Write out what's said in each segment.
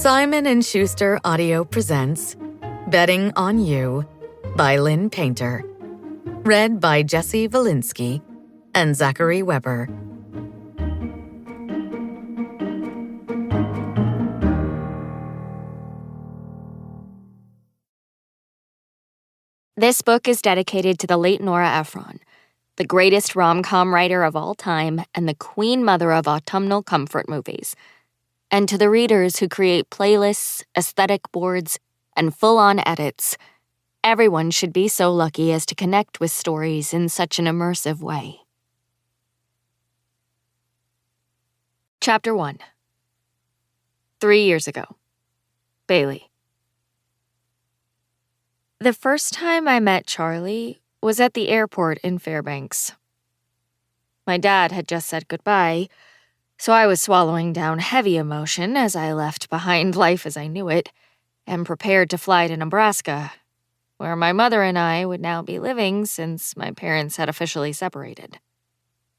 Simon & Schuster Audio presents Betting on You by Lynn Painter. Read by Jesse Valinsky and Zachary Weber. This book is dedicated to the late Nora Ephron, the greatest rom-com writer of all time and the queen mother of autumnal comfort movies, and to the readers who create playlists, aesthetic boards, and full-on edits. Everyone should be so lucky as to connect with stories in such an immersive way. Chapter 1. 3 years ago. Bailey. The first time I met Charlie was at the airport in Fairbanks. My dad had just said goodbye, so I was swallowing down heavy emotion as I left behind life as I knew it and prepared to fly to Nebraska, where my mother and I would now be living since my parents had officially separated.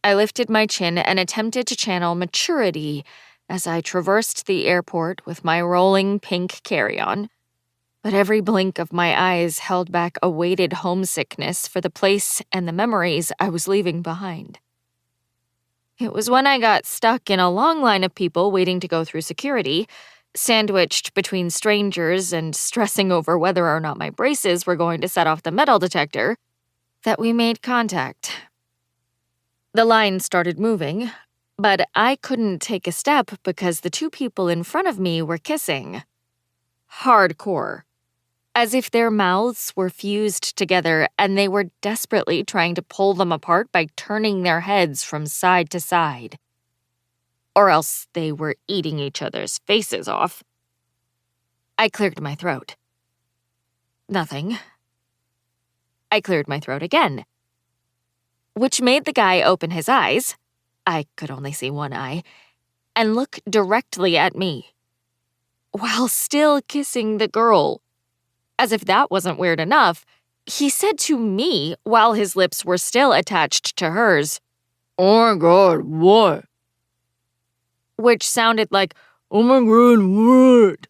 I lifted my chin and attempted to channel maturity as I traversed the airport with my rolling pink carry-on, but every blink of my eyes held back a weighted homesickness for the place and the memories I was leaving behind. It was when I got stuck in a long line of people waiting to go through security, sandwiched between strangers and stressing over whether or not my braces were going to set off the metal detector, that we made contact. The line started moving, but I couldn't take a step because the two people in front of me were kissing. Hardcore. As if their mouths were fused together and they were desperately trying to pull them apart by turning their heads from side to side. Or else they were eating each other's faces off. I cleared my throat. Nothing. I cleared my throat again, which made the guy open his eyes, I could only see one eye, and look directly at me, while still kissing the girl. As if that wasn't weird enough, he said to me, while his lips were still attached to hers, "Oh my God, what?" Which sounded like, "Oh my God, what?"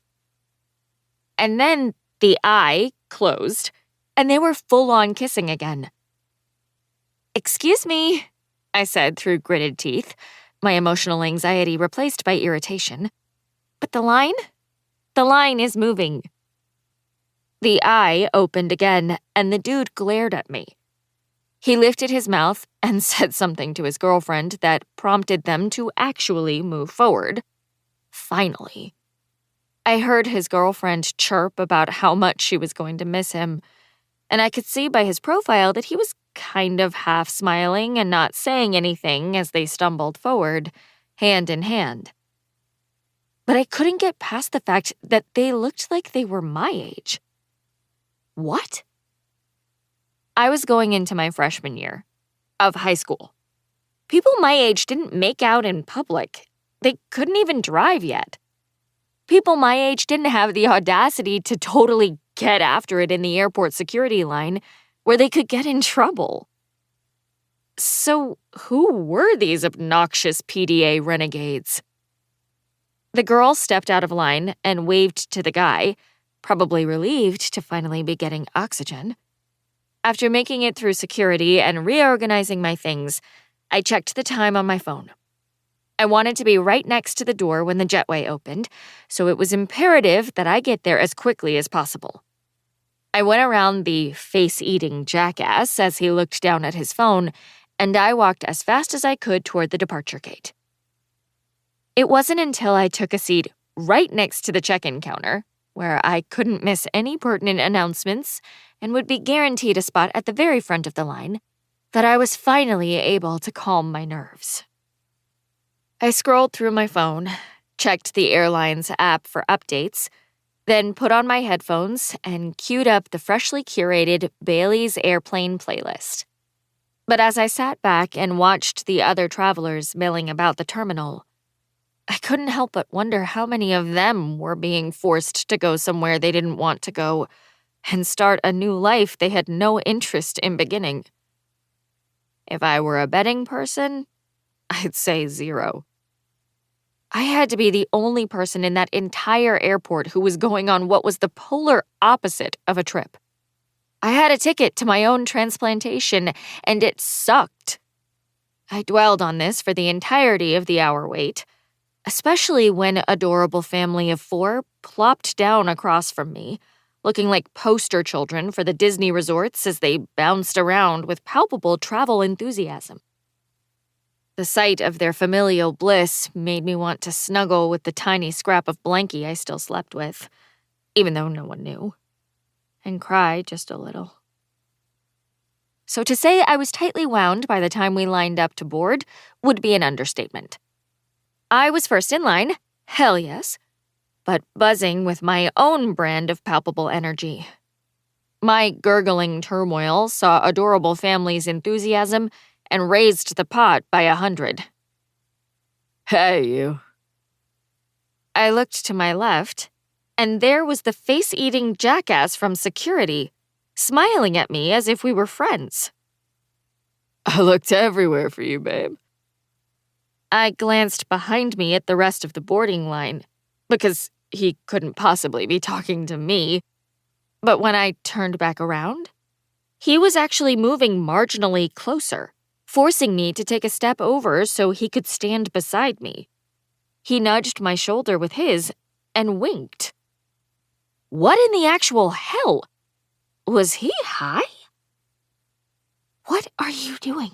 And then the eye closed, and they were full-on kissing again. "Excuse me," I said through gritted teeth, my emotional anxiety replaced by irritation. "But the line? The line is moving." The eye opened again, and the dude glared at me. He lifted his mouth and said something to his girlfriend that prompted them to actually move forward. Finally. I heard his girlfriend chirp about how much she was going to miss him, and I could see by his profile that he was kind of half smiling and not saying anything as they stumbled forward, hand in hand. But I couldn't get past the fact that they looked like they were my age. What? I was going into my freshman year of high school. People my age didn't make out in public. They couldn't even drive yet. People my age didn't have the audacity to totally get after it in the airport security line where they could get in trouble. So who were these obnoxious PDA renegades? The girl stepped out of line and waved to the guy, probably relieved to finally be getting oxygen. After making it through security and reorganizing my things, I checked the time on my phone. I wanted to be right next to the door when the jetway opened, so it was imperative that I get there as quickly as possible. I went around the face-eating jackass as he looked down at his phone, and I walked as fast as I could toward the departure gate. It wasn't until I took a seat right next to the check-in counter, where I couldn't miss any pertinent announcements and would be guaranteed a spot at the very front of the line, that I was finally able to calm my nerves. I scrolled through my phone, checked the airline's app for updates, then put on my headphones and queued up the freshly curated Bailey's Airplane playlist. But as I sat back and watched the other travelers milling about the terminal, I couldn't help but wonder how many of them were being forced to go somewhere they didn't want to go and start a new life they had no interest in beginning. If I were a betting person, I'd say 0. I had to be the only person in that entire airport who was going on what was the polar opposite of a trip. I had a ticket to my own transplantation, and it sucked. I dwelled on this for the entirety of the hour wait, especially when an adorable family of 4 plopped down across from me, looking like poster children for the Disney resorts as they bounced around with palpable travel enthusiasm. The sight of their familial bliss made me want to snuggle with the tiny scrap of blankie I still slept with, even though no one knew, and cry just a little. So to say I was tightly wound by the time we lined up to board would be an understatement. I was first in line, hell yes, but buzzing with my own brand of palpable energy. My gurgling turmoil saw adorable families' enthusiasm and raised the pot by 100. Hey, you. I looked to my left, and there was the face-eating jackass from security, smiling at me as if we were friends. I looked everywhere for you, babe. I glanced behind me at the rest of the boarding line, because he couldn't possibly be talking to me. But when I turned back around, he was actually moving marginally closer, forcing me to take a step over so he could stand beside me. He nudged my shoulder with his and winked. What in the actual hell? Was he high? What are you doing?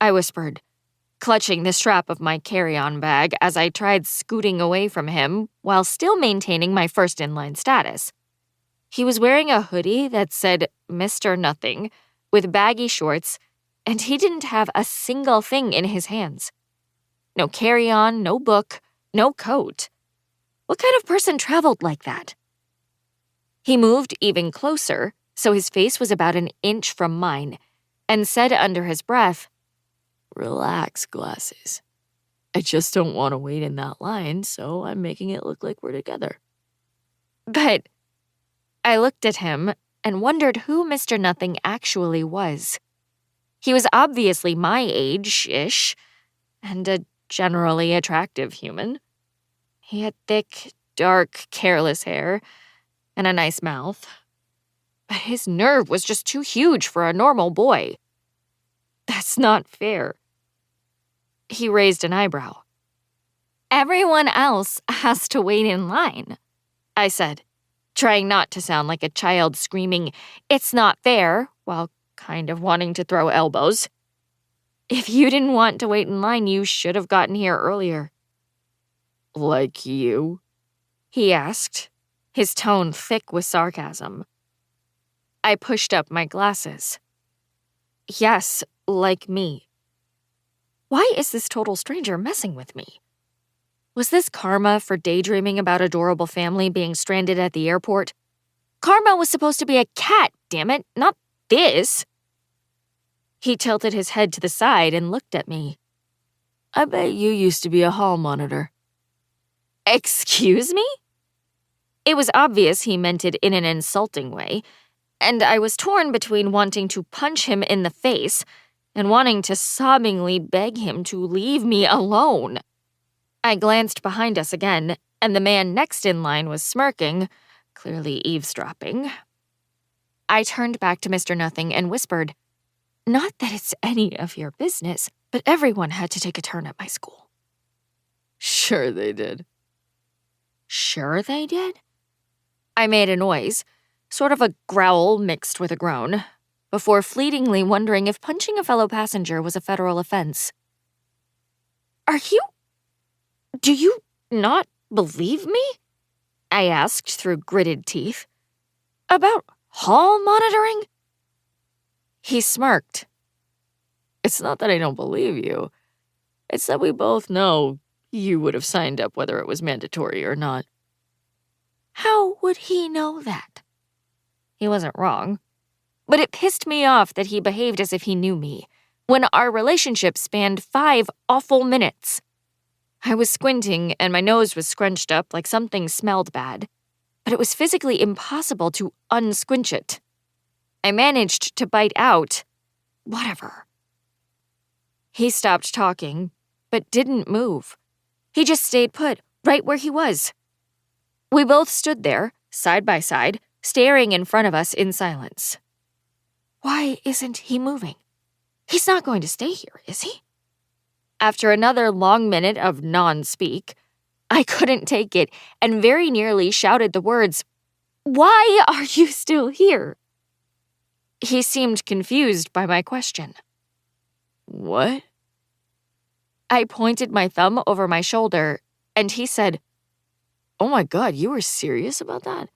I whispered, clutching the strap of my carry-on bag as I tried scooting away from him while still maintaining my first-in-line status. He was wearing a hoodie that said Mr. Nothing, with baggy shorts, and he didn't have a single thing in his hands. No carry-on, no book, no coat. What kind of person traveled like that? He moved even closer, so his face was about an inch from mine, and said under his breath, Relax, glasses. I just don't want to wait in that line, so I'm making it look like we're together. But I looked at him and wondered who Mr. Nothing actually was. He was obviously my age-ish, and a generally attractive human. He had thick, dark, careless hair, and a nice mouth. But his nerve was just too huge for a normal boy. That's not fair. He raised an eyebrow. Everyone else has to wait in line, I said, trying not to sound like a child screaming, "It's not fair," while kind of wanting to throw elbows. If you didn't want to wait in line, you should have gotten here earlier. Like you? He asked, his tone thick with sarcasm. I pushed up my glasses. Yes, like me. Why is this total stranger messing with me? Was this karma for daydreaming about adorable family being stranded at the airport? Karma was supposed to be a cat, damn it, not this. He tilted his head to the side and looked at me. I bet you used to be a hall monitor. Excuse me? It was obvious he meant it in an insulting way, and I was torn between wanting to punch him in the face and wanting to sobbingly beg him to leave me alone. I glanced behind us again, and the man next in line was smirking, clearly eavesdropping. I turned back to Mr. Nothing and whispered, Not that it's any of your business, but everyone had to take a turn at my school. Sure they did. Sure they did? I made a noise, sort of a growl mixed with a groan, before fleetingly wondering if punching a fellow passenger was a federal offense. Do you not believe me? I asked through gritted teeth. About hall monitoring? He smirked. It's not that I don't believe you. It's that we both know you would have signed up whether it was mandatory or not. How would he know that? He wasn't wrong. But it pissed me off that he behaved as if he knew me, when our relationship spanned 5 awful minutes. I was squinting and my nose was scrunched up like something smelled bad, but it was physically impossible to unsquinch it. I managed to bite out, whatever. He stopped talking, but didn't move. He just stayed put, right where he was. We both stood there, side by side, staring in front of us in silence. Why isn't he moving? He's not going to stay here, is he? After another long minute of non-speak, I couldn't take it and very nearly shouted the words, "Why are you still here?" He seemed confused by my question. What? I pointed my thumb over my shoulder, and he said, Oh my God, you were serious about that?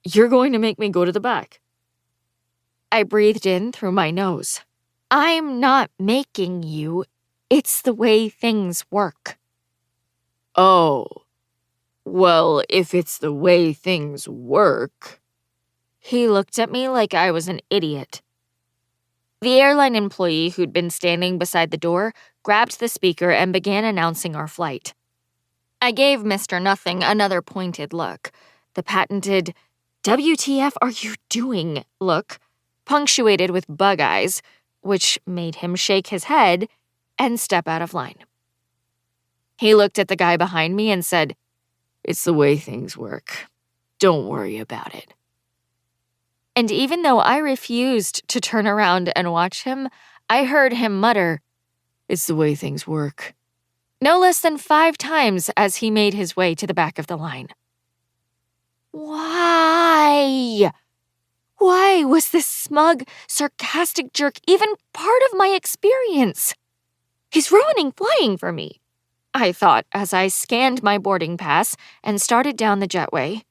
You're going to make me go to the back. I breathed in through my nose. I'm not making you. It's the way things work. Oh, well, if it's the way things work. He looked at me like I was an idiot. The airline employee who'd been standing beside the door grabbed the speaker and began announcing our flight. I gave Mr. Nothing another pointed look, the patented, "WTF are you doing?" look, punctuated with bug eyes, which made him shake his head and step out of line. He looked at the guy behind me and said, It's the way things work. Don't worry about it. And even though I refused to turn around and watch him, I heard him mutter, It's the way things work. no less than 5 times as he made his way to the back of the line. Why? Why was this smug, sarcastic jerk even part of my experience? He's ruining flying for me, I thought as I scanned my boarding pass and started down the jetway,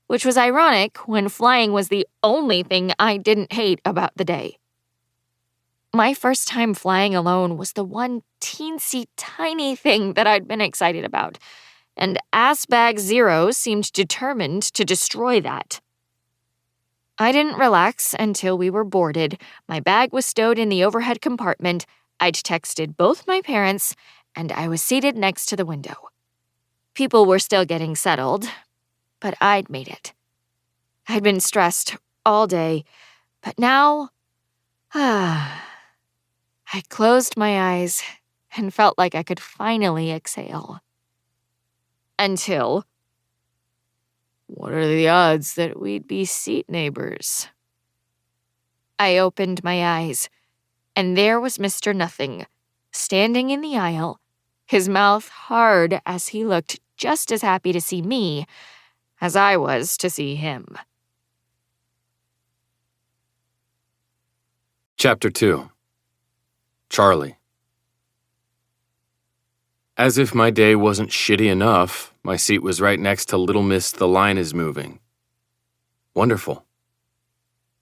which was ironic when flying was the only thing I didn't hate about the day. My first time flying alone was the one teensy tiny thing that I'd been excited about, and Assbag Zero seemed determined to destroy that. I didn't relax until we were boarded, my bag was stowed in the overhead compartment, I'd texted both my parents, and I was seated next to the window. People were still getting settled, but I'd made it. I'd been stressed all day, but now, I closed my eyes and felt like I could finally exhale. Until, What are the odds that we'd be seat neighbors? I opened my eyes, and there was Mr. Nothing, standing in the aisle, his mouth hard as he looked just as happy to see me as I was to see him. Chapter 2. Charlie. As if my day wasn't shitty enough, my seat was right next to Little Miss The Line Is Moving. Wonderful.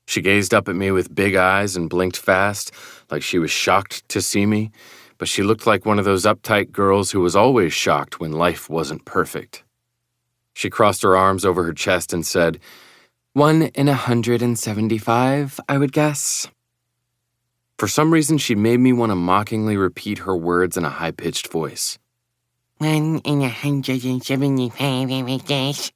She gazed up at me with big eyes and blinked fast, like she was shocked to see me, but she looked like one of those uptight girls who was always shocked when life wasn't perfect. She crossed her arms over her chest and said, 1 in 175, I would guess. For some reason, she made me want to mockingly repeat her words in a high-pitched voice. 1 in 175, I would guess.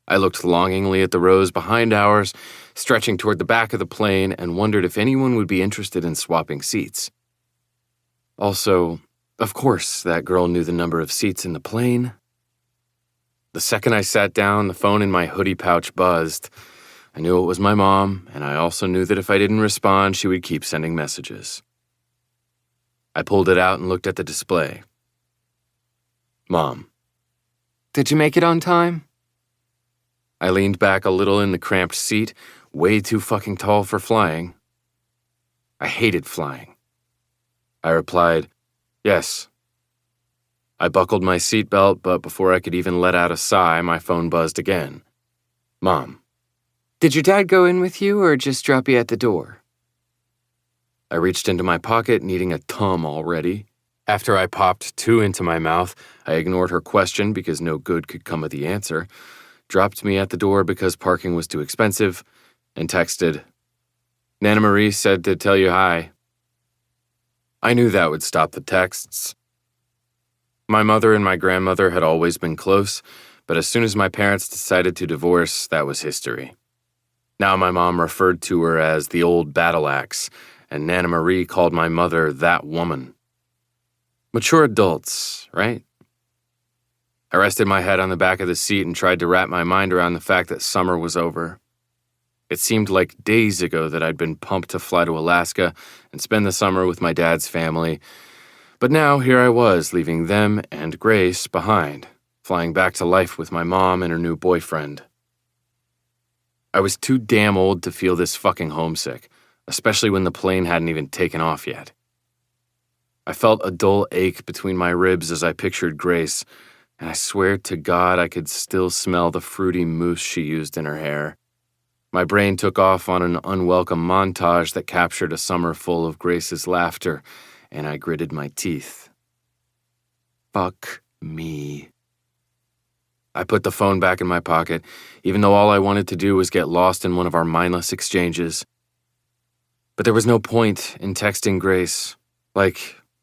I looked longingly at the rows behind ours, stretching toward the back of the plane, and wondered if anyone would be interested in swapping seats. Also, of course, that girl knew the number of seats in the plane. The second I sat down, the phone in my hoodie pouch buzzed. I knew it was my mom, and I also knew that if I didn't respond, she would keep sending messages. I pulled it out and looked at the display. Mom. Did you make it on time? I leaned back a little in the cramped seat, way too fucking tall for flying. I hated flying. I replied, yes. I buckled my seatbelt, but before I could even let out a sigh, my phone buzzed again. Mom. Did your dad go in with you or just drop you at the door? I reached into my pocket, needing a tum already. After I popped 2 into my mouth, I ignored her question because no good could come of the answer, dropped me at the door because parking was too expensive, and texted, Nana Marie said to tell you hi. I knew that would stop the texts. My mother and my grandmother had always been close, but as soon as my parents decided to divorce, that was history. Now my mom referred to her as the old battle axe, and Nana Marie called my mother that woman. Mature adults, right? I rested my head on the back of the seat and tried to wrap my mind around the fact that summer was over. It seemed like days ago that I'd been pumped to fly to Alaska and spend the summer with my dad's family. But now here I was, leaving them and Grace behind, flying back to life with my mom and her new boyfriend. I was too damn old to feel this fucking homesick, especially when the plane hadn't even taken off yet. I felt a dull ache between my ribs as I pictured Grace, and I swear to God I could still smell the fruity mousse she used in her hair. My brain took off on an unwelcome montage that captured a summer full of Grace's laughter, and I gritted my teeth. Fuck me. I put the phone back in my pocket, even though all I wanted to do was get lost in one of our mindless exchanges. But there was no point in texting Grace,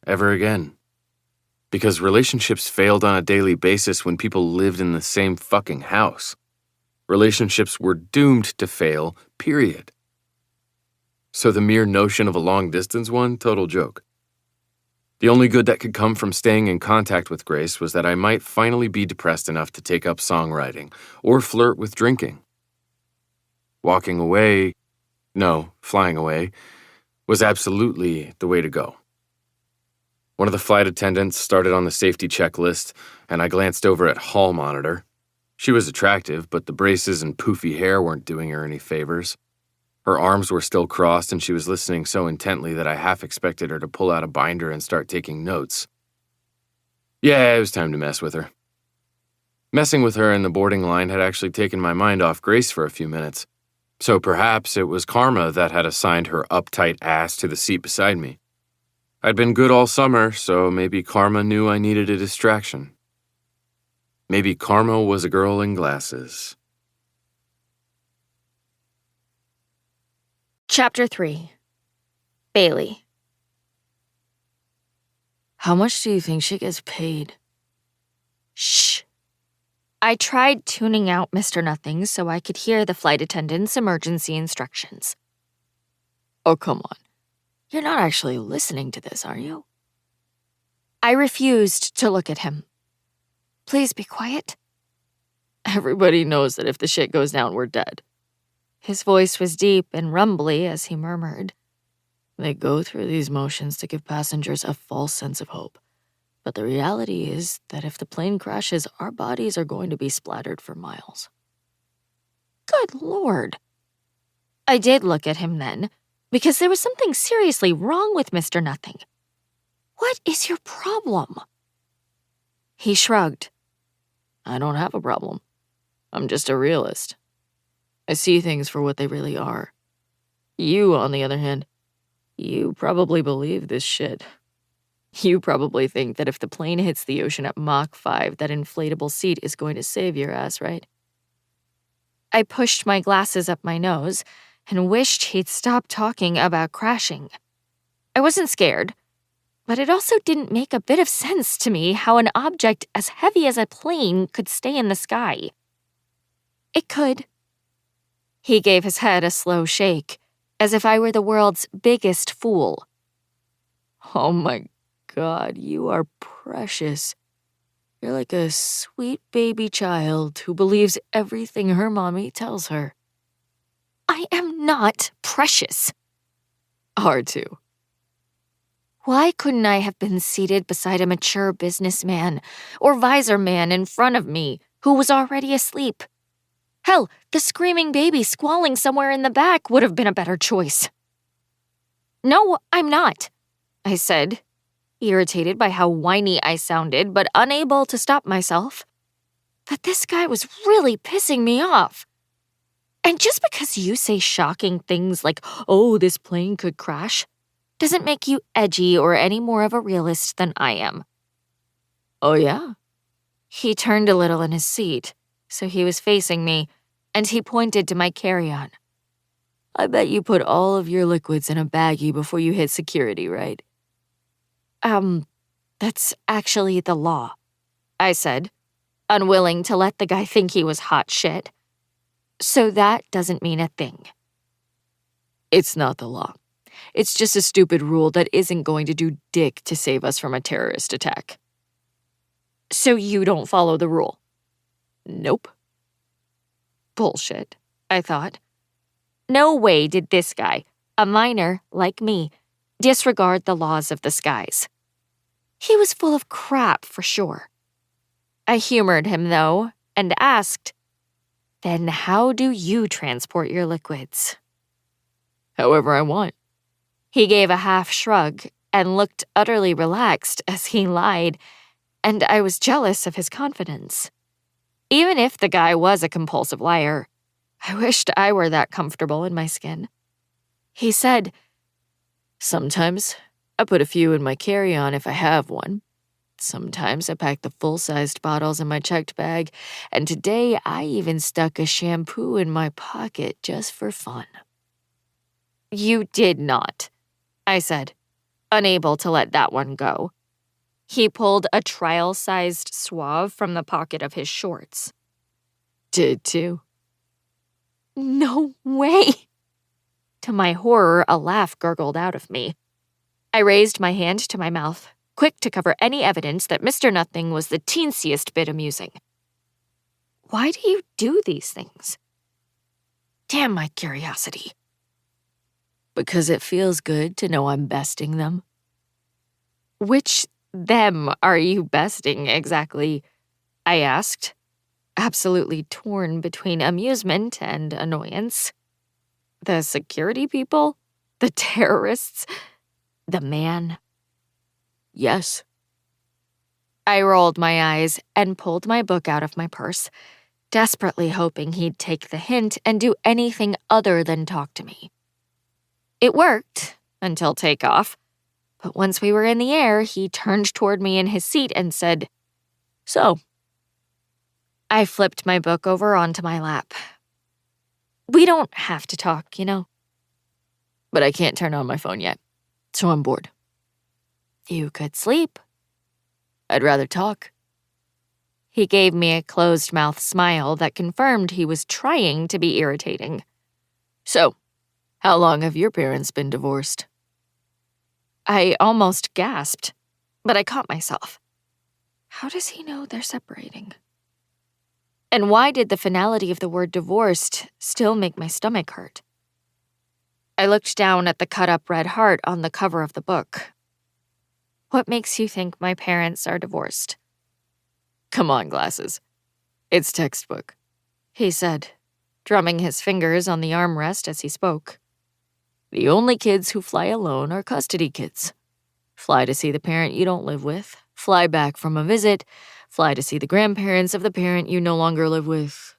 ever again. Because relationships failed on a daily basis when people lived in the same fucking house. Relationships were doomed to fail, period. So the mere notion of a long-distance one, total joke. The only good that could come from staying in contact with Grace was that I might finally be depressed enough to take up songwriting or flirt with drinking. Flying away, was absolutely the way to go. One of the flight attendants started on the safety checklist, and I glanced over at hall monitor. She was attractive, but the braces and poofy hair weren't doing her any favors. Her arms were still crossed, and she was listening so intently that I half expected her to pull out a binder and start taking notes. Yeah, it was time to mess with her. Messing with her in the boarding line had actually taken my mind off Grace for a few minutes, so perhaps it was karma that had assigned her uptight ass to the seat beside me. I'd been good all summer, so maybe karma knew I needed a distraction. Maybe karma was a girl in glasses. Chapter 3. Bailey. How much do you think she gets paid? Shh. I tried tuning out Mr. Nothing so I could hear the flight attendant's emergency instructions. Oh, come on. You're not actually listening to this, are you? I refused to look at him. Please be quiet. Everybody knows that if the shit goes down, we're dead. His voice was deep and rumbly as he murmured. They go through these motions to give passengers a false sense of hope. But the reality is that if the plane crashes, our bodies are going to be splattered for miles. Good Lord. I did look at him then, because there was something seriously wrong with Mr. Nothing. What is your problem? He shrugged. I don't have a problem. I'm just a realist. I see things for what they really are. You, on the other hand, you probably believe this shit. You probably think that if the plane hits the ocean at Mach 5, that inflatable seat is going to save your ass, right? I pushed my glasses up my nose and wished he'd stop talking about crashing. I wasn't scared, but it also didn't make a bit of sense to me how an object as heavy as a plane could stay in the sky. It could. He gave his head a slow shake, as if I were the world's biggest fool. Oh my God, you are precious. You're like a sweet baby child who believes everything her mommy tells her. I am not precious. R2. Why couldn't I have been seated beside a mature businessman or visor man in front of me who was already asleep? Hell, the screaming baby squalling somewhere in the back would have been a better choice. No, I'm not, I said, irritated by how whiny I sounded, but unable to stop myself. But this guy was really pissing me off. And just because you say shocking things like, oh, this plane could crash, doesn't make you edgy or any more of a realist than I am. Oh, yeah? He turned a little in his seat, so he was facing me, and he pointed to my carry-on. I bet you put all of your liquids in a baggie before you hit security, right? That's actually the law, I said, unwilling to let the guy think he was hot shit. So that doesn't mean a thing. It's not the law. It's just a stupid rule that isn't going to do dick to save us from a terrorist attack. So you don't follow the rule? Nope. Bullshit, I thought. No way did this guy, a minor like me, disregard the laws of the skies. He was full of crap for sure. I humored him, though, and asked, "Then how do you transport your liquids?" However I want. He gave a half shrug and looked utterly relaxed as he lied, and I was jealous of his confidence. Even if the guy was a compulsive liar, I wished I were that comfortable in my skin. He said, Sometimes I put a few in my carry-on if I have one. Sometimes I pack the full-sized bottles in my checked bag, and today I even stuck a shampoo in my pocket just for fun. "You did not," I said, unable to let that one go. He pulled a trial-sized swab from the pocket of his shorts. Did too. No way! To my horror, a laugh gurgled out of me. I raised my hand to my mouth, quick to cover any evidence that Mr. Nothing was the teensiest bit amusing. Why do you do these things? Damn my curiosity. Because it feels good to know I'm besting them. Which them are you besting exactly? I asked, absolutely torn between amusement and annoyance. The security people? The terrorists? The man? Yes. I rolled my eyes and pulled my book out of my purse, desperately hoping he'd take the hint and do anything other than talk to me. It worked until takeoff, but once we were in the air, he turned toward me in his seat and said, So, I flipped my book over onto my lap. We don't have to talk, you know. but I can't turn on my phone yet, so I'm bored. You could sleep. I'd rather talk. He gave me a closed-mouth smile that confirmed he was trying to be irritating. So, how long have your parents been divorced? I almost gasped, but I caught myself. How does he know they're separating? And why did the finality of the word divorced still make my stomach hurt? I looked down at the cut-up red heart on the cover of the book. What makes you think my parents are divorced? Come on, glasses. It's textbook, He said, drumming his fingers on the armrest as he spoke. The only kids who fly alone are custody kids. Fly to see the parent you don't live with, fly back from a visit, fly to see the grandparents of the parent you no longer live with.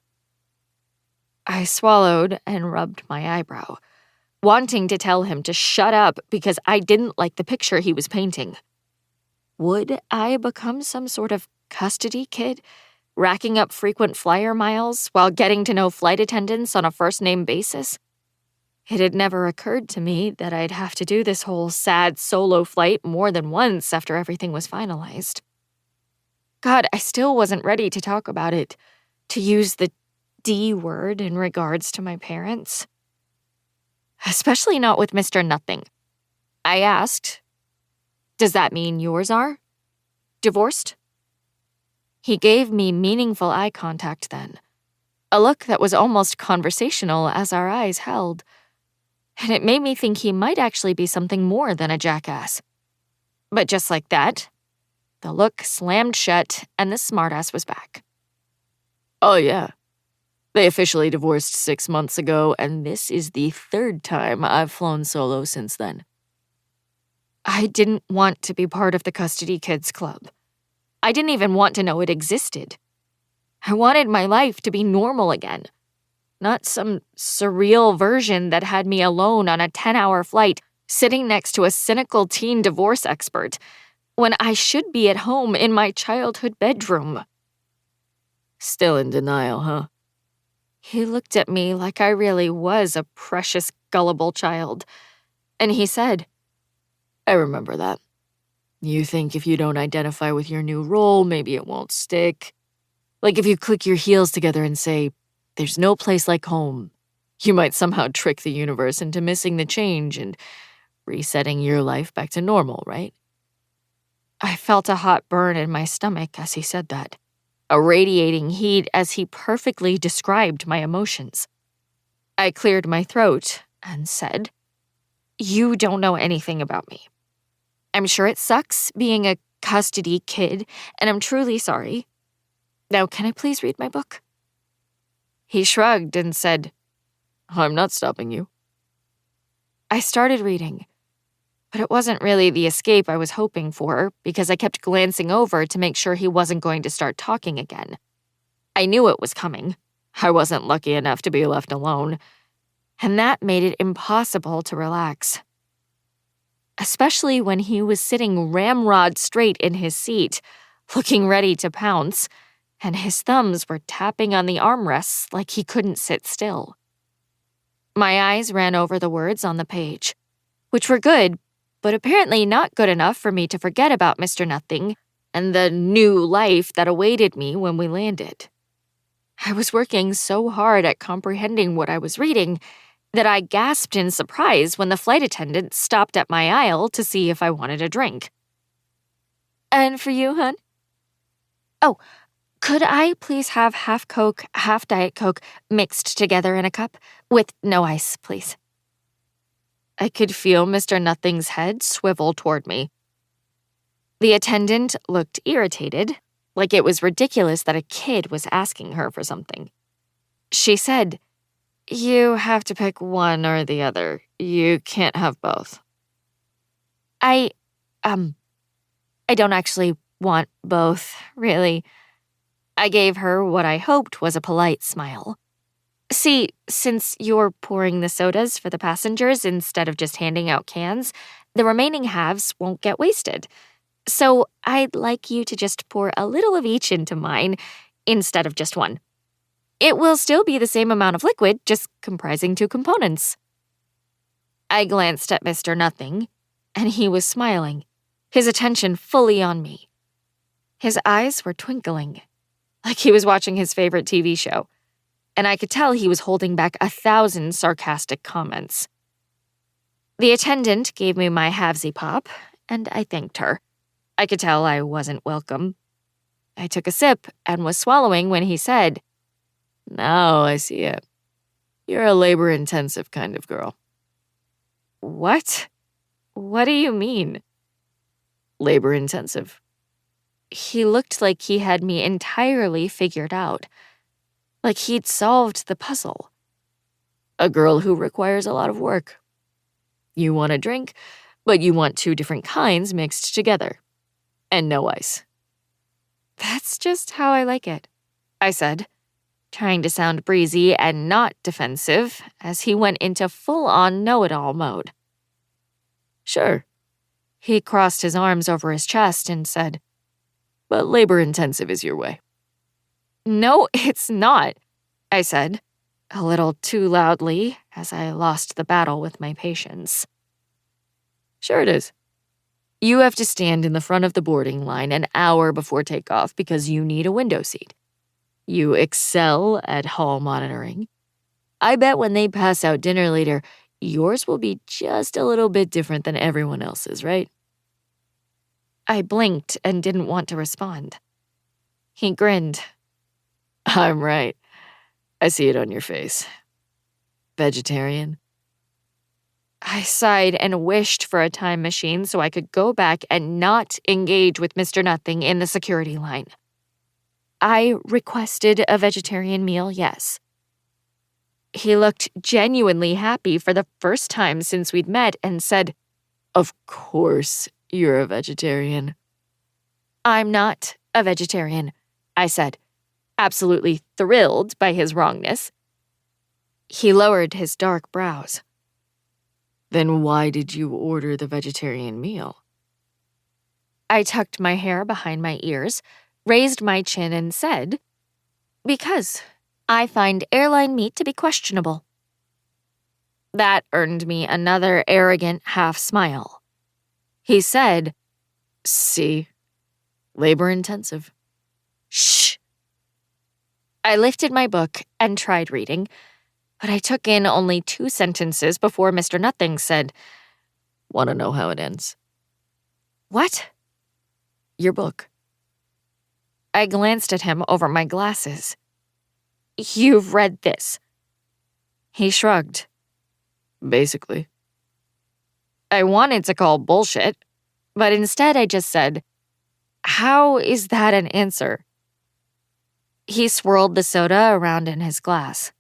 I swallowed and rubbed my eyebrow, wanting to tell him to shut up because I didn't like the picture he was painting. Would I become some sort of custody kid, racking up frequent flyer miles while getting to know flight attendants on a first-name basis? It had never occurred to me that I'd have to do this whole sad solo flight more than once after everything was finalized. God, I still wasn't ready to talk about it, to use the D word in regards to my parents. Especially not with Mr. Nothing. I asked, "Does that mean yours are? Divorced?" He gave me meaningful eye contact then, a look that was almost conversational as our eyes held. And it made me think he might actually be something more than a jackass. But just like that, the look slammed shut and the smartass was back. Oh, yeah. They officially divorced 6 months ago, and this is the 3rd time I've flown solo since then. I didn't want to be part of the custody kids club. I didn't even want to know it existed. I wanted my life to be normal again, not some surreal version that had me alone on a 10-hour flight sitting next to a cynical teen divorce expert when I should be at home in my childhood bedroom. Still in denial, huh? He looked at me like I really was a precious, gullible child, and he said, I remember that. You think if you don't identify with your new role, maybe it won't stick. Like if you click your heels together and say, there's no place like home, you might somehow trick the universe into missing the change and resetting your life back to normal, right? I felt a hot burn in my stomach as he said that, a radiating heat as he perfectly described my emotions. I cleared my throat and said, "You don't know anything about me. I'm sure it sucks being a custody kid, and I'm truly sorry. Now, can I please read my book?" He shrugged and said, "I'm not stopping you." I started reading, but it wasn't really the escape I was hoping for because I kept glancing over to make sure he wasn't going to start talking again. I knew it was coming. I wasn't lucky enough to be left alone, and that made it impossible to relax. Especially when he was sitting ramrod straight in his seat, looking ready to pounce, and his thumbs were tapping on the armrests like he couldn't sit still. My eyes ran over the words on the page, which were good, but apparently not good enough for me to forget about Mr. Nothing and the new life that awaited me when we landed. I was working so hard at comprehending what I was reading that I gasped in surprise when the flight attendant stopped at my aisle to see if I wanted a drink. "And for you, hun?" "Oh, could I please have half Coke, half Diet Coke mixed together in a cup, with no ice, please?" I could feel Mr. Nothing's head swivel toward me. The attendant looked irritated, like it was ridiculous that a kid was asking her for something. She said, "You have to pick one or the other. You can't have both." I don't actually want both, really." I gave her what I hoped was a polite smile. "See, since you're pouring the sodas for the passengers instead of just handing out cans, the remaining halves won't get wasted. So I'd like you to just pour a little of each into mine instead of just one. It will still be the same amount of liquid, just comprising two components." I glanced at Mr. Nothing, and he was smiling, his attention fully on me. His eyes were twinkling, like he was watching his favorite TV show, and I could tell he was holding back 1,000 sarcastic comments. The attendant gave me my halvesy pop, and I thanked her. I could tell I wasn't welcome. I took a sip and was swallowing when he said, "Now I see it. You're a labor-intensive kind of girl." "What? What do you mean?" "Labor-intensive." He looked like he had me entirely figured out, like he'd solved the puzzle. "A girl who requires a lot of work. You want a drink, but you want two different kinds mixed together. And no ice." "That's just how I like it," I said, trying to sound breezy and not defensive as he went into full-on know-it-all mode. "Sure." He crossed his arms over his chest and said, "But labor-intensive is your way." "No, it's not," I said, a little too loudly as I lost the battle with my patience. "Sure it is. You have to stand in the front of the boarding line an hour before takeoff because you need a window seat. You excel at hall monitoring. I bet when they pass out dinner later, yours will be just a little bit different than everyone else's, right?" I blinked and didn't want to respond. He grinned. "I'm right. I see it on your face. Vegetarian?" I sighed and wished for a time machine so I could go back and not engage with Mr. Nothing in the security line. I requested a vegetarian meal, yes. He looked genuinely happy for the first time since we'd met and said, "Of course you're a vegetarian." "I'm not a vegetarian," I said, absolutely thrilled by his wrongness. He lowered his dark brows. "Then why did you order the vegetarian meal?" I tucked my hair behind my ears, raised my chin, and said, "Because I find airline meat to be questionable." That earned me another arrogant half smile. He said, "See? Labor-intensive." "Shh." I lifted my book and tried reading, but I took in only 2 sentences before Mr. Nothing said, "Want to know how it ends?" "What?" Your book. I glanced at him over my glasses. You've read this. He shrugged. Basically. I wanted to call bullshit, but instead I just said, how is that an answer? He swirled the soda around in his glass.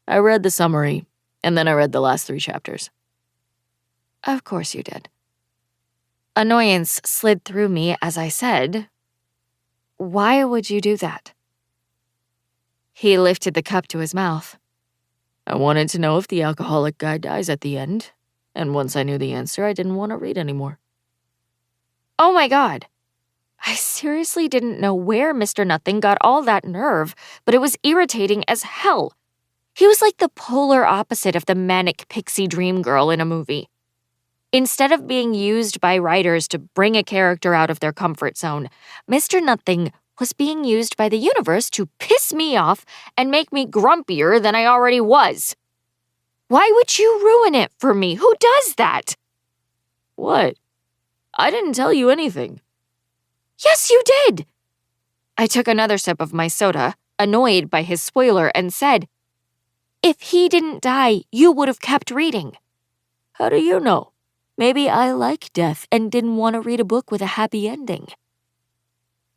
I read the summary, and then I read the last 3 chapters. Of course you did. Annoyance slid through me as I said, why would you do that? He lifted the cup to his mouth. I wanted to know if the alcoholic guy dies at the end, and once I knew the answer, I didn't want to read anymore. Oh my God. I seriously didn't know where Mr. Nothing got all that nerve, but it was irritating as hell. He was like the polar opposite of the manic pixie dream girl in a movie. Instead of being used by writers to bring a character out of their comfort zone, Mr. Nothing was being used by the universe to piss me off and make me grumpier than I already was. Why would you ruin it for me? Who does that? What? I didn't tell you anything. Yes, you did. I took another sip of my soda, annoyed by his spoiler, and said, if he didn't die, you would have kept reading. How do you know? Maybe I like death and didn't want to read a book with a happy ending.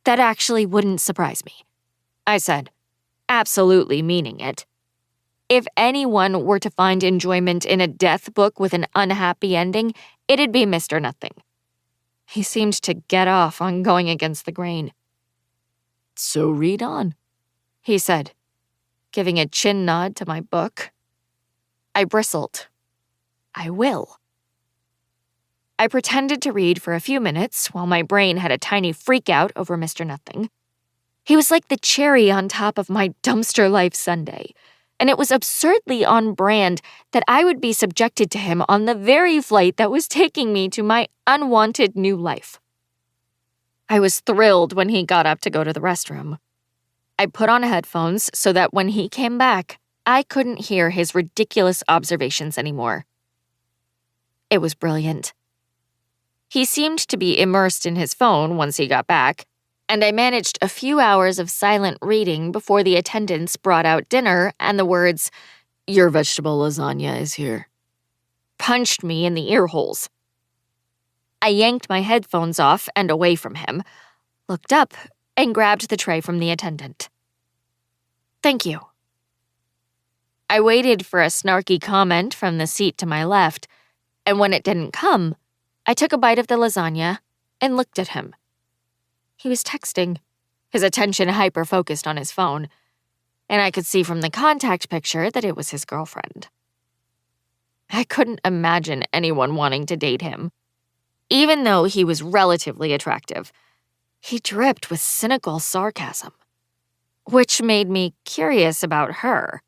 That actually wouldn't surprise me, I said, absolutely meaning it. If anyone were to find enjoyment in a death book with an unhappy ending, it'd be Mr. Nothing. He seemed to get off on going against the grain. So read on, he said, giving a chin nod to my book. I bristled. I will. I pretended to read for a few minutes while my brain had a tiny freak out over Mr. Nothing. He was like the cherry on top of my dumpster life sundae, and it was absurdly on brand that I would be subjected to him on the very flight that was taking me to my unwanted new life. I was thrilled when he got up to go to the restroom. I put on headphones so that when he came back, I couldn't hear his ridiculous observations anymore. It was brilliant. He seemed to be immersed in his phone once he got back, and I managed a few hours of silent reading before the attendants brought out dinner and the words, "Your vegetable lasagna is here," punched me in the ear holes. I yanked my headphones off and away from him, looked up, and grabbed the tray from the attendant. Thank you. I waited for a snarky comment from the seat to my left, and when it didn't come, I took a bite of the lasagna and looked at him. He was texting, his attention hyper-focused on his phone, and I could see from the contact picture that it was his girlfriend. I couldn't imagine anyone wanting to date him. Even though he was relatively attractive, he dripped with cynical sarcasm, which made me curious about her.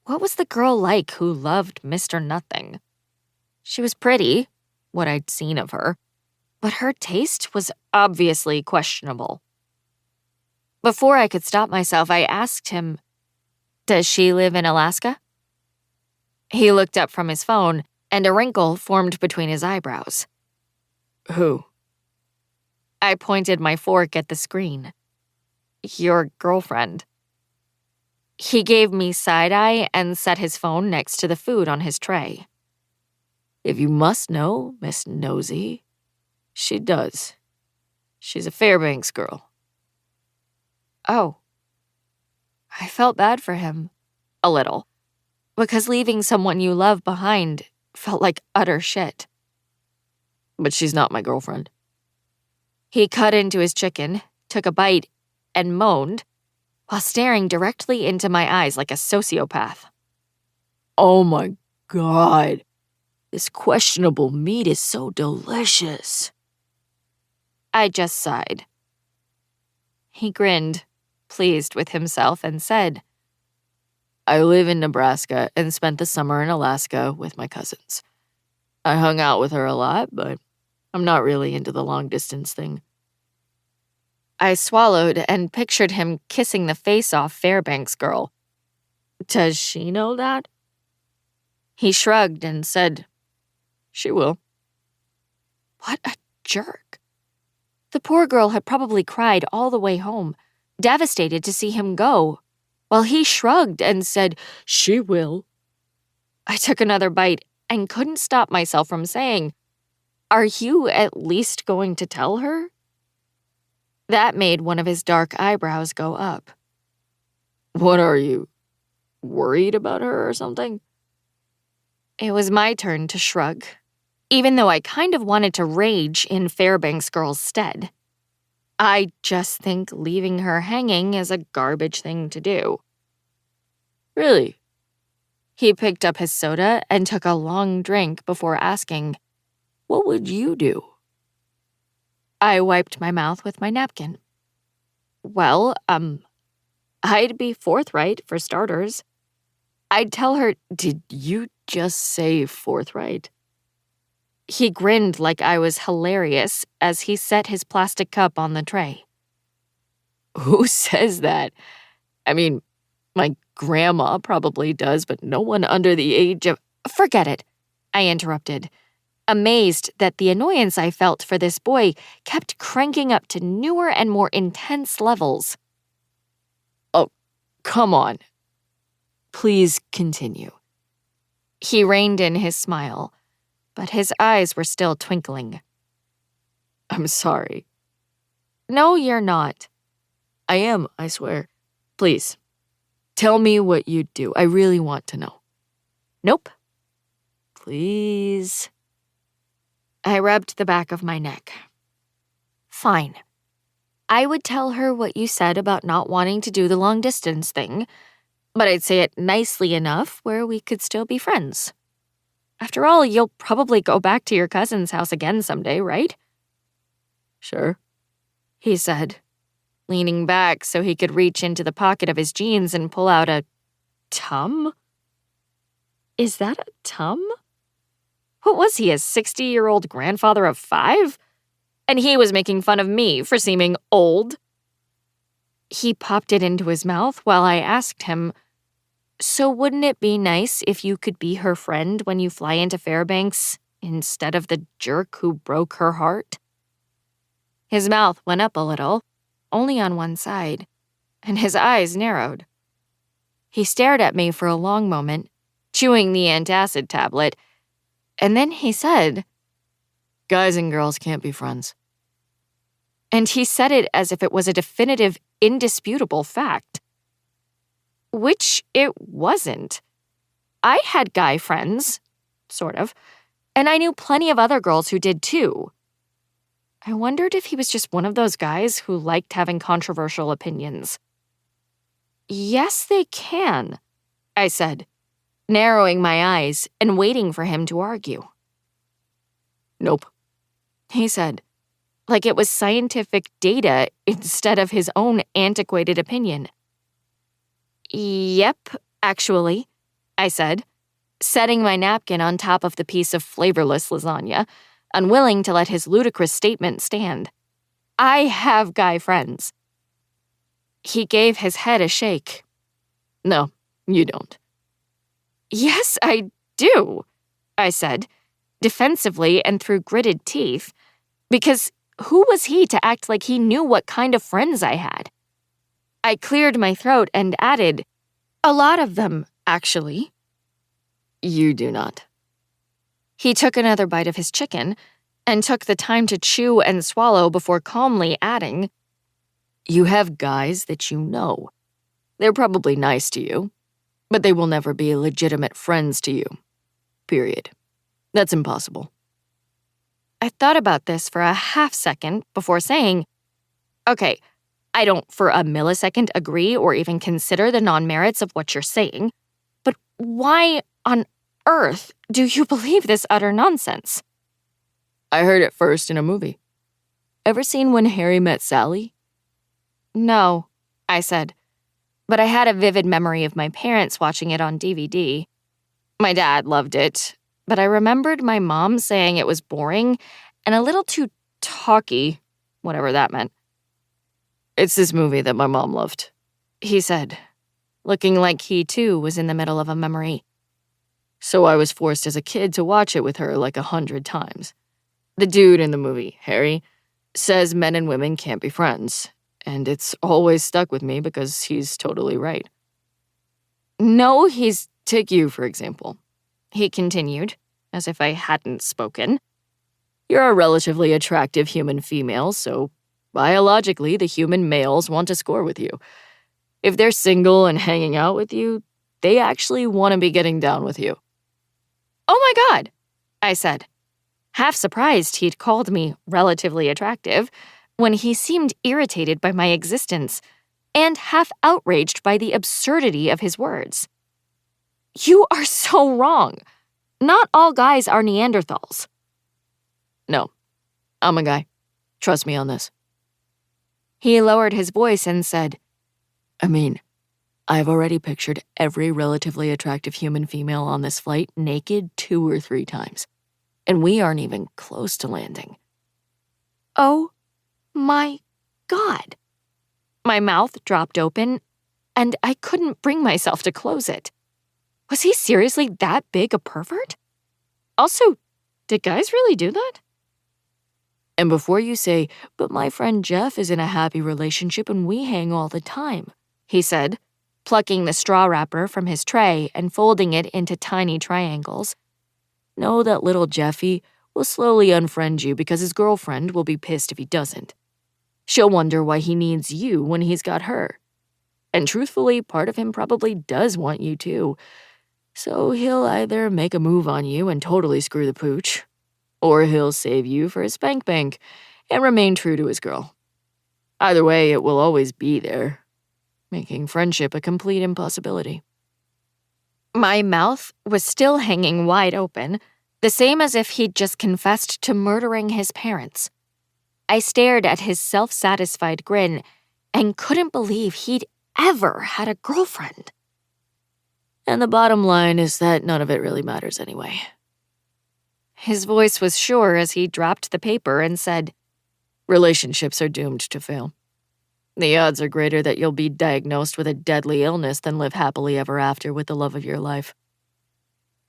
What was the girl like who loved Mr. Nothing? She was pretty, what I'd seen of her, but her taste was obviously questionable. Before I could stop myself, I asked him, "Does she live in Alaska?" He looked up from his phone, and a wrinkle formed between his eyebrows. "Who?" I pointed my fork at the screen. "Your girlfriend." He gave me side-eye and set his phone next to the food on his tray. "If you must know, Miss Nosy, she does. She's a Fairbanks girl." Oh. I felt bad for him. A little. Because leaving someone you love behind felt like utter shit. "But she's not my girlfriend." He cut into his chicken, took a bite, and moaned, while staring directly into my eyes like a sociopath. "Oh my God. This questionable meat is so delicious." I just sighed. He grinned, pleased with himself, and said, "I live in Nebraska and spent the summer in Alaska with my cousins. I hung out with her a lot, but I'm not really into the long-distance thing." I swallowed and pictured him kissing the face off Fairbanks girl. Does she know that? He shrugged and said, "She will." What a jerk. The poor girl had probably cried all the way home, devastated to see him go, while he shrugged and said, "She will." I took another bite and couldn't stop myself from saying, "Are you at least going to tell her?" That made one of his dark eyebrows go up. What are you, worried about her or something? It was my turn to shrug, even though I kind of wanted to rage in Fairbanks Girl's stead. I just think leaving her hanging is a garbage thing to do. Really? He picked up his soda and took a long drink before asking, What would you do? I wiped my mouth with my napkin. Well, I'd be forthright for starters. I'd tell her. Did you just say forthright? He grinned like I was hilarious as he set his plastic cup on the tray. Who says that? I mean, my grandma probably does, but no one under the age of... Forget it, I interrupted, amazed that the annoyance I felt for this boy kept cranking up to newer and more intense levels. Oh, come on. Please continue. He reined in his smile, but his eyes were still twinkling. I'm sorry. No, you're not. I am, I swear. Please, tell me what you'd do. I really want to know. Nope. Please. I rubbed the back of my neck. Fine. I would tell her what you said about not wanting to do the long-distance thing, but I'd say it nicely enough where we could still be friends. After all, you'll probably go back to your cousin's house again someday, right? Sure, he said, leaning back so he could reach into the pocket of his jeans and pull out a tum? Is that a tum? What was he, a 60-year-old grandfather of 5? And he was making fun of me for seeming old? He popped it into his mouth while I asked him, "So wouldn't it be nice if you could be her friend when you fly into Fairbanks instead of the jerk who broke her heart?" His mouth went up a little, only on one side, and his eyes narrowed. He stared at me for a long moment, chewing the antacid tablet, and then he said, Guys and girls can't be friends. And he said it as if it was a definitive, indisputable fact. Which it wasn't. I had guy friends, sort of, and I knew plenty of other girls who did too. I wondered if he was just one of those guys who liked having controversial opinions. Yes, they can, I said, narrowing my eyes and waiting for him to argue. Nope, he said, like it was scientific data instead of his own antiquated opinion. Yep, actually, I said, setting my napkin on top of the piece of flavorless lasagna, unwilling to let his ludicrous statement stand. I have guy friends. He gave his head a shake. No, you don't. Yes, I do, I said, defensively and through gritted teeth, because who was he to act like he knew what kind of friends I had? I cleared my throat and added, a lot of them, actually. You do not. He took another bite of his chicken and took the time to chew and swallow before calmly adding, You have guys that you know. They're probably nice to you, but they will never be legitimate friends to you. Period. That's impossible. I thought about this for a half second before saying, okay, I don't for a millisecond agree or even consider the non-merits of what you're saying, but why on earth do you believe this utter nonsense? I heard it first in a movie. Ever seen When Harry Met Sally? No, I said, but I had a vivid memory of my parents watching it on DVD. My dad loved it, but I remembered my mom saying it was boring and a little too talky, whatever that meant. It's this movie that my mom loved, he said, looking like he too was in the middle of a memory. So I was forced as a kid to watch it with her like 100 times. The dude in the movie, Harry, Says men and women can't be friends, and it's always stuck with me because he's totally right. No, take you, for example. He continued, as if I hadn't spoken. You're a relatively attractive human female, so biologically the human males want to score with you. If they're single and hanging out with you, they actually want to be getting down with you. Oh my God, I said, half surprised he'd called me relatively attractive when he seemed irritated by my existence and half outraged by the absurdity of his words. You are so wrong. Not all guys are Neanderthals. No, I'm a guy. Trust me on this. He lowered his voice and said, I've already pictured every relatively attractive human female on this flight naked 2 or 3 times, and we aren't even close to landing. Oh my God. My mouth dropped open, and I couldn't bring myself to close it. Was he seriously that big a pervert? Also, did guys really do that? And before you say, but my friend Jeff is in a happy relationship and we hang all the time, he said, plucking the straw wrapper from his tray and folding it into tiny triangles. Know that little Jeffy will slowly unfriend you because his girlfriend will be pissed if he doesn't. She'll wonder why he needs you when he's got her. And truthfully, part of him probably does want you too. So he'll either make a move on you and totally screw the pooch, or he'll save you for his spank bank and remain true to his girl. Either way, it will always be there, making friendship a complete impossibility. My mouth was still hanging wide open, the same as if he'd just confessed to murdering his parents. I stared at his self-satisfied grin and couldn't believe he'd ever had a girlfriend. And the bottom line is that none of it really matters anyway. His voice was sure as he dropped the paper and said, Relationships are doomed to fail. The odds are greater that you'll be diagnosed with a deadly illness than live happily ever after with the love of your life.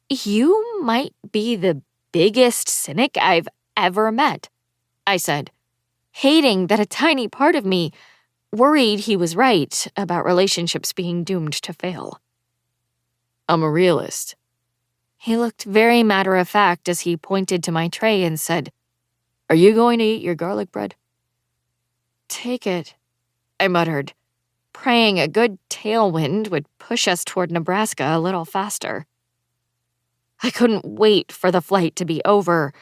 You might be the biggest cynic I've ever met, I said, hating that a tiny part of me worried he was right about relationships being doomed to fail. I'm a realist. He looked very matter-of-fact as he pointed to my tray and said, Are you going to eat your garlic bread? Take it, I muttered, praying a good tailwind would push us toward Nebraska a little faster. I couldn't wait for the flight to be over,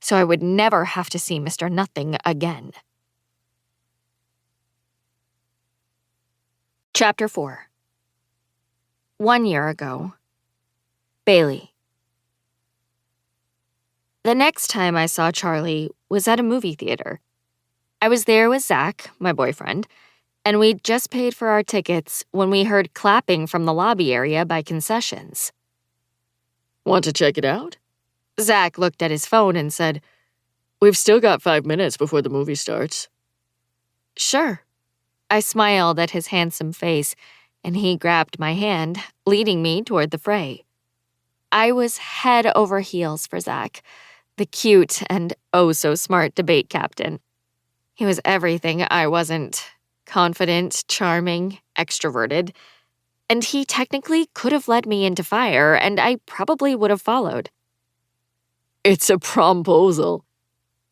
so I would never have to see Mr. Nothing again. Chapter 4. 1 year ago. Bailey. The next time I saw Charlie was at a movie theater. I was there with Zach, my boyfriend, and we'd just paid for our tickets when we heard clapping from the lobby area by concessions. Want to check it out? Zach looked at his phone and said, We've still got 5 minutes before the movie starts. Sure. I smiled at his handsome face, and he grabbed my hand, leading me toward the fray. I was head over heels for Zach, the cute and oh-so-smart debate captain. He was everything I wasn't. Confident, charming, extroverted. And he technically could have led me into fire, and I probably would have followed. It's a promposal.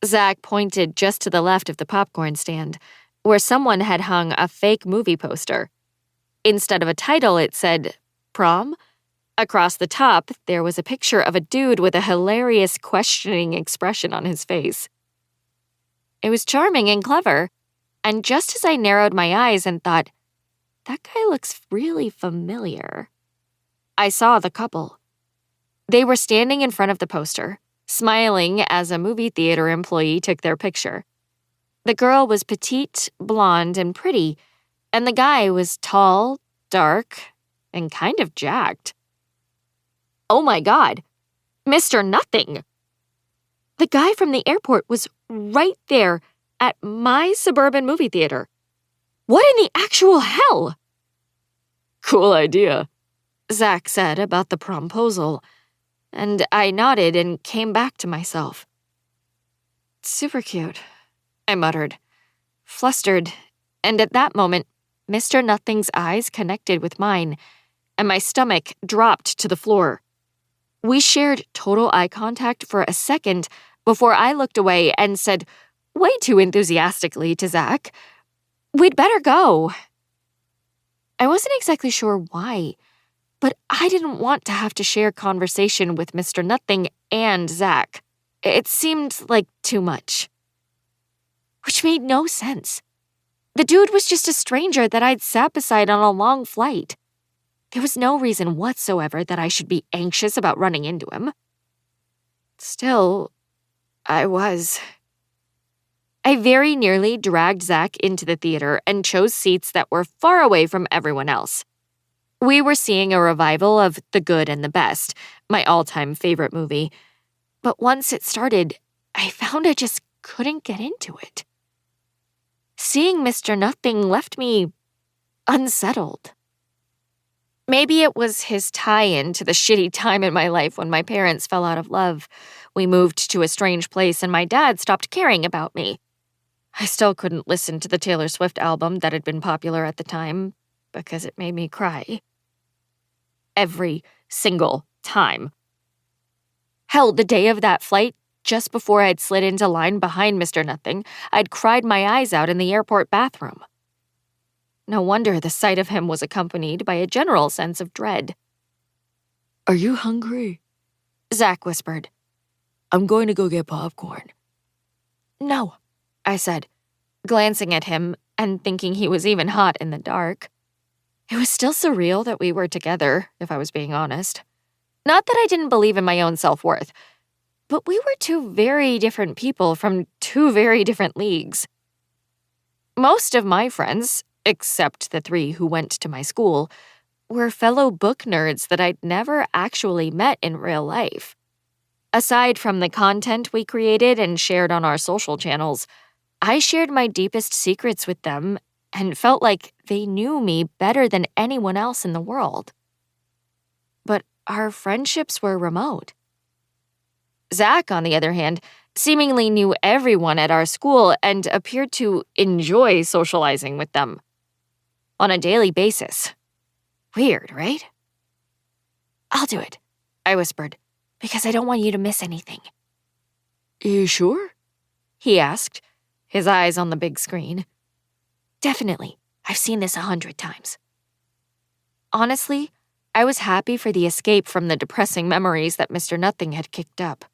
Zach pointed just to the left of the popcorn stand, where someone had hung a fake movie poster. Instead of a title, it said, Prom? Across the top, there was a picture of a dude with a hilarious questioning expression on his face. It was charming and clever, and just as I narrowed my eyes and thought, that guy looks really familiar, I saw the couple. They were standing in front of the poster, smiling as a movie theater employee took their picture. The girl was petite, blonde, and pretty, and the guy was tall, dark, and kind of jacked. Oh my God, Mr. Nothing! The guy from the airport was right there at my suburban movie theater. What in the actual hell? Cool idea, Zach said about the promposal, and I nodded and came back to myself. Super cute. I muttered, flustered, and at that moment, Mr. Nothing's eyes connected with mine, and my stomach dropped to the floor. We shared total eye contact for a second before I looked away and said, way too enthusiastically to Zach, "We'd better go." I wasn't exactly sure why, but I didn't want to have to share conversation with Mr. Nothing and Zach. It seemed like too much. Which made no sense. The dude was just a stranger that I'd sat beside on a long flight. There was no reason whatsoever that I should be anxious about running into him. Still, I was. I very nearly dragged Zach into the theater and chose seats that were far away from everyone else. We were seeing a revival of The Good and the Best, my all-time favorite movie. But once it started, I found I just couldn't get into it. Seeing Mr. Nothing left me unsettled. Maybe it was his tie-in to the shitty time in my life when my parents fell out of love. We moved to a strange place and my dad stopped caring about me. I still couldn't listen to the Taylor Swift album that had been popular at the time because it made me cry. Every single time. Hell, the day of that flight, just before I'd slid into line behind Mr. Nothing, I'd cried my eyes out in the airport bathroom. No wonder the sight of him was accompanied by a general sense of dread. "Are you hungry?" Zach whispered. "I'm going to go get popcorn." "No," I said, glancing at him and thinking he was even hot in the dark. It was still surreal that we were together, if I was being honest. Not that I didn't believe in my own self-worth, but we were two very different people from two very different leagues. Most of my friends, except the 3 who went to my school, were fellow book nerds that I'd never actually met in real life. Aside from the content we created and shared on our social channels, I shared my deepest secrets with them and felt like they knew me better than anyone else in the world. But our friendships were remote. Zach, on the other hand, seemingly knew everyone at our school and appeared to enjoy socializing with them. On a daily basis. Weird, right? "I'll do it," I whispered, "because I don't want you to miss anything." "You sure?" he asked, his eyes on the big screen. "Definitely. I've seen this 100 times." Honestly, I was happy for the escape from the depressing memories that Mr. Nothing had kicked up.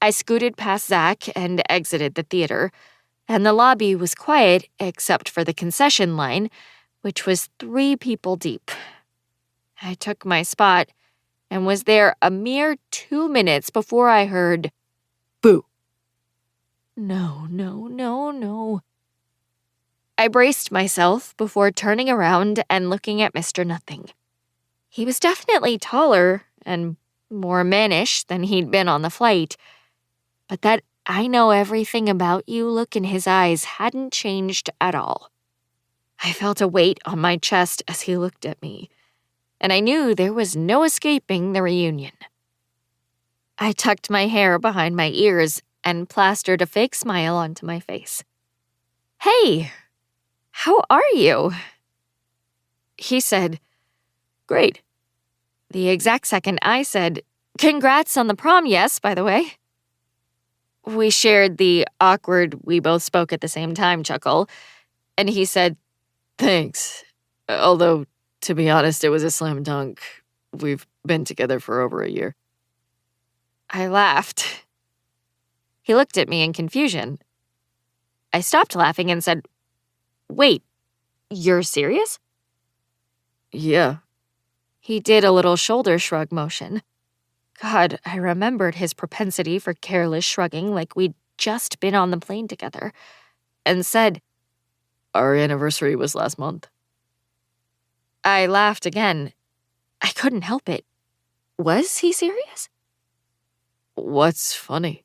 I scooted past Zach and exited the theater, and the lobby was quiet except for the concession line, which was 3 people deep. I took my spot and was there a mere 2 minutes before I heard, "Boo." No, no, no, no. I braced myself before turning around and looking at Mr. Nothing. He was definitely taller and more mannish than he'd been on the flight, but that "I know everything about you" look in his eyes hadn't changed at all. I felt a weight on my chest as he looked at me, and I knew there was no escaping the reunion. I tucked my hair behind my ears and plastered a fake smile onto my face. "Hey, how are you?" He said, "Great." The exact second I said, "Congrats on the prom, yes, by the way." We shared the awkward "we both spoke at the same time" chuckle, and he said, "Thanks. Although, to be honest, it was a slam dunk. We've been together for over a year." I laughed. He looked at me in confusion. I stopped laughing and said, "Wait, you're serious?" "Yeah." He did a little shoulder shrug motion. God, I remembered his propensity for careless shrugging like we'd just been on the plane together, and said, "Our anniversary was last month." I laughed again. I couldn't help it. Was he serious? "What's funny?"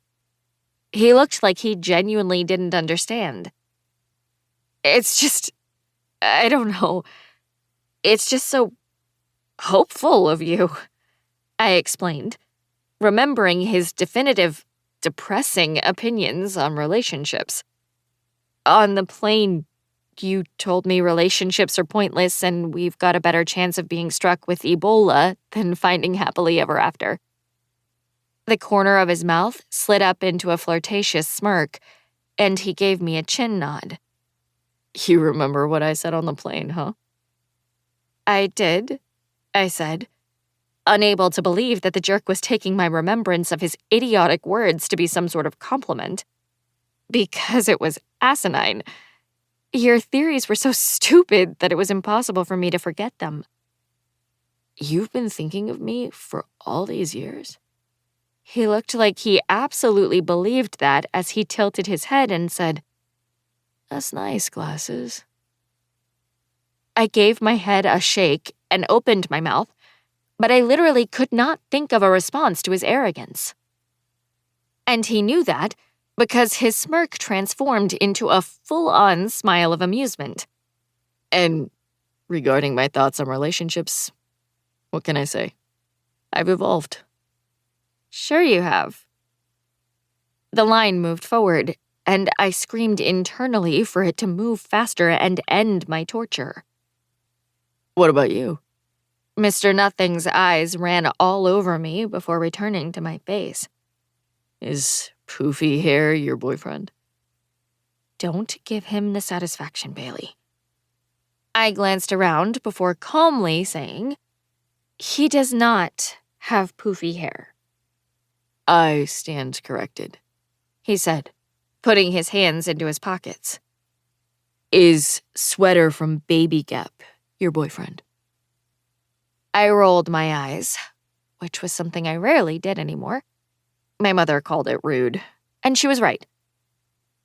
He looked like he genuinely didn't understand. "It's just, I don't know. It's just so hopeful of you," I explained, remembering his definitive, depressing opinions on relationships. On the plane, you told me relationships are pointless and we've got a better chance of being struck with Ebola than finding happily ever after. The corner of his mouth slid up into a flirtatious smirk, and he gave me a chin nod. You remember what I said on the plane, huh? I did, I said, unable to believe that the jerk was taking my remembrance of his idiotic words to be some sort of compliment. Because it was asinine. Your theories were so stupid that it was impossible for me to forget them. You've been thinking of me for all these years? He looked like he absolutely believed that as he tilted his head and said, That's nice, Glasses. I gave my head a shake and opened my mouth, but I literally could not think of a response to his arrogance. And he knew that because his smirk transformed into a full-on smile of amusement. And regarding my thoughts on relationships, what can I say? I've evolved. Sure you have. The line moved forward, and I screamed internally for it to move faster and end my torture. What about you? Mr. Nothing's eyes ran all over me before returning to my face. Is Poofy Hair your boyfriend? Don't give him the satisfaction, Bailey. I glanced around before calmly saying, he does not have poofy hair. I stand corrected, he said, putting his hands into his pockets. Is Sweater from Baby Gap your boyfriend? I rolled my eyes, which was something I rarely did anymore. My mother called it rude, and she was right.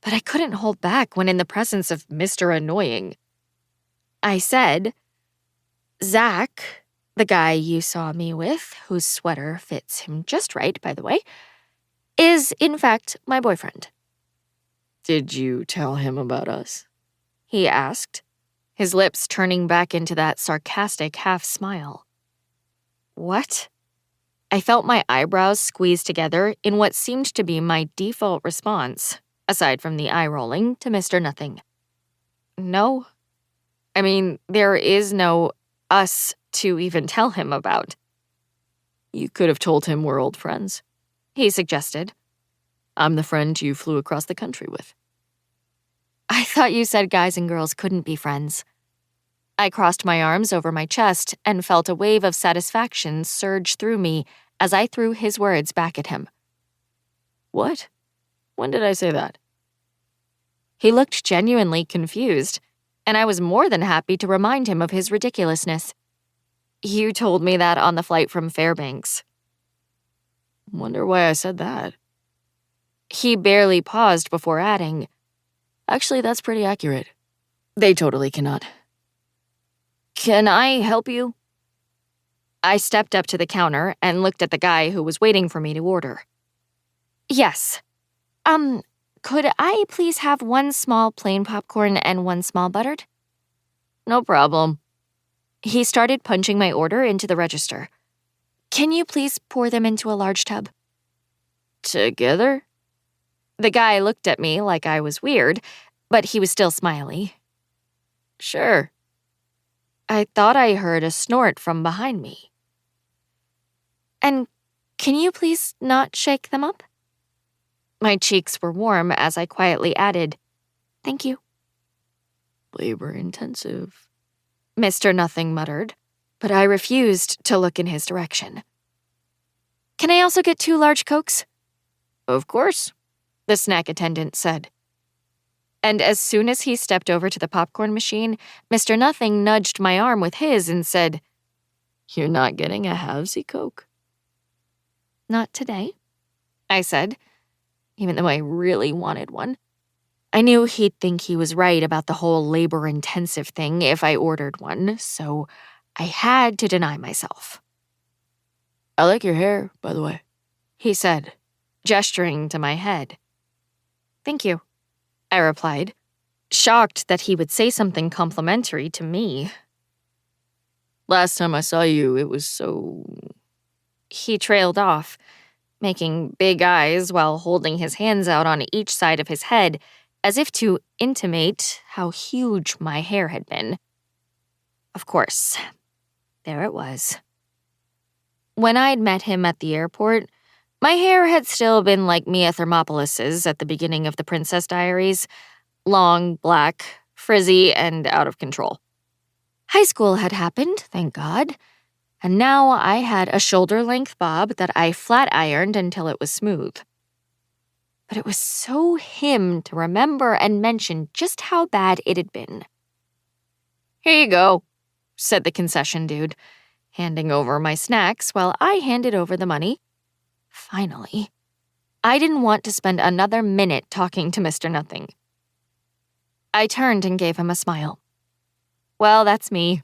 But I couldn't hold back when in the presence of Mr. Annoying. I said, Zach, the guy you saw me with, whose sweater fits him just right, by the way, is in fact my boyfriend. Did you tell him about us? He asked, his lips turning back into that sarcastic half smile. What? I felt my eyebrows squeeze together in what seemed to be my default response, aside from the eye rolling, to Mr. Nothing. No. I mean, there is no us to even tell him about. You could have told him we're old friends, he suggested. I'm the friend you flew across the country with. I thought you said guys and girls couldn't be friends. I crossed my arms over my chest and felt a wave of satisfaction surge through me as I threw his words back at him. What? When did I say that? He looked genuinely confused, and I was more than happy to remind him of his ridiculousness. You told me that on the flight from Fairbanks. Wonder why I said that. He barely paused before adding, Actually, that's pretty accurate. They totally cannot. Can I help you? I stepped up to the counter and looked at the guy who was waiting for me to order. Yes. Could I please have one small plain popcorn and one small buttered? No problem. He started punching my order into the register. Can you please pour them into a large tub? Together? The guy looked at me like I was weird, but he was still smiley. Sure. I thought I heard a snort from behind me. And can you please not shake them up? My cheeks were warm as I quietly added, Thank you. Labor intensive, Mr. Nothing muttered, but I refused to look in his direction. Can I also get 2 large Cokes? Of course, the snack attendant said. And as soon as he stepped over to the popcorn machine, Mr. Nothing nudged my arm with his and said, You're not getting a halvesy Coke? Not today, I said, even though I really wanted one. I knew he'd think he was right about the whole labor-intensive thing if I ordered one, so I had to deny myself. I like your hair, by the way, he said, gesturing to my head. Thank you, I replied, shocked that he would say something complimentary to me. Last time I saw you, it was so... He trailed off, making big eyes while holding his hands out on each side of his head as if to intimate how huge my hair had been. Of course, there it was. When I'd met him at the airport, my hair had still been like Mia Thermopolis's at the beginning of The Princess Diaries, long, black, frizzy, and out of control. High school had happened, thank God, and now I had a shoulder-length bob that I flat-ironed until it was smooth. But it was so him to remember and mention just how bad it had been. "Here you go," said the concession dude, handing over my snacks while I handed over the money. Finally. I didn't want to spend another minute talking to Mr. Nothing. I turned and gave him a smile. "Well, that's me.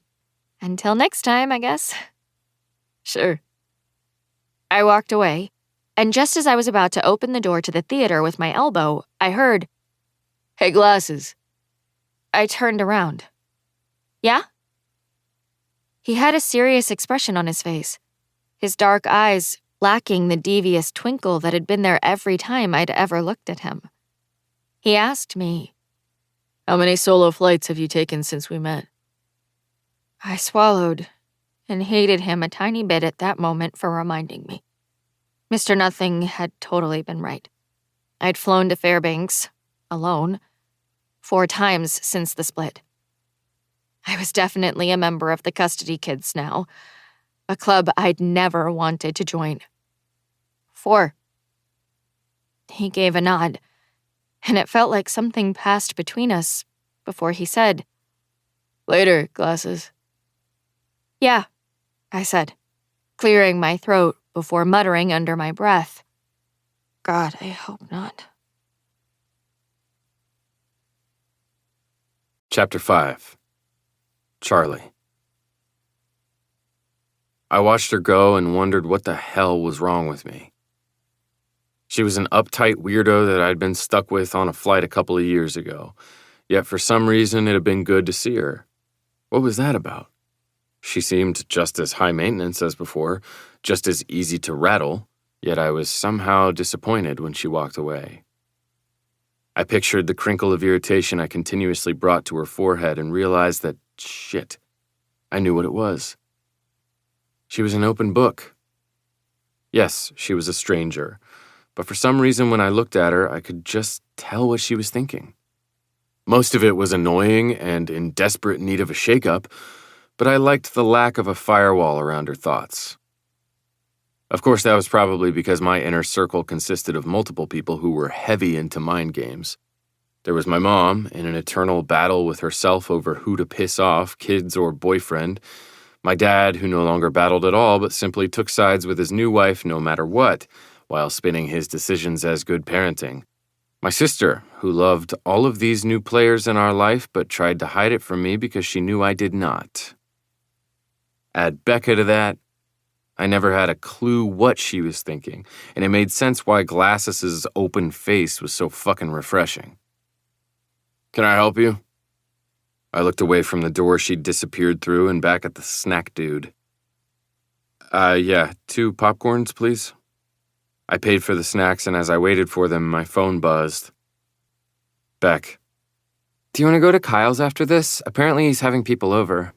Until next time, I guess." Sure. I walked away, and just as I was about to open the door to the theater with my elbow, I heard, "Hey, glasses." I turned around. "Yeah?" He had a serious expression on his face, his dark eyes lacking the devious twinkle that had been there every time I'd ever looked at him. He asked me, "How many solo flights have you taken since we met?" I swallowed and hated him a tiny bit at that moment for reminding me. Mr. Nothing had totally been right. I'd flown to Fairbanks, alone, 4 times since the split. I was definitely a member of the custody kids now, a club I'd never wanted to join. 4. He gave a nod, and it felt like something passed between us before he said, "Later, glasses." "Yeah," I said, clearing my throat before muttering under my breath, "God, I hope not." Chapter 5. Charlie. I watched her go and wondered what the hell was wrong with me. She was an uptight weirdo that I'd been stuck with on a flight a couple of years ago, yet for some reason it had been good to see her. What was that about? She seemed just as high maintenance as before, just as easy to rattle, yet I was somehow disappointed when she walked away. I pictured the crinkle of irritation I continuously brought to her forehead and realized that, shit, I knew what it was. She was an open book. Yes, she was a stranger, but for some reason when I looked at her, I could just tell what she was thinking. Most of it was annoying and in desperate need of a shakeup, but I liked the lack of a firewall around her thoughts. Of course, that was probably because my inner circle consisted of multiple people who were heavy into mind games. There was my mom, in an eternal battle with herself over who to piss off, kids or boyfriend. My dad, who no longer battled at all, but simply took sides with his new wife no matter what, while spinning his decisions as good parenting. My sister, who loved all of these new players in our life, but tried to hide it from me because she knew I did not. Add Becca to that, I never had a clue what she was thinking, and it made sense why Glasses' open face was so fucking refreshing. "Can I help you?" I looked away from the door she'd disappeared through and back at the snack dude. Yeah, 2 popcorns, please." I paid for the snacks, and as I waited for them, my phone buzzed. "Beck. Do you want to go to Kyle's after this? Apparently he's having people over."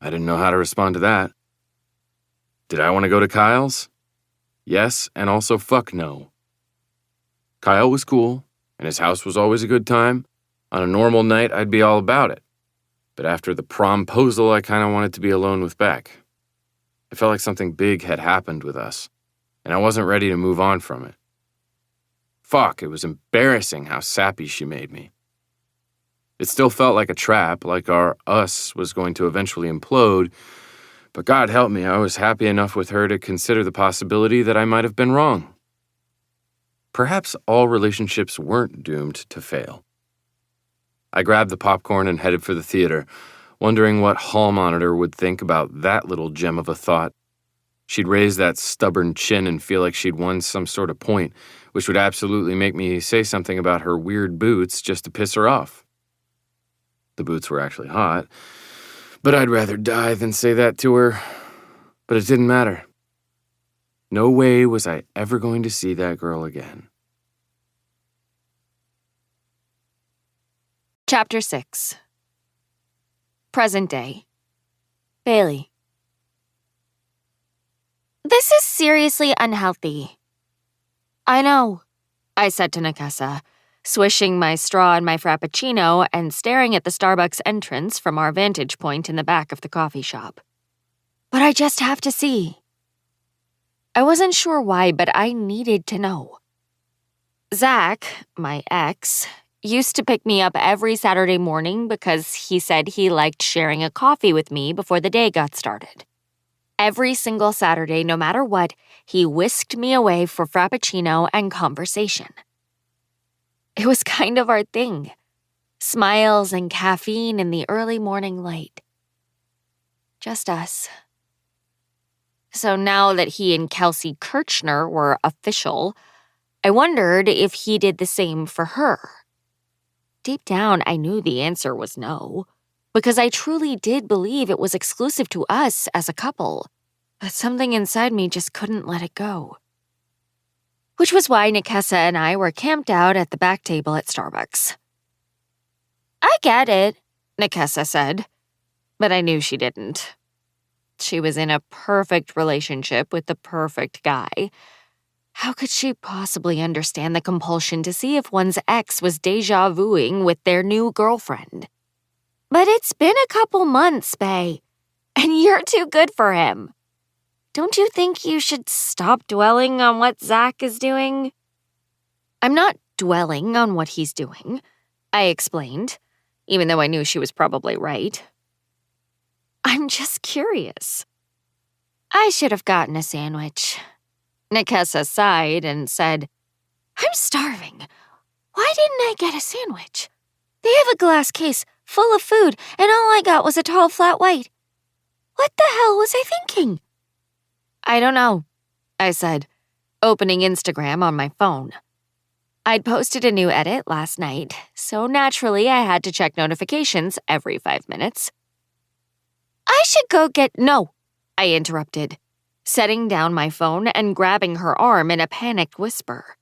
I didn't know how to respond to that. Did I want to go to Kyle's? Yes, and also fuck no. Kyle was cool, and his house was always a good time. On a normal night, I'd be all about it. But after the promposal, I kind of wanted to be alone with Beck. I felt like something big had happened with us, and I wasn't ready to move on from it. Fuck, it was embarrassing how sappy she made me. It still felt like a trap, like our us was going to eventually implode, but God help me, I was happy enough with her to consider the possibility that I might have been wrong. Perhaps all relationships weren't doomed to fail. I grabbed the popcorn and headed for the theater, wondering what hall monitor would think about that little gem of a thought. She'd raise that stubborn chin and feel like she'd won some sort of point, which would absolutely make me say something about her weird boots just to piss her off. The boots were actually hot, but I'd rather die than say that to her. But it didn't matter. No way was I ever going to see that girl again. Chapter 6. Present day. Bailey. This is seriously unhealthy. I know, I said to Nikessa, swishing my straw in my Frappuccino and staring at the Starbucks entrance from our vantage point in the back of the coffee shop. But I just have to see. I wasn't sure why, but I needed to know. Zach, my ex, used to pick me up every Saturday morning because he said he liked sharing a coffee with me before the day got started. Every single Saturday, no matter what, he whisked me away for Frappuccino and conversation. It was kind of our thing. Smiles and caffeine in the early morning light. Just us. So now that he and Kelsey Kirchner were official, I wondered if he did the same for her. Deep down, I knew the answer was no, because I truly did believe it was exclusive to us as a couple, but something inside me just couldn't let it go. Which was why Nikessa and I were camped out at the back table at Starbucks. I get it, Nikessa said, but I knew she didn't. She was in a perfect relationship with the perfect guy. How could she possibly understand the compulsion to see if one's ex was déjà vuing with their new girlfriend? But it's been a couple months, Bae, and you're too good for him. Don't you think you should stop dwelling on what Zach is doing? I'm not dwelling on what he's doing, I explained, even though I knew she was probably right. I'm just curious. I should have gotten a sandwich. Nikessa sighed and said, I'm starving. Why didn't I get a sandwich? They have a glass case full of food, and all I got was a tall, flat white. What the hell was I thinking? I don't know, I said, opening Instagram on my phone. I'd posted a new edit last night, so naturally I had to check notifications every 5 minutes. I should go get— No, I interrupted, setting down my phone and grabbing her arm in a panicked whisper.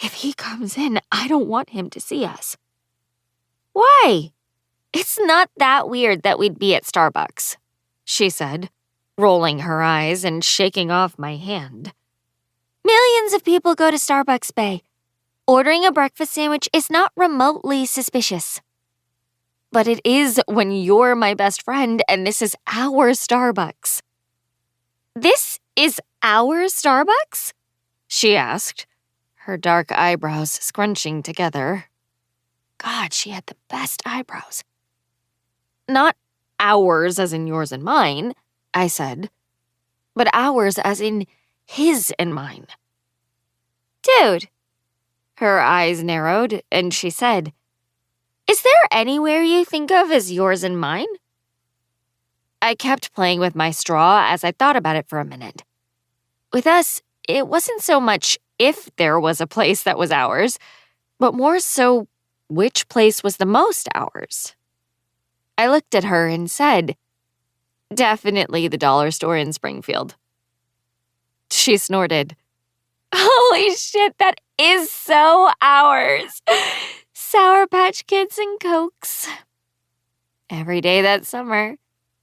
If he comes in, I don't want him to see us. Why? It's not that weird that we'd be at Starbucks, she said, rolling her eyes and shaking off my hand. Millions of people go to Starbucks, Bae. Ordering a breakfast sandwich is not remotely suspicious. But it is when you're my best friend and this is our Starbucks. This is our Starbucks? She asked, her dark eyebrows scrunching together. God, she had the best eyebrows. Not ours as in yours and mine, I said, but ours as in his and mine. Dude. Her eyes narrowed and she said, Is there anywhere you think of as yours and mine? I kept playing with my straw as I thought about it for a minute. With us, it wasn't so much if there was a place that was ours, but more so which place was the most ours. I looked at her and said, Definitely the dollar store in Springfield. She snorted. Holy shit, that is so ours. Sour Patch Kids and Cokes. Every day that summer,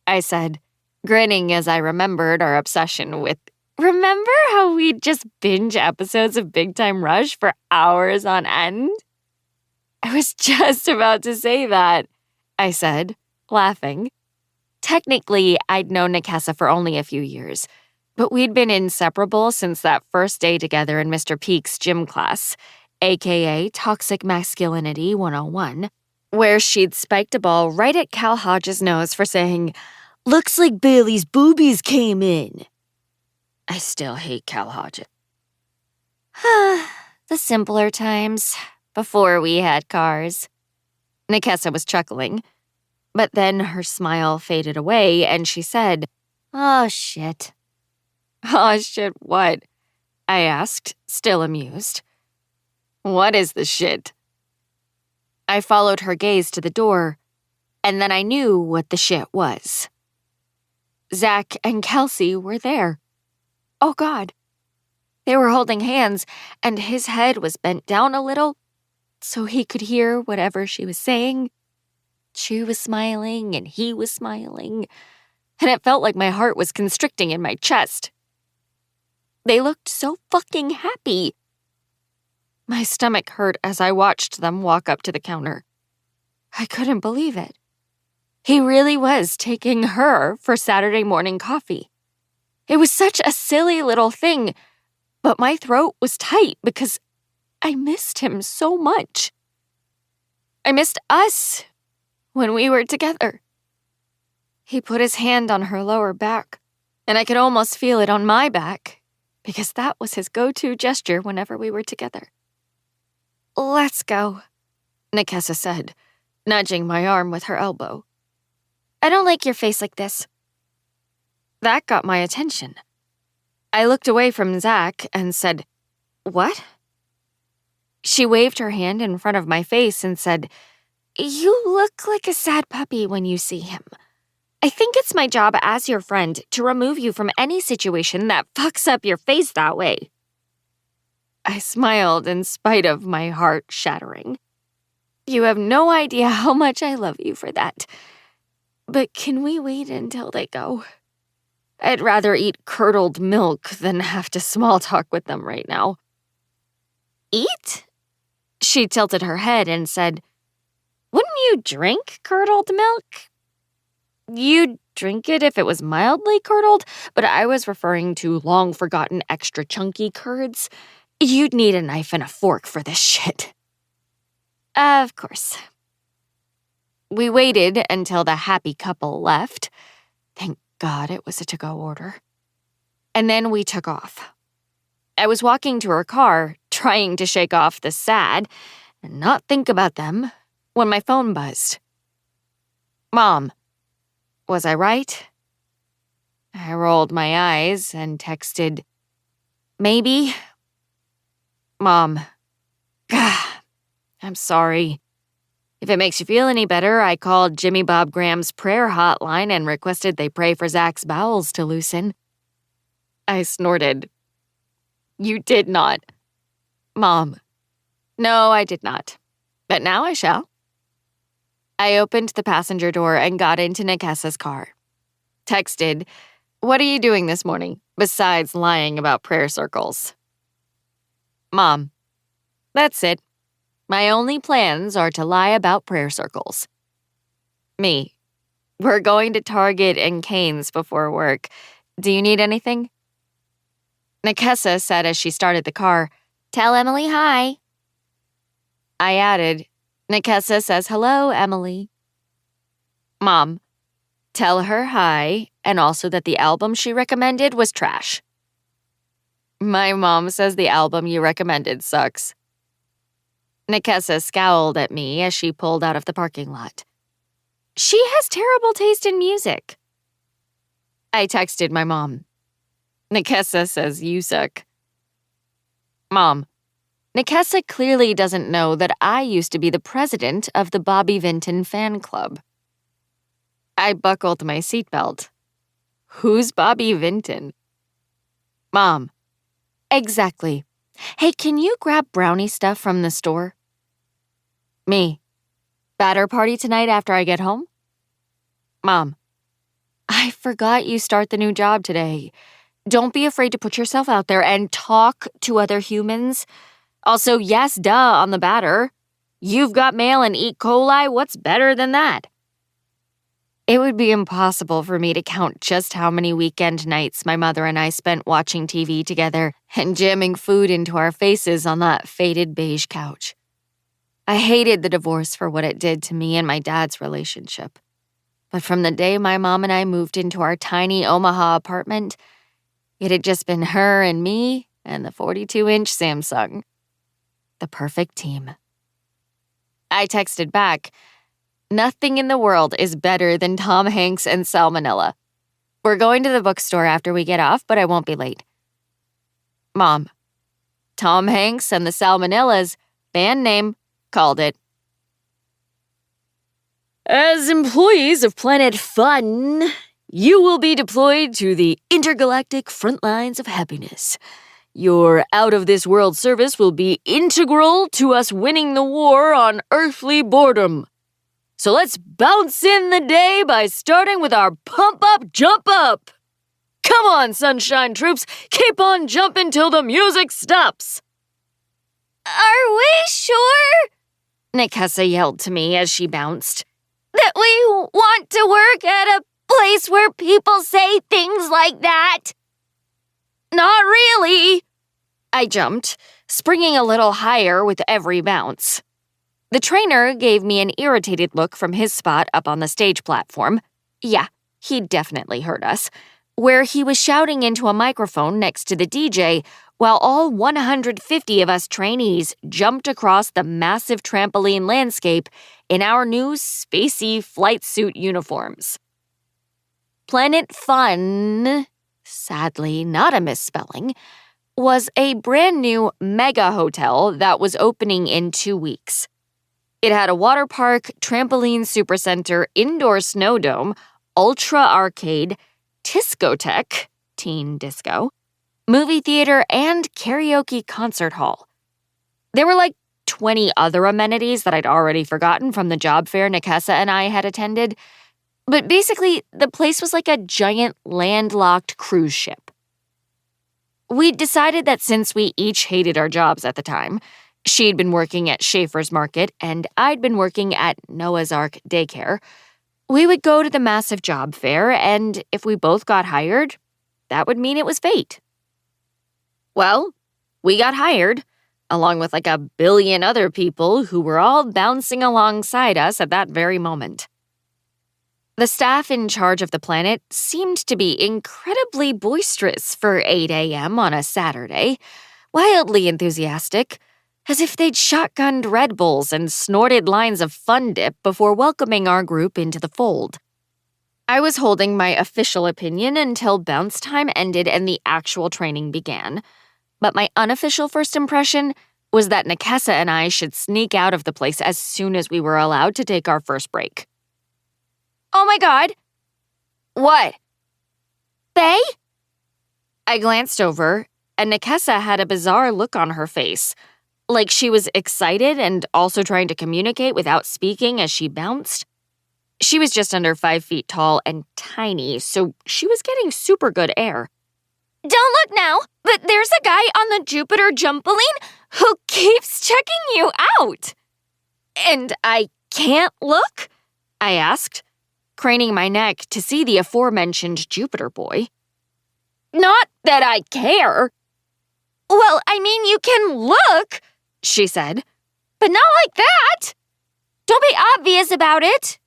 I said, grinning as I remembered our obsession with— Remember how we'd just binge episodes of Big Time Rush for hours on end? I was just about to say that, I said, laughing. Technically, I'd known Nikessa for only a few years, but we'd been inseparable since that first day together in Mr. Peake's gym class, aka Toxic Masculinity 101, where she'd spiked a ball right at Cal Hodge's nose for saying, Looks like Bailey's boobies came in. I still hate Cal Hodge. The simpler times, before we had cars. Nikessa was chuckling, but then her smile faded away and she said, Oh, shit. Oh, shit, what? I asked, still amused. What is the shit? I followed her gaze to the door, and then I knew what the shit was. Zach and Kelsey were there. Oh, God. They were holding hands, and his head was bent down a little, so he could hear whatever she was saying. She was smiling and he was smiling, and it felt like my heart was constricting in my chest. They looked so fucking happy. My stomach hurt as I watched them walk up to the counter. I couldn't believe it. He really was taking her for Saturday morning coffee. It was such a silly little thing, but my throat was tight because I missed him so much. I missed us when we were together. He put his hand on her lower back, and I could almost feel it on my back because that was his go-to gesture whenever we were together. "Let's go," Nikessa said, nudging my arm with her elbow. "I don't like your face like this." That got my attention. I looked away from Zach and said, "What?" She waved her hand in front of my face and said, "You look like a sad puppy when you see him. I think it's my job as your friend to remove you from any situation that fucks up your face that way." I smiled in spite of my heart shattering. "You have no idea how much I love you for that. But can we wait until they go? I'd rather eat curdled milk than have to small talk with them right now." "Eat?" She tilted her head and said, "Wouldn't you drink curdled milk?" "You'd drink it if it was mildly curdled, but I was referring to long-forgotten extra chunky curds. You'd need a knife and a fork for this shit." Of course. We waited until the happy couple left. Thank God it was a to-go order. And then we took off. I was walking to her car, trying to shake off the sad and not think about them, when my phone buzzed. "Mom, was I right?" I rolled my eyes and texted, "Maybe." "Mom, I'm sorry. If it makes you feel any better, I called Jimmy Bob Graham's prayer hotline and requested they pray for Zach's bowels to loosen." I snorted. "You did not." "Mom, no, I did not. But now I shall." I opened the passenger door and got into Nikessa's car. Texted, "What are you doing this morning, besides lying about prayer circles?" "Mom, that's it. My only plans are to lie about prayer circles." Me, "We're going to Target and Cane's before work. Do you need anything?" Nikessa said as she started the car, "Tell Emily hi." I added, "Nikessa says hello, Emily." "Mom, tell her hi, and also that the album she recommended was trash." "My mom says the album you recommended sucks." Nikessa scowled at me as she pulled out of the parking lot. "She has terrible taste in music." I texted my mom. "Nikessa says you suck." "Mom, Nikessa clearly doesn't know that I used to be the president of the Bobby Vinton fan club." I buckled my seatbelt. "Who's Bobby Vinton?" "Mom, exactly. Hey, can you grab brownie stuff from the store?" Me, "Batter party tonight after I get home?" Mom, "I forgot you start the new job today. Don't be afraid to put yourself out there and talk to other humans. Also, yes, duh on the batter. You've got mail and E. coli, what's better than that?" It would be impossible for me to count just how many weekend nights my mother and I spent watching TV together and jamming food into our faces on that faded beige couch. I hated the divorce for what it did to me and my dad's relationship. But from the day my mom and I moved into our tiny Omaha apartment, it had just been her and me and the 42-inch Samsung. The perfect team. I texted back, "Nothing in the world is better than Tom Hanks and salmonella. We're going to the bookstore after we get off, but I won't be late." Mom, "Tom Hanks and the Salmonellas, band name, called it." "As employees of Planet Fun, you will be deployed to the intergalactic front lines of happiness. Your out-of-this-world service will be integral to us winning the war on earthly boredom. So let's bounce in the day by starting with our pump-up, jump-up. Come on, Sunshine Troops, keep on jumping till the music stops. Are we sure? Nikessa yelled to me as she bounced. That we want to work at a place where people say things like that? Not really. I jumped, springing a little higher with every bounce. The trainer gave me an irritated look from his spot up on the stage platform. Yeah, he definitely heard us, where he was shouting into a microphone next to the DJ while all 150 of us trainees jumped across the massive trampoline landscape in our new spacey flight suit uniforms. Planet Fun, sadly not a misspelling, was a brand new mega hotel that was opening in 2 weeks. It had a water park, trampoline supercenter, indoor snow dome, ultra arcade, discotheque, teen disco, movie theater, and karaoke concert hall. There were like 20 other amenities that I'd already forgotten from the job fair Nikessa and I had attended, but basically the place was like a giant landlocked cruise ship. We'd decided that since we each hated our jobs at the time, she'd been working at Schaefer's Market and I'd been working at Noah's Ark Daycare, we would go to the massive job fair, and if we both got hired, that would mean it was fate. Well, we got hired, along with like a billion other people who were all bouncing alongside us at that very moment. The staff in charge of the planet seemed to be incredibly boisterous for 8 a.m. on a Saturday, wildly enthusiastic, as if they'd shotgunned Red Bulls and snorted lines of Fun Dip before welcoming our group into the fold. I was holding my official opinion until bounce time ended and the actual training began, but my unofficial first impression was that Nikessa and I should sneak out of the place as soon as we were allowed to take our first break. Oh my God. What? They? I glanced over, and Nikessa had a bizarre look on her face, like she was excited and also trying to communicate without speaking as she bounced. She was just under 5 feet tall and tiny, so she was getting super good air. Don't look now, but there's a guy on the Jupiter Jumpoline who keeps checking you out. And I can't look? I asked, craning my neck to see the aforementioned Jupiter boy. Not that I care. Well, I mean, you can look, she said, but not like that. Don't be obvious about it.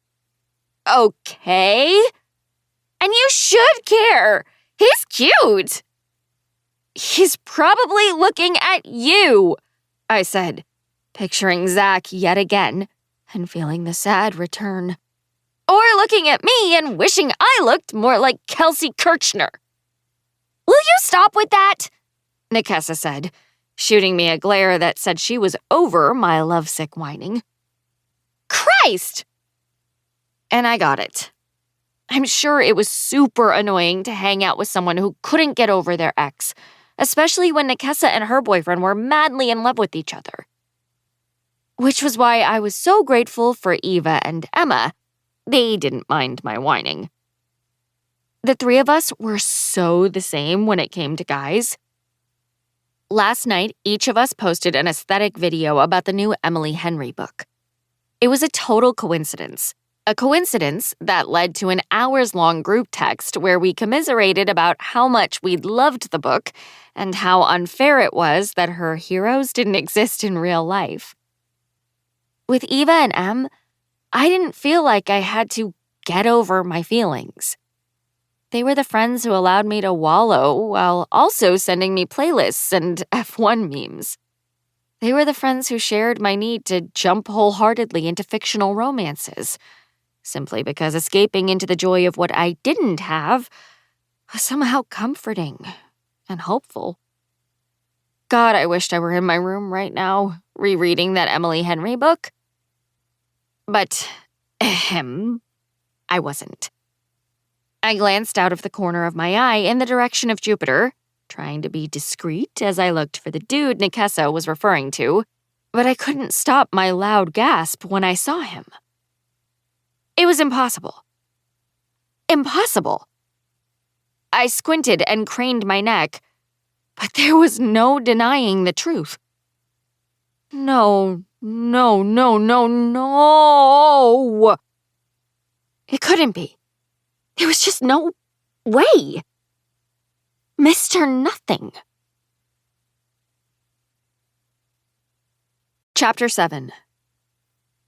Okay. And you should care. He's cute. He's probably looking at you, I said, picturing Zach yet again and feeling the sad return. Or looking at me and wishing I looked more like Kelsey Kirchner. Will you stop with that? Nikessa said, shooting me a glare that said she was over my lovesick whining. Christ! And I got it. I'm sure it was super annoying to hang out with someone who couldn't get over their ex, especially when Nikessa and her boyfriend were madly in love with each other. Which was why I was so grateful for Eva and Emma. They didn't mind my whining. The three of us were so the same when it came to guys. Last night, each of us posted an aesthetic video about the new Emily Henry book. It was a total coincidence. A coincidence that led to an hours-long group text where we commiserated about how much we'd loved the book and how unfair it was that her heroes didn't exist in real life. With Eva and Em, I didn't feel like I had to get over my feelings. They were the friends who allowed me to wallow while also sending me playlists and F1 memes. They were the friends who shared my need to jump wholeheartedly into fictional romances, simply because escaping into the joy of what I didn't have was somehow comforting and hopeful. God, I wished I were in my room right now, rereading that Emily Henry book. But, I wasn't. I glanced out of the corner of my eye in the direction of Jupiter, trying to be discreet as I looked for the dude Nikessa was referring to, but I couldn't stop my loud gasp when I saw him. It was impossible. Impossible. I squinted and craned my neck, but there was no denying the truth. No. It couldn't be. There was just no way. Mr. Nothing. Chapter 7.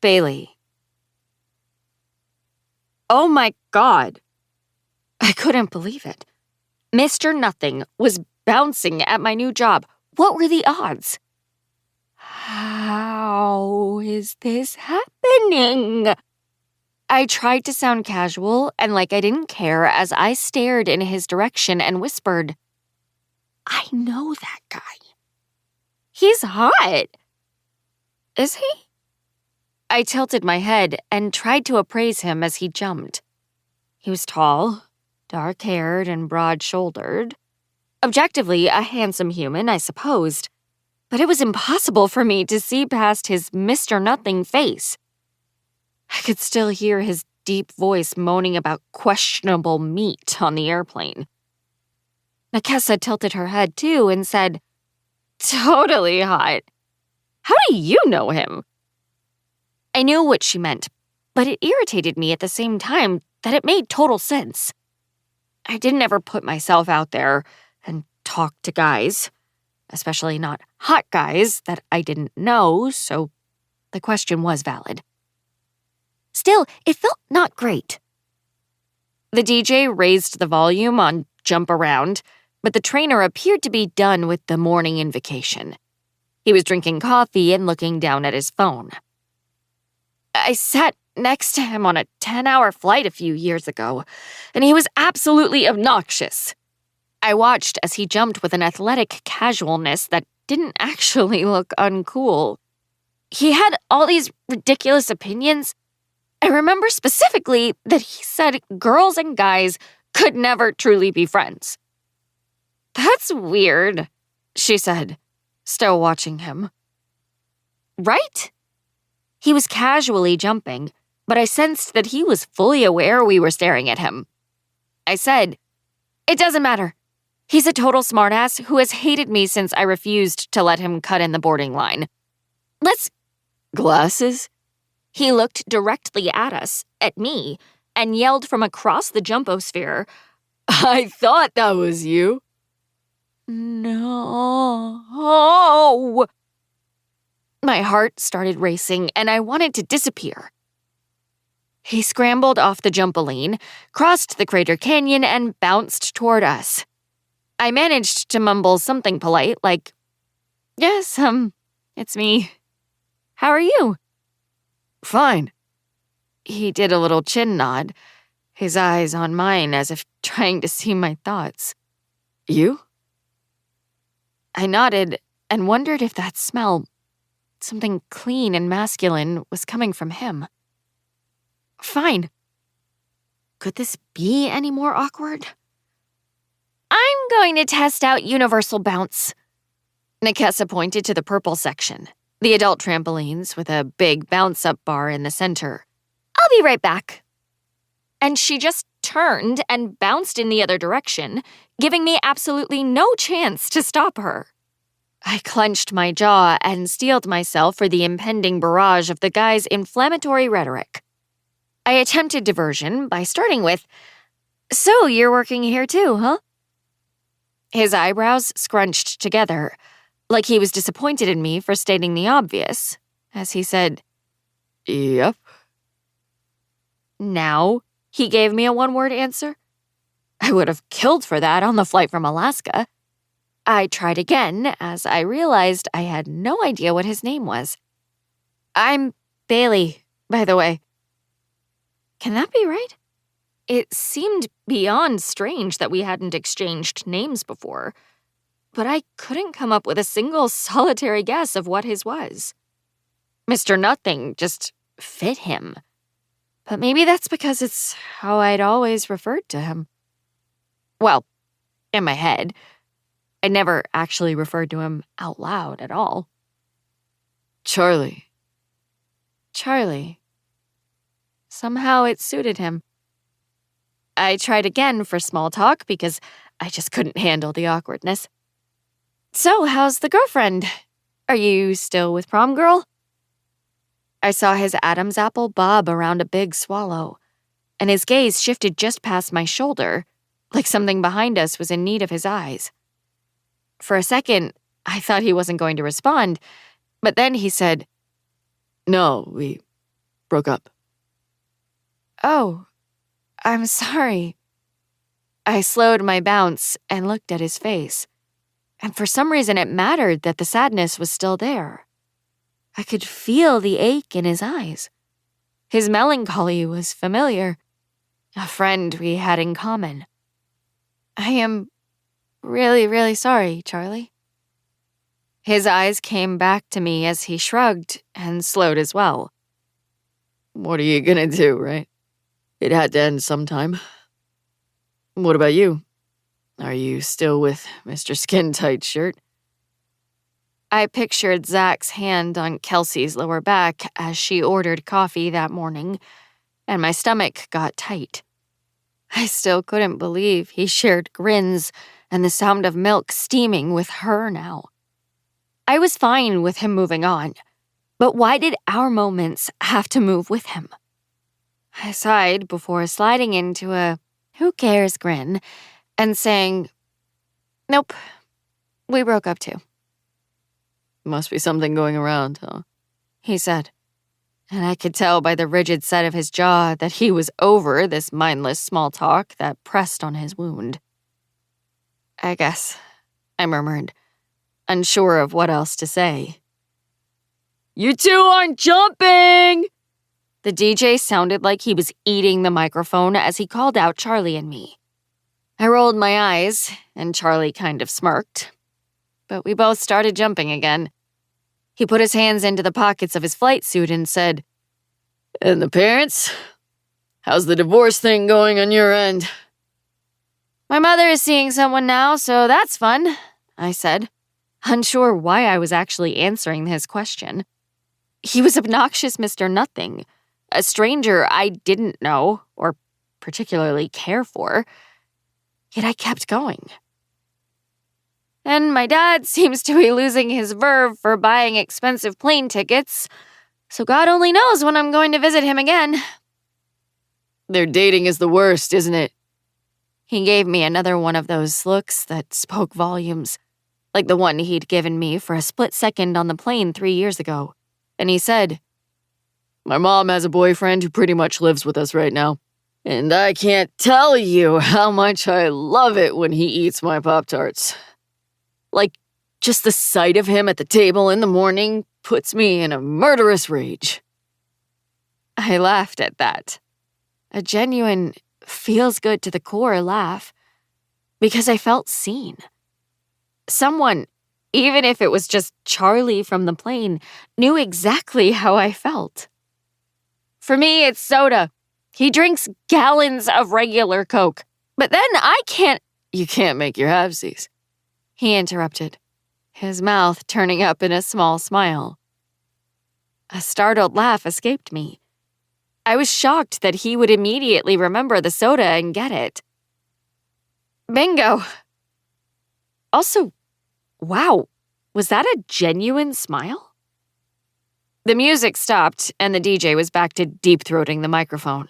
Bailey. Oh my God. I couldn't believe it. Mr. Nothing was bouncing at my new job. What were the odds? How is this happening? I tried to sound casual and like I didn't care as I stared in his direction and whispered, I know that guy. He's hot. Is he? I tilted my head and tried to appraise him as he jumped. He was tall, dark-haired, and broad-shouldered. Objectively, a handsome human, I supposed. But it was impossible for me to see past his Mr. Nothing face. I could still hear his deep voice moaning about questionable meat on the airplane. Nikessa tilted her head too and said, Totally hot. How do you know him? I knew what she meant, but it irritated me at the same time that it made total sense. I didn't ever put myself out there and talk to guys, especially not hot guys that I didn't know, so the question was valid. Still, it felt not great. The DJ raised the volume on Jump Around, but the trainer appeared to be done with the morning invocation. He was drinking coffee and looking down at his phone. I sat next to him on a 10-hour flight a few years ago, and he was absolutely obnoxious. I watched as he jumped with an athletic casualness that didn't actually look uncool. He had all these ridiculous opinions. I remember specifically that he said girls and guys could never truly be friends. That's weird, she said, still watching him. Right? He was casually jumping, but I sensed that he was fully aware we were staring at him. I said, It doesn't matter. He's a total smartass who has hated me since I refused to let him cut in the boarding line. Let's... Glasses? He looked directly at us, at me, and yelled from across the jumposphere, I thought that was you. No. My heart started racing, and I wanted to disappear. He scrambled off the jumpoline, crossed the crater canyon, and bounced toward us. I managed to mumble something polite like, Yes, it's me. How are you? Fine. He did a little chin nod, his eyes on mine as if trying to see my thoughts. You? I nodded and wondered if that smell, something clean and masculine, was coming from him. Fine. Could this be any more awkward? I'm going to test out Universal Bounce. Nikessa pointed to the purple section, the adult trampolines with a big bounce-up bar in the center. I'll be right back. And she just turned and bounced in the other direction, giving me absolutely no chance to stop her. I clenched my jaw and steeled myself for the impending barrage of the guy's inflammatory rhetoric. I attempted diversion by starting with, So you're working here too, huh? His eyebrows scrunched together, like he was disappointed in me for stating the obvious, as he said, Yep. Now, he gave me a one-word answer. I would have killed for that on the flight from Alaska. I tried again, as I realized I had no idea what his name was. I'm Bailey, by the way. Can that be right? It seemed beyond strange that we hadn't exchanged names before, but I couldn't come up with a single solitary guess of what his was. Mr. Nothing just fit him. But maybe that's because it's how I'd always referred to him. Well, in my head. I never actually referred to him out loud at all. Charlie. Charlie. Somehow it suited him. I tried again for small talk because I just couldn't handle the awkwardness. So, how's the girlfriend? Are you still with prom girl? I saw his Adam's apple bob around a big swallow, and his gaze shifted just past my shoulder, like something behind us was in need of his eyes. For a second, I thought he wasn't going to respond, but then he said, No, we broke up. Oh, I'm sorry. I slowed my bounce and looked at his face, and for some reason it mattered that the sadness was still there. I could feel the ache in his eyes. His melancholy was familiar, a friend we had in common. I am really, really sorry, Charlie. His eyes came back to me as he shrugged and slowed as well. What are you gonna do, right? It had to end sometime. What about you? Are you still with Mr. Skin Tight Shirt? I pictured Zach's hand on Kelsey's lower back as she ordered coffee that morning, and my stomach got tight. I still couldn't believe he shared grins and the sound of milk steaming with her now. I was fine with him moving on, but why did our moments have to move with him? I sighed before sliding into a who cares grin and saying, Nope, we broke up too. Must be something going around, huh? He said, and I could tell by the rigid set of his jaw that he was over this mindless small talk that pressed on his wound. I guess, I murmured, unsure of what else to say. You two aren't jumping! The DJ sounded like he was eating the microphone as he called out Charlie and me. I rolled my eyes, and Charlie kind of smirked. But we both started jumping again. He put his hands into the pockets of his flight suit and said, And the parents? How's the divorce thing going on your end? My mother is seeing someone now, so that's fun, I said, unsure why I was actually answering his question. He was obnoxious Mr. Nothing, a stranger I didn't know or particularly care for. Yet I kept going. And my dad seems to be losing his verve for buying expensive plane tickets, so God only knows when I'm going to visit him again. Their dating is the worst, isn't it? He gave me another one of those looks that spoke volumes, like the one he'd given me for a split second on the plane 3 years ago. And he said, My mom has a boyfriend who pretty much lives with us right now. And I can't tell you how much I love it when he eats my Pop-Tarts. Like, just the sight of him at the table in the morning puts me in a murderous rage. I laughed at that. A genuine, feels-good-to-the-core laugh. Because I felt seen. Someone, even if it was just Charlie from the plane, knew exactly how I felt. For me, it's soda. He drinks gallons of regular Coke. But then I can't... You can't make your halvesies. He interrupted, his mouth turning up in a small smile. A startled laugh escaped me. I was shocked that he would immediately remember the soda and get it. Bingo! Also, wow, was that a genuine smile? The music stopped, and the DJ was back to deep-throating the microphone.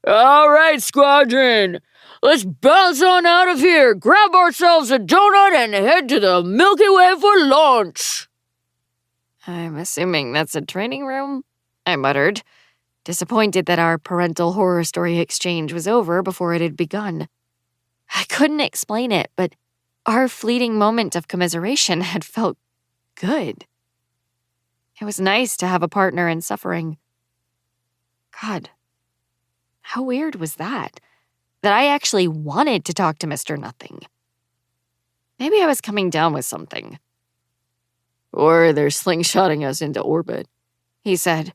All right, squadron. Let's bounce on out of here, grab ourselves a donut, and head to the Milky Way for lunch. I'm assuming that's a training room, I muttered, disappointed that our parental horror story exchange was over before it had begun. I couldn't explain it, but our fleeting moment of commiseration had felt good. It was nice to have a partner in suffering. God, how weird was that? That I actually wanted to talk to Mr. Nothing. Maybe I was coming down with something. Or they're slingshotting us into orbit, he said,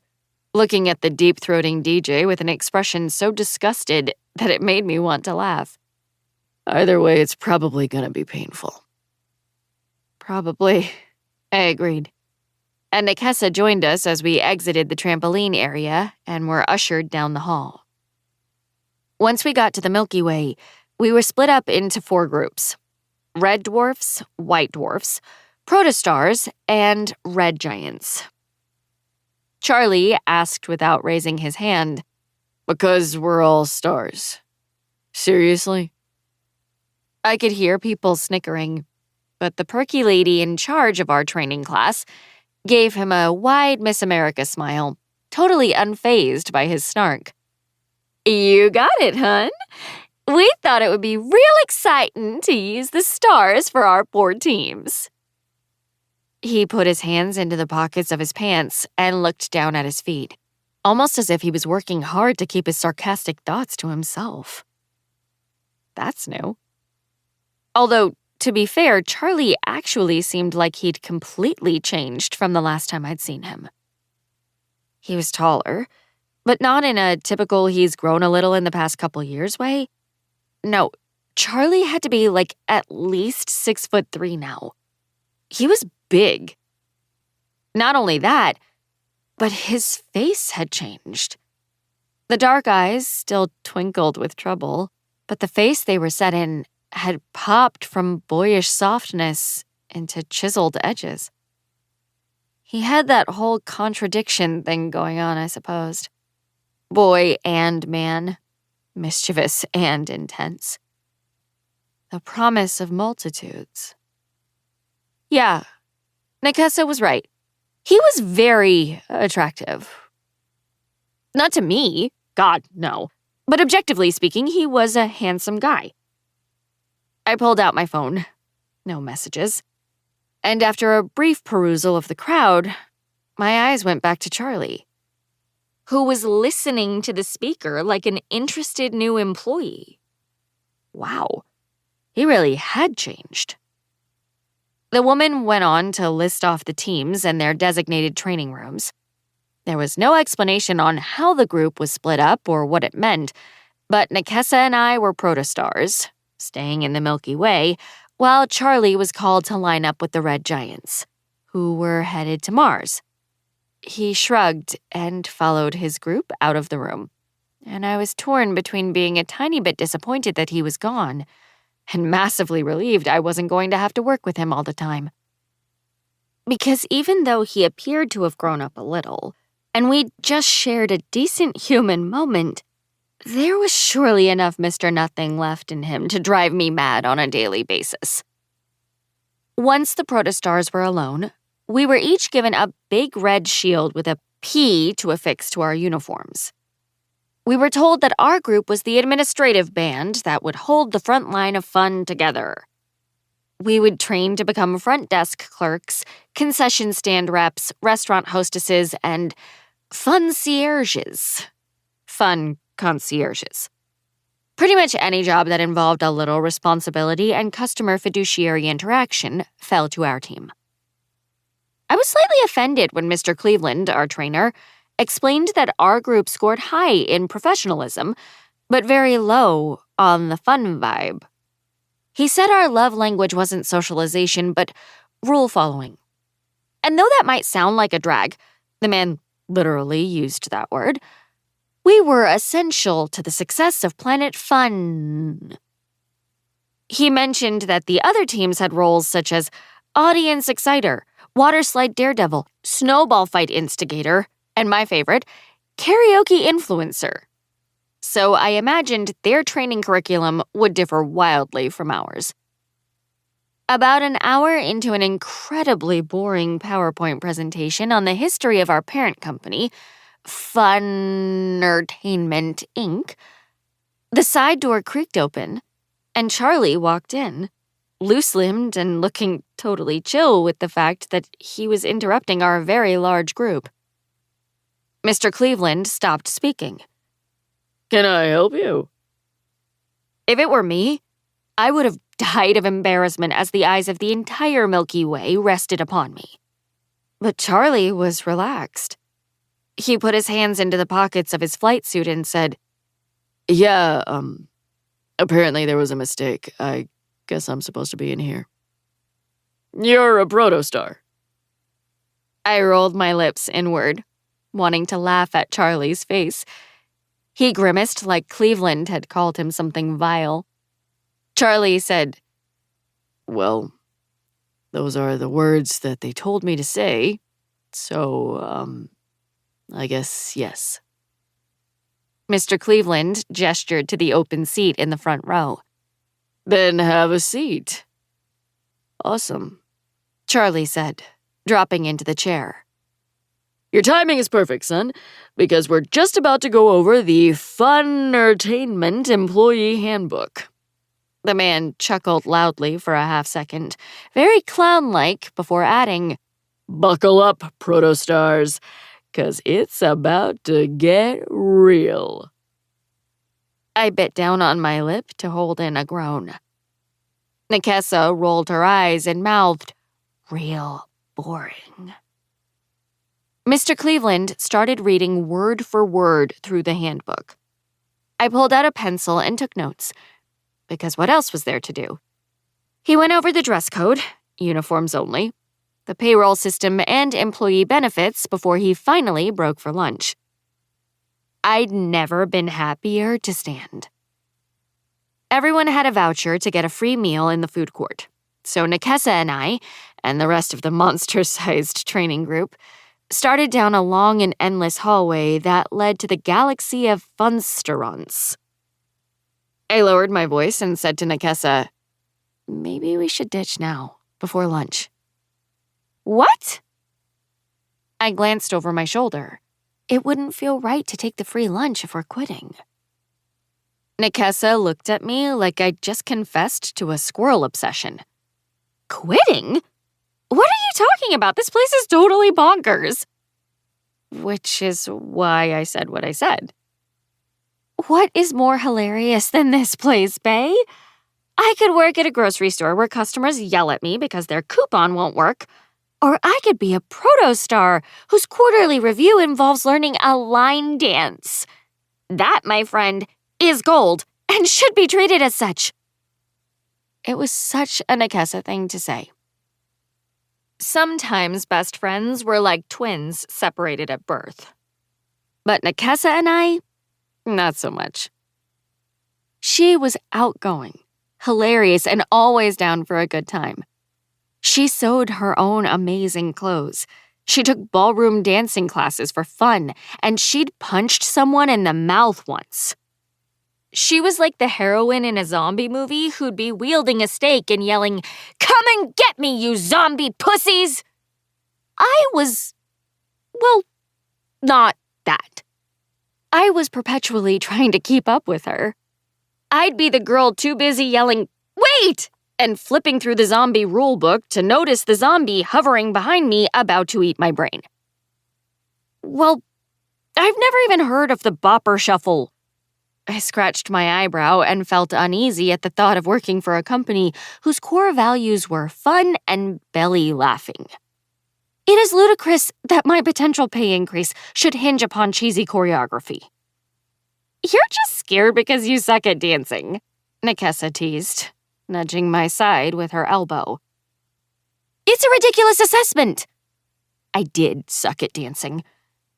looking at the deep-throating DJ with an expression so disgusted that it made me want to laugh. Either way, it's probably gonna be painful. Probably. I agreed. And Nekesa joined us as we exited the trampoline area and were ushered down the hall. Once we got to the Milky Way, we were split up into 4 groups: red dwarfs, white dwarfs, protostars, and red giants. Charlie asked without raising his hand, Because we're all stars. Seriously? I could hear people snickering, but the perky lady in charge of our training class gave him a wide Miss America smile, totally unfazed by his snark. You got it, hun. We thought it would be real exciting to use the stars for our 4 teams. He put his hands into the pockets of his pants and looked down at his feet, almost as if he was working hard to keep his sarcastic thoughts to himself. That's new. Although, to be fair, Charlie actually seemed like he'd completely changed from the last time I'd seen him. He was taller, but not in a typical he's grown a little in the past couple years way. No, Charlie had to be like at least 6'3" now. He was big. Not only that, but his face had changed. The dark eyes still twinkled with trouble, but the face they were set in had popped from boyish softness into chiseled edges. He had that whole contradiction thing going on, I supposed. Boy and man, mischievous and intense. The promise of multitudes. Yeah, Nekesa was right. He was very attractive. Not to me, God, no. But objectively speaking, he was a handsome guy. I pulled out my phone. No messages. And after a brief perusal of the crowd, my eyes went back to Charlie, who was listening to the speaker like an interested new employee. Wow, he really had changed. The woman went on to list off the teams and their designated training rooms. There was no explanation on how the group was split up or what it meant, but Nekesa and I were protostars, staying in the Milky Way, while Charlie was called to line up with the Red Giants, who were headed to Mars. He shrugged and followed his group out of the room, and I was torn between being a tiny bit disappointed that he was gone and massively relieved I wasn't going to have to work with him all the time. Because even though he appeared to have grown up a little, and we'd just shared a decent human moment, there was surely enough Mr. Nothing left in him to drive me mad on a daily basis. Once the protostars were alone, we were each given a big red shield with a P to affix to our uniforms. We were told that our group was the administrative band that would hold the front line of fun together. We would train to become front desk clerks, concession stand reps, restaurant hostesses, and concierges. Fun concierges. Pretty much any job that involved a little responsibility and customer fiduciary interaction fell to our team. I was slightly offended when Mr. Cleveland, our trainer, explained that our group scored high in professionalism, but very low on the fun vibe. He said our love language wasn't socialization, but rule following. And though that might sound like a drag, the man literally used that word, we were essential to the success of Planet Fun. He mentioned that the other teams had roles such as audience exciter, water slide daredevil, snowball fight instigator, and my favorite, karaoke influencer. So I imagined their training curriculum would differ wildly from ours. About an hour into an incredibly boring PowerPoint presentation on the history of our parent company, Funnertainment Inc., the side door creaked open, and Charlie walked in, loose-limbed and looking totally chill with the fact that he was interrupting our very large group. Mr. Cleveland stopped speaking. Can I help you? If it were me, I would have died of embarrassment as the eyes of the entire Milky Way rested upon me. But Charlie was relaxed. He put his hands into the pockets of his flight suit and said, Yeah, apparently there was a mistake. I guess I'm supposed to be in here. You're a protostar. I rolled my lips inward, wanting to laugh at Charlie's face. He grimaced like Cleveland had called him something vile. Charlie said, Well, those are the words that they told me to say, so, I guess yes. Mr. Cleveland gestured to the open seat in the front row. Then have a seat. Awesome, Charlie said, dropping into the chair. Your timing is perfect, son, because we're just about to go over the Fun-Entertainment Employee Handbook. The man chuckled loudly for a half-second, very clown-like, before adding, Buckle up, protostars, 'cause it's about to get real. I bit down on my lip to hold in a groan. Nekesa rolled her eyes and mouthed, real boring. Mr. Cleveland started reading word for word through the handbook. I pulled out a pencil and took notes, because what else was there to do? He went over the dress code, uniforms only, the payroll system, and employee benefits before he finally broke for lunch. I'd never been happier to stand. Everyone had a voucher to get a free meal in the food court, so Nekesa and I, and the rest of the monster-sized training group, started down a long and endless hallway that led to the galaxy of funsterons. I lowered my voice and said to Nekesa, maybe we should ditch now, before lunch. What? I glanced over my shoulder. It wouldn't feel right to take the free lunch if we're quitting. Nekesa looked at me like I'd just confessed to a squirrel obsession. Quitting? What are you talking about? This place is totally bonkers. Which is why I said what I said. What is more hilarious than this place, bae? I could work at a grocery store where customers yell at me because their coupon won't work. Or I could be a protostar whose quarterly review involves learning a line dance. That, my friend, is gold and should be treated as such. It was such a Nekesa thing to say. Sometimes best friends were like twins separated at birth. But Nekesa and I, not so much. She was outgoing, hilarious, and always down for a good time. She sewed her own amazing clothes. She took ballroom dancing classes for fun, and she'd punched someone in the mouth once. She was like the heroine in a zombie movie who'd be wielding a stake and yelling, "Come and get me, you zombie pussies!" I was, well, not that. I was perpetually trying to keep up with her. I'd be the girl too busy yelling, "Wait!" and flipping through the zombie rule book to notice the zombie hovering behind me about to eat my brain. Well, I've never even heard of the Bopper Shuffle. I scratched my eyebrow and felt uneasy at the thought of working for a company whose core values were fun and belly laughing. It is ludicrous that my potential pay increase should hinge upon cheesy choreography. You're just scared because you suck at dancing, Nekesa teased, nudging my side with her elbow. It's a ridiculous assessment. I did suck at dancing.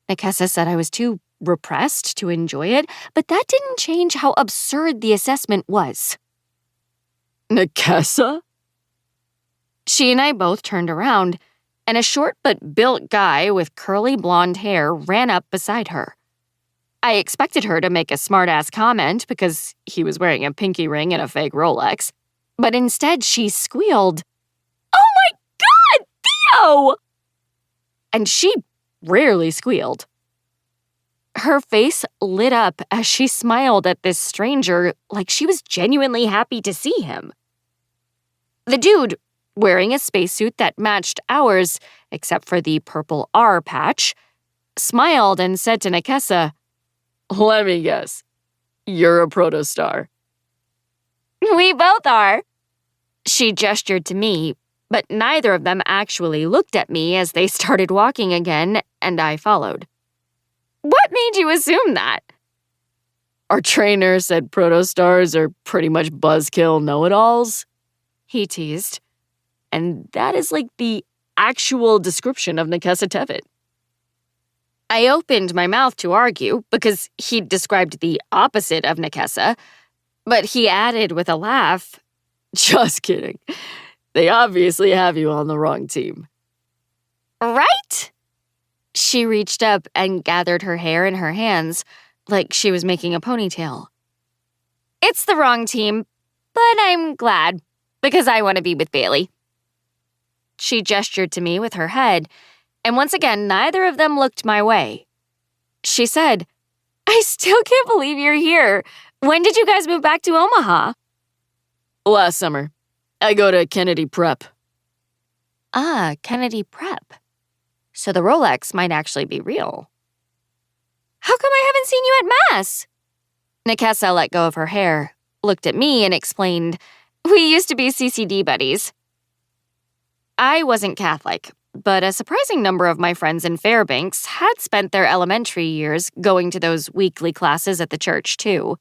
Nekesa said I was too repressed to enjoy it, but that didn't change how absurd the assessment was. Nekesa? She and I both turned around, and a short but built guy with curly blonde hair ran up beside her. I expected her to make a smart-ass comment because he was wearing a pinky ring and a fake Rolex, but instead she squealed, "Oh my God, Theo!" And she rarely squealed. Her face lit up as she smiled at this stranger like she was genuinely happy to see him. The dude, wearing a spacesuit that matched ours, except for the purple R patch, smiled and said to Nekesa, Let me guess. You're a protostar. "We both are." She gestured to me, but neither of them actually looked at me as they started walking again, and I followed. What made you assume that? Our trainer said protostars are pretty much buzzkill know-it-alls, He teased. And that is like the actual description of Nekesa Tevitt. I opened my mouth to argue because he'd described the opposite of Nekesa, but he added with a laugh, Just kidding. They obviously have you on the wrong team. "Right?" She reached up and gathered her hair in her hands like she was making a ponytail. "It's the wrong team, but I'm glad because I want to be with Bailey." She gestured to me with her head, and once again, neither of them looked my way. She said, "I still can't believe you're here. When did you guys move back to Omaha?" Last summer. I go to Kennedy Prep. Ah, Kennedy Prep. So the Rolex might actually be real. "How come I haven't seen you at Mass?" Nekesa let go of her hair, looked at me, and explained, "We used to be CCD buddies." I wasn't Catholic, but a surprising number of my friends in Fairbanks had spent their elementary years going to those weekly classes at the church, too.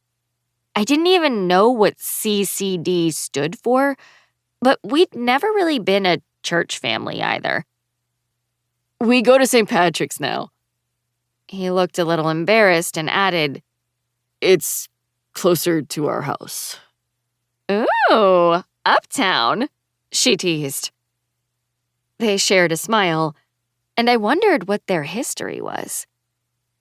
I didn't even know what CCD stood for, but we'd never really been a church family either. We go to St. Patrick's now. He looked a little embarrassed and added, It's closer to our house. "Ooh, uptown," she teased. They shared a smile, and I wondered what their history was.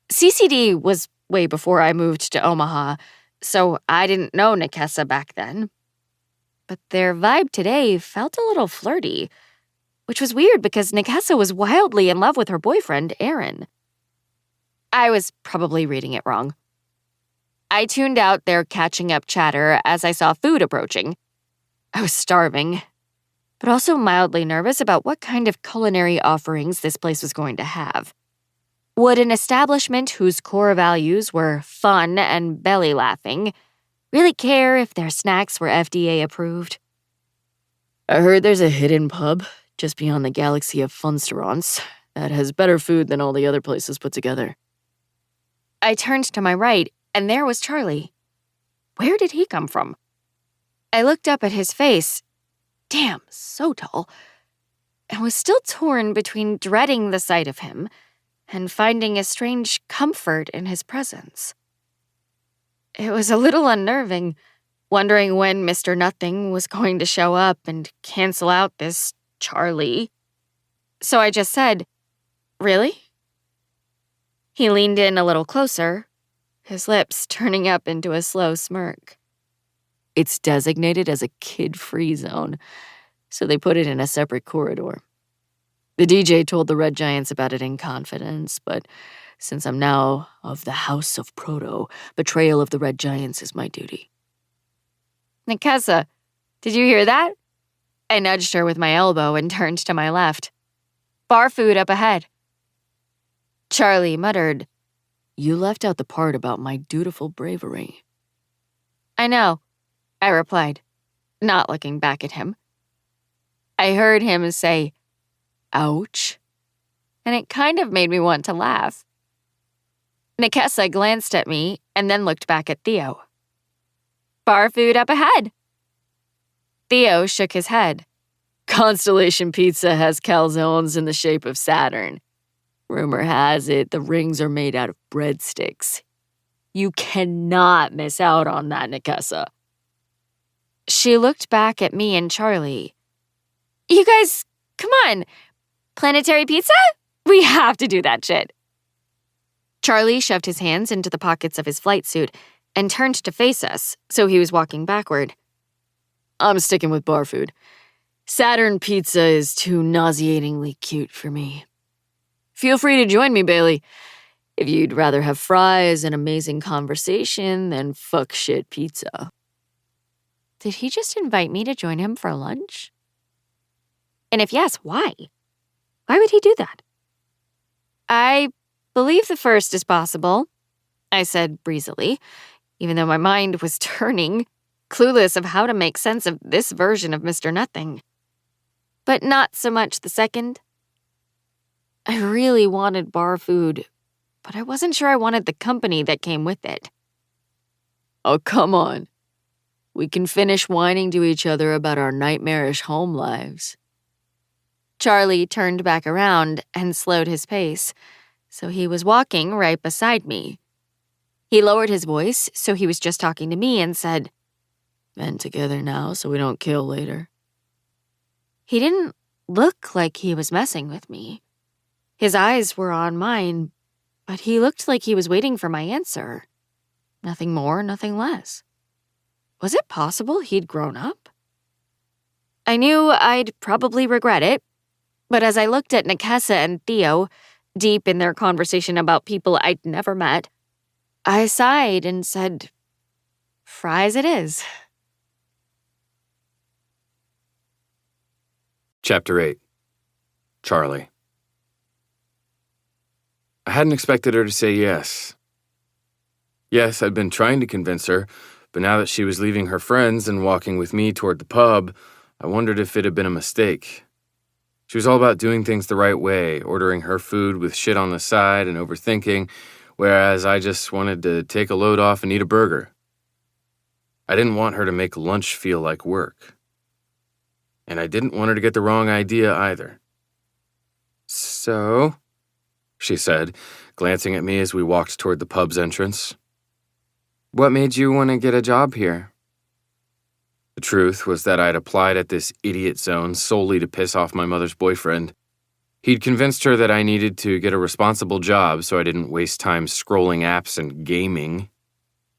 CCD was way before I moved to Omaha, so I didn't know Nekesa back then. But their vibe today felt a little flirty, which was weird because Nekesa was wildly in love with her boyfriend, Aaron. I was probably reading it wrong. I tuned out their catching up chatter as I saw food approaching. I was starving, but also mildly nervous about what kind of culinary offerings this place was going to have. Would an establishment whose core values were fun and belly laughing really care if their snacks were FDA approved? I heard there's a hidden pub just beyond the galaxy of funsterants that has better food than all the other places put together. I turned to my right, and there was Charlie. Where did he come from? I looked up at his face, damn, so tall, and was still torn between dreading the sight of him and finding a strange comfort in his presence. It was a little unnerving, wondering when Mr. Nothing was going to show up and cancel out this Charlie. So I just said, "Really?" He leaned in a little closer, his lips turning up into a slow smirk. It's designated as a kid-free zone, so they put it in a separate corridor. The DJ told the Red Giants about it in confidence, but since I'm now of the House of Proto, betrayal of the Red Giants is my duty. "Nekesa, did you hear that?" I nudged her with my elbow and turned to my left. "Bar food up ahead." Charlie muttered, You left out the part about my dutiful bravery. "I know," I replied, not looking back at him. I heard him say, "Ouch," and it kind of made me want to laugh. Nekesa glanced at me and then looked back at Theo. "Bar food up ahead." Theo shook his head. Constellation Pizza has calzones in the shape of Saturn. Rumor has it the rings are made out of breadsticks. You cannot miss out on that, Nekesa. She looked back at me and Charlie. "You guys, come on. Planetary pizza? We have to do that shit." Charlie shoved his hands into the pockets of his flight suit and turned to face us, so he was walking backward. I'm sticking with bar food. Saturn Pizza is too nauseatingly cute for me. Feel free to join me, Bailey, if you'd rather have fries and amazing conversation than fuck shit pizza. Did he just invite me to join him for lunch? And if yes, why? Why would he do that? "I believe the first is possible," I said breezily, even though my mind was turning, clueless of how to make sense of this version of Mr. Nothing. But not so much the second. I really wanted bar food, but I wasn't sure I wanted the company that came with it. Oh, come on. We can finish whining to each other about our nightmarish home lives. Charlie turned back around and slowed his pace, so he was walking right beside me. He lowered his voice, so he was just talking to me, and said, "Been together now so we don't kill later." He didn't look like he was messing with me. His eyes were on mine, but he looked like he was waiting for my answer. Nothing more, nothing less. Was it possible he'd grown up? I knew I'd probably regret it, but as I looked at Nikessa and Theo, deep in their conversation about people I'd never met, I sighed and said, "Fries it is." Chapter 8. Charlie. I hadn't expected her to say yes. Yes, I'd been trying to convince her, but now that she was leaving her friends and walking with me toward the pub, I wondered if it had been a mistake. She was all about doing things the right way, ordering her food with shit on the side and overthinking, whereas I just wanted to take a load off and eat a burger. I didn't want her to make lunch feel like work. And I didn't want her to get the wrong idea either. "So," she said, glancing at me as we walked toward the pub's entrance, "what made you want to get a job here?" The truth was that I'd applied at this idiot zone solely to piss off my mother's boyfriend. He'd convinced her that I needed to get a responsible job so I didn't waste time scrolling apps and gaming.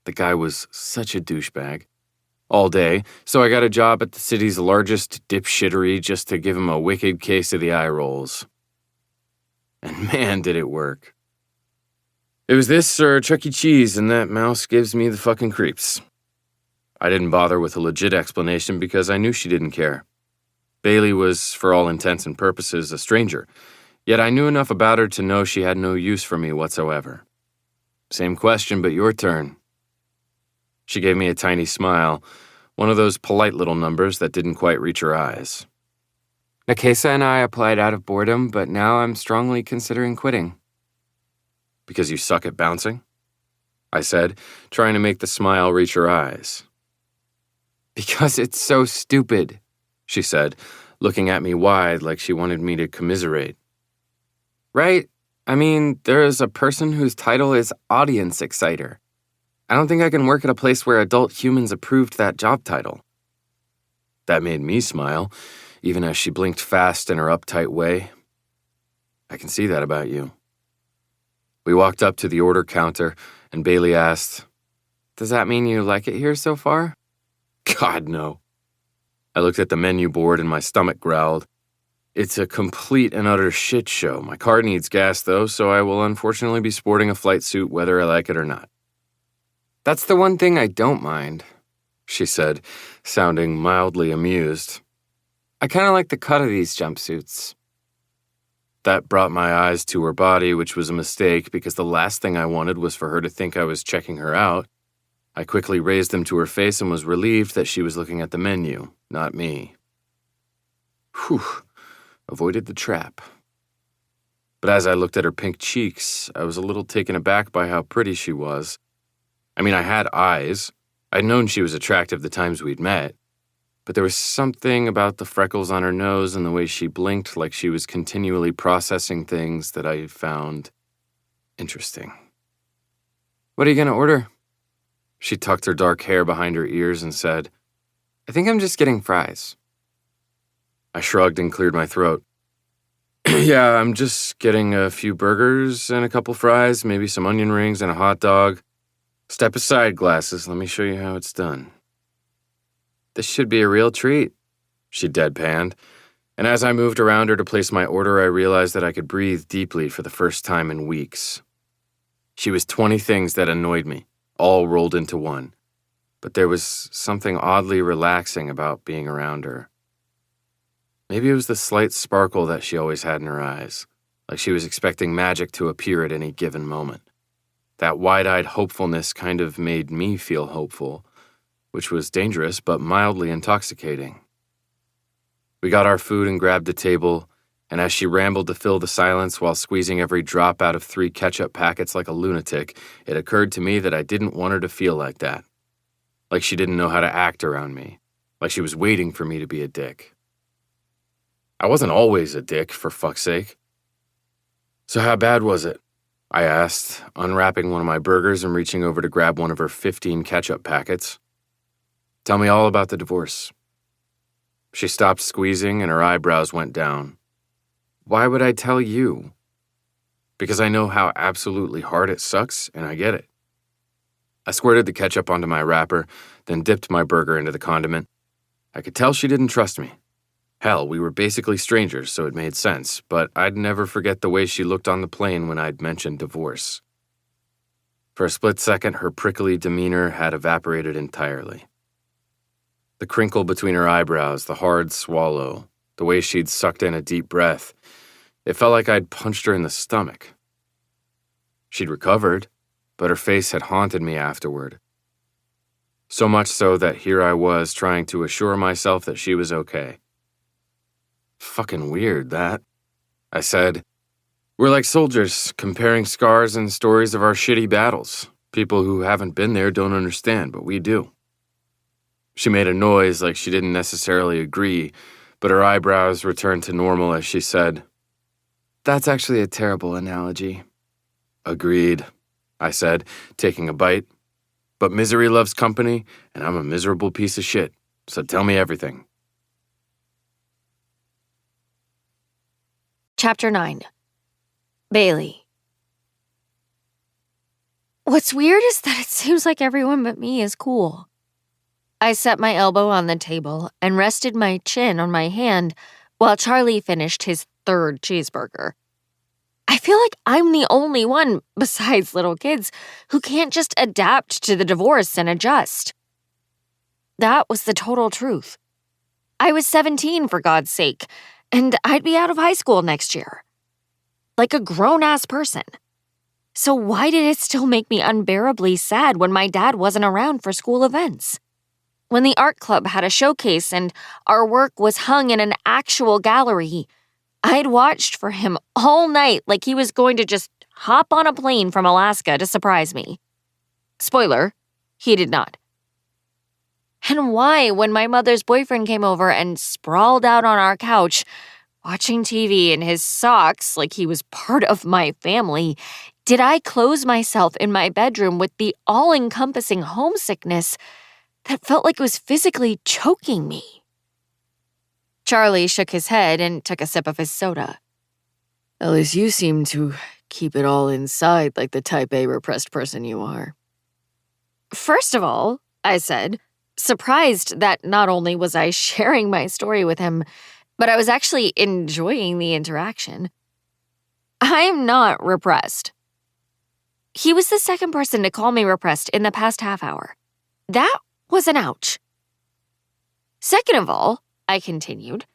The guy was such a douchebag. All day, so I got a job at the city's largest dipshittery just to give him a wicked case of the eye rolls. And man, did it work. It was this or Chuck E. Cheese, and that mouse gives me the fucking creeps. I didn't bother with a legit explanation because I knew she didn't care. Bailey was, for all intents and purposes, a stranger, yet I knew enough about her to know she had no use for me whatsoever. "Same question, but your turn." She gave me a tiny smile, one of those polite little numbers that didn't quite reach her eyes. "Nikessa and I applied out of boredom, but now I'm strongly considering quitting." "Because you suck at bouncing?" I said, trying to make the smile reach her eyes. "Because it's so stupid," she said, looking at me wide like she wanted me to commiserate. "Right? I mean, there is a person whose title is Audience Exciter. I don't think I can work at a place where adult humans approved that job title." That made me smile, even as she blinked fast in her uptight way. "I can see that about you." We walked up to the order counter, and Bailey asked, "Does that mean you like it here so far?" God, no. I looked at the menu board and my stomach growled. It's a complete and utter shit show. My car needs gas, though, so I will unfortunately be sporting a flight suit whether I like it or not. "That's the one thing I don't mind," she said, sounding mildly amused. "I kind of like the cut of these jumpsuits." That brought my eyes to her body, which was a mistake because the last thing I wanted was for her to think I was checking her out. I quickly raised them to her face and was relieved that she was looking at the menu, not me. Whew, avoided the trap. But as I looked at her pink cheeks, I was a little taken aback by how pretty she was. I mean, I had eyes. I'd known she was attractive the times we'd met. But there was something about the freckles on her nose and the way she blinked like she was continually processing things that I found interesting. "What are you going to order?" She tucked her dark hair behind her ears and said, "I think I'm just getting fries." I shrugged and cleared my throat. "Yeah, I'm just getting a few burgers and a couple fries, maybe some onion rings and a hot dog. Step aside, glasses. Let me show you how it's done." "This should be a real treat," she deadpanned, and as I moved around her to place my order, I realized that I could breathe deeply for the first time in weeks. She was 20 things that annoyed me, all rolled into one, but there was something oddly relaxing about being around her. Maybe it was the slight sparkle that she always had in her eyes, like she was expecting magic to appear at any given moment. That wide-eyed hopefulness kind of made me feel hopeful, which was dangerous but mildly intoxicating. We got our food and grabbed a table, and as she rambled to fill the silence while squeezing every drop out of 3 ketchup packets like a lunatic, it occurred to me that I didn't want her to feel like that. Like she didn't know how to act around me. Like she was waiting for me to be a dick. I wasn't always a dick, for fuck's sake. So how bad was it? I asked, unwrapping one of my burgers and reaching over to grab one of her 15 ketchup packets. Tell me all about the divorce. She stopped squeezing and her eyebrows went down. Why would I tell you? Because I know how absolutely hard it sucks, and I get it. I squirted the ketchup onto my wrapper, then dipped my burger into the condiment. I could tell she didn't trust me. Hell, we were basically strangers, so it made sense, but I'd never forget the way she looked on the plane when I'd mentioned divorce. For a split second, her prickly demeanor had evaporated entirely. The crinkle between her eyebrows, the hard swallow, the way she'd sucked in a deep breath, it felt like I'd punched her in the stomach. She'd recovered, but her face had haunted me afterward. So much so that here I was trying to assure myself that she was okay. Fucking weird, that. I said, we're like soldiers, comparing scars and stories of our shitty battles. People who haven't been there don't understand, but we do. She made a noise like she didn't necessarily agree, but her eyebrows returned to normal as she said, that's actually a terrible analogy. Agreed, I said, taking a bite. But misery loves company, and I'm a miserable piece of shit, so tell me everything. Chapter 9. Bailey. What's weird is that it seems like everyone but me is cool. I set my elbow on the table and rested my chin on my hand while Charlie finished his third cheeseburger. I feel like I'm the only one, besides little kids, who can't just adapt to the divorce and adjust. That was the total truth. I was 17, for God's sake, and I'd be out of high school next year. Like a grown-ass person. So why did it still make me unbearably sad when my dad wasn't around for school events? When the art club had a showcase and our work was hung in an actual gallery, I'd watched for him all night like he was going to just hop on a plane from Alaska to surprise me. Spoiler, he did not. And why, when my mother's boyfriend came over and sprawled out on our couch, watching TV in his socks like he was part of my family, did I close myself in my bedroom with the all-encompassing homesickness that felt like it was physically choking me? Charlie shook his head and took a sip of his soda. At least you seem to keep it all inside like the type A repressed person you are. First of all, I said, surprised that not only was I sharing my story with him, but I was actually enjoying the interaction. I'm not repressed. He was the second person to call me repressed in the past half hour. That was an ouch. Second of all, I continued,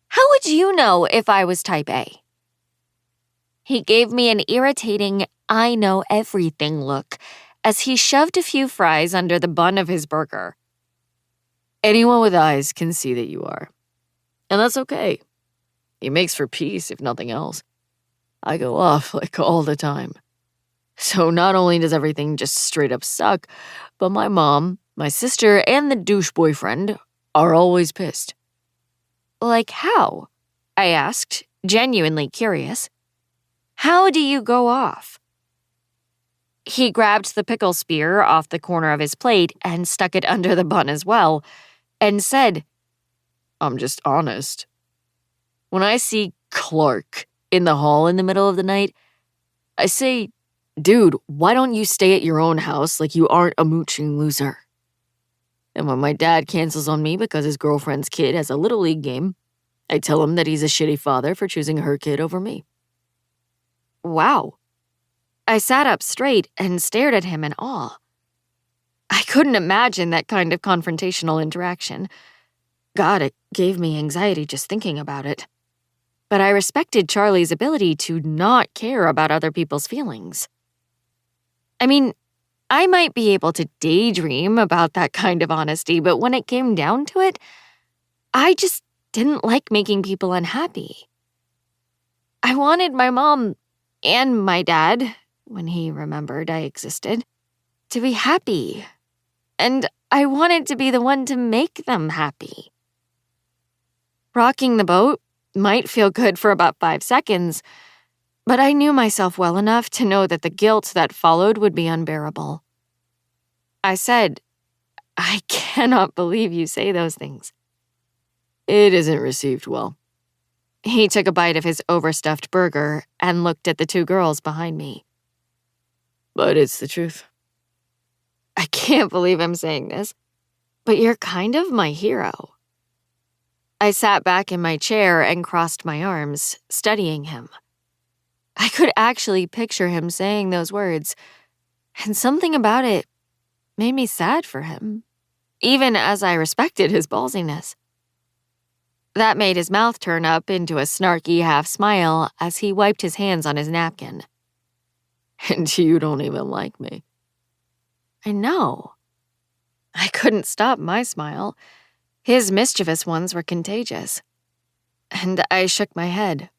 how would you know if I was type A? He gave me an irritating, I know everything look as he shoved a few fries under the bun of his burger. Anyone with eyes can see that you are. And that's okay. It makes for peace, if nothing else. I go off like all the time. So not only does everything just straight up suck, but my mom, my sister, and the douche boyfriend are always pissed. Like how? I asked, genuinely curious. How do you go off? He grabbed the pickle spear off the corner of his plate and stuck it under the bun as well, and said, I'm just honest. When I see Clark in the hall in the middle of the night, I say, dude, why don't you stay at your own house like you aren't a mooching loser? And when my dad cancels on me because his girlfriend's kid has a little league game, I tell him that he's a shitty father for choosing her kid over me. Wow. I sat up straight and stared at him in awe. I couldn't imagine that kind of confrontational interaction. God, it gave me anxiety just thinking about it. But I respected Charlie's ability to not care about other people's feelings. I mean, I might be able to daydream about that kind of honesty, but when it came down to it, I just didn't like making people unhappy. I wanted my mom and my dad, when he remembered I existed, to be happy. And I wanted to be the one to make them happy. Rocking the boat, might feel good for about 5 seconds, but I knew myself well enough to know that the guilt that followed would be unbearable. I said, "I cannot believe you say those things." It isn't received well. He took a bite of his overstuffed burger and looked at the 2 girls behind me. But it's the truth. I can't believe I'm saying this, but you're kind of my hero. I sat back in my chair and crossed my arms, studying him. I could actually picture him saying those words, and something about it made me sad for him, even as I respected his ballsiness. That made his mouth turn up into a snarky half-smile as he wiped his hands on his napkin. And you don't even like me. I know. I couldn't stop my smile. His mischievous ones were contagious. And I shook my head.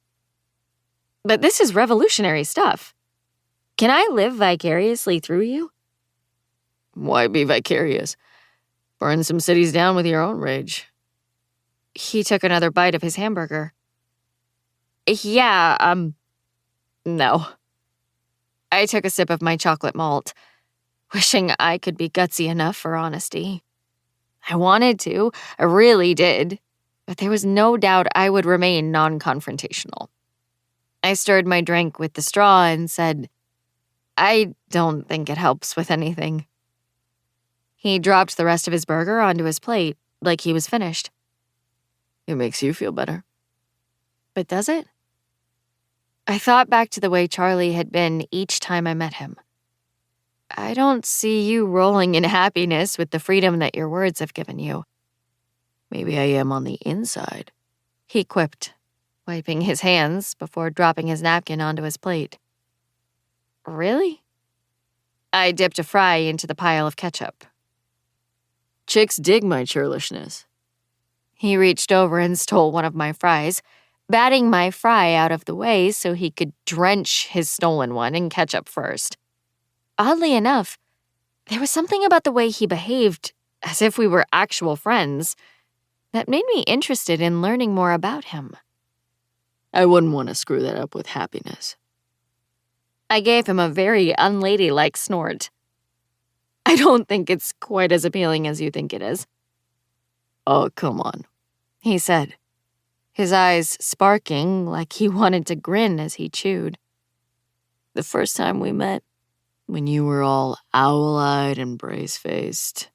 But this is revolutionary stuff. Can I live vicariously through you? Why be vicarious? Burn some cities down with your own rage. He took another bite of his hamburger. Yeah, no. I took a sip of my chocolate malt, wishing I could be gutsy enough for honesty. I wanted to, I really did, but there was no doubt I would remain non-confrontational. I stirred my drink with the straw and said, "I don't think it helps with anything." He dropped the rest of his burger onto his plate, like he was finished. It makes you feel better. But does it? I thought back to the way Charlie had been each time I met him. I don't see you rolling in happiness with the freedom that your words have given you. Maybe I am on the inside, he quipped, wiping his hands before dropping his napkin onto his plate. Really? I dipped a fry into the pile of ketchup. Chicks dig my churlishness. He reached over and stole one of my fries, batting my fry out of the way so he could drench his stolen one in ketchup first. Oddly enough, there was something about the way he behaved, as if we were actual friends, that made me interested in learning more about him. I wouldn't want to screw that up with happiness. I gave him a very unladylike snort. I don't think it's quite as appealing as you think it is. Oh, come on, he said, his eyes sparking like he wanted to grin as he chewed. The first time we met, when you were all owl-eyed and brace-faced,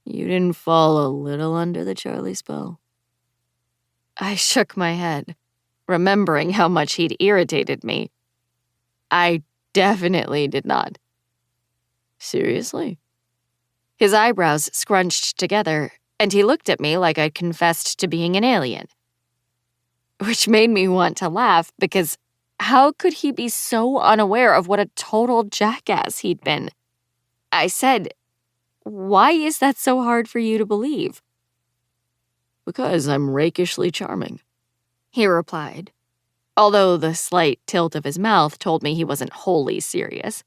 you didn't fall a little under the Charlie spell? I shook my head, remembering how much he'd irritated me. I definitely did not. Seriously? His eyebrows scrunched together, and he looked at me like I'd confessed to being an alien. Which made me want to laugh, because how could he be so unaware of what a total jackass he'd been? I said, "Why is that so hard for you to believe?" Because I'm rakishly charming, he replied, although the slight tilt of his mouth told me he wasn't wholly serious.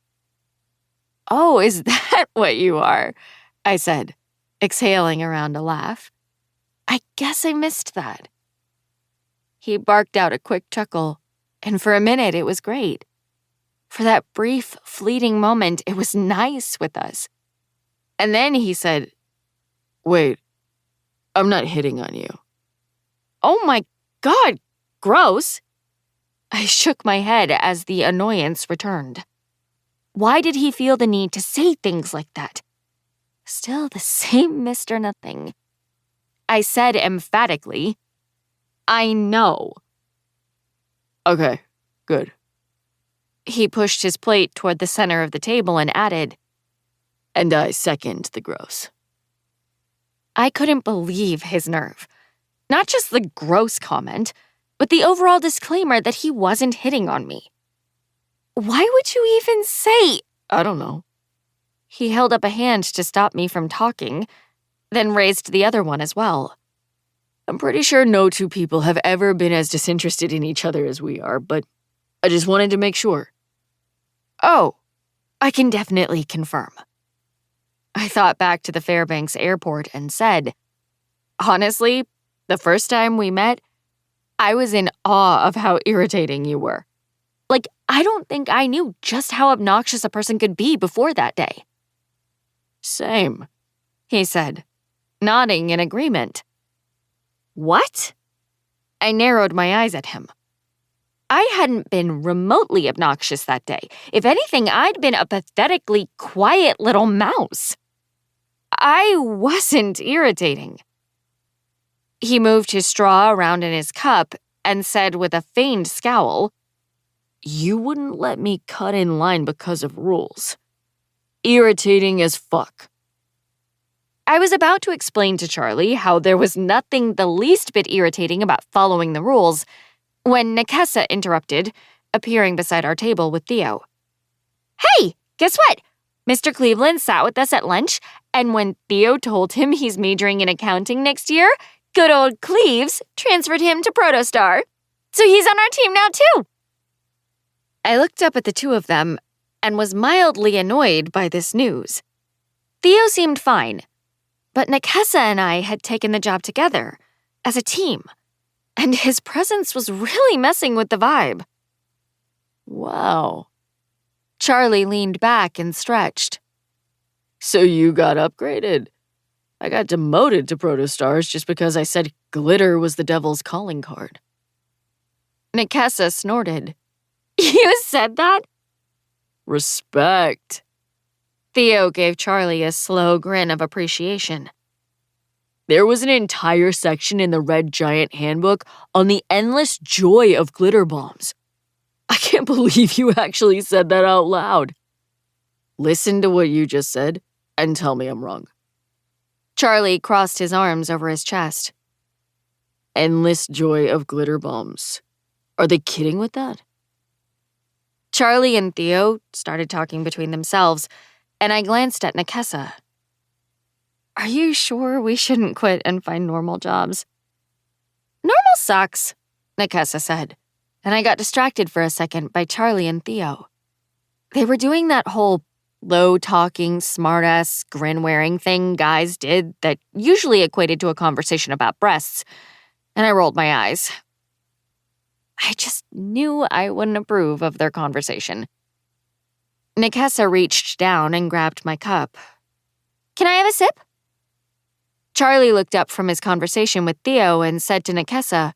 "Oh, is that what you are?" I said, exhaling around a laugh. I guess I missed that. He barked out a quick chuckle, and for a minute it was great. For that brief, fleeting moment, it was nice with us. And then he said, "Wait, I'm not hitting on you." "Oh my God, gross." I shook my head as the annoyance returned. Why did he feel the need to say things like that? Still the same Mr. Nothing. I said emphatically, "I know." Okay, good. He pushed his plate toward the center of the table and added, "And I second the gross." I couldn't believe his nerve. Not just the gross comment, but the overall disclaimer that he wasn't hitting on me. Why would you even say? I don't know. He held up a hand to stop me from talking, then raised the other one as well. I'm pretty sure no two people have ever been as disinterested in each other as we are, but I just wanted to make sure. Oh, I can definitely confirm. I thought back to the Fairbanks airport and said, honestly, the first time we met, I was in awe of how irritating you were. Like, I don't think I knew just how obnoxious a person could be before that day. Same, He said, nodding in agreement. What? I narrowed my eyes at him. I hadn't been remotely obnoxious that day. If anything, I'd been a pathetically quiet little mouse. I wasn't irritating. He moved his straw around in his cup and said with a feigned scowl, You wouldn't let me cut in line because of rules. Irritating as fuck. I was about to explain to Charlie how there was nothing the least bit irritating about following the rules when Nekesa interrupted, appearing beside our table with Theo. Hey, guess what? Mr. Cleveland sat with us at lunch, and when Theo told him he's majoring in accounting next year, good old Cleves transferred him to Protostar. So he's on our team now, too. I looked up at the two of them and was mildly annoyed by this news. Theo seemed fine, but Nekesa and I had taken the job together, as a team, and his presence was really messing with the vibe. Wow. Charlie leaned back and stretched. So you got upgraded. I got demoted to Protostars just because I said glitter was the devil's calling card. Nekesa snorted. You said that? Respect. Theo gave Charlie a slow grin of appreciation. There was an entire section in the Red Giant Handbook on the endless joy of glitter bombs. I can't believe you actually said that out loud. Listen to what you just said and tell me I'm wrong. Charlie crossed his arms over his chest. Endless joy of glitter bombs. Are they kidding with that? Charlie and Theo started talking between themselves, and I glanced at Nekesa. Are you sure we shouldn't quit and find normal jobs? Normal sucks, Nekesa said, and I got distracted for a second by Charlie and Theo. They were doing that whole low-talking, smart-ass, grin-wearing thing guys did that usually equated to a conversation about breasts, and I rolled my eyes. I just knew I wouldn't approve of their conversation. Nekesa reached down and grabbed my cup. Can I have a sip? Charlie looked up from his conversation with Theo and said to Nekesa,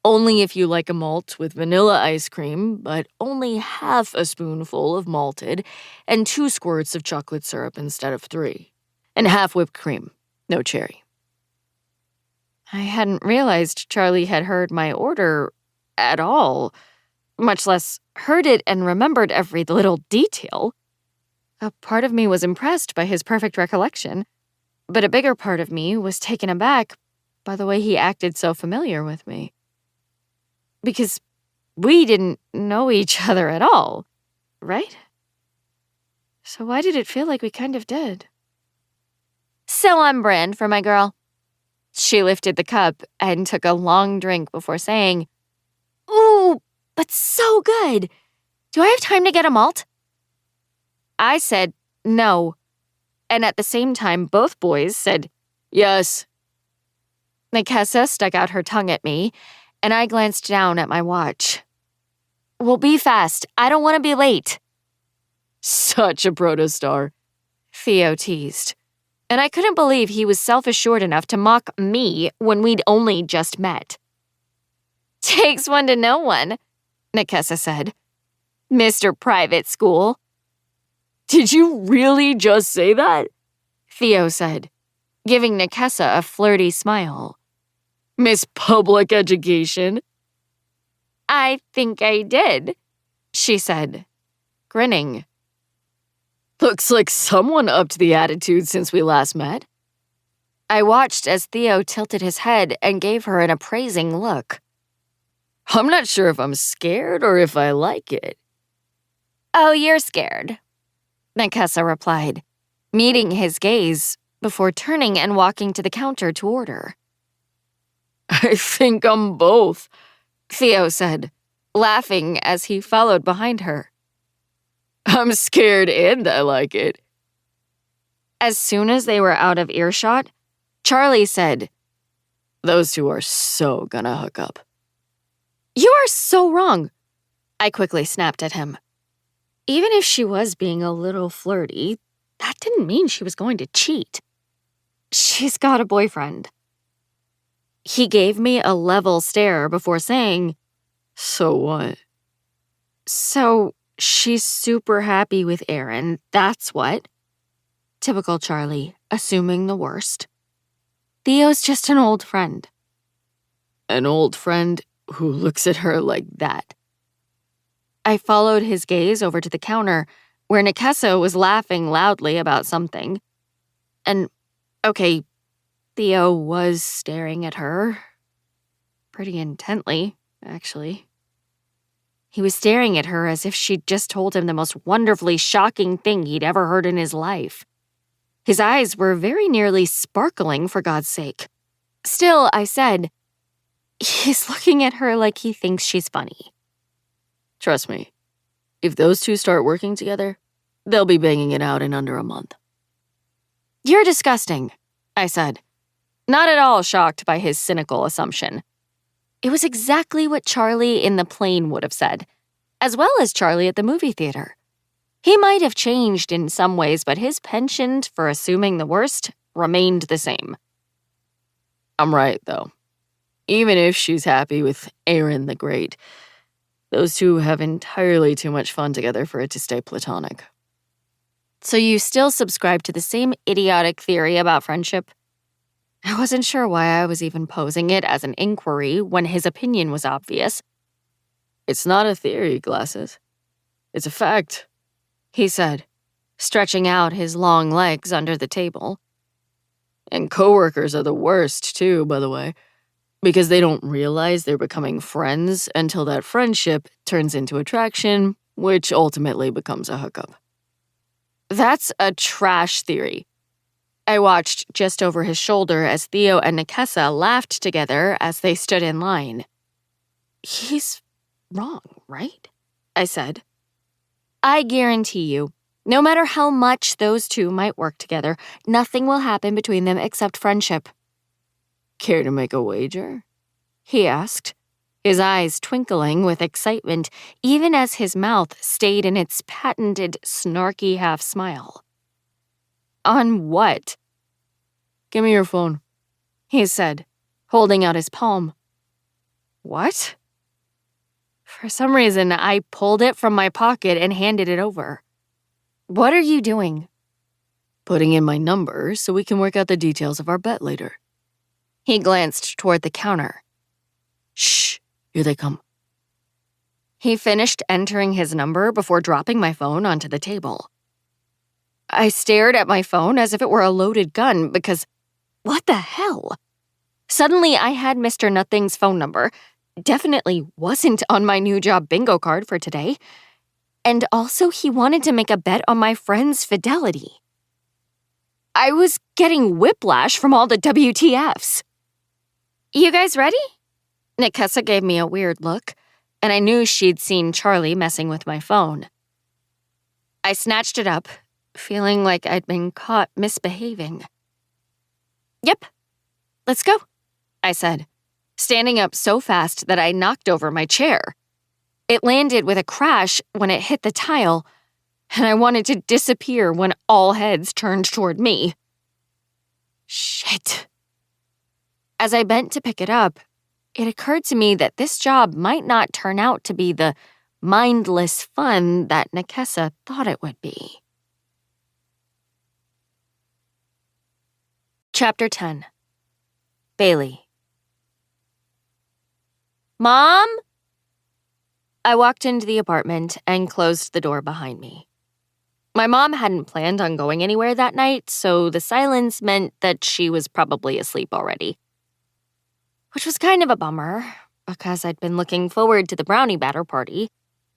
Only if you like a malt with vanilla ice cream, but only half a spoonful of malted and 2 squirts of chocolate syrup instead of 3. And half whipped cream, no cherry. I hadn't realized Charlie had heard my order at all, much less heard it and remembered every little detail. A part of me was impressed by his perfect recollection, but a bigger part of me was taken aback by the way he acted so familiar with me. Because we didn't know each other at all, right? So why did it feel like we kind of did? So on brand for my girl. She lifted the cup and took a long drink before saying, Ooh, but so good. Do I have time to get a malt? I said no, and at the same time, both boys said Yes. Nekesa stuck out her tongue at me, and I glanced down at my watch. Well, be fast. I don't want to be late. Such a protostar, Theo teased, and I couldn't believe he was self-assured enough to mock me when we'd only just met. Takes one to know one, Nekesa said. Mr. Private School. Did you really just say that? Theo said, giving Nekesa a flirty smile. Miss Public Education. I think I did, she said, grinning. Looks like someone upped the attitude since we last met. I watched as Theo tilted his head and gave her an appraising look. I'm not sure if I'm scared or if I like it. Oh, you're scared, Nekesa replied, meeting his gaze before turning and walking to the counter to order. I think I'm both, Theo said, laughing as he followed behind her. I'm scared and I like it. As soon as they were out of earshot, Charlie said, Those two are so gonna hook up. You are so wrong, I quickly snapped at him. Even if she was being a little flirty, that didn't mean she was going to cheat. She's got a boyfriend. He gave me a level stare before saying, So what? So she's super happy with Aaron, that's what. Typical Charlie, assuming the worst. Theo's just an old friend. An old friend who looks at her like that. I followed his gaze over to the counter, where Nikessa was laughing loudly about something. And, okay, Theo was staring at her. Pretty intently, actually. He was staring at her as if she'd just told him the most wonderfully shocking thing he'd ever heard in his life. His eyes were very nearly sparkling, for God's sake. Still, I said, he's looking at her like he thinks she's funny. Trust me, if those two start working together, they'll be banging it out in under a month. You're disgusting, I said, not at all shocked by his cynical assumption. It was exactly what Charlie in the plane would have said, as well as Charlie at the movie theater. He might have changed in some ways, but his penchant for assuming the worst remained the same. I'm right, though. Even if she's happy with Aaron the Great, those two have entirely too much fun together for it to stay platonic. So you still subscribe to the same idiotic theory about friendship? I wasn't sure why I was even posing it as an inquiry when his opinion was obvious. It's not a theory, Glasses. It's a fact, he said, stretching out his long legs under the table. And coworkers are the worst, too, by the way, because they don't realize they're becoming friends until that friendship turns into attraction, which ultimately becomes a hookup. That's a trash theory. I watched just over his shoulder as Theo and Nikessa laughed together as they stood in line. He's wrong, right? I said. I guarantee you, no matter how much those two might work together, nothing will happen between them except friendship. Care to make a wager? He asked, his eyes twinkling with excitement even as his mouth stayed in its patented snarky half-smile. On what? Give me your phone, he said, holding out his palm. What? For some reason, I pulled it from my pocket and handed it over. What are you doing? Putting in my number so we can work out the details of our bet later. He glanced toward the counter. Shh, here they come. He finished entering his number before dropping my phone onto the table. I stared at my phone as if it were a loaded gun because, what the hell? Suddenly, I had Mr. Nothing's phone number. Definitely wasn't on my new job bingo card for today. And also, he wanted to make a bet on my friend's fidelity. I was getting whiplash from all the WTFs. You guys ready? Nikessa gave me a weird look, and I knew she'd seen Charlie messing with my phone. I snatched it up, feeling like I'd been caught misbehaving. Yep, let's go, I said, standing up so fast that I knocked over my chair. It landed with a crash when it hit the tile, and I wanted to disappear when all heads turned toward me. Shit. As I bent to pick it up, it occurred to me that this job might not turn out to be the mindless fun that Nikessa thought it would be. Chapter 10. Bailey. Mom? I walked into the apartment and closed the door behind me. My mom hadn't planned on going anywhere that night, so the silence meant that she was probably asleep already. Which was kind of a bummer, because I'd been looking forward to the brownie batter party,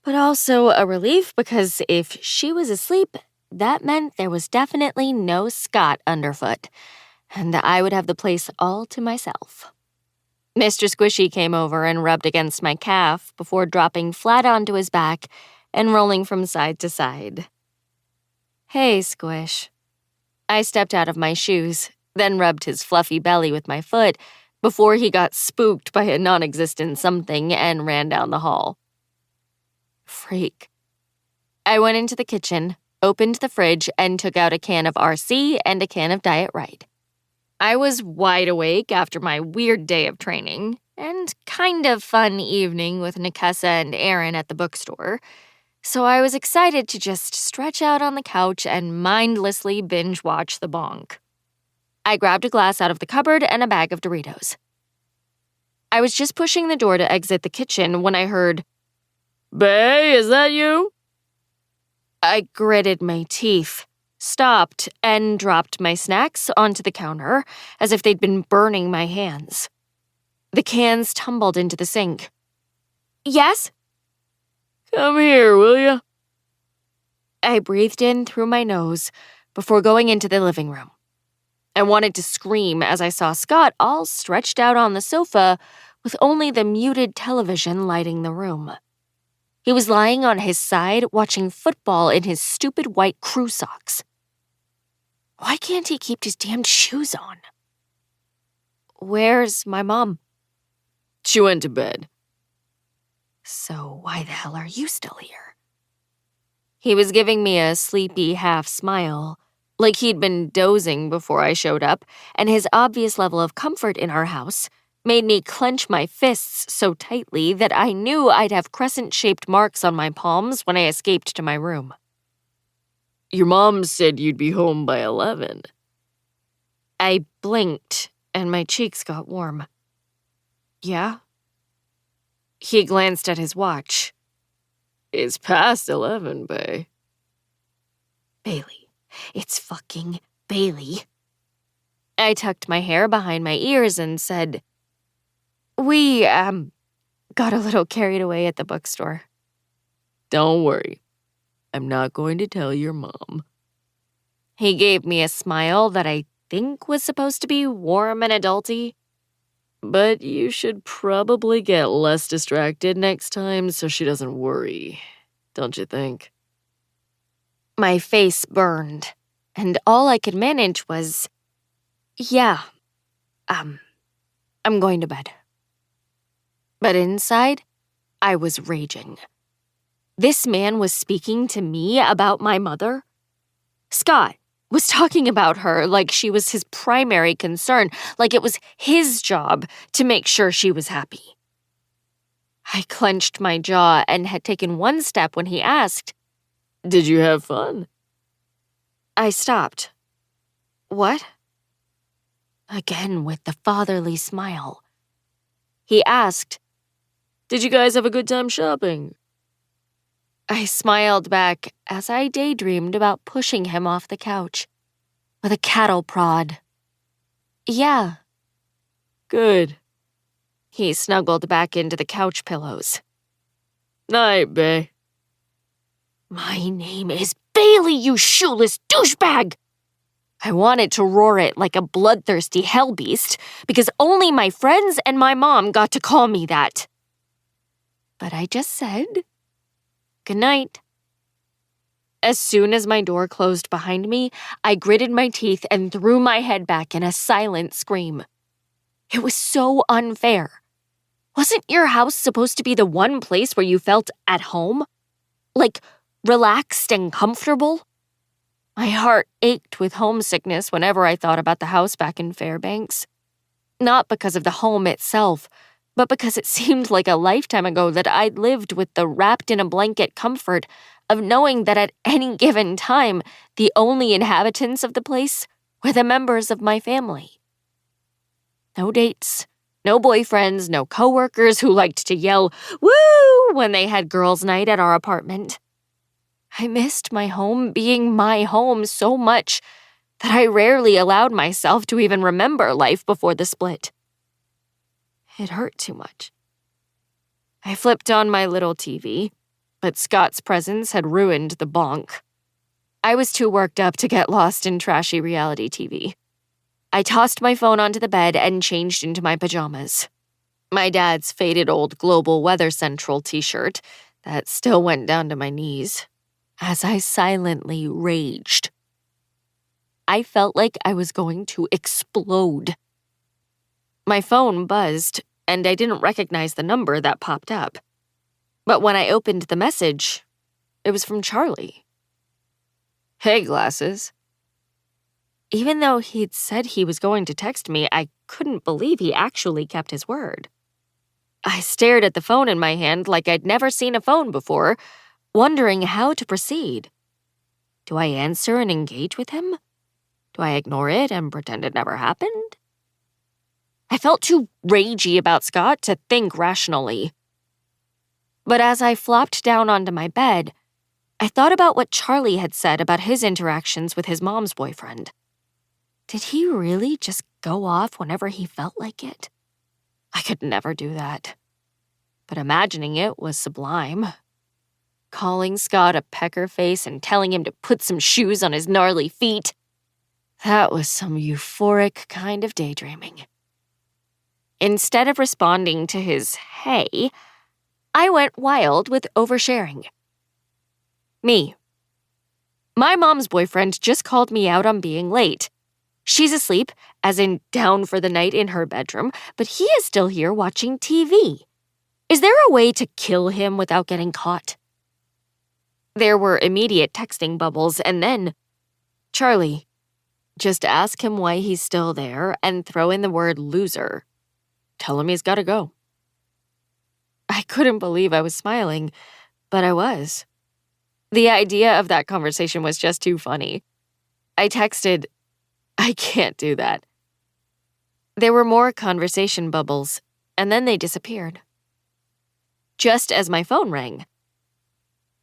but also a relief because if she was asleep, that meant there was definitely no Scott underfoot, and I would have the place all to myself. Mr. Squishy came over and rubbed against my calf before dropping flat onto his back and rolling from side to side. Hey, Squish. I stepped out of my shoes, then rubbed his fluffy belly with my foot before he got spooked by a non-existent something and ran down the hall. Freak. I went into the kitchen, opened the fridge, and took out a can of RC and a can of Diet Right. I was wide awake after my weird day of training and kind of fun evening with Nikessa and Aaron at the bookstore, so I was excited to just stretch out on the couch and mindlessly binge-watch the bonk. I grabbed a glass out of the cupboard and a bag of Doritos. I was just pushing the door to exit the kitchen when I heard, "Bae, is that you?" I gritted my teeth, stopped, and dropped my snacks onto the counter as if they'd been burning my hands. The cans tumbled into the sink. "Yes?" Come here, will ya? I breathed in through my nose before going into the living room. I wanted to scream as I saw Scott all stretched out on the sofa with only the muted television lighting the room. He was lying on his side watching football in his stupid white crew socks. Why can't he keep his damned shoes on? Where's my mom? She went to bed. So why the hell are you still here? He was giving me a sleepy half smile, like he'd been dozing before I showed up, and his obvious level of comfort in our house made me clench my fists so tightly that I knew I'd have crescent-shaped marks on my palms when I escaped to my room. Your mom said you'd be home by 11. I blinked, and my cheeks got warm. Yeah? He glanced at his watch. It's past 11, bae. Bailey. It's fucking Bailey. I tucked my hair behind my ears and said, We, got a little carried away at the bookstore. Don't worry. I'm not going to tell your mom. He gave me a smile that I think was supposed to be warm and adulty. But you should probably get less distracted next time so she doesn't worry, don't you think? My face burned, and all I could manage was, yeah, I'm going to bed. But inside, I was raging. This man was speaking to me about my mother. Scott was talking about her like she was his primary concern, like it was his job to make sure she was happy. I clenched my jaw and had taken one step when he asked, Did you have fun? I stopped. What? Again with the fatherly smile. He asked, Did you guys have a good time shopping? I smiled back as I daydreamed about pushing him off the couch with a cattle prod. Yeah. Good. He snuggled back into the couch pillows. Night, bae. My name is Bailey, you shoeless douchebag! I wanted to roar it like a bloodthirsty hellbeast because only my friends and my mom got to call me that. But I just said, good night. As soon as my door closed behind me, I gritted my teeth and threw my head back in a silent scream. It was so unfair. Wasn't your house supposed to be the one place where you felt at home? Like, relaxed and comfortable? My heart ached with homesickness whenever I thought about the house back in Fairbanks. Not because of the home itself, but because it seemed like a lifetime ago that I'd lived with the wrapped-in-a-blanket comfort of knowing that at any given time, the only inhabitants of the place were the members of my family. No dates, no boyfriends, no coworkers who liked to yell, "Woo!" when they had girls' night at our apartment. I missed my home being my home so much that I rarely allowed myself to even remember life before the split. It hurt too much. I flipped on my little TV, but Scott's presence had ruined the bonk. I was too worked up to get lost in trashy reality TV. I tossed my phone onto the bed and changed into my pajamas. My dad's faded old Global Weather Central t-shirt that still went down to my knees, as I silently raged. I felt like I was going to explode. My phone buzzed, and I didn't recognize the number that popped up. But when I opened the message, it was from Charlie. Hey, glasses. Even though he'd said he was going to text me, I couldn't believe he actually kept his word. I stared at the phone in my hand like I'd never seen a phone before, wondering how to proceed. Do I answer and engage with him? Do I ignore it and pretend it never happened? I felt too ragey about Scott to think rationally. But as I flopped down onto my bed, I thought about what Charlie had said about his interactions with his mom's boyfriend. Did he really just go off whenever he felt like it? I could never do that. But imagining it was sublime. Calling Scott a pecker face and telling him to put some shoes on his gnarly feet. That was some euphoric kind of daydreaming. Instead of responding to his hey, I went wild with oversharing. Me. My mom's boyfriend just called me out on being late. She's asleep, as in down for the night in her bedroom, but he is still here watching TV. Is there a way to kill him without getting caught? There were immediate texting bubbles, and then, Charlie, just ask him why he's still there and throw in the word loser. Tell him he's gotta go. I couldn't believe I was smiling, but I was. The idea of that conversation was just too funny. I texted, I can't do that. There were more conversation bubbles, and then they disappeared. Just as my phone rang.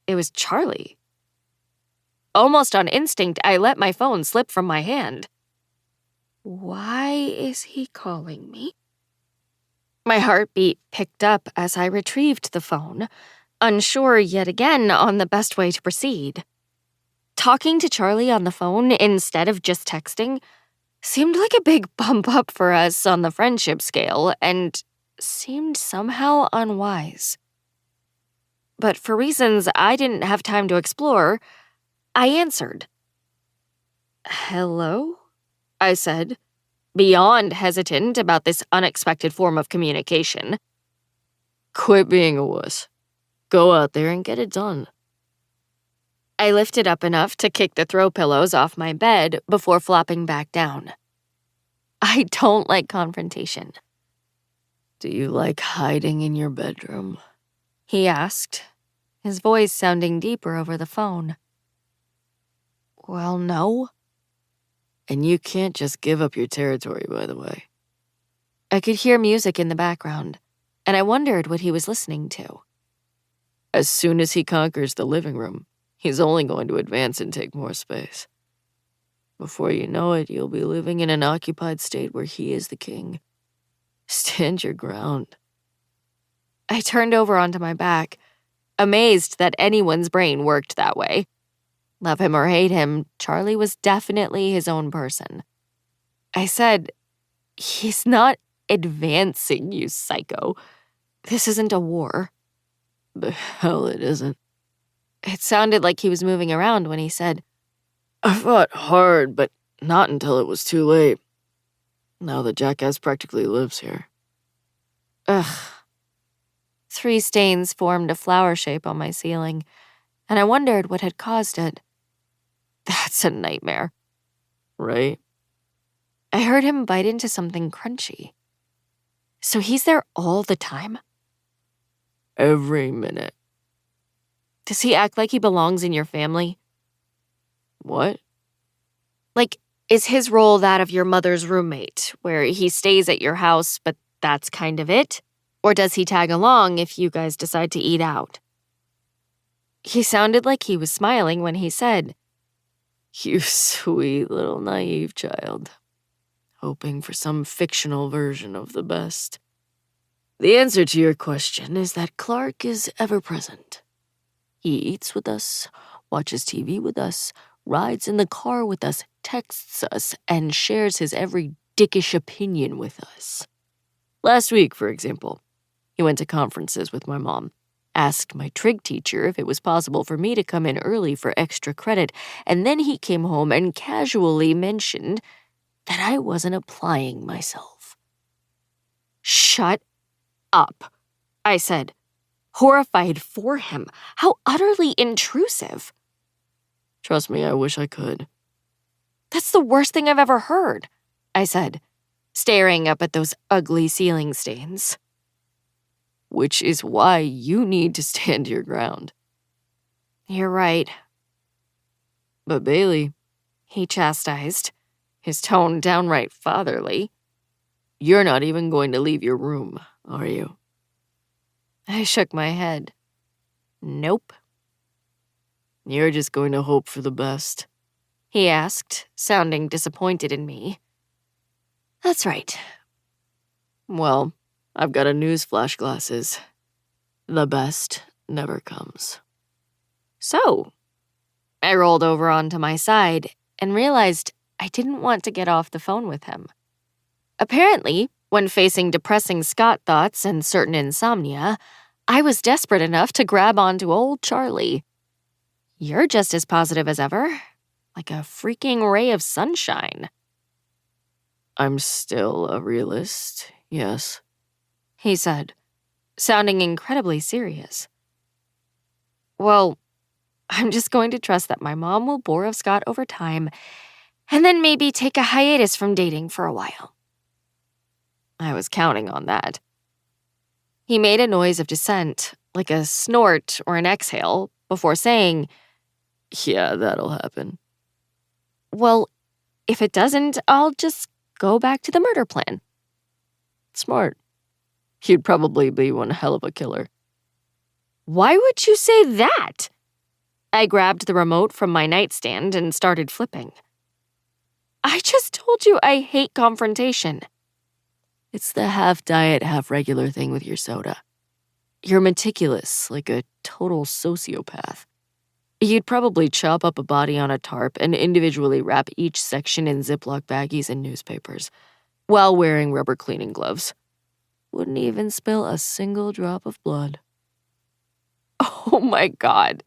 It was Charlie. Almost on instinct, I let my phone slip from my hand. Why is he calling me? My heartbeat picked up as I retrieved the phone, unsure yet again on the best way to proceed. Talking to Charlie on the phone instead of just texting seemed like a big bump up for us on the friendship scale and seemed somehow unwise. But for reasons I didn't have time to explore, I answered. Hello? I said, beyond hesitant about this unexpected form of communication. Quit being a wuss. Go out there and get it done. I lifted up enough to kick the throw pillows off my bed before flopping back down. I don't like confrontation. Do you like hiding in your bedroom? He asked, his voice sounding deeper over the phone. Well, no. And you can't just give up your territory, by the way. I could hear music in the background, and I wondered what he was listening to. As soon as he conquers the living room, he's only going to advance and take more space. Before you know it, you'll be living in an occupied state where he is the king. Stand your ground. I turned over onto my back, amazed that anyone's brain worked that way. Love him or hate him, Charlie was definitely his own person. I said, he's not advancing, you psycho. This isn't a war. The hell it isn't. It sounded like he was moving around when he said, I fought hard, but not until it was too late. Now the jackass practically lives here. Ugh. 3 stains formed a flower shape on my ceiling, and I wondered what had caused it. That's a nightmare. Right? I heard him bite into something crunchy. So he's there all the time? Every minute. Does he act like he belongs in your family? What? Like, is his role that of your mother's roommate, where he stays at your house, but that's kind of it? Or does he tag along if you guys decide to eat out? He sounded like he was smiling when he said, You sweet little naive child. Hoping for some fictional version of the best. The answer to your question is that Clark is ever present. He eats with us, watches TV with us, rides in the car with us, texts us, and shares his every dickish opinion with us. Last week, for example, he went to conferences with my mom, asked my trig teacher if it was possible for me to come in early for extra credit, and then he came home and casually mentioned that I wasn't applying myself. Shut up, I said, horrified for him. How utterly intrusive. Trust me, I wish I could. That's the worst thing I've ever heard, I said, staring up at those ugly ceiling stains. Which is why you need to stand your ground. You're right. But Bailey, He chastised, his tone downright fatherly. you're not even going to leave your room, are you? I shook my head. Nope. You're just going to hope for the best. He asked, sounding disappointed in me. That's right. Well, I've got a newsflash, glasses. The best never comes. So, I rolled over onto my side and realized I didn't want to get off the phone with him. Apparently, when facing depressing Scott thoughts and certain insomnia, I was desperate enough to grab onto old Charlie. You're just as positive as ever, like a freaking ray of sunshine. I'm still a realist, yes. He said, sounding incredibly serious. Well, I'm just going to trust that my mom will bore of Scott over time, and then maybe take a hiatus from dating for a while. I was counting on that. He made a noise of dissent, like a snort or an exhale, before saying, Yeah, that'll happen. Well, if it doesn't, I'll just go back to the murder plan. Smart. You'd probably be one hell of a killer. Why would you say that? I grabbed the remote from my nightstand and started flipping. I just told you I hate confrontation. It's the half diet, half regular thing with your soda. You're meticulous, like a total sociopath. You'd probably chop up a body on a tarp and individually wrap each section in Ziploc baggies and newspapers, while wearing rubber cleaning gloves. Wouldn't even spill a single drop of blood. Oh my God,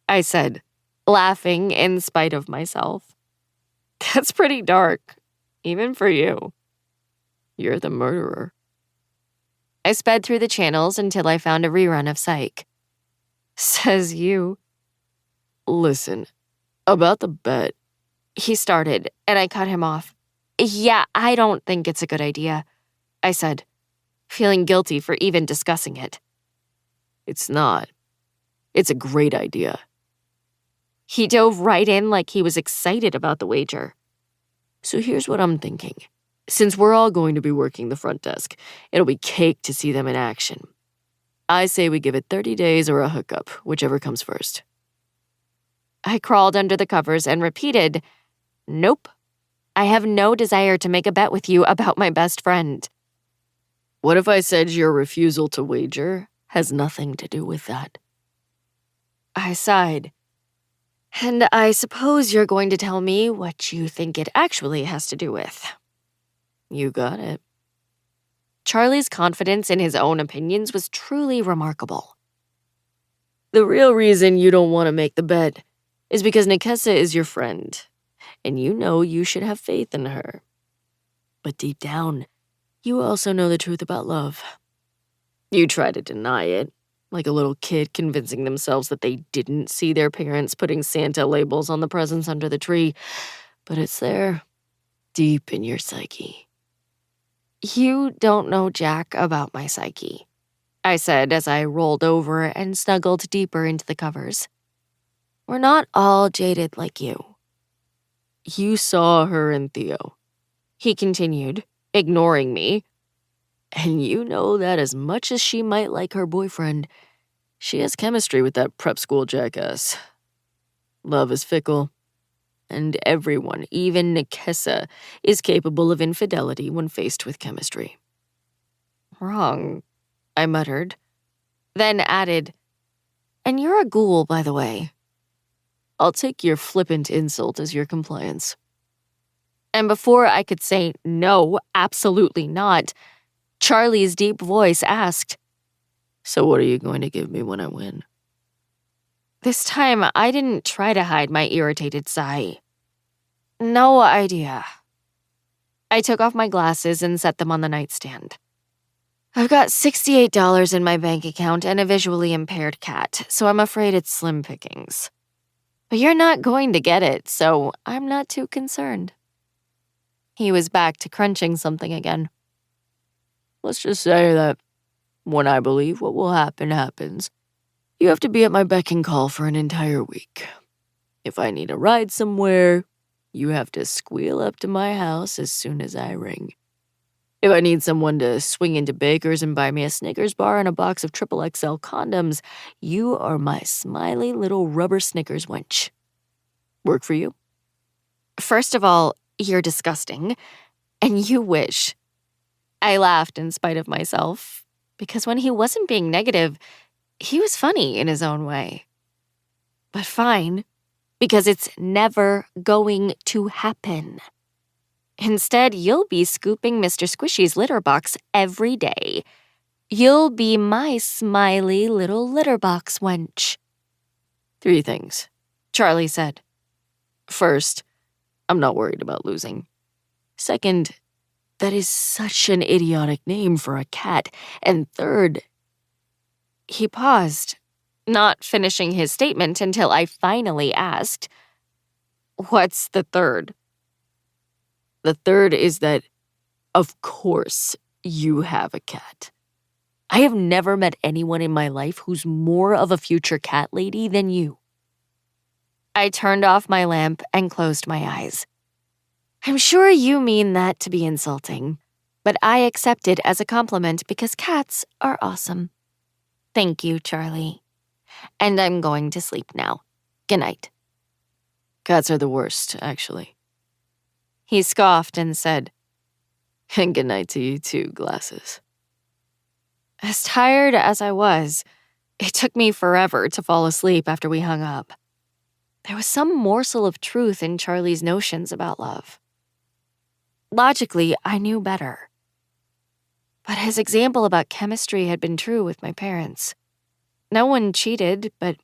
I said, laughing in spite of myself. That's pretty dark, even for you. You're the murderer. I sped through the channels until I found a rerun of Psych. Says you. Listen, about the bet. He started, and I cut him off. Yeah, I don't think it's a good idea, I said, feeling guilty for even discussing it. It's not. It's a great idea. He dove right in like he was excited about the wager. So here's what I'm thinking. Since we're all going to be working the front desk, it'll be cake to see them in action. I say we give it 30 days or a hookup, whichever comes first. I crawled under the covers and repeated, Nope. I have no desire to make a bet with you about my best friend. What if I said your refusal to wager has nothing to do with that? I sighed. And I suppose you're going to tell me what you think it actually has to do with. You got it. Charlie's confidence in his own opinions was truly remarkable. The real reason you don't want to make the bet is because Nikessa is your friend, and you know you should have faith in her. But deep down, you also know the truth about love. You try to deny it, like a little kid convincing themselves that they didn't see their parents putting Santa labels on the presents under the tree, but it's there, deep in your psyche. You don't know jack about my psyche, I said as I rolled over and snuggled deeper into the covers. We're not all jaded like you. You saw her and Theo, He continued, ignoring me. and you know that as much as she might like her boyfriend, she has chemistry with that prep school jackass. Love is fickle, and everyone, even Nikessa, is capable of infidelity when faced with chemistry. Wrong, I muttered, then added, And you're a ghoul, by the way. I'll take your flippant insult as your compliance. And before I could say no, absolutely not, Charlie's deep voice asked, So what are you going to give me when I win? This time, I didn't try to hide my irritated sigh. No idea. I took off my glasses and set them on the nightstand. I've got $68 in my bank account and a visually impaired cat, so I'm afraid it's slim pickings. But you're not going to get it, so I'm not too concerned. He was back to crunching something again. Let's just say that when I believe what will happen happens, you have to be at my beck and call for an entire week. If I need a ride somewhere, you have to squeal up to my house as soon as I ring. If I need someone to swing into Baker's and buy me a Snickers bar and a box of XXL condoms, you are my smiley little rubber Snickers wench. Work for you? First of all, you're disgusting, and you wish. I laughed in spite of myself, because when he wasn't being negative, he was funny in his own way. But fine, because it's never going to happen. Instead, you'll be scooping Mr. Squishy's litter box every day. You'll be my smiley little litter box wench. 3 things, Charlie said. First, I'm not worried about losing. Second, that is such an idiotic name for a cat. And third, He paused, not finishing his statement until I finally asked, "What's the third?" the third is that, of course, you have a cat. I have never met anyone in my life who's more of a future cat lady than you. I turned off my lamp and closed my eyes. I'm sure you mean that to be insulting, but I accept it as a compliment because cats are awesome. Thank you, Charlie. And I'm going to sleep now. Good night. Cats are the worst, actually. He scoffed and said, And good night to you too, Glasses. as tired as I was, it took me forever to fall asleep after we hung up. There was some morsel of truth in Charlie's notions about love. Logically, I knew better. But his example about chemistry had been true with my parents. No one cheated, but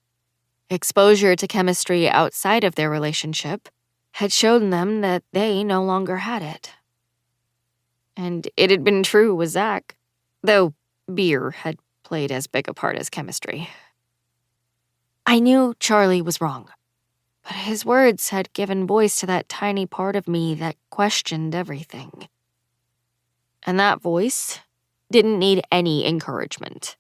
exposure to chemistry outside of their relationship had shown them that they no longer had it. And it had been true with Zach, though beer had played as big a part as chemistry. I knew Charlie was wrong, but his words had given voice to that tiny part of me that questioned everything. And that voice didn't need any encouragement.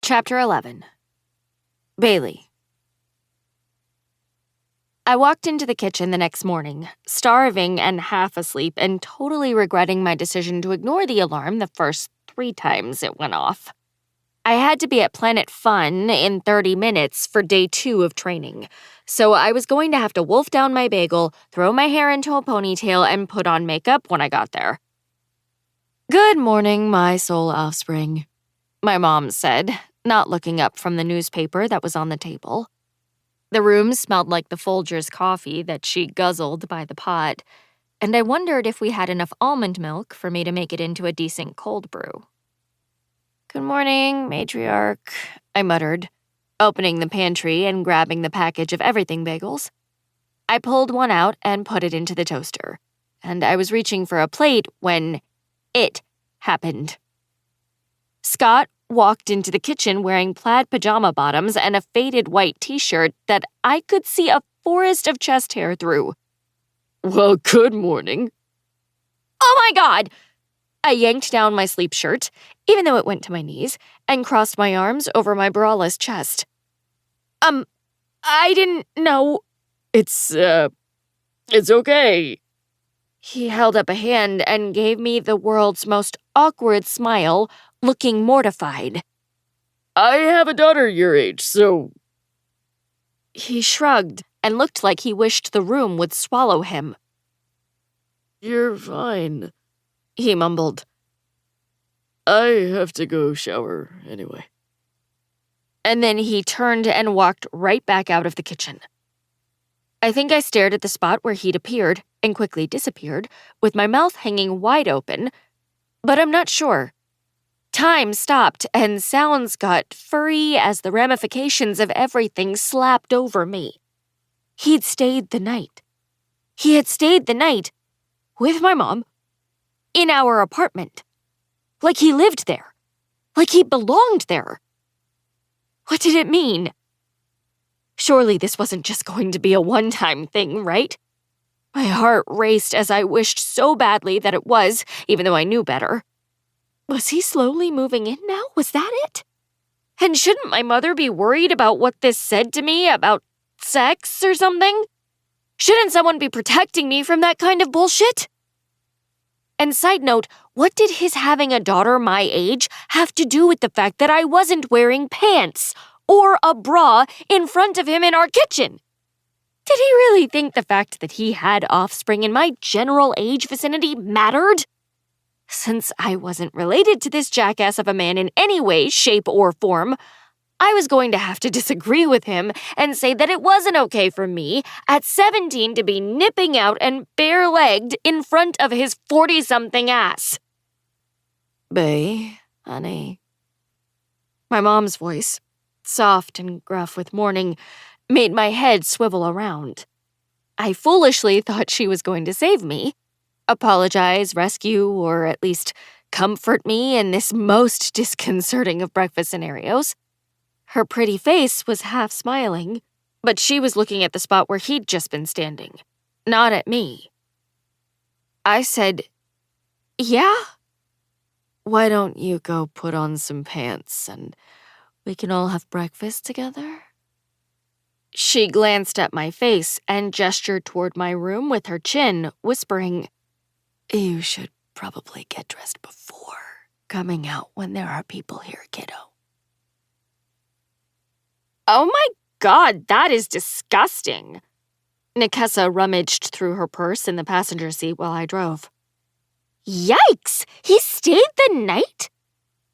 Chapter 11. Bailey. I walked into the kitchen the next morning, starving and half asleep and totally regretting my decision to ignore the alarm the first 3 times it went off. I had to be at Planet Fun in 30 minutes for day 2 of training, so I was going to have to wolf down my bagel, throw my hair into a ponytail, and put on makeup when I got there. "Good morning, my soul offspring," my mom said, not looking up from the newspaper that was on the table. The room smelled like the Folgers coffee that she guzzled by the pot, and I wondered if we had enough almond milk for me to make it into a decent cold brew. "Good morning, matriarch," I muttered, opening the pantry and grabbing the package of everything bagels. I pulled one out and put it into the toaster, and I was reaching for a plate when it happened. Scott walked into the kitchen wearing plaid pajama bottoms and a faded white t-shirt that I could see a forest of chest hair through. Well, good morning. "Oh my God!" I yanked down my sleep shirt, even though it went to my knees, and crossed my arms over my braless chest. I didn't know." It's okay. He held up a hand and gave me the world's most awkward smile, looking mortified. I have a daughter your age, so... He shrugged and looked like he wished the room would swallow him. You're fine. He mumbled. I have to go shower anyway. And then he turned and walked right back out of the kitchen. I think I stared at the spot where he'd appeared and quickly disappeared, with my mouth hanging wide open, but I'm not sure. Time stopped and sounds got furry as the ramifications of everything slapped over me. He'd stayed the night. He had stayed the night with my mom, in our apartment. Like he lived there. Like he belonged there. What did it mean? Surely this wasn't just going to be a one-time thing, right? My heart raced as I wished so badly that it was, even though I knew better. Was he slowly moving in now? Was that it? And shouldn't my mother be worried about what this said to me about sex or something? Shouldn't someone be protecting me from that kind of bullshit? And side note, what did his having a daughter my age have to do with the fact that I wasn't wearing pants or a bra in front of him in our kitchen? Did he really think the fact that he had offspring in my general age vicinity mattered? Since I wasn't related to this jackass of a man in any way, shape, or form, I was going to have to disagree with him and say that it wasn't okay for me, at 17, to be nipping out and bare-legged in front of his 40-something ass. Bae, honey. My mom's voice, soft and gruff with mourning, made my head swivel around. I foolishly thought she was going to save me, apologize, rescue, or at least comfort me in this most disconcerting of breakfast scenarios. Her pretty face was half smiling, but she was looking at the spot where he'd just been standing, not at me. I said, "Yeah?" Why don't you go put on some pants and we can all have breakfast together? She glanced at my face and gestured toward my room with her chin, whispering, You should probably get dressed before coming out when there are people here, kiddo. "Oh my God, that is disgusting." Nikessa rummaged through her purse in the passenger seat while I drove. Yikes! He stayed the night?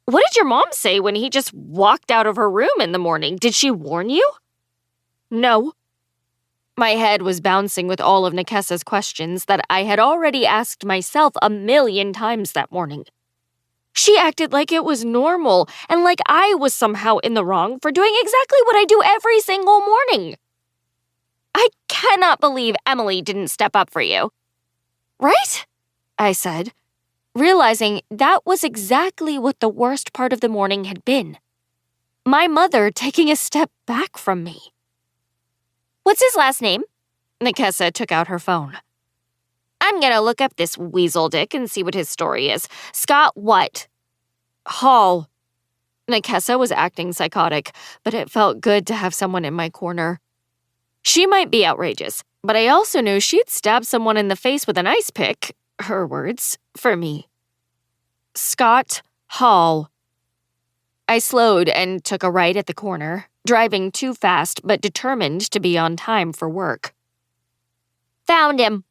What did your mom say when he just walked out of her room in the morning? Did she warn you? No. My head was bouncing with all of Nikessa's questions that I had already asked myself 1,000,000 times that morning. She acted like it was normal and like I was somehow in the wrong for doing exactly what I do every single morning. I cannot believe Emily didn't step up for you. Right? I said, realizing that was exactly what the worst part of the morning had been. My mother taking a step back from me. "What's his last name?" Nikessa took out her phone. "I'm gonna look up this weasel dick and see what his story is. Scott what?" "Hall." Nikessa was acting psychotic, but it felt good to have someone in my corner. She might be outrageous, but I also knew she'd stab someone in the face with an ice pick, her words, for me. Scott Hall. I slowed and took a right at the corner, driving too fast but determined to be on time for work. "Found him."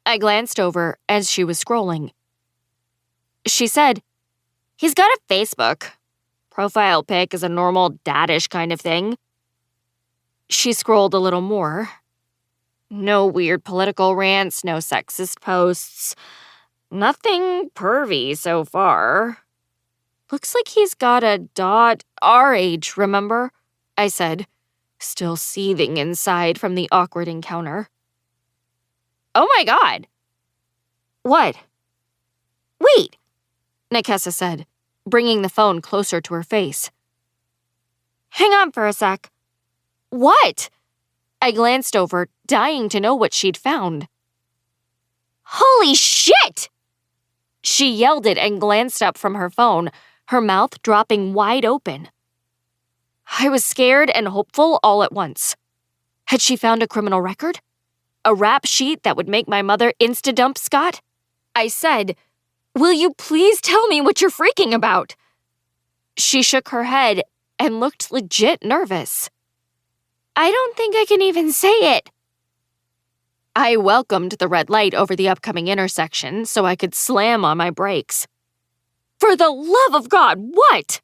I glanced over as she was scrolling. She said, "He's got a Facebook. Profile pic is a normal daddish kind of thing." She scrolled a little more. No weird political rants, no sexist posts. Nothing pervy so far. "Looks like he's got a dot our age, remember?" I said, still seething inside from the awkward encounter. "Oh my God." "What?" "Wait," Nikessa said, bringing the phone closer to her face. "Hang on for a sec." "What?" I glanced over, dying to know what she'd found. "Holy shit!" She yelled it and glanced up from her phone, her mouth dropping wide open. I was scared and hopeful all at once. Had she found a criminal record? A rap sheet that would make my mother insta-dump Scott? I said, "Will you please tell me what you're freaking about?" She shook her head and looked legit nervous. "I don't think I can even say it." I welcomed the red light over the upcoming intersection so I could slam on my brakes. "For the love of God, what?"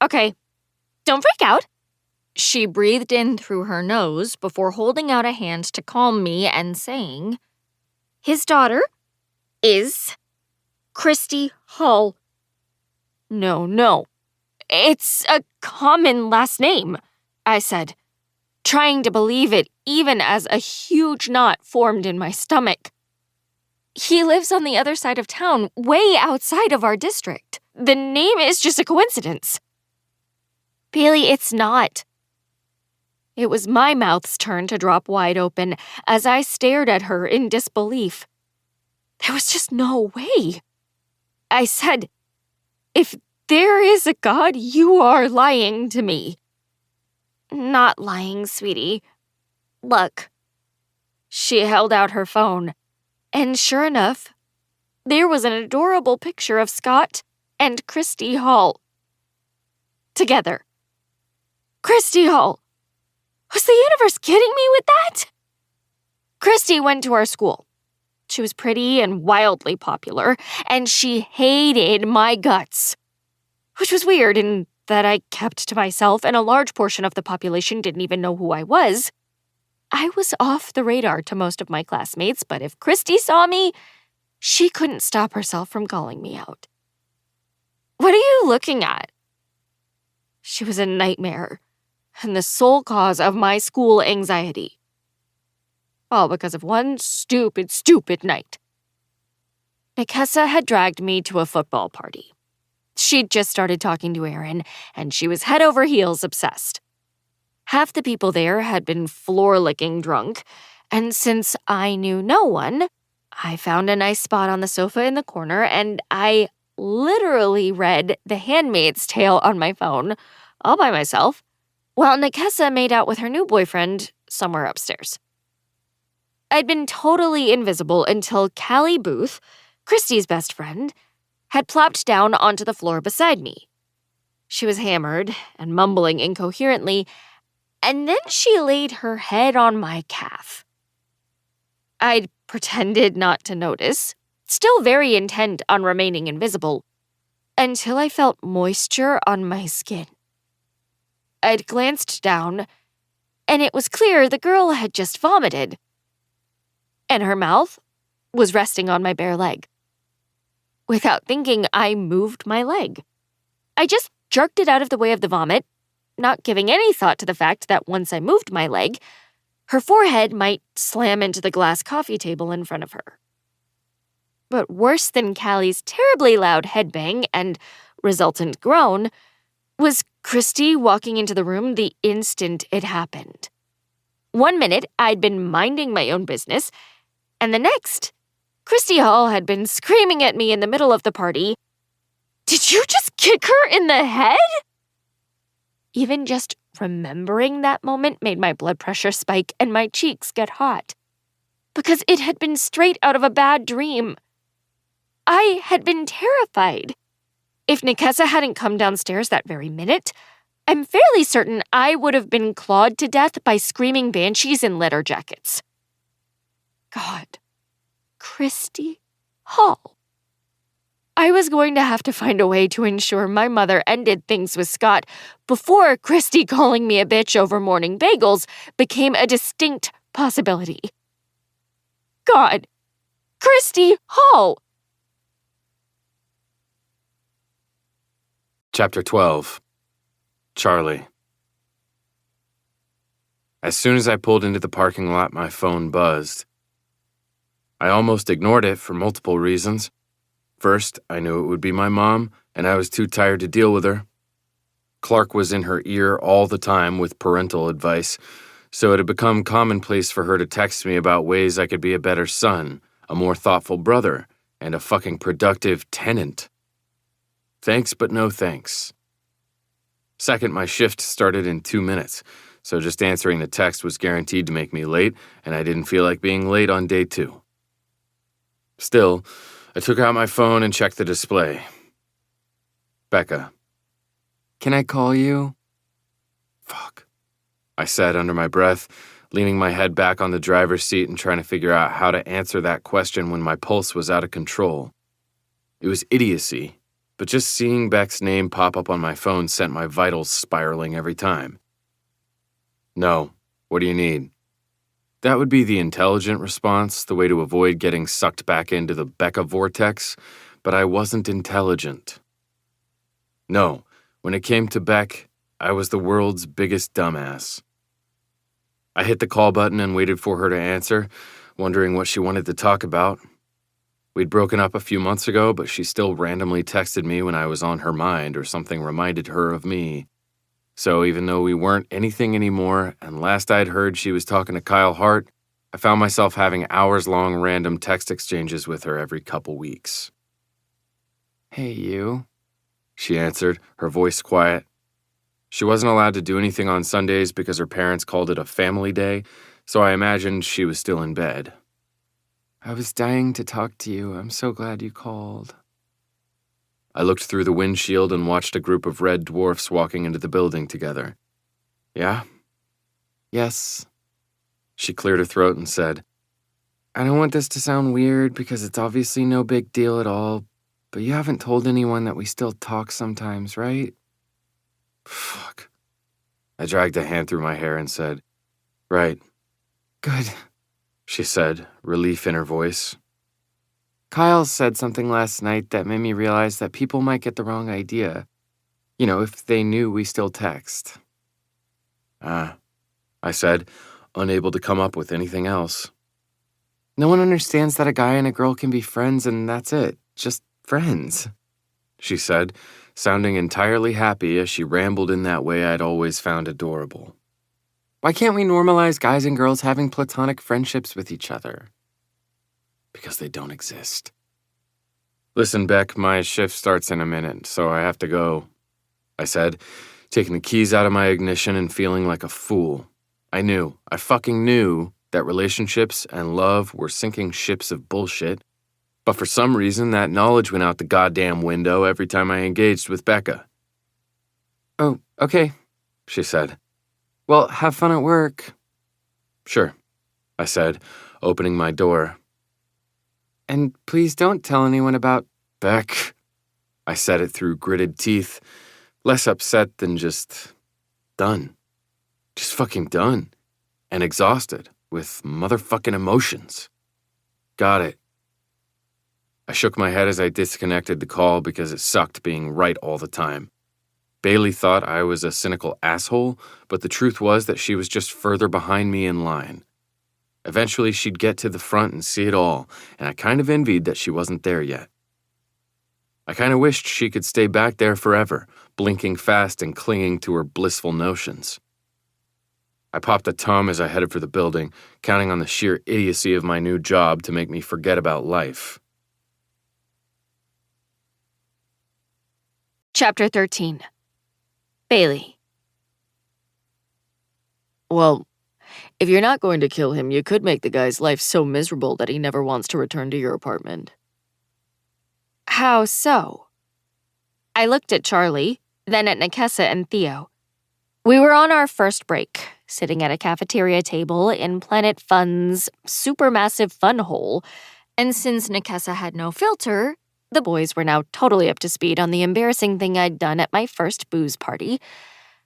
"Okay, don't freak out." She breathed in through her nose before holding out a hand to calm me and saying, "His daughter is Christy Hall." No, it's a common last name," I said, trying to believe it even as a huge knot formed in my stomach. He lives on the other side of town, way outside of our district. The name is just a coincidence. Bailey, it's not. It was my mouth's turn to drop wide open as I stared at her in disbelief. There was just no way. I said, "If there is a God, you are lying to me." "Not lying, sweetie. Look." She held out her phone, and sure enough, there was an adorable picture of Scott and Christy Hall. Together. Christy Hall! Was the universe kidding me with that? Christy went to our school. She was pretty and wildly popular, and she hated my guts. Which was weird in that I kept to myself, and a large portion of the population didn't even know who I was. I was off the radar to most of my classmates, but if Christy saw me, she couldn't stop herself from calling me out. "What are you looking at?" She was a nightmare, and the sole cause of my school anxiety. All because of one stupid night. Nikessa had dragged me to a football party. She'd just started talking to Aaron, and she was head over heels obsessed. Half the people there had been floor-licking drunk, and since I knew no one, I found a nice spot on the sofa in the corner, and I literally read The Handmaid's Tale on my phone, all by myself, while Nikessa made out with her new boyfriend somewhere upstairs. I'd been totally invisible until Callie Booth, Christy's best friend, had plopped down onto the floor beside me. She was hammered and mumbling incoherently, and then she laid her head on my calf. I'd pretended not to notice, still very intent on remaining invisible, until I felt moisture on my skin. I'd glanced down, and it was clear the girl had just vomited, and her mouth was resting on my bare leg. Without thinking, I moved my leg. I just jerked it out of the way of the vomit, not giving any thought to the fact that once I moved my leg, her forehead might slam into the glass coffee table in front of her. But worse than Callie's terribly loud headbang and resultant groan was Christy walking into the room the instant it happened. 1 minute, I'd been minding my own business, and the next, Christy Hall had been screaming at me in the middle of the party, "Did you just kick her in the head?" Even just remembering that moment made my blood pressure spike and my cheeks get hot. Because it had been straight out of a bad dream. I had been terrified. If Nikessa hadn't come downstairs that very minute, I'm fairly certain I would have been clawed to death by screaming banshees in leather jackets. God. Christy Hall. I was going to have to find a way to ensure my mother ended things with Scott before Christy calling me a bitch over morning bagels became a distinct possibility. God. Christy Hall. Chapter 12. Charlie. As soon as I pulled into the parking lot, my phone buzzed. I almost ignored it for multiple reasons. First, I knew it would be my mom, and I was too tired to deal with her. Clark was in her ear all the time with parental advice, so it had become commonplace for her to text me about ways I could be a better son, a more thoughtful brother, and a fucking productive tenant. Thanks, but no thanks. Second, my shift started in 2 minutes, so just answering the text was guaranteed to make me late, and I didn't feel like being late on day 2. Still, I took out my phone and checked the display. Becca. Can I call you? Fuck. I said under my breath, leaning my head back on the driver's seat and trying to figure out how to answer that question when my pulse was out of control. It was idiocy, but just seeing Beck's name pop up on my phone sent my vitals spiraling every time. No. What do you need? That would be the intelligent response, the way to avoid getting sucked back into the Becca vortex, but I wasn't intelligent. No, when it came to Beck, I was the world's biggest dumbass. I hit the call button and waited for her to answer, wondering what she wanted to talk about. We'd broken up a few months ago, but she still randomly texted me when I was on her mind or something reminded her of me. So even though we weren't anything anymore, and last I'd heard she was talking to Kyle Hart, I found myself having hours-long random text exchanges with her every couple weeks. "Hey, you," she answered, her voice quiet. She wasn't allowed to do anything on Sundays because her parents called it a family day, so I imagined she was still in bed. "I was dying to talk to you. I'm so glad you called." I looked through the windshield and watched a group of red dwarfs walking into the building together. "Yeah?" "Yes." She cleared her throat and said, "I don't want this to sound weird because it's obviously no big deal at all, but you haven't told anyone that we still talk sometimes, right?" Fuck. I dragged a hand through my hair and said, "Right." "Good," she said, relief in her voice. "Kyle said something last night that made me realize that people might get the wrong idea. You know, if they knew we still text." I said, unable to come up with anything else. "No one understands that a guy and a girl can be friends and that's it. Just friends," she said, sounding entirely happy as she rambled in that way I'd always found adorable. "Why can't we normalize guys and girls having platonic friendships with each other?" Because they don't exist. "Listen, Beck, my shift starts in a minute, so I have to go," I said, taking the keys out of my ignition and feeling like a fool. I fucking knew that relationships and love were sinking ships of bullshit, but for some reason that knowledge went out the goddamn window every time I engaged with Becca. "Oh, okay," she said. "Well, have fun at work." "Sure," I said, opening my door. "And please don't tell anyone about—" "Beck," I said it through gritted teeth, less upset than just done. Just fucking done. And exhausted, with motherfucking emotions. "Got it." I shook my head as I disconnected the call because it sucked being right all the time. Bailey thought I was a cynical asshole, but the truth was that she was just further behind me in line. Eventually, she'd get to the front and see it all, and I kind of envied that she wasn't there yet. I kind of wished she could stay back there forever, blinking fast and clinging to her blissful notions. I popped a tum as I headed for the building, counting on the sheer idiocy of my new job to make me forget about life. Chapter 13. Bailey. Well, if you're not going to kill him, you could make the guy's life so miserable that he never wants to return to your apartment. How so? I looked at Charlie, then at Nekesa and Theo. We were on our first break, sitting at a cafeteria table in Planet Fun's supermassive fun hole, and since Nekesa had no filter, the boys were now totally up to speed on the embarrassing thing I'd done at my first booze party,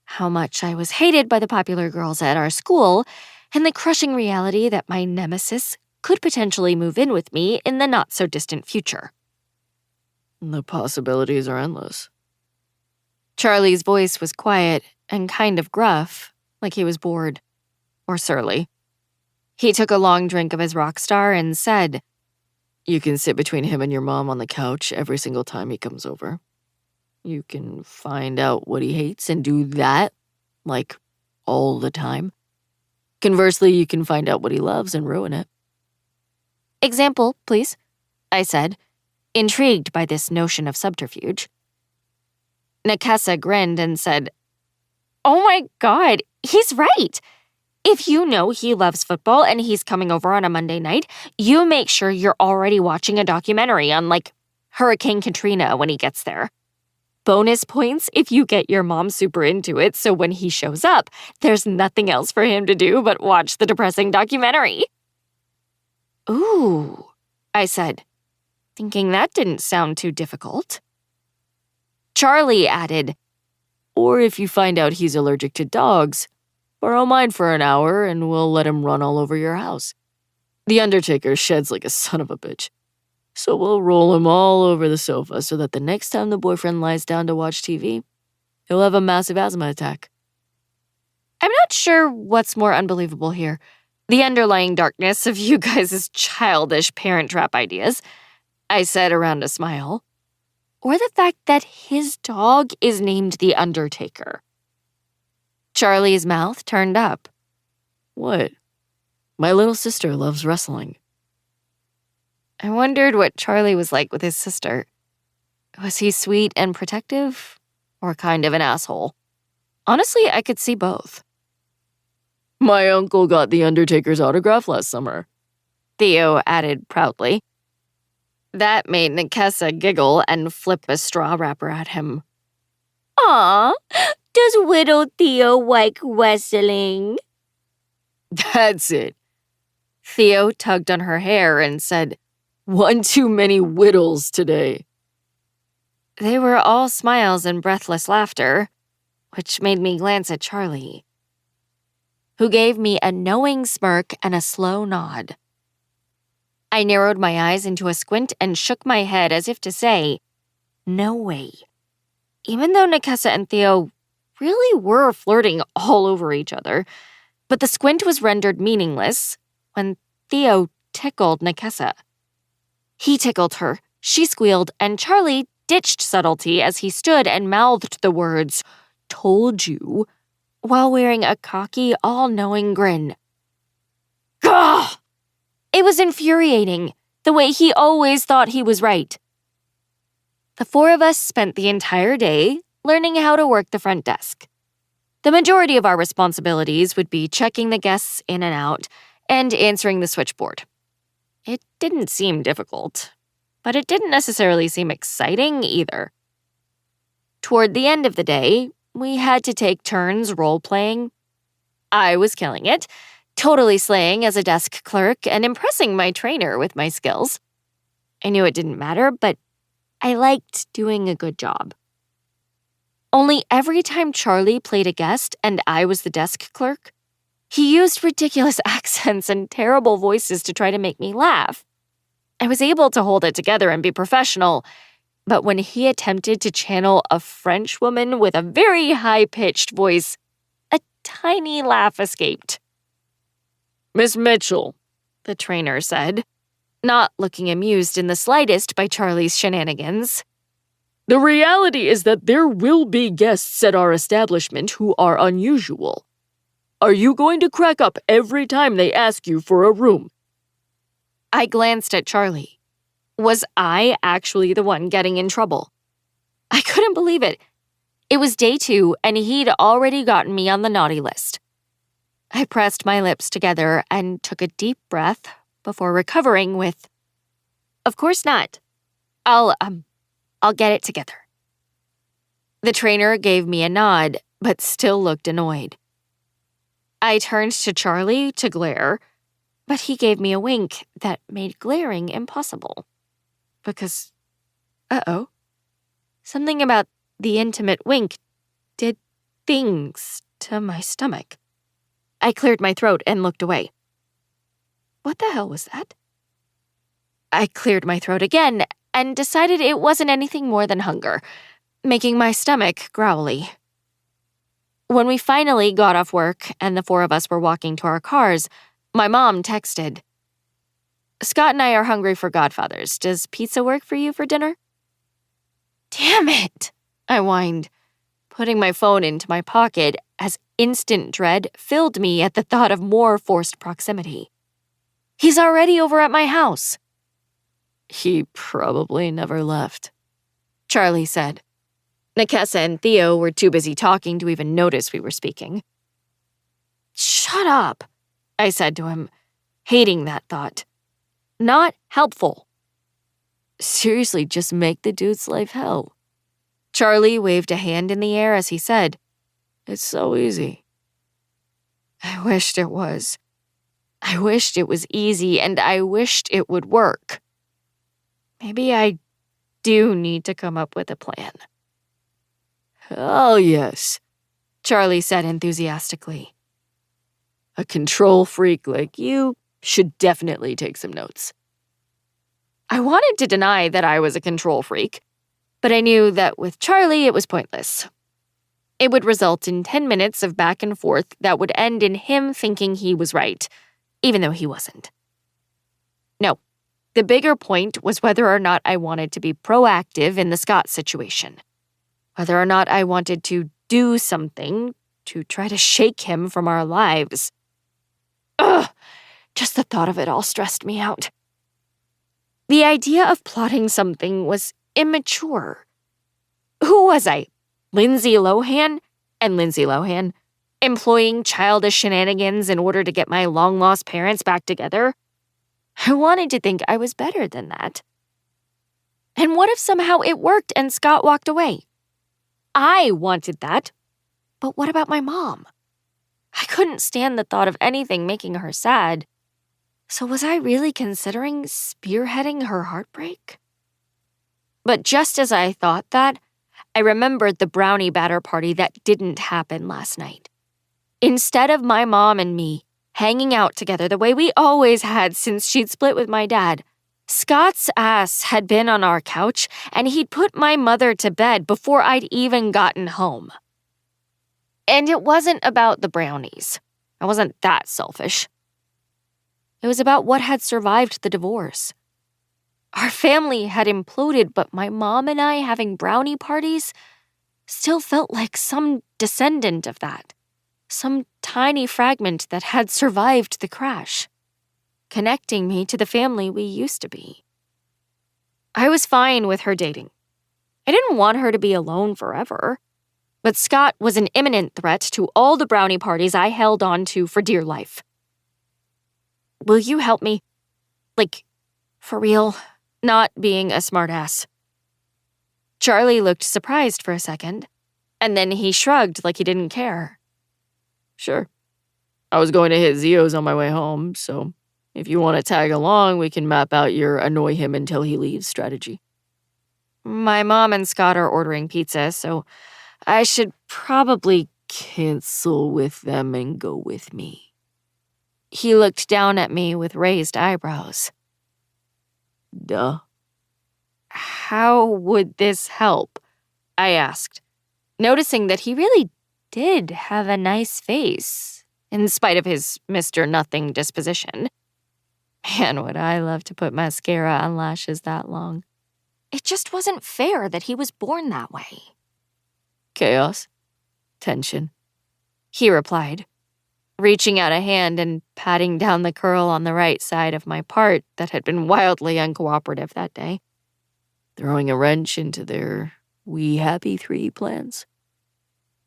how much I was hated by the popular girls at our school, and the crushing reality that my nemesis could potentially move in with me in the not-so-distant future. The possibilities are endless. Charlie's voice was quiet and kind of gruff, like he was bored. Or surly. He took a long drink of his Rockstar and said, You can sit between him and your mom on the couch every single time he comes over. You can find out what he hates and do that, like, all the time. Conversely, you can find out what he loves and ruin it. Example, please, I said, intrigued by this notion of subterfuge. Nekesa grinned and said, "Oh my God, he's right. If you know he loves football and he's coming over on a Monday night, you make sure you're already watching a documentary on, like, Hurricane Katrina when he gets there. Bonus points if you get your mom super into it, so when he shows up, there's nothing else for him to do but watch the depressing documentary." "Ooh," I said, thinking that didn't sound too difficult. Charlie added, Or if you find out he's allergic to dogs, borrow mine for an hour and we'll let him run all over your house. The Undertaker sheds like a son of a bitch. So we'll roll him all over the sofa so that the next time the boyfriend lies down to watch TV, he'll have a massive asthma attack. I'm not sure what's more unbelievable here, the underlying darkness of you guys' childish parent trap ideas, I said around a smile. Or the fact that his dog is named the Undertaker. Charlie's mouth turned up. What? My little sister loves wrestling. I wondered what Charlie was like with his sister. Was he sweet and protective, or kind of an asshole? Honestly, I could see both. My uncle got the Undertaker's autograph last summer, Theo added proudly. That made Nikessa giggle and flip a straw wrapper at him. Aw, does little Theo like wrestling? That's it. Theo tugged on her hair and said, One too many whittles today. They were all smiles and breathless laughter, which made me glance at Charlie, who gave me a knowing smirk and a slow nod. I narrowed my eyes into a squint and shook my head as if to say, no way. Even though Nikessa and Theo really were flirting all over each other, but the squint was rendered meaningless when Theo tickled Nikessa. He tickled her, she squealed, and Charlie ditched subtlety as he stood and mouthed the words, "Told you," while wearing a cocky, all-knowing grin. Gah! It was infuriating, the way he always thought he was right. The four of us spent the entire day learning how to work the front desk. The majority of our responsibilities would be checking the guests in and out and answering the switchboard. It didn't seem difficult, but it didn't necessarily seem exciting either. Toward the end of the day, we had to take turns role-playing. I was killing it, totally slaying as a desk clerk and impressing my trainer with my skills. I knew it didn't matter, but I liked doing a good job. Only every time Charlie played a guest and I was the desk clerk, he used ridiculous accents and terrible voices to try to make me laugh. I was able to hold it together and be professional, but when he attempted to channel a French woman with a very high-pitched voice, a tiny laugh escaped. Miss Mitchell, the trainer said, not looking amused in the slightest by Charlie's shenanigans. The reality is that there will be guests at our establishment who are unusual. Are you going to crack up every time they ask you for a room? I glanced at Charlie. Was I actually the one getting in trouble? I couldn't believe it. It was day 2, and he'd already gotten me on the naughty list. I pressed my lips together and took a deep breath before recovering with, "Of course not. I'll get it together." The trainer gave me a nod, but still looked annoyed. I turned to Charlie to glare, but he gave me a wink that made glaring impossible. Because, something about the intimate wink did things to my stomach. I cleared my throat and looked away. What the hell was that? I cleared my throat again and decided it wasn't anything more than hunger, making my stomach growly. When we finally got off work and the four of us were walking to our cars, my mom texted, "Scott and I are hungry for Godfathers. Does pizza work for you for dinner?" Damn it, I whined, putting my phone into my pocket as instant dread filled me at the thought of more forced proximity. He's already over at my house. He probably never left, Charlie said. Nikessa and Theo were too busy talking to even notice we were speaking. Shut up, I said to him, hating that thought. Not helpful. Seriously, just make the dude's life hell. Charlie waved a hand in the air as he said, It's so easy. I wished it was. I wished it was easy, and I wished it would work. Maybe I do need to come up with a plan. Hell yes, Charlie said enthusiastically. A control freak like you should definitely take some notes. I wanted to deny that I was a control freak, but I knew that with Charlie it was pointless. It would result in 10 minutes of back and forth that would end in him thinking he was right, even though he wasn't. No, The bigger point was whether or not I wanted to be proactive in the Scott situation. Whether or not I wanted to do something to try to shake him from our lives. Ugh! Just the thought of it all stressed me out. The idea of plotting something was immature. Who was I? Lindsay Lohan? And Lindsay Lohan? Employing childish shenanigans in order to get my long-lost parents back together? I wanted to think I was better than that. And what if somehow it worked and Scott walked away? I wanted that. But what about my mom? I couldn't stand the thought of anything making her sad. So was I really considering spearheading her heartbreak? But just as I thought that, I remembered the brownie batter party that didn't happen last night. Instead of my mom and me hanging out together the way we always had since she'd split with my dad, Scott's ass had been on our couch and he'd put my mother to bed before I'd even gotten home. And it wasn't about the brownies. I wasn't that selfish. It was about what had survived the divorce. Our family had imploded, but my mom and I having brownie parties still felt like some descendant of that. Some tiny fragment that had survived the crash, connecting me to the family we used to be. I was fine with her dating. I didn't want her to be alone forever. But Scott was an imminent threat to all the brownie parties I held on to for dear life. Will you help me? Like, for real, not being a smartass. Charlie looked surprised for a second, and then he shrugged like he didn't care. Sure. I was going to hit Zio's on my way home, so if you want to tag along, we can map out your annoy him until he leaves strategy. My mom and Scott are ordering pizza, so I should probably cancel with them and go with me. He looked down at me with raised eyebrows. Duh. How would this help? I asked, noticing that he really did have a nice face, in spite of his Mr. Nothing disposition. Man, would I love to put mascara on lashes that long. It just wasn't fair that he was born that way. Chaos. Tension. He replied, reaching out a hand and patting down the curl on the right side of my part that had been wildly uncooperative that day. Throwing a wrench into their We Happy Three plans.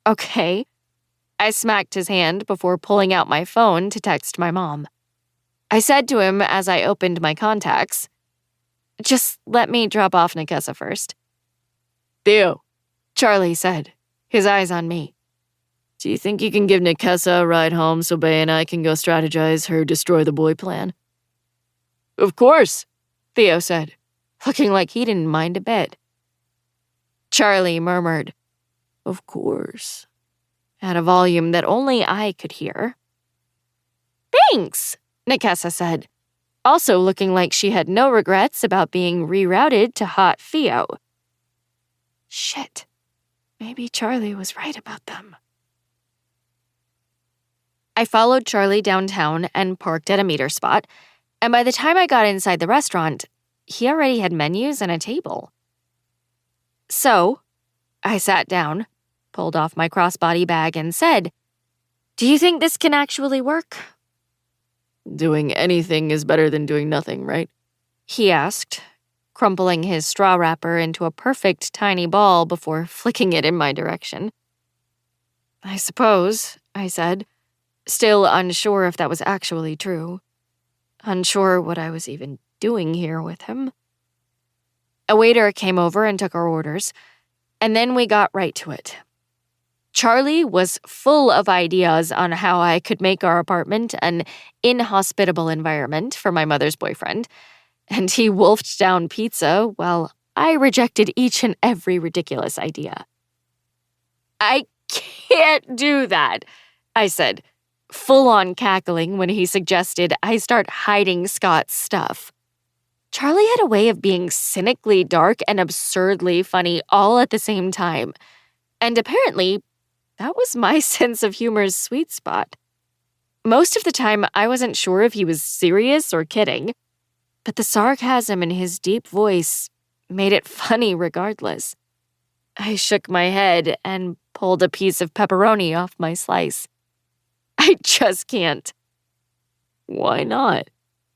Okay. I smacked his hand before pulling out my phone to text my mom. I said to him as I opened my contacts, just let me drop off Nikessa first. Theo, Charlie said, his eyes on me. Do you think you can give Nikessa a ride home so Bae and I can go strategize her destroy the boy plan? Of course, Theo said, looking like he didn't mind a bit. Charlie murmured, of course, at a volume that only I could hear. Thanks, Nikessa said, also looking like she had no regrets about being rerouted to hot Theo. Shit, maybe Charlie was right about them. I followed Charlie downtown and parked at a meter spot, and by the time I got inside the restaurant, he already had menus and a table. So, I sat down, pulled off my crossbody bag, and said, "Do you think this can actually work?" Doing anything is better than doing nothing, right? He asked, crumpling his straw wrapper into a perfect tiny ball before flicking it in my direction. I suppose, I said, still unsure if that was actually true. Unsure what I was even doing here with him. A waiter came over and took our orders, and then we got right to it. Charlie was full of ideas on how I could make our apartment an inhospitable environment for my mother's boyfriend, and he wolfed down pizza while I rejected each and every ridiculous idea. I can't do that, I said, full-on cackling when he suggested I start hiding Scott's stuff. Charlie had a way of being cynically dark and absurdly funny all at the same time, and apparently that was my sense of humor's sweet spot. Most of the time, I wasn't sure if he was serious or kidding. but the sarcasm in his deep voice made it funny regardless. I shook my head and pulled a piece of pepperoni off my slice. I just can't. Why not?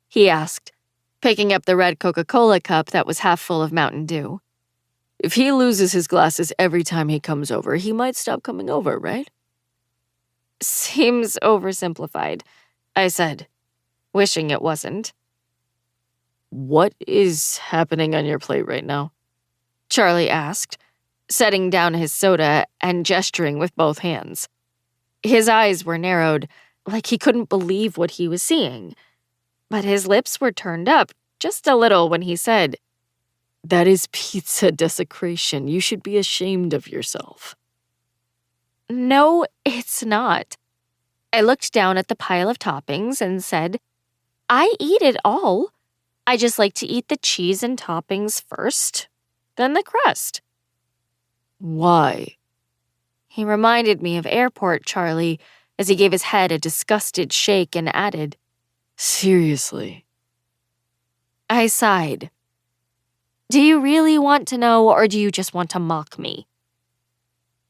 He asked, picking up the red Coca-Cola cup that was half full of Mountain Dew. If he loses his glasses every time he comes over, he might stop coming over, right? Seems oversimplified, I said, wishing it wasn't. What is happening on your plate right now? Charlie asked, setting down his soda and gesturing with both hands. His eyes were narrowed, like he couldn't believe what he was seeing. But his lips were turned up just a little when he said, That is pizza desecration. You should be ashamed of yourself. No, it's not. I looked down at the pile of toppings and said, I eat it all. I just like to eat the cheese and toppings first, then the crust. Why? He reminded me of airport Charlie as he gave his head a disgusted shake and added, Seriously. I sighed. Do you really want to know, or do you just want to mock me?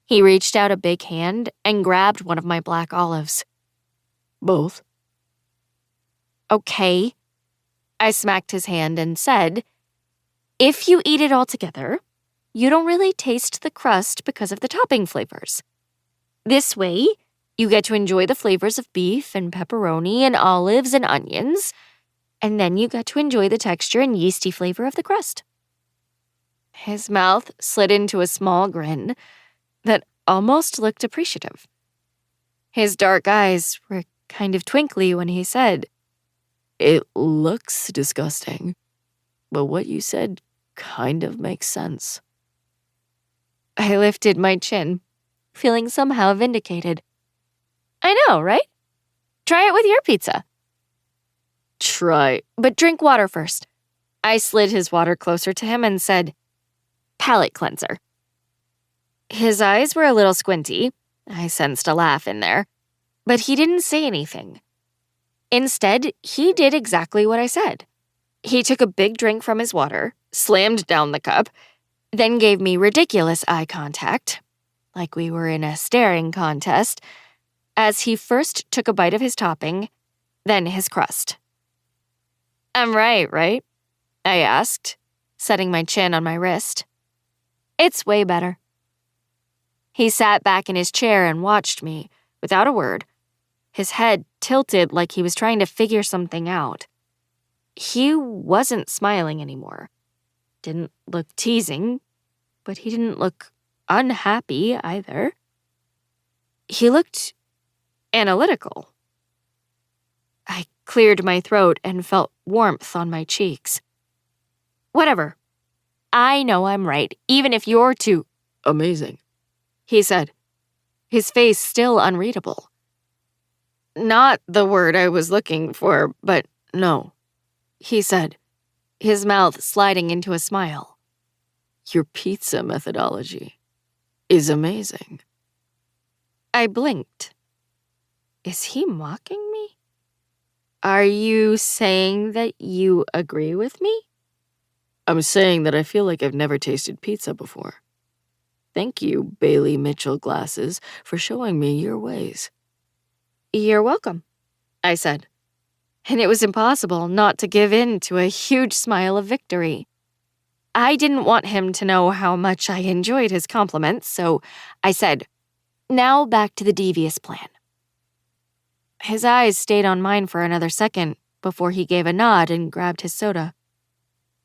He reached out a big hand and grabbed one of my black olives. Both. Okay. I smacked his hand and said, If you eat it all together, you don't really taste the crust because of the topping flavors. This way, you get to enjoy the flavors of beef and pepperoni and olives and onions, and then you get to enjoy the texture and yeasty flavor of the crust. His mouth slid into a small grin that almost looked appreciative. His dark eyes were kind of twinkly when he said, It looks disgusting, but what you said kind of makes sense. I lifted my chin, feeling somehow vindicated. I know, right? Try it with your pizza. Try. But drink water first. I slid his water closer to him and said, Palate cleanser. His eyes were a little squinty. I sensed a laugh in there. But he didn't say anything. Instead, he did exactly what I said. He took a big drink from his water, slammed down the cup, then gave me ridiculous eye contact, like we were in a staring contest, as he first took a bite of his topping, then his crust. I'm right? I asked, setting my chin on my wrist. It's way better. He sat back in his chair and watched me, without a word, his head tilted like he was trying to figure something out. He wasn't smiling anymore. Didn't look teasing, but he didn't look unhappy either. He looked analytical. I cleared my throat and felt warmth on my cheeks. Whatever. I know I'm right, even if you're too amazing, he said, his face still unreadable. Not the word I was looking for, but no, he said, his mouth sliding into a smile. Your pizza methodology is amazing. I blinked. Is he mocking me? Are you saying that you agree with me? I'm saying that I feel like I've never tasted pizza before. Thank you, Bailey Mitchell glasses, for showing me your ways. You're welcome, I said. And it was impossible not to give in to a huge smile of victory. I didn't want him to know how much I enjoyed his compliments, so I said, Now back to the devious plan. His eyes stayed on mine for another second before he gave a nod and grabbed his soda.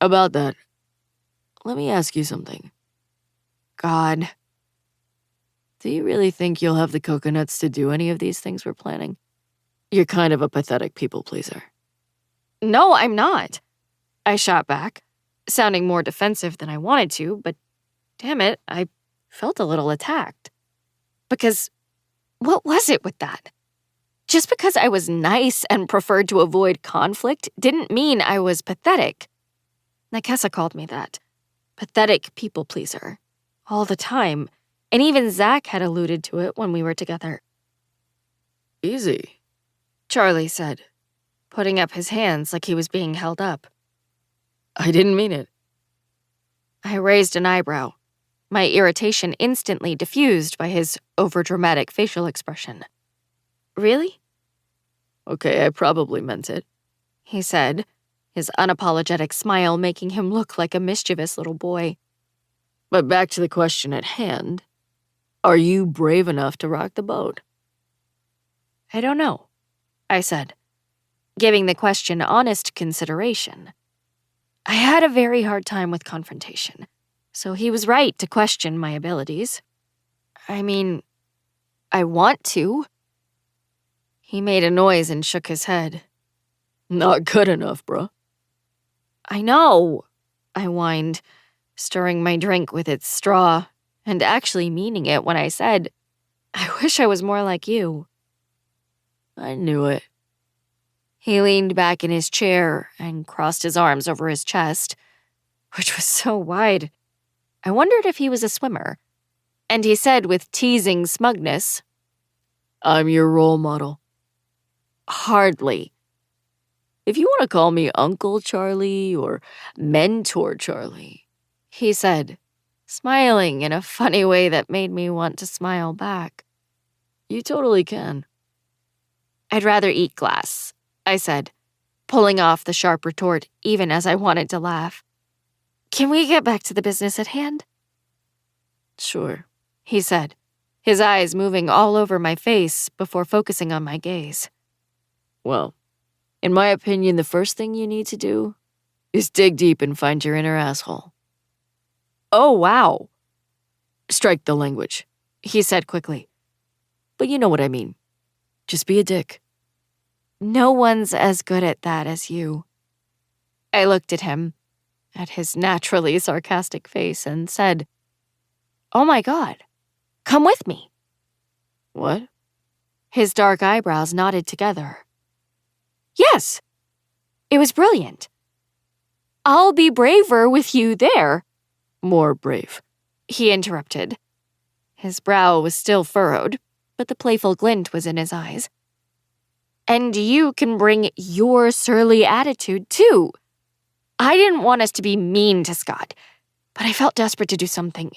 About that, let me ask you something. God. Do you really think you'll have the coconuts to do any of these things we're planning? You're kind of a pathetic people pleaser. No, I'm not. I shot back, sounding more defensive than I wanted to, but damn it, I felt a little attacked. Because what was it with that? Just because I was nice and preferred to avoid conflict didn't mean I was pathetic. Nakessa called me that. Pathetic people pleaser. All the time. And even Zach had alluded to it when we were together. Easy, Charlie said, putting up his hands like he was being held up. I didn't mean it. I raised an eyebrow, my irritation instantly diffused by his overdramatic facial expression. Really? Okay, I probably meant it, he said, his unapologetic smile making him look like a mischievous little boy. But back to the question at hand. Are you brave enough to rock the boat? I don't know, I said, giving the question honest consideration. I had a very hard time with confrontation, so he was right to question my abilities. I mean, I want to. He made a noise and shook his head. Not good enough, bruh. I know, I whined, stirring my drink with its straw, and actually meaning it when I said, I wish I was more like you. I knew it. He leaned back in his chair and crossed his arms over his chest, which was so wide. I wondered if he was a swimmer. And he said with teasing smugness, I'm your role model. Hardly. If you want to call me Uncle Charlie or Mentor Charlie, he said, smiling in a funny way that made me want to smile back. You totally can. I'd rather eat glass, I said, pulling off the sharp retort even as I wanted to laugh. Can we get back to the business at hand? Sure, he said, his eyes moving all over my face before focusing on my gaze. Well, in my opinion, the first thing you need to do is dig deep and find your inner asshole. Oh, wow. Strike the language, he said quickly. But you know what I mean. Just be a dick. No one's as good at that as you. I looked at him, at his naturally sarcastic face, and said, Oh my God, come with me. What? His dark eyebrows knotted together. Yes, it was brilliant. I'll be braver with you there. More brave, he interrupted. His brow was still furrowed, but the playful glint was in his eyes. And you can bring your surly attitude, too. I didn't want us to be mean to Scott, but I felt desperate to do something,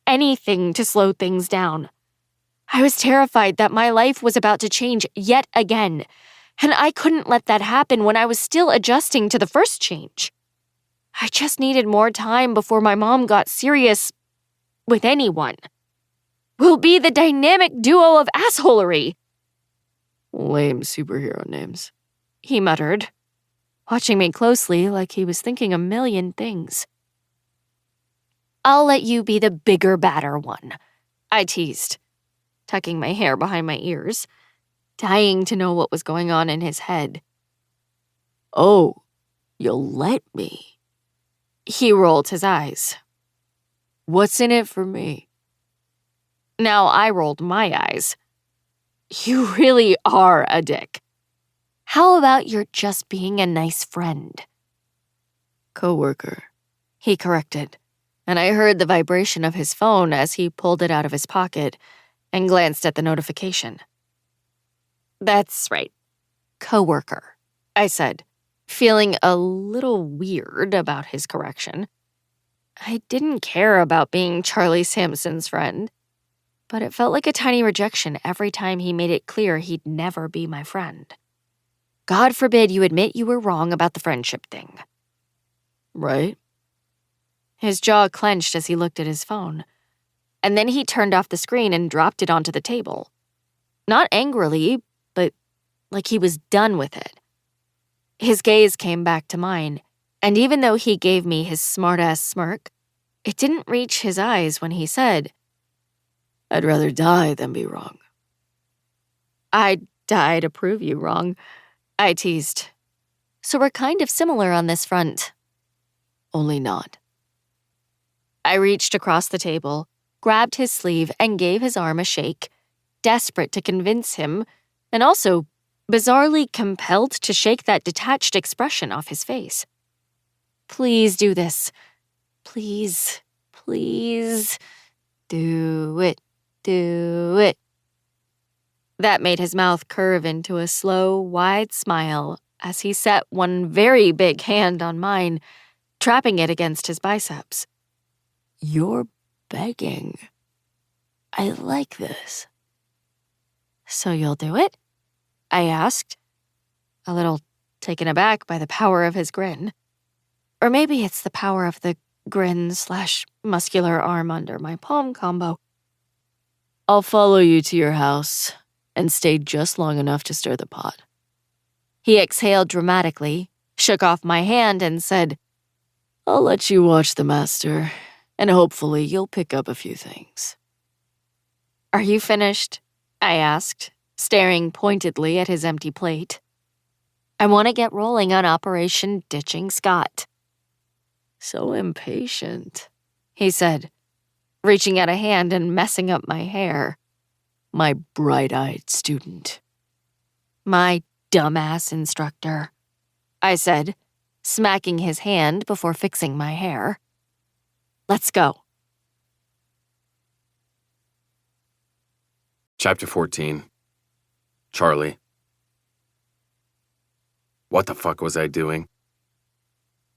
anything to slow things down. I was terrified that my life was about to change yet again, and I couldn't let that happen when I was still adjusting to the first change. I just needed more time before my mom got serious with anyone. We'll be the dynamic duo of assholery. Lame superhero names, he muttered, watching me closely like he was thinking a million things. I'll let you be the bigger, badder one, I teased, tucking my hair behind my ears, dying to know what was going on in his head. Oh, you'll let me? He rolled his eyes. What's in it for me? Now I rolled my eyes. You really are a dick. How about you're just being a nice friend? Coworker, he corrected, and I heard the vibration of his phone as he pulled it out of his pocket and glanced at the notification. That's right. Coworker, I said, feeling a little weird about his correction. I didn't care about being Charlie Sampson's friend, but it felt like a tiny rejection every time he made it clear he'd never be my friend. God forbid you admit you were wrong about the friendship thing. Right? His jaw clenched as he looked at his phone, and then he turned off the screen and dropped it onto the table. Not angrily, but like he was done with it. His gaze came back to mine, and even though he gave me his smart-ass smirk, it didn't reach his eyes when he said, I'd rather die than be wrong. I'd die to prove you wrong, I teased. So we're kind of similar on this front. Only not. I reached across the table, grabbed his sleeve, and gave his arm a shake, desperate to convince him, and also bizarrely compelled to shake that detached expression off his face. Please do this. Please, please. Do it. Do it. That made his mouth curve into a slow, wide smile as he set one very big hand on mine, trapping it against his biceps. You're begging. I like this. So you'll do it? I asked, a little taken aback by the power of his grin. Or maybe it's the power of the grin/muscular arm under my palm combo. I'll follow you to your house and stay just long enough to stir the pot. He exhaled dramatically, shook off my hand, and said, I'll let you watch the master, and hopefully you'll pick up a few things. Are you finished? I asked, staring pointedly at his empty plate. I want to get rolling on Operation Ditching Scott. So impatient, he said, reaching out a hand and messing up my hair. My bright-eyed student. My dumbass instructor, I said, smacking his hand before fixing my hair. Let's go. Chapter 14. Charlie. What the fuck was I doing?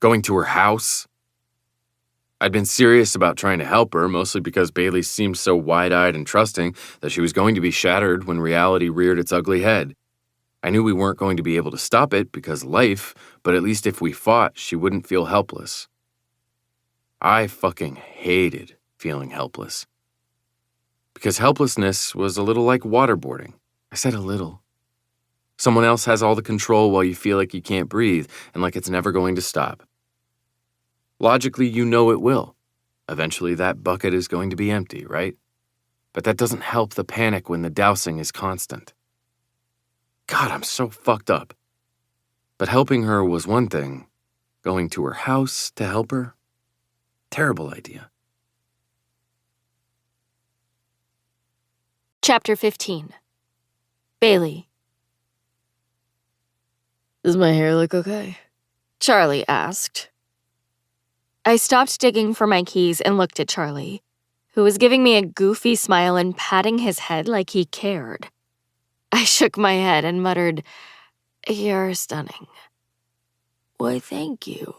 Going to her house? I'd been serious about trying to help her, mostly because Bailey seemed so wide-eyed and trusting that she was going to be shattered when reality reared its ugly head. I knew we weren't going to be able to stop it because life, but at least if we fought, she wouldn't feel helpless. I fucking hated feeling helpless. Because helplessness was a little like waterboarding. I said a little. Someone else has all the control while you feel like you can't breathe and like it's never going to stop. Logically, you know it will. Eventually, that bucket is going to be empty, right? But that doesn't help the panic when the dousing is constant. God, I'm so fucked up. But helping her was one thing. Going to her house to help her? Terrible idea. Chapter 15. Bailey. Does my hair look okay? Charlie asked. I stopped digging for my keys and looked at Charlie, who was giving me a goofy smile and patting his head like he cared. I shook my head and muttered, "You're stunning." Why, thank you.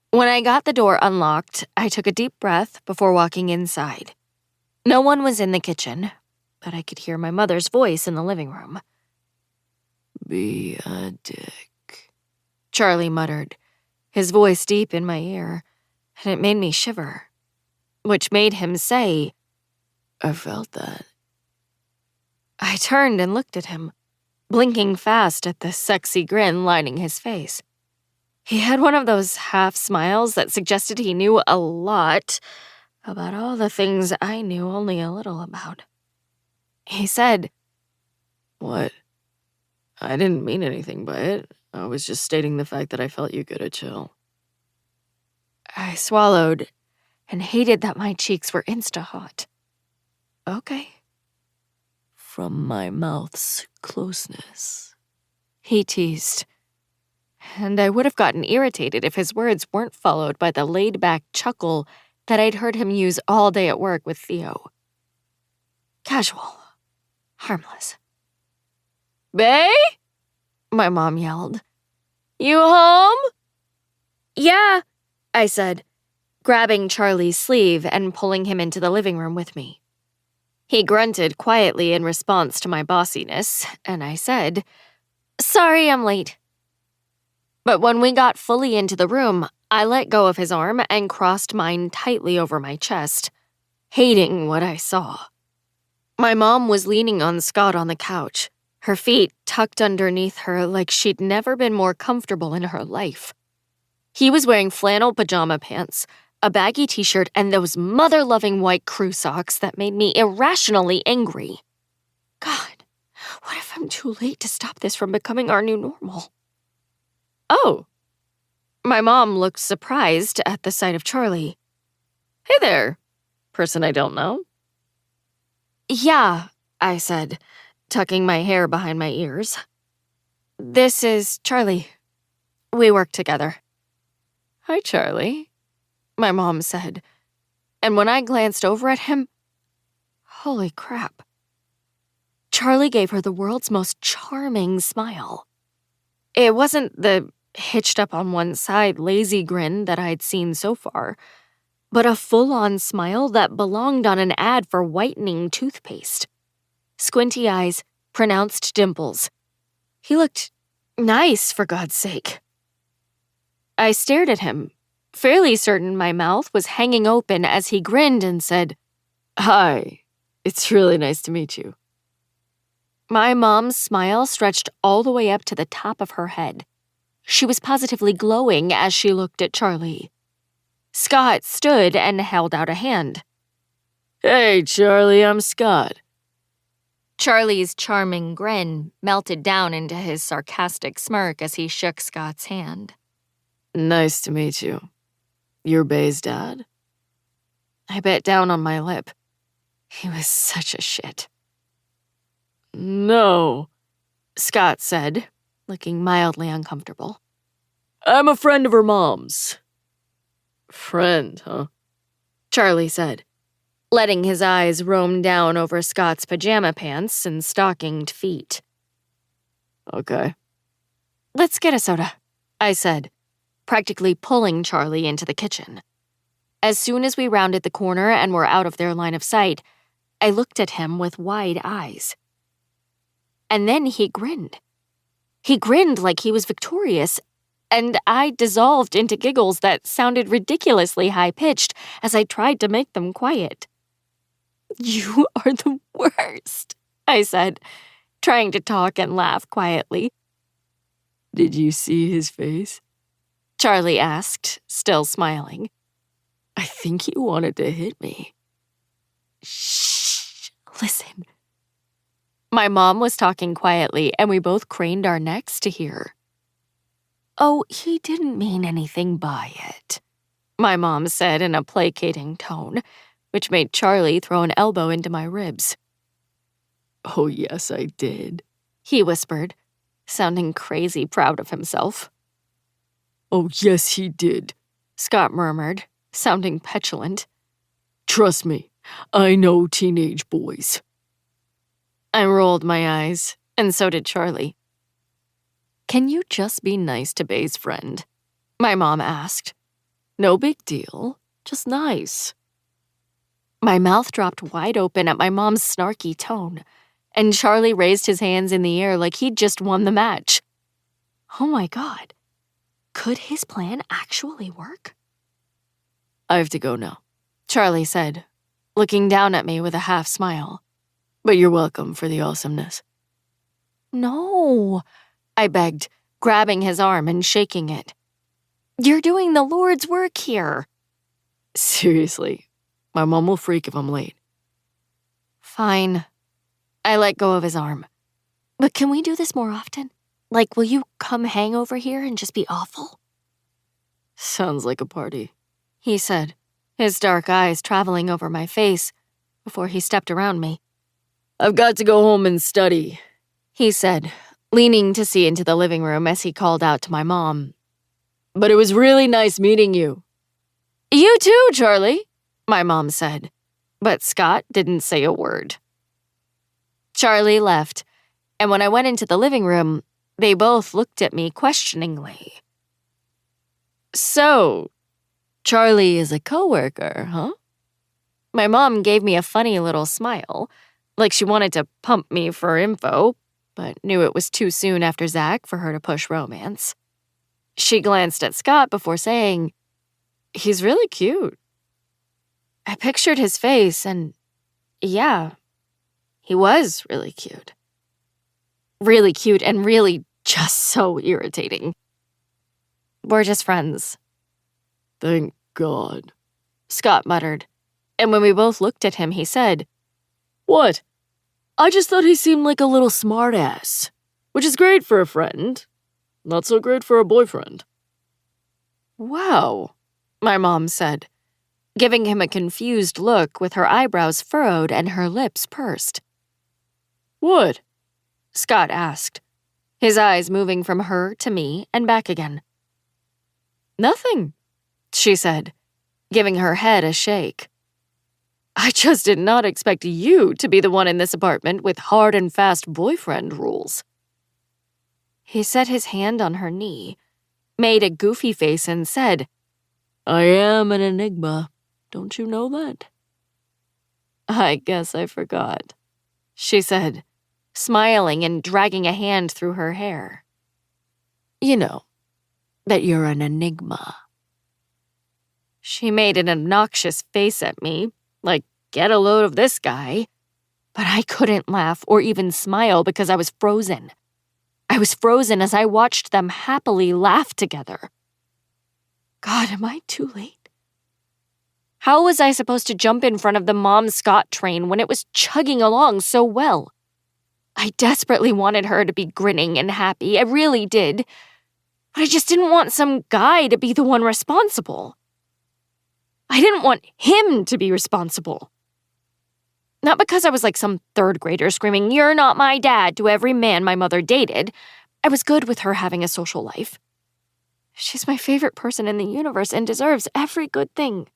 When I got the door unlocked, I took a deep breath before walking inside. No one was in the kitchen, but I could hear my mother's voice in the living room. Be a dick, Charlie muttered, his voice deep in my ear, and it made me shiver, which made him say, I felt that. I turned and looked at him, blinking fast at the sexy grin lining his face. He had one of those half smiles that suggested he knew a lot about all the things I knew only a little about. He said, What? I didn't mean anything by it. I was just stating the fact that I felt you could chill. I swallowed and hated that my cheeks were insta-hot. Okay. From my mouth's closeness, He teased. And I would have gotten irritated if his words weren't followed by the laid-back chuckle that I'd heard him use all day at work with Theo. Casual. Harmless. "Bae?" my mom yelled. "You home?" "Yeah," I said, grabbing Charlie's sleeve and pulling him into the living room with me. He grunted quietly in response to my bossiness, and I said, "Sorry I'm late." But when we got fully into the room, I let go of his arm and crossed mine tightly over my chest, hating what I saw. My mom was leaning on Scott on the couch, her feet tucked underneath her like she'd never been more comfortable in her life. He was wearing flannel pajama pants, a baggy t-shirt, and those mother-loving white crew socks that made me irrationally angry. God, what if I'm too late to stop this from becoming our new normal? Oh. My mom looked surprised at the sight of Charlie. Hey there, person I don't know. Yeah, I said, tucking my hair behind my ears. This is Charlie. We work together. Hi, Charlie, my mom said. And when I glanced over at him, holy crap. Charlie gave her the world's most charming smile. It wasn't the hitched up on one side lazy grin that I'd seen so far, but a full-on smile that belonged on an ad for whitening toothpaste. Squinty eyes, pronounced dimples. He looked nice, for God's sake. I stared at him, fairly certain my mouth was hanging open as he grinned and said, Hi, it's really nice to meet you. My mom's smile stretched all the way up to the top of her head. She was positively glowing as she looked at Charlie. Scott stood and held out a hand. Hey, Charlie, I'm Scott. Charlie's charming grin melted down into his sarcastic smirk as he shook Scott's hand. Nice to meet you. You're Bay's dad? I bit down on my lip. He was such a shit. No, Scott said, looking mildly uncomfortable. I'm a friend of her mom's. Friend, huh? Charlie said, letting his eyes roam down over Scott's pajama pants and stockinged feet. Okay. Let's get a soda, I said, practically pulling Charlie into the kitchen. As soon as we rounded the corner and were out of their line of sight, I looked at him with wide eyes. And then he grinned. He grinned like he was victorious, and I dissolved into giggles that sounded ridiculously high-pitched as I tried to make them quiet. You are the worst, I said, trying to talk and laugh quietly. Did you see his face? Charlie asked, still smiling. I think he wanted to hit me. Shh, listen. My mom was talking quietly, and we both craned our necks to hear. Oh, he didn't mean anything by it, my mom said in a placating tone, which made Charlie throw an elbow into my ribs. Oh, yes, I did, he whispered, sounding crazy proud of himself. Oh, yes, he did, Scott murmured, sounding petulant. Trust me, I know teenage boys. I rolled my eyes, and so did Charlie. Can you just be nice to Bay's friend? My mom asked. No big deal, just nice. My mouth dropped wide open at my mom's snarky tone, and Charlie raised his hands in the air like he'd just won the match. Oh my God. Could his plan actually work? I have to go now, Charlie said, looking down at me with a half smile. But you're welcome for the awesomeness. No, I begged, grabbing his arm and shaking it. You're doing the Lord's work here. Seriously, my mom will freak if I'm late. Fine. I let go of his arm. But can we do this more often? Like, will you come hang over here and just be awful? Sounds like a party, he said, his dark eyes traveling over my face before he stepped around me. I've got to go home and study, he said, leaning to see into the living room as he called out to my mom. But it was really nice meeting you. You too, Charlie, my mom said, but Scott didn't say a word. Charlie left, and when I went into the living room, they both looked at me questioningly. So, Charlie is a coworker, huh? My mom gave me a funny little smile, like she wanted to pump me for info, but knew it was too soon after Zach for her to push romance. She glanced at Scott before saying, "He's really cute." I pictured his face and, yeah, he was really cute. Really cute and really just so irritating. We're just friends. Thank God, Scott muttered, and when we both looked at him, he said, What? I just thought he seemed like a little smartass, which is great for a friend, not so great for a boyfriend. Wow, my mom said, giving him a confused look with her eyebrows furrowed and her lips pursed. What? Scott asked, his eyes moving from her to me and back again. Nothing, she said, giving her head a shake. I just did not expect you to be the one in this apartment with hard and fast boyfriend rules. He set his hand on her knee, made a goofy face and said, I am an enigma. Don't you know that? I guess I forgot, she said, smiling and dragging a hand through her hair. You know, that you're an enigma. She made an obnoxious face at me, like, get a load of this guy. But I couldn't laugh or even smile because I was frozen. I was frozen as I watched them happily laugh together. God, am I too late? How was I supposed to jump in front of the Mom Scott train when it was chugging along so well? I desperately wanted her to be grinning and happy, I really did. But I just didn't want some guy to be the one responsible. I didn't want him to be responsible. Not because I was like some third grader screaming, "You're not my dad," to every man my mother dated. I was good with her having a social life. She's my favorite person in the universe and deserves every good thing.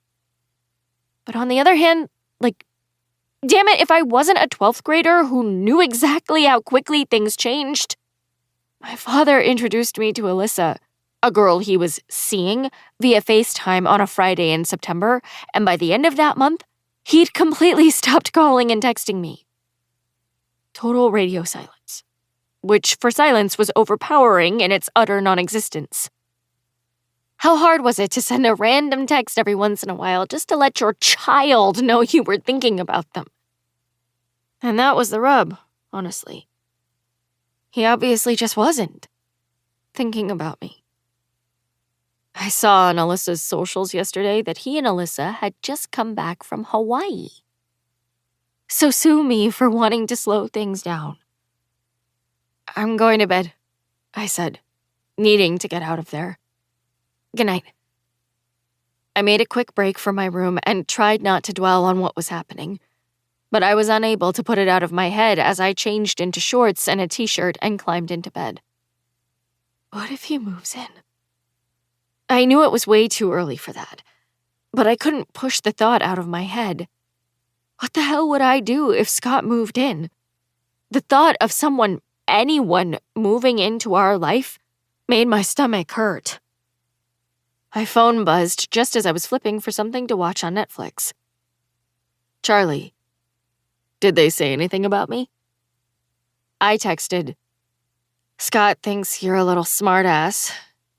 But on the other hand, damn it, if I wasn't a 12th grader who knew exactly how quickly things changed. My father introduced me to Alyssa, a girl he was seeing via FaceTime on a Friday in September, and by the end of that month, he'd completely stopped calling and texting me. Total radio silence, which for silence was overpowering in its utter non-existence. How hard was it to send a random text every once in a while just to let your child know you were thinking about them? And that was the rub, honestly. He obviously just wasn't thinking about me. I saw on Alyssa's socials yesterday that he and Alyssa had just come back from Hawaii. So sue me for wanting to slow things down. I'm going to bed, I said, needing to get out of there. Good night. I made a quick break from my room and tried not to dwell on what was happening, but I was unable to put it out of my head as I changed into shorts and a t-shirt and climbed into bed. What if he moves in? I knew it was way too early for that, but I couldn't push the thought out of my head. What the hell would I do if Scott moved in? The thought of anyone moving into our life made my stomach hurt. My phone buzzed just as I was flipping for something to watch on Netflix. Charlie, did they say anything about me? I texted, Scott thinks you're a little smartass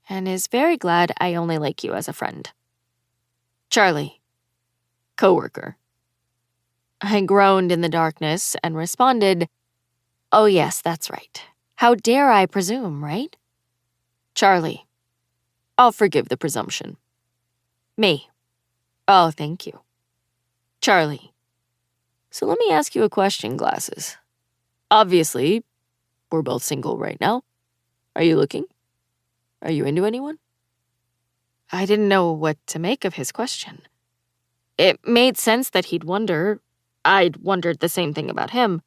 and is very glad I only like you as a friend. Charlie, coworker. I groaned in the darkness and responded, oh yes, that's right. How dare I presume, right? Charlie, I'll forgive the presumption. Me, oh, thank you. Charlie, so let me ask you a question, Glasses. Obviously, we're both single right now. Are you looking? Are you into anyone? I didn't know what to make of his question. It made sense that he'd wonder. I'd wondered the same thing about him.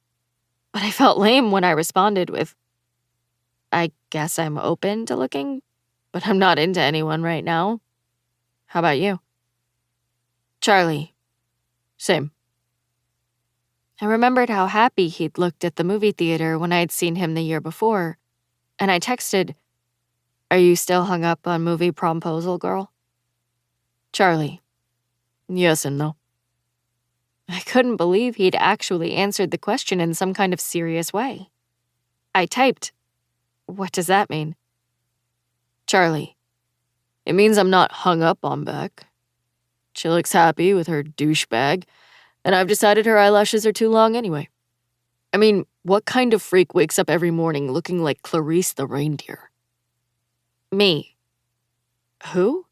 But I felt lame when I responded with, I guess I'm open to looking, but I'm not into anyone right now. How about you? Charlie, same. I remembered how happy he'd looked at the movie theater when I'd seen him the year before, and I texted, are you still hung up on movie Promposal Girl? Charlie, yes and no. I couldn't believe he'd actually answered the question in some kind of serious way. I typed, what does that mean? Charlie, it means I'm not hung up on Beck. She looks happy with her douchebag, and I've decided her eyelashes are too long anyway. I mean, what kind of freak wakes up every morning looking like Clarice the reindeer? Me. Who?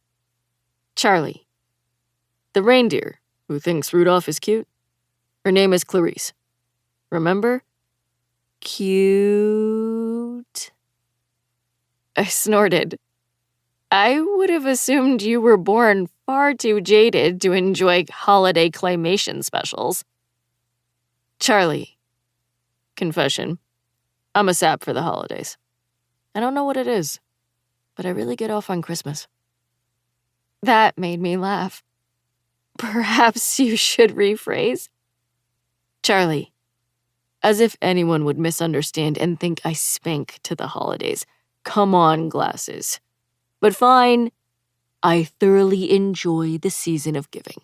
Charlie. The reindeer who thinks Rudolph is cute. Her name is Clarice. Remember? Cute. I snorted. I would have assumed you were born far too jaded to enjoy holiday claymation specials. Charlie. Confession. I'm a sap for the holidays. I don't know what it is, but I really get off on Christmas. That made me laugh. Perhaps you should rephrase. Charlie. As if anyone would misunderstand and think I spank to the holidays. Come on, Glasses. But fine, I thoroughly enjoy the season of giving.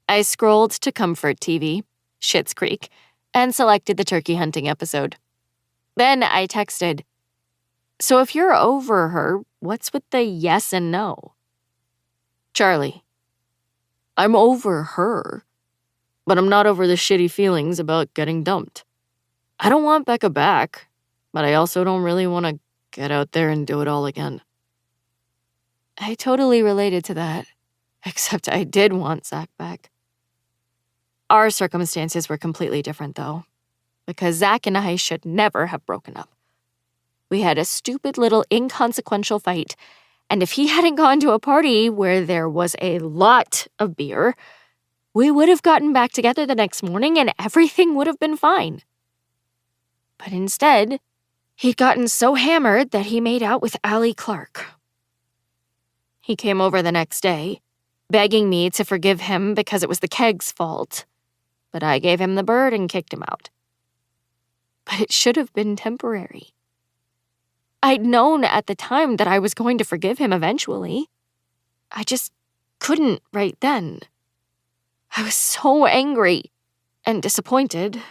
I scrolled to Comfort TV, Schitt's Creek, and selected the turkey hunting episode. Then I texted, "So if you're over her, what's with the yes and no?" Charlie, I'm over her, but I'm not over the shitty feelings about getting dumped. I don't want Becca back, but I also don't really want to get out there and do it all again. I totally related to that, except I did want Zach back. Our circumstances were completely different, though, because Zach and I should never have broken up. We had a stupid little inconsequential fight, and if he hadn't gone to a party where there was a lot of beer, we would have gotten back together the next morning and everything would have been fine. But instead, he'd gotten so hammered that he made out with Allie Clark. He came over the next day, begging me to forgive him because it was the keg's fault, but I gave him the bird and kicked him out. But it should have been temporary. I'd known at the time that I was going to forgive him eventually. I just couldn't right then. I was so angry and disappointed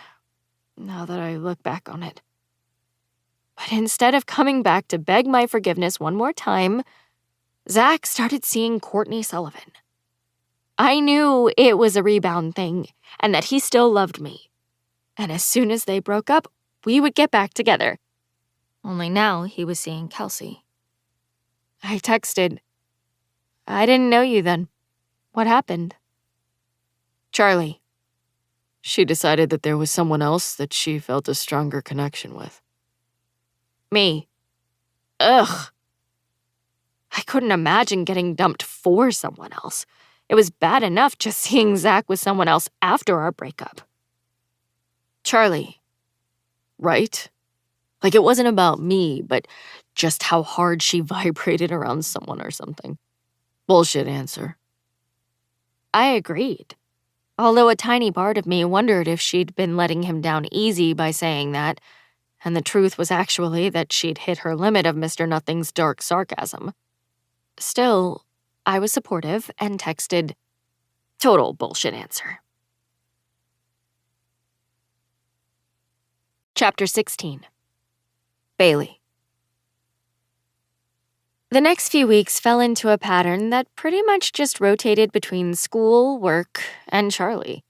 now that I look back on it. But instead of coming back to beg my forgiveness one more time, Zach started seeing Courtney Sullivan. I knew it was a rebound thing and that he still loved me. And as soon as they broke up, we would get back together. Only now he was seeing Kelsey. I texted, "I didn't know you then. What happened?" Charlie, she decided that there was someone else that she felt a stronger connection with. Me. Ugh. I couldn't imagine getting dumped for someone else. It was bad enough just seeing Zach with someone else after our breakup. Charlie, right? Like it wasn't about me, but just how hard she vibrated around someone or something. Bullshit answer. I agreed, although a tiny part of me wondered if she'd been letting him down easy by saying that, and the truth was actually that she'd hit her limit of Mr. Nothing's dark sarcasm. Still, I was supportive and texted, "Total bullshit answer." Chapter 16. Bailey. The next few weeks fell into a pattern that pretty much just rotated between school, work, and Charlie.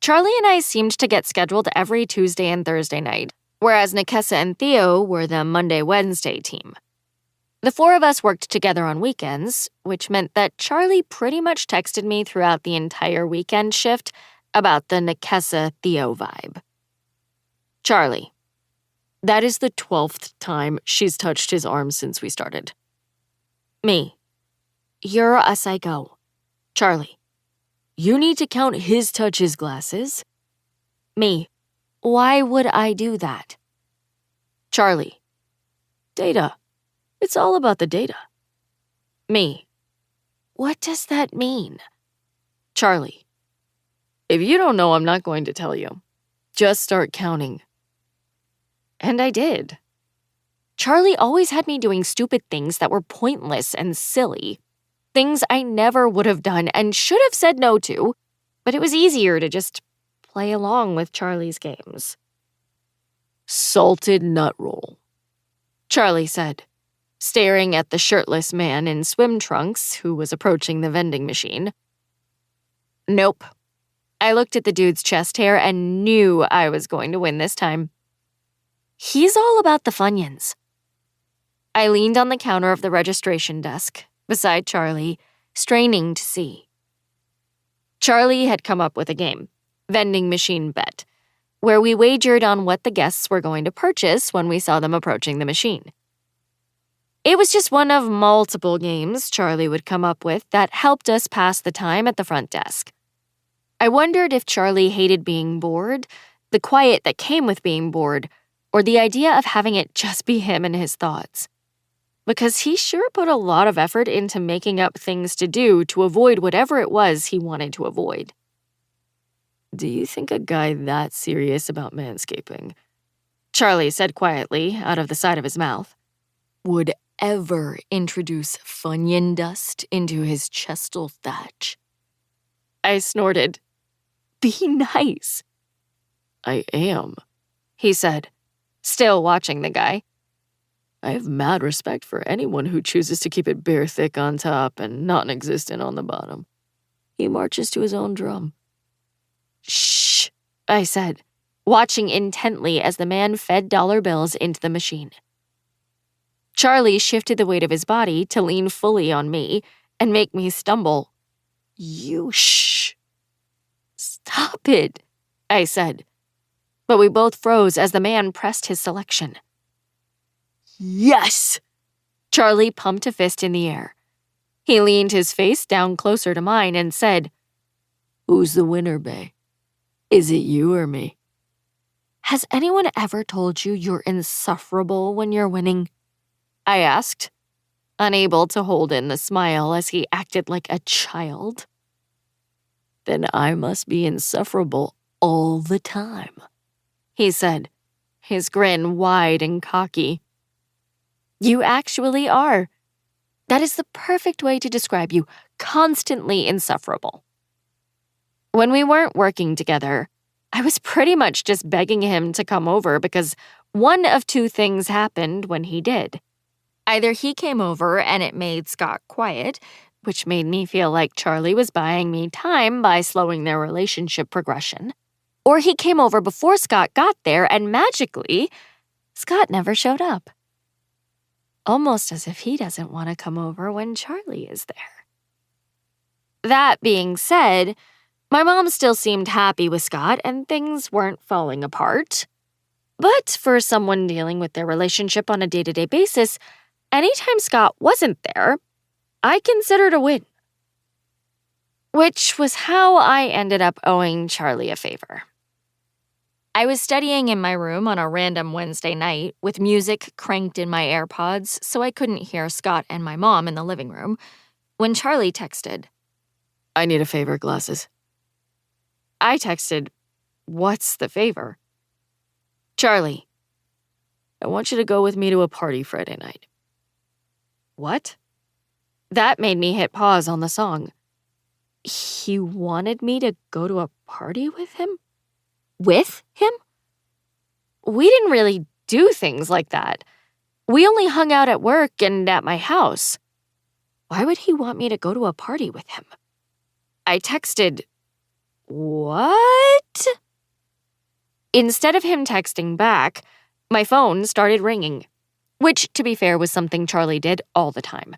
Charlie and I seemed to get scheduled every Tuesday and Thursday night, whereas Nikessa and Theo were the Monday-Wednesday team. The four of us worked together on weekends, which meant that Charlie pretty much texted me throughout the entire weekend shift about the Nikessa-Theo vibe. Charlie. That is the 12th time she's touched his arm since we started. Me. You're a psycho. Charlie. You need to count his touches glasses. Me. Why would I do that? Charlie. Data. It's all about the data. Me. What does that mean? Charlie. If you don't know, I'm not going to tell you. Just start counting. And I did. Charlie always had me doing stupid things that were pointless and silly. Things I never would have done and should have said no to, but it was easier to just play along with Charlie's games. Salted nut roll, Charlie said, staring at the shirtless man in swim trunks who was approaching the vending machine. Nope. I looked at the dude's chest hair and knew I was going to win this time. He's all about the Funyuns. I leaned on the counter of the registration desk, beside Charlie, straining to see. Charlie had come up with a game, vending machine bet, where we wagered on what the guests were going to purchase when we saw them approaching the machine. It was just one of multiple games Charlie would come up with that helped us pass the time at the front desk. I wondered if Charlie hated being bored, the quiet that came with being bored, or the idea of having it just be him and his thoughts. Because he sure put a lot of effort into making up things to do to avoid whatever it was he wanted to avoid. Do you think a guy that serious about manscaping, Charlie said quietly, out of the side of his mouth, would ever introduce Funyun dust into his chestal thatch. I snorted. Be nice. I am, he said, still watching the guy. I have mad respect for anyone who chooses to keep it bare thick on top and non-existent on the bottom. He marches to his own drum. Shh, I said, watching intently as the man fed dollar bills into the machine. Charlie shifted the weight of his body to lean fully on me and make me stumble. You shh. Stop it, I said. But we both froze as the man pressed his selection. Yes! Charlie pumped a fist in the air. He leaned his face down closer to mine and said, Who's the winner, bae? Is it you or me? Has anyone ever told you you're insufferable when you're winning? I asked, unable to hold in the smile as he acted like a child. Then I must be insufferable all the time, he said, his grin wide and cocky. You actually are. That is the perfect way to describe you, constantly insufferable. When we weren't working together, I was pretty much just begging him to come over because one of two things happened when he did. Either he came over and it made Scott quiet, which made me feel like Charlie was buying me time by slowing their relationship progression, or he came over before Scott got there and magically, Scott never showed up. Almost as if he doesn't want to come over when Charlie is there. That being said, my mom still seemed happy with Scott and things weren't falling apart. But for someone dealing with their relationship on a day-to-day basis, anytime Scott wasn't there, I considered a win. Which was how I ended up owing Charlie a favor. I was studying in my room on a random Wednesday night with music cranked in my AirPods so I couldn't hear Scott and my mom in the living room when Charlie texted, I need a favor, glasses. I texted, what's the favor? Charlie, I want you to go with me to a party Friday night. What? That made me hit pause on the song. He wanted me to go to a party with him? With him? We didn't really do things like that. We only hung out at work and at my house. Why would he want me to go to a party with him? I texted, what? Instead of him texting back, my phone started ringing, which, to be fair, was something Charlie did all the time.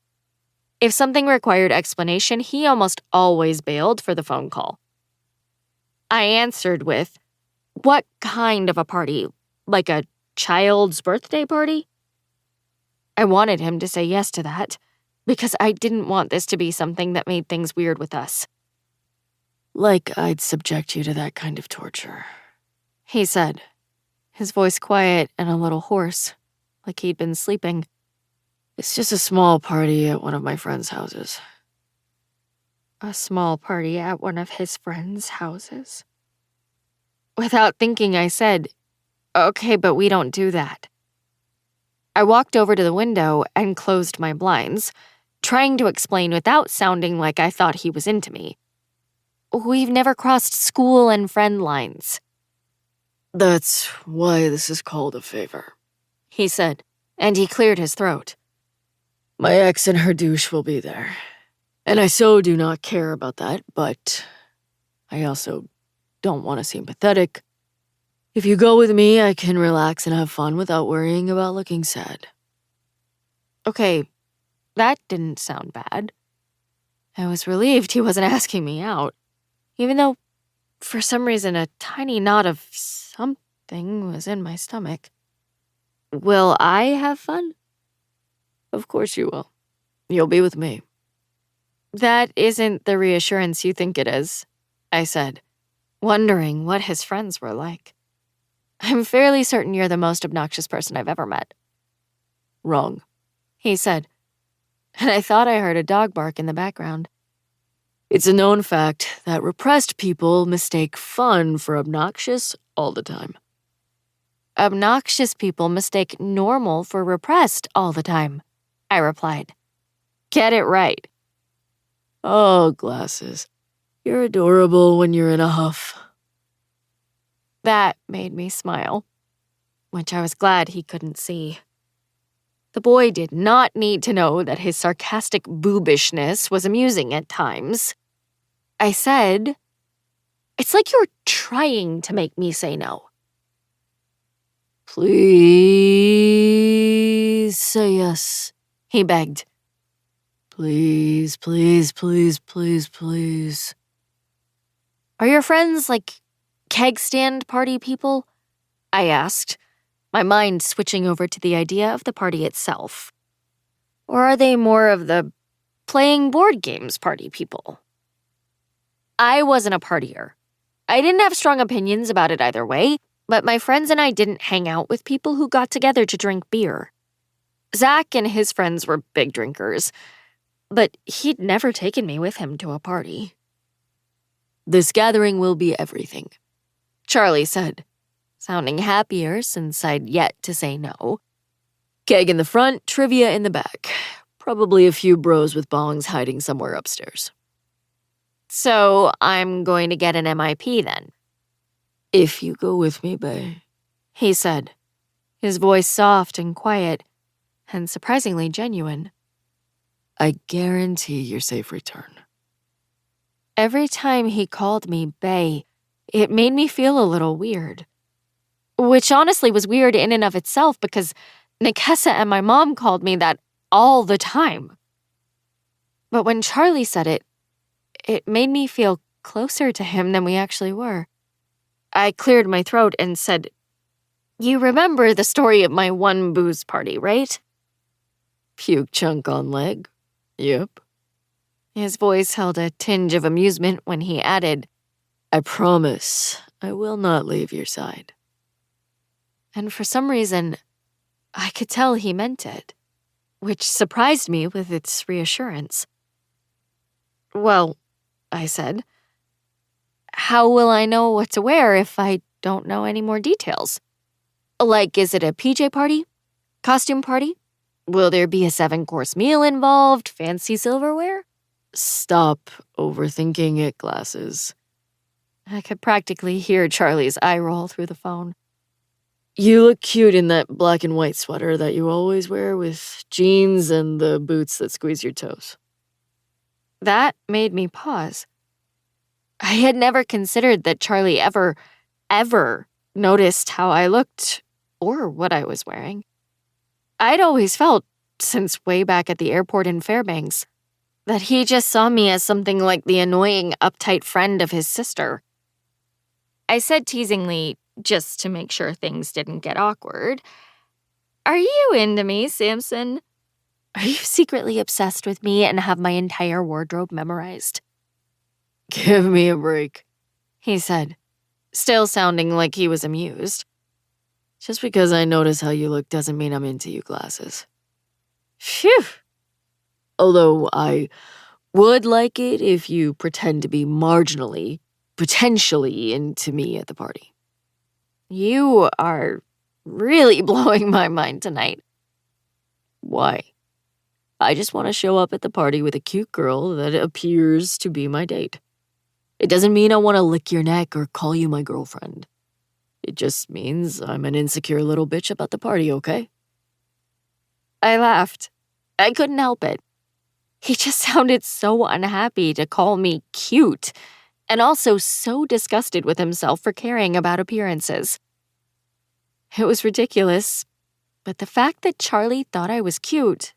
If something required explanation, he almost always bailed for the phone call. I answered with, what kind of a party? Like a child's birthday party? I wanted him to say yes to that, because I didn't want this to be something that made things weird with us. Like I'd subject you to that kind of torture, he said, his voice quiet and a little hoarse, like he'd been sleeping. It's just a small party at one of my friends' houses. A small party at one of his friends' houses? Without thinking, I said, okay, but we don't do that. I walked over to the window and closed my blinds, trying to explain without sounding like I thought he was into me. We've never crossed school and friend lines. That's why this is called a favor, he said, and he cleared his throat. My ex and her douche will be there, and I so do not care about that, but I also don't want to seem pathetic. If you go with me, I can relax and have fun without worrying about looking sad. Okay, that didn't sound bad. I was relieved he wasn't asking me out, even though, for some reason, a tiny knot of something was in my stomach. Will I have fun? Of course you will. You'll be with me. That isn't the reassurance you think it is, I said, wondering what his friends were like. I'm fairly certain you're the most obnoxious person I've ever met. Wrong, he said, and I thought I heard a dog bark in the background. It's a known fact that repressed people mistake fun for obnoxious all the time. Obnoxious people mistake normal for repressed all the time, I replied. Get it right. Oh, Glasses. You're adorable when you're in a huff. That made me smile, which I was glad he couldn't see. The boy did not need to know that his sarcastic boobishness was amusing at times. I said, "It's like you're trying to make me say no." Please say yes, he begged. Please, please, please, please, please. Are your friends like keg stand party people? I asked, my mind switching over to the idea of the party itself. Or are they more of the playing board games party people? I wasn't a partier. I didn't have strong opinions about it either way, but my friends and I didn't hang out with people who got together to drink beer. Zach and his friends were big drinkers, but he'd never taken me with him to a party. This gathering will be everything, Charlie said, sounding happier since I'd yet to say no. Keg in the front, trivia in the back. Probably a few bros with bongs hiding somewhere upstairs. So I'm going to get an MIP then. If you go with me, bae, he said, his voice soft and quiet, and surprisingly genuine. I guarantee your safe return. Every time he called me bae, it made me feel a little weird. Which honestly was weird in and of itself because Nikessa and my mom called me that all the time. But when Charlie said it, it made me feel closer to him than we actually were. I cleared my throat and said, "You remember the story of my one booze party, right?" Puke chunk on leg. Yep. His voice held a tinge of amusement when he added, I promise I will not leave your side. And for some reason, I could tell he meant it, which surprised me with its reassurance. Well, I said, how will I know what to wear if I don't know any more details? Like, is it a PJ party? Costume party? Will there be a 7-course meal involved? Fancy silverware? Stop overthinking it, Glasses. I could practically hear Charlie's eye roll through the phone. You look cute in that black and white sweater that you always wear with jeans and the boots that squeeze your toes. That made me pause. I had never considered that Charlie ever noticed how I looked or what I was wearing. I'd always felt, since way back at the airport in Fairbanks, that he just saw me as something like the annoying, uptight friend of his sister. I said teasingly, just to make sure things didn't get awkward, "Are you into me, Samson? Are you secretly obsessed with me and have my entire wardrobe memorized?" Give me a break, he said, still sounding like he was amused. Just because I notice how you look doesn't mean I'm into you, Glasses. Phew. Although I would like it if you pretend to be marginally, potentially into me at the party. You are really blowing my mind tonight. Why? I just want to show up at the party with a cute girl that appears to be my date. It doesn't mean I want to lick your neck or call you my girlfriend. It just means I'm an insecure little bitch about the party, okay? I laughed. I couldn't help it. He just sounded so unhappy to call me cute, and also so disgusted with himself for caring about appearances. It was ridiculous, but the fact that Charlie thought I was cute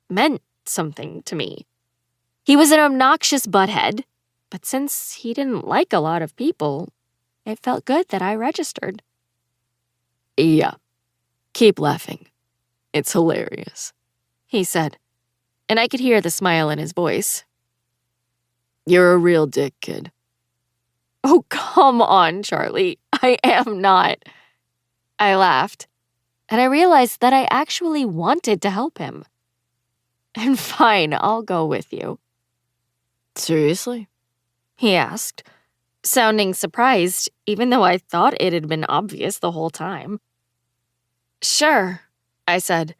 meant something to me. He was an obnoxious butthead, but since he didn't like a lot of people, it felt good that I registered. Yeah, keep laughing. It's hilarious, he said, and I could hear the smile in his voice. You're a real dick, kid. Oh, come on, Charlie. I am not. I laughed, and I realized that I actually wanted to help him. And fine, I'll go with you. Seriously? He asked, sounding surprised, even though I thought it had been obvious the whole time. Sure, I said,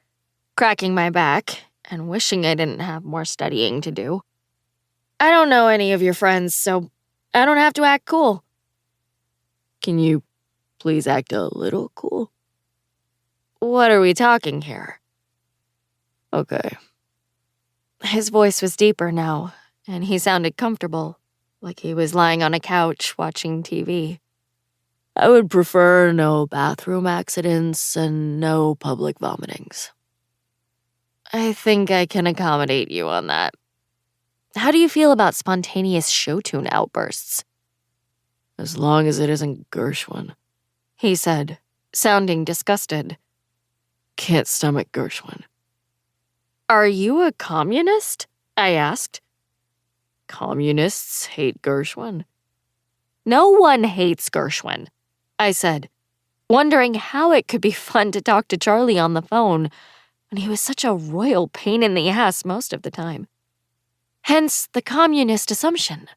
cracking my back, and wishing I didn't have more studying to do. I don't know any of your friends, so I don't have to act cool. Can you please act a little cool? What are we talking here? Okay. His voice was deeper now, and he sounded comfortable, like he was lying on a couch watching TV. I would prefer no bathroom accidents and no public vomitings. I think I can accommodate you on that. How do you feel about spontaneous show tune outbursts? As long as it isn't Gershwin, He said, sounding disgusted. Can't stomach Gershwin. Are you a communist? I asked. Communists hate Gershwin. No one hates Gershwin, I said, wondering how it could be fun to talk to Charlie on the phone when he was such a royal pain in the ass most of the time. Hence the communist assumption.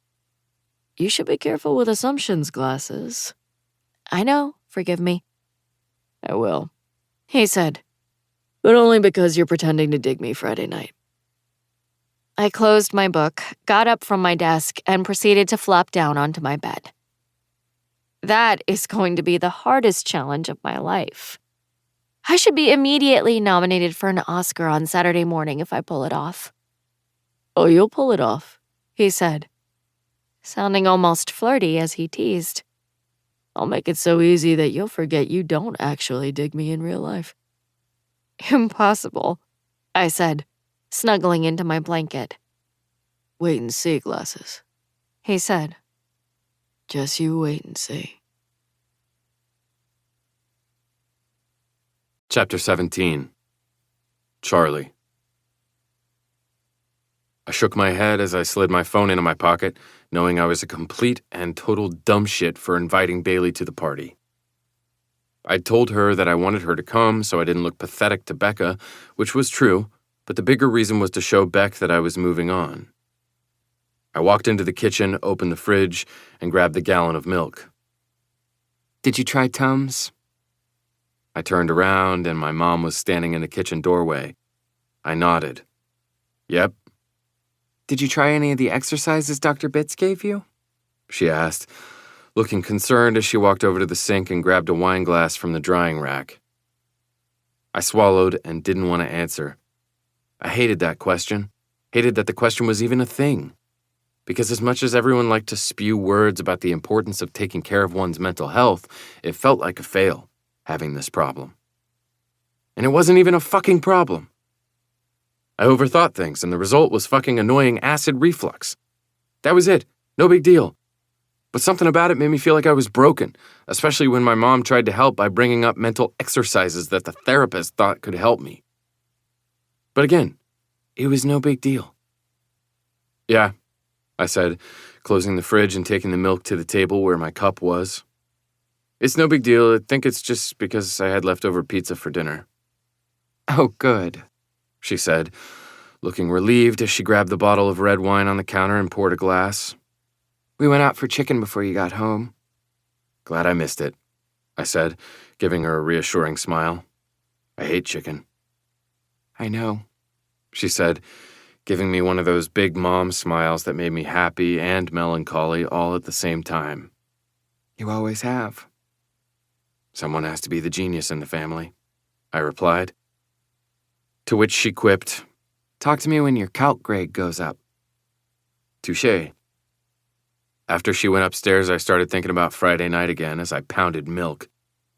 You should be careful with assumptions, Glasses. I know, forgive me. I will. He said. But only because you're pretending to dig me Friday night. I closed my book, got up from my desk, and proceeded to flop down onto my bed. That is going to be the hardest challenge of my life. I should be immediately nominated for an Oscar on Saturday morning if I pull it off. Oh, you'll pull it off, he said, sounding almost flirty as he teased. I'll make it so easy that you'll forget you don't actually dig me in real life. Impossible, I said, snuggling into my blanket. Wait and see, Glasses, he said. Just you wait and see. Chapter 17. Charlie. I shook my head as I slid my phone into my pocket, knowing I was a complete and total dumb shit for inviting Bailey to the party. I'd told her that I wanted her to come so I didn't look pathetic to Becca, which was true, but the bigger reason was to show Beck that I was moving on. I walked into the kitchen, opened the fridge, and grabbed the gallon of milk. "Did you try Tums?" I turned around, and my mom was standing in the kitchen doorway. I nodded. "Yep." "Did you try any of the exercises Dr. Bitts gave you?" she asked, looking concerned as she walked over to the sink and grabbed a wine glass from the drying rack. I swallowed and didn't want to answer. I hated that question, hated that the question was even a thing. Because as much as everyone liked to spew words about the importance of taking care of one's mental health, it felt like a fail, having this problem. And it wasn't even a fucking problem. I overthought things, and the result was fucking annoying acid reflux. That was it. No big deal. But something about it made me feel like I was broken, especially when my mom tried to help by bringing up mental exercises that the therapist thought could help me. But again, it was no big deal. "Yeah," I said, closing the fridge and taking the milk to the table where my cup was. "It's no big deal. I think it's just because I had leftover pizza for dinner." "Oh, good," she said, looking relieved as she grabbed the bottle of red wine on the counter and poured a glass. "We went out for chicken before you got home." "Glad I missed it," I said, giving her a reassuring smile. "I hate chicken." "I know," she said, giving me one of those big mom smiles that made me happy and melancholy all at the same time. "You always have." "Someone has to be the genius in the family," I replied. To which she quipped, "Talk to me when your calc grade goes up." Touché. After she went upstairs, I started thinking about Friday night again as I pounded milk,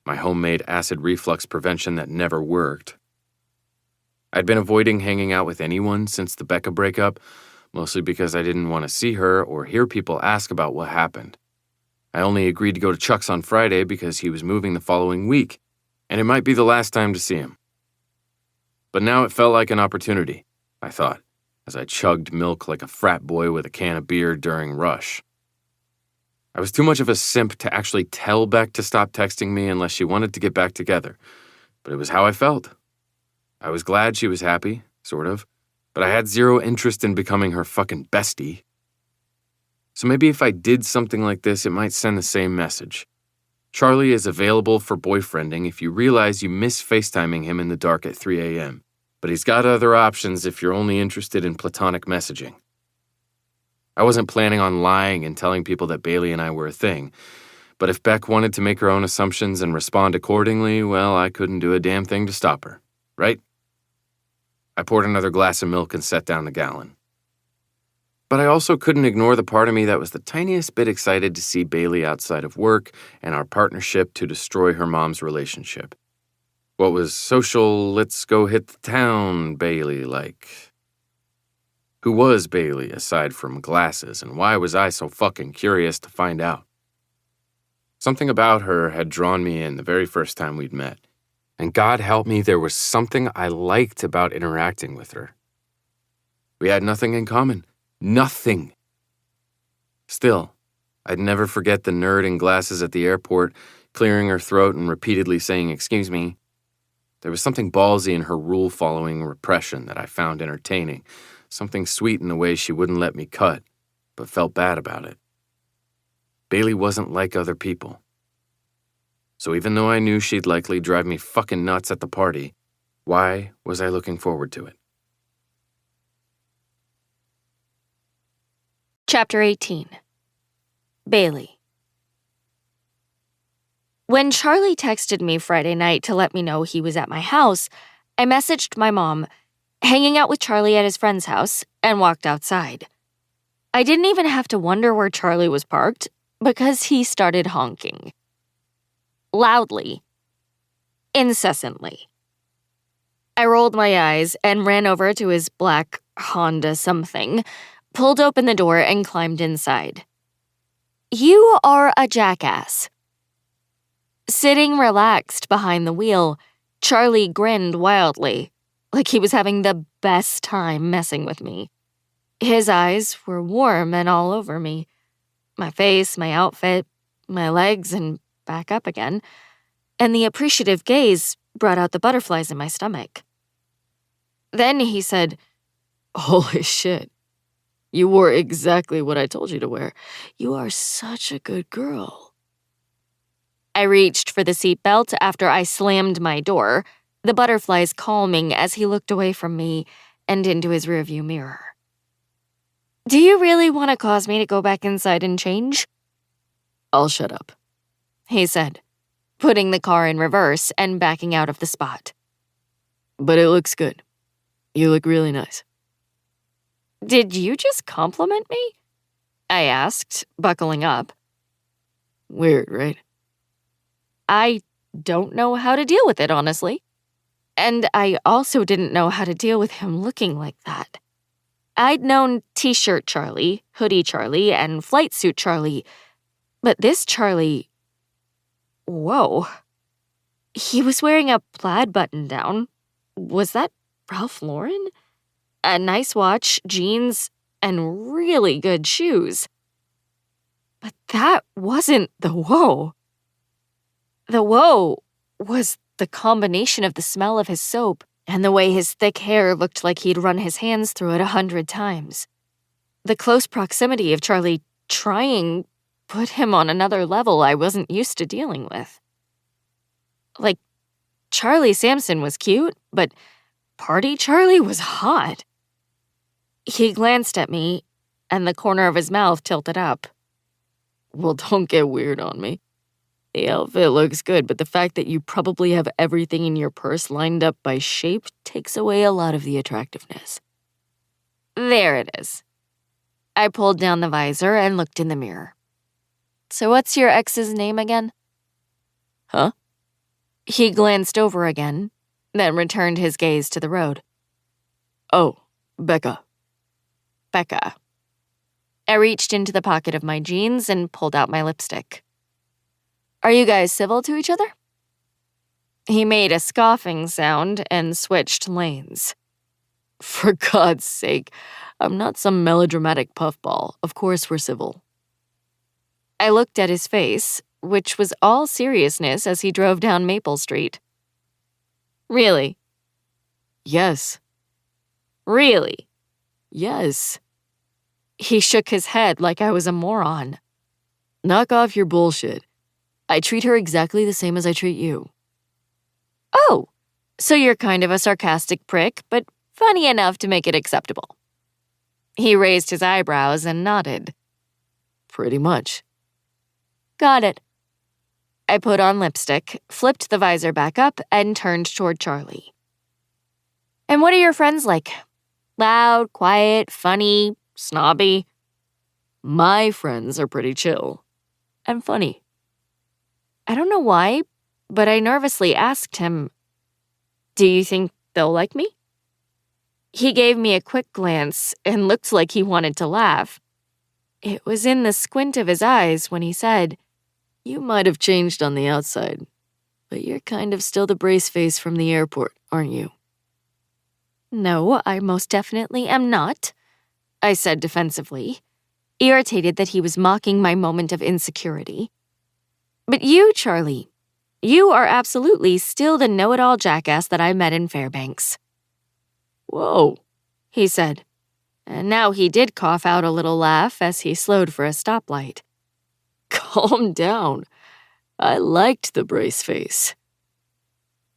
my homemade acid reflux prevention that never worked. I'd been avoiding hanging out with anyone since the Becca breakup, mostly because I didn't want to see her or hear people ask about what happened. I only agreed to go to Chuck's on Friday because he was moving the following week, and it might be the last time to see him. But now it felt like an opportunity, I thought, as I chugged milk like a frat boy with a can of beer during rush. I was too much of a simp to actually tell Beck to stop texting me unless she wanted to get back together, but it was how I felt. I was glad she was happy, sort of, but I had zero interest in becoming her fucking bestie. So maybe if I did something like this, it might send the same message. Charlie is available for boyfriending if you realize you miss FaceTiming him in the dark at 3 a.m. but he's got other options if you're only interested in platonic messaging. I wasn't planning on lying and telling people that Bailey and I were a thing, but if Beck wanted to make her own assumptions and respond accordingly, well, I couldn't do a damn thing to stop her, right? I poured another glass of milk and set down the gallon. But I also couldn't ignore the part of me that was the tiniest bit excited to see Bailey outside of work and our partnership to destroy her mom's relationship. What was social, let's go hit the town Bailey like? Who was Bailey aside from glasses, and why was I so fucking curious to find out? Something about her had drawn me in the very first time we'd met, and God help me, there was something I liked about interacting with her. We had nothing in common. Nothing. Still, I'd never forget the nerd in glasses at the airport, clearing her throat and repeatedly saying, "Excuse me." There was something ballsy in her rule-following repression that I found entertaining, something sweet in the way she wouldn't let me cut, but felt bad about it. Bailey wasn't like other people. So even though I knew she'd likely drive me fucking nuts at the party, why was I looking forward to it? Chapter 18. Bailey. When Charlie texted me Friday night to let me know he was at my house, I messaged my mom, hanging out with Charlie at his friend's house, and walked outside. I didn't even have to wonder where Charlie was parked because he started honking. Loudly. Incessantly. I rolled my eyes and ran over to his black Honda something, pulled open the door, and climbed inside. "You are a jackass." Sitting relaxed behind the wheel, Charlie grinned wildly, like he was having the best time messing with me. His eyes were warm and all over me. My face, my outfit, my legs, and back up again. And the appreciative gaze brought out the butterflies in my stomach. Then he said, Holy shit. You wore exactly what I told you to wear. You are such a good girl. I reached for the seatbelt after I slammed my door, the butterflies calming as he looked away from me and into his rearview mirror. "Do you really want to cause me to go back inside and change?" I'll shut up, he said, putting the car in reverse and backing out of the spot. But it looks good. You look really nice. "Did you just compliment me?" I asked, buckling up. Weird, right? I don't know how to deal with it, honestly. And I also didn't know how to deal with him looking like that. I'd known t-shirt Charlie, hoodie Charlie, and flight suit Charlie, but this Charlie... Whoa. He was wearing a plaid button-down. Was that Ralph Lauren? A nice watch, jeans, and really good shoes. But that wasn't the whoa. The whoa was the combination of the smell of his soap and the way his thick hair looked like he'd run his hands through it 100 times. The close proximity of Charlie trying put him on another level I wasn't used to dealing with. Like, Charlie Sampson was cute, but Party Charlie was hot. He glanced at me, and the corner of his mouth tilted up. Well, don't get weird on me. The outfit looks good, but the fact that you probably have everything in your purse lined up by shape takes away a lot of the attractiveness. There it is. I pulled down the visor and looked in the mirror. "So what's your ex's name again?" Huh? He glanced over again, then returned his gaze to the road. Oh, Becca. Becca. I reached into the pocket of my jeans and pulled out my lipstick. "Are you guys civil to each other?" He made a scoffing sound and switched lanes. For God's sake, I'm not some melodramatic puffball. Of course we're civil. I looked at his face, which was all seriousness as he drove down Maple Street. "Really?" Yes. "Really?" Yes. He shook his head like I was a moron. Knock off your bullshit. I treat her exactly the same as I treat you. "Oh, So you're kind of a sarcastic prick, but funny enough to make it acceptable. He raised his eyebrows and nodded. Pretty much. Got it. I put on lipstick, flipped the visor back up, and turned toward Charlie. And what are your friends like? Loud, quiet, funny, snobby? My friends are pretty chill. And funny. I don't know why, but I nervously asked him, do you think they'll like me? He gave me a quick glance and looked like he wanted to laugh. It was in the squint of his eyes when he said, You might have changed on the outside, but you're kind of still the brace face from the airport, aren't you? No, I most definitely am not, I said defensively, irritated that he was mocking my moment of insecurity. But you, Charlie, you are absolutely still the know-it-all jackass that I met in Fairbanks. Whoa, he said, and now he did cough out a little laugh as he slowed for a stoplight. Calm down. I liked the brace face.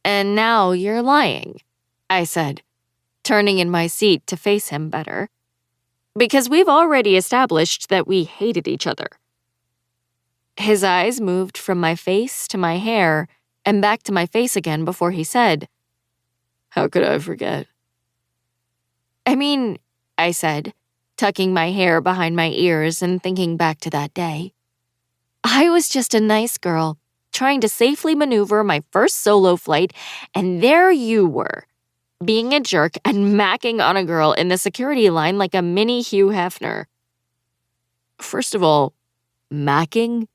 And now you're lying, I said, turning in my seat to face him better. Because we've already established that we hated each other. His eyes moved from my face to my hair and back to my face again before he said, How could I forget? I mean, I said, tucking my hair behind my ears and thinking back to that day. I was just a nice girl, trying to safely maneuver my first solo flight, and there you were, being a jerk and macking on a girl in the security line like a mini Hugh Hefner. First of all, macking?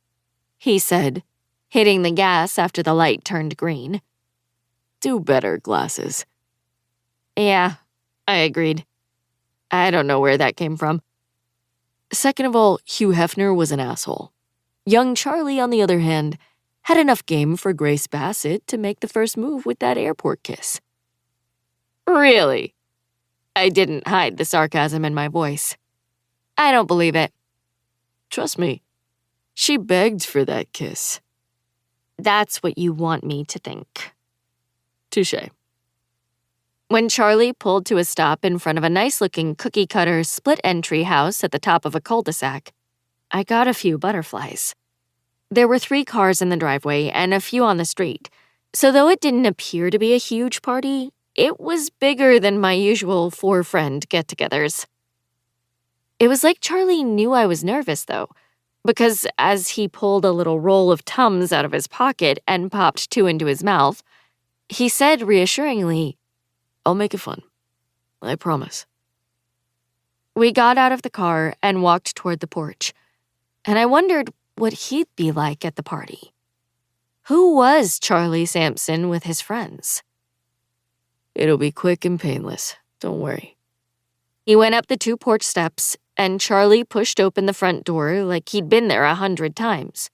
He said, hitting the gas after the light turned green. Do better, glasses. Yeah, I agreed. I don't know where that came from. Second of all, Hugh Hefner was an asshole. Young Charlie, on the other hand, had enough game for Grace Bassett to make the first move with that airport kiss. Really? I didn't hide the sarcasm in my voice. I don't believe it. Trust me, she begged for that kiss. That's what you want me to think. Touché. When Charlie pulled to a stop in front of a nice-looking cookie-cutter split-entry house at the top of a cul-de-sac, I got a few butterflies. There were 3 cars in the driveway and a few on the street, so though it didn't appear to be a huge party, it was bigger than my usual 4-friend get-togethers. It was like Charlie knew I was nervous, though, because as he pulled a little roll of Tums out of his pocket and popped 2 into his mouth, he said reassuringly, I'll make it fun. I promise. We got out of the car and walked toward the porch, and I wondered what he'd be like at the party. Who was Charlie Sampson with his friends? It'll be quick and painless. Don't worry. He went up the 2 porch steps, and Charlie pushed open the front door like he'd been there 100 times.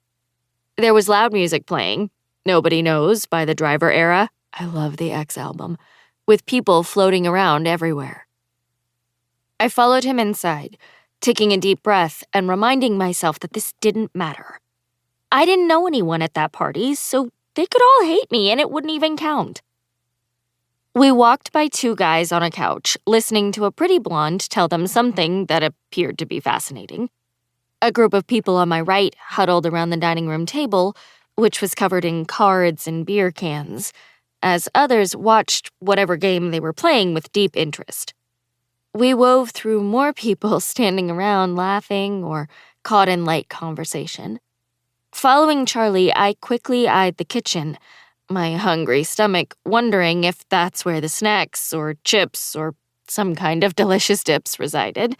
There was loud music playing, Nobody Knows by the Driver Era, I love the X album, with people floating around everywhere. I followed him inside, taking a deep breath and reminding myself that this didn't matter. I didn't know anyone at that party, so they could all hate me and it wouldn't even count. We walked by 2 guys on a couch, listening to a pretty blonde tell them something that appeared to be fascinating. A group of people on my right huddled around the dining room table, which was covered in cards and beer cans, as others watched whatever game they were playing with deep interest. We wove through more people standing around laughing or caught in light conversation. Following Charlie, I quickly eyed the kitchen, my hungry stomach wondering if that's where the snacks or chips or some kind of delicious dips resided,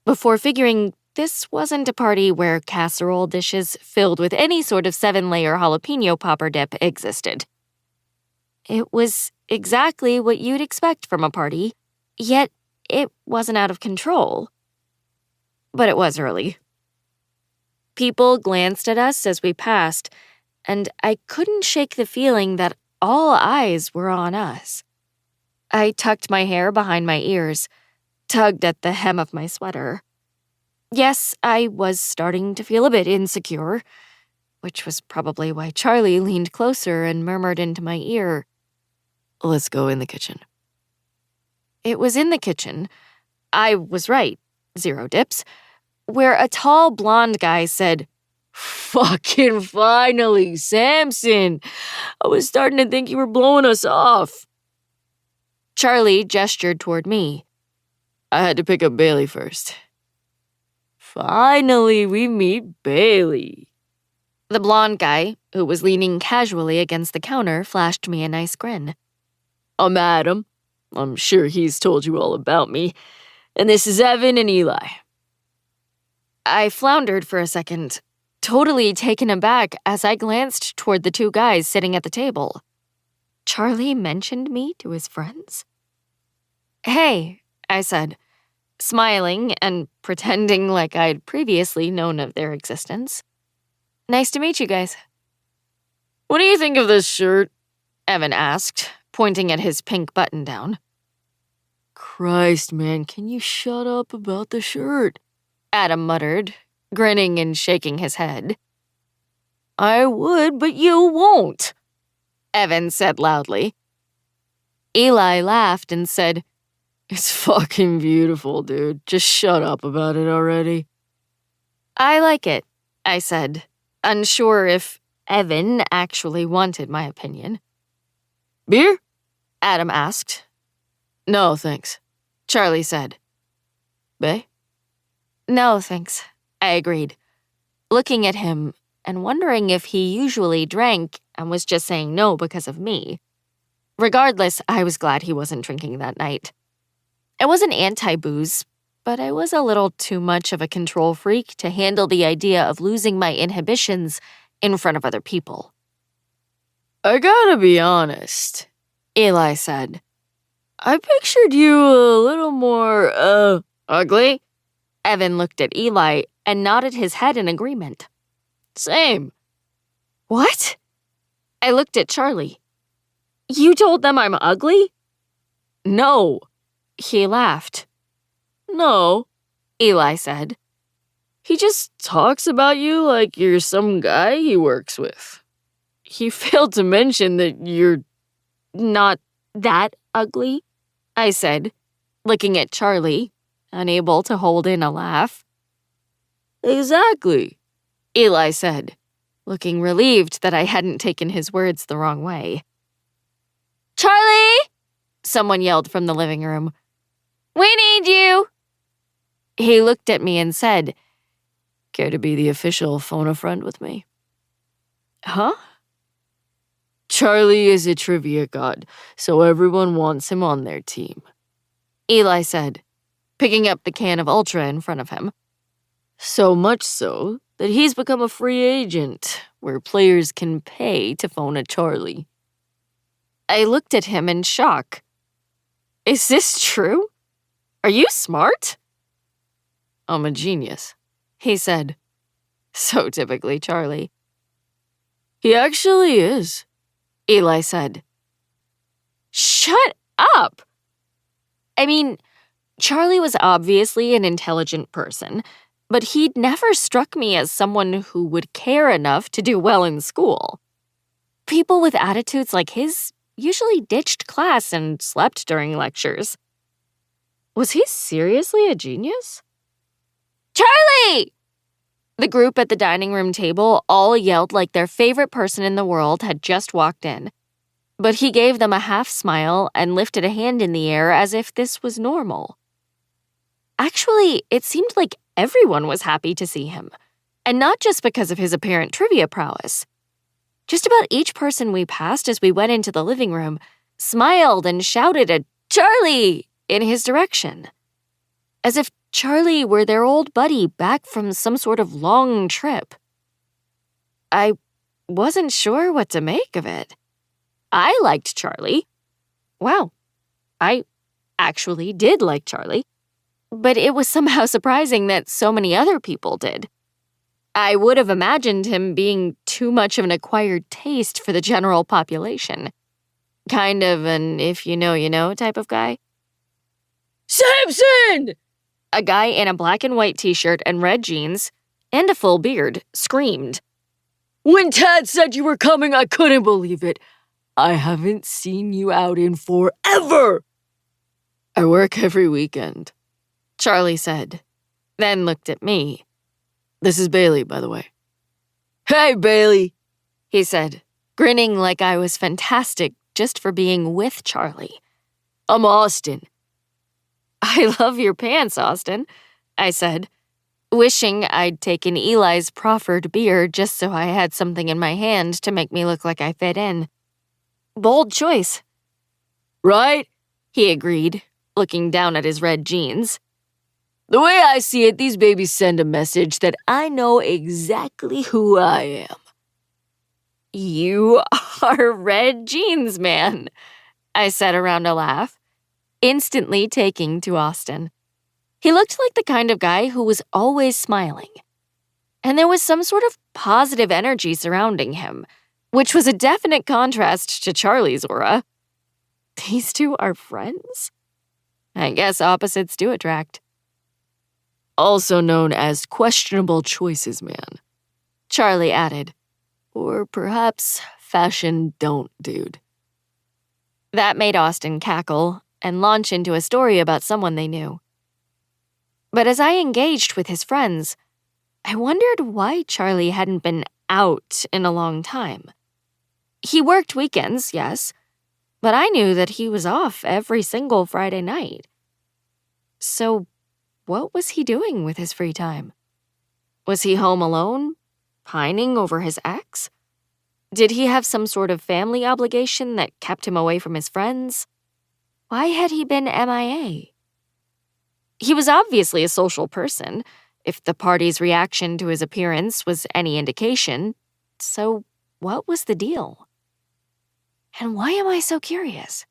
before figuring this wasn't a party where casserole dishes filled with any sort of 7-layer jalapeno popper dip existed. It was exactly what you'd expect from a party, yet it wasn't out of control. But it was early. People glanced at us as we passed, and I couldn't shake the feeling that all eyes were on us. I tucked my hair behind my ears, tugged at the hem of my sweater. Yes, I was starting to feel a bit insecure, which was probably why Charlie leaned closer and murmured into my ear, Let's go in the kitchen. It was in the kitchen. I was right, 0 dips, where a tall blonde guy said, "Fucking finally, Samson! I was starting to think you were blowing us off." Charlie gestured toward me. I had to pick up Bailey first. "Finally, we meet Bailey." The blonde guy, who was leaning casually against the counter, flashed me a nice grin. I'm Adam. I'm sure he's told you all about me. And this is Evan and Eli. I floundered for a second, totally taken aback as I glanced toward the 2 guys sitting at the table. Charlie mentioned me to his friends? "Hey," I said, smiling and pretending like I'd previously known of their existence. "Nice to meet you guys." What do you think of this shirt? Evan asked, pointing at his pink button-down. Christ, man, can you shut up about the shirt? Adam muttered, grinning and shaking his head. I would, but you won't, Evan said loudly. Eli laughed and said, It's fucking beautiful, dude. Just shut up about it already. I like it, I said, unsure if Evan actually wanted my opinion. Beer? Adam asked. No, thanks, Charlie said. Bae? No, thanks, I agreed, looking at him and wondering if he usually drank and was just saying no because of me. Regardless, I was glad he wasn't drinking that night. I wasn't anti-booze, but I was a little too much of a control freak to handle the idea of losing my inhibitions in front of other people. I gotta be honest, Eli said. I pictured you a little more, ugly. Evan looked at Eli and nodded his head in agreement. Same. What? I looked at Charlie. You told them I'm ugly? No. He laughed. No, Eli said. He just talks about you like you're some guy he works with. He failed to mention that you're not that ugly, I said, looking at Charlie, unable to hold in a laugh. Exactly, Eli said, looking relieved that I hadn't taken his words the wrong way. Charlie! Someone yelled from the living room. We need you! He looked at me and said, Care to be the official phone-a-friend with me? Huh? Charlie is a trivia god, so everyone wants him on their team, Eli said, picking up the can of Ultra in front of him. So much so that he's become a free agent, where players can pay to phone a Charlie. I looked at him in shock. Is this true? Are you smart? I'm a genius, he said. So typically Charlie. He actually is, Eli said. Shut up! I mean, Charlie was obviously an intelligent person, but he'd never struck me as someone who would care enough to do well in school. People with attitudes like his usually ditched class and slept during lectures. Was he seriously a genius? Charlie! The group at the dining room table all yelled like their favorite person in the world had just walked in. But he gave them a half smile and lifted a hand in the air as if this was normal. Actually, it seemed like everyone was happy to see him, and not just because of his apparent trivia prowess. Just about each person we passed as we went into the living room smiled and shouted a "Charlie!" in his direction, as if Charlie were their old buddy back from some sort of long trip. I wasn't sure what to make of it. I liked Charlie. Wow, I actually did like Charlie. But it was somehow surprising that so many other people did. I would have imagined him being too much of an acquired taste for the general population. Kind of an if you know type of guy. Samson! A guy in a black and white t-shirt and red jeans, and a full beard, screamed. When Tad said you were coming, I couldn't believe it. I haven't seen you out in forever. I work every weekend, Charlie said, then looked at me. This is Bailey, by the way. Hey, Bailey, he said, grinning like I was fantastic just for being with Charlie. I'm Austin. I love your pants, Austin, I said, wishing I'd taken Eli's proffered beer just so I had something in my hand to make me look like I fit in. Bold choice. Right? He agreed, looking down at his red jeans. The way I see it, these babies send a message that I know exactly who I am. You are Red Jeans Man, I said around a laugh, instantly taking to Austin. He looked like the kind of guy who was always smiling. And there was some sort of positive energy surrounding him, which was a definite contrast to Charlie's aura. These two are friends? I guess opposites do attract. Also known as questionable choices man, Charlie added. Or perhaps fashion don't dude. That made Austin cackle and launch into a story about someone they knew. But as I engaged with his friends, I wondered why Charlie hadn't been out in a long time. He worked weekends, yes, but I knew that he was off every single Friday night. So, what was he doing with his free time? Was he home alone, pining over his ex? Did he have some sort of family obligation that kept him away from his friends? Why had he been MIA? He was obviously a social person, if the party's reaction to his appearance was any indication. So, what was the deal? And why am I so curious?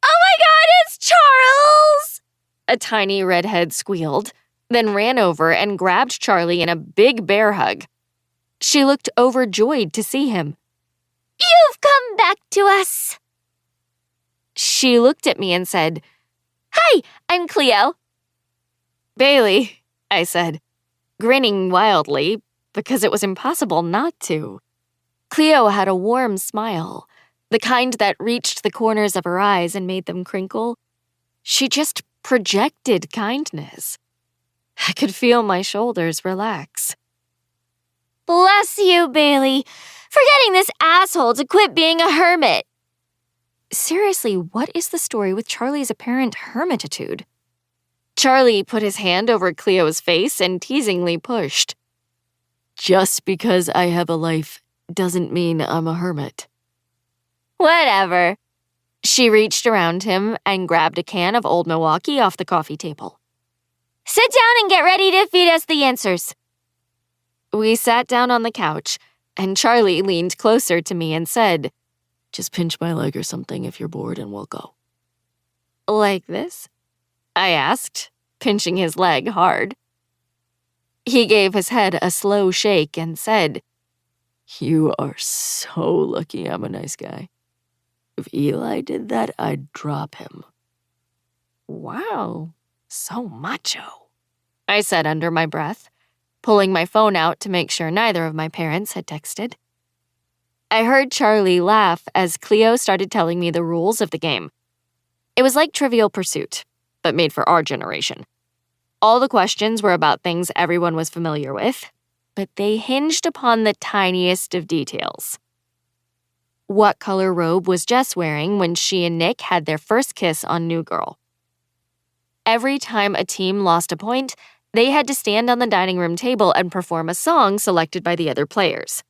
Oh my God, it's Charles! A tiny redhead squealed, then ran over and grabbed Charlie in a big bear hug. She looked overjoyed to see him. You've come back to us! She looked at me and said, Hi, I'm Cleo. Bailey, I said, grinning wildly because it was impossible not to. Cleo had a warm smile, the kind that reached the corners of her eyes and made them crinkle. She just projected kindness. I could feel my shoulders relax. Bless you, Bailey, for getting this asshole to quit being a hermit. Seriously, what is the story with Charlie's apparent hermititude? Charlie put his hand over Cleo's face and teasingly pushed. Just because I have a life doesn't mean I'm a hermit. Whatever. She reached around him and grabbed a can of Old Milwaukee off the coffee table. Sit down and get ready to feed us the answers. We sat down on the couch, and Charlie leaned closer to me and said, Just pinch my leg or something if you're bored and we'll go. Like this? I asked, pinching his leg hard. He gave his head a slow shake and said, You are so lucky I'm a nice guy. If Eli did that, I'd drop him. Wow, so macho, I said under my breath, pulling my phone out to make sure neither of my parents had texted. I heard Charlie laugh as Cleo started telling me the rules of the game. It was like Trivial Pursuit, but made for our generation. All the questions were about things everyone was familiar with, but they hinged upon the tiniest of details. What color robe was Jess wearing when she and Nick had their first kiss on New Girl? Every time a team lost a point, they had to stand on the dining room table and perform a song selected by the other players.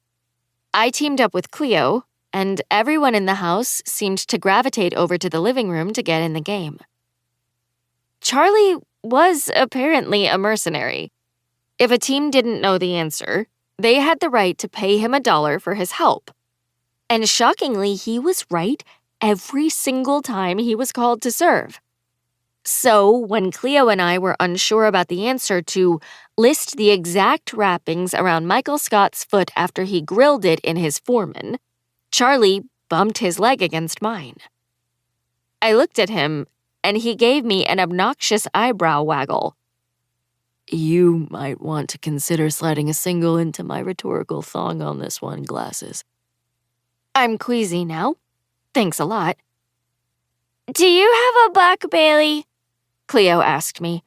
I teamed up with Cleo, and everyone in the house seemed to gravitate over to the living room to get in the game. Charlie was apparently a mercenary. If a team didn't know the answer, they had the right to pay him $1 for his help. And shockingly, he was right every single time he was called to serve. So, when Cleo and I were unsure about the answer to list the exact wrappings around Michael Scott's foot after he grilled it in his Foreman, Charlie bumped his leg against mine. I looked at him, and he gave me an obnoxious eyebrow waggle. You might want to consider sliding a single into my rhetorical thong on this one, glasses. I'm queasy now. Thanks a lot. Do you have a buck, Bailey? Cleo asked me.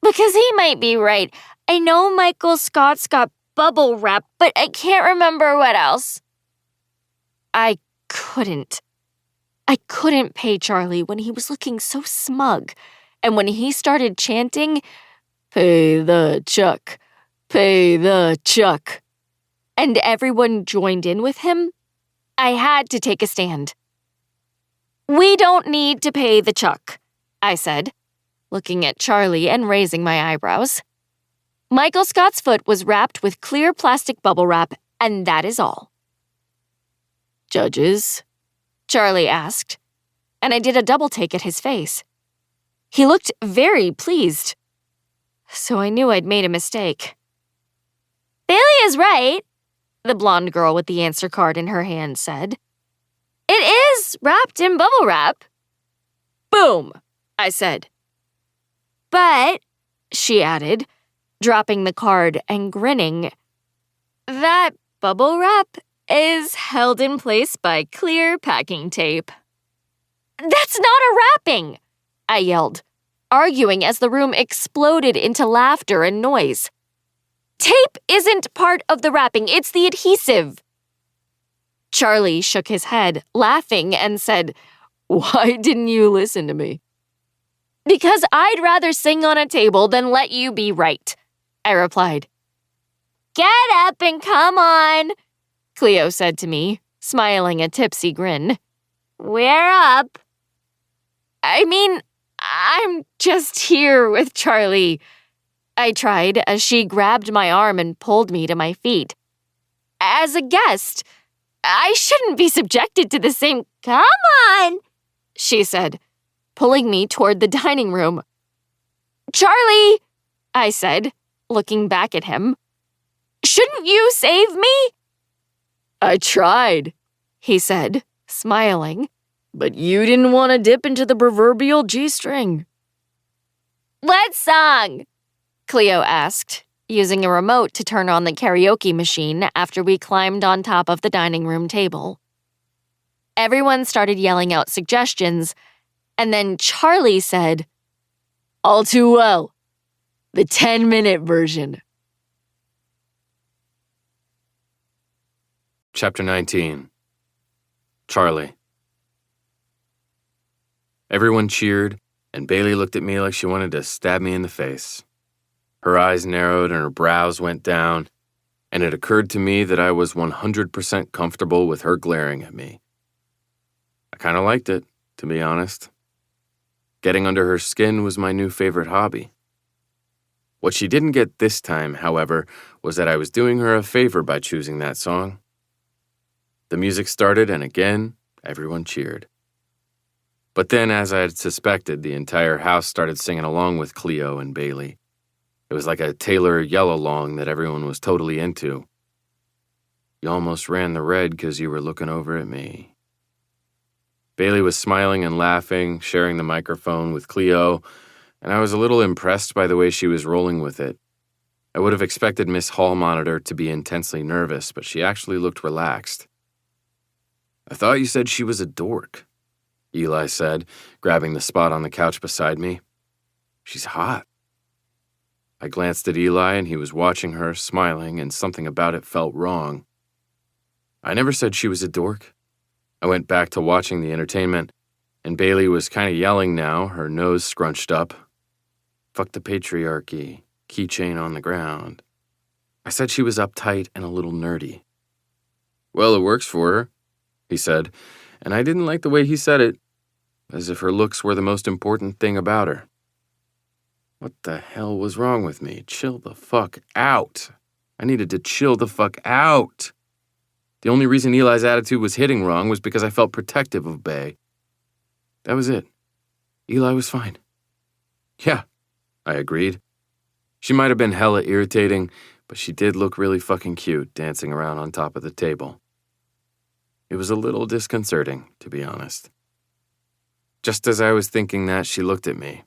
Because he might be right. I know Michael Scott's got bubble wrap, but I can't remember what else. I couldn't pay Charlie when he was looking so smug. And when he started chanting, "Pay the Chuck, pay the Chuck," and everyone joined in with him, I had to take a stand. We don't need to pay the Chuck, I said, looking at Charlie and raising my eyebrows. Michael Scott's foot was wrapped with clear plastic bubble wrap, and that is all. Judges? Charlie asked, and I did a double take at his face. He looked very pleased, so I knew I'd made a mistake. Bailey is right, the blonde girl with the answer card in her hand said. It is wrapped in bubble wrap. Boom, I said. But, she added, dropping the card and grinning, that bubble wrap is held in place by clear packing tape. That's not a wrapping, I yelled, arguing as the room exploded into laughter and noise. Tape isn't part of the wrapping, it's the adhesive. Charlie shook his head, laughing, and said, Why didn't you listen to me? Because I'd rather sing on a table than let you be right, I replied. Get up and come on, Cleo said to me, smiling a tipsy grin. We're up. I mean, I'm just here with Charlie, I tried as she grabbed my arm and pulled me to my feet. As a guest, I shouldn't be subjected to the same— Come on, she said, pulling me toward the dining room. Charlie, I said, looking back at him. Shouldn't you save me? I tried, he said, smiling, but you didn't want to dip into the proverbial G-string. What song? Cleo asked, using a remote to turn on the karaoke machine after we climbed on top of the dining room table. Everyone started yelling out suggestions, and then Charlie said, All Too Well, the 10-minute version. Chapter 19. Charlie. Everyone cheered, and Bailey looked at me like she wanted to stab me in the face. Her eyes narrowed and her brows went down, and it occurred to me that I was 100% comfortable with her glaring at me. I kind of liked it, to be honest. Getting under her skin was my new favorite hobby. What she didn't get this time, however, was that I was doing her a favor by choosing that song. The music started, and again, everyone cheered. But then, as I had suspected, the entire house started singing along with Cleo and Bailey. It was like a Taylor yell-along that everyone was totally into. You almost ran the red because you were looking over at me. Bailey was smiling and laughing, sharing the microphone with Cleo, and I was a little impressed by the way she was rolling with it. I would have expected Miss Hall Monitor to be intensely nervous, but she actually looked relaxed. I thought you said she was a dork, Eli said, grabbing the spot on the couch beside me. She's hot. I glanced at Eli, and he was watching her, smiling, and something about it felt wrong. I never said she was a dork. I went back to watching the entertainment, and Bailey was kind of yelling now, her nose scrunched up. Fuck the patriarchy, keychain on the ground. I said she was uptight and a little nerdy. Well, it works for her, he said, and I didn't like the way he said it, as if her looks were the most important thing about her. What the hell was wrong with me? Chill the fuck out. I needed to chill the fuck out. The only reason Eli's attitude was hitting wrong was because I felt protective of Bae. That was it. Eli was fine. Yeah, I agreed. She might have been hella irritating, but she did look really fucking cute dancing around on top of the table. It was a little disconcerting, to be honest. Just as I was thinking that, she looked at me.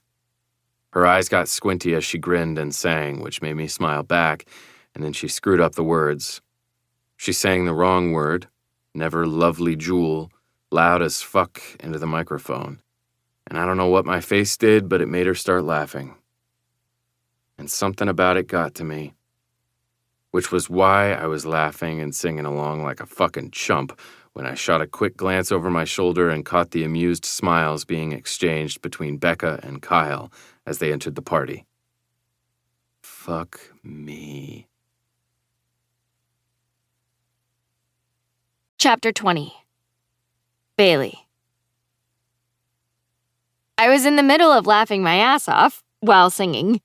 Her eyes got squinty as she grinned and sang, which made me smile back, and then she screwed up the words. She sang the wrong word, never lovely jewel, loud as fuck into the microphone. And I don't know what my face did, but it made her start laughing. And something about it got to me, which was why I was laughing and singing along like a fucking chump when I shot a quick glance over my shoulder and caught the amused smiles being exchanged between Becca and Kyle as they entered the party. Fuck me. Chapter 20. Bailey. I was in the middle of laughing my ass off while singing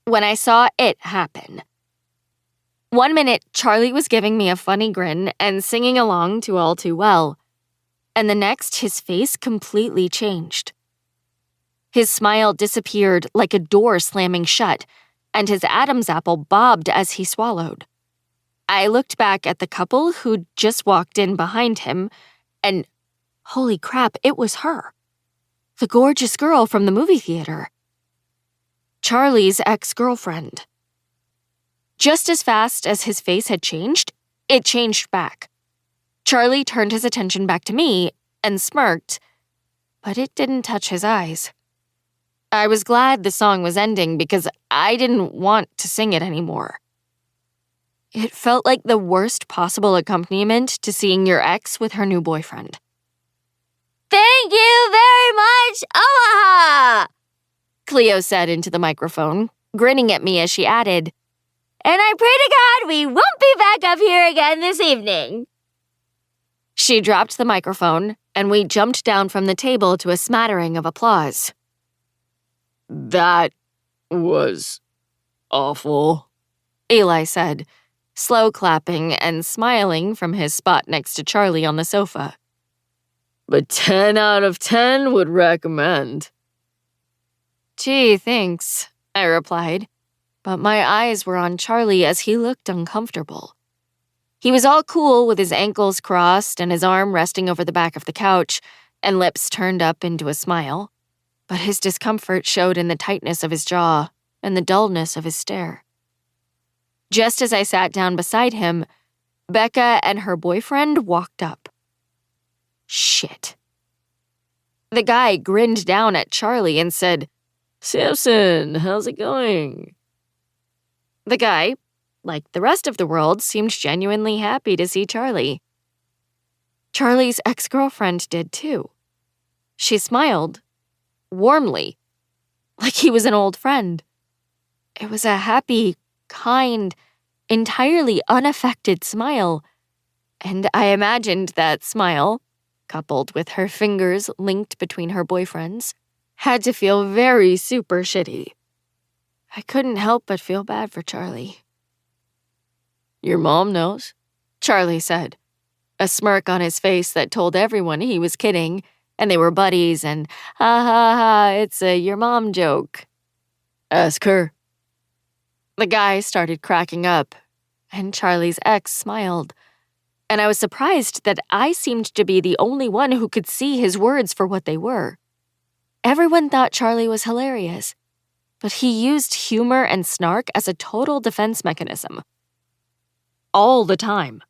when I saw it happen. 1 minute, Charlie was giving me a funny grin and singing along to All Too Well, and the next, his face completely changed. His smile disappeared like a door slamming shut, and his Adam's apple bobbed as he swallowed. I looked back at the couple who'd just walked in behind him, and holy crap, it was her. The gorgeous girl from the movie theater. Charlie's ex-girlfriend. Just as fast as his face had changed, it changed back. Charlie turned his attention back to me and smirked, but it didn't touch his eyes. I was glad the song was ending because I didn't want to sing it anymore. It felt like the worst possible accompaniment to seeing your ex with her new boyfriend. "Thank you very much, Omaha!" Cleo said into the microphone, grinning at me as she added, "And I pray to God we won't be back up here again this evening." She dropped the microphone, and we jumped down from the table to a smattering of applause. That was awful, Eli said, slow clapping and smiling from his spot next to Charlie on the sofa. but 10 out of 10 would recommend. "Gee, thanks," I replied, but my eyes were on Charlie as he looked uncomfortable. He was all cool with his ankles crossed and his arm resting over the back of the couch and lips turned up into a smile, but his discomfort showed in the tightness of his jaw and the dullness of his stare. Just as I sat down beside him, Becca and her boyfriend walked up. Shit. The guy grinned down at Charlie and said, "Samson, how's it going?" The guy, like the rest of the world, seemed genuinely happy to see Charlie. Charlie's ex-girlfriend did too. She smiled, warmly, like he was an old friend. It was a happy, kind, entirely unaffected smile, and I imagined that smile, coupled with her fingers linked between her boyfriend's, had to feel very super shitty. I couldn't help but feel bad for Charlie. "Your mom knows?" Charlie said, a smirk on his face that told everyone he was kidding, and they were buddies, and ha ha ha, it's a your mom joke. "Ask her." The guy started cracking up, and Charlie's ex smiled, and I was surprised that I seemed to be the only one who could see his words for what they were. Everyone thought Charlie was hilarious, but he used humor and snark as a total defense mechanism. All the time.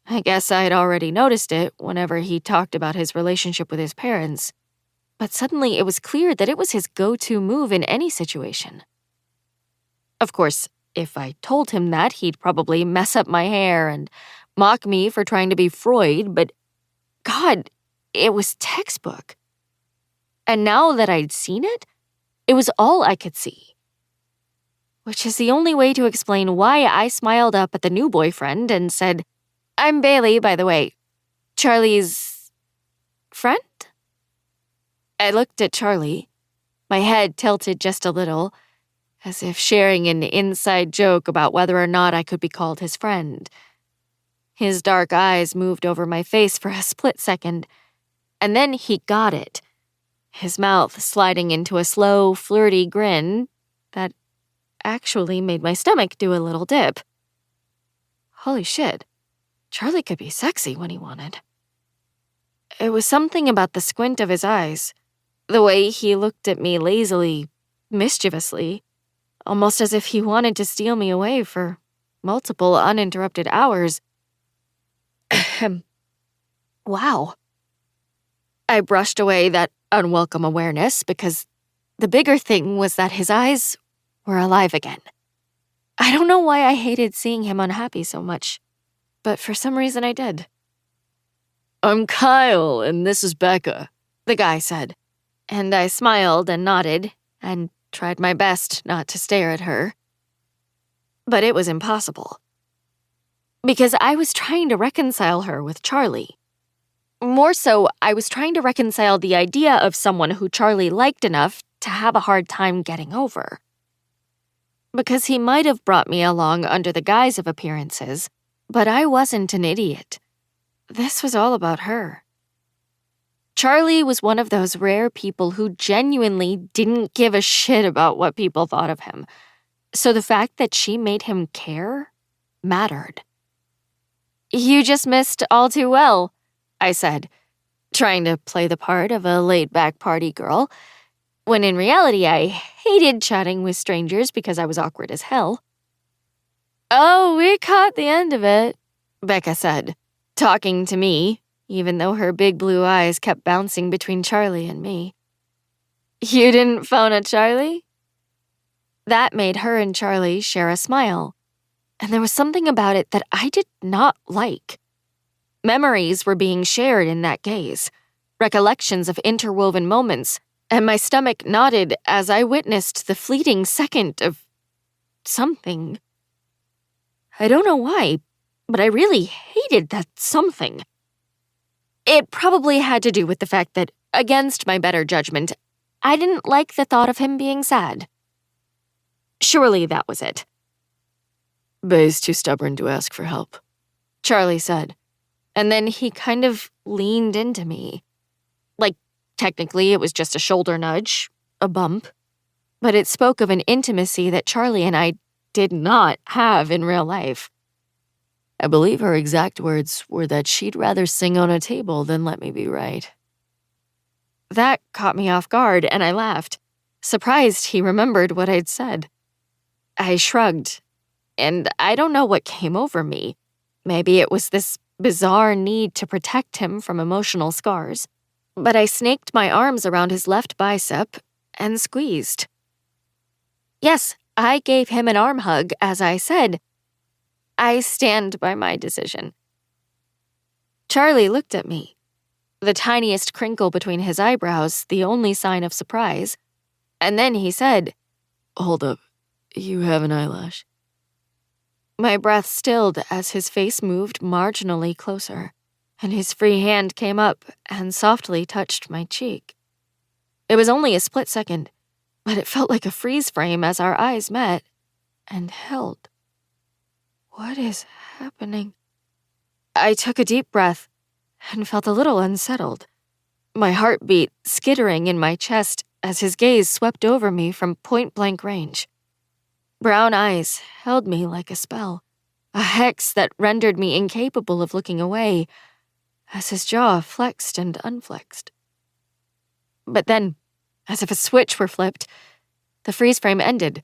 I guess I'd already noticed it whenever he talked about his relationship with his parents, but suddenly it was clear that it was his go-to move in any situation. Of course, if I told him that, he'd probably mess up my hair and mock me for trying to be Freud, but God, it was textbook. And now that I'd seen it, it was all I could see. Which is the only way to explain why I smiled up at the new boyfriend and said, "I'm Bailey, by the way. Charlie's friend?" I looked at Charlie, my head tilted just a little, as if sharing an inside joke about whether or not I could be called his friend. His dark eyes moved over my face for a split second, and then he got it, his mouth sliding into a slow, flirty grin that actually made my stomach do a little dip. Holy shit, Charlie could be sexy when he wanted. It was something about the squint of his eyes, the way he looked at me lazily, mischievously, almost as if he wanted to steal me away for multiple uninterrupted hours. Wow. I brushed away that unwelcome awareness because the bigger thing was that his eyes were alive again. I don't know why I hated seeing him unhappy so much, but for some reason I did. I'm Kyle, and this is Becca, the guy said, and I smiled and nodded and tried my best not to stare at her. But it was impossible. Because I was trying to reconcile her with Charlie. More so, I was trying to reconcile the idea of someone who Charlie liked enough to have a hard time getting over. Because he might have brought me along under the guise of appearances, but I wasn't an idiot. This was all about her. Charlie was one of those rare people who genuinely didn't give a shit about what people thought of him. So the fact that she made him care mattered. You just missed all too well, I said, trying to play the part of a laid-back party girl, when in reality I hated chatting with strangers because I was awkward as hell. Oh, we caught the end of it, Becca said, talking to me, even though her big blue eyes kept bouncing between Charlie and me. You didn't phone a Charlie? That made her and Charlie share a smile, and there was something about it that I did not like. Memories were being shared in that gaze, recollections of interwoven moments, and my stomach nodded as I witnessed the fleeting second of something. I don't know why, but I really hated that something. It probably had to do with the fact that, against my better judgment, I didn't like the thought of him being sad. Surely that was it. Bay's too stubborn to ask for help, Charlie said, and then he kind of leaned into me. Like, technically it was just a shoulder nudge, a bump, but it spoke of an intimacy that Charlie and I did not have in real life. I believe her exact words were that she'd rather sing on a table than let me be right. That caught me off guard, and I laughed, surprised he remembered what I'd said. I shrugged, and I don't know what came over me. Maybe it was this bizarre need to protect him from emotional scars, but I snaked my arms around his left bicep and squeezed. Yes, I gave him an arm hug, as I said. I stand by my decision. Charlie looked at me, the tiniest crinkle between his eyebrows the only sign of surprise, and then he said, Hold up, you have an eyelash. My breath stilled as his face moved marginally closer, and his free hand came up and softly touched my cheek. It was only a split second, but it felt like a freeze frame as our eyes met and held. What is happening? I took a deep breath and felt a little unsettled, my heartbeat skittering in my chest as his gaze swept over me from point-blank range. Brown eyes held me like a spell, a hex that rendered me incapable of looking away as his jaw flexed and unflexed. But then, as if a switch were flipped, the freeze frame ended.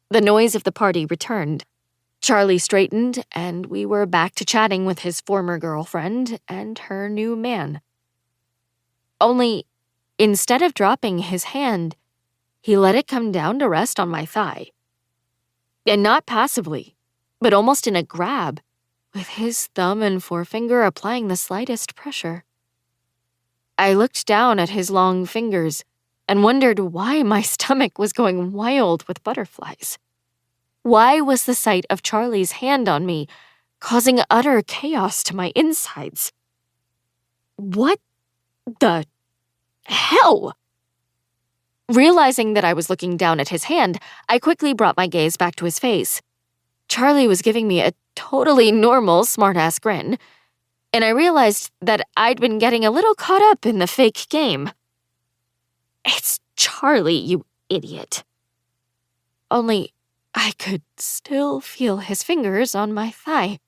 The noise of the party returned. Charlie straightened, and we were back to chatting with his former girlfriend and her new man. Only, instead of dropping his hand, he let it come down to rest on my thigh. And not passively, but almost in a grab, with his thumb and forefinger applying the slightest pressure. I looked down at his long fingers and wondered why my stomach was going wild with butterflies. Why was the sight of Charlie's hand on me causing utter chaos to my insides? What the hell? Realizing that I was looking down at his hand, I quickly brought my gaze back to his face. Charlie was giving me a totally normal smartass grin, and I realized that I'd been getting a little caught up in the fake game. It's Charlie, you idiot. Only I could still feel his fingers on my thigh.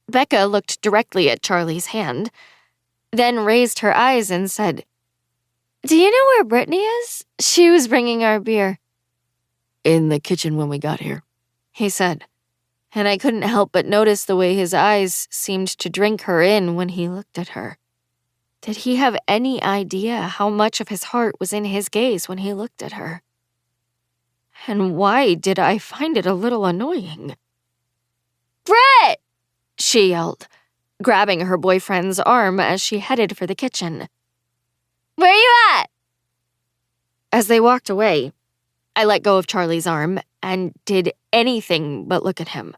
Becca looked directly at Charlie's hand, then raised her eyes and said, Do you know where Brittany is? She was bringing our beer. In the kitchen when we got here, he said, and I couldn't help but notice the way his eyes seemed to drink her in when he looked at her. Did he have any idea how much of his heart was in his gaze when he looked at her? And why did I find it a little annoying? "Brett!" she yelled, grabbing her boyfriend's arm as she headed for the kitchen. "Where you at?" As they walked away, I let go of Charlie's arm and did anything but look at him.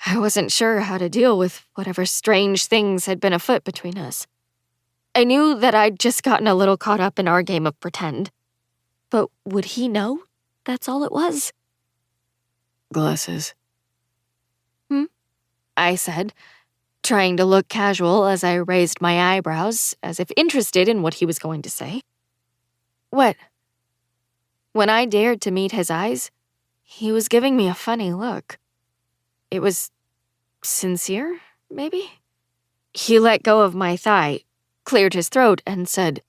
I wasn't sure how to deal with whatever strange things had been afoot between us. I knew that I'd just gotten a little caught up in our game of pretend. But would he know that's all it was? Glasses. I said, trying to look casual as I raised my eyebrows as if interested in what he was going to say. What? When I dared to meet his eyes, he was giving me a funny look. It was sincere, maybe? He let go of my thigh, cleared his throat, and said,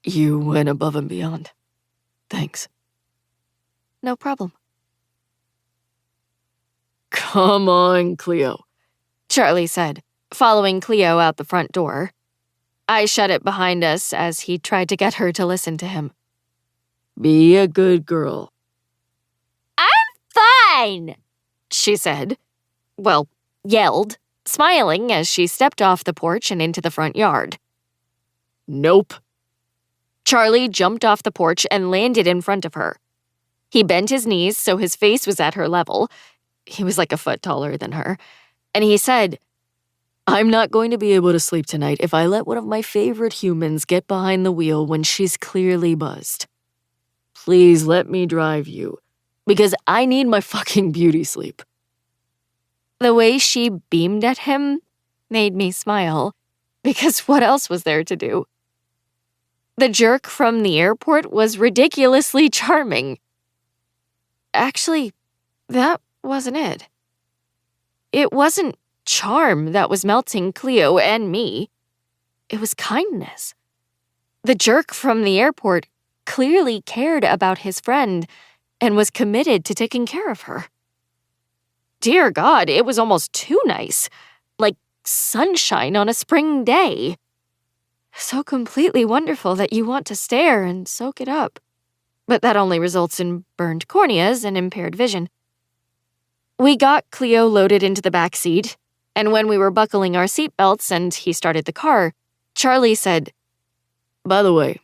You went above and beyond. Thanks. "No problem." Come on, Cleo. Charlie said, following Cleo out the front door. I shut it behind us as he tried to get her to listen to him. Be a good girl. "I'm fine," she said. Well, yelled, smiling as she stepped off the porch and into the front yard. Nope. Charlie jumped off the porch and landed in front of her. He bent his knees so his face was at her level. He was like a foot taller than her. And he said, I'm not going to be able to sleep tonight if I let one of my favorite humans get behind the wheel when she's clearly buzzed. Please let me drive you, because I need my fucking beauty sleep. The way she beamed at him made me smile, because what else was there to do? The jerk from the airport was ridiculously charming. Actually, that wasn't it. It wasn't charm that was melting Cleo and me. It was kindness. The jerk from the airport clearly cared about his friend and was committed to taking care of her. Dear God, it was almost too nice, like sunshine on a spring day. So completely wonderful that you want to stare and soak it up. But that only results in burned corneas and impaired vision. We got Cleo loaded into the back seat, and when we were buckling our seatbelts and he started the car, Charlie said, By the way,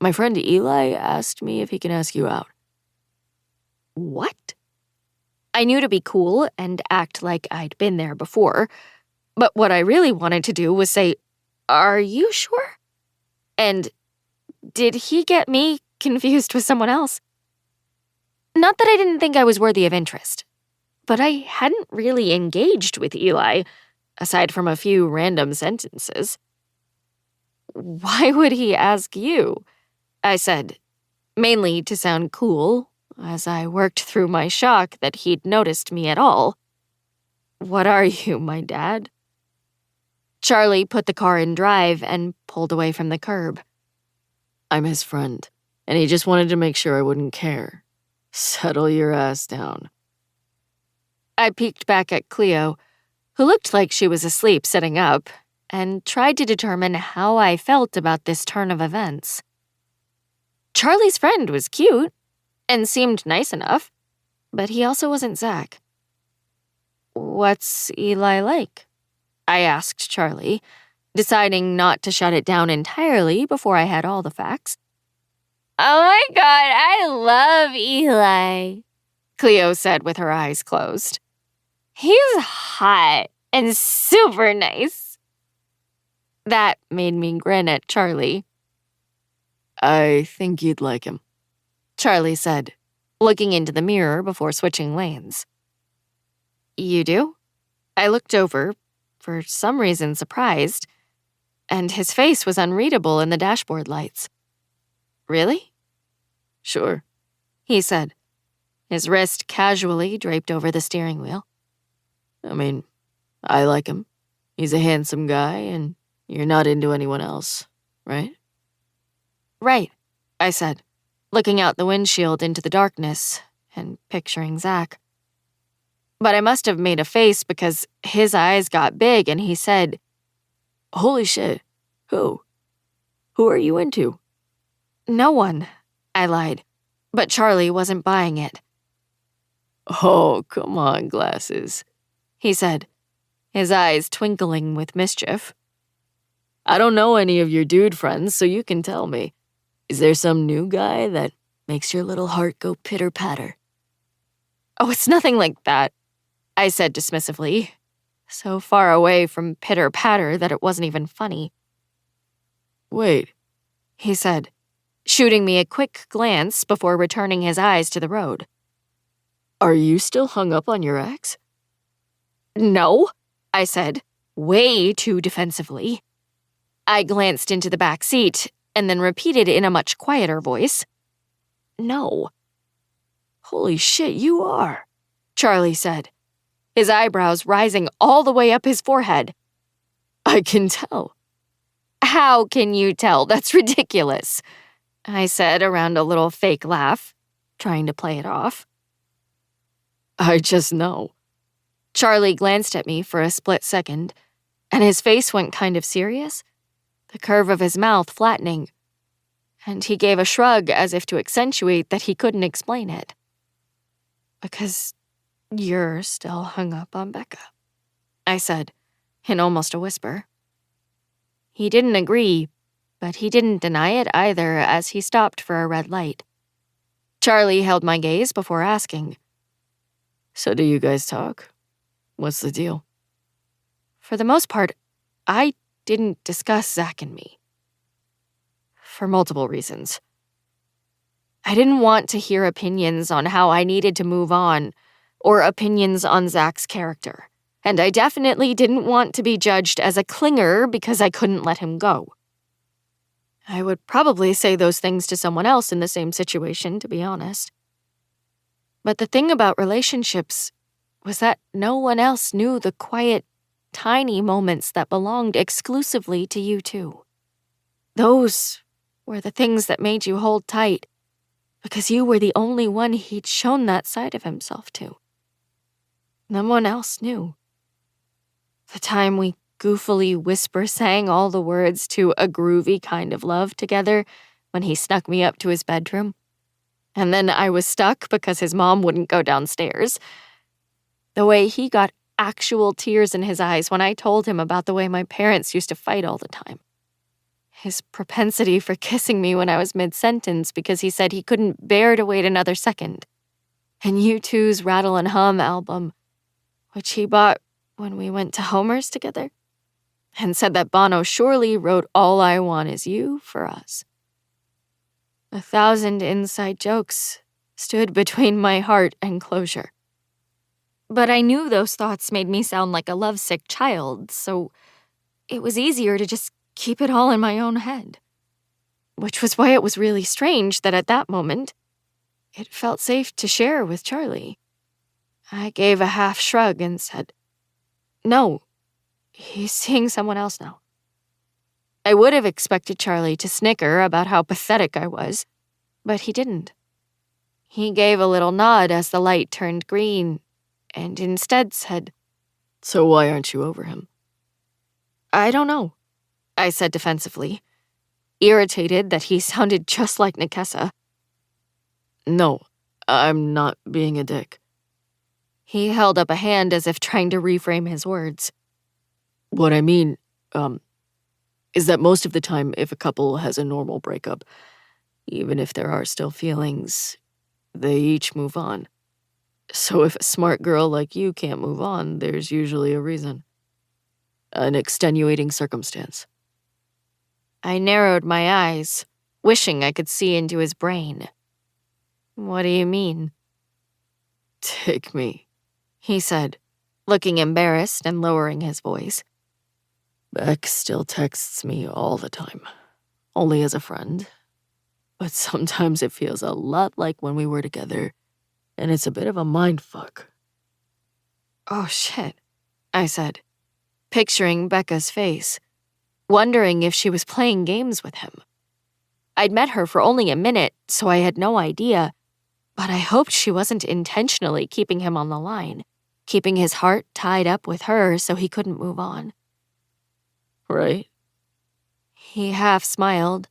my friend Eli asked me if he can ask you out. "What?" I knew to be cool and act like I'd been there before, but what I really wanted to do was say, "Are you sure?" And did he get me confused with someone else? Not that I didn't think I was worthy of interest, but I hadn't really engaged with Eli, aside from a few random sentences. "Why would he ask you?" I said, mainly to sound cool, as I worked through my shock that he'd noticed me at all. "What are you, my dad?" Charlie put the car in drive and pulled away from the curb. I'm his friend, and he just wanted to make sure I wouldn't care. Settle your ass down. I peeked back at Cleo, who looked like she was asleep sitting up, and tried to determine how I felt about this turn of events. Charlie's friend was cute and seemed nice enough, but he also wasn't Zach. "What's Eli like?" I asked Charlie, deciding not to shut it down entirely before I had all the facts. "Oh my God, I love Eli," Cleo said with her eyes closed. "He's hot and super nice." That made me grin at Charlie. I think you'd like him, Charlie said, looking into the mirror before switching lanes. "You do?" I looked over, for some reason surprised, and his face was unreadable in the dashboard lights. "Really?" Sure, he said, his wrist casually draped over the steering wheel. I mean, I like him. He's a handsome guy, and you're not into anyone else, right? "Right," I said, looking out the windshield into the darkness and picturing Zach. But I must have made a face because his eyes got big and he said, Holy shit. Who? Who are you into? "No one," I lied. But Charlie wasn't buying it. Oh, come on, glasses, He said, his eyes twinkling with mischief. I don't know any of your dude friends, so you can tell me. Is there some new guy that makes your little heart go pitter-patter? "Oh, it's nothing like that," I said dismissively, so far away from pitter-patter that it wasn't even funny. Wait, He said, shooting me a quick glance before returning his eyes to the road. are you still hung up on your ex? "No," I said, way too defensively. I glanced into the back seat and then repeated in a much quieter voice, "No." Holy shit, you are, Charlie said, his eyebrows rising all the way up his forehead. I can tell. "How can you tell? That's ridiculous," I said around a little fake laugh, trying to play it off. I just know. Charlie glanced at me for a split second, and his face went kind of serious, the curve of his mouth flattening, and he gave a shrug as if to accentuate that he couldn't explain it. "Because you're still hung up on Becca," I said, in almost a whisper. He didn't agree, but he didn't deny it either as he stopped for a red light. Charlie held my gaze before asking, So do you guys talk? What's the deal? For the most part, I didn't discuss Zach and me. For multiple reasons. I didn't want to hear opinions on how I needed to move on, or opinions on Zach's character. And I definitely didn't want to be judged as a clinger because I couldn't let him go. I would probably say those things to someone else in the same situation, to be honest. But the thing about relationships was that no one else knew the quiet, tiny moments that belonged exclusively to you two. Those were the things that made you hold tight, because you were the only one he'd shown that side of himself to. No one else knew. The time we goofily whisper-sang all the words to A Groovy Kind of Love together when he snuck me up to his bedroom. And then I was stuck because his mom wouldn't go downstairs. The way he got actual tears in his eyes when I told him about the way my parents used to fight all the time. His propensity for kissing me when I was mid-sentence because he said he couldn't bear to wait another second. And U2's Rattle and Hum album, which he bought when we went to Homer's together, and said that Bono surely wrote All I Want Is You for us. 1,000 inside jokes stood between my heart and closure. But I knew those thoughts made me sound like a lovesick child, so it was easier to just keep it all in my own head. Which was why it was really strange that at that moment, it felt safe to share with Charlie. I gave a half shrug and said, "No, he's seeing someone else now." I would have expected Charlie to snicker about how pathetic I was, but he didn't. He gave a little nod as the light turned green, and instead said, So why aren't you over him? "I don't know," I said defensively, irritated that he sounded just like Nikessa. No, I'm not being a dick. He held up a hand as if trying to reframe his words. What I mean, is that most of the time if a couple has a normal breakup, even if there are still feelings, they each move on. So if a smart girl like you can't move on, there's usually a reason. An extenuating circumstance. I narrowed my eyes, wishing I could see into his brain. "What do you mean?" Take me, he said, looking embarrassed and lowering his voice. Beck still texts me all the time, only as a friend. But sometimes it feels a lot like when we were together, and it's a bit of a mindfuck. "Oh, shit," I said, picturing Becca's face, wondering if she was playing games with him. I'd met her for only a minute, so I had no idea, but I hoped she wasn't intentionally keeping him on the line, keeping his heart tied up with her so he couldn't move on. Right? He half smiled,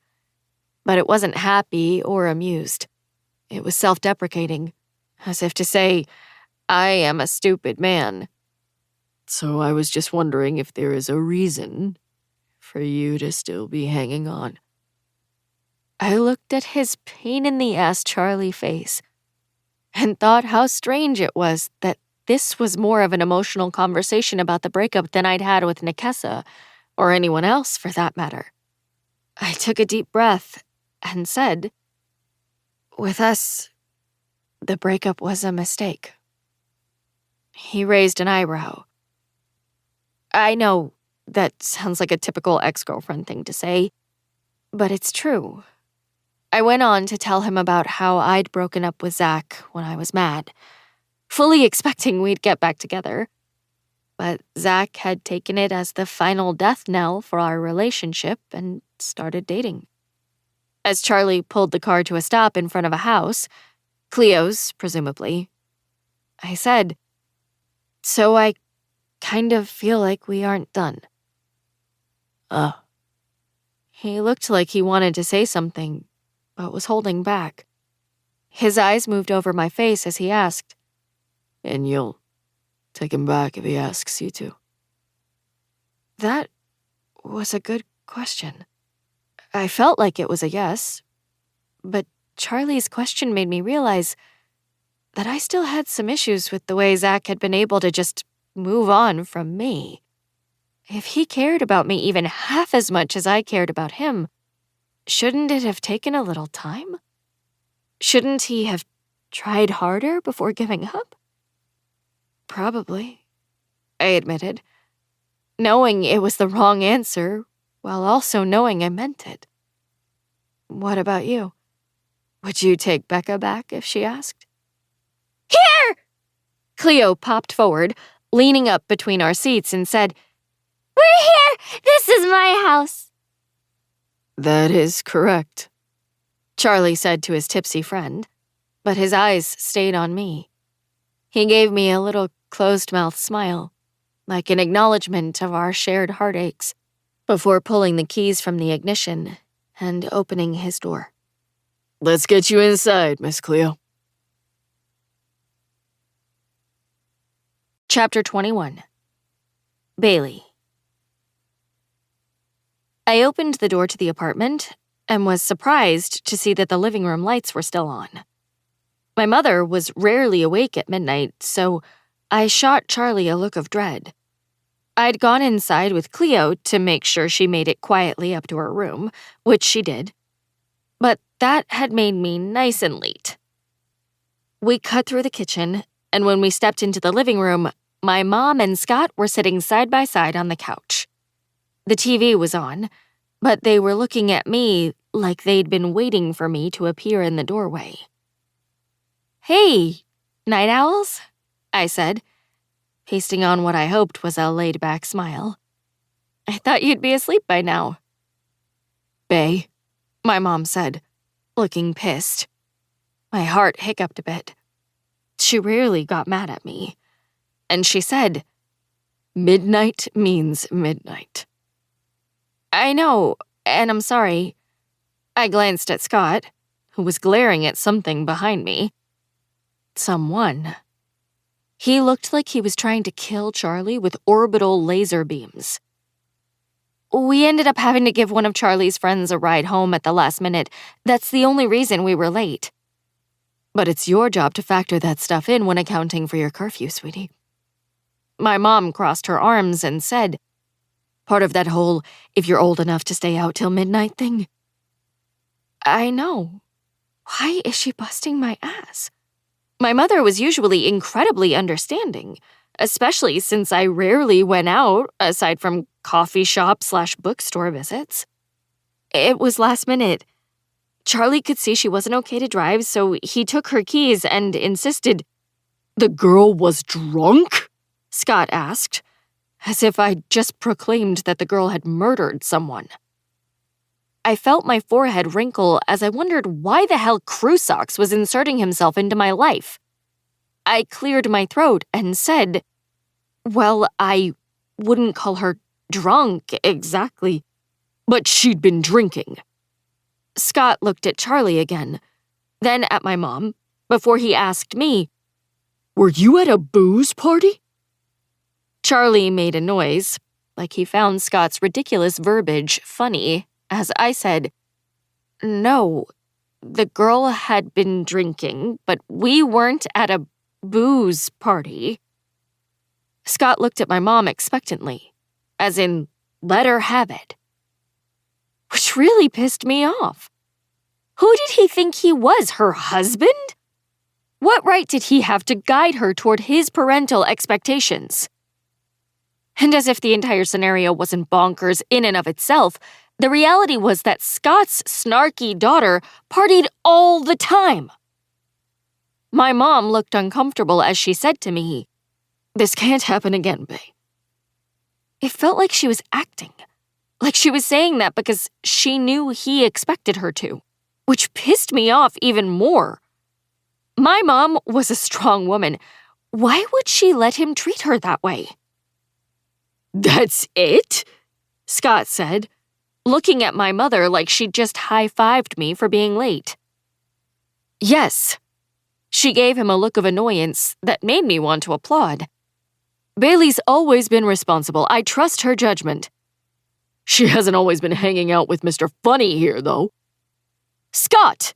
but it wasn't happy or amused. It was self-deprecating, as if to say, I am a stupid man. So I was just wondering if there is a reason for you to still be hanging on. I looked at his pain-in-the-ass Charlie face and thought how strange it was that this was more of an emotional conversation about the breakup than I'd had with Nikessa, or anyone else for that matter. I took a deep breath and said, with us, the breakup was a mistake. He raised an eyebrow. I know that sounds like a typical ex-girlfriend thing to say, but it's true. I went on to tell him about how I'd broken up with Zach when I was mad, fully expecting we'd get back together. But Zach had taken it as the final death knell for our relationship and started dating. As Charlie pulled the car to a stop in front of a house, Cleo's, presumably, I said, so I kind of feel like we aren't done. He looked like he wanted to say something, but was holding back. His eyes moved over my face as he asked, And you'll take him back if he asks you to? That was a good question. I felt like it was a yes, but Charlie's question made me realize that I still had some issues with the way Zach had been able to just move on from me. If he cared about me even half as much as I cared about him, shouldn't it have taken a little time? Shouldn't he have tried harder before giving up? Probably, I admitted, knowing it was the wrong answer while also knowing I meant it. What about you? Would you take Becca back if she asked? Here! Cleo popped forward, leaning up between our seats and said, We're here! This is my house! That is correct, Charlie said to his tipsy friend, but his eyes stayed on me. He gave me a little closed-mouthed smile, like an acknowledgement of our shared heartaches, before pulling the keys from the ignition and opening his door. Let's get you inside, Miss Cleo. Chapter 21. Bailey. I opened the door to the apartment and was surprised to see that the living room lights were still on. My mother was rarely awake at midnight, so I shot Charlie a look of dread. I'd gone inside with Cleo to make sure she made it quietly up to her room, which she did. But that had made me nice and late. We cut through the kitchen, and when we stepped into the living room, my mom and Scott were sitting side by side on the couch. The TV was on, but they were looking at me like they'd been waiting for me to appear in the doorway. Hey, night owls, I said, pasting on what I hoped was a laid-back smile. I thought you'd be asleep by now. Bae, my mom said, looking pissed. My heart hiccuped a bit. She rarely got mad at me. And she said, Midnight means midnight. I know, and I'm sorry. I glanced at Scott, who was glaring at something behind me. Someone. He looked like he was trying to kill Charlie with orbital laser beams. We ended up having to give one of Charlie's friends a ride home at the last minute. That's the only reason we were late. But it's your job to factor that stuff in when accounting for your curfew, sweetie. My mom crossed her arms and said, Part of that whole, if you're old enough to stay out till midnight thing. I know. Why is she busting my ass? My mother was usually incredibly understanding, especially since I rarely went out, aside from coffee shop/bookstore visits. It was last minute. Charlie could see she wasn't okay to drive, so he took her keys and insisted. The girl was drunk? Scott asked, as if I'd just proclaimed that the girl had murdered someone. I felt my forehead wrinkle as I wondered why the hell Crusox was inserting himself into my life. I cleared my throat and said, Well, I wouldn't call her drunk exactly, But she'd been drinking. Scott looked at Charlie again, then at my mom, before he asked me, Were you at a booze party? Charlie made a noise, like he found Scott's ridiculous verbiage funny, as I said, No, the girl had been drinking, but we weren't at a booze party. Scott looked at my mom expectantly, as in, let her have it. Which really pissed me off. Who did he think he was, her husband? What right did he have to guide her toward his parental expectations? And as if the entire scenario wasn't bonkers in and of itself, the reality was that Scott's snarky daughter partied all the time. My mom looked uncomfortable as she said to me, This can't happen again, Bae. It felt like she was acting. Like she was saying that because she knew he expected her to, which pissed me off even more. My mom was a strong woman. Why would she let him treat her that way? That's it? Scott said, looking at my mother like she'd just high-fived me for being late. Yes. She gave him a look of annoyance that made me want to applaud. Bailey's always been responsible. I trust her judgment. She hasn't always been hanging out with Mr. Funny here, though. Scott!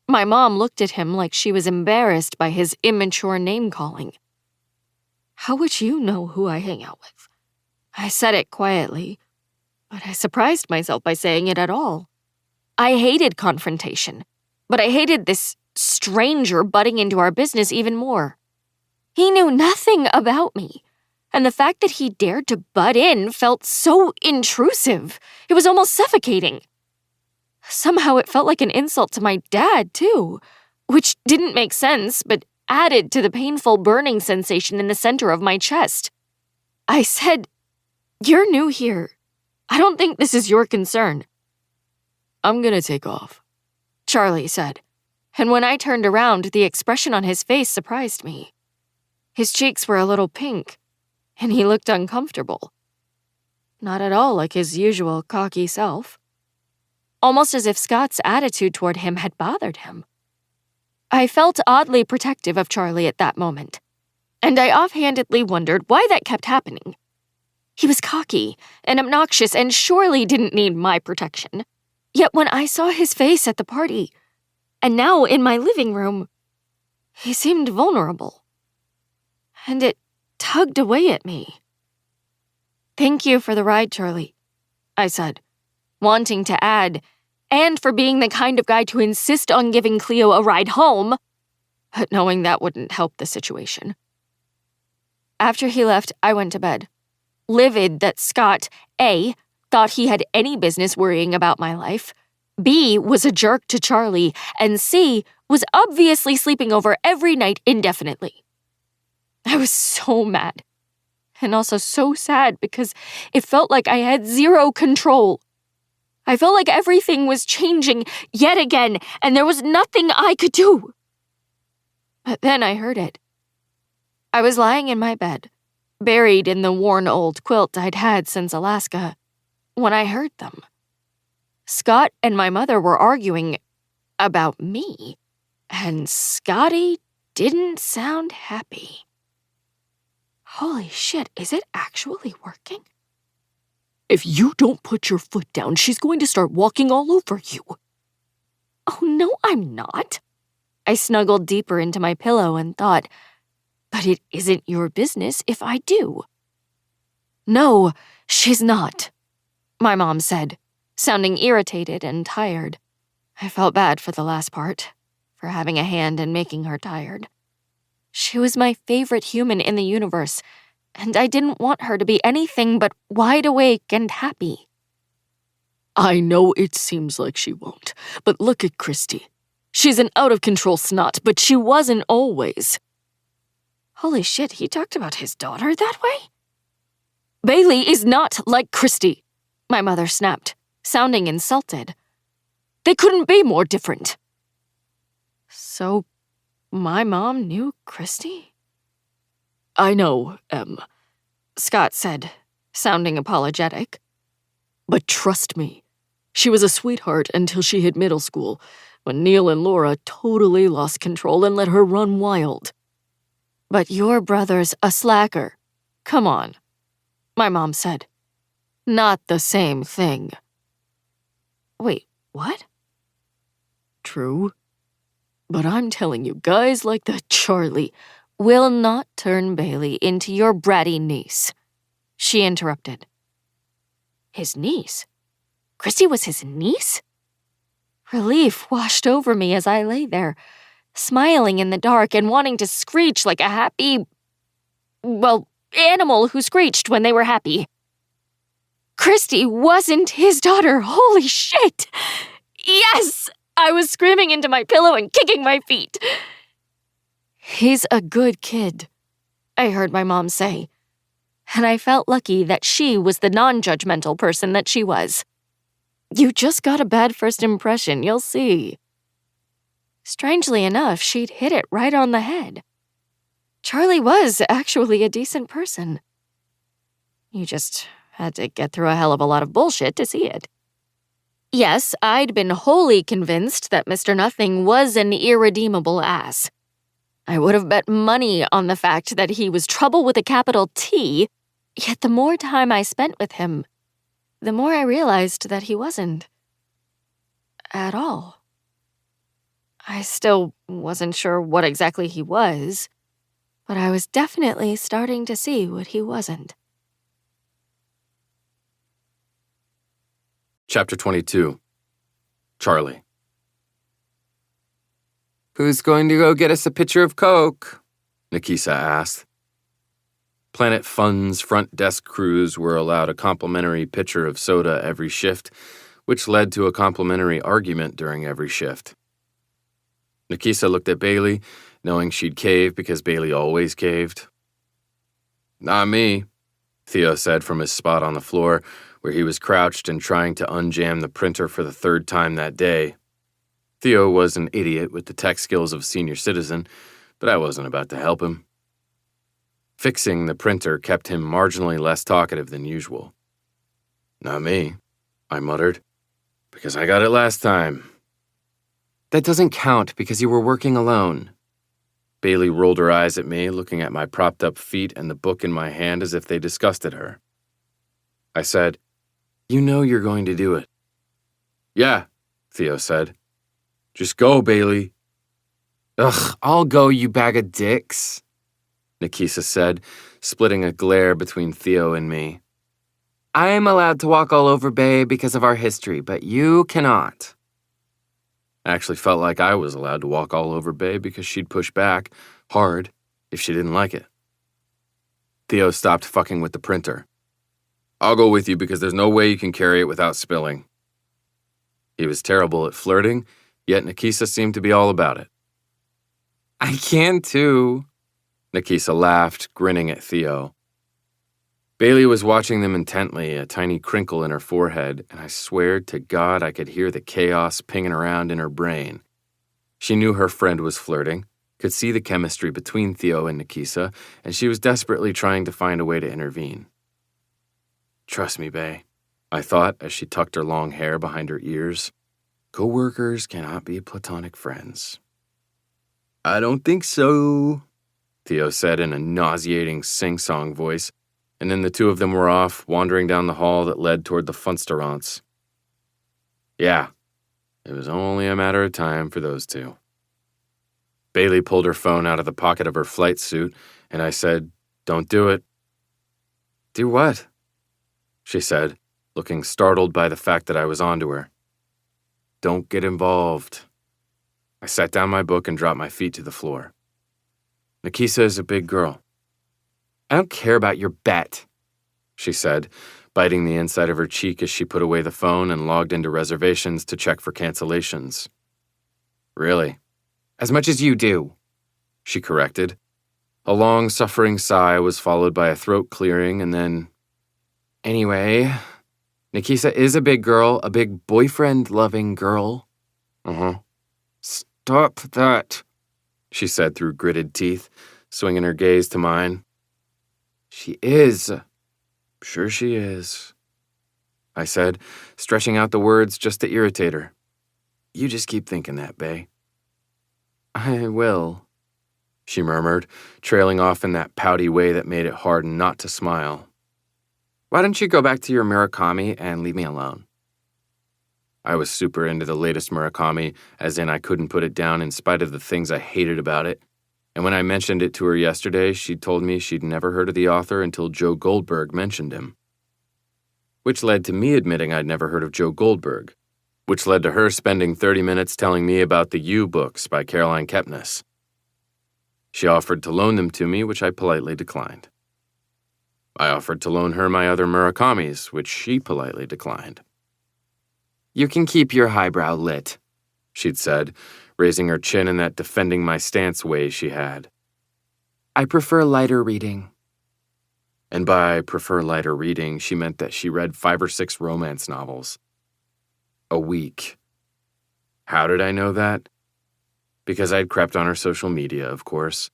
My mom looked at him like she was embarrassed by his immature name-calling. How would you know who I hang out with? I said it quietly, but I surprised myself by saying it at all. I hated confrontation, but I hated this stranger butting into our business even more. He knew nothing about me, and the fact that he dared to butt in felt so intrusive. It was almost suffocating. Somehow it felt like an insult to my dad, too, which didn't make sense, but added to the painful burning sensation in the center of my chest. I said, You're new here. I don't think this is your concern. I'm gonna take off, Charlie said, and when I turned around, the expression on his face surprised me. His cheeks were a little pink, and he looked uncomfortable. Not at all like his usual cocky self. Almost as if Scott's attitude toward him had bothered him. I felt oddly protective of Charlie at that moment, and I offhandedly wondered why that kept happening. He was cocky and obnoxious and surely didn't need my protection. Yet when I saw his face at the party, and now in my living room, he seemed vulnerable. And it tugged away at me. Thank you for the ride, Charlie, I said, wanting to add, and for being the kind of guy to insist on giving Cleo a ride home, but knowing that wouldn't help the situation. After he left, I went to bed, livid that Scott, A, thought he had any business worrying about my life, B, was a jerk to Charlie, and C, was obviously sleeping over every night indefinitely. I was so mad, and also so sad because it felt like I had zero control. I felt like everything was changing yet again, and there was nothing I could do. But then I heard it. I was lying in my bed, buried in the worn old quilt I'd had since Alaska, when I heard them. Scott and my mother were arguing about me, and Scotty didn't sound happy. Holy shit, is it actually working? If you don't put your foot down, she's going to start walking all over you. Oh, no, I'm not. I snuggled deeper into my pillow and thought, but it isn't your business if I do. No, she's not, my mom said, sounding irritated and tired. I felt bad for the last part, for having a hand in making her tired. She was my favorite human in the universe, and I didn't want her to be anything but wide awake and happy. I know it seems like she won't, but look at Christy. She's an out-of-control snot, but she wasn't always. Holy shit, he talked about his daughter that way? Bailey is not like Christy, my mother snapped, sounding insulted. They couldn't be more different. So, my mom knew Christy? I know, Em. Scott said, sounding apologetic. But trust me, she was a sweetheart until she hit middle school, when Neil and Laura totally lost control and let her run wild. But your brother's a slacker. Come on, my mom said. Not the same thing. Wait, what? True. But I'm telling you, guys like the Charlie will not turn Bailey into your bratty niece, she interrupted. His niece? Christy was his niece? Relief washed over me as I lay there, smiling in the dark and wanting to screech like a happy, animal who screeched when they were happy. Christy wasn't his daughter. Holy shit! Yes! I was screaming into my pillow and kicking my feet. He's a good kid, I heard my mom say, and I felt lucky that she was the non-judgmental person that she was. You just got a bad first impression, you'll see. Strangely enough, she'd hit it right on the head. Charlie was actually a decent person. You just had to get through a hell of a lot of bullshit to see it. Yes, I'd been wholly convinced that Mr. Nothing was an irredeemable ass. I would have bet money on the fact that he was trouble with a capital T, yet the more time I spent with him, the more I realized that he wasn't. At all. I still wasn't sure what exactly he was, but I was definitely starting to see what he wasn't. Chapter 22. Charlie. Who's going to go get us a pitcher of Coke? Nikisa asked. Planet Fun's front desk crews were allowed a complimentary pitcher of soda every shift, which led to a complimentary argument during every shift. Nikisa looked at Bailey, knowing she'd cave because Bailey always caved. Not me, Theo said from his spot on the floor, where he was crouched and trying to unjam the printer for the third time that day. Theo was an idiot with the tech skills of a senior citizen, but I wasn't about to help him. Fixing the printer kept him marginally less talkative than usual. Not me, I muttered, because I got it last time. That doesn't count because you were working alone. Bailey rolled her eyes at me, looking at my propped-up feet and the book in my hand as if they disgusted her. I said, "You know you're going to do it." "Yeah," Theo said. "Just go, Bailey." Ugh, I'll go, you bag of dicks, Nikisa said, splitting a glare between Theo and me. I'm allowed to walk all over Bay because of our history, but you cannot. I actually felt like I was allowed to walk all over Bay because she'd push back, hard, if she didn't like it. Theo stopped fucking with the printer. "I'll go with you because there's no way you can carry it without spilling." He was terrible at flirting, yet Nikisa seemed to be all about it. I can too, Nikisa laughed, grinning at Theo. Bailey was watching them intently, a tiny crinkle in her forehead, and I swear to God I could hear the chaos pinging around in her brain. She knew her friend was flirting, could see the chemistry between Theo and Nikisa, and she was desperately trying to find a way to intervene. "Trust me, Bae," I thought as she tucked her long hair behind her ears. "Co-workers cannot be platonic friends." "I don't think so," Theo said in a nauseating sing-song voice, and then the two of them were off, wandering down the hall that led toward the Funsterants. Yeah, it was only a matter of time for those two. Bailey pulled her phone out of the pocket of her flight suit, and I said, "Don't do it." Do what? She said, looking startled by the fact that I was onto her. "Don't get involved." I sat down my book and dropped my feet to the floor. "Nikisa is a big girl." I don't care about your bet, she said, biting the inside of her cheek as she put away the phone and logged into reservations to check for cancellations. "Really?" As much as you do, she corrected. A long, suffering sigh was followed by a throat clearing and then, Anyway, Nikisa is a big girl, a big boyfriend-loving girl. "Uh-huh." Stop that, she said through gritted teeth, swinging her gaze to mine. She is. Sure she is, I said, stretching out the words just to irritate her. You just keep thinking that, Bae. I will, she murmured, trailing off in that pouty way that made it hard not to smile. Why don't you go back to your Murakami and leave me alone? I was super into the latest Murakami, as in I couldn't put it down in spite of the things I hated about it. And when I mentioned it to her yesterday, she told me she'd never heard of the author until Joe Goldberg mentioned him. Which led to me admitting I'd never heard of Joe Goldberg. Which led to her spending 30 minutes telling me about the You books by Caroline Kepnes. She offered to loan them to me, which I politely declined. I offered to loan her my other Murakamis, which she politely declined. You can keep your highbrow lit, she'd said, raising her chin in that defending my stance way she had. I prefer lighter reading. And by prefer lighter reading, she meant that she read 5 or 6 romance novels a week. How did I know that? Because I'd crept on her social media, of course.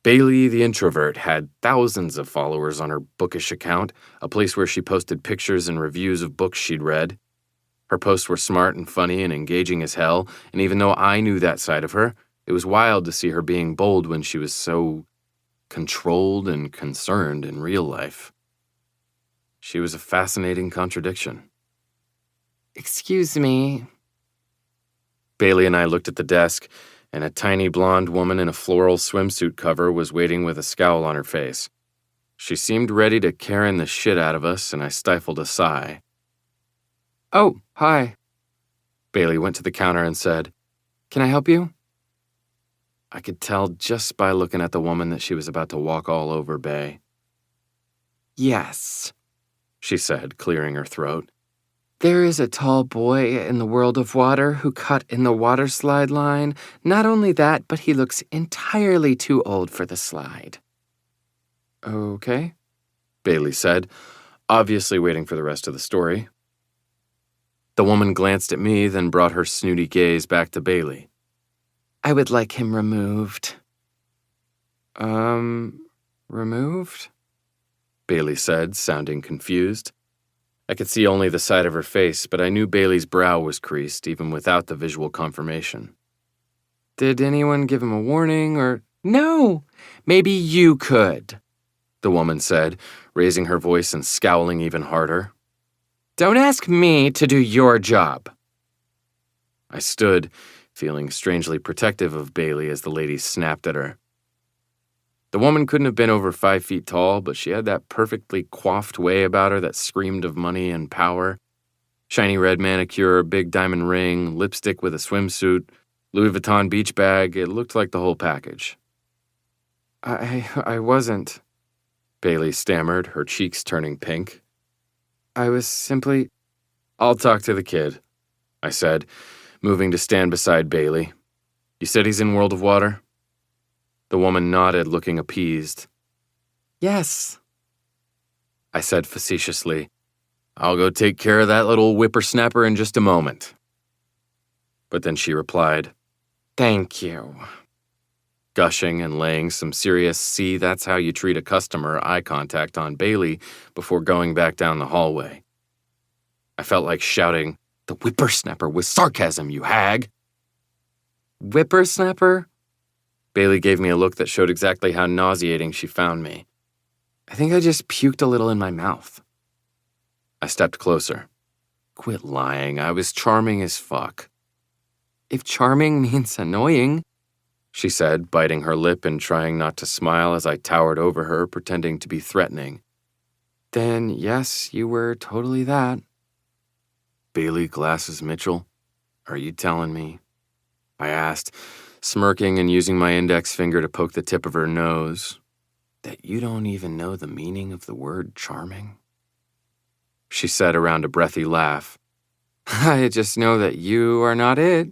Bailey the introvert had thousands of followers on her bookish account, a place where she posted pictures and reviews of books she'd read. Her posts were smart and funny and engaging as hell, and even though I knew that side of her, it was wild to see her being bold when she was so controlled and concerned in real life. She was a fascinating contradiction. Excuse me. Bailey and I looked at the desk, and a tiny blonde woman in a floral swimsuit cover was waiting with a scowl on her face. She seemed ready to Karen the shit out of us, and I stifled a sigh. Oh, hi. Bailey went to the counter and said, Can I help you? I could tell just by looking at the woman that she was about to walk all over Bae. Yes, she said, clearing her throat. There is a tall boy in the world of water who cut in the water slide line. Not only that, but he looks entirely too old for the slide. Okay, Bailey said, obviously waiting for the rest of the story. The woman glanced at me, then brought her snooty gaze back to Bailey. I would like him removed. Removed? Bailey said, sounding confused. I could see only the side of her face, but I knew Bailey's brow was creased, even without the visual confirmation. Did anyone give him a warning, or— No, maybe you could, the woman said, raising her voice and scowling even harder. Don't ask me to do your job. I stood, feeling strangely protective of Bailey as the lady snapped at her. The woman couldn't have been over 5 feet tall, but she had that perfectly coiffed way about her that screamed of money and power. Shiny red manicure, big diamond ring, lipstick with a swimsuit, Louis Vuitton beach bag. It looked like the whole package. I wasn't, Bailey stammered, her cheeks turning pink. I was simply— I'll talk to the kid, I said, moving to stand beside Bailey. You said he's in World of Water? The woman nodded, looking appeased. Yes, I said facetiously. I'll go take care of that little whippersnapper in just a moment. But then she replied, Thank you, gushing and laying some serious "see, that's how you treat a customer" eye contact on Bailey before going back down the hallway. I felt like shouting, The whippersnapper was sarcasm, you hag! Whippersnapper? Bailey gave me a look that showed exactly how nauseating she found me. I think I just puked a little in my mouth. I stepped closer. Quit lying, I was charming as fuck. If charming means annoying, she said, biting her lip and trying not to smile as I towered over her, pretending to be threatening. Then, yes, you were totally that. Bailey Glasses Mitchell, are you telling me? I asked, smirking and using my index finger to poke the tip of her nose. That you don't even know the meaning of the word charming? She said around a breathy laugh. I just know that you are not it.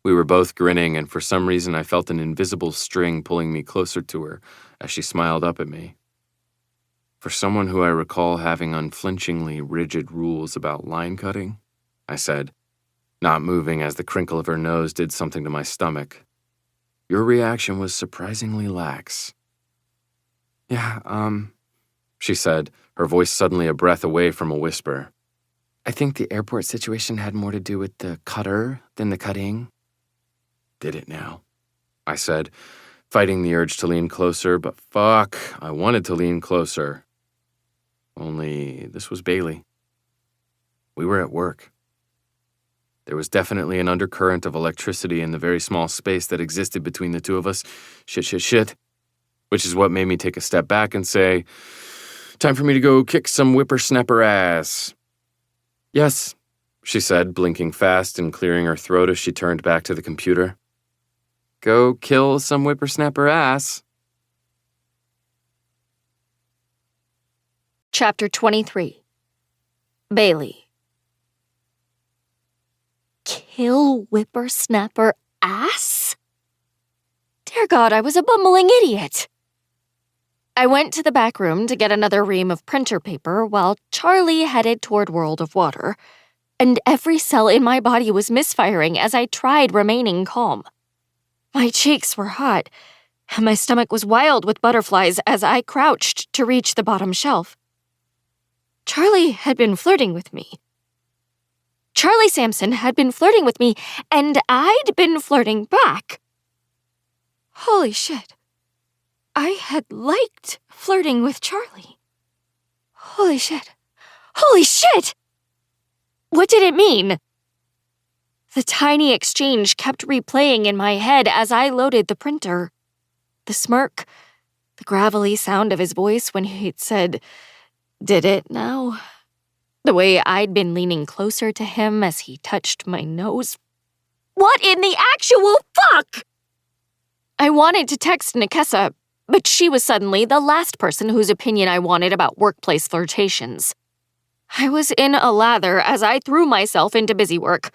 We were both grinning, and for some reason I felt an invisible string pulling me closer to her as she smiled up at me. For someone who I recall having unflinchingly rigid rules about line cutting, I said, not moving as the crinkle of her nose did something to my stomach. Your reaction was surprisingly lax. Yeah, she said, her voice suddenly a breath away from a whisper. I think the airport situation had more to do with the cutter than the cutting. Did it now? I said, fighting the urge to lean closer, but fuck, I wanted to lean closer. Only this was Bailey. We were at work. There was definitely an undercurrent of electricity in the very small space that existed between the two of us. Shit. Which is what made me take a step back and say, time for me to go kick some whippersnapper ass. Yes, she said, blinking fast and clearing her throat as she turned back to the computer. Go kill some whippersnapper ass. Chapter 23. Bailey. Kill whippersnapper ass? Dear God, I was a bumbling idiot. I went to the back room to get another ream of printer paper while Charlie headed toward World of Water, and every cell in my body was misfiring as I tried remaining calm. My cheeks were hot, and my stomach was wild with butterflies as I crouched to reach the bottom shelf. Charlie had been flirting with me. Charlie Sampson had been flirting with me, and I'd been flirting back. Holy shit. I had liked flirting with Charlie. Holy shit. Holy shit! What did it mean? The tiny exchange kept replaying in my head as I loaded the printer. The smirk, the gravelly sound of his voice when he'd said, "Did it now?" The way I'd been leaning closer to him as he touched my nose. What in the actual fuck? I wanted to text Nikessa, but she was suddenly the last person whose opinion I wanted about workplace flirtations. I was in a lather as I threw myself into busy work,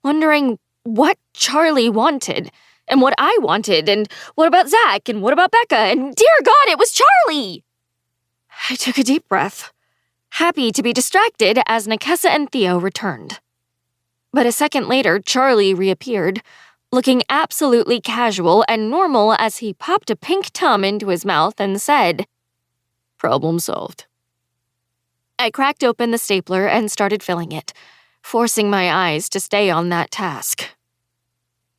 wondering what Charlie wanted, and what I wanted, and what about Zach, and what about Becca, and dear God, it was Charlie! I took a deep breath, happy to be distracted as Nikessa and Theo returned. But a second later, Charlie reappeared, looking absolutely casual and normal as he popped a pink tum into his mouth and said, "Problem solved." I cracked open the stapler and started filling it, forcing my eyes to stay on that task.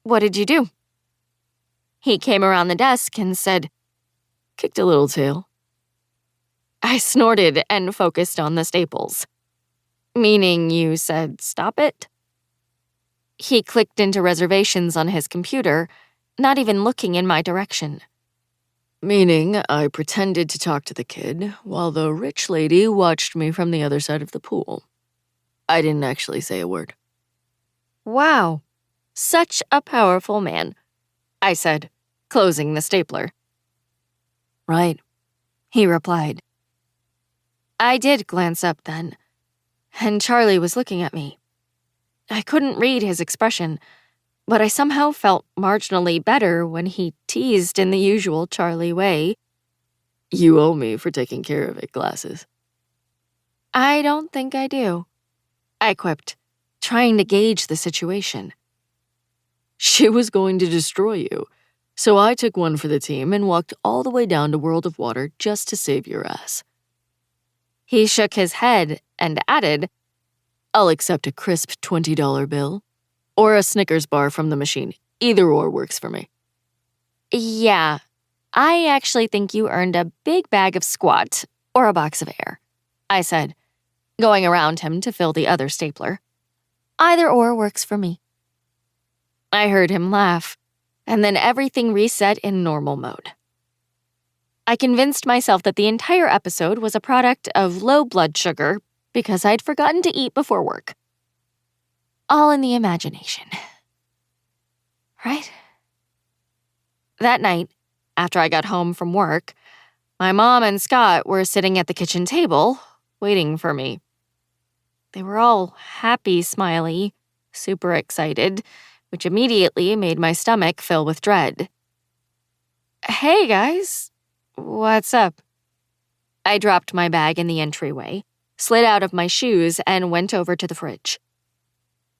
"What did you do?" He came around the desk and said, Kicked a little tail. I snorted and focused on the staples. "Meaning you said stop it?" He clicked into reservations on his computer, not even looking in my direction. Meaning I pretended to talk to the kid while the rich lady watched me from the other side of the pool. I didn't actually say a word. Wow, such a powerful man, I said, closing the stapler. Right, he replied. I did glance up then, and Charlie was looking at me. I couldn't read his expression, but I somehow felt marginally better when he teased in the usual Charlie way. You owe me for taking care of it, glasses. I don't think I do, I quipped, trying to gauge the situation. She was going to destroy you, so I took one for the team and walked all the way down to World of Water just to save your ass. He shook his head and added, I'll accept a crisp $20 bill. Or a Snickers bar from the machine. Either or works for me. Yeah, I actually think you earned a big bag of squat or a box of air, I said, going around him to fill the other stapler. Either or works for me. I heard him laugh, and then everything reset in normal mode. I convinced myself that the entire episode was a product of low blood sugar because I'd forgotten to eat before work. All in the imagination. Right? That night, after I got home from work, my mom and Scott were sitting at the kitchen table, waiting for me. They were all happy, smiley, super excited, which immediately made my stomach fill with dread. Hey, guys. What's up? I dropped my bag in the entryway, slid out of my shoes, and went over to the fridge.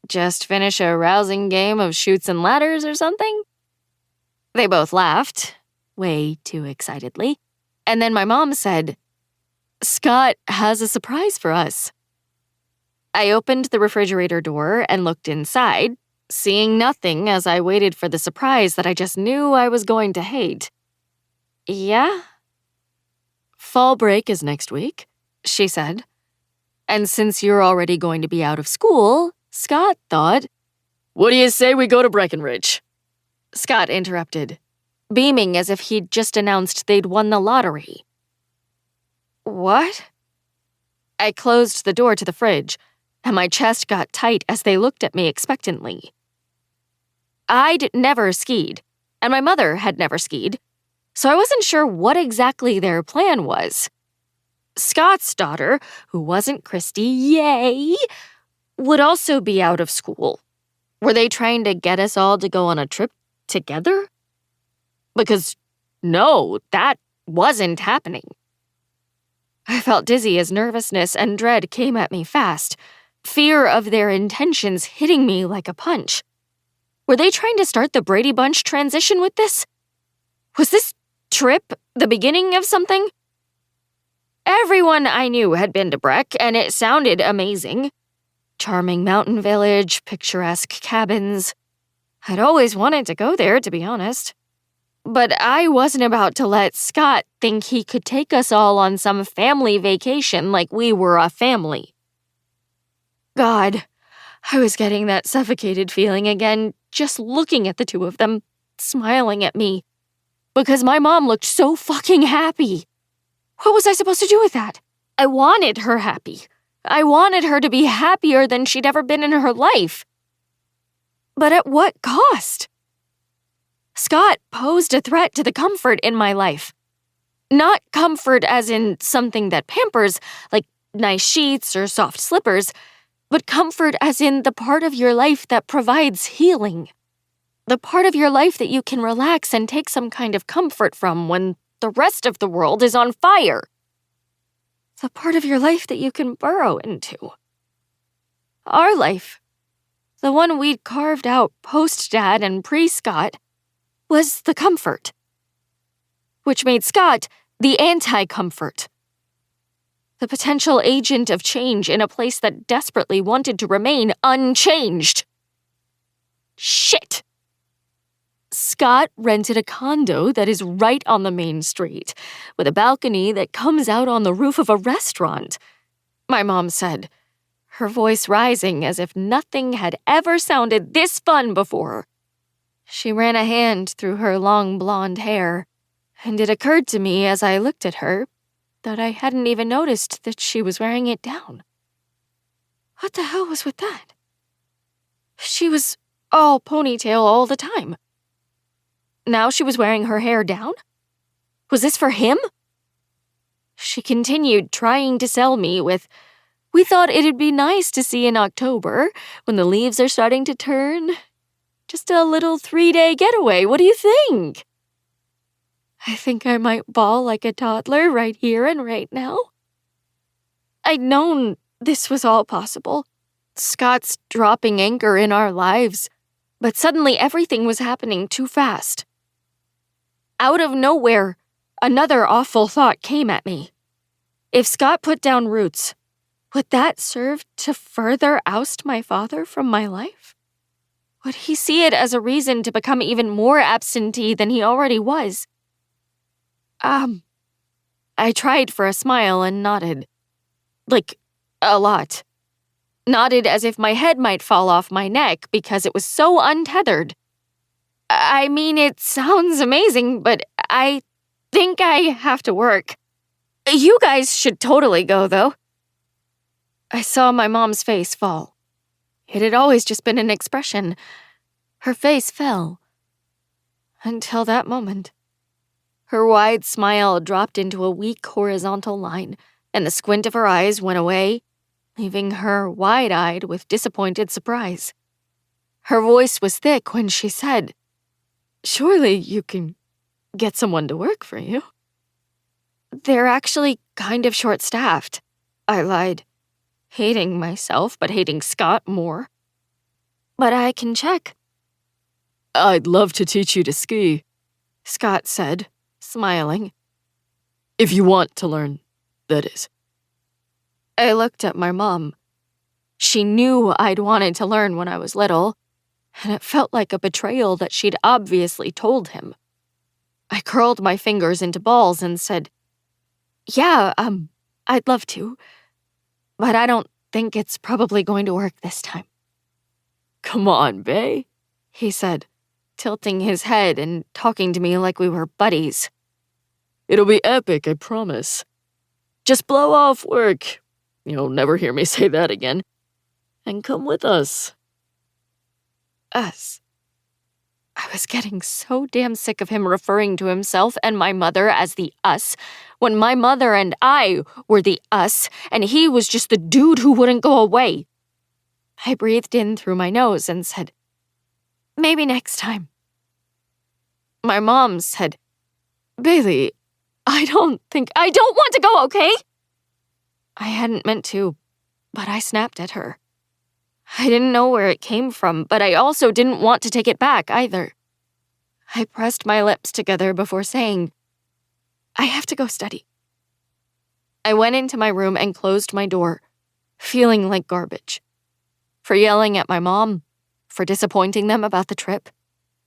Just finish a rousing game of chutes and ladders or something? They both laughed, way too excitedly, And then my mom said, "Scott has a surprise for us." I opened the refrigerator door and looked inside, seeing nothing as I waited for the surprise that I just knew I was going to hate. "Yeah?" "Fall break is next week," she said. "And since you're already going to be out of school," Scott thought. "What do you say we go to Breckenridge?" Scott interrupted, beaming as if he'd just announced they'd won the lottery. "What?" I closed the door to the fridge, and my chest got tight as they looked at me expectantly. I'd never skied, and my mother had never skied, so I wasn't sure what exactly their plan was. Scott's daughter, who wasn't Christy, yay, would also be out of school. Were they trying to get us all to go on a trip together? Because no, that wasn't happening. I felt dizzy as nervousness and dread came at me fast, fear of their intentions hitting me like a punch. Were they trying to start the Brady Bunch transition with this? Was this trip the beginning of something? Everyone I knew had been to Breck, and it sounded amazing. Charming mountain village, picturesque cabins. I'd always wanted to go there, to be honest. But I wasn't about to let Scott think he could take us all on some family vacation like we were a family. God, I was getting that suffocated feeling again, just looking at the two of them, smiling at me. Because my mom looked so fucking happy. What was I supposed to do with that? I wanted her happy. I wanted her to be happier than she'd ever been in her life. But at what cost? Scott posed a threat to the comfort in my life. Not comfort as in something that pampers, like nice sheets or soft slippers, but comfort as in the part of your life that provides healing. The part of your life that you can relax and take some kind of comfort from when the rest of the world is on fire. The part of your life that you can burrow into. Our life, the one we'd carved out post-Dad and pre-Scott, was the comfort. Which made Scott the anti-comfort. The potential agent of change in a place that desperately wanted to remain unchanged. Shit! Scott rented a condo that is right on the main street, with a balcony that comes out on the roof of a restaurant, my mom said, her voice rising as if nothing had ever sounded this fun before. She ran a hand through her long blonde hair, and it occurred to me as I looked at her that I hadn't even noticed that she was wearing it down. What the hell was with that? She was all ponytail all the time. Now she was wearing her hair down? Was this for him? She continued trying to sell me with, "We thought it'd be nice to see in October, when the leaves are starting to turn. Just a little 3-day getaway, what do you think?" I think I might bawl like a toddler right here and right now. I'd known this was all possible. Scott's dropping anchor in our lives, but suddenly everything was happening too fast. Out of nowhere, another awful thought came at me. If Scott put down roots, would that serve to further oust my father from my life? Would he see it as a reason to become even more absentee than he already was? I tried for a smile and nodded. Like, a lot. Nodded as if my head might fall off my neck because it was so untethered. I mean, it sounds amazing, but I think I have to work. You guys should totally go, though. I saw my mom's face fall. It had always just been an expression. Her face fell. Until that moment. Her wide smile dropped into a weak horizontal line, and the squint of her eyes went away, leaving her wide-eyed with disappointed surprise. Her voice was thick when she said, "Surely you can get someone to work for you." "They're actually kind of short-staffed," I lied, hating myself but hating Scott more. "But I can check." "I'd love to teach you to ski," Scott said, smiling. If you want to learn, that is. I looked at my mom. She knew I'd wanted to learn when I was little, and it felt like a betrayal that she'd obviously told him. I curled my fingers into balls and said, "Yeah, I'd love to, but I don't think it's probably going to work this time." Come on, bae, he said, tilting his head and talking to me like we were buddies. It'll be epic, I promise. Just blow off work. You'll never hear me say that again. And come with us. Us. I was getting so damn sick of him referring to himself and my mother as the us, when my mother and I were the us, and he was just the dude who wouldn't go away. I breathed in through my nose and said, "Maybe next time." My mom said, "Bailey, I don't want to go, okay?" I hadn't meant to, but I snapped at her. I didn't know where it came from, but I also didn't want to take it back either. I pressed my lips together before saying, "I have to go study." I went into my room and closed my door, feeling like garbage. For yelling at my mom, for disappointing them about the trip,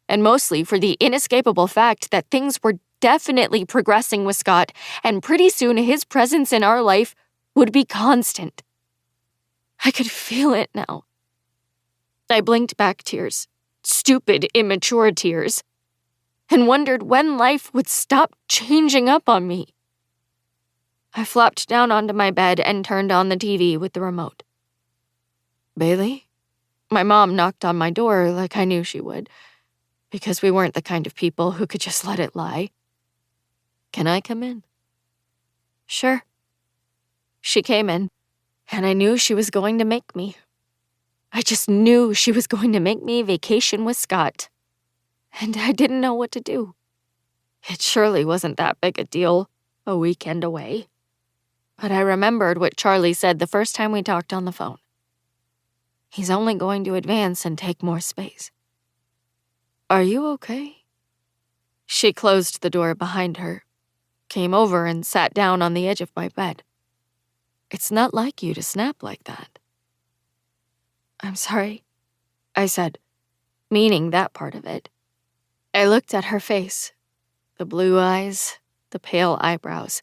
and mostly for the inescapable fact that things were definitely progressing with Scott, and pretty soon his presence in our life would be constant. I could feel it now. I blinked back tears, stupid, immature tears, and wondered when life would stop changing up on me. I flopped down onto my bed and turned on the TV with the remote. "Bailey?" My mom knocked on my door like I knew she would, because we weren't the kind of people who could just let it lie. "Can I come in?" "Sure." She came in, and I knew she was going to make me. I just knew she was going to make me vacation with Scott. And I didn't know what to do. It surely wasn't that big a deal, a weekend away. But I remembered what Charlie said the first time we talked on the phone. He's only going to advance and take more space. "Are you okay?" She closed the door behind her, came over and sat down on the edge of my bed. "It's not like you to snap like that." "I'm sorry," I said, meaning that part of it. I looked at her face, the blue eyes, the pale eyebrows,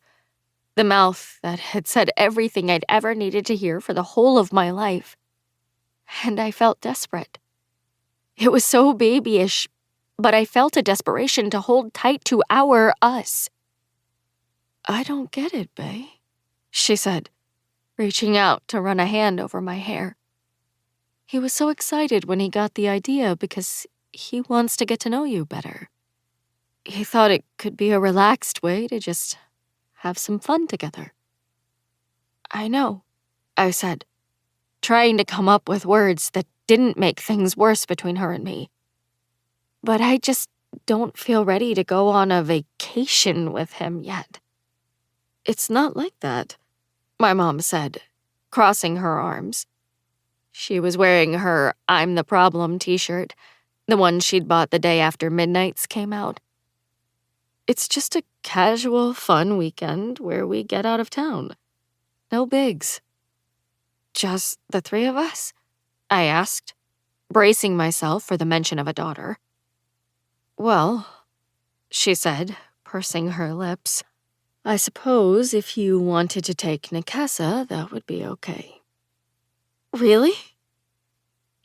the mouth that had said everything I'd ever needed to hear for the whole of my life. And I felt desperate. It was so babyish, but I felt a desperation to hold tight to our us. "I don't get it, bae," she said, reaching out to run a hand over my hair. "He was so excited when he got the idea because he wants to get to know you better. He thought it could be a relaxed way to just have some fun together." "I know," I said, trying to come up with words that didn't make things worse between her and me. "But I just don't feel ready to go on a vacation with him yet." "It's not like that," my mom said, crossing her arms. She was wearing her "I'm the Problem" t-shirt, the one she'd bought the day after Midnights came out. "It's just a casual, fun weekend where we get out of town. No bigs." "Just the three of us?" I asked, bracing myself for the mention of a daughter. "Well," she said, pursing her lips, "I suppose if you wanted to take Nikessa, that would be okay." "Really?"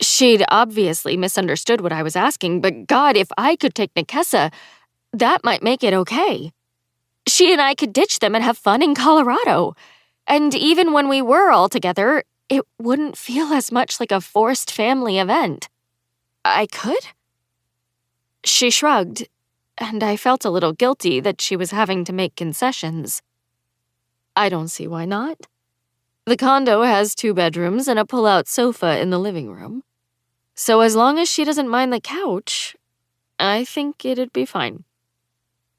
She'd obviously misunderstood what I was asking, but God, if I could take Nikessa, that might make it okay. She and I could ditch them and have fun in Colorado. And even when we were all together, it wouldn't feel as much like a forced family event. I could? She shrugged, and I felt a little guilty that she was having to make concessions. "I don't see why not. The condo has 2 bedrooms and a pull-out sofa in the living room. So as long as she doesn't mind the couch, I think it'd be fine."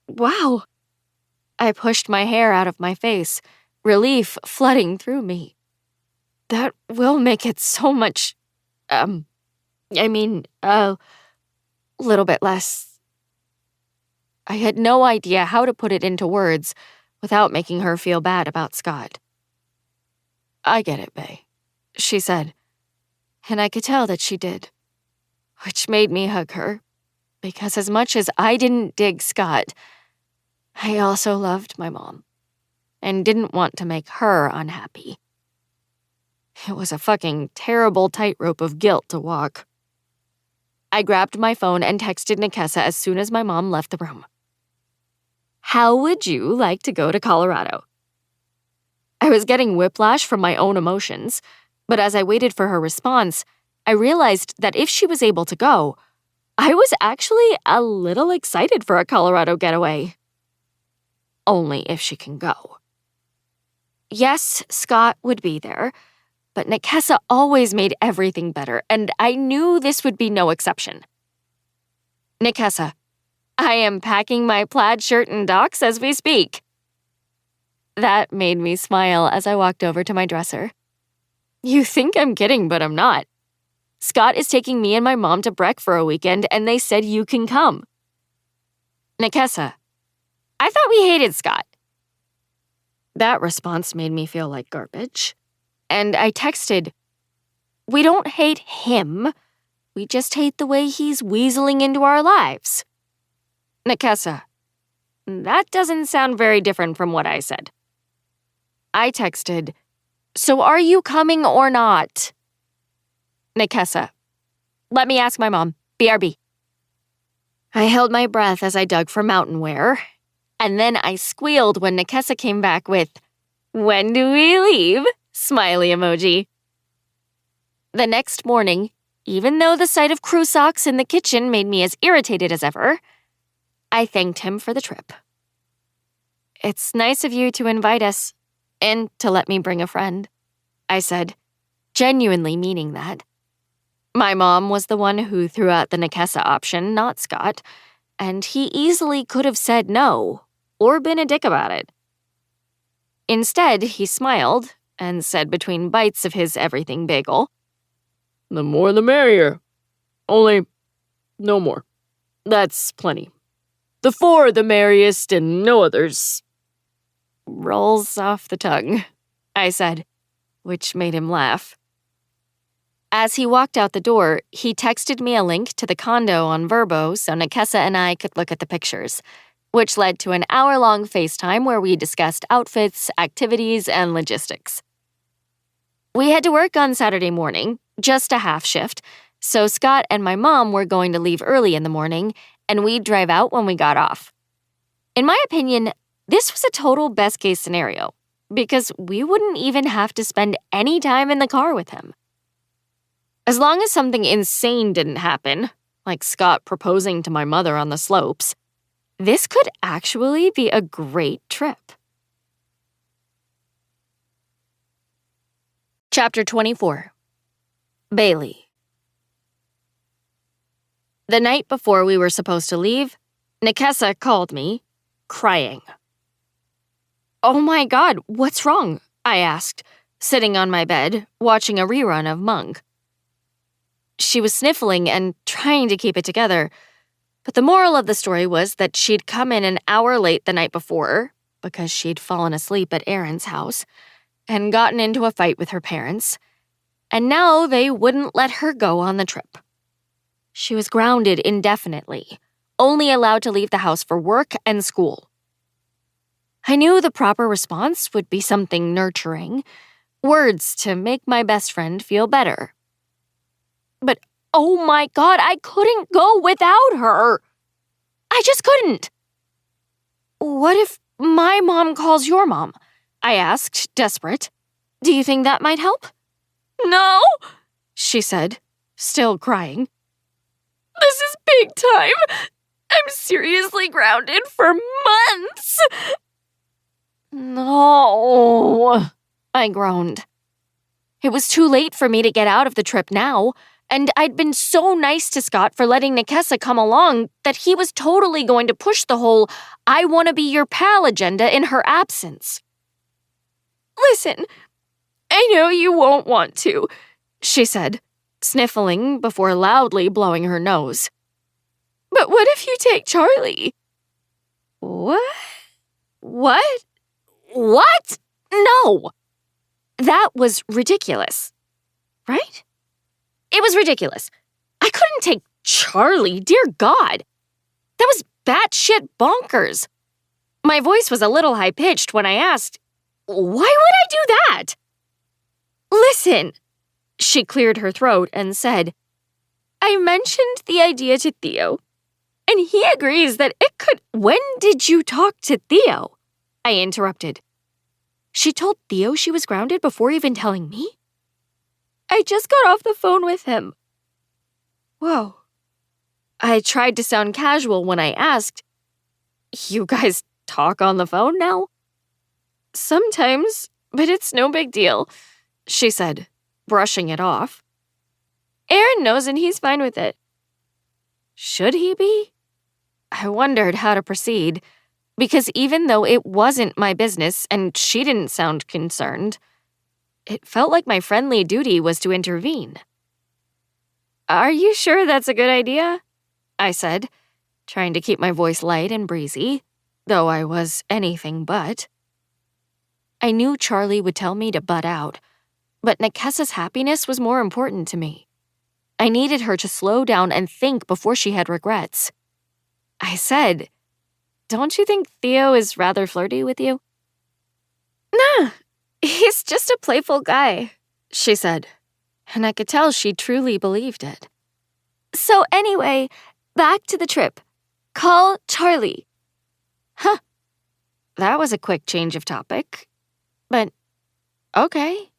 "Wow." I pushed my hair out of my face, relief flooding through me. "That will make it so much, a little bit less." I had no idea how to put it into words without making her feel bad about Scott. I get it, Bae, she said, and I could tell that she did, which made me hug her, because as much as I didn't dig Scott, I also loved my mom and didn't want to make her unhappy. It was a fucking terrible tightrope of guilt to walk. I grabbed my phone and texted Nikessa as soon as my mom left the room. How would you like to go to Colorado? I was getting whiplash from my own emotions, but as I waited for her response, I realized that if she was able to go, I was actually a little excited for a Colorado getaway. Only if she can go. Yes, Scott would be there, but Nikessa always made everything better, and I knew this would be no exception. Nikessa, I am packing my plaid shirt and docs as we speak. That made me smile as I walked over to my dresser. You think I'm kidding, but I'm not. Scott is taking me and my mom to Breck for a weekend, and they said you can come. Nikessa, I thought we hated Scott. That response made me feel like garbage, and I texted, we don't hate him, we just hate the way he's weaseling into our lives. Nikessa, that doesn't sound very different from what I said. I texted, so are you coming or not? Nikessa, let me ask my mom. BRB. I held my breath as I dug for mountain wear, and then I squealed when Nikessa came back with, when do we leave? Smiley emoji. The next morning, even though the sight of crew socks in the kitchen made me as irritated as ever, I thanked him for the trip. It's nice of you to invite us, and to let me bring a friend, I said, genuinely meaning that. My mom was the one who threw out the Nikessa option, not Scott, and he easily could have said no, or been a dick about it. Instead, he smiled and said between bites of his everything bagel, the more the merrier. Only, no more. That's plenty. The 4 the merriest and no others. Rolls off the tongue, I said, which made him laugh. As he walked out the door, he texted me a link to the condo on Vrbo so Nikessa and I could look at the pictures, which led to an hour-long FaceTime where we discussed outfits, activities, and logistics. We had to work on Saturday morning, just a half shift, so Scott and my mom were going to leave early in the morning, and we'd drive out when we got off. In my opinion, this was a total best-case scenario, because we wouldn't even have to spend any time in the car with him. As long as something insane didn't happen, like Scott proposing to my mother on the slopes, this could actually be a great trip. Chapter 24. Bailey. The night before we were supposed to leave, Nikessa called me, crying. Oh my God, what's wrong? I asked, sitting on my bed, watching a rerun of Monk. She was sniffling and trying to keep it together, but the moral of the story was that she'd come in an hour late the night before, because she'd fallen asleep at Aaron's house, and gotten into a fight with her parents, and now they wouldn't let her go on the trip. She was grounded indefinitely, only allowed to leave the house for work and school. I knew the proper response would be something nurturing, words to make my best friend feel better. But oh my God, I couldn't go without her. I just couldn't. What if my mom calls your mom? I asked, desperate. Do you think that might help? No, she said, still crying. This is big time. I'm seriously grounded for months. No, I groaned. It was too late for me to get out of the trip now, and I'd been so nice to Scott for letting Nikessa come along that he was totally going to push the whole I want to be your pal agenda in her absence. Listen, I know you won't want to, she said, sniffling before loudly blowing her nose. But what if you take Charlie? What? What? What? No. That was ridiculous. Right? It was ridiculous. I couldn't take Charlie, dear God. That was batshit bonkers. My voice was a little high-pitched when I asked, why would I do that? Listen, she cleared her throat and said, I mentioned the idea to Theo, and he agrees that it could— When did you talk to Theo? I interrupted. She told Theo she was grounded before even telling me? I just got off the phone with him. Whoa. I tried to sound casual when I asked, you guys talk on the phone now? Sometimes, but it's no big deal, she said, brushing it off. Aaron knows and he's fine with it. Should he be? I wondered how to proceed, because even though it wasn't my business and she didn't sound concerned, it felt like my friendly duty was to intervene. Are you sure that's a good idea? I said, trying to keep my voice light and breezy, though I was anything but. I knew Charlie would tell me to butt out, but Nekessa's happiness was more important to me. I needed her to slow down and think before she had regrets. I said, don't you think Theo is rather flirty with you? Nah, he's just a playful guy, she said, and I could tell she truly believed it. So anyway, back to the trip. Call Charlie. Huh. That was a quick change of topic. But, okay.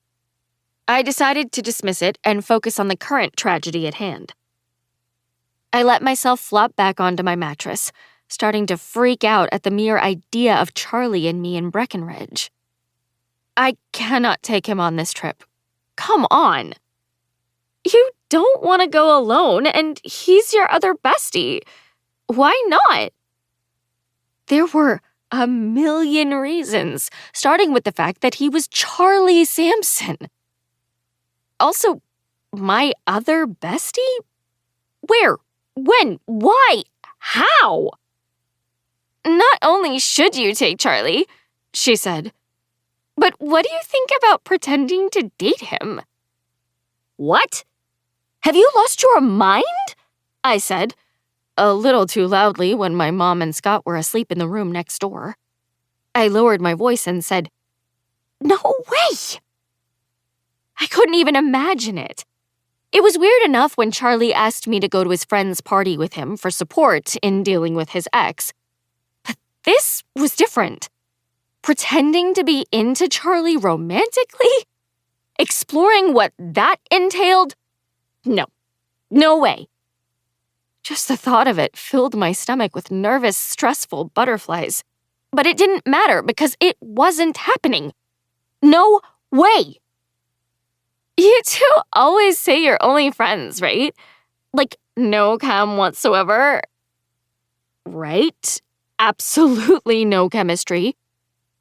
I decided to dismiss it and focus on the current tragedy at hand. I let myself flop back onto my mattress, starting to freak out at the mere idea of Charlie and me in Breckenridge. I cannot take him on this trip. Come on. You don't want to go alone, and he's your other bestie. Why not? There were a million reasons, starting with the fact that he was Charlie Sampson. Also, my other bestie? Where? When? Why? How? Not only should you take Charlie, she said, but what do you think about pretending to date him? What? Have you lost your mind? I said, a little too loudly when my mom and Scott were asleep in the room next door. I lowered my voice and said, no way! I couldn't even imagine it. It was weird enough when Charlie asked me to go to his friend's party with him for support in dealing with his ex. But this was different. Pretending to be into Charlie romantically? Exploring what that entailed? No way. Just the thought of it filled my stomach with nervous, stressful butterflies. But it didn't matter because it wasn't happening. No way. You two always say you're only friends, right? Like, no chem whatsoever. Right? Absolutely no chemistry,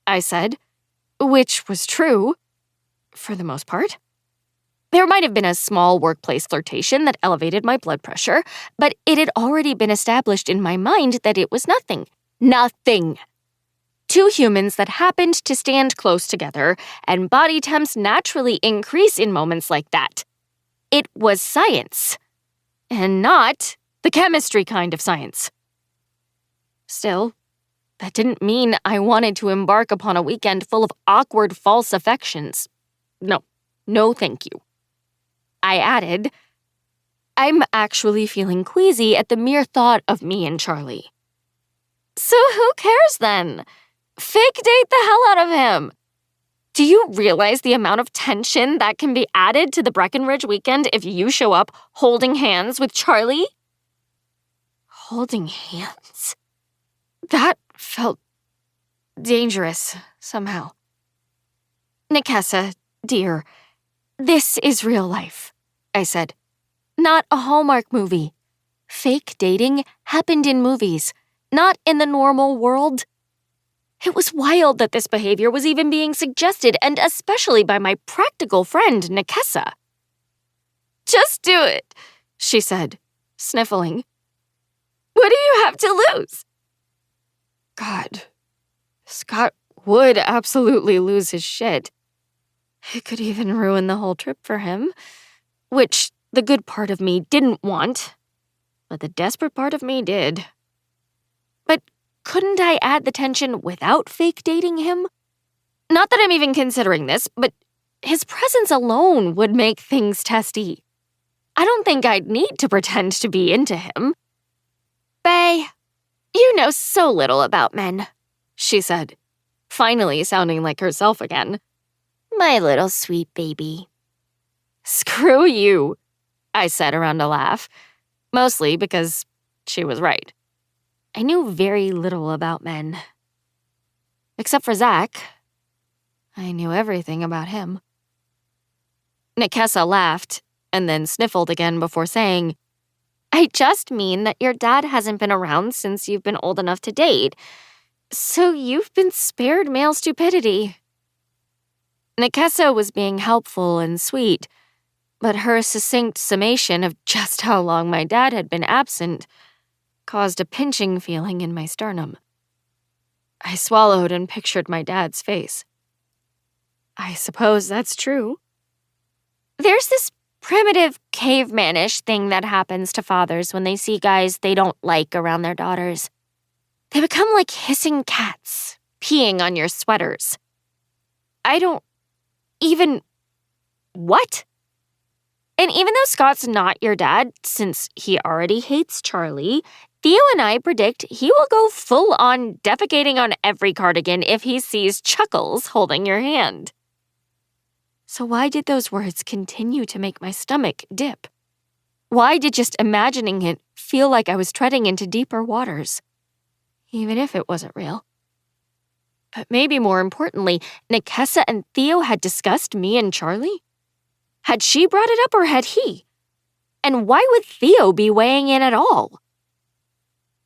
I said, which was true, for the most part. There might have been a small workplace flirtation that elevated my blood pressure, but it had already been established in my mind that it was nothing. Nothing. Two humans that happened to stand close together, and body temps naturally increase in moments like that. It was science, and not the chemistry kind of science. Still, that didn't mean I wanted to embark upon a weekend full of awkward false affections. No thank you. I added, I'm actually feeling queasy at the mere thought of me and Charlie. So who cares then? Fake date the hell out of him. Do you realize the amount of tension that can be added to the Breckenridge weekend if you show up holding hands with Charlie? Holding hands? That felt dangerous somehow. Nekessa, dear, this is real life, I said. Not a Hallmark movie. Fake dating happened in movies, not in the normal world. It was wild that this behavior was even being suggested, and especially by my practical friend, Nekessa. Just do it, she said, sniffling. What do you have to lose? God, Scott would absolutely lose his shit. It could even ruin the whole trip for him, which the good part of me didn't want, but the desperate part of me did. But couldn't I add the tension without fake dating him? Not that I'm even considering this, but his presence alone would make things testy. I don't think I'd need to pretend to be into him. "Bae, you know so little about men," she said, finally sounding like herself again. "My little sweet baby." "Screw you," I said around a laugh, mostly because she was right. I knew very little about men. Except for Zach, I knew everything about him. Nikessa laughed and then sniffled again before saying, "I just mean that your dad hasn't been around since you've been old enough to date, so you've been spared male stupidity." Nikessa was being helpful and sweet, but her succinct summation of just how long my dad had been absent caused a pinching feeling in my sternum. I swallowed and pictured my dad's face. I suppose that's true. There's this primitive cavemanish thing that happens to fathers when they see guys they don't like around their daughters. They become like hissing cats, peeing on your sweaters. I don't even... What? And even though Scott's not your dad, since he already hates Charlie, Theo and I predict he will go full-on defecating on every cardigan if he sees Chuckles holding your hand. So why did those words continue to make my stomach dip? Why did just imagining it feel like I was treading into deeper waters? Even if it wasn't real. But maybe more importantly, Nikessa and Theo had discussed me and Charlie? Had she brought it up or had he? And why would Theo be weighing in at all?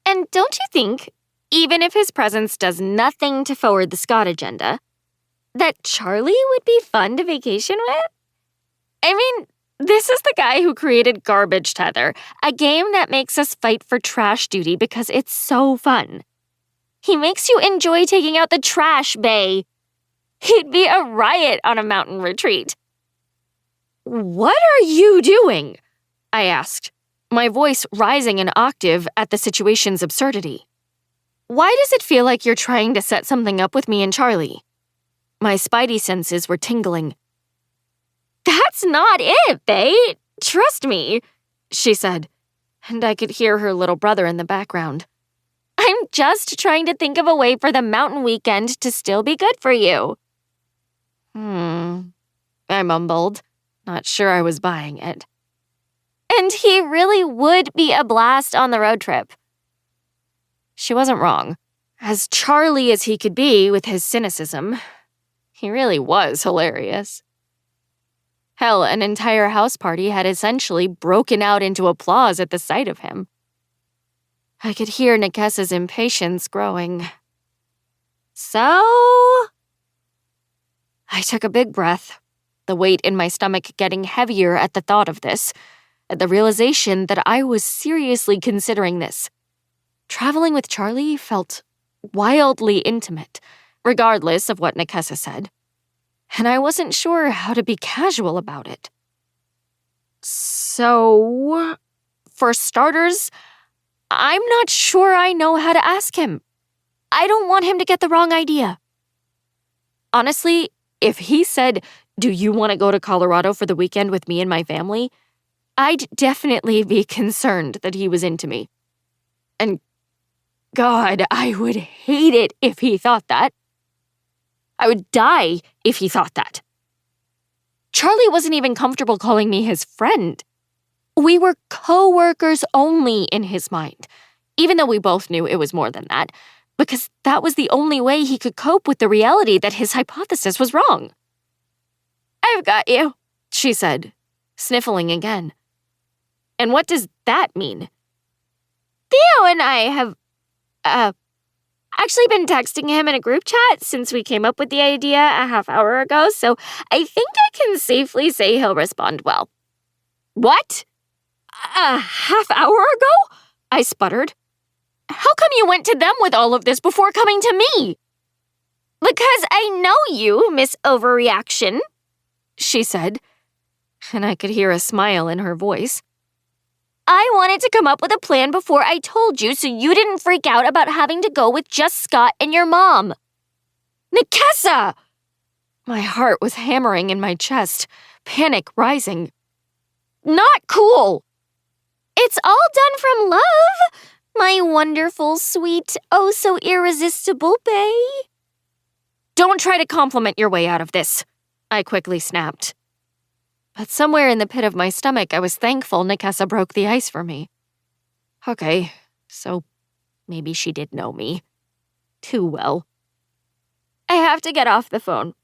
And don't you think, even if his presence does nothing to forward the Scott agenda, that Charlie would be fun to vacation with? I mean, this is the guy who created Garbage Tether, a game that makes us fight for trash duty because it's so fun. He makes you enjoy taking out the trash, bae. He'd be a riot on a mountain retreat. "What are you doing?" I asked, my voice rising an octave at the situation's absurdity. "Why does it feel like you're trying to set something up with me and Charlie?" My spidey senses were tingling. "That's not it, bae. Trust me," she said, and I could hear her little brother in the background. "I'm just trying to think of a way for the mountain weekend to still be good for you." I mumbled, not sure I was buying it. "And he really would be a blast on the road trip." She wasn't wrong. As Charlie as he could be with his cynicism, he really was hilarious. Hell, an entire house party had essentially broken out into applause at the sight of him. I could hear Nikessa's impatience growing. "So?" I took a big breath, the weight in my stomach getting heavier at the thought of this, at the realization that I was seriously considering this. Traveling with Charlie felt wildly intimate, regardless of what Nikessa said, and I wasn't sure how to be casual about it. "So, for starters, I'm not sure I know how to ask him. I don't want him to get the wrong idea. Honestly, if he said, 'Do you want to go to Colorado for the weekend with me and my family?' I'd definitely be concerned that he was into me. And God, I would hate it if he thought that. I would die if he thought that. Charlie wasn't even comfortable calling me his friend. We were co-workers only in his mind, even though we both knew it was more than that, because that was the only way he could cope with the reality that his hypothesis was wrong. "I've got you," she said, sniffling again. "And what does that mean?" "Theo and I have, actually been texting him in a group chat since we came up with the idea a half hour ago, so I think I can safely say he'll respond well." "What? A half hour ago?" I sputtered. "How come you went to them with all of this before coming to me?" Because I know you, Miss Overreaction, she said, and I could hear a smile in her voice. I wanted to come up with a plan before I told you so you didn't freak out about having to go with just Scott and your mom. Nikessa! My heart was hammering in my chest, panic rising. Not cool! It's all done from love, my wonderful, sweet, oh so irresistible bae. Don't try to compliment your way out of this, I quickly snapped. But somewhere in the pit of my stomach, I was thankful Nikessa broke the ice for me. Okay, so maybe she did know me. Too well. I have to get off the phone,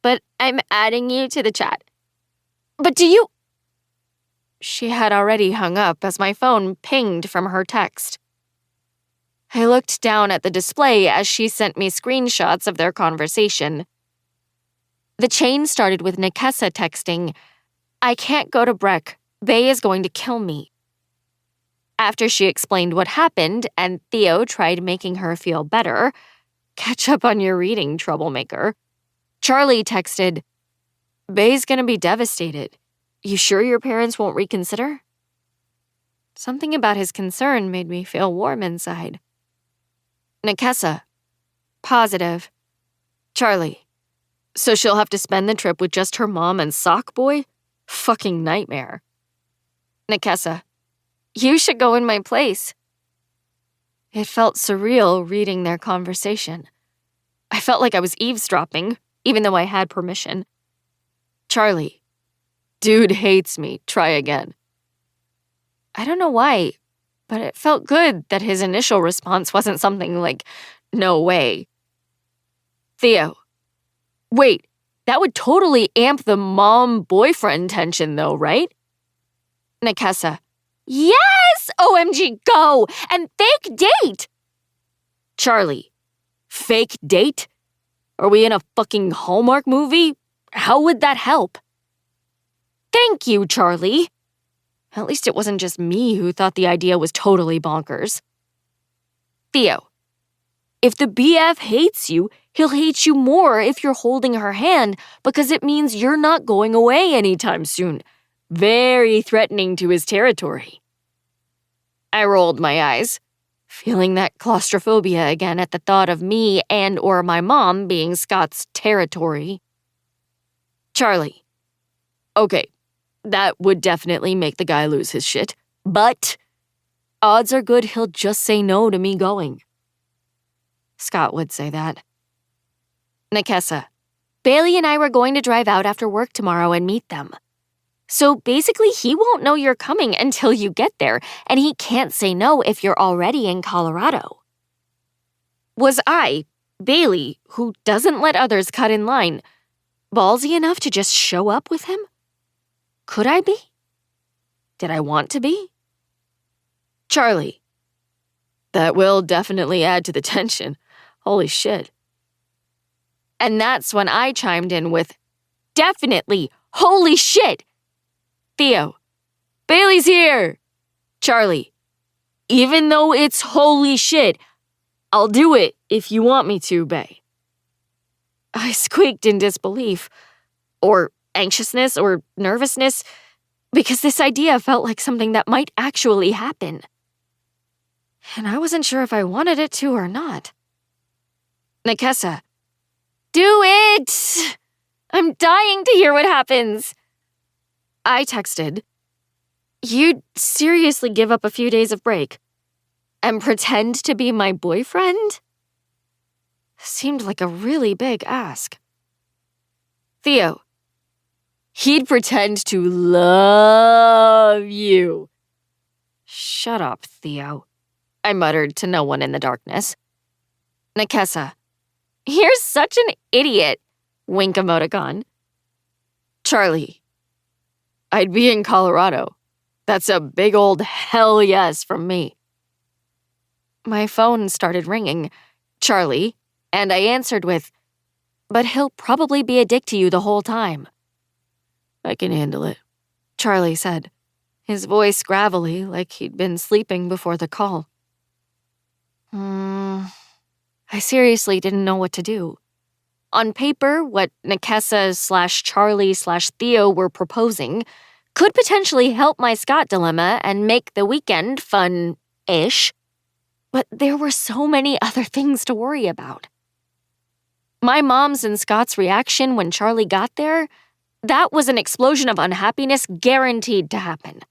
but I'm adding you to the chat. But do you... She had already hung up as my phone pinged from her text. I looked down at the display as she sent me screenshots of their conversation. The chain started with Nikessa texting, I can't go to Breck. Bae is going to kill me. After she explained what happened and Theo tried making her feel better, catch up on your reading, troublemaker, Charlie texted, Bae's gonna be devastated. You sure your parents won't reconsider? Something about his concern made me feel warm inside. Nikessa. Positive. Charlie. So she'll have to spend the trip with just her mom and sock boy? Fucking nightmare. Nikessa. You should go in my place. It felt surreal reading their conversation. I felt like I was eavesdropping, even though I had permission. Charlie. Dude hates me. Try again. I don't know why, but it felt good that his initial response wasn't something like, no way. Theo. Wait, that would totally amp the mom-boyfriend tension though, right? Nikessa. Yes! OMG, go! And fake date! Charlie. Fake date? Are we in a fucking Hallmark movie? How would that help? Thank you, Charlie. At least it wasn't just me who thought the idea was totally bonkers. Theo. If the BF hates you, he'll hate you more if you're holding her hand because it means you're not going away anytime soon. Very threatening to his territory. I rolled my eyes, feeling that claustrophobia again at the thought of me and or my mom being Scott's territory. Charlie. Okay, that would definitely make the guy lose his shit, but odds are good he'll just say no to me going. Scott would say that. Nikessa. Bailey and I were going to drive out after work tomorrow and meet them. So basically, he won't know you're coming until you get there, and he can't say no if you're already in Colorado. Was I, Bailey, who doesn't let others cut in line, ballsy enough to just show up with him? Could I be? Did I want to be? Charlie. That will definitely add to the tension. Holy shit. And that's when I chimed in with, definitely, holy shit. Theo. Bailey's here. Charlie. Even though it's holy shit, I'll do it if you want me to, bae. I squeaked in disbelief, or anxiousness, or nervousness, because this idea felt like something that might actually happen. And I wasn't sure if I wanted it to or not. Nikessa. Do it! I'm dying to hear what happens. I texted, you'd seriously give up a few days of break and pretend to be my boyfriend? Seemed like a really big ask. Theo. He'd pretend to love you. Shut up, Theo, I muttered to no one in the darkness. Nikessa. You're such an idiot. Wink emoticon. Charlie. I'd be in Colorado. That's a big old hell yes from me. My phone started ringing. Charlie. And I answered with, but he'll probably be a dick to you the whole time. I can handle it, Charlie said, his voice gravelly like he'd been sleeping before the call. I seriously didn't know what to do. On paper, what Nekesa/Charlie/Theo were proposing could potentially help my Scott dilemma and make the weekend fun-ish, but there were so many other things to worry about. My mom's and Scott's reaction when Charlie got there, that was an explosion of unhappiness guaranteed to happen.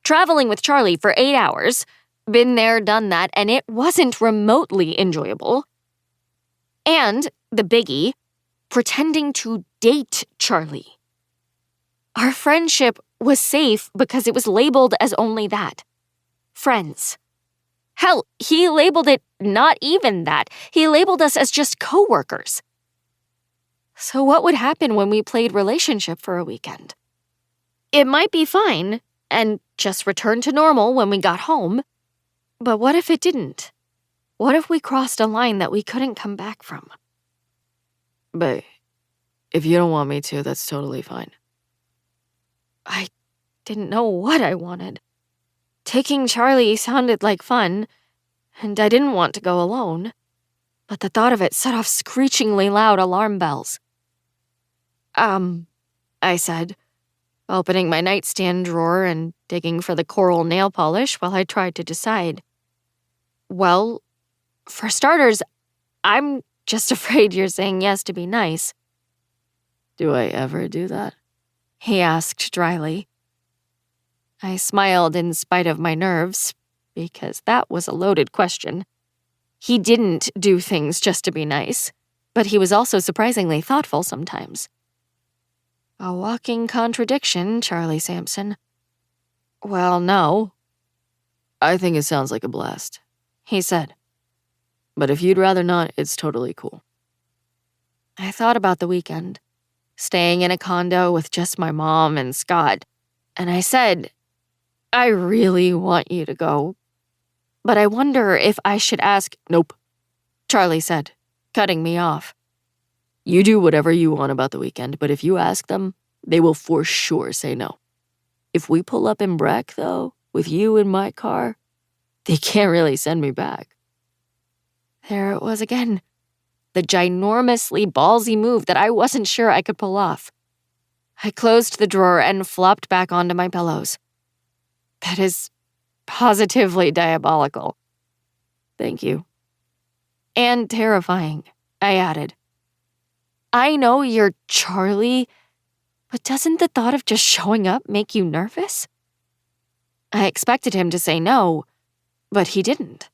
Traveling with Charlie for 8 hours, been there, done that, and it wasn't remotely enjoyable. And, the biggie, pretending to date Charlie. Our friendship was safe because it was labeled as only that. Friends. Hell, he labeled it not even that. He labeled us as just coworkers. So what would happen when we played relationship for a weekend? It might be fine and just return to normal when we got home. But what if it didn't? What if we crossed a line that we couldn't come back from? Bae, if you don't want me to, that's totally fine. I didn't know what I wanted. Taking Charlie sounded like fun, and I didn't want to go alone. But the thought of it set off screechingly loud alarm bells. I said, opening my nightstand drawer and digging for the coral nail polish while I tried to decide. Well, for starters, I'm just afraid you're saying yes to be nice. Do I ever do that? He asked dryly. I smiled in spite of my nerves, because that was a loaded question. He didn't do things just to be nice, but he was also surprisingly thoughtful sometimes. A walking contradiction, Charlie Sampson. Well, no, I think it sounds like a blast, he said. but if you'd rather not, it's totally cool. I thought about the weekend, staying in a condo with just my mom and Scott, and I said, I really want you to go, but I wonder if I should ask. Nope, Charlie said, cutting me off. You do whatever you want about the weekend, but if you ask them, they will for sure say no. If we pull up in Breck, though, with you in my car, they can't really send me back. There it was again. The ginormously ballsy move that I wasn't sure I could pull off. I closed the drawer and flopped back onto my pillows. That is positively diabolical. Thank you. And terrifying, I added. I know you're Charlie, but doesn't the thought of just showing up make you nervous? I expected him to say no, but he didn't.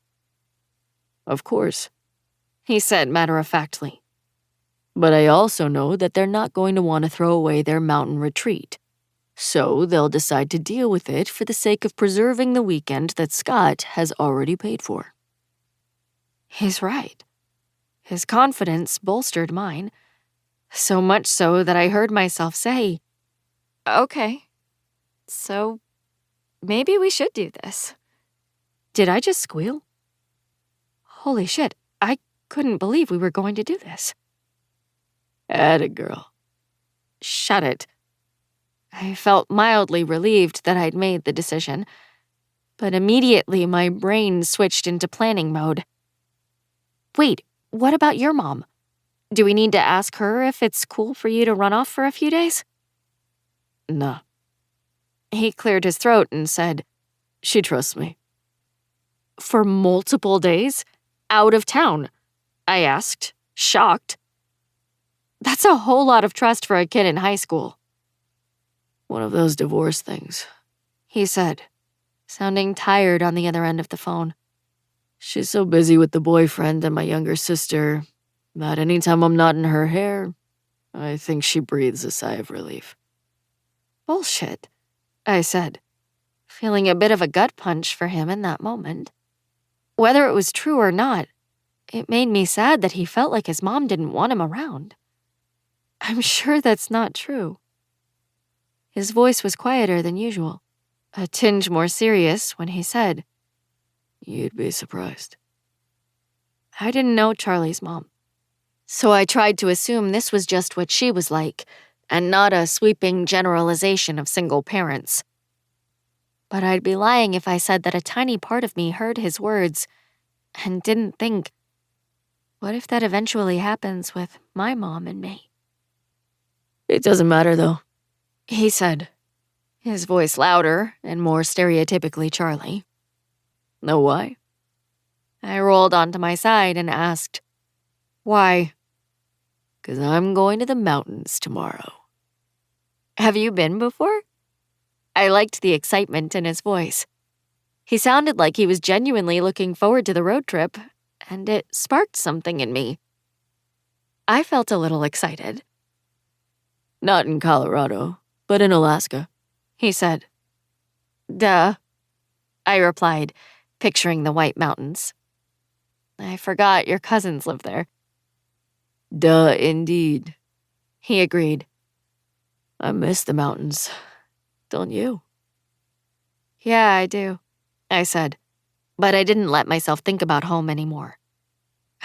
Of course, He said matter-of-factly. but I also know that they're not going to want to throw away their mountain retreat. So they'll decide to deal with it for the sake of preserving the weekend that Scott has already paid for. He's right. His confidence bolstered mine, so much so that I heard myself say, okay, so maybe we should do this. Did I just squeal? Holy shit, I couldn't believe we were going to do this. Atta girl. Shut it. I felt mildly relieved that I'd made the decision, but immediately my brain switched into planning mode. Wait, what about your mom? Do we need to ask her if it's cool for you to run off for a few days? Nah, He cleared his throat and said, she trusts me. for multiple days? Out of town? I asked, shocked. That's a whole lot of trust for a kid in high school. One of those divorce things. He said, sounding tired on the other end of the phone. She's so busy with the boyfriend and my younger sister that anytime I'm not in her hair, I think she breathes a sigh of relief. Bullshit, I said, feeling a bit of a gut punch for him in that moment. Whether it was true or not, it made me sad that he felt like his mom didn't want him around. I'm sure that's not true. His voice was quieter than usual, a tinge more serious when he said, You'd be surprised. I didn't know Charlie's mom, so I tried to assume this was just what she was like, and not a sweeping generalization of single parents. But I'd be lying if I said that a tiny part of me heard his words and didn't think, What if that eventually happens with my mom and me? It doesn't matter, though, He said, his voice louder and more stereotypically Charlie. Know why? I rolled onto my side and asked, "Why?" 'Cause I'm going to the mountains tomorrow. Have you been before? I liked the excitement in his voice. He sounded like he was genuinely looking forward to the road trip, and it sparked something in me. I felt a little excited. Not in Colorado, but in Alaska. He said. Duh, I replied, picturing the White Mountains. I forgot your cousins live there. Duh, indeed. He agreed. I miss the mountains. Don't you? Yeah, I do, I said, but I didn't let myself think about home anymore.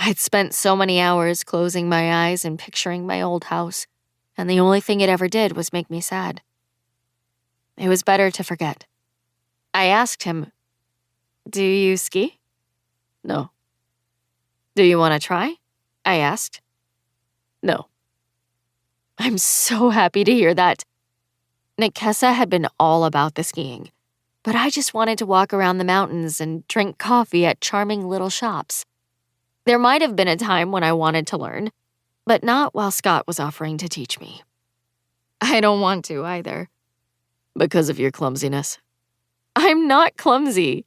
I'd spent so many hours closing my eyes and picturing my old house, and the only thing it ever did was make me sad. It was better to forget. I asked him, "Do you ski?" No. "Do you want to try?" I asked. No. I'm so happy to hear that. Nikessa had been all about the skiing, but I just wanted to walk around the mountains and drink coffee at charming little shops. There might have been a time when I wanted to learn, but not while Scott was offering to teach me. I don't want to either. Because of your clumsiness. I'm not clumsy.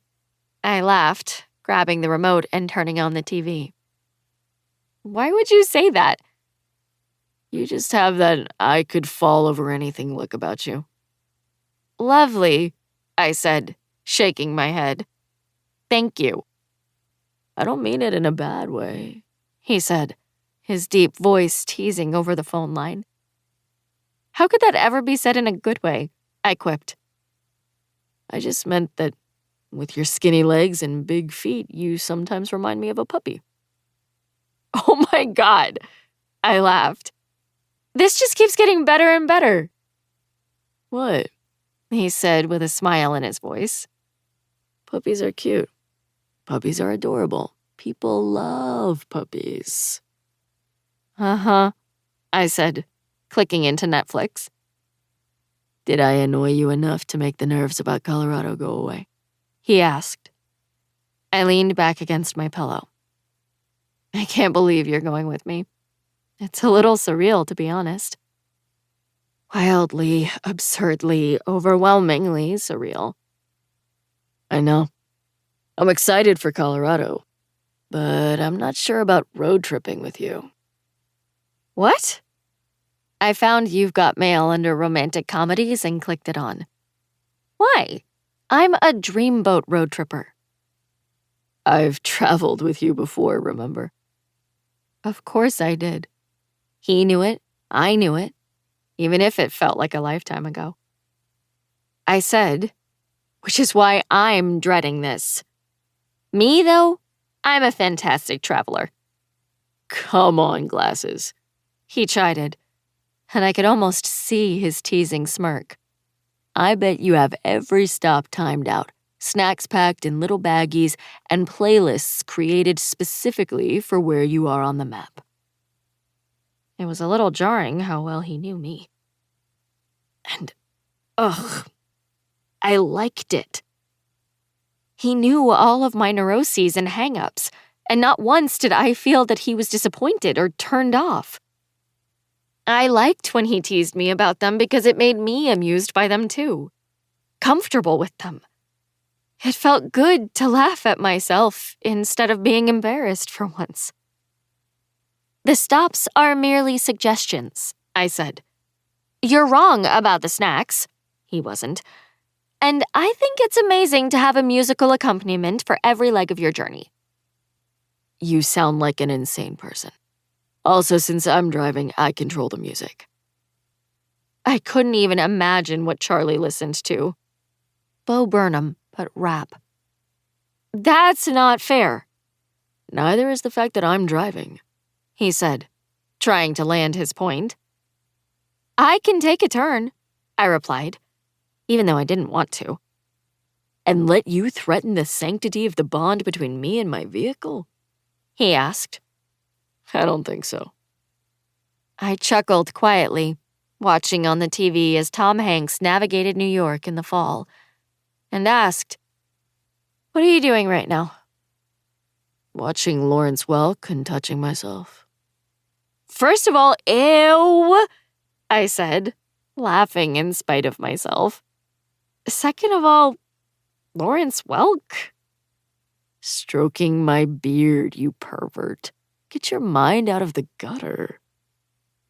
I laughed, grabbing the remote and turning on the TV. Why would you say that? You just have that I could fall over anything look about you. Lovely, I said, shaking my head. Thank you. I don't mean it in a bad way, he said, his deep voice teasing over the phone line. How could that ever be said in a good way? I quipped. I just meant that with your skinny legs and big feet, you sometimes remind me of a puppy. Oh my God, I laughed. This just keeps getting better and better. What? He said with a smile in his voice. Puppies are cute. Puppies are adorable. People love puppies. Uh-huh, I said, clicking into Netflix. Did I annoy you enough to make the nerves about Colorado go away? He asked. I leaned back against my pillow. I can't believe you're going with me. It's a little surreal, to be honest. Wildly, absurdly, overwhelmingly surreal. I know. I'm excited for Colorado, but I'm not sure about road tripping with you. What? I found You've Got Mail under romantic comedies and clicked it on. Why? I'm a dreamboat road tripper. I've traveled with you before, remember? Of course I did. He knew it. I knew it. Even if it felt like a lifetime ago. I said, which is why I'm dreading this. Me, though, I'm a fantastic traveler. Come on, glasses. He chided, and I could almost see his teasing smirk. I bet you have every stop timed out, snacks packed in little baggies, and playlists created specifically for where you are on the map. It was a little jarring how well he knew me. And, I liked it. He knew all of my neuroses and hang-ups, and not once did I feel that he was disappointed or turned off. I liked when he teased me about them because it made me amused by them too, comfortable with them. It felt good to laugh at myself instead of being embarrassed for once. The stops are merely suggestions, I said. You're wrong about the snacks. He wasn't. And I think it's amazing to have a musical accompaniment for every leg of your journey. You sound like an insane person. Also, since I'm driving, I control the music. I couldn't even imagine what Charlie listened to. Bo Burnham, but rap. That's not fair. Neither is the fact that I'm driving, he said, trying to land his point. I can take a turn, I replied, even though I didn't want to. And let you threaten the sanctity of the bond between me and my vehicle? He asked. I don't think so. I chuckled quietly, watching on the TV as Tom Hanks navigated New York in the fall, and asked, "What are you doing right now?" Watching Lawrence Welk and touching myself. "First of all, ew," I said, laughing in spite of myself. "Second of all, Lawrence Welk?" Stroking my beard, you pervert. Get your mind out of the gutter.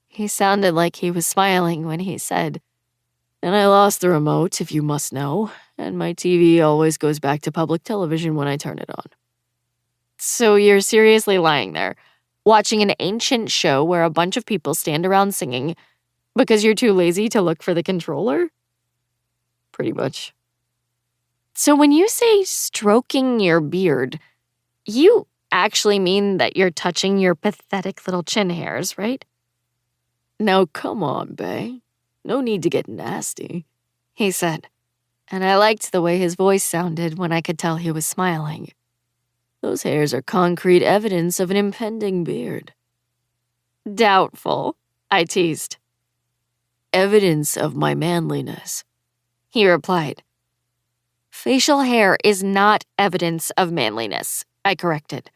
He sounded like he was smiling when he said, And I lost the remote, if you must know, and my TV always goes back to public television when I turn it on. "So you're seriously lying there, watching an ancient show where a bunch of people stand around singing because you're too lazy to look for the controller?" Pretty much. "So when you say stroking your beard, you actually mean that you're touching your pathetic little chin hairs, right?" Now come on, bae. No need to get nasty, he said, and I liked the way his voice sounded when I could tell he was smiling. Those hairs are concrete evidence of an impending beard. "Doubtful," I teased. Evidence of my manliness, he replied. "Facial hair is not evidence of manliness," I corrected.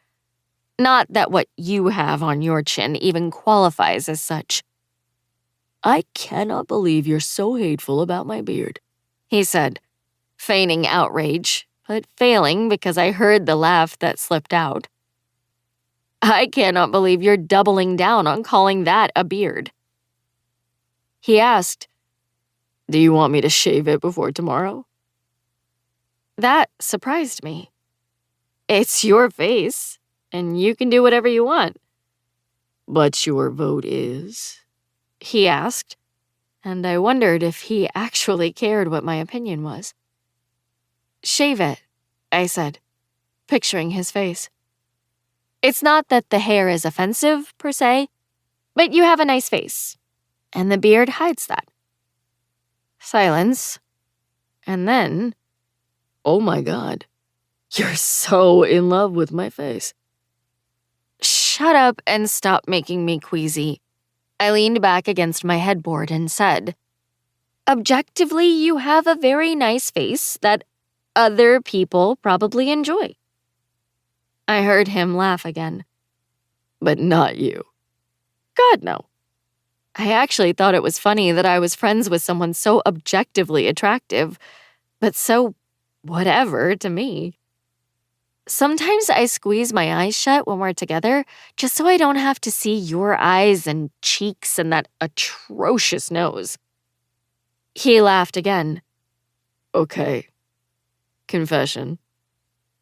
"Not that what you have on your chin even qualifies as such." I cannot believe you're so hateful about my beard, he said, feigning outrage, but failing because I heard the laugh that slipped out. "I cannot believe you're doubling down on calling that a beard." He asked, Do you want me to shave it before tomorrow? That surprised me. It's your face, and you can do whatever you want. But your vote is? He asked, and I wondered if he actually cared what my opinion was. "Shave it," I said, picturing his face. "It's not that the hair is offensive, per se, but you have a nice face, and the beard hides that." Silence. And then, Oh my God, you're so in love with my face. "Shut up and stop making me queasy." I leaned back against my headboard and said, "Objectively, you have a very nice face that other people probably enjoy." I heard him laugh again. But not you. God, no. I actually thought it was funny that I was friends with someone so objectively attractive, but so whatever to me. Sometimes I squeeze my eyes shut when we're together just so I don't have to see your eyes and cheeks and that atrocious nose. He laughed again. Okay. Confession.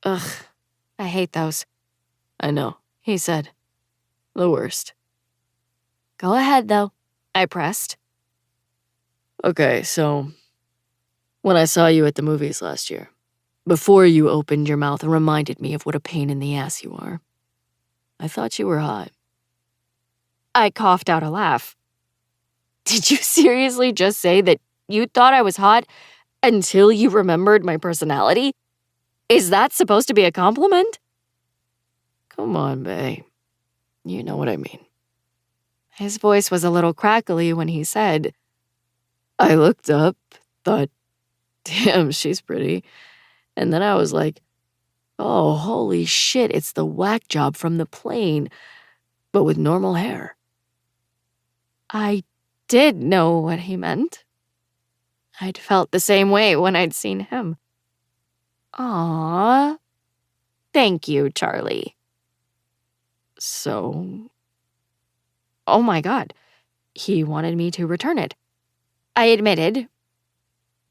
Ugh, I hate those. I know, He said. the worst. Go ahead, though, I pressed. Okay, so when I saw you at the movies last year, before you opened your mouth and reminded me of what a pain in the ass you are, I thought you were hot. I coughed out a laugh. Did you seriously just say that you thought I was hot until you remembered my personality? Is that supposed to be a compliment? Come on, bae. You know what I mean. His voice was a little crackly when he said, I looked up, thought, damn, she's pretty. And then I was like, oh, holy shit, it's the whack job from the plane, but with normal hair. I did know what he meant. I'd felt the same way when I'd seen him. Aww. Thank you, Charlie. So? Oh my God. He wanted me to return it. I admitted,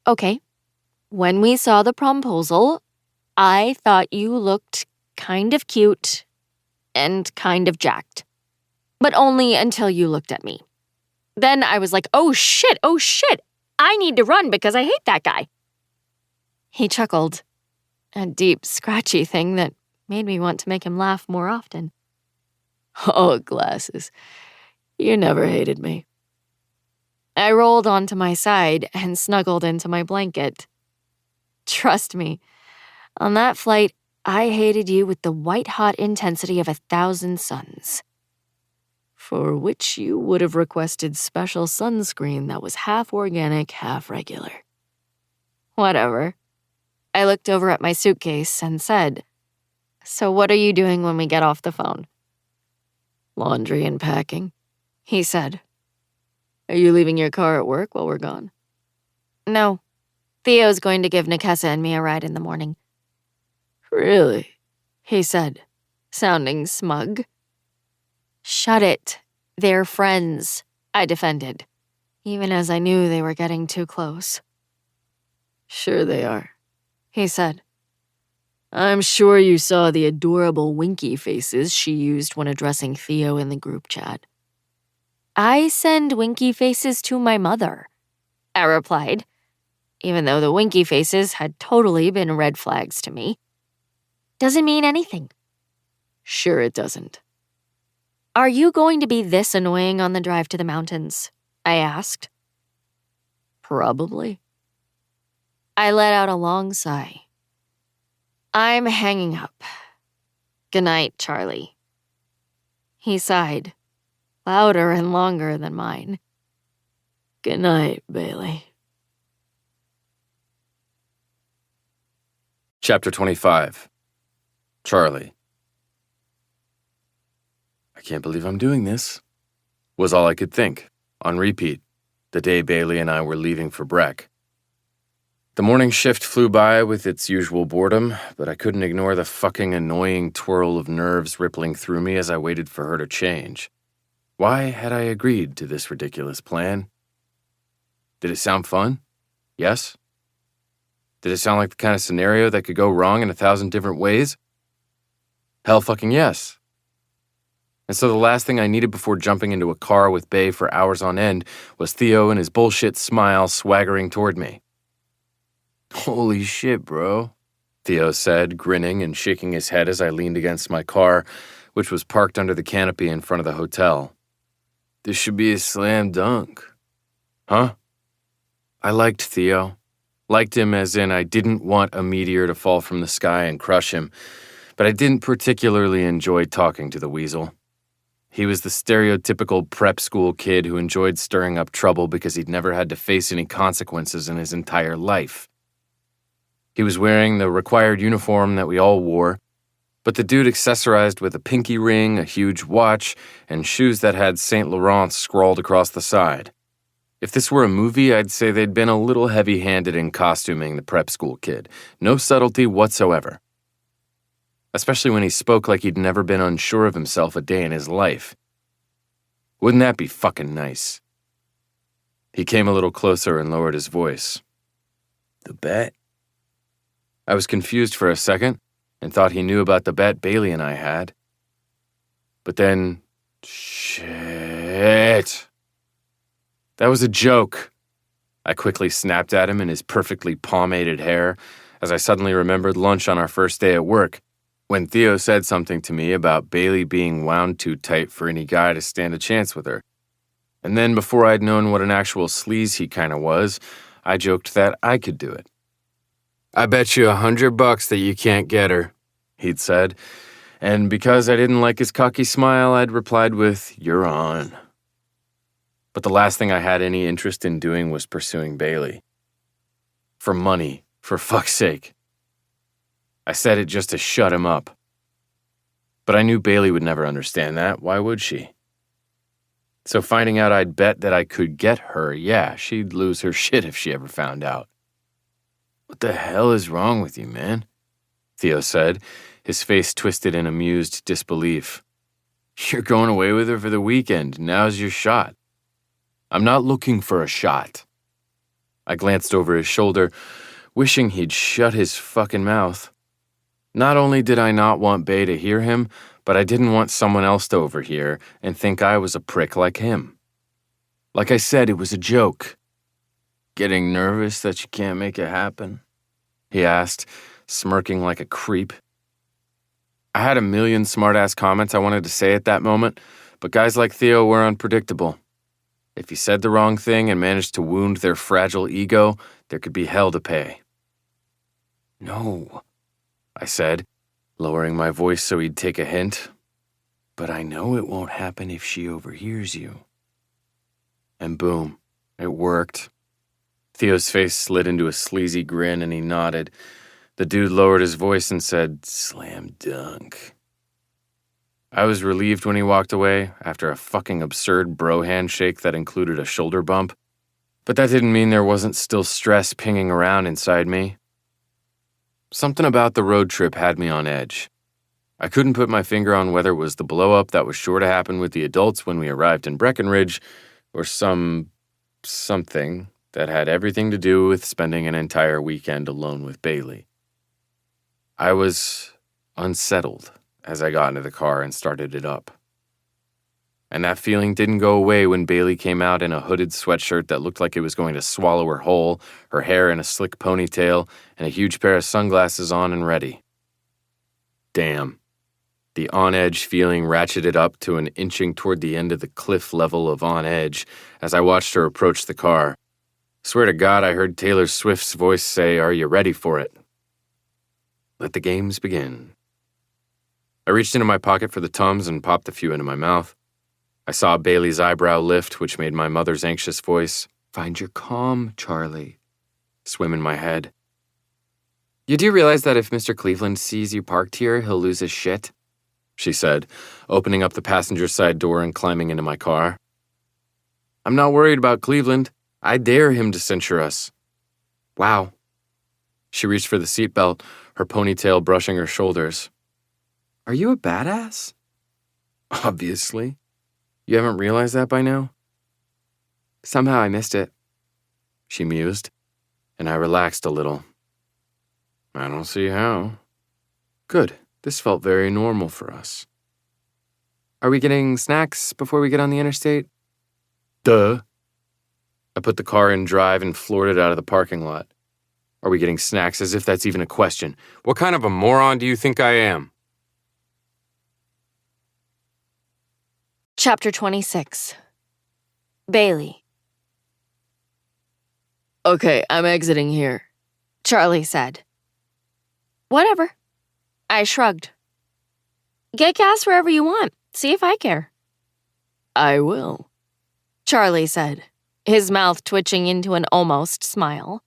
okay, when we saw the promposal, I thought you looked kind of cute and kind of jacked. But only until you looked at me. Then I was like, oh shit, I need to run because I hate that guy. He chuckled, a deep, scratchy thing that made me want to make him laugh more often. Oh, glasses. You never hated me. I rolled onto my side and snuggled into my blanket. Trust me, on that flight, I hated you with the white-hot intensity of 1,000 suns. for which you would have requested special sunscreen that was half organic, half regular. Whatever. I looked over at my suitcase and said, "So what are you doing when we get off the phone?" Laundry and packing. He said. Are you leaving your car at work while we're gone? No. Theo's going to give Nikessa and me a ride in the morning. Really? He said, sounding smug. Shut it. They're friends, I defended, even as I knew they were getting too close. Sure they are, he said. I'm sure you saw the adorable winky faces she used when addressing Theo in the group chat. I send winky faces to my mother, I replied, even though the winky faces had totally been red flags to me. Doesn't mean anything. Sure it doesn't. Are you going to be this annoying on the drive to the mountains? I asked. Probably. I let out a long sigh. I'm hanging up. Good night, Charlie. He sighed, louder and longer than mine. Good night, Bailey. Chapter 25. Charlie. I can't believe I'm doing this, was all I could think, on repeat, the day Bailey and I were leaving for Breck. The morning shift flew by with its usual boredom, but I couldn't ignore the fucking annoying twirl of nerves rippling through me as I waited for her to change. Why had I agreed to this ridiculous plan? Did it sound fun? Yes? Did it sound like the kind of scenario that could go wrong in 1,000 different ways? Hell fucking yes. And so the last thing I needed before jumping into a car with Bae for hours on end was Theo and his bullshit smile swaggering toward me. Holy shit, bro, Theo said, grinning and shaking his head as I leaned against my car, which was parked under the canopy in front of the hotel. This should be a slam dunk. Huh? I liked Theo. Liked him as in I didn't want a meteor to fall from the sky and crush him, but I didn't particularly enjoy talking to the weasel. He was the stereotypical prep school kid who enjoyed stirring up trouble because he'd never had to face any consequences in his entire life. He was wearing the required uniform that we all wore, but the dude accessorized with a pinky ring, a huge watch, and shoes that had Saint Laurent scrawled across the side. If this were a movie, I'd say they'd been a little heavy-handed in costuming the prep school kid. No subtlety whatsoever. Especially when he spoke like he'd never been unsure of himself a day in his life. Wouldn't that be fucking nice? He came a little closer and lowered his voice. The bet? I was confused for a second and thought he knew about the bet Bailey and I had. But then, shit. That was a joke. I quickly snapped at him in his perfectly pomaded hair as I suddenly remembered lunch on our first day at work, when Theo said something to me about Bailey being wound too tight for any guy to stand a chance with her. And then before I'd known what an actual sleaze he kinda was, I joked that I could do it. I bet you $100 that you can't get her, he'd said, and because I didn't like his cocky smile, I'd replied with, you're on. But the last thing I had any interest in doing was pursuing Bailey. For money, for fuck's sake. I said it just to shut him up. But I knew Bailey would never understand that. Why would she? So finding out I'd bet that I could get her, yeah, she'd lose her shit if she ever found out. What the hell is wrong with you, man? Theo said, his face twisted in amused disbelief. You're going away with her for the weekend. Now's your shot. I'm not looking for a shot. I glanced over his shoulder, wishing he'd shut his fucking mouth. Not only did I not want Bae to hear him, but I didn't want someone else to overhear and think I was a prick like him. Like I said, it was a joke. Getting nervous that you can't make it happen? He asked, smirking like a creep. I had a million smart-ass comments I wanted to say at that moment, but guys like Theo were unpredictable. If he said the wrong thing and managed to wound their fragile ego, there could be hell to pay. No, I said, lowering my voice so he'd take a hint. But I know it won't happen if she overhears you. And boom, it worked. Theo's face slid into a sleazy grin and he nodded. The dude lowered his voice and said, "Slam dunk." I was relieved when he walked away after a fucking absurd bro handshake that included a shoulder bump. But that didn't mean there wasn't still stress pinging around inside me. Something about the road trip had me on edge. I couldn't put my finger on whether it was the blow-up that was sure to happen with the adults when we arrived in Breckenridge, or something that had everything to do with spending an entire weekend alone with Bailey. I was unsettled as I got into the car and started it up. And that feeling didn't go away when Bailey came out in a hooded sweatshirt that looked like it was going to swallow her whole, her hair in a slick ponytail, and a huge pair of sunglasses on and ready. Damn. The on-edge feeling ratcheted up to an inching toward the end of the cliff level of on-edge as I watched her approach the car. Swear to God, I heard Taylor Swift's voice say, "Are you ready for it?" Let the games begin. I reached into my pocket for the Tums and popped a few into my mouth. I saw Bailey's eyebrow lift, which made my mother's anxious voice, "Find your calm, Charlie," swim in my head. "You do realize that if Mr. Cleveland sees you parked here, he'll lose his shit?" she said, opening up the passenger side door and climbing into my car. "I'm not worried about Cleveland. I dare him to censure us." "Wow." She reached for the seatbelt, her ponytail brushing her shoulders. "Are you a badass?" "Obviously. You haven't realized that by now?" "Somehow I missed it," she mused, and I relaxed a little. "I don't see how." "Good. This felt very normal for us." "Are we getting snacks before we get on the interstate?" "Duh." I put the car in drive and floored it out of the parking lot. "Are we getting snacks? As if that's even a question. What kind of a moron do you think I am?" Chapter 26. Bailey. Okay, I'm exiting here. Charlie said. Whatever. I shrugged. Get gas wherever you want. See if I care. I will. Charlie said, his mouth twitching into an almost smile.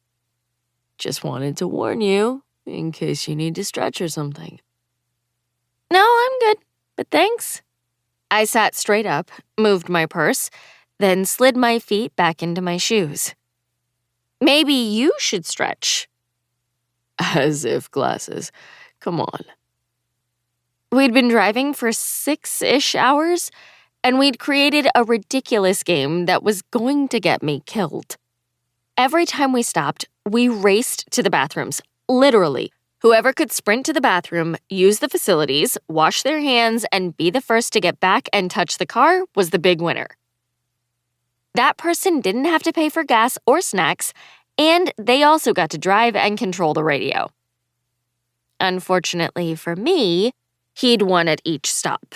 Just wanted to warn you, in case you need to stretch or something. No, I'm good, but thanks. I sat straight up, moved my purse, then slid my feet back into my shoes. Maybe you should stretch. As if glasses. Come on. We'd been driving for 6-ish hours, and we'd created a ridiculous game that was going to get me killed. Every time we stopped, we raced to the bathrooms, literally. Whoever could sprint to the bathroom, use the facilities, wash their hands, and be the first to get back and touch the car was the big winner. That person didn't have to pay for gas or snacks, and they also got to drive and control the radio. Unfortunately for me, he'd won at each stop.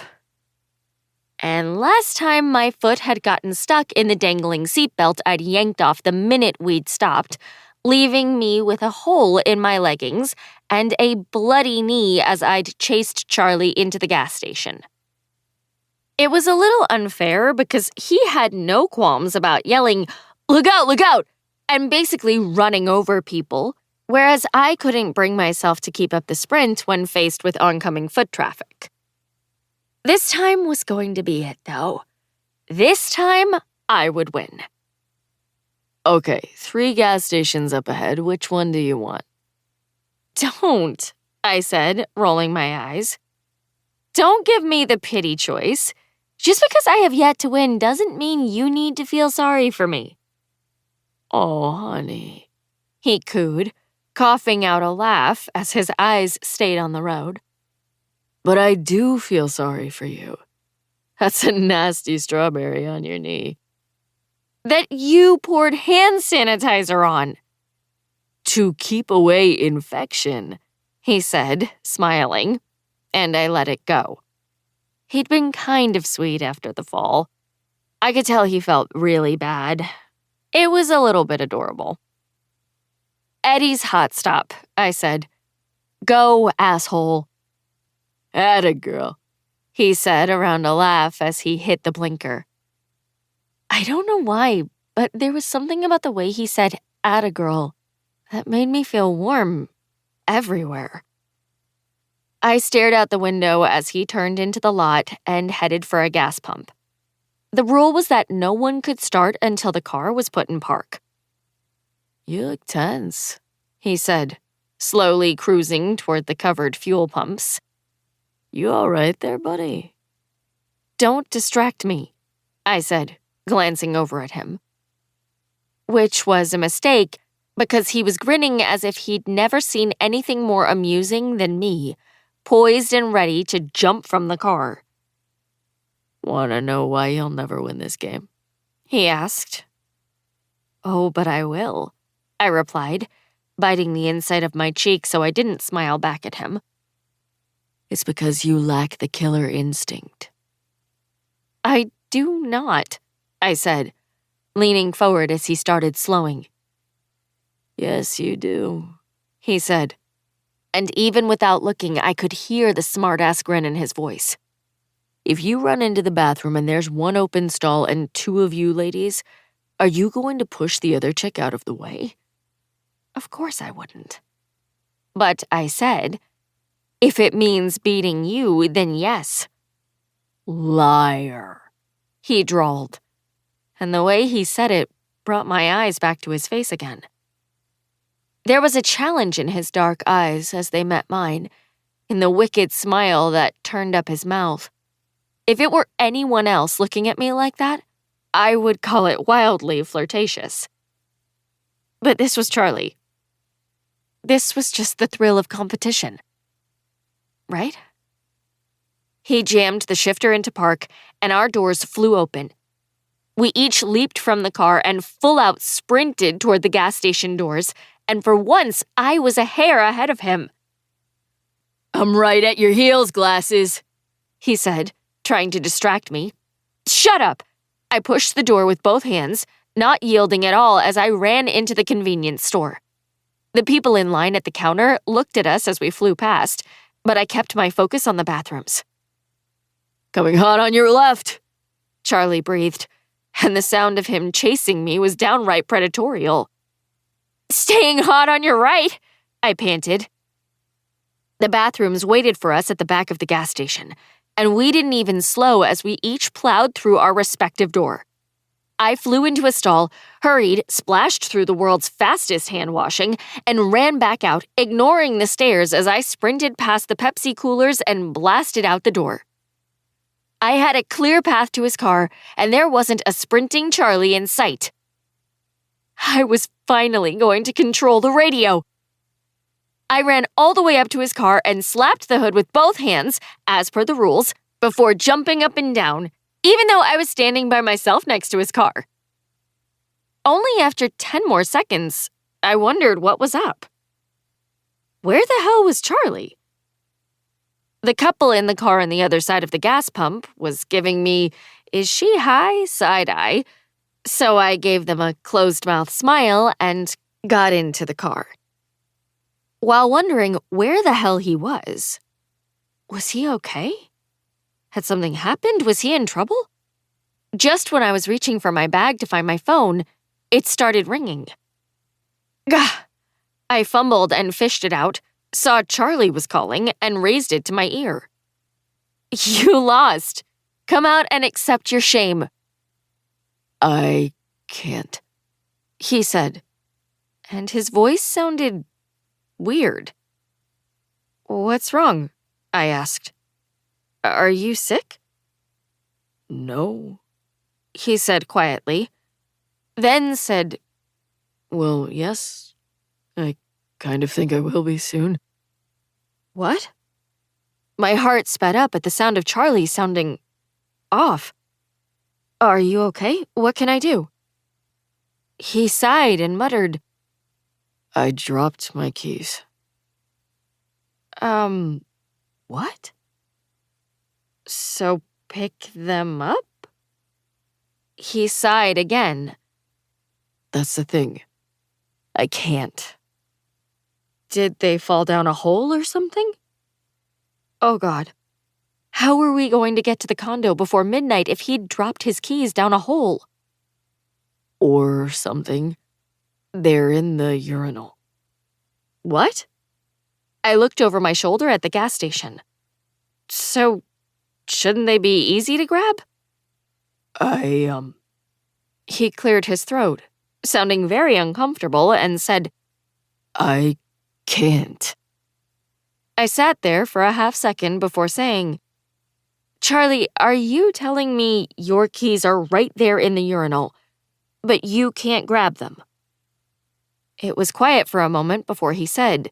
And last time my foot had gotten stuck in the dangling seatbelt I'd yanked off the minute we'd stopped, leaving me with a hole in my leggings and a bloody knee as I'd chased Charlie into the gas station. It was a little unfair because he had no qualms about yelling, look out, and basically running over people, whereas I couldn't bring myself to keep up the sprint when faced with oncoming foot traffic. This time was going to be it, though. This time, I would win. Okay, 3 gas stations up ahead. Which one do you want? Don't, I said, rolling my eyes. Don't give me the pity choice. Just because I have yet to win doesn't mean you need to feel sorry for me. Oh, honey, he cooed, coughing out a laugh as his eyes stayed on the road. But I do feel sorry for you. That's a nasty strawberry on your knee. That you poured hand sanitizer on. To keep away infection, he said, smiling, and I let it go. He'd been kind of sweet after the fall. I could tell he felt really bad. It was a little bit adorable. Eddie's hot stop, I said. Go, asshole. Atta girl. he said around a laugh as he hit the blinker. I don't know why, but there was something about the way he said, "atta girl," that made me feel warm everywhere. I stared out the window as he turned into the lot and headed for a gas pump. The rule was that no one could start until the car was put in park. You look tense, he said, slowly cruising toward the covered fuel pumps. You all right there, buddy? Don't distract me, I said, glancing over at him. Which was a mistake, because he was grinning as if he'd never seen anything more amusing than me, poised and ready to jump from the car. Want to know why you'll never win this game? He asked. Oh, but I will, I replied, biting the inside of my cheek so I didn't smile back at him. It's because you lack the killer instinct. I do not, I said, leaning forward as he started slowing. Yes, you do, he said. And even without looking, I could hear the smart-ass grin in his voice. If you run into the bathroom and there's one open stall and two of you ladies, are you going to push the other chick out of the way? Of course I wouldn't. But I said, if it means beating you, then yes. Liar, he drawled. And the way he said it brought my eyes back to his face again. There was a challenge in his dark eyes as they met mine, in the wicked smile that turned up his mouth. If it were anyone else looking at me like that, I would call it wildly flirtatious. But this was Charlie. This was just the thrill of competition. Right? He jammed the shifter into park, and our doors flew open. We each leaped from the car and full out sprinted toward the gas station doors, and for once, I was a hair ahead of him. I'm right at your heels, glasses, he said, trying to distract me. Shut up! I pushed the door with both hands, not yielding at all as I ran into the convenience store. The people in line at the counter looked at us as we flew past, but I kept my focus on the bathrooms. Coming hot on your left, Charlie breathed, and the sound of him chasing me was downright predatorial. Staying hot on your right, I panted. The bathrooms waited for us at the back of the gas station, and we didn't even slow as we each plowed through our respective door. I flew into a stall, hurried, splashed through the world's fastest hand washing, and ran back out, ignoring the stairs as I sprinted past the Pepsi coolers and blasted out the door. I had a clear path to his car, and there wasn't a sprinting Charlie in sight. I was finally going to control the radio. I ran all the way up to his car and slapped the hood with both hands, as per the rules, before jumping up and down, even though I was standing by myself next to his car. Only after 10 more seconds, I wondered what was up. Where the hell was Charlie? The couple in the car on the other side of the gas pump was giving me, "Is she high?" side-eye, so I gave them a closed-mouth smile and got into the car. While wondering where the hell he was he okay? Had something happened? Was he in trouble? Just when I was reaching for my bag to find my phone, it started ringing. Gah! I fumbled and fished it out, saw Charlie was calling, and raised it to my ear. You lost. Come out and accept your shame. I can't, he said, and his voice sounded weird. What's wrong? I asked. Are you sick? No, he said quietly, then said, well, yes, I kind of think I will be soon. What? My heart sped up at the sound of Charlie sounding off. Are you okay? What can I do? He sighed and muttered, I dropped my keys. What? So pick them up? He sighed again. That's the thing. I can't. Did they fall down a hole or something? Oh, God. How were we going to get to the condo before midnight if he'd dropped his keys down a hole? Or something. They're in the urinal. What? I looked over my shoulder at the gas station. So, shouldn't they be easy to grab? He cleared his throat, sounding very uncomfortable, and said, I can't. I sat there for a half second before saying, Charlie, are you telling me your keys are right there in the urinal, but you can't grab them? It was quiet for a moment before he said,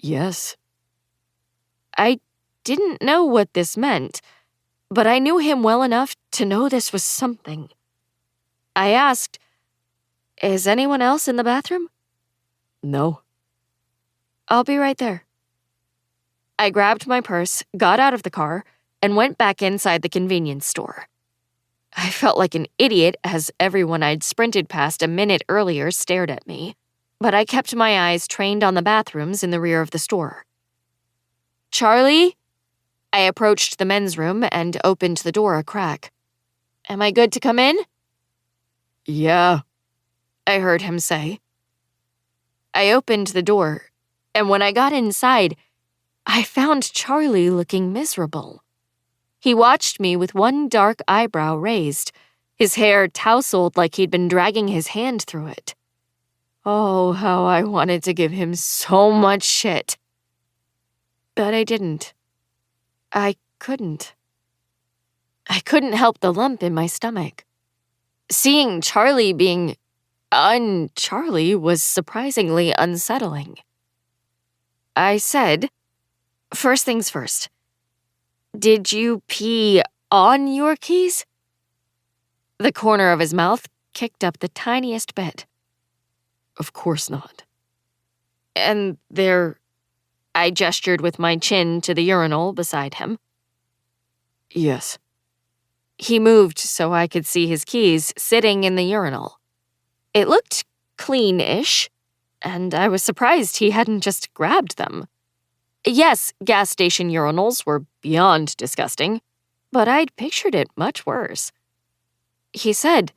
Yes. I didn't know what this meant, but I knew him well enough to know this was something. I asked, Is anyone else in the bathroom? No. I'll be right there. I grabbed my purse, got out of the car, and went back inside the convenience store. I felt like an idiot as everyone I'd sprinted past a minute earlier stared at me, but I kept my eyes trained on the bathrooms in the rear of the store. Charlie? I approached the men's room and opened the door a crack. Am I good to come in? Yeah, I heard him say. I opened the door, and when I got inside, I found Charlie looking miserable. He watched me with one dark eyebrow raised, his hair tousled like he'd been dragging his hand through it. Oh, how I wanted to give him so much shit. But I didn't. I couldn't. I couldn't help the lump in my stomach. Seeing Charlie being un-Charlie was surprisingly unsettling. I said, First things first. Did you pee on your keys? The corner of his mouth kicked up the tiniest bit. Of course not. And I gestured with my chin to the urinal beside him. Yes. He moved so I could see his keys sitting in the urinal. It looked clean-ish, and I was surprised he hadn't just grabbed them. Yes, gas station urinals were beyond disgusting, but I'd pictured it much worse. He said,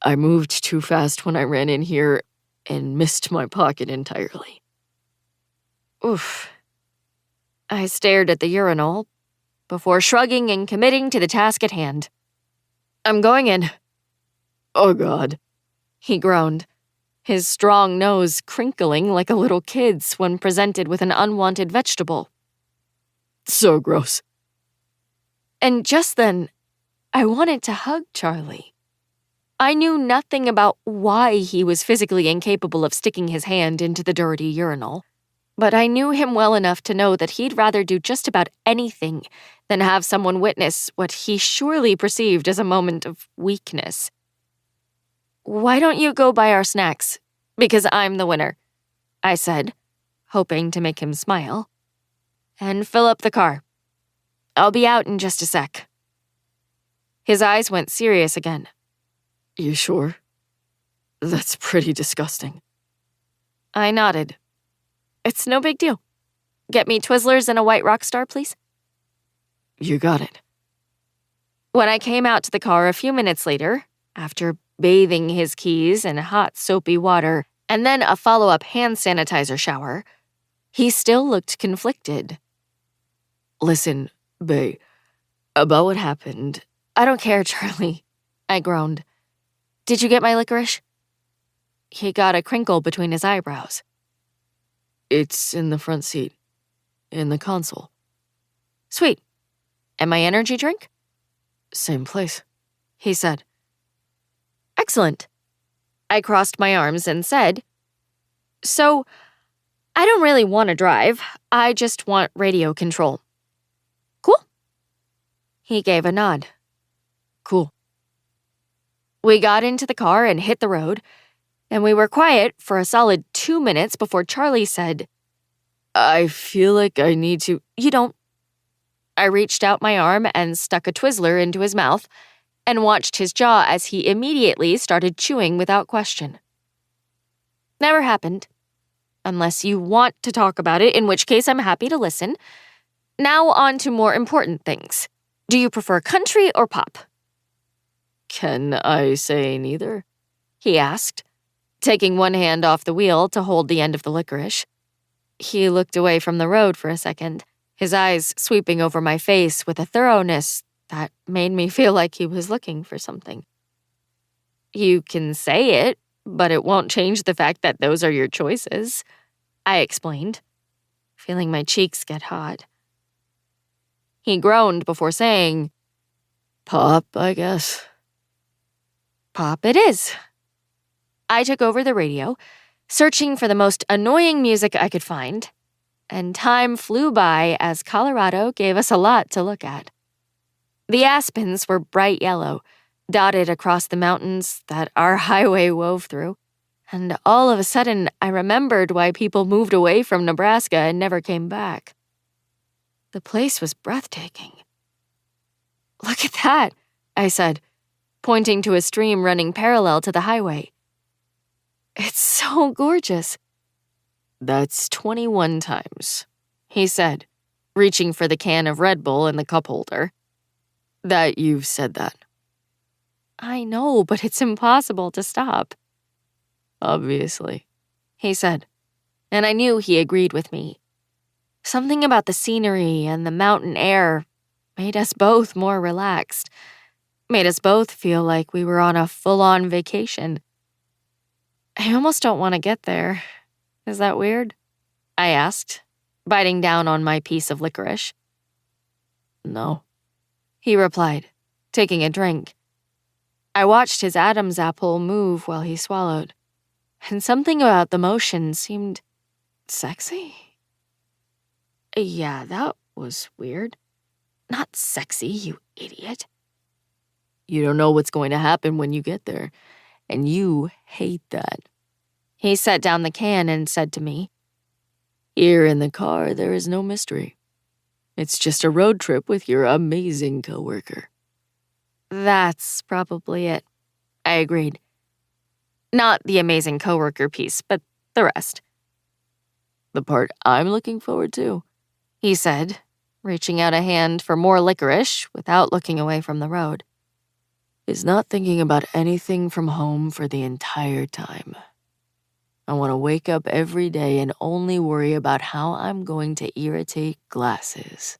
I moved too fast when I ran in here and missed my pocket entirely. Oof. I stared at the urinal before shrugging and committing to the task at hand. I'm going in. Oh, God. He groaned, his strong nose crinkling like a little kid's when presented with an unwanted vegetable. So gross. And just then, I wanted to hug Charlie. I knew nothing about why he was physically incapable of sticking his hand into the dirty urinal, but I knew him well enough to know that he'd rather do just about anything than have someone witness what he surely perceived as a moment of weakness. Why don't you go buy our snacks? Because I'm the winner, I said, hoping to make him smile. And fill up the car. I'll be out in just a sec. His eyes went serious again. You sure? That's pretty disgusting. I nodded. It's no big deal. Get me Twizzlers and a White Rockstar, please. You got it. When I came out to the car a few minutes later, after bathing his keys in hot, soapy water and then a follow-up hand sanitizer shower, he still looked conflicted. Listen, bae, about what happened. I don't care, Charlie, I groaned. Did you get my licorice? He got a crinkle between his eyebrows. It's in the front seat, in the console. Sweet. And my energy drink? Same place, he said. Excellent. I crossed my arms and said, So, I don't really want to drive. I just want radio control. Cool? He gave a nod. Cool. We got into the car and hit the road, and we were quiet for a solid 2 minutes before Charlie said, I feel like I need to... You don't. I reached out my arm and stuck a Twizzler into his mouth and watched his jaw as he immediately started chewing without question. Never happened. Unless you want to talk about it, in which case I'm happy to listen. Now on to more important things. Do you prefer country or pop? Can I say neither? He asked, taking one hand off the wheel to hold the end of the licorice. He looked away from the road for a second, his eyes sweeping over my face with a thoroughness that made me feel like he was looking for something. You can say it, but it won't change the fact that those are your choices, I explained, feeling my cheeks get hot. He groaned before saying, Pop, I guess. Pop it is. I took over the radio, searching for the most annoying music I could find, and time flew by as Colorado gave us a lot to look at. The aspens were bright yellow, dotted across the mountains that our highway wove through, and all of a sudden I remembered why people moved away from Nebraska and never came back. The place was breathtaking. Look at that, I said, pointing to a stream running parallel to the highway. It's so gorgeous. That's 21 times, he said, reaching for the can of Red Bull in the cup holder. that you've said that. I know, but it's impossible to stop, Obviously. he said, and I knew he agreed with me. Something about the scenery and the mountain air made us both more relaxed, made us both feel like we were on a full-on vacation. I almost don't want to get there. Is that weird? I asked, biting down on my piece of licorice. No. He replied, taking a drink. I watched his Adam's apple move while he swallowed, and something about the motion seemed sexy. Yeah, that was weird. Not sexy, you idiot. You don't know what's going to happen when you get there, and you hate that. He set down the can and said to me, Here in the car, there is no mystery. It's just a road trip with your amazing coworker. That's probably it. I agreed. Not the amazing coworker piece, but the rest. The part I'm looking forward to, he said, reaching out a hand for more licorice without looking away from the road, is not thinking about anything from home for the entire time. I want to wake up every day and only worry about how I'm going to irritate glasses.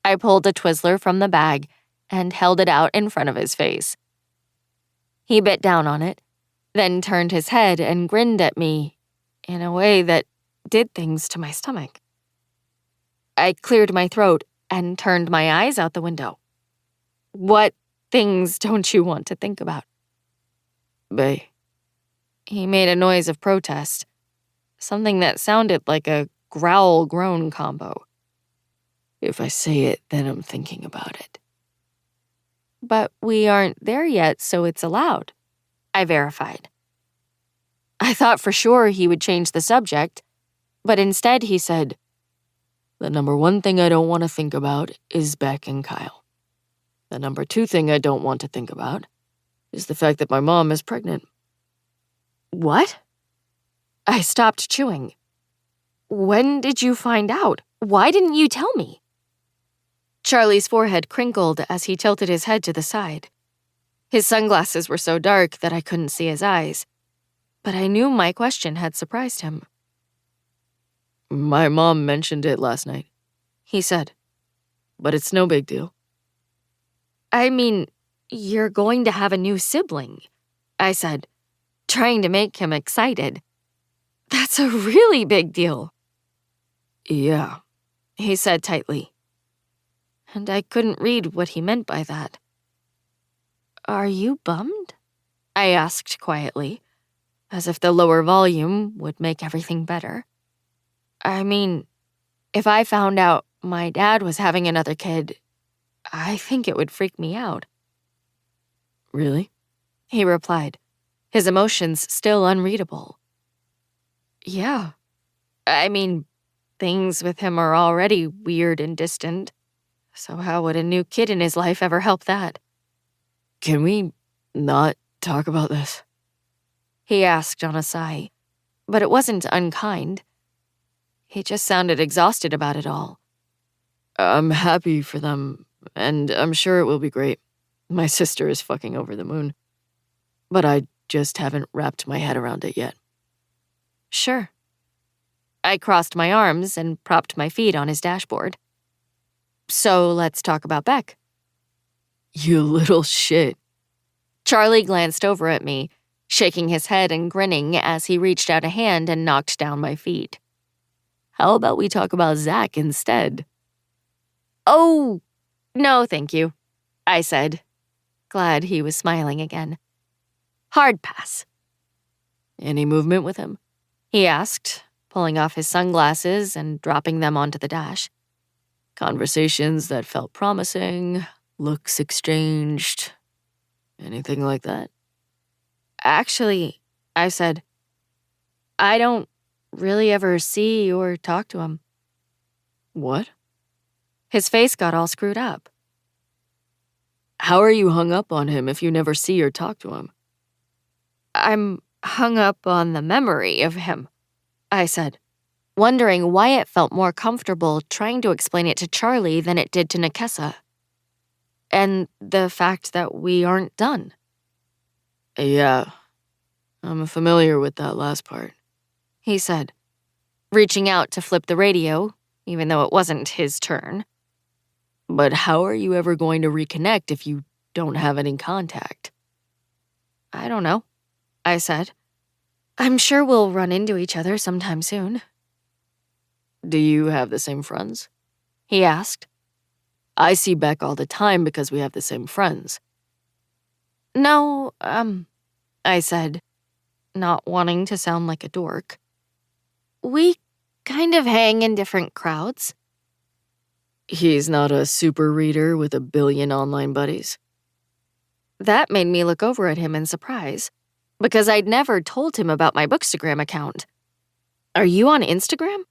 I pulled a Twizzler from the bag and held it out in front of his face. He bit down on it, then turned his head and grinned at me in a way that did things to my stomach. I cleared my throat and turned my eyes out the window. What things don't you want to think about? Bae. He made a noise of protest, something that sounded like a growl-groan combo. If I say it, then I'm thinking about it. But we aren't there yet, so it's allowed, I verified. I thought for sure he would change the subject, but instead he said, The number one thing I don't want to think about is Beck and Kyle. The number two thing I don't want to think about is the fact that my mom is pregnant. What? I stopped chewing. When did you find out? Why didn't you tell me? Charlie's forehead crinkled as he tilted his head to the side. His sunglasses were so dark that I couldn't see his eyes, but I knew my question had surprised him. My mom mentioned it last night, he said. But it's no big deal. I mean, you're going to have a new sibling, I said, trying to make him excited. That's a really big deal. Yeah, he said tightly. And I couldn't read what he meant by that. Are you bummed? I asked quietly, as if the lower volume would make everything better. I mean, if I found out my dad was having another kid, I think it would freak me out. Really? He replied, his emotions still unreadable. Yeah. I mean, things with him are already weird and distant, so how would a new kid in his life ever help that? Can we not talk about this? He asked on a sigh, but it wasn't unkind. He just sounded exhausted about it all, I'm happy for them, and I'm sure it will be great. My sister is fucking over the moon. But I just haven't wrapped my head around it yet. Sure. I crossed my arms and propped my feet on his dashboard. So let's talk about Beck. You little shit. Charlie glanced over at me, shaking his head and grinning as he reached out a hand and knocked down my feet. How about we talk about Zach instead? Oh, no, thank you, I said, glad he was smiling again. Hard pass. Any movement with him? He asked, pulling off his sunglasses and dropping them onto the dash. Conversations that felt promising, looks exchanged, anything like that? Actually, I said, I don't really ever see or talk to him. What? His face got all screwed up. How are you hung up on him if you never see or talk to him? I'm hung up on the memory of him, I said, wondering why it felt more comfortable trying to explain it to Charlie than it did to Nekesa. And the fact that we aren't done. Yeah, I'm familiar with that last part, he said, reaching out to flip the radio, even though it wasn't his turn. But how are you ever going to reconnect if you don't have any contact? I don't know, I said. I'm sure we'll run into each other sometime soon. Do you have the same friends? He asked. I see Beck all the time because we have the same friends. No, I said, not wanting to sound like a dork. We kind of hang in different crowds. He's not a super reader with 1 billion online buddies? That made me look over at him in surprise, because I'd never told him about my Bookstagram account. Are you on Instagram?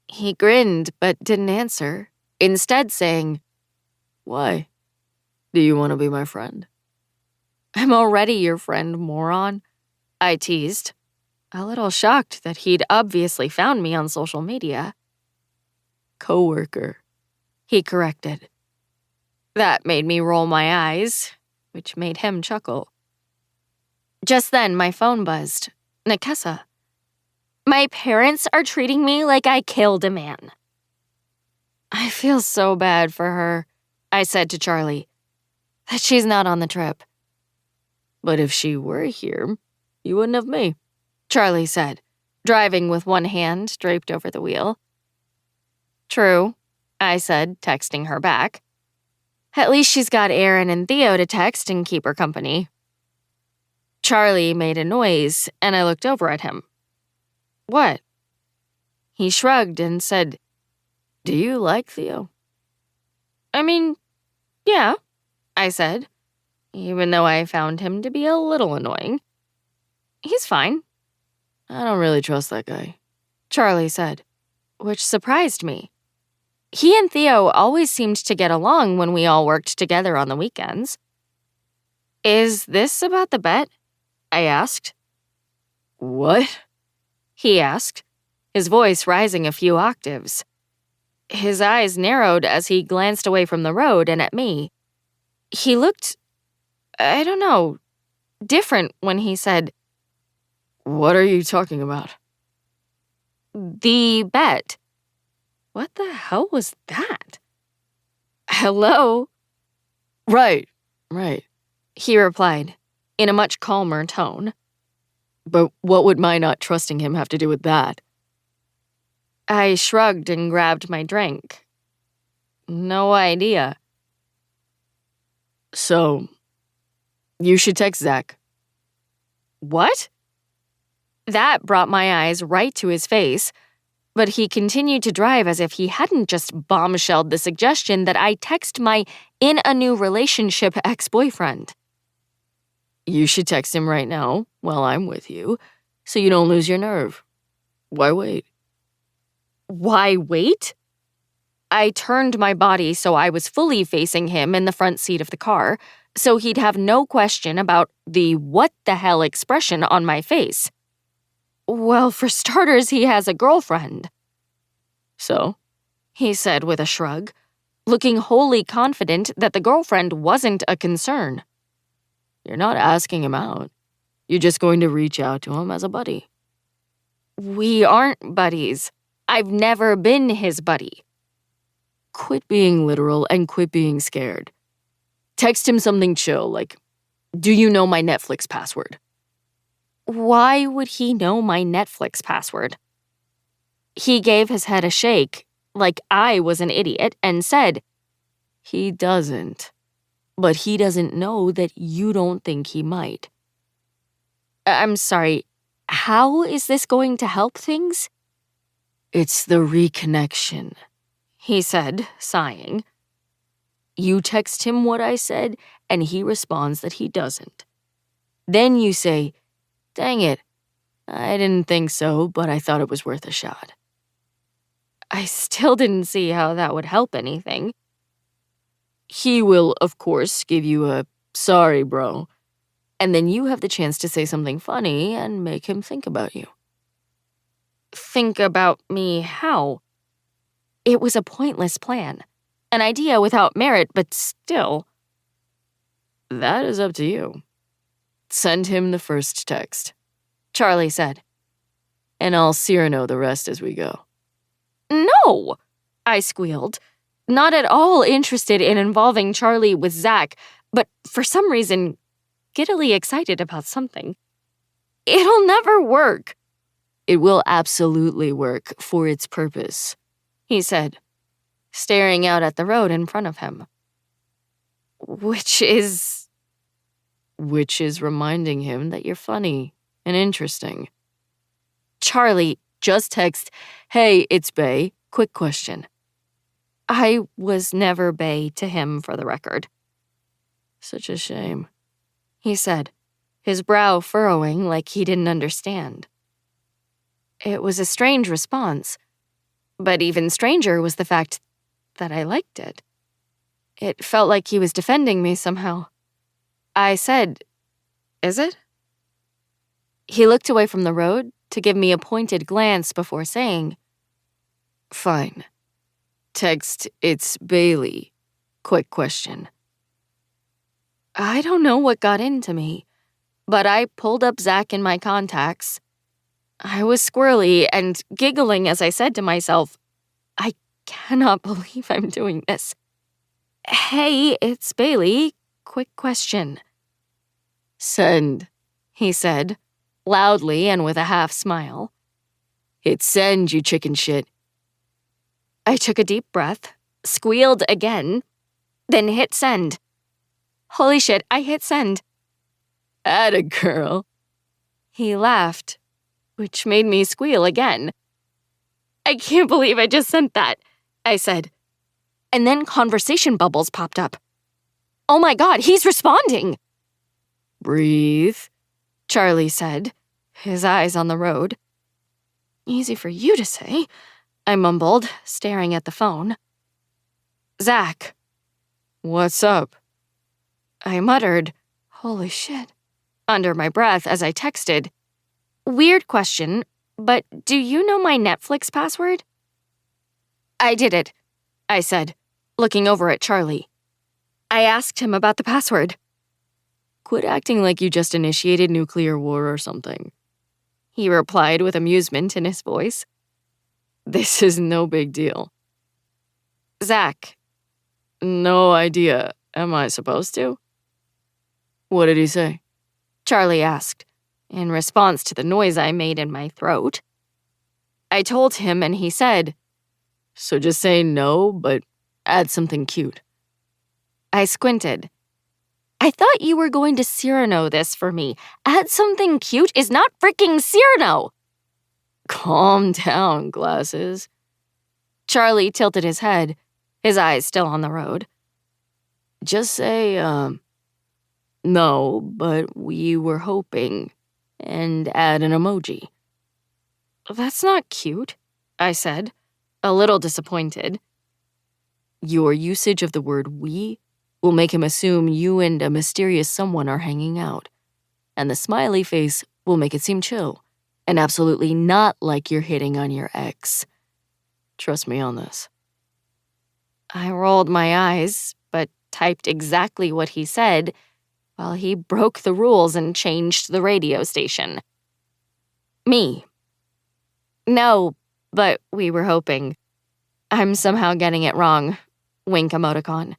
He grinned but didn't answer, instead saying, Why? Do you want to be my friend? I'm already your friend, moron, I teased, a little shocked that he'd obviously found me on social media. Coworker, he corrected. That made me roll my eyes, which made him chuckle. Just then, my phone buzzed. Nekesa. My parents are treating me like I killed a man. I feel so bad for her, I said to Charlie, that she's not on the trip. But if she were here, you wouldn't have me, Charlie said, driving with one hand draped over the wheel. True, I said, texting her back. At least she's got Aaron and Theo to text and keep her company. Charlie made a noise, and I looked over at him. What? He shrugged and said, Do you like Theo? I mean, yeah, I said, even though I found him to be a little annoying. He's fine. I don't really trust that guy, Charlie said, which surprised me. He and Theo always seemed to get along when we all worked together on the weekends. Is this about the bet? I asked. What? He asked, his voice rising a few octaves. His eyes narrowed as he glanced away from the road and at me. He looked, I don't know, different when he said, What are you talking about? The bet. What the hell was that? Hello? Right. He replied, in a much calmer tone. But what would my not trusting him have to do with that? I shrugged and grabbed my drink. No idea. So, you should text Zach. What? That brought my eyes right to his face, but he continued to drive as if he hadn't just bombshelled the suggestion that I text my in-a-new-relationship ex-boyfriend. You should text him right now while I'm with you, so you don't lose your nerve. Why wait? Why wait? I turned my body so I was fully facing him in the front seat of the car, so he'd have no question about the what the hell expression on my face. Well, for starters, he has a girlfriend. So? he said with a shrug, looking wholly confident that the girlfriend wasn't a concern. You're not asking him out. You're just going to reach out to him as a buddy. We aren't buddies. I've never been his buddy. Quit being literal and quit being scared. Text him something chill, like, "Do you know my Netflix password?" Why would he know my Netflix password? He gave his head a shake, like I was an idiot, and said, He doesn't. But he doesn't know that you don't think he might. I'm sorry, how is this going to help things? It's the reconnection, He said, sighing. You text him what I said, and he responds that he doesn't. Then you say, "Dang it, I didn't think so, but I thought it was worth a shot." I still didn't see how that would help anything. He will, of course, give you a "sorry, bro," and then you have the chance to say something funny and make him think about you. Think about me how? It was a pointless plan. An idea without merit, but still. That is up to you. Send him the first text, Charlie said. and I'll Cyrano the rest as we go. No, I squealed, not at all interested in involving Charlie with Zach, but for some reason, giddily excited about something. It'll never work. It will absolutely work for its purpose, he said, staring out at the road in front of him. Which is reminding him that you're funny and interesting. Charlie, Just text, "Hey, it's Bae, quick question." I was never bae to him, for the record. Such a shame, He said, his brow furrowing like he didn't understand. It was a strange response, but even stranger was the fact that I liked it. It felt like he was defending me somehow. I said, "Is it?" He looked away from the road to give me a pointed glance before saying, Fine. Text, "It's Bailey, quick question." I don't know what got into me, but I pulled up Zach in my contacts. I was squirrely and giggling as I said to myself, I cannot believe I'm doing this. "Hey, it's Bailey. Quick question." Send, he said, loudly and with a half smile. "Hit send, you chicken shit." I took a deep breath, squealed again, then hit send. Holy shit, I hit send. Atta girl. He laughed, which made me squeal again. I can't believe I just sent that, I said. And then conversation bubbles popped up. Oh my god, he's responding! Breathe, Charlie said, his eyes on the road. Easy for you to say, I mumbled, staring at the phone. Zach. What's up? I muttered, holy shit, under my breath as I texted. Weird question, but do you know my Netflix password? I did it, I said, looking over at Charlie. I asked him about the password. Quit acting like you just initiated nuclear war or something, he replied with amusement in his voice. This is no big deal. Zach. No idea. Am I supposed to? What did he say? Charlie asked, in response to the noise I made in my throat. I told him and he said, So just say no, but add something cute. I squinted. I thought you were going to Cyrano this for me. Add something cute is not freaking Cyrano. Calm down, glasses. Charlie tilted his head, his eyes still on the road. Just say, no, but we were hoping, and add an emoji. That's not cute, I said, a little disappointed. Your usage of the word we will make him assume you and a mysterious someone are hanging out, and the smiley face will make it seem chill, and absolutely not like you're hitting on your ex. Trust me on this. I rolled my eyes, but typed exactly what he said while he broke the rules and changed the radio station. Me. No, but we were hoping. I'm somehow getting it wrong. Wink emoticon.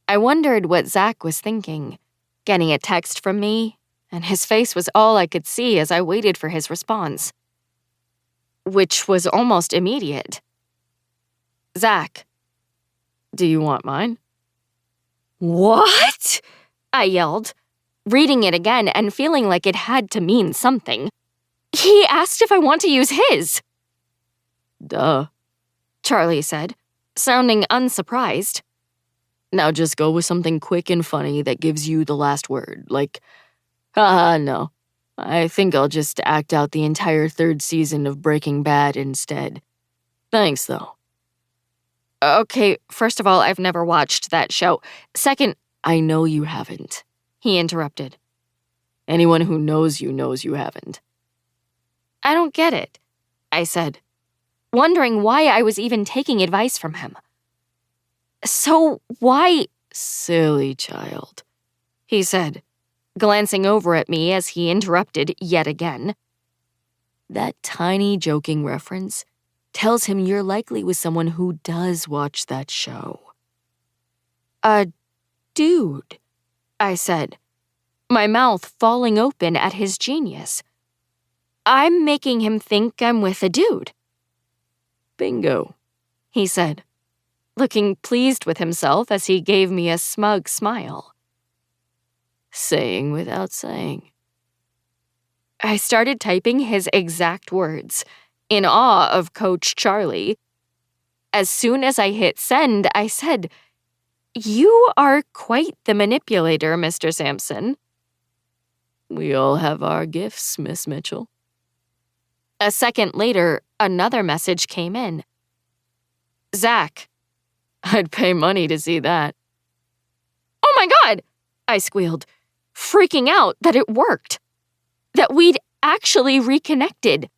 I wondered what Zach was thinking, getting a text from me, and his face was all I could see as I waited for his response. Which was almost immediate. Zach, Do you want mine? what? I yelled, reading it again and feeling like it had to mean something. He asked if I want to use his. Duh. Charlie said, sounding unsurprised. Now just go with something quick and funny that gives you the last word. Like, haha, no. I think I'll just act out the entire 3rd season of Breaking Bad instead. Thanks, though. Okay, first of all, I've never watched that show. Second, I know you haven't. he interrupted. Anyone who knows you haven't. I don't get it, I said, wondering why I was even taking advice from him. So why? Silly child, He said, glancing over at me as he interrupted yet again. That tiny joking reference tells him you're likely with someone who does watch that show. A dude, I said, my mouth falling open at his genius. I'm making him think I'm with a dude. Bingo, He said, looking pleased with himself as he gave me a smug smile. saying without saying. I started typing his exact words, in awe of Coach Charlie. As soon as I hit send, I said, "You are quite the manipulator, Mr. Sampson." We all have our gifts, Miss Mitchell. A second later, another message came in. Zach. I'd pay money to see that. Oh my God, I squealed, freaking out that it worked. That we'd actually reconnected.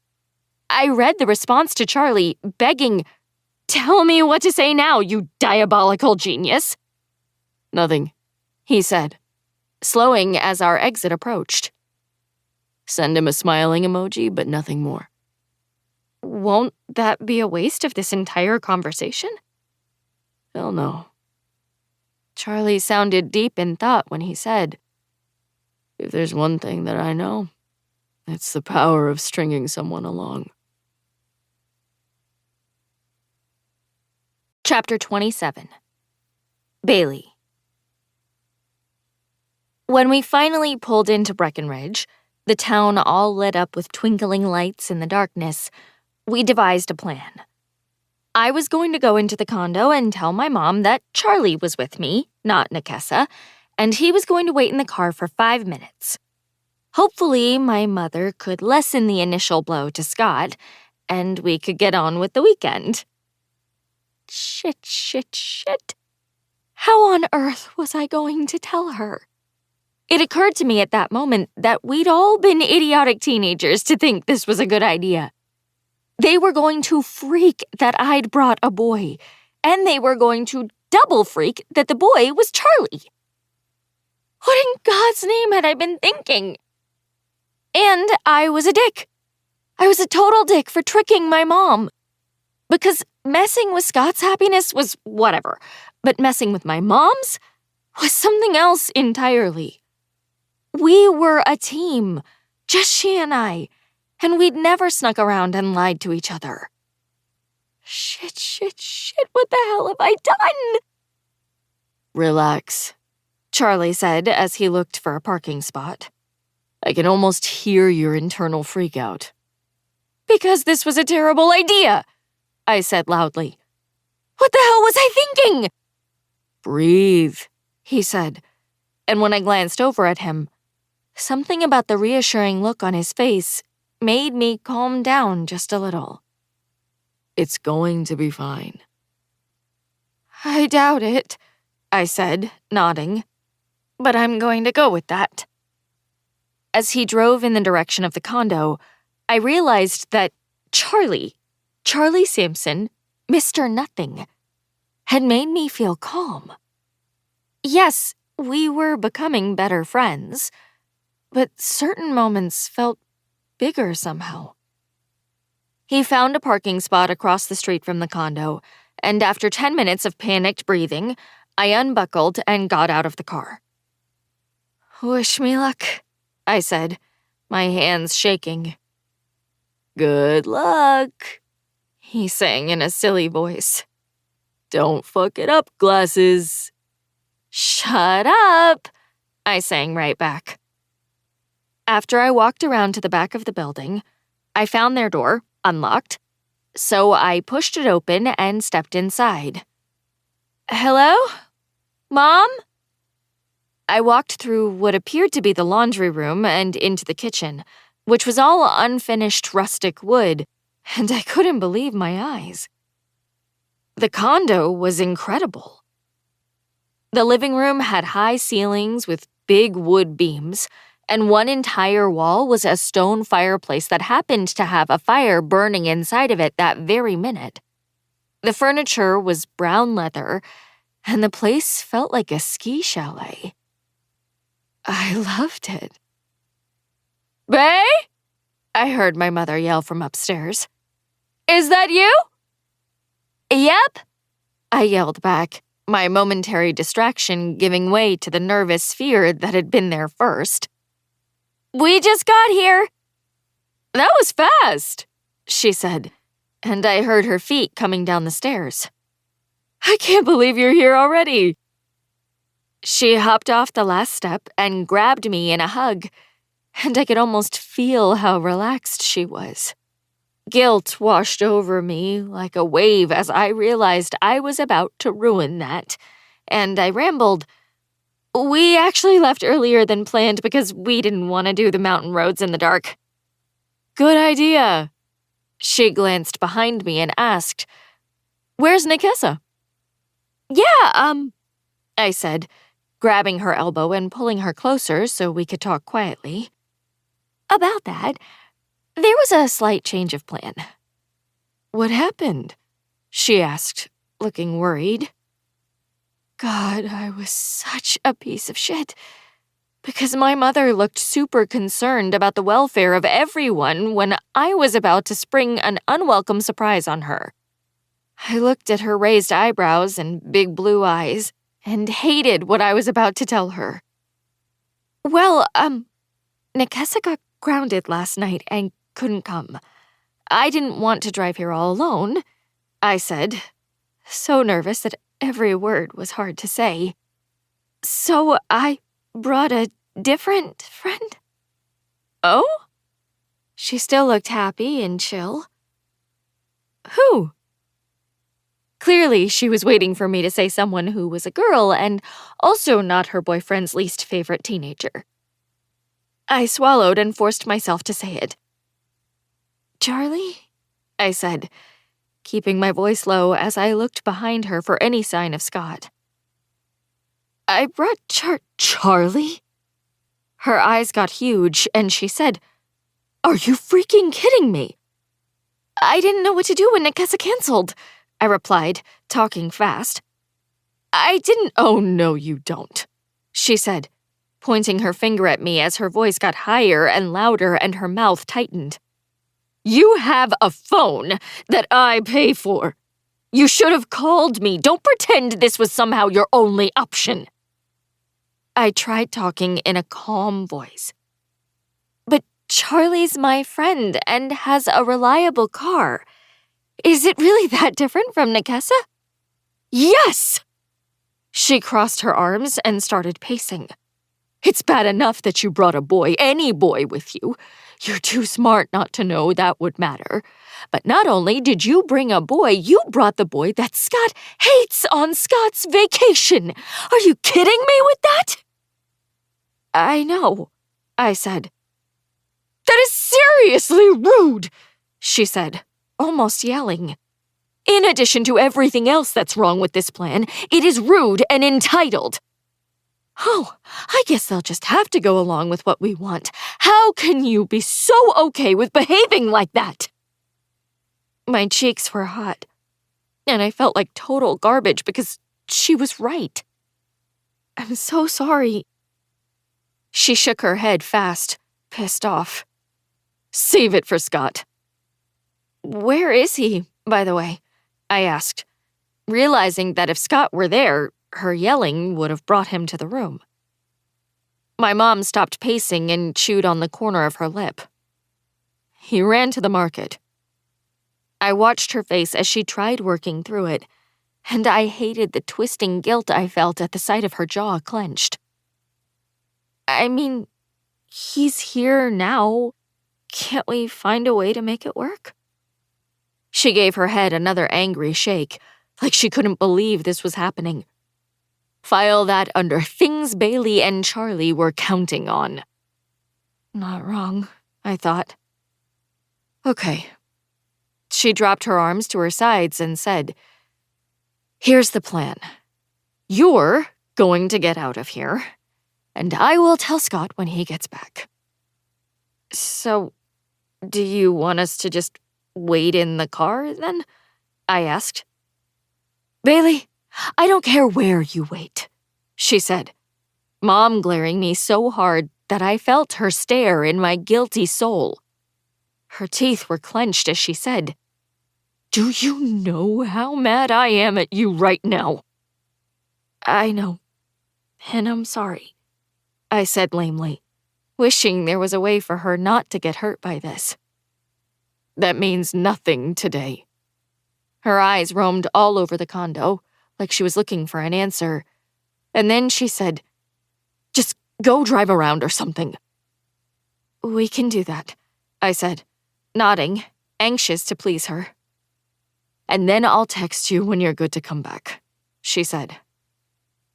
I read the response to Charlie, begging, "Tell me what to say now, you diabolical genius." Nothing, He said, slowing as our exit approached. Send him a smiling emoji, but nothing more. Won't that be a waste of this entire conversation? Hell no. Charlie sounded deep in thought when he said, If there's one thing that I know, it's the power of stringing someone along. Chapter 27. Bailey. When we finally pulled into Breckenridge, the town all lit up with twinkling lights in the darkness, we devised a plan. I was going to go into the condo and tell my mom that Charlie was with me, not Nikessa, and he was going to wait in the car for 5 minutes. Hopefully, my mother could lessen the initial blow to Scott, and we could get on with the weekend. Shit. How on earth was I going to tell her? It occurred to me at that moment that we'd all been idiotic teenagers to think this was a good idea. They were going to freak that I'd brought a boy, and they were going to double freak that the boy was Charlie. What in God's name had I been thinking? And I was a dick. I was a total dick for tricking my mom. Because messing with Scott's happiness was whatever, but messing with my mom's was something else entirely. We were a team, just she and I, and we'd never snuck around and lied to each other. Shit, what the hell have I done? Relax, Charlie said as he looked for a parking spot. I can almost hear your internal freakout. Because this was a terrible idea, I said loudly. What the hell was I thinking? Breathe, He said, and when I glanced over at him, something about the reassuring look on his face made me calm down just a little. It's going to be fine. I doubt it, I said, nodding, but I'm going to go with that. As he drove in the direction of the condo, I realized that Charlie Sampson, Mr. Nothing, had made me feel calm. Yes, we were becoming better friends, but certain moments felt bigger somehow. He found a parking spot across the street from the condo, and after 10 minutes of panicked breathing, I unbuckled and got out of the car. "Wish me luck," I said, my hands shaking. Good luck, He sang in a silly voice. don't fuck it up, glasses. "Shut up," I sang right back. After I walked around to the back of the building, I found their door, unlocked, so I pushed it open and stepped inside. "Hello? Mom?" I walked through what appeared to be the laundry room and into the kitchen, which was all unfinished rustic wood, and I couldn't believe my eyes. The condo was incredible. The living room had high ceilings with big wood beams, and one entire wall was a stone fireplace that happened to have a fire burning inside of it that very minute. The furniture was brown leather, and the place felt like a ski chalet. I loved it. "Bae?" I heard my mother yell from upstairs. "Is that you?" "Yep," I yelled back, my momentary distraction giving way to the nervous fear that had been there first. "We just got here." "That was fast," she said, and I heard her feet coming down the stairs. "I can't believe you're here already." She hopped off the last step and grabbed me in a hug, and I could almost feel how relaxed she was. Guilt washed over me like a wave as I realized I was about to ruin that, and I rambled. "We actually left earlier than planned because we didn't want to do the mountain roads in the dark." "Good idea." She glanced behind me and asked, "Where's Nikessa?" "Yeah, I said, grabbing her elbow and pulling her closer so we could talk quietly. "About that, there was a slight change of plan." "What happened?" she asked, looking worried. God, I was such a piece of shit. Because my mother looked super concerned about the welfare of everyone when I was about to spring an unwelcome surprise on her. I looked at her raised eyebrows and big blue eyes and hated what I was about to tell her. "Well, Nikessa got grounded last night and couldn't come. I didn't want to drive here all alone," I said, so nervous that every word was hard to say. "So I brought a different friend." "Oh?" She still looked happy and chill. "Who?" Clearly, she was waiting for me to say someone who was a girl and also not her boyfriend's least favorite teenager. I swallowed and forced myself to say it. "Charlie?" I said, keeping my voice low as I looked behind her for any sign of Scott. "I brought Charlie?" Her eyes got huge, and she said, "Are you freaking kidding me?" "I didn't know what to do when Nikessa canceled," I replied, talking fast. "I didn't—" "Oh, no, you don't," she said, pointing her finger at me as her voice got higher and louder and her mouth tightened. "You have a phone that I pay for. You should have called me. Don't pretend this was somehow your only option." I tried talking in a calm voice. "But Charlie's my friend and has a reliable car. Is it really that different from Nikessa?" "Yes!" She crossed her arms and started pacing. "It's bad enough that you brought a boy, any boy, with you. You're too smart not to know that would matter. But not only did you bring a boy, you brought the boy that Scott hates on Scott's vacation. Are you kidding me with that?" "I know," I said. "That is seriously rude," she said, almost yelling. "In addition to everything else that's wrong with this plan, it is rude and entitled." "Oh, I guess they'll just have to go along with what we want. How can you be so okay with behaving like that?" My cheeks were hot. And I felt like total garbage because she was right. I'm so sorry. She shook her head fast, pissed off. Save it for Scott. Where is he, by the way? I asked, realizing that if Scott were there, her yelling would have brought him to the room. My mom stopped pacing and chewed on the corner of her lip. He ran to the market. I watched her face as she tried working through it, and I hated the twisting guilt I felt at the sight of her jaw clenched. I mean, he's here now. Can't we find a way to make it work? She gave her head another angry shake, like she couldn't believe this was happening. File that under things Bailey and Charlie were counting on. Not wrong, I thought. Okay. She dropped her arms to her sides and said, "Here's the plan. You're going to get out of here, and I will tell Scott when he gets back." So, do you want us to just wait in the car, then? I asked. "Bailey, I don't care where you wait," she said, Mom glaring me so hard that I felt her stare in my guilty soul. Her teeth were clenched as she said, "Do you know how mad I am at you right now?" "I know, and I'm sorry," I said lamely, wishing there was a way for her not to get hurt by this. That means nothing today. Her eyes roamed all over the condo, like she was looking for an answer, and then she said, "Just go drive around or something." "We can do that," I said, nodding, anxious to please her. "And then I'll text you when you're good to come back," she said.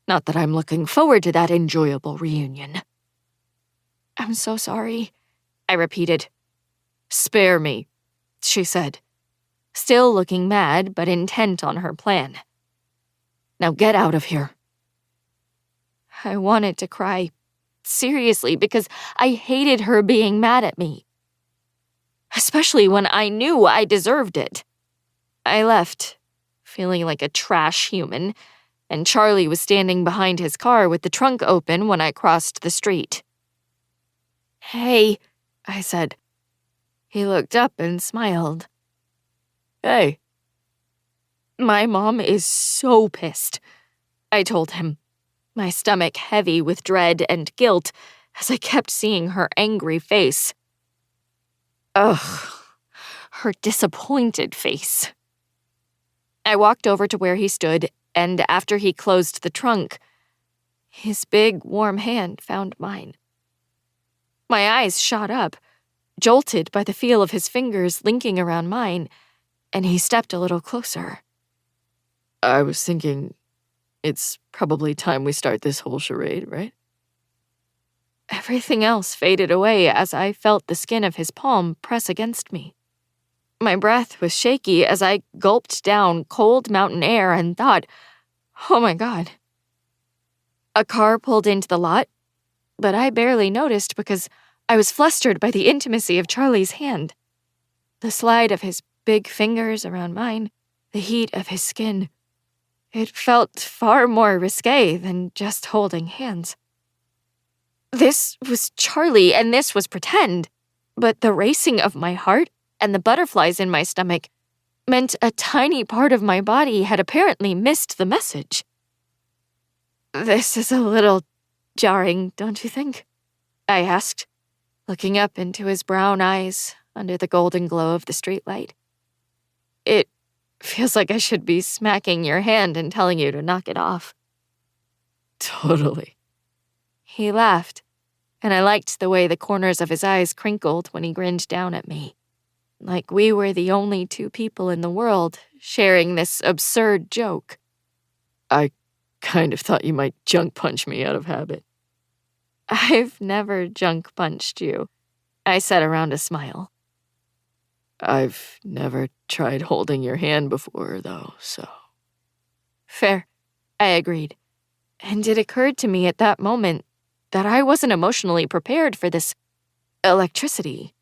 "Not that I'm looking forward to that enjoyable reunion." "I'm so sorry," I repeated. "Spare me," she said, still looking mad but intent on her plan. "Now get out of here." I wanted to cry, seriously, because I hated her being mad at me. Especially when I knew I deserved it. I left, feeling like a trash human, and Charlie was standing behind his car with the trunk open when I crossed the street. "Hey," I said. He looked up and smiled. "Hey." "My mom is so pissed," I told him, my stomach heavy with dread and guilt as I kept seeing her angry face. Ugh, her disappointed face. I walked over to where he stood, and after he closed the trunk, his big, warm hand found mine. My eyes shot up, jolted by the feel of his fingers linking around mine, and he stepped a little closer. "I was thinking, it's probably time we start this whole charade, right?" Everything else faded away as I felt the skin of his palm press against me. My breath was shaky as I gulped down cold mountain air and thought, oh my God. A car pulled into the lot, but I barely noticed because I was flustered by the intimacy of Charlie's hand. The slide of his big fingers around mine, the heat of his skin. It felt far more risque than just holding hands. This was Charlie, and this was pretend, but the racing of my heart and the butterflies in my stomach meant a tiny part of my body had apparently missed the message. "This is a little jarring, don't you think?" I asked, looking up into his brown eyes under the golden glow of the streetlight. "It feels like I should be smacking your hand and telling you to knock it off." "Totally." He laughed, and I liked the way the corners of his eyes crinkled when he grinned down at me, like we were the only two people in the world sharing this absurd joke. "I kind of thought you might junk punch me out of habit." "I've never junk punched you," I said around a smile. "I've never tried holding your hand before, though, so..." "Fair," I agreed, and it occurred to me at that moment that I wasn't emotionally prepared for this electricity.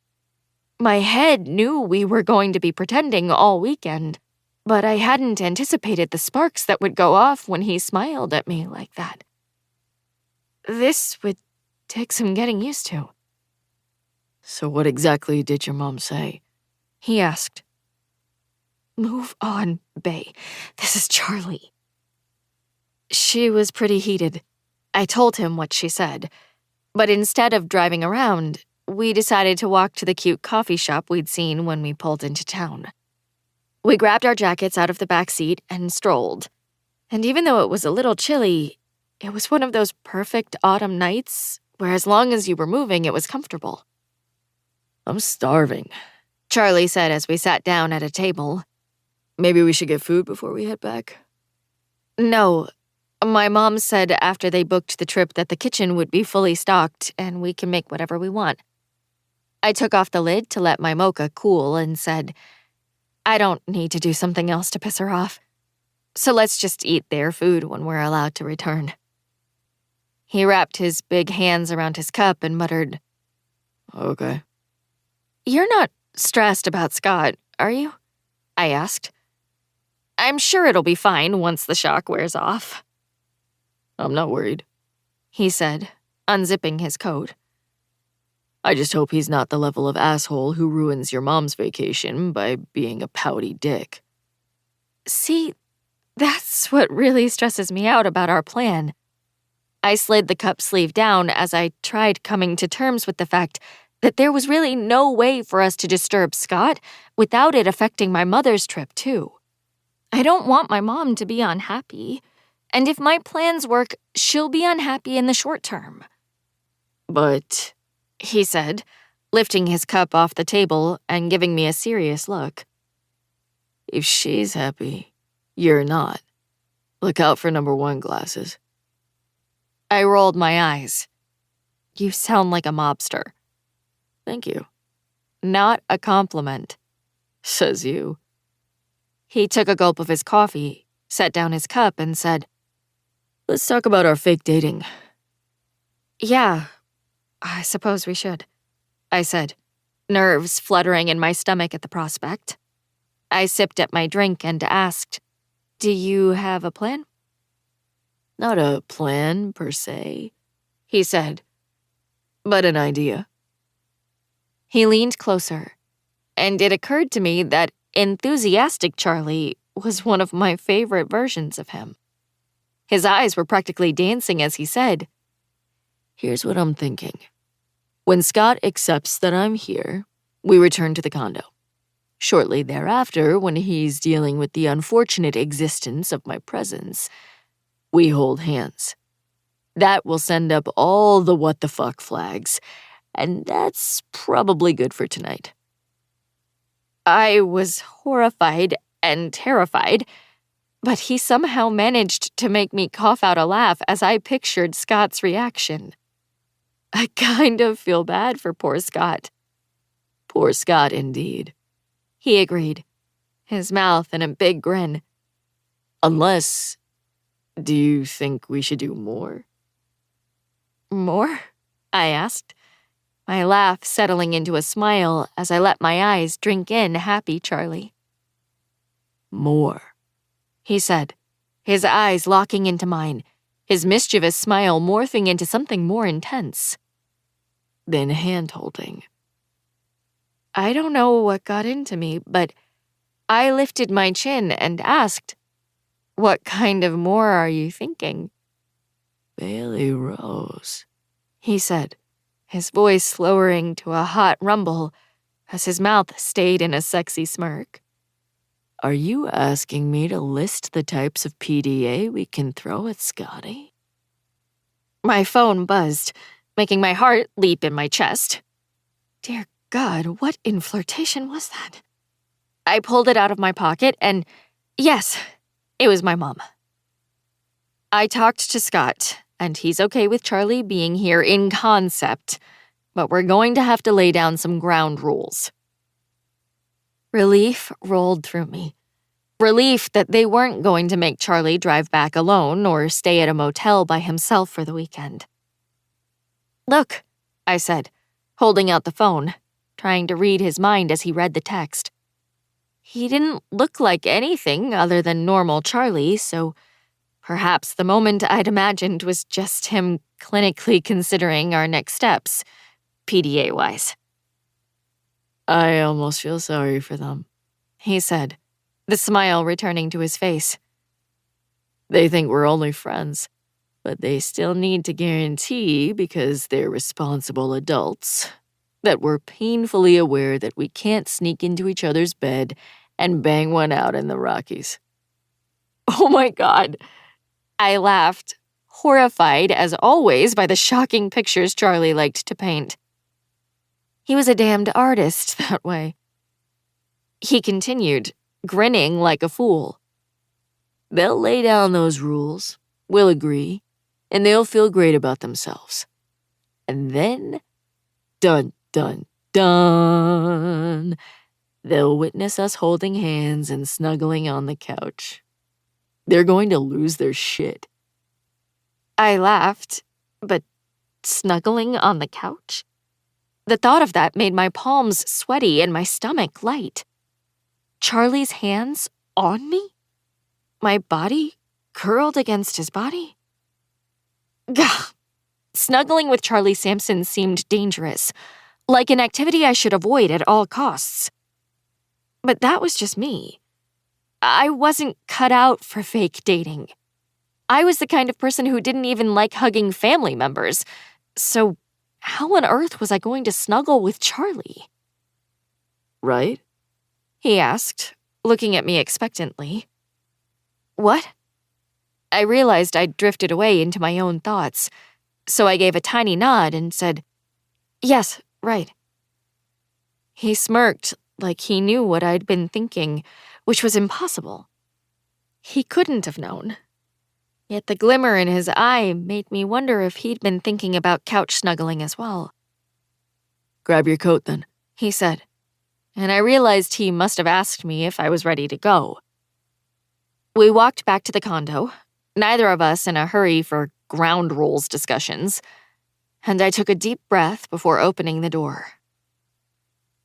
My head knew we were going to be pretending all weekend, but I hadn't anticipated the sparks that would go off when he smiled at me like that. This would take some getting used to. So what exactly did your mom say? He asked. Move on, Bae. This is Charlie. She was pretty heated. I told him what she said. But instead of driving around, we decided to walk to the cute coffee shop we'd seen when we pulled into town. We grabbed our jackets out of the back seat and strolled. And even though it was a little chilly, it was one of those perfect autumn nights where as long as you were moving, it was comfortable. I'm starving, Charlie said as we sat down at a table. Maybe we should get food before we head back? No. My mom said after they booked the trip that the kitchen would be fully stocked and we can make whatever we want. I took off the lid to let my mocha cool and said, I don't need to do something else to piss her off. So let's just eat their food when we're allowed to return. He wrapped his big hands around his cup and muttered, Okay. You're not stressed about Scott, are you? I asked. I'm sure it'll be fine once the shock wears off. I'm not worried, he said, unzipping his coat. I just hope he's not the level of asshole who ruins your mom's vacation by being a pouty dick. See, that's what really stresses me out about our plan. I slid the cup sleeve down as I tried coming to terms with the fact that there was really no way for us to disturb Scott without it affecting my mother's trip, too. I don't want my mom to be unhappy, and if my plans work, she'll be unhappy in the short term. But, he said, lifting his cup off the table and giving me a serious look. If she's happy, you're not. Look out for number 1 glasses. I rolled my eyes. You sound like a mobster. Thank you. Not a compliment. Says you. He took a gulp of his coffee, set down his cup, and said, Let's talk about our fake dating. Yeah, I suppose we should, I said, nerves fluttering in my stomach at the prospect. I sipped at my drink and asked, Do you have a plan? Not a plan, per se, he said, but an idea. He leaned closer, and it occurred to me that enthusiastic Charlie was one of my favorite versions of him. His eyes were practically dancing as he said, Here's what I'm thinking. When Scott accepts that I'm here, we return to the condo. Shortly thereafter, when he's dealing with the unfortunate existence of my presence, we hold hands. That will send up all the what the fuck flags, and that's probably good for tonight. I was horrified and terrified, but he somehow managed to make me cough out a laugh as I pictured Scott's reaction. I kind of feel bad for poor Scott. Poor Scott, indeed. He agreed, his mouth in a big grin. Unless, do you think we should do more? More? I asked, my laugh settling into a smile as I let my eyes drink in happy Charlie. More, he said, his eyes locking into mine, his mischievous smile morphing into something more intense. Then hand-holding. I don't know what got into me, but I lifted my chin and asked, What kind of more are you thinking? Bailey Rose, he said, his voice lowering to a hot rumble as his mouth stayed in a sexy smirk. Are you asking me to list the types of PDA we can throw at Scotty? My phone buzzed, making my heart leap in my chest. Dear God, what in flirtation was that? I pulled it out of my pocket and, yes, it was my mom. I talked to Scott, and he's okay with Charlie being here in concept, but we're going to have to lay down some ground rules. Relief rolled through me. Relief that they weren't going to make Charlie drive back alone or stay at a motel by himself for the weekend. Look, I said, holding out the phone, trying to read his mind as he read the text. He didn't look like anything other than normal Charlie, so perhaps the moment I'd imagined was just him clinically considering our next steps, PDA-wise. I almost feel sorry for them, He said, the smile returning to his face. They think we're only friends, but they still need to guarantee, because they're responsible adults, that we're painfully aware that we can't sneak into each other's bed and bang one out in the Rockies. Oh my God. I laughed, horrified as always by the shocking pictures Charlie liked to paint. He was a damned artist that way. He continued, grinning like a fool. They'll lay down those rules, we'll agree, and they'll feel great about themselves. And then, dun, dun, dun, they'll witness us holding hands and snuggling on the couch. They're going to lose their shit. I laughed, but snuggling on the couch? The thought of that made my palms sweaty and my stomach light. Charlie's hands on me? My body curled against his body? Gah! Snuggling with Charlie Sampson seemed dangerous, like an activity I should avoid at all costs. But that was just me. I wasn't cut out for fake dating. I was the kind of person who didn't even like hugging family members, so how on earth was I going to snuggle with Charlie? Right? He asked, looking at me expectantly. What? I realized I'd drifted away into my own thoughts, so I gave a tiny nod and said, "Yes, right." He smirked like he knew what I'd been thinking, which was impossible. He couldn't have known. Yet the glimmer in his eye made me wonder if he'd been thinking about couch snuggling as well. Grab your coat then, he said, and I realized he must have asked me if I was ready to go. We walked back to the condo, neither of us in a hurry for ground rules discussions, and I took a deep breath before opening the door.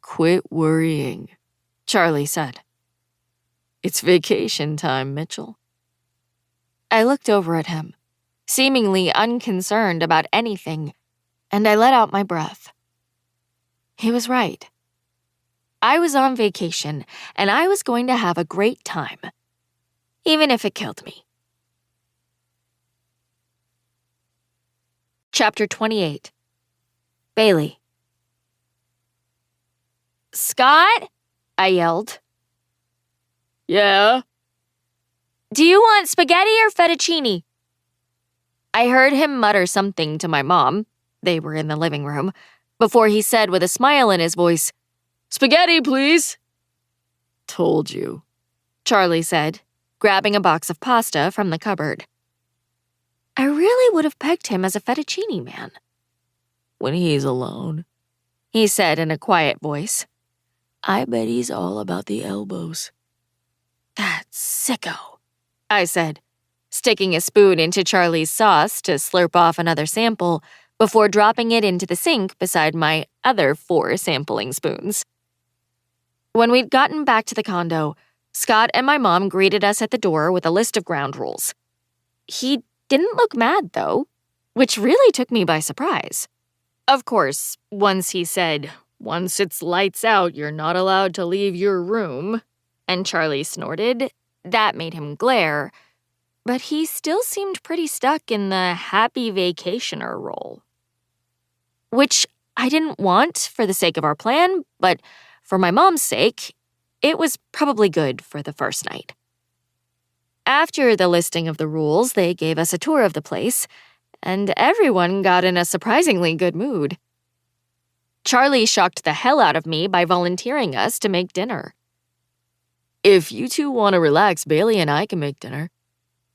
Quit worrying, Charlie said. It's vacation time, Mitchell. I looked over at him, seemingly unconcerned about anything, and I let out my breath. He was right. I was on vacation, and I was going to have a great time, even if it killed me. Chapter 28. Bailey. "Scott?" I yelled. Yeah? "Do you want spaghetti or fettuccine?" I heard him mutter something to my mom, they were in the living room, before he said with a smile in his voice, "Spaghetti, please." Told you, Charlie said, grabbing a box of pasta from the cupboard. I really would have pegged him as a fettuccine man. When he's alone, He said in a quiet voice. I bet he's all about the elbows. That sicko, I said, sticking a spoon into Charlie's sauce to slurp off another sample before dropping it into the sink beside my other 4 sampling spoons. When we'd gotten back to the condo, Scott and my mom greeted us at the door with a list of ground rules. He didn't look mad, though, which really took me by surprise. Of course, once he said, "Once it's lights out, you're not allowed to leave your room," and Charlie snorted, that made him glare, but he still seemed pretty stuck in the happy vacationer role. Which I didn't want for the sake of our plan, but for my mom's sake, it was probably good for the first night. After the listing of the rules, they gave us a tour of the place, and everyone got in a surprisingly good mood. Charlie shocked the hell out of me by volunteering us to make dinner. If you two want to relax, Bailey and I can make dinner.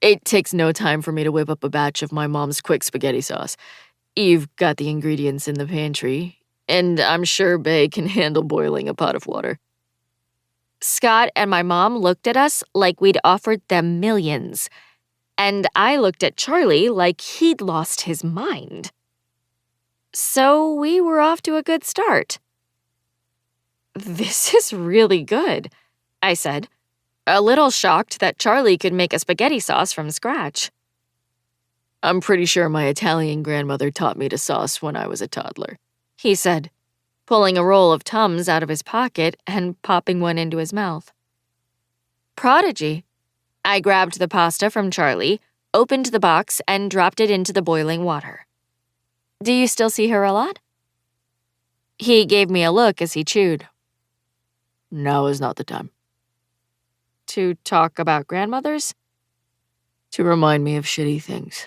It takes no time for me to whip up a batch of my mom's quick spaghetti sauce. You've got the ingredients in the pantry, and I'm sure Bae can handle boiling a pot of water. Scott and my mom looked at us like we'd offered them millions, and I looked at Charlie like he'd lost his mind. So we were off to a good start. "This is really good," I said, a little shocked that Charlie could make a spaghetti sauce from scratch. I'm pretty sure my Italian grandmother taught me to sauce when I was a toddler, he said, pulling a roll of Tums out of his pocket and popping one into his mouth. Prodigy. I grabbed the pasta from Charlie, opened the box, and dropped it into the boiling water. Do you still see her a lot? He gave me a look as he chewed. Now is not the time. To talk about grandmothers? To remind me of shitty things.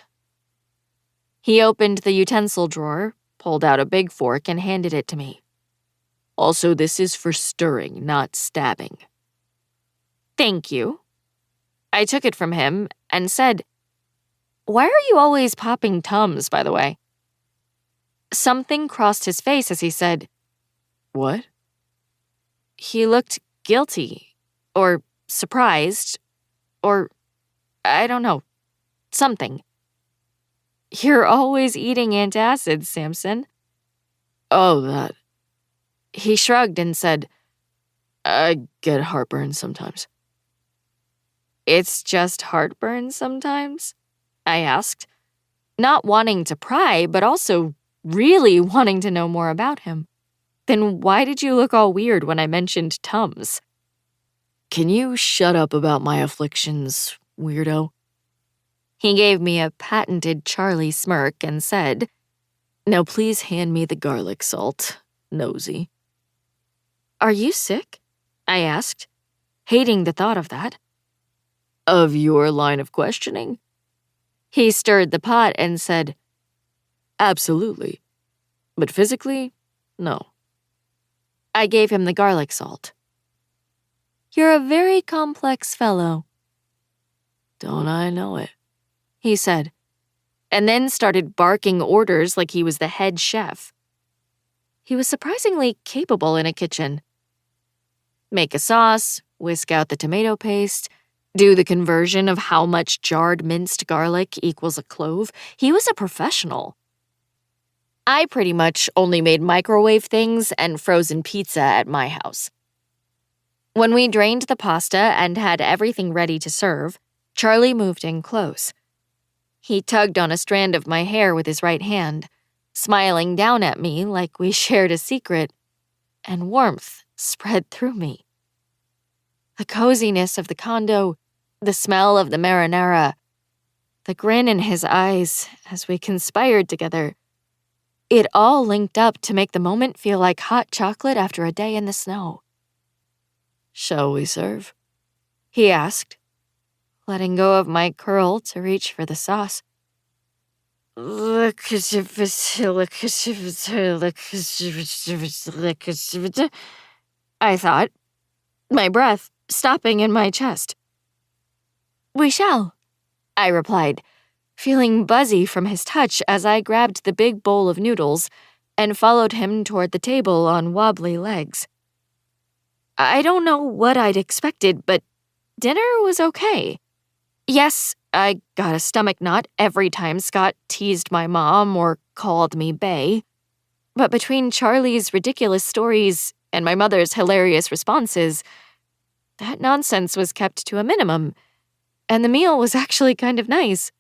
He opened the utensil drawer, pulled out a big fork, and handed it to me. Also, this is for stirring, not stabbing. Thank you. I took it from him and said, Why are you always popping Tums, by the way? Something crossed his face as he said, What? He looked guilty, or surprised, or I don't know, something. You're always eating antacids, Samson. Oh, that. He shrugged and said, I get heartburn sometimes. It's just heartburn sometimes? I asked, not wanting to pry, but also really wanting to know more about him. Then why did you look all weird when I mentioned Tums? Can you shut up about my afflictions, weirdo? He gave me a patented Charlie smirk and said, Now please hand me the garlic salt, nosy. Are you sick? I asked, hating the thought of that. Of your line of questioning? He stirred the pot and said, Absolutely. But physically, no. I gave him the garlic salt. You're a very complex fellow. Don't I know it? He said, and then started barking orders like he was the head chef. He was surprisingly capable in a kitchen. Make a sauce, whisk out the tomato paste, do the conversion of how much jarred minced garlic equals a clove. He was a professional. I pretty much only made microwave things and frozen pizza at my house. When we drained the pasta and had everything ready to serve, Charlie moved in close. He tugged on a strand of my hair with his right hand, smiling down at me like we shared a secret, and warmth spread through me. The coziness of the condo, the smell of the marinara, the grin in his eyes as we conspired together, it all linked up to make the moment feel like hot chocolate after a day in the snow. Shall we serve? He asked, letting go of my curl to reach for the sauce. I thought, my breath stopping in my chest. We shall, I replied, feeling buzzy from his touch as I grabbed the big bowl of noodles and followed him toward the table on wobbly legs. I don't know what I'd expected, but dinner was okay. Yes, I got a stomach knot every time Scott teased my mom or called me bae. But between Charlie's ridiculous stories and my mother's hilarious responses, that nonsense was kept to a minimum, and the meal was actually kind of nice.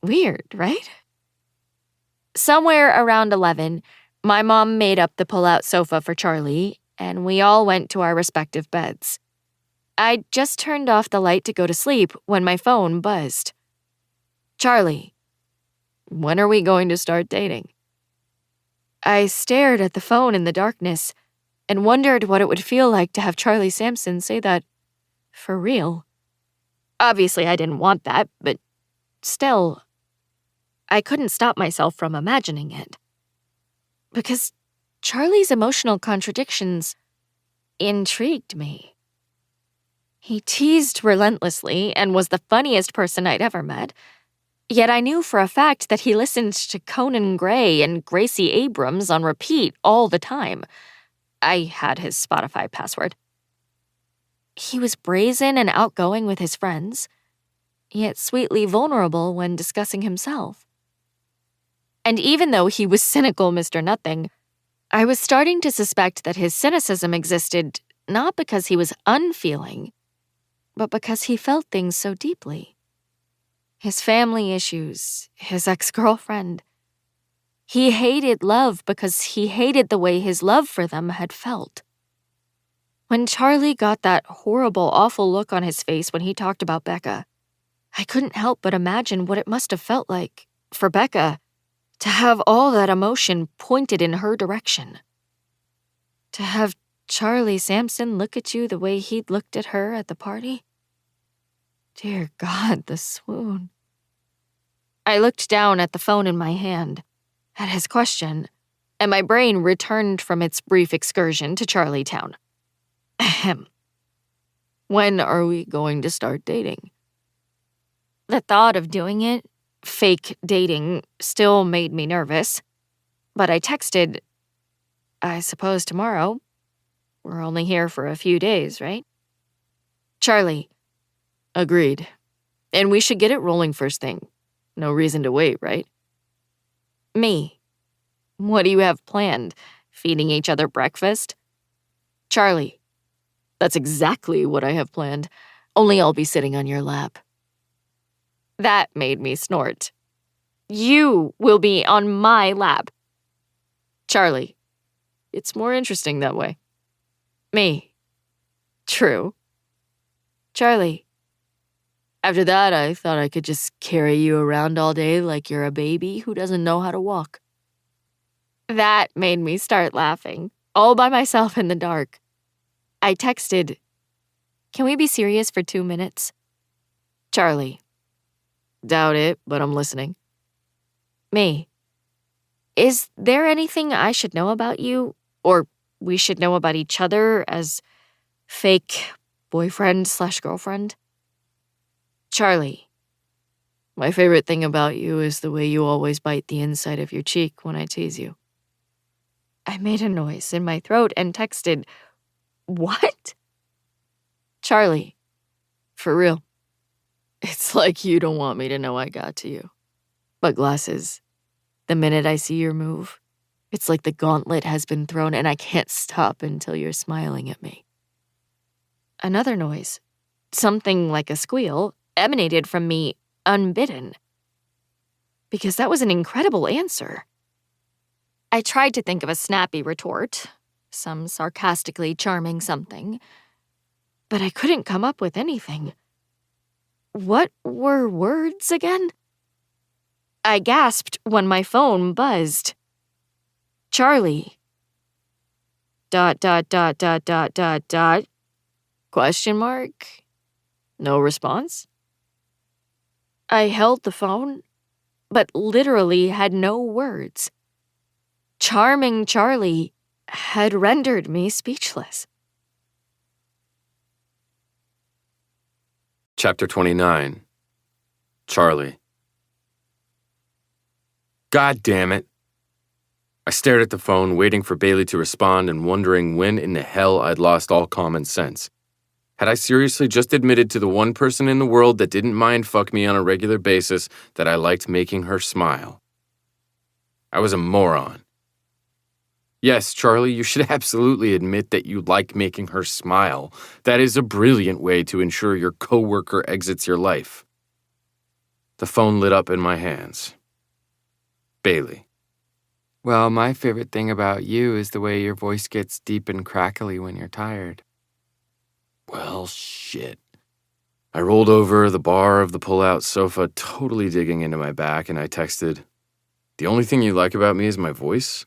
Weird, right? Somewhere around 11, my mom made up the pull-out sofa for Charlie, and we all went to our respective beds. I'd just turned off the light to go to sleep when my phone buzzed. Charlie, when are we going to start dating? I stared at the phone in the darkness and wondered what it would feel like to have Charlie Sampson say that for real. Obviously, I didn't want that, but still, I couldn't stop myself from imagining it. Because Charlie's emotional contradictions intrigued me. He teased relentlessly and was the funniest person I'd ever met, yet I knew for a fact that he listened to Conan Gray and Gracie Abrams on repeat all the time. I had his Spotify password. He was brazen and outgoing with his friends, yet sweetly vulnerable when discussing himself. And even though he was cynical Mr. Nothing, I was starting to suspect that his cynicism existed not because he was unfeeling, but because he felt things so deeply. His family issues, his ex-girlfriend. He hated love because he hated the way his love for them had felt. When Charlie got that horrible, awful look on his face when he talked about Becca, I couldn't help but imagine what it must have felt like for Becca to have all that emotion pointed in her direction. To have Charlie Sampson look at you the way he'd looked at her at the party. Dear God, the swoon. I looked down at the phone in my hand, at his question, and my brain returned from its brief excursion to Charlietown. Ahem. When are we going to start dating? The thought of doing it, fake dating, still made me nervous. But I texted, I suppose tomorrow. We're only here for a few days, right? Charlie. Agreed. And we should get it rolling first thing. No reason to wait, right? Me. What do you have planned? Feeding each other breakfast? Charlie. That's exactly what I have planned. Only I'll be sitting on your lap. That made me snort. You will be on my lap. Charlie. It's more interesting that way. Me. True. Charlie. After that, I thought I could just carry you around all day like you're a baby who doesn't know how to walk. That made me start laughing, all by myself in the dark. I texted, can we be serious for 2 minutes? Charlie. Doubt it, but I'm listening. Me. Is there anything I should know about you, or we should know about each other as fake boyfriend/girlfriend? Charlie. My favorite thing about you is the way you always bite the inside of your cheek when I tease you. I made a noise in my throat and texted, what? Charlie. For real. It's like you don't want me to know I got to you. But glasses, the minute I see your move, it's like the gauntlet has been thrown and I can't stop until you're smiling at me. Another noise, something like a squeal, emanated from me unbidden. Because that was an incredible answer. I tried to think of a snappy retort, some sarcastically charming something, but I couldn't come up with anything. What were words again? I gasped when my phone buzzed. Charlie. ... Question mark? No response? I held the phone, but literally had no words. Charming Charlie had rendered me speechless. Chapter 29. Charlie. God damn it. I stared at the phone, waiting for Bailey to respond and wondering when in the hell I'd lost all common sense. Had I seriously just admitted to the one person in the world that didn't mind fuck me on a regular basis that I liked making her smile? I was a moron. Yes, Charlie, you should absolutely admit that you like making her smile. That is a brilliant way to ensure your coworker exits your life. The phone lit up in my hands. Bailey. Well, my favorite thing about you is the way your voice gets deep and crackly when you're tired. Well, shit. I rolled over the bar of the pull-out sofa, totally digging into my back, and I texted, the only thing you like about me is my voice?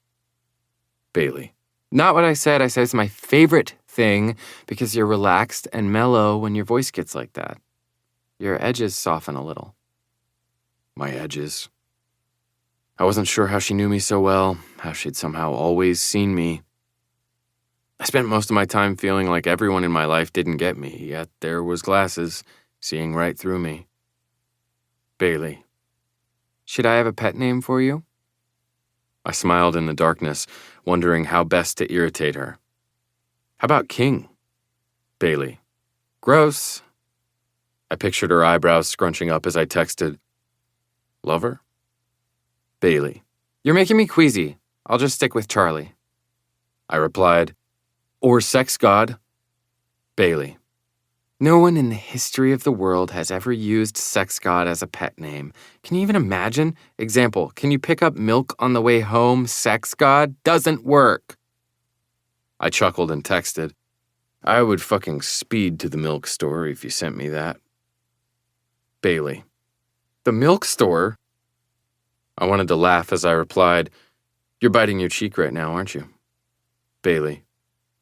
Bailey. Not what I said. I said it's my favorite thing because you're relaxed and mellow when your voice gets like that. Your edges soften a little. My edges. I wasn't sure how she knew me so well, how she'd somehow always seen me. I spent most of my time feeling like everyone in my life didn't get me, yet there was glasses, seeing right through me. Bailey. Should I have a pet name for you? I smiled in the darkness, wondering how best to irritate her. How about King? Bailey. Gross. I pictured her eyebrows scrunching up as I texted, Lover? Bailey. You're making me queasy. I'll just stick with Charlie. I replied, or Sex God. Bailey. No one in the history of the world has ever used sex god as a pet name. Can you even imagine? Example, can you pick up milk on the way home? Sex god? Doesn't work. I chuckled and texted, I would fucking speed to the milk store if you sent me that. Bailey. The milk store? I wanted to laugh as I replied, You're biting your cheek right now, aren't you? Bailey.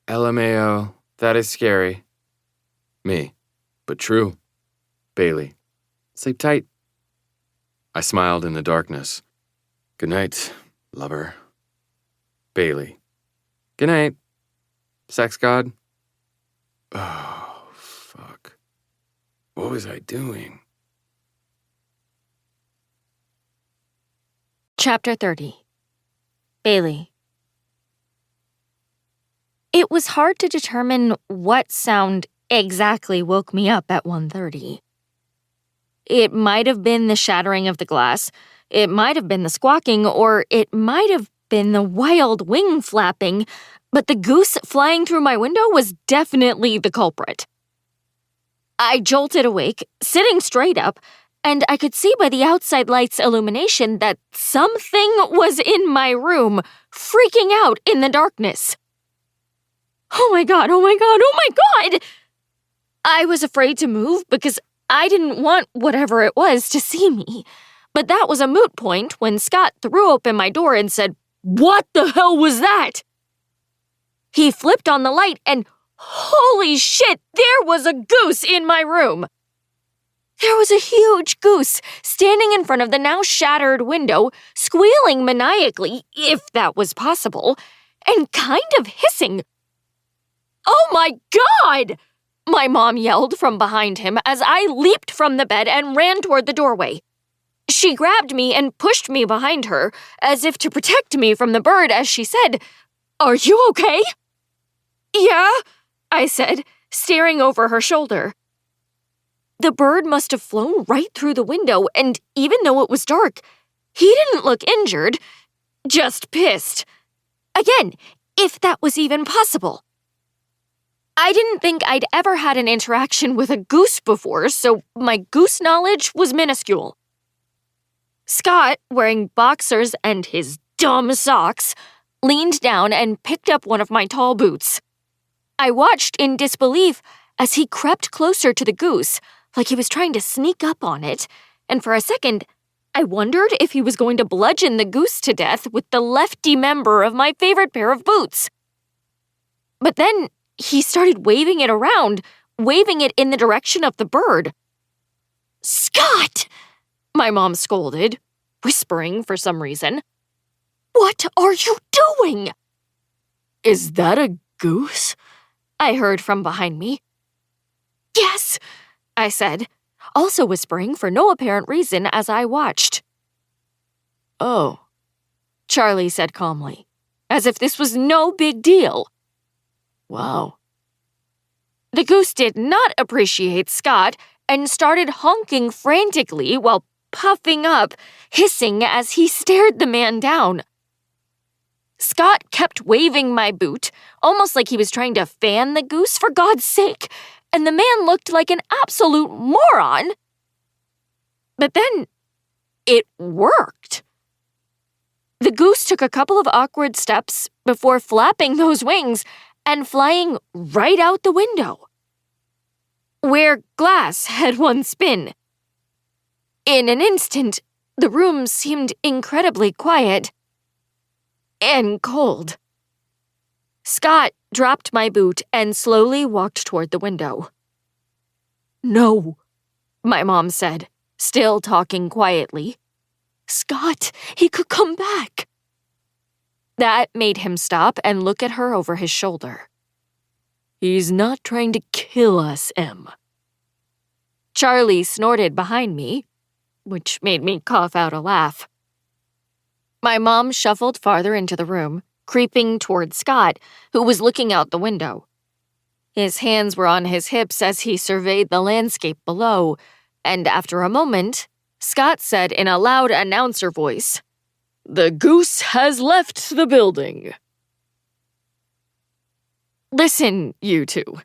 LMAO, that is scary. Me. But true. Bailey. Sleep tight. I smiled in the darkness. Good night, lover. Bailey. Good night, sex god. Oh, fuck. What was I doing? Chapter 30. Bailey. It was hard to determine what sound exactly woke me up at 1:30. It might have been the shattering of the glass, it might have been the squawking, or it might have been the wild wing flapping, but the goose flying through my window was definitely the culprit. I jolted awake, sitting straight up, and I could see by the outside light's illumination that something was in my room, freaking out in the darkness. Oh my god, oh my god, oh my god! I was afraid to move because I didn't want whatever it was to see me. But that was a moot point when Scott threw open my door and said, "What the hell was that?" He flipped on the light and holy shit, there was a goose in my room. There was a huge goose standing in front of the now shattered window, squealing maniacally, if that was possible, and kind of hissing. Oh my god! My mom yelled from behind him as I leaped from the bed and ran toward the doorway. She grabbed me and pushed me behind her, as if to protect me from the bird as she said, "Are you okay?" "Yeah," I said, staring over her shoulder. The bird must have flown right through the window, and even though it was dark, he didn't look injured, just pissed. Again, if that was even possible. I didn't think I'd ever had an interaction with a goose before, so my goose knowledge was minuscule. Scott, wearing boxers and his dumb socks, leaned down and picked up one of my tall boots. I watched in disbelief as he crept closer to the goose, like he was trying to sneak up on it, and for a second, I wondered if he was going to bludgeon the goose to death with the lefty member of my favorite pair of boots. But then he started waving it around, waving it in the direction of the bird. "Scott!" my mom scolded, whispering for some reason. "What are you doing?" "Is that a goose?" I heard from behind me. "Yes," I said, also whispering for no apparent reason as I watched. "Oh," Charlie said calmly, as if this was no big deal. "Wow." The goose did not appreciate Scott and started honking frantically while puffing up, hissing as he stared the man down. Scott kept waving my boot, almost like he was trying to fan the goose for God's sake, and the man looked like an absolute moron. But then, it worked. The goose took a couple of awkward steps before flapping those wings and flying right out the window, where glass had once been. In an instant, the room seemed incredibly quiet and cold. Scott dropped my boot and slowly walked toward the window. "No," my mom said, still talking quietly. "Scott, he could come back." That made him stop and look at her over his shoulder. "He's not trying to kill us, Em." Charlie snorted behind me, which made me cough out a laugh. My mom shuffled farther into the room, creeping toward Scott, who was looking out the window. His hands were on his hips as he surveyed the landscape below, and after a moment, Scott said in a loud announcer voice, "The goose has left the building." "Listen, you two.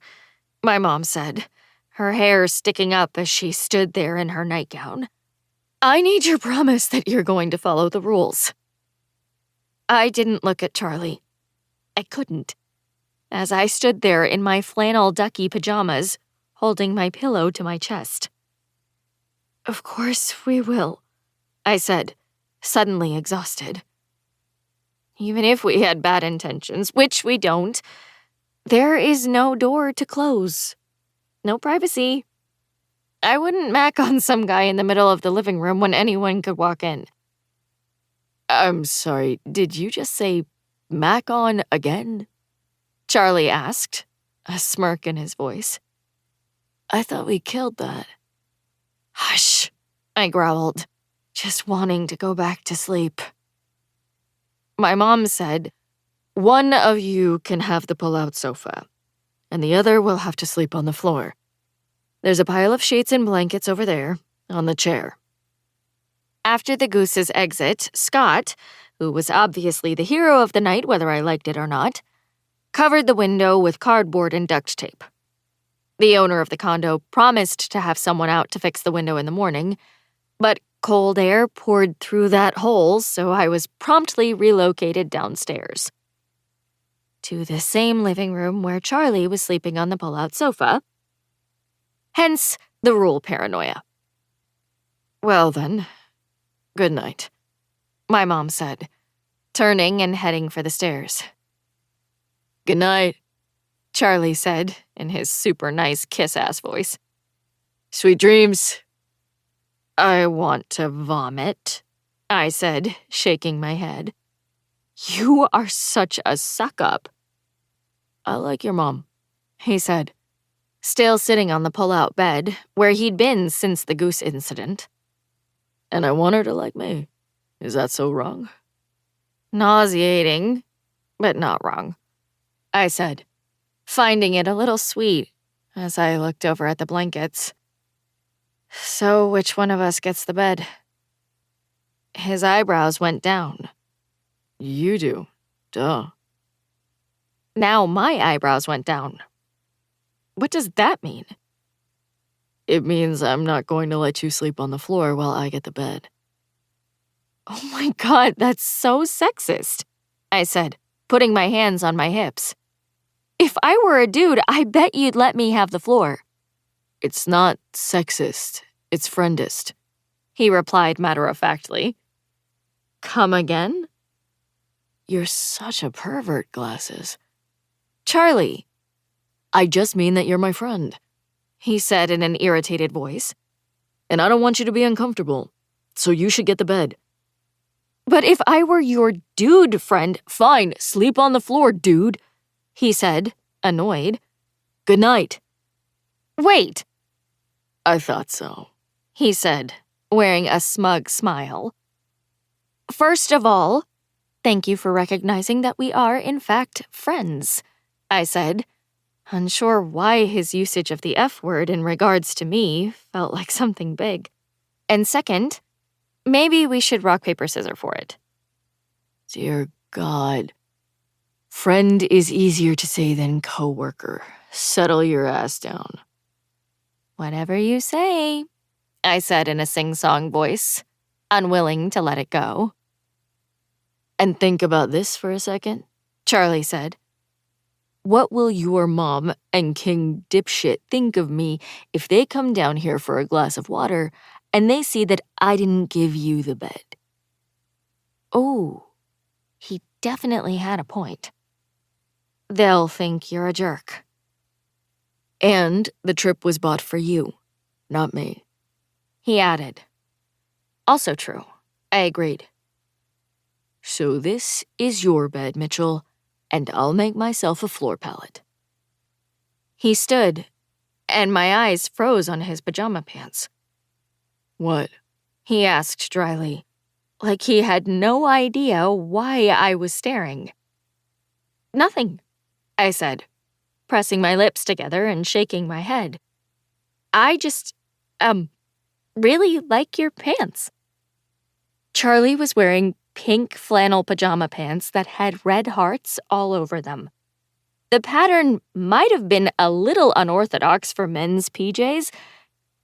my mom said, her hair sticking up as she stood there in her nightgown. I need your promise that you're going to follow the rules. I didn't look at Charlie. I couldn't. As I stood there in my flannel ducky pajamas, holding my pillow to my chest. Of course we will, I said, suddenly exhausted. Even if we had bad intentions, which we don't, there is no door to close. No privacy. I wouldn't mac on some guy in the middle of the living room when anyone could walk in. I'm sorry, did you just say mac on again? Charlie asked, a smirk in his voice. I thought we killed that. Hush, I growled, just wanting to go back to sleep. My mom said, one of you can have the pull-out sofa, and the other will have to sleep on the floor. There's a pile of sheets and blankets over there, on the chair. After the goose's exit, Scott, who was obviously the hero of the night whether I liked it or not, covered the window with cardboard and duct tape. The owner of the condo promised to have someone out to fix the window in the morning, but cold air poured through that hole, so I was promptly relocated downstairs. To the same living room where Charlie was sleeping on the pull-out sofa. Hence the rule paranoia. Well then, good night, my mom said, turning and heading for the stairs. Good night, Charlie said in his super nice kiss-ass voice. Sweet dreams. I want to vomit, I said, shaking my head. You are such a suck-up. I like your mom, he said, still sitting on the pull-out bed where he'd been since the goose incident. And I want her to like me. Is that so wrong? Nauseating, but not wrong, I said, finding it a little sweet as I looked over at the blankets. So which one of us gets the bed? His eyebrows went down. You do. Duh. Now my eyebrows went down. What does that mean? It means I'm not going to let you sleep on the floor while I get the bed. Oh my God, that's so sexist, I said, putting my hands on my hips. If I were a dude, I bet you'd let me have the floor. It's not sexist, it's friendist, he replied matter-of-factly. Come again? You're such a pervert, Glasses. Charlie. I just mean that you're my friend, he said in an irritated voice. And I don't want you to be uncomfortable, so you should get the bed. But if I were your dude friend, fine, sleep on the floor, dude, he said, annoyed. Good night. Wait. I thought so, he said, wearing a smug smile. First of all, thank you for recognizing that we are, in fact, friends, I said, unsure why his usage of the F word in regards to me felt like something big. And second, maybe we should rock, paper, scissors for it. Dear God. Friend is easier to say than coworker. Settle your ass down. Whatever you say, I said in a sing-song voice, unwilling to let it go. And think about this for a second, Charlie said. What will your mom and King Dipshit think of me if they come down here for a glass of water and they see that I didn't give you the bed? Oh, he definitely had a point. They'll think you're a jerk. And the trip was bought for you, not me, he added. Also true, I agreed. So this is your bed, Mitchell, and I'll make myself a floor pallet. He stood, and my eyes froze on his pajama pants. What? He asked dryly, like he had no idea why I was staring. Nothing, I said, pressing my lips together and shaking my head. I just, really like your pants. Charlie was wearing pink flannel pajama pants that had red hearts all over them. The pattern might have been a little unorthodox for men's PJs,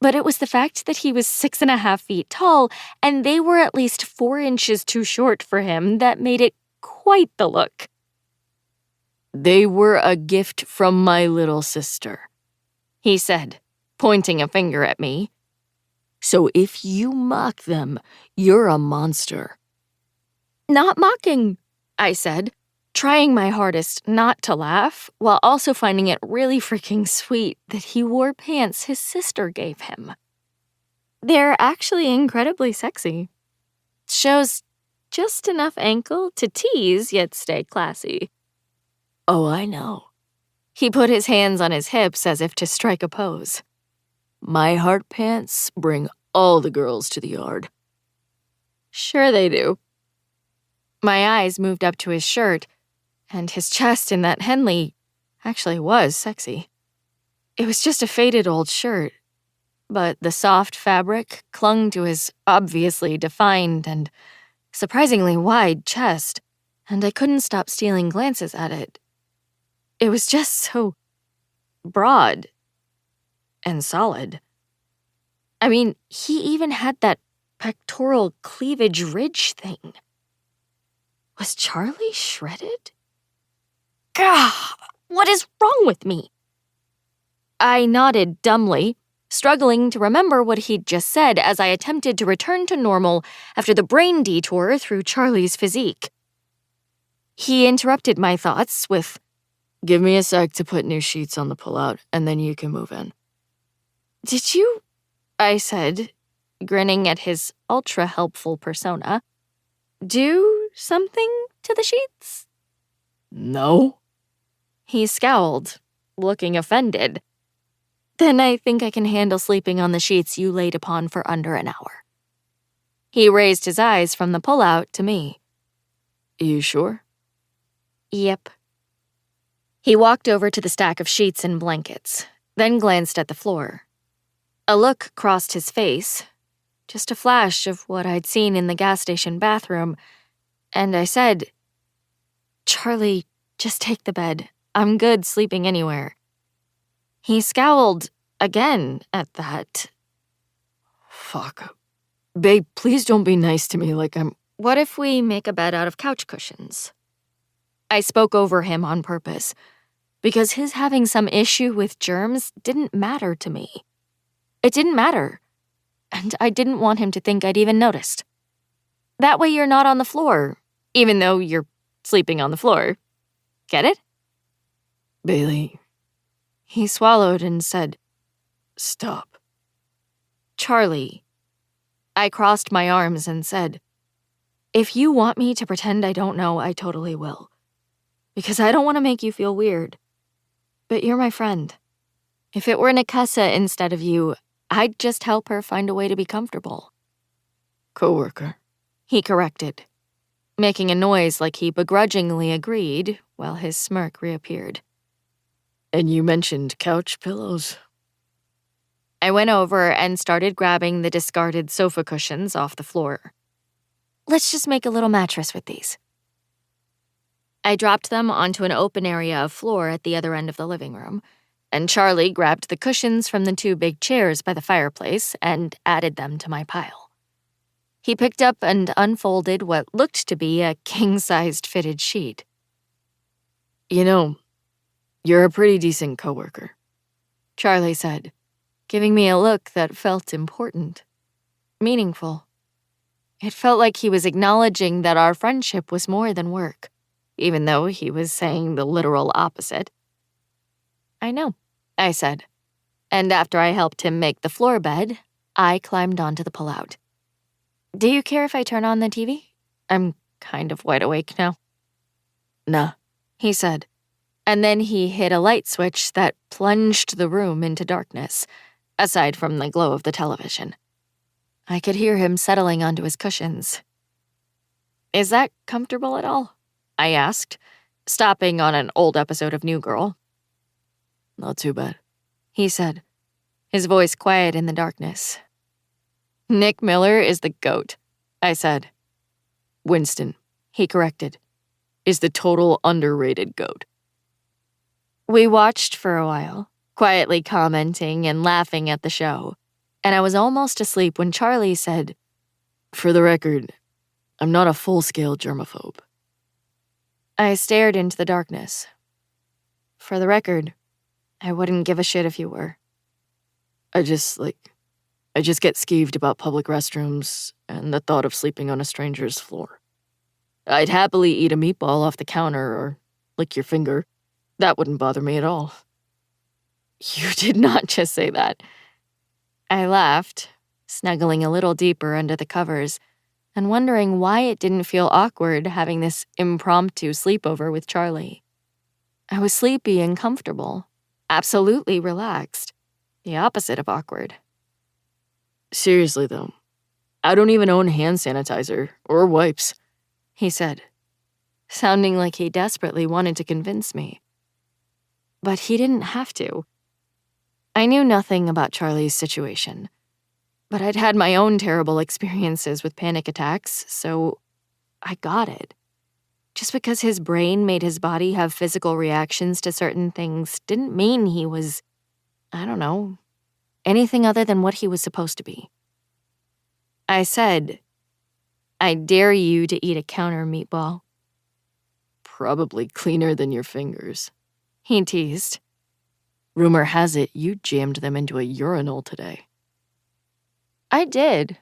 but it was the fact that he was 6.5 feet tall and they were at least 4 inches too short for him that made it quite the look. They were a gift from my little sister, he said, pointing a finger at me. So if you mock them, you're a monster. Not mocking, I said, trying my hardest not to laugh, while also finding it really freaking sweet that he wore pants his sister gave him. They're actually incredibly sexy. Shows just enough ankle to tease yet stay classy. Oh, I know. He put his hands on his hips as if to strike a pose. My heart pants bring all the girls to the yard. Sure they do. My eyes moved up to his shirt, and his chest in that Henley actually was sexy. It was just a faded old shirt, but the soft fabric clung to his obviously defined and surprisingly wide chest, and I couldn't stop stealing glances at it. It was just so broad and solid. I mean, he even had that pectoral cleavage ridge thing. Was Charlie shredded? Gah! What is wrong with me? I nodded dumbly, struggling to remember what he'd just said as I attempted to return to normal after the brain detour through Charlie's physique. He interrupted my thoughts with, Give me a sec to put new sheets on the pullout, and then you can move in. Did you? I said, grinning at his ultra-helpful persona. Do something to the sheets? No? He scowled, looking offended. Then I think I can handle sleeping on the sheets you laid upon for under an hour. He raised his eyes from the pullout to me. You sure? Yep. He walked over to the stack of sheets and blankets, then glanced at the floor. A look crossed his face, just a flash of what I'd seen in the gas station bathroom, and I said, Charlie, just take the bed. I'm good sleeping anywhere. He scowled again at that. Fuck. Babe, please don't be nice to me like I'm... What if we make a bed out of couch cushions? I spoke over him on purpose, because his having some issue with germs didn't matter to me. It didn't matter, and I didn't want him to think I'd even noticed. That way you're not on the floor, even though you're sleeping on the floor. Get it? Bailey. He swallowed and said, Stop. Charlie. I crossed my arms and said, If you want me to pretend I don't know, I totally will. Because I don't want to make you feel weird. But you're my friend. If it were Nakasa instead of you, I'd just help her find a way to be comfortable. Coworker. He corrected, making a noise like he begrudgingly agreed while his smirk reappeared. And you mentioned couch pillows. I went over and started grabbing the discarded sofa cushions off the floor. Let's just make a little mattress with these. I dropped them onto an open area of floor at the other end of the living room, and Charlie grabbed the cushions from the 2 big chairs by the fireplace and added them to my pile. He picked up and unfolded what looked to be a king-sized fitted sheet. You know, you're a pretty decent coworker, Charlie said, giving me a look that felt important, meaningful. It felt like he was acknowledging that our friendship was more than work, even though he was saying the literal opposite. I know, I said, and after I helped him make the floor bed, I climbed onto the pullout. Do you care if I turn on the TV? I'm kind of wide awake now. Nah, he said, and then he hit a light switch that plunged the room into darkness, aside from the glow of the television. I could hear him settling onto his cushions. Is that comfortable at all? I asked, stopping on an old episode of New Girl. Not too bad, he said, his voice quiet in the darkness. Nick Miller is the GOAT, I said. Winston, he corrected. Is the total underrated GOAT. We watched for a while, quietly commenting and laughing at the show, and I was almost asleep when Charlie said, For the record, I'm not a full-scale germaphobe. I stared into the darkness. For the record, I wouldn't give a shit if you were. I just get skeeved about public restrooms and the thought of sleeping on a stranger's floor. I'd happily eat a meatball off the counter or lick your finger. That wouldn't bother me at all. You did not just say that. I laughed, snuggling a little deeper under the covers and wondering why it didn't feel awkward having this impromptu sleepover with Charlie. I was sleepy and comfortable, absolutely relaxed, the opposite of awkward. Seriously, though, I don't even own hand sanitizer or wipes, he said, sounding like he desperately wanted to convince me. But he didn't have to. I knew nothing about Charlie's situation, but I'd had my own terrible experiences with panic attacks, so I got it. Just because his brain made his body have physical reactions to certain things didn't mean he was, I don't know, anything other than what he was supposed to be. I said, I dare you to eat a counter meatball. Probably cleaner than your fingers, he teased. Rumor has it you jammed them into a urinal today. I did.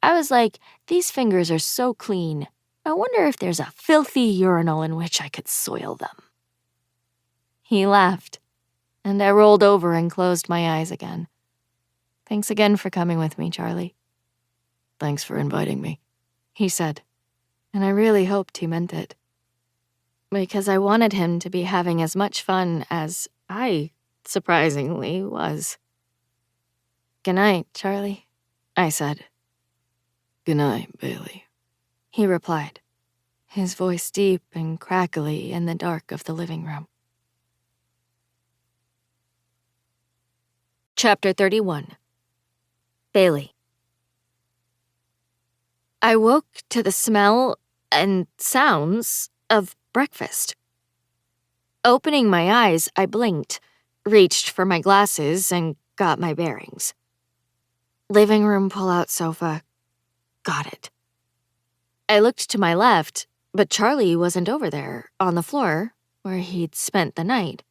I was like, these fingers are so clean. I wonder if there's a filthy urinal in which I could soil them. He laughed, and I rolled over and closed my eyes again. Thanks again for coming with me, Charlie. Thanks for inviting me, he said, and I really hoped he meant it. Because I wanted him to be having as much fun as I, surprisingly, was. Good night, Charlie, I said. Good night, Bailey, he replied, his voice deep and crackly in the dark of the living room. Chapter 31. Bailey. I woke to the smell and sounds of breakfast. Opening my eyes, I blinked, reached for my glasses, and got my bearings. Living room pull-out sofa. Got it. I looked to my left, but Charlie wasn't over there, on the floor, where he'd spent the night.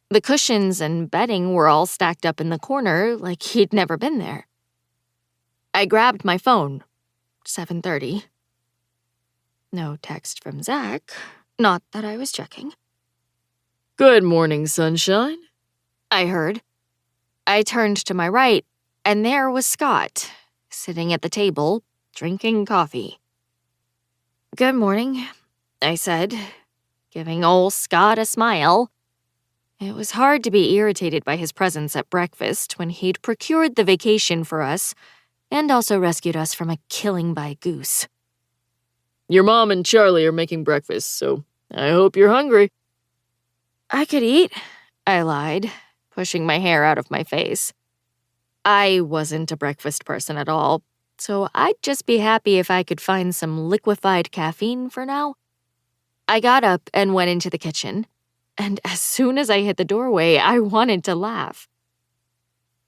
The cushions and bedding were all stacked up in the corner like he'd never been there. I grabbed my phone. 7:30. No text from Zach. Not that I was checking. Good morning, sunshine, I heard. I turned to my right, and there was Scott, sitting at the table, drinking coffee. Good morning, I said, giving old Scott a smile. It was hard to be irritated by his presence at breakfast when he'd procured the vacation for us and also rescued us from a killing by goose. Your mom and Charlie are making breakfast, so I hope you're hungry. I could eat, I lied, pushing my hair out of my face. I wasn't a breakfast person at all, so I'd just be happy if I could find some liquefied caffeine for now. I got up and went into the kitchen, and as soon as I hit the doorway, I wanted to laugh.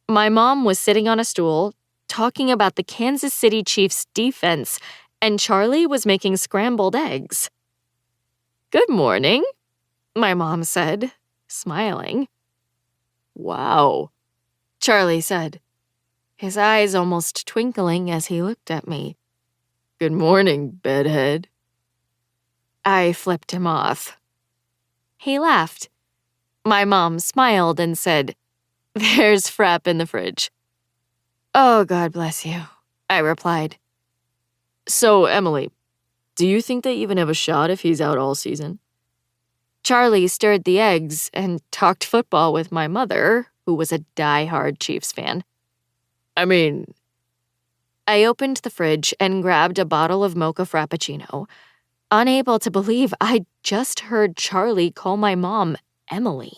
My mom was sitting on a stool, talking about the Kansas City Chiefs' defense, and Charlie was making scrambled eggs. Good morning, my mom said, smiling. Wow, Charlie said, his eyes almost twinkling as he looked at me. Good morning, bedhead. I flipped him off. He laughed. My mom smiled and said, There's frap in the fridge. Oh, God bless you, I replied. So, Emily, do you think they even have a shot if he's out all season? Charlie stirred the eggs and talked football with my mother, who was a die-hard Chiefs fan. I mean... I opened the fridge and grabbed a bottle of mocha frappuccino, unable to believe I'd just heard Charlie call my mom Emily.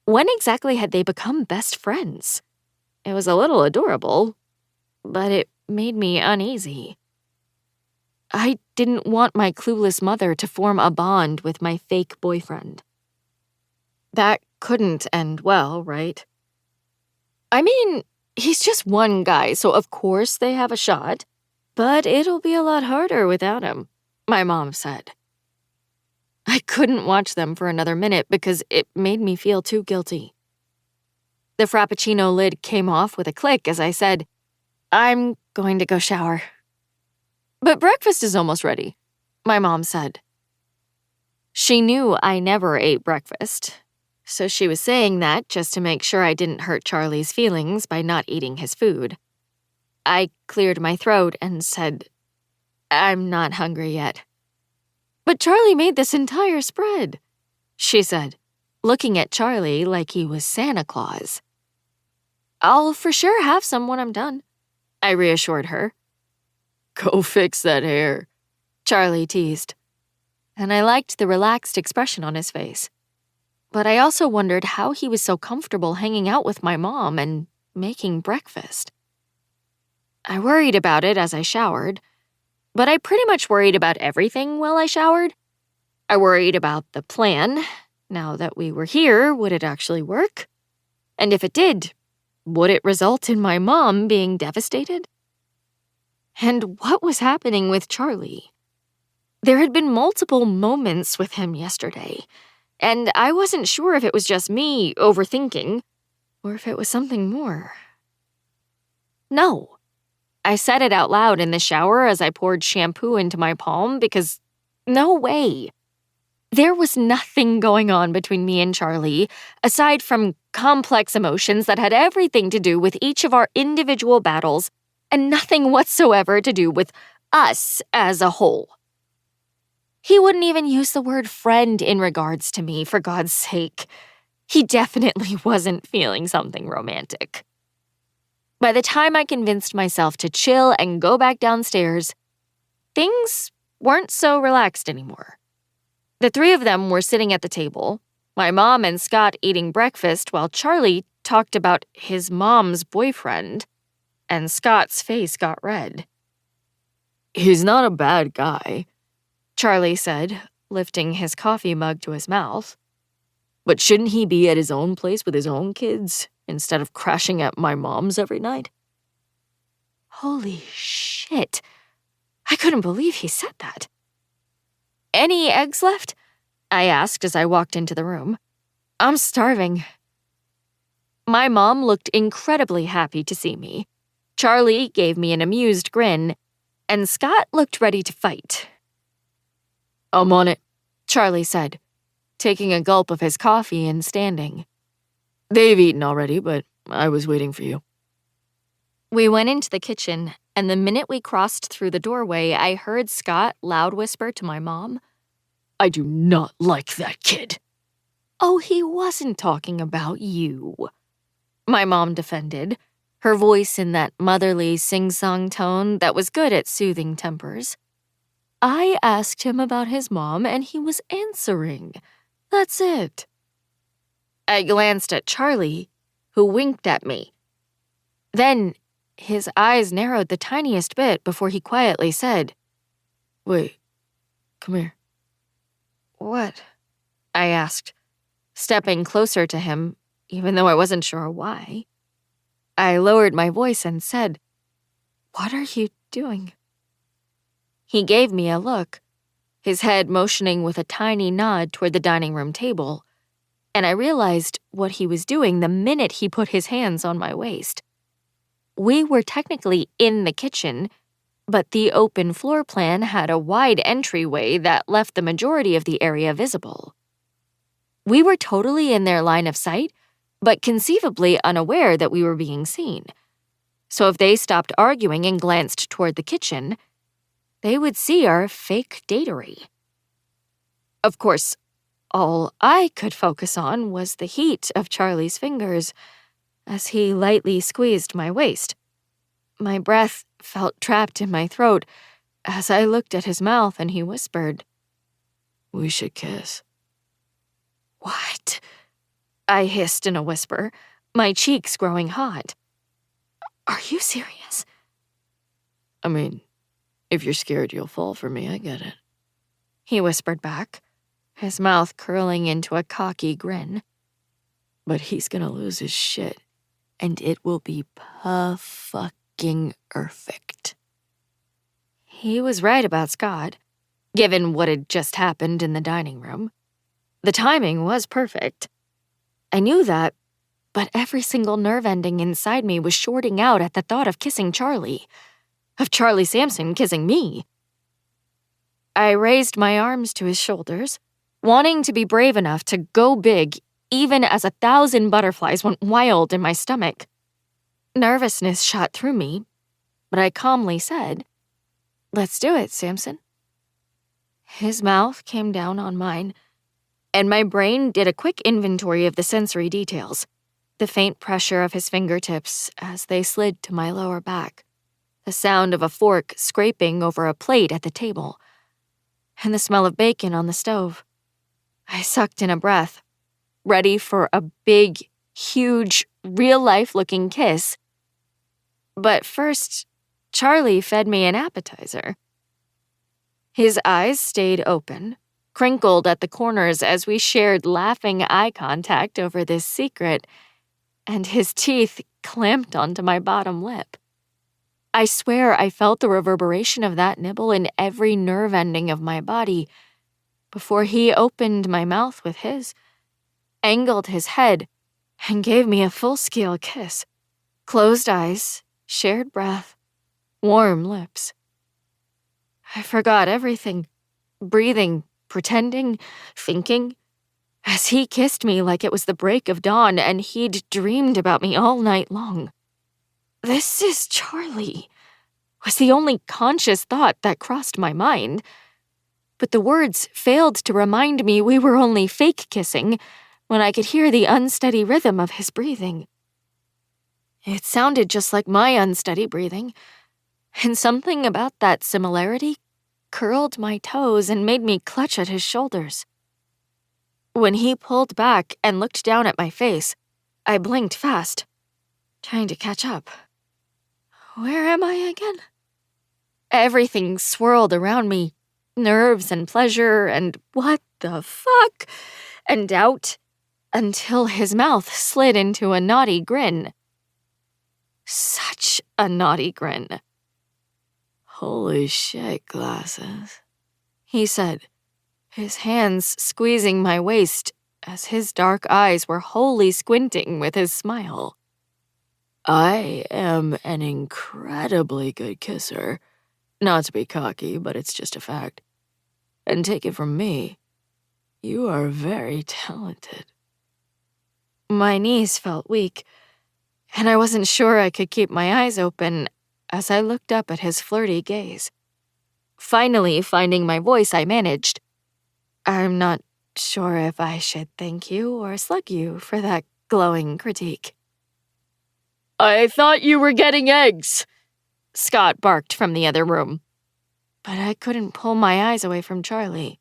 When exactly had they become best friends? It was a little adorable, but it made me uneasy. I didn't want my clueless mother to form a bond with my fake boyfriend. That couldn't end well, right? I mean, he's just one guy, so of course they have a shot. But it'll be a lot harder without him, my mom said. I couldn't watch them for another minute because it made me feel too guilty. The Frappuccino lid came off with a click as I said, "I'm going to go shower." "But breakfast is almost ready," my mom said. She knew I never ate breakfast, so she was saying that just to make sure I didn't hurt Charlie's feelings by not eating his food. I cleared my throat and said, "I'm not hungry yet." "But Charlie made this entire spread," she said, looking at Charlie like he was Santa Claus. "I'll for sure have some when I'm done," I reassured her. Go fix that hair, Charlie teased, and I liked the relaxed expression on his face. But I also wondered how he was so comfortable hanging out with my mom and making breakfast. I worried about it as I showered, but I pretty much worried about everything while I showered. I worried about the plan. Now that we were here, would it actually work? And if it did, would it result in my mom being devastated? And what was happening with Charlie? There had been multiple moments with him yesterday, and I wasn't sure if it was just me overthinking or if it was something more. No. I said it out loud in the shower as I poured shampoo into my palm because no way. There was nothing going on between me and Charlie aside from complex emotions that had everything to do with each of our individual battles and nothing whatsoever to do with us as a whole. He wouldn't even use the word friend in regards to me, for God's sake. He definitely wasn't feeling something romantic. By the time I convinced myself to chill and go back downstairs, things weren't so relaxed anymore. The three of them were sitting at the table, my mom and Scott eating breakfast while Charlie talked about his mom's boyfriend, and Scott's face got red. He's not a bad guy, Charlie said, lifting his coffee mug to his mouth. But shouldn't he be at his own place with his own kids instead of crashing at my mom's every night? Holy shit. I couldn't believe he said that. "Any eggs left?" I asked as I walked into the room. "I'm starving." My mom looked incredibly happy to see me. Charlie gave me an amused grin, and Scott looked ready to fight. "I'm on it," Charlie said, taking a gulp of his coffee and standing. "They've eaten already, but I was waiting for you." We went into the kitchen, and the minute we crossed through the doorway, I heard Scott loud whisper to my mom, "I do not like that kid." "Oh, he wasn't talking about you," my mom defended, her voice in that motherly sing-song tone that was good at soothing tempers. "I asked him about his mom, and he was answering. That's it." I glanced at Charlie, who winked at me. Then his eyes narrowed the tiniest bit before he quietly said, "Wait, come here." "What?" I asked, stepping closer to him, even though I wasn't sure why. I lowered my voice and said, "What are you doing?" He gave me a look, his head motioning with a tiny nod toward the dining room table, and I realized what he was doing the minute he put his hands on my waist. We were technically in the kitchen, but the open floor plan had a wide entryway that left the majority of the area visible. We were totally in their line of sight, but conceivably unaware that we were being seen. So if they stopped arguing and glanced toward the kitchen, they would see our fake datery. Of course, all I could focus on was the heat of Charlie's fingers as he lightly squeezed my waist. My breath felt trapped in my throat as I looked at his mouth and he whispered, "We should kiss." "What?" I hissed in a whisper, my cheeks growing hot. "Are you serious?" "I mean, if you're scared you'll fall for me, I get it," he whispered back, his mouth curling into a cocky grin. But he's gonna lose his shit, and it will be fucking perfect. He was right about Scott, given what had just happened in the dining room. The timing was perfect. I knew that, but every single nerve ending inside me was shorting out at the thought of kissing Charlie, of Charlie Sampson kissing me. I raised my arms to his shoulders, wanting to be brave enough to go big even as 1,000 butterflies went wild in my stomach. Nervousness shot through me, but I calmly said, "Let's do it, Sampson." His mouth came down on mine, and my brain did a quick inventory of the sensory details. The faint pressure of his fingertips as they slid to my lower back, the sound of a fork scraping over a plate at the table, and the smell of bacon on the stove. I sucked in a breath, ready for a big, huge, real-life-looking kiss. But first, Charlie fed me an appetizer. His eyes stayed open, crinkled at the corners as we shared laughing eye contact over this secret, and his teeth clamped onto my bottom lip. I swear I felt the reverberation of that nibble in every nerve ending of my body before he opened my mouth with his, angled his head, and gave me a full-scale kiss. Closed eyes, shared breath, warm lips. I forgot everything, breathing, pretending, thinking, as he kissed me like it was the break of dawn and he'd dreamed about me all night long. "This is Charlie," was the only conscious thought that crossed my mind. But the words failed to remind me we were only fake kissing when I could hear the unsteady rhythm of his breathing. It sounded just like my unsteady breathing, and something about that similarity curled my toes and made me clutch at his shoulders. When he pulled back and looked down at my face, I blinked fast, trying to catch up. Where am I again? Everything swirled around me, nerves and pleasure and what the fuck and doubt, until his mouth slid into a naughty grin. Such a naughty grin. Holy shit, glasses, He said, his hands squeezing my waist as his dark eyes were wholly squinting with his smile. I am an incredibly good kisser. Not to be cocky, but it's just a fact. And take it from me, you are very talented. My knees felt weak, and I wasn't sure I could keep my eyes open as I looked up at his flirty gaze. Finally, finding my voice, I managed. "I'm not sure if I should thank you or slug you for that glowing critique." I thought you were getting eggs, Scott barked from the other room. But I couldn't pull my eyes away from Charlie.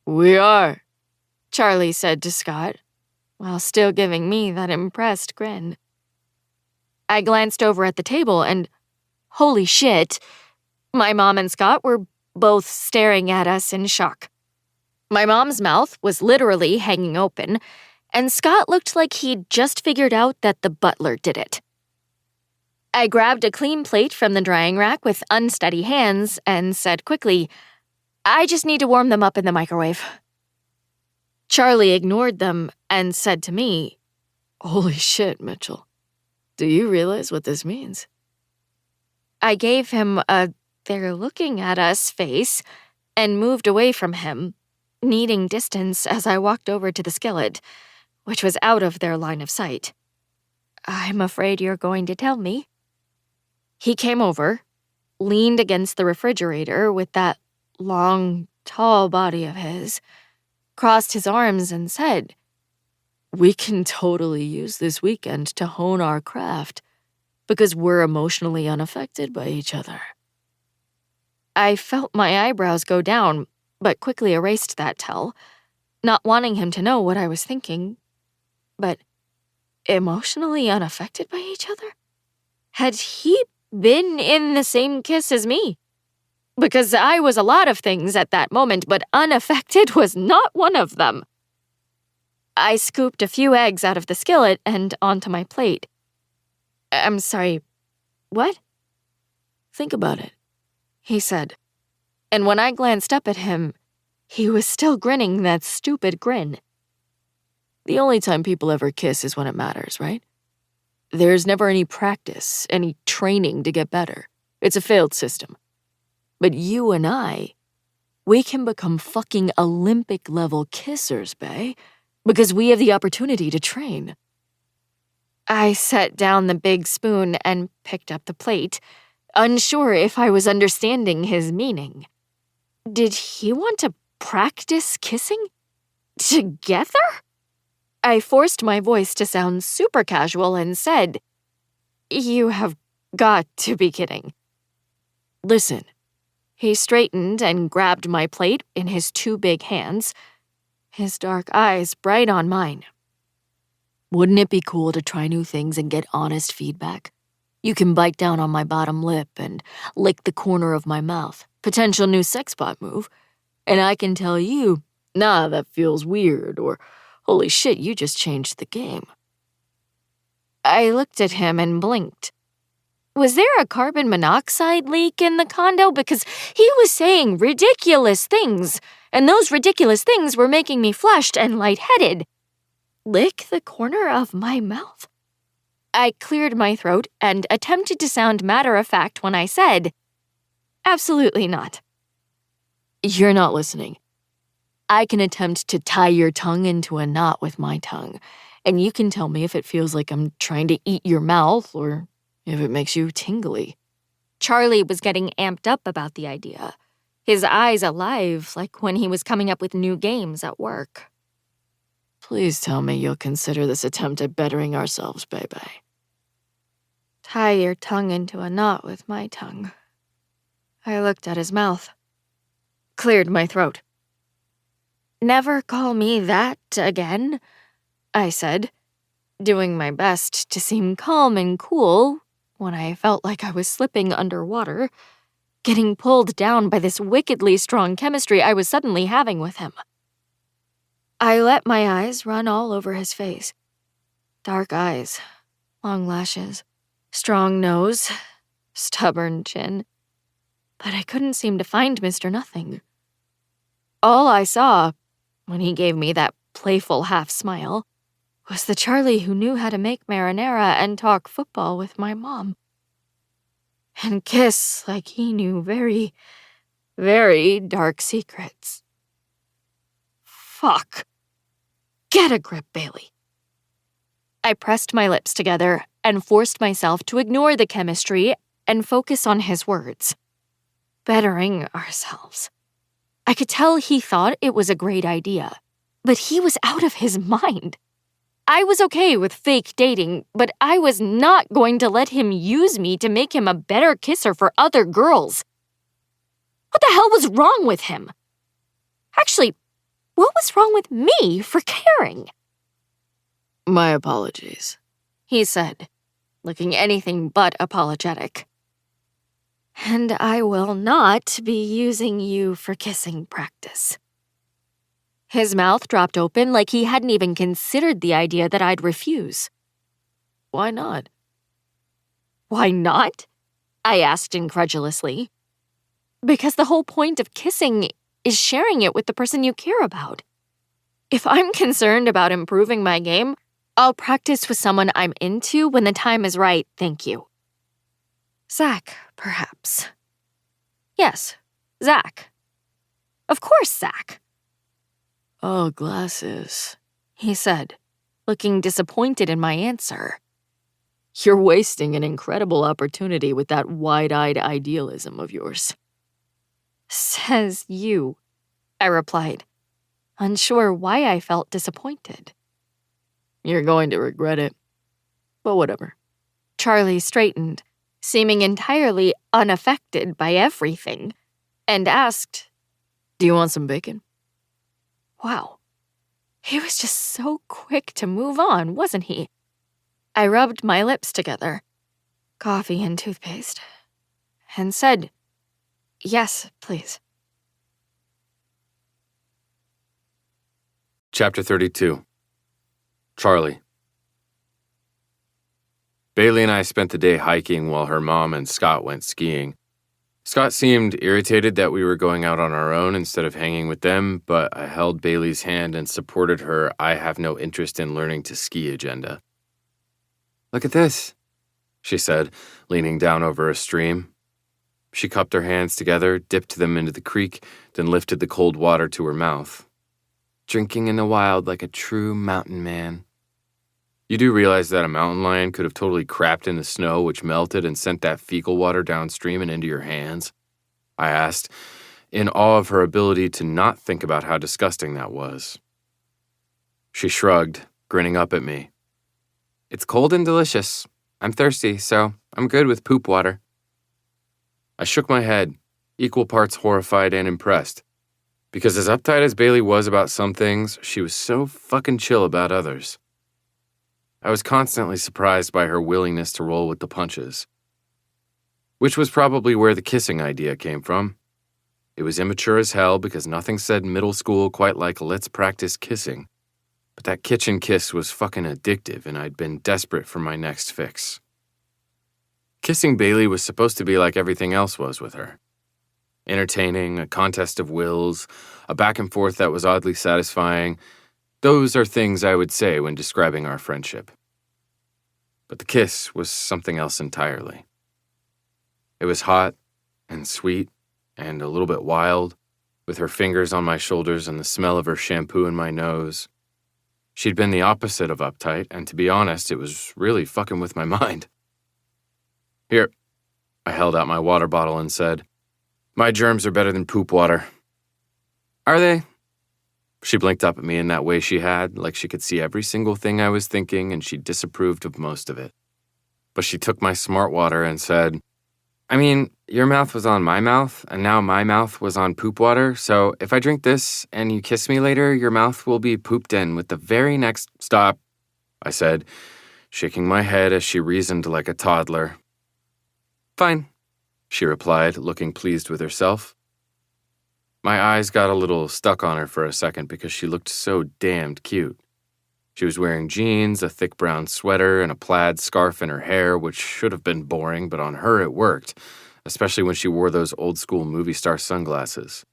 We are, Charlie said to Scott, while still giving me that impressed grin. I glanced over at the table and, holy shit, my mom and Scott were both staring at us in shock. My mom's mouth was literally hanging open, and Scott looked like he'd just figured out that the butler did it. I grabbed a clean plate from the drying rack with unsteady hands and said quickly, "I just need to warm them up in the microwave." Charlie ignored them and said to me, Holy shit, Mitchell. Do you realize what this means? I gave him a "they're looking at us" face and moved away from him, needing distance as I walked over to the skillet, which was out of their line of sight. "I'm afraid you're going to tell me." He came over, leaned against the refrigerator with that long, tall body of his, crossed his arms and said, We can totally use this weekend to hone our craft because we're emotionally unaffected by each other. I felt my eyebrows go down, but quickly erased that tell, not wanting him to know what I was thinking. But emotionally unaffected by each other? Had he been in the same kiss as me? Because I was a lot of things at that moment, but unaffected was not one of them. I scooped a few eggs out of the skillet and onto my plate. I'm sorry, what? Think about it, He said. And when I glanced up at him, he was still grinning that stupid grin. the only time people ever kiss is when it matters, right? There's never any practice, any training to get better. It's a failed system. But you and I, we can become fucking Olympic-level kissers, bae, because we have the opportunity to train. I set down the big spoon and picked up the plate, unsure if I was understanding his meaning. Did he want to practice kissing? Together? I forced my voice to sound super casual and said, "You have got to be kidding." Listen, He straightened and grabbed my plate in his two big hands, his dark eyes bright on mine. wouldn't it be cool to try new things and get honest feedback? You can bite down on my bottom lip and lick the corner of my mouth. Potential new sex bot move. And I can tell you, nah, that feels weird, or holy shit, you just changed the game. I looked at him and blinked. Was there a carbon monoxide leak in the condo? Because he was saying ridiculous things, and those ridiculous things were making me flushed and lightheaded. Lick the corner of my mouth? I cleared my throat and attempted to sound matter-of-fact when I said, "Absolutely not." You're not listening. I can attempt to tie your tongue into a knot with my tongue, and you can tell me if it feels like I'm trying to eat your mouth or if it makes you tingly. Charlie was getting amped up about the idea, his eyes alive like when he was coming up with new games at work. Please tell me you'll consider this attempt at bettering ourselves, baby. Tie your tongue into a knot with my tongue. I looked at his mouth. Cleared my throat. "Never call me that again," I said, doing my best to seem calm and cool when I felt like I was slipping underwater, getting pulled down by this wickedly strong chemistry I was suddenly having with him. I let my eyes run all over his face. Dark eyes, long lashes, strong nose, stubborn chin. But I couldn't seem to find Mr. Nothing. All I saw, when he gave me that playful half-smile, was the Charlie who knew how to make marinara and talk football with my mom. And kiss like he knew very, very dark secrets. Fuck. Get a grip, Bailey. I pressed my lips together and forced myself to ignore the chemistry and focus on his words. Bettering ourselves. I could tell he thought it was a great idea, but he was out of his mind. I was okay with fake dating, but I was not going to let him use me to make him a better kisser for other girls. What the hell was wrong with him? Actually, what was wrong with me for caring? My apologies, He said, looking anything but apologetic. And I will not be using you for kissing practice. His mouth dropped open like he hadn't even considered the idea that I'd refuse. Why not? Why not? I asked incredulously. Because the whole point of kissing is sharing it with the person you care about. If I'm concerned about improving my game, I'll practice with someone I'm into when the time is right, thank you. Zach, perhaps. Yes, Zach. Of course, Zach. Oh, glasses, He said, looking disappointed in my answer. you're wasting an incredible opportunity with that wide-eyed idealism of yours. Says you, I replied, unsure why I felt disappointed. You're going to regret it. But whatever. Charlie straightened, seeming entirely unaffected by everything, and asked, Do you want some bacon? Wow, he was just so quick to move on, wasn't he? I rubbed my lips together, coffee and toothpaste, and said, "Yes, please." Chapter 32. Charlie. Bailey and I spent the day hiking while her mom and Scott went skiing. Scott seemed irritated that we were going out on our own instead of hanging with them, but I held Bailey's hand and supported her "I have no interest in learning to ski" agenda. "Look at this," she said, leaning down over a stream. She cupped her hands together, dipped them into the creek, then lifted the cold water to her mouth. "Drinking in the wild like a true mountain man." You do realize that a mountain lion could have totally crapped in the snow, which melted and sent that fecal water downstream and into your hands? I asked, in awe of her ability to not think about how disgusting that was. She shrugged, grinning up at me. "It's cold and delicious. I'm thirsty, so I'm good with poop water." I shook my head, equal parts horrified and impressed. Because as uptight as Bailey was about some things, she was so fucking chill about others. I was constantly surprised by her willingness to roll with the punches. Which was probably where the kissing idea came from. It was immature as hell because nothing said middle school quite like "let's practice kissing." But that kitchen kiss was fucking addictive, and I'd been desperate for my next fix. Kissing Bailey was supposed to be like everything else was with her. Entertaining, a contest of wills, a back and forth that was oddly satisfying. Those are things I would say when describing our friendship. But the kiss was something else entirely. It was hot and sweet and a little bit wild, with her fingers on my shoulders and the smell of her shampoo in my nose. She'd been the opposite of uptight, and to be honest, it was really fucking with my mind. "Here," I held out my water bottle and said, "My germs are better than poop water." "Are they?" She blinked up at me in that way she had, like she could see every single thing I was thinking and she disapproved of most of it. But she took my smart water and said, "I mean, your mouth was on my mouth, and now my mouth was on poop water, so if I drink this and you kiss me later, your mouth will be pooped in with the very next—" "Stop," I said, shaking my head as she reasoned like a toddler. "Fine," she replied, looking pleased with herself. My eyes got a little stuck on her for a second because she looked so damned cute. She was wearing jeans, a thick brown sweater, and a plaid scarf in her hair, which should have been boring, but on her it worked, especially when she wore those old-school movie star sunglasses.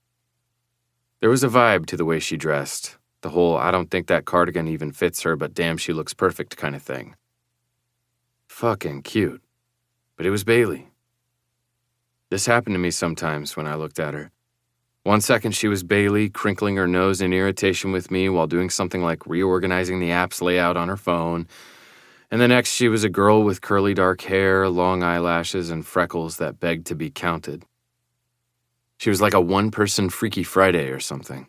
There was a vibe to the way she dressed, the whole "I don't think that cardigan even fits her, but damn, she looks perfect" kind of thing. Fucking cute. But it was Bailey. This happened to me sometimes when I looked at her. One second she was Bailey, crinkling her nose in irritation with me while doing something like reorganizing the app's layout on her phone, and the next she was a girl with curly dark hair, long eyelashes, and freckles that begged to be counted. She was like a one-person Freaky Friday or something.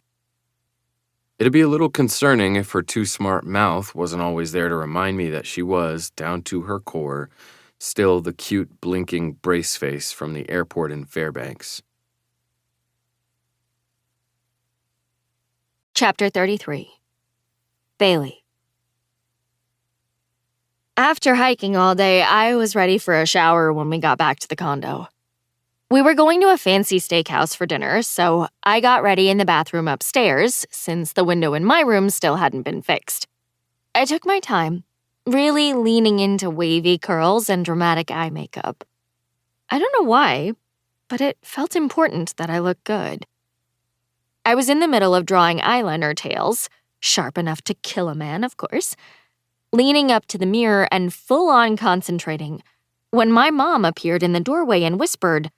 It'd be a little concerning if her too smart mouth wasn't always there to remind me that she was, down to her core, still the cute, blinking brace face from the airport in Fairbanks. Chapter 33. Bailey. After hiking all day, I was ready for a shower when we got back to the condo. We were going to a fancy steakhouse for dinner, so I got ready in the bathroom upstairs, since the window in my room still hadn't been fixed. I took my time, really leaning into wavy curls and dramatic eye makeup. I don't know why, but it felt important that I look good. I was in the middle of drawing eyeliner tails, sharp enough to kill a man, of course, leaning up to the mirror and full-on concentrating, when my mom appeared in the doorway and whispered,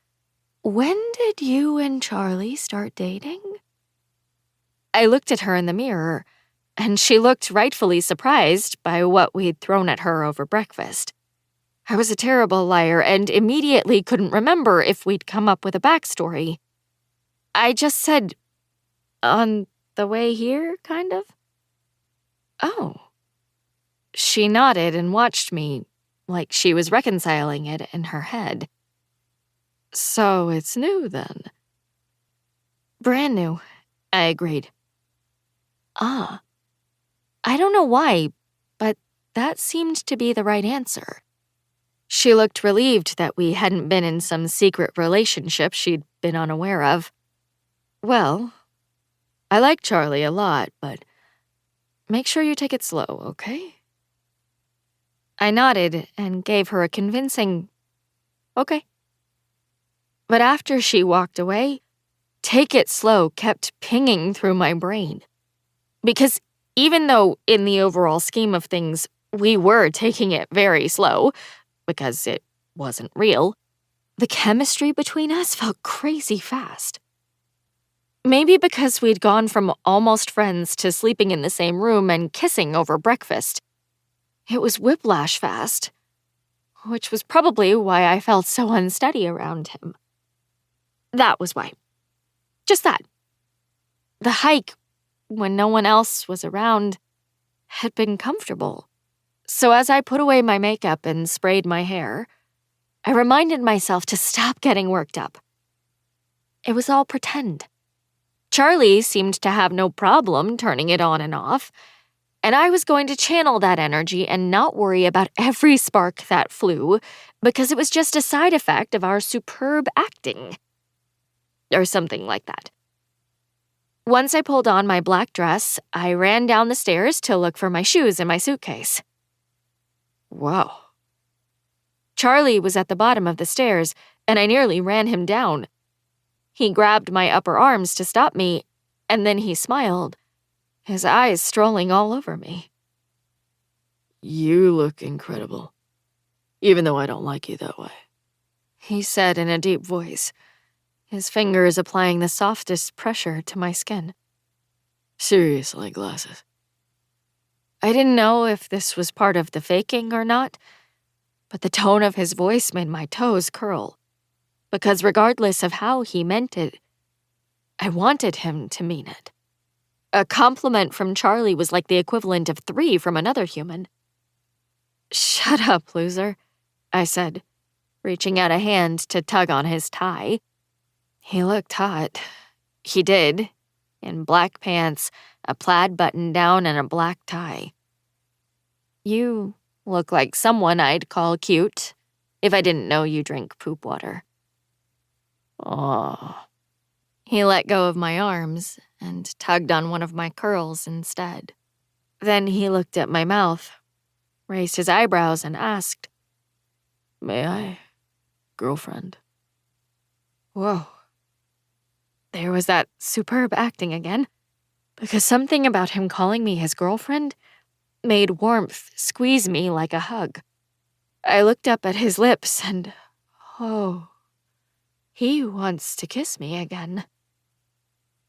"When did you and Charlie start dating?" I looked at her in the mirror, and she looked rightfully surprised by what we'd thrown at her over breakfast. I was a terrible liar and immediately couldn't remember if we'd come up with a backstory. I just said, "On the way here, kind of?" "Oh." She nodded and watched me, like she was reconciling it in her head. "So it's new, then?" "Brand new," I agreed. "Ah. I don't know why, but that seemed to be the right answer." She looked relieved that we hadn't been in some secret relationship she'd been unaware of. "Well, I like Charlie a lot, but Make sure you take it slow, okay? I nodded and gave her a convincing, okay. But after she walked away, take it slow kept pinging through my brain. Because even though in the overall scheme of things, we were taking it very slow, because it wasn't real, the chemistry between us felt crazy fast. Maybe because we'd gone from almost friends to sleeping in the same room and kissing over breakfast. It was whiplash fast, which was probably why I felt so unsteady around him. That was why. Just that. The hike, when no one else was around, had been comfortable. So as I put away my makeup and sprayed my hair, I reminded myself to stop getting worked up. It was all pretend. Charlie seemed to have no problem turning it on and off, and I was going to channel that energy and not worry about every spark that flew, because it was just a side effect of our superb acting. Or something like that. Once I pulled on my black dress, I ran down the stairs to look for my shoes in my suitcase. Whoa. Charlie was at the bottom of the stairs, and I nearly ran him down. He grabbed my upper arms to stop me, and then he smiled, his eyes strolling all over me. You look incredible, even though I don't like you that way, he said in a deep voice, his fingers applying the softest pressure to my skin. Seriously, glasses. I didn't know if this was part of the faking or not, but the tone of his voice made my toes curl. Because regardless of how he meant it, I wanted him to mean it. A compliment from Charlie was like the equivalent of 3 from another human. Shut up, loser, I said, reaching out a hand to tug on his tie. He looked hot. He did, in black pants, a plaid button-down, and a black tie. You look like someone I'd call cute if I didn't know you drink poop water. Aw. He let go of my arms and tugged on one of my curls instead. Then he looked at my mouth, raised his eyebrows, and asked, May I, girlfriend? Whoa. There was that superb acting again, because something about him calling me his girlfriend made warmth squeeze me like a hug. I looked up at his lips and, oh, he wants to kiss me again.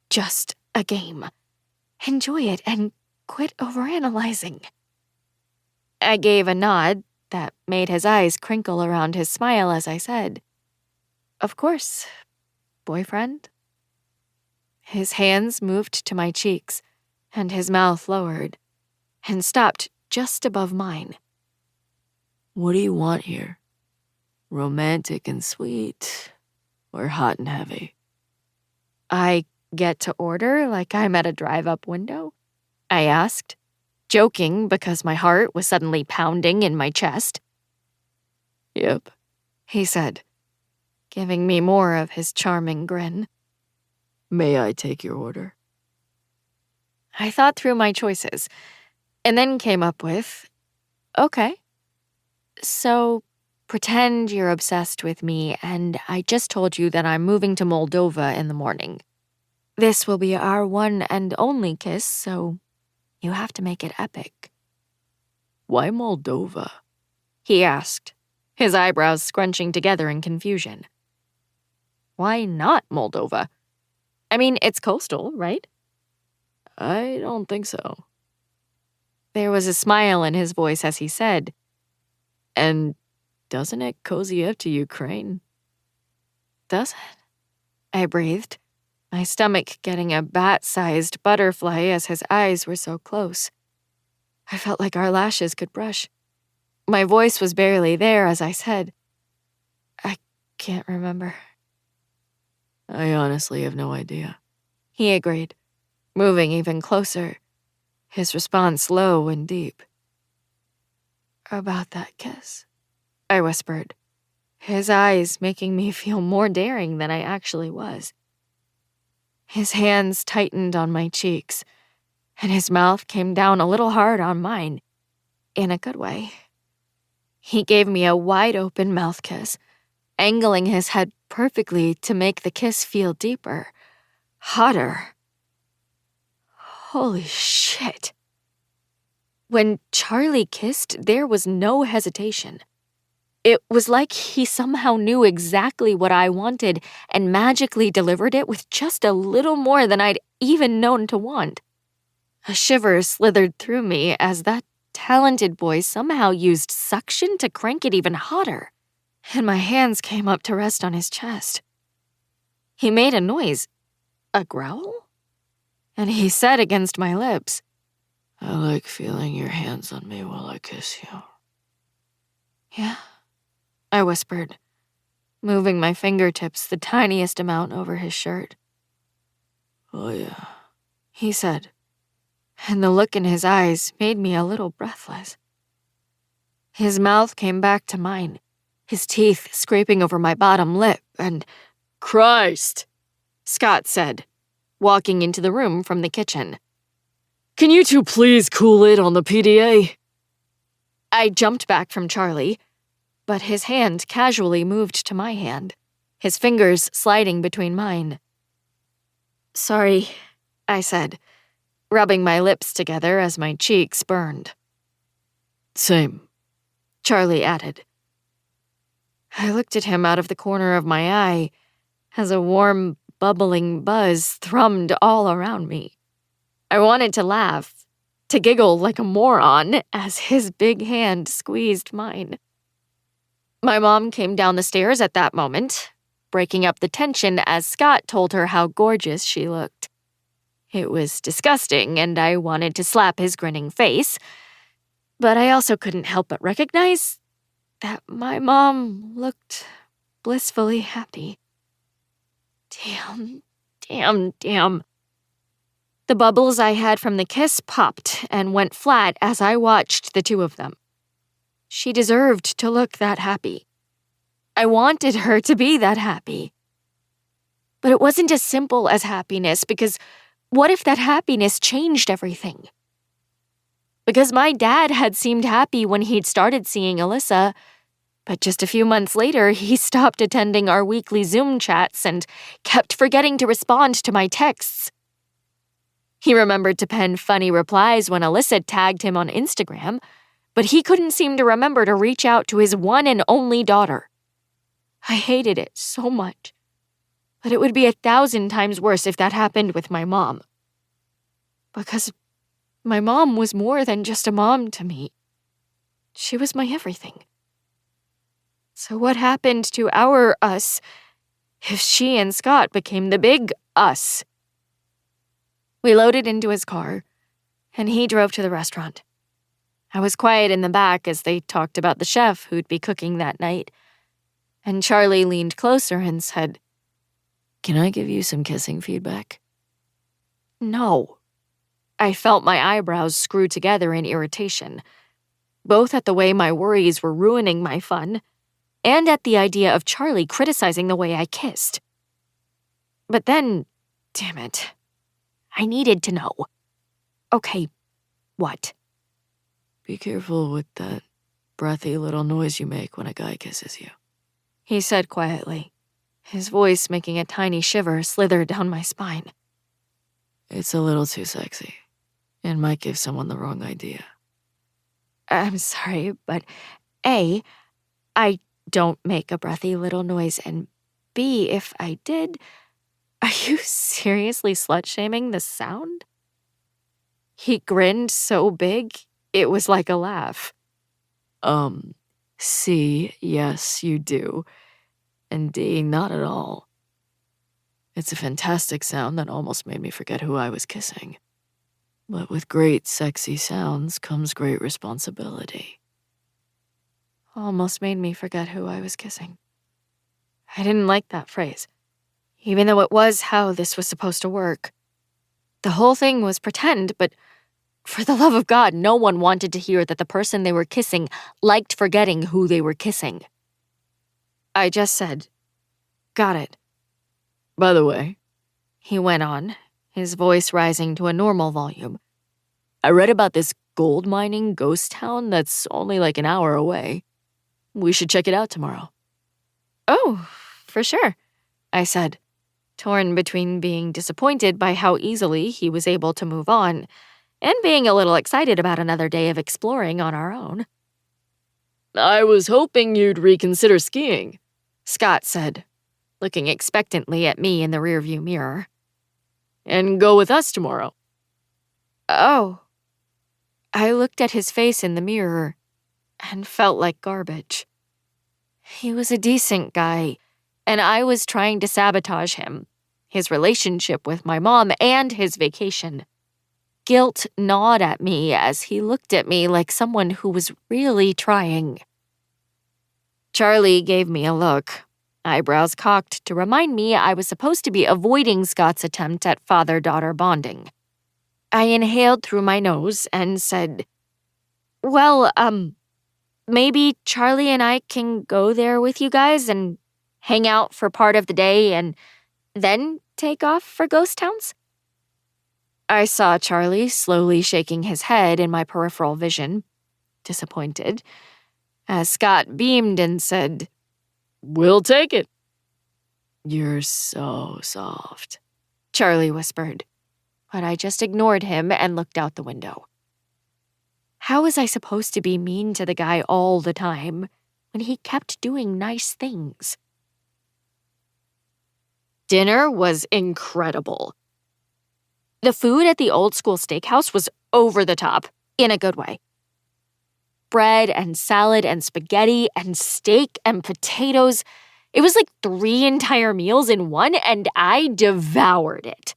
Just a game. Enjoy it and quit overanalyzing. I gave a nod that made his eyes crinkle around his smile as I said, Of course, boyfriend. His hands moved to my cheeks, and his mouth lowered, and stopped just above mine. What do you want here? Romantic and sweet, or hot and heavy? I get to order like I'm at a drive-up window? I asked, joking because my heart was suddenly pounding in my chest. Yep, he said, giving me more of his charming grin. May I take your order? I thought through my choices, and then came up with, okay. So, pretend you're obsessed with me, and I just told you that I'm moving to Moldova in the morning. This will be our one and only kiss, so you have to make it epic. Why Moldova? He asked, his eyebrows scrunching together in confusion. Why not Moldova? I mean, it's coastal, right? I don't think so. There was a smile in his voice as he said, And doesn't it cozy up to Ukraine? Does it? I breathed, my stomach getting a bat-sized butterfly as his eyes were so close. I felt like our lashes could brush. My voice was barely there as I said, I can't remember. I honestly have no idea. He agreed, moving even closer, his response low and deep. About that kiss, I whispered, his eyes making me feel more daring than I actually was. His hands tightened on my cheeks, and his mouth came down a little hard on mine, in a good way. He gave me a wide-open mouth kiss, angling his head perfectly to make the kiss feel deeper, hotter. Holy shit. When Charlie kissed, there was no hesitation. It was like he somehow knew exactly what I wanted and magically delivered it with just a little more than I'd even known to want. A shiver slithered through me as that talented boy somehow used suction to crank it even hotter, and my hands came up to rest on his chest. He made a noise, a growl, and he said against my lips, I like feeling your hands on me while I kiss you. Yeah, I whispered, moving my fingertips the tiniest amount over his shirt. Oh yeah, He said, and the look in his eyes made me a little breathless. His mouth came back to mine, his teeth scraping over my bottom lip, and Christ, Scott said, walking into the room from the kitchen. Can you two please cool it on the PDA? I jumped back from Charlie, but his hand casually moved to my hand, his fingers sliding between mine. Sorry, I said, rubbing my lips together as my cheeks burned. Same, Charlie added. I looked at him out of the corner of my eye as a warm, bubbling buzz thrummed all around me. I wanted to laugh, to giggle like a moron as his big hand squeezed mine. My mom came down the stairs at that moment, breaking up the tension as Scott told her how gorgeous she looked. It was disgusting, and I wanted to slap his grinning face, but I also couldn't help but recognize that my mom looked blissfully happy. Damn. The bubbles I had from the kiss popped and went flat as I watched the two of them. She deserved to look that happy. I wanted her to be that happy. But it wasn't as simple as happiness, because what if that happiness changed everything? Because my dad had seemed happy when he'd started seeing Alyssa, but just a few months later, he stopped attending our weekly Zoom chats and kept forgetting to respond to my texts. He remembered to pen funny replies when Alyssa tagged him on Instagram, but he couldn't seem to remember to reach out to his one and only daughter. I hated it so much, but it would be 1,000 times worse if that happened with my mom. Because my mom was more than just a mom to me. She was my everything. So what happened to our us if she and Scott became the big us? We loaded into his car, and he drove to the restaurant. I was quiet in the back as they talked about the chef who'd be cooking that night, and Charlie leaned closer and said, Can I give you some kissing feedback? No. I felt my eyebrows screw together in irritation, both at the way my worries were ruining my fun, and at the idea of Charlie criticizing the way I kissed. But then, damn it, I needed to know. Okay, what? Be careful with that breathy little noise you make when a guy kisses you, He said quietly, his voice making a tiny shiver slither down my spine. It's a little too sexy, and might give someone the wrong idea. I'm sorry, but A, I don't make a breathy little noise, and B, if I did, are you seriously slut-shaming the sound? He grinned so big, it was like a laugh. C, yes, you do. And D, not at all. It's a fantastic sound that almost made me forget who I was kissing. But with great sexy sounds comes great responsibility. Almost made me forget who I was kissing. I didn't like that phrase, even though it was how this was supposed to work. The whole thing was pretend, but for the love of God, no one wanted to hear that the person they were kissing liked forgetting who they were kissing. I just said, "Got it." By the way, He went on, his voice rising to a normal volume. I read about this gold mining ghost town that's only like an hour away. We should check it out tomorrow. Oh, for sure, I said, torn between being disappointed by how easily he was able to move on and being a little excited about another day of exploring on our own. I was hoping you'd reconsider skiing, Scott said, looking expectantly at me in the rearview mirror. And go with us tomorrow. Oh. I looked at his face in the mirror and felt like garbage. He was a decent guy, and I was trying to sabotage him, his relationship with my mom, and his vacation. Guilt gnawed at me as he looked at me like someone who was really trying. Charlie gave me a look, eyebrows cocked to remind me I was supposed to be avoiding Scott's attempt at father-daughter bonding. I inhaled through my nose and said, "Well, maybe Charlie and I can go there with you guys and hang out for part of the day and then take off for ghost towns?" I saw Charlie slowly shaking his head in my peripheral vision, disappointed, as Scott beamed and said, "We'll take it." "You're so soft," Charlie whispered, but I just ignored him and looked out the window. How was I supposed to be mean to the guy all the time when he kept doing nice things? Dinner was incredible. The food at the old school steakhouse was over the top, in a good way. Bread and salad and spaghetti and steak and potatoes. It was like 3 entire meals in one, and I devoured it.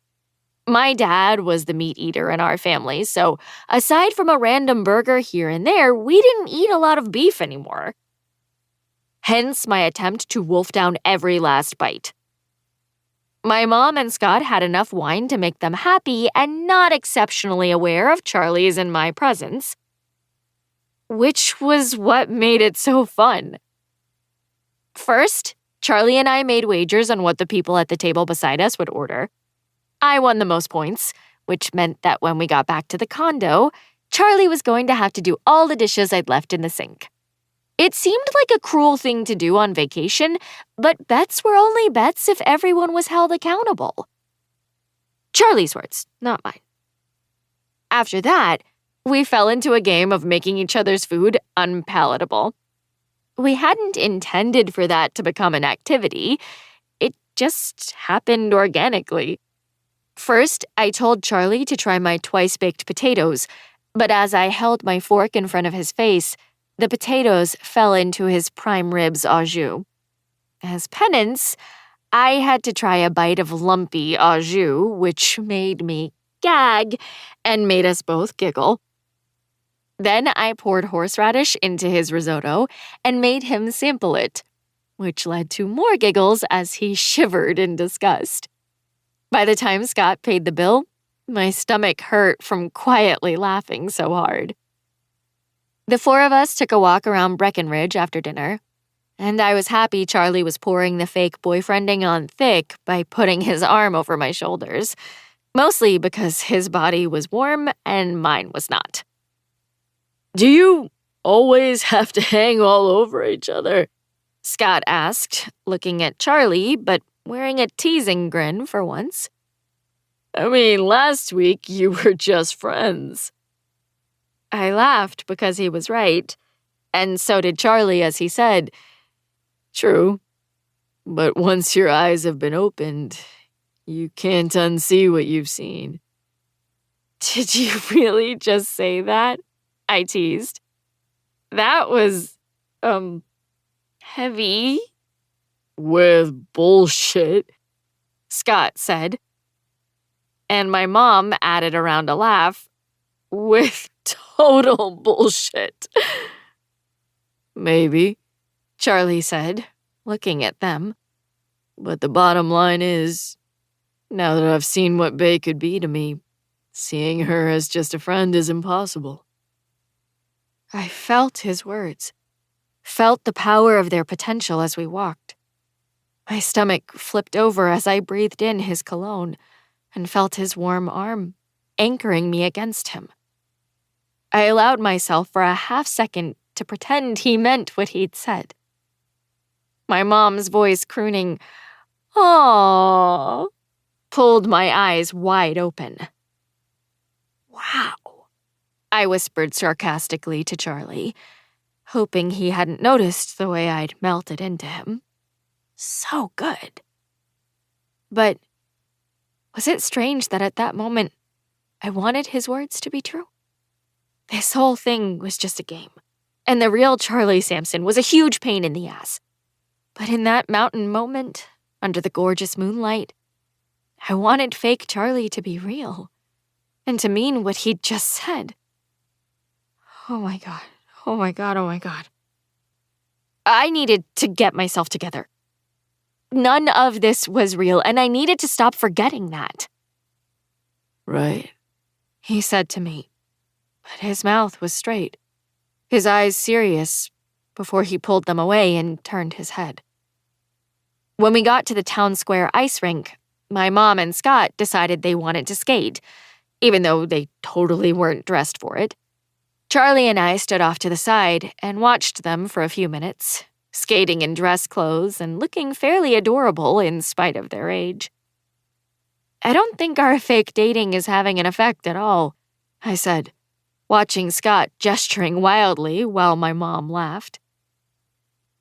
My dad was the meat eater in our family, so aside from a random burger here and there, we didn't eat a lot of beef anymore. Hence my attempt to wolf down every last bite. My mom and Scott had enough wine to make them happy and not exceptionally aware of Charlie's and my presence, which was what made it so fun. First, Charlie and I made wagers on what the people at the table beside us would order. I won the most points, which meant that when we got back to the condo, Charlie was going to have to do all the dishes I'd left in the sink. It seemed like a cruel thing to do on vacation, but bets were only bets if everyone was held accountable. Charlie's words, not mine. After that, we fell into a game of making each other's food unpalatable. We hadn't intended for that to become an activity. It just happened organically. First, I told Charlie to try my twice-baked potatoes, but as I held my fork in front of his face, the potatoes fell into his prime ribs au jus. As penance, I had to try a bite of lumpy au jus, which made me gag and made us both giggle. Then I poured horseradish into his risotto and made him sample it, which led to more giggles as he shivered in disgust. By the time Scott paid the bill, my stomach hurt from quietly laughing so hard. The 4 of us took a walk around Breckenridge after dinner, and I was happy Charlie was pouring the fake boyfriending on thick by putting his arm over my shoulders, mostly because his body was warm and mine was not. "Do you always have to hang all over each other?" Scott asked, looking at Charlie, but wearing a teasing grin for once. "I mean, last week you were just friends." I laughed because he was right, and so did Charlie as he said, "True, but once your eyes have been opened, you can't unsee what you've seen." "Did you really just say that?" I teased. "That was, heavy." "With bullshit," Scott said. And my mom added around a laugh, "with total bullshit." "Maybe," Charlie said, looking at them. "But the bottom line is, now that I've seen what Bae could be to me, seeing her as just a friend is impossible." I felt his words, felt the power of their potential as we walked. My stomach flipped over as I breathed in his cologne and felt his warm arm anchoring me against him. I allowed myself for a half second to pretend he meant what he'd said. My mom's voice crooning, "Aww," pulled my eyes wide open. "Wow," I whispered sarcastically to Charlie, hoping he hadn't noticed the way I'd melted into him. So good. But was it strange that at that moment, I wanted his words to be true? This whole thing was just a game, and the real Charlie Sampson was a huge pain in the ass. But in that mountain moment, under the gorgeous moonlight, I wanted fake Charlie to be real, and to mean what he'd just said. Oh my God, oh my God, oh my God. I needed to get myself together. None of this was real, and I needed to stop forgetting that. Right, He said to me, but his mouth was straight, his eyes serious, before he pulled them away and turned his head. When we got to the town square ice rink, my mom and Scott decided they wanted to skate, even though they totally weren't dressed for it. Charlie and I stood off to the side and watched them for a few minutes, skating in dress clothes and looking fairly adorable in spite of their age. I don't think our fake dating is having an effect at all, I said, watching Scott gesturing wildly while my mom laughed.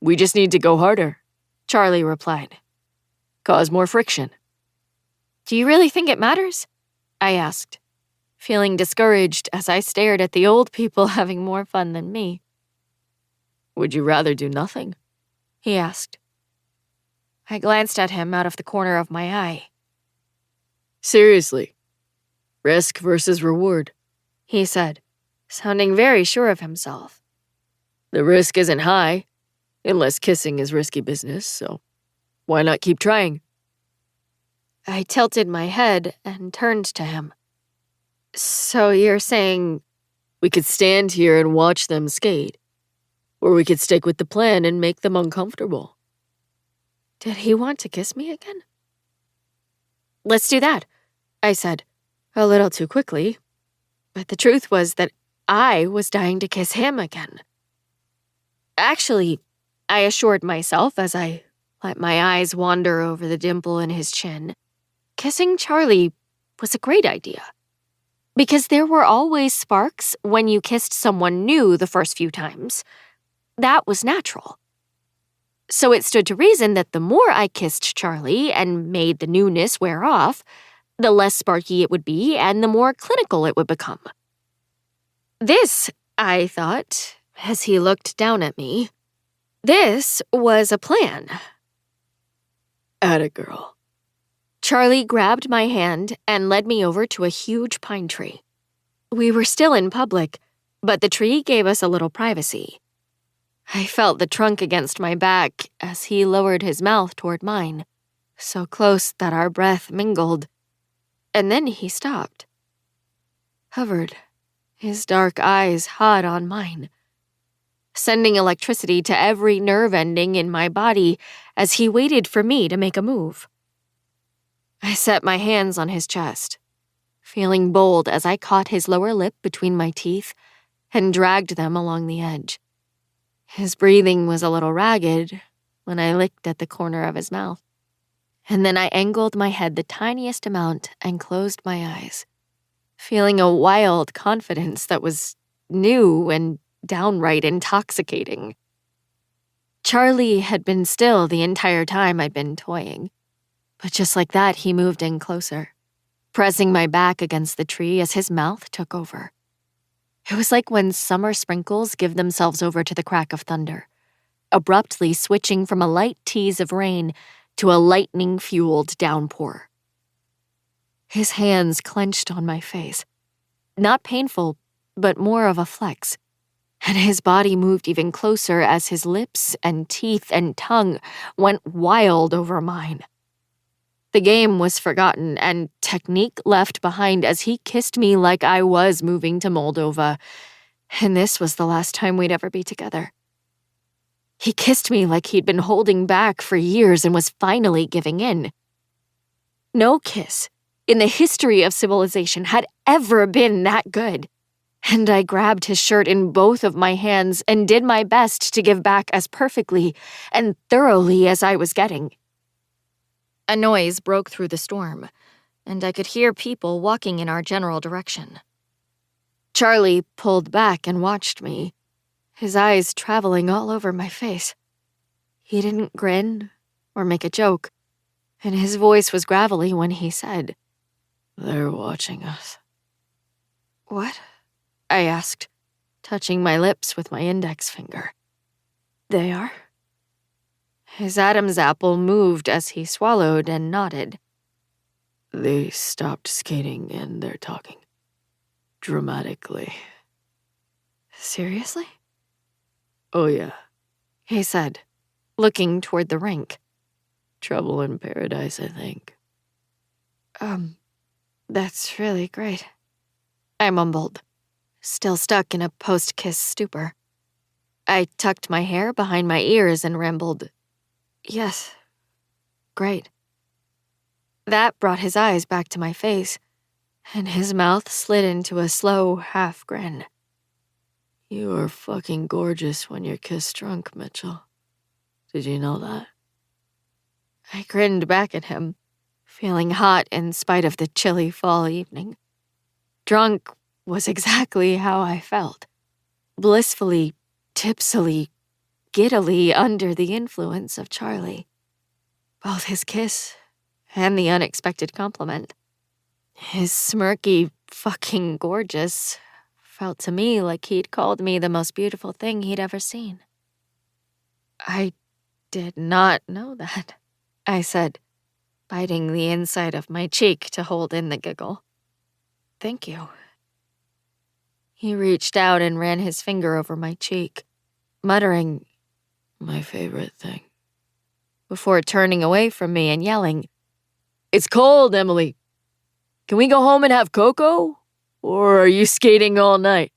we just need to go harder, Charlie replied. cause more friction. Do you really think it matters? I asked, feeling discouraged as I stared at the old people having more fun than me. Would you rather do nothing? He asked. I glanced at him out of the corner of my eye. Seriously, risk versus reward. He said, sounding very sure of himself. The risk isn't high, unless kissing is risky business, so why not keep trying? I tilted my head and turned to him. So you're saying We could stand here and watch them skate, or we could stick with the plan and make them uncomfortable. Did he want to kiss me again? Let's do that, I said, a little too quickly. But the truth was that I was dying to kiss him again. Actually, I assured myself as I let my eyes wander over the dimple in his chin, kissing Charlie was a great idea. Because there were always sparks when you kissed someone new the first few times. That was natural. So it stood to reason that the more I kissed Charlie and made the newness wear off, the less sparky it would be and the more clinical it would become. This, I thought, as he looked down at me, this was a plan. Atta girl. Charlie grabbed my hand and led me over to a huge pine tree. We were still in public, but the tree gave us a little privacy. I felt the trunk against my back as he lowered his mouth toward mine, so close that our breath mingled. And then he stopped. Hovered, his dark eyes hot on mine, sending electricity to every nerve ending in my body as he waited for me to make a move. I set my hands on his chest, feeling bold as I caught his lower lip between my teeth and dragged them along the edge. His breathing was a little ragged when I licked at the corner of his mouth. And then I angled my head the tiniest amount and closed my eyes, feeling a wild confidence that was new and downright intoxicating. Charlie had been still the entire time I'd been toying. But just like that, he moved in closer, pressing my back against the tree as his mouth took over. It was like when summer sprinkles give themselves over to the crack of thunder, abruptly switching from a light tease of rain to a lightning-fueled downpour. His hands clenched on my face, not painful, but more of a flex, and his body moved even closer as his lips and teeth and tongue went wild over mine. The game was forgotten and technique left behind as he kissed me like I was moving to Moldova, and this was the last time we'd ever be together. He kissed me like he'd been holding back for years and was finally giving in. No kiss in the history of civilization had ever been that good. and I grabbed his shirt in both of my hands and did my best to give back as perfectly and thoroughly as I was getting. A noise broke through the storm, and I could hear people walking in our general direction. Charlie pulled back and watched me, his eyes traveling all over my face. He didn't grin or make a joke, and his voice was gravelly when he said, "They're watching us." "What?" I asked, touching my lips with my index finger. "They are?" His Adam's apple moved as he swallowed and nodded. "They stopped skating and they're talking. Dramatically." "Seriously?" "Oh yeah, he said, looking toward the rink. trouble in paradise, I think." That's really great," I mumbled, still stuck in a post-kiss stupor. I tucked my hair behind my ears and rambled, "Yes, great." That brought his eyes back to my face, and his mouth slid into a slow half grin. "You are fucking gorgeous when you're kiss drunk, Mitchell. Did you know that?" I grinned back at him, feeling hot in spite of the chilly fall evening. Drunk was exactly how I felt. Blissfully, tipsily, giddily under the influence of Charlie. Both his kiss and the unexpected compliment. His smirky, fucking gorgeous felt to me like he'd called me the most beautiful thing he'd ever seen. "I did not know that," I said, biting the inside of my cheek to hold in the giggle. "Thank you." He reached out and ran his finger over my cheek, muttering, "My favorite thing," before turning away from me and yelling, "It's cold, Emily. Can we go home and have cocoa? Or are you skating all night?"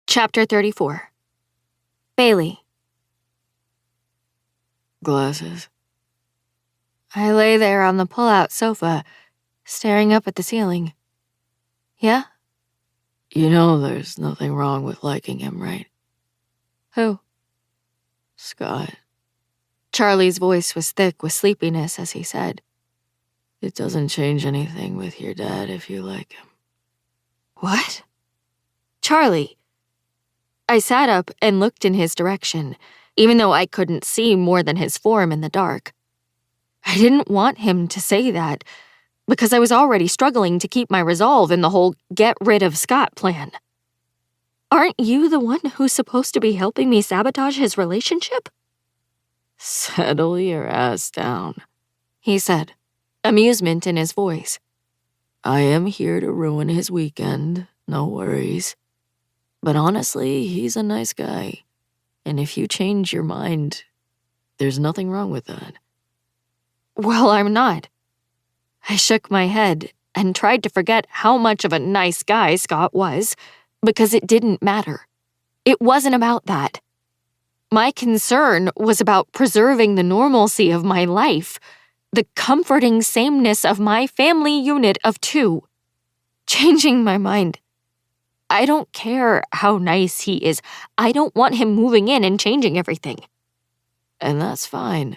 Chapter 34. Bailey. "Glasses?" I lay there on the pull-out sofa, staring up at the ceiling. "Yeah? You know there's nothing wrong with liking him, right? Who?" "Scott. Charlie's voice was thick with sleepiness as he said, It doesn't change anything with your dad if you like him." "What?" "Charlie." I sat up and looked in his direction, even though I couldn't see more than his form in the dark. I didn't want him to say that, because I was already struggling to keep my resolve in the whole get rid of Scott plan. "Aren't you the one who's supposed to be helping me sabotage his relationship?" "Settle your ass down," he said, amusement in his voice. "I am here to ruin his weekend, no worries. But honestly, he's a nice guy. And if you change your mind, there's nothing wrong with that." "Well, I'm not." I shook my head and tried to forget how much of a nice guy Scott was, because it didn't matter. It wasn't about that. My concern was about preserving the normalcy of my life, the comforting sameness of my family unit of two. Changing my mind. I don't care how nice he is. I don't want him moving in and changing everything. "And that's fine,"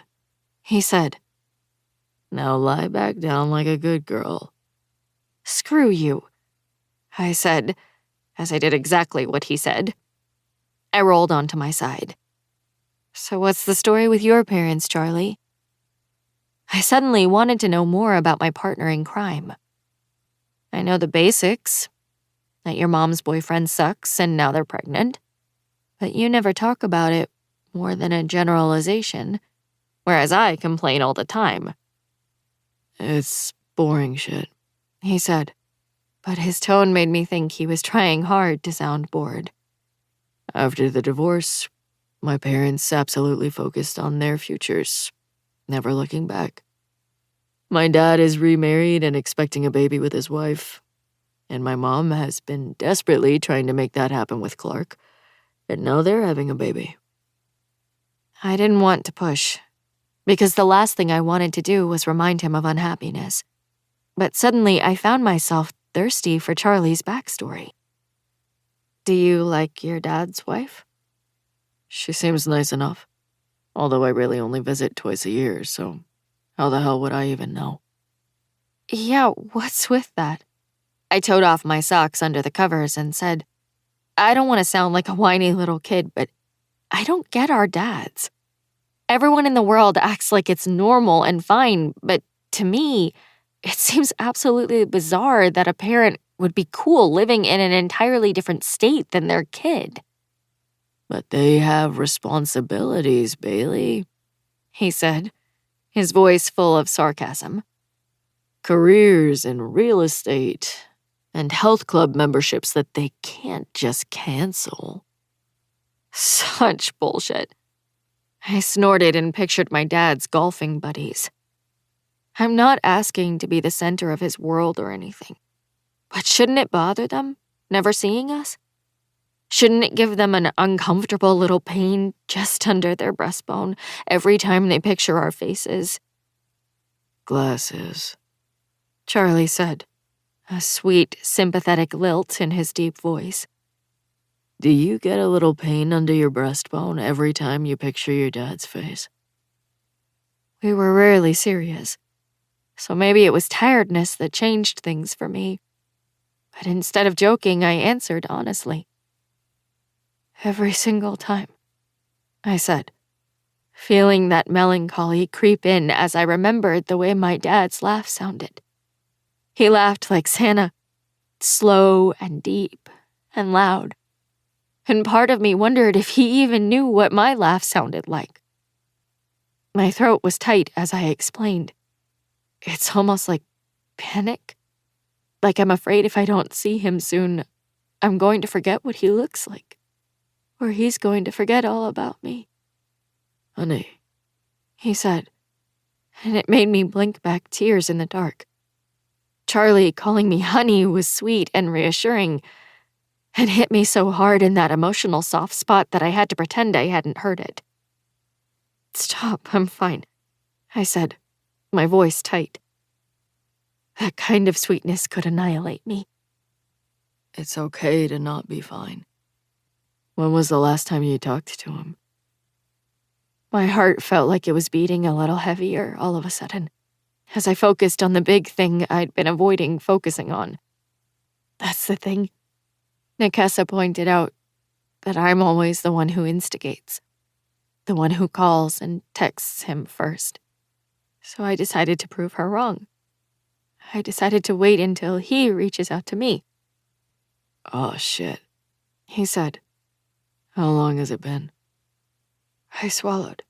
he said. "Now lie back down like a good girl." "Screw you," I said, as I did exactly what he said. I rolled onto my side. "So what's the story with your parents, Charlie?" I suddenly wanted to know more about my partner in crime. "I know the basics, that your mom's boyfriend sucks and now they're pregnant, but you never talk about it more than a generalization, whereas I complain all the time." "It's boring shit," he said, but his tone made me think he was trying hard to sound bored. "After the divorce, my parents absolutely focused on their futures, never looking back. My dad is remarried and expecting a baby with his wife, and my mom has been desperately trying to make that happen with Clark, and now they're having a baby." I didn't want to push, because the last thing I wanted to do was remind him of unhappiness. But suddenly I found myself thirsty for Charlie's backstory. Do you like your dad's wife? She seems nice enough. Although I really only visit twice a year, so how the hell would I even know? Yeah, what's with that? I towed off my socks under the covers and said, I don't want to sound like a whiny little kid, but I don't get our dads. Everyone in the world acts like it's normal and fine, but to me, it seems absolutely bizarre that a parent would be cool living in an entirely different state than their kid. But they have responsibilities, Bailey, He said, his voice full of sarcasm. Careers in real estate and health club memberships that they can't just cancel. Such bullshit. I snorted and pictured my dad's golfing buddies. I'm not asking to be the center of his world or anything. But shouldn't it bother them, never seeing us? Shouldn't it give them an uncomfortable little pain just under their breastbone every time they picture our faces? Glasses, Charlie said, a sweet, sympathetic lilt in his deep voice. do you get a little pain under your breastbone every time you picture your dad's face? We were rarely serious, so maybe it was tiredness that changed things for me. But instead of joking, I answered honestly. Every single time, I said, feeling that melancholy creep in as I remembered the way my dad's laugh sounded. He laughed like Santa, slow and deep and loud. And part of me wondered if he even knew what my laugh sounded like. My throat was tight as I explained. It's almost like panic. Like I'm afraid if I don't see him soon, I'm going to forget what he looks like. Or he's going to forget all about me. Honey, He said, and it made me blink back tears in the dark. Charlie calling me honey was sweet and reassuring, and hit me so hard in that emotional soft spot that I had to pretend I hadn't heard it. Stop, I'm fine, I said, my voice tight. That kind of sweetness could annihilate me. it's okay to not be fine. When was the last time you talked to him? My heart felt like it was beating a little heavier all of a sudden, as I focused on the big thing I'd been avoiding focusing on. That's the thing. Nikessa pointed out that I'm always the one who instigates, the one who calls and texts him first. So I decided to prove her wrong. I decided to wait until he reaches out to me. Oh, shit. He said. How long has it been? I swallowed.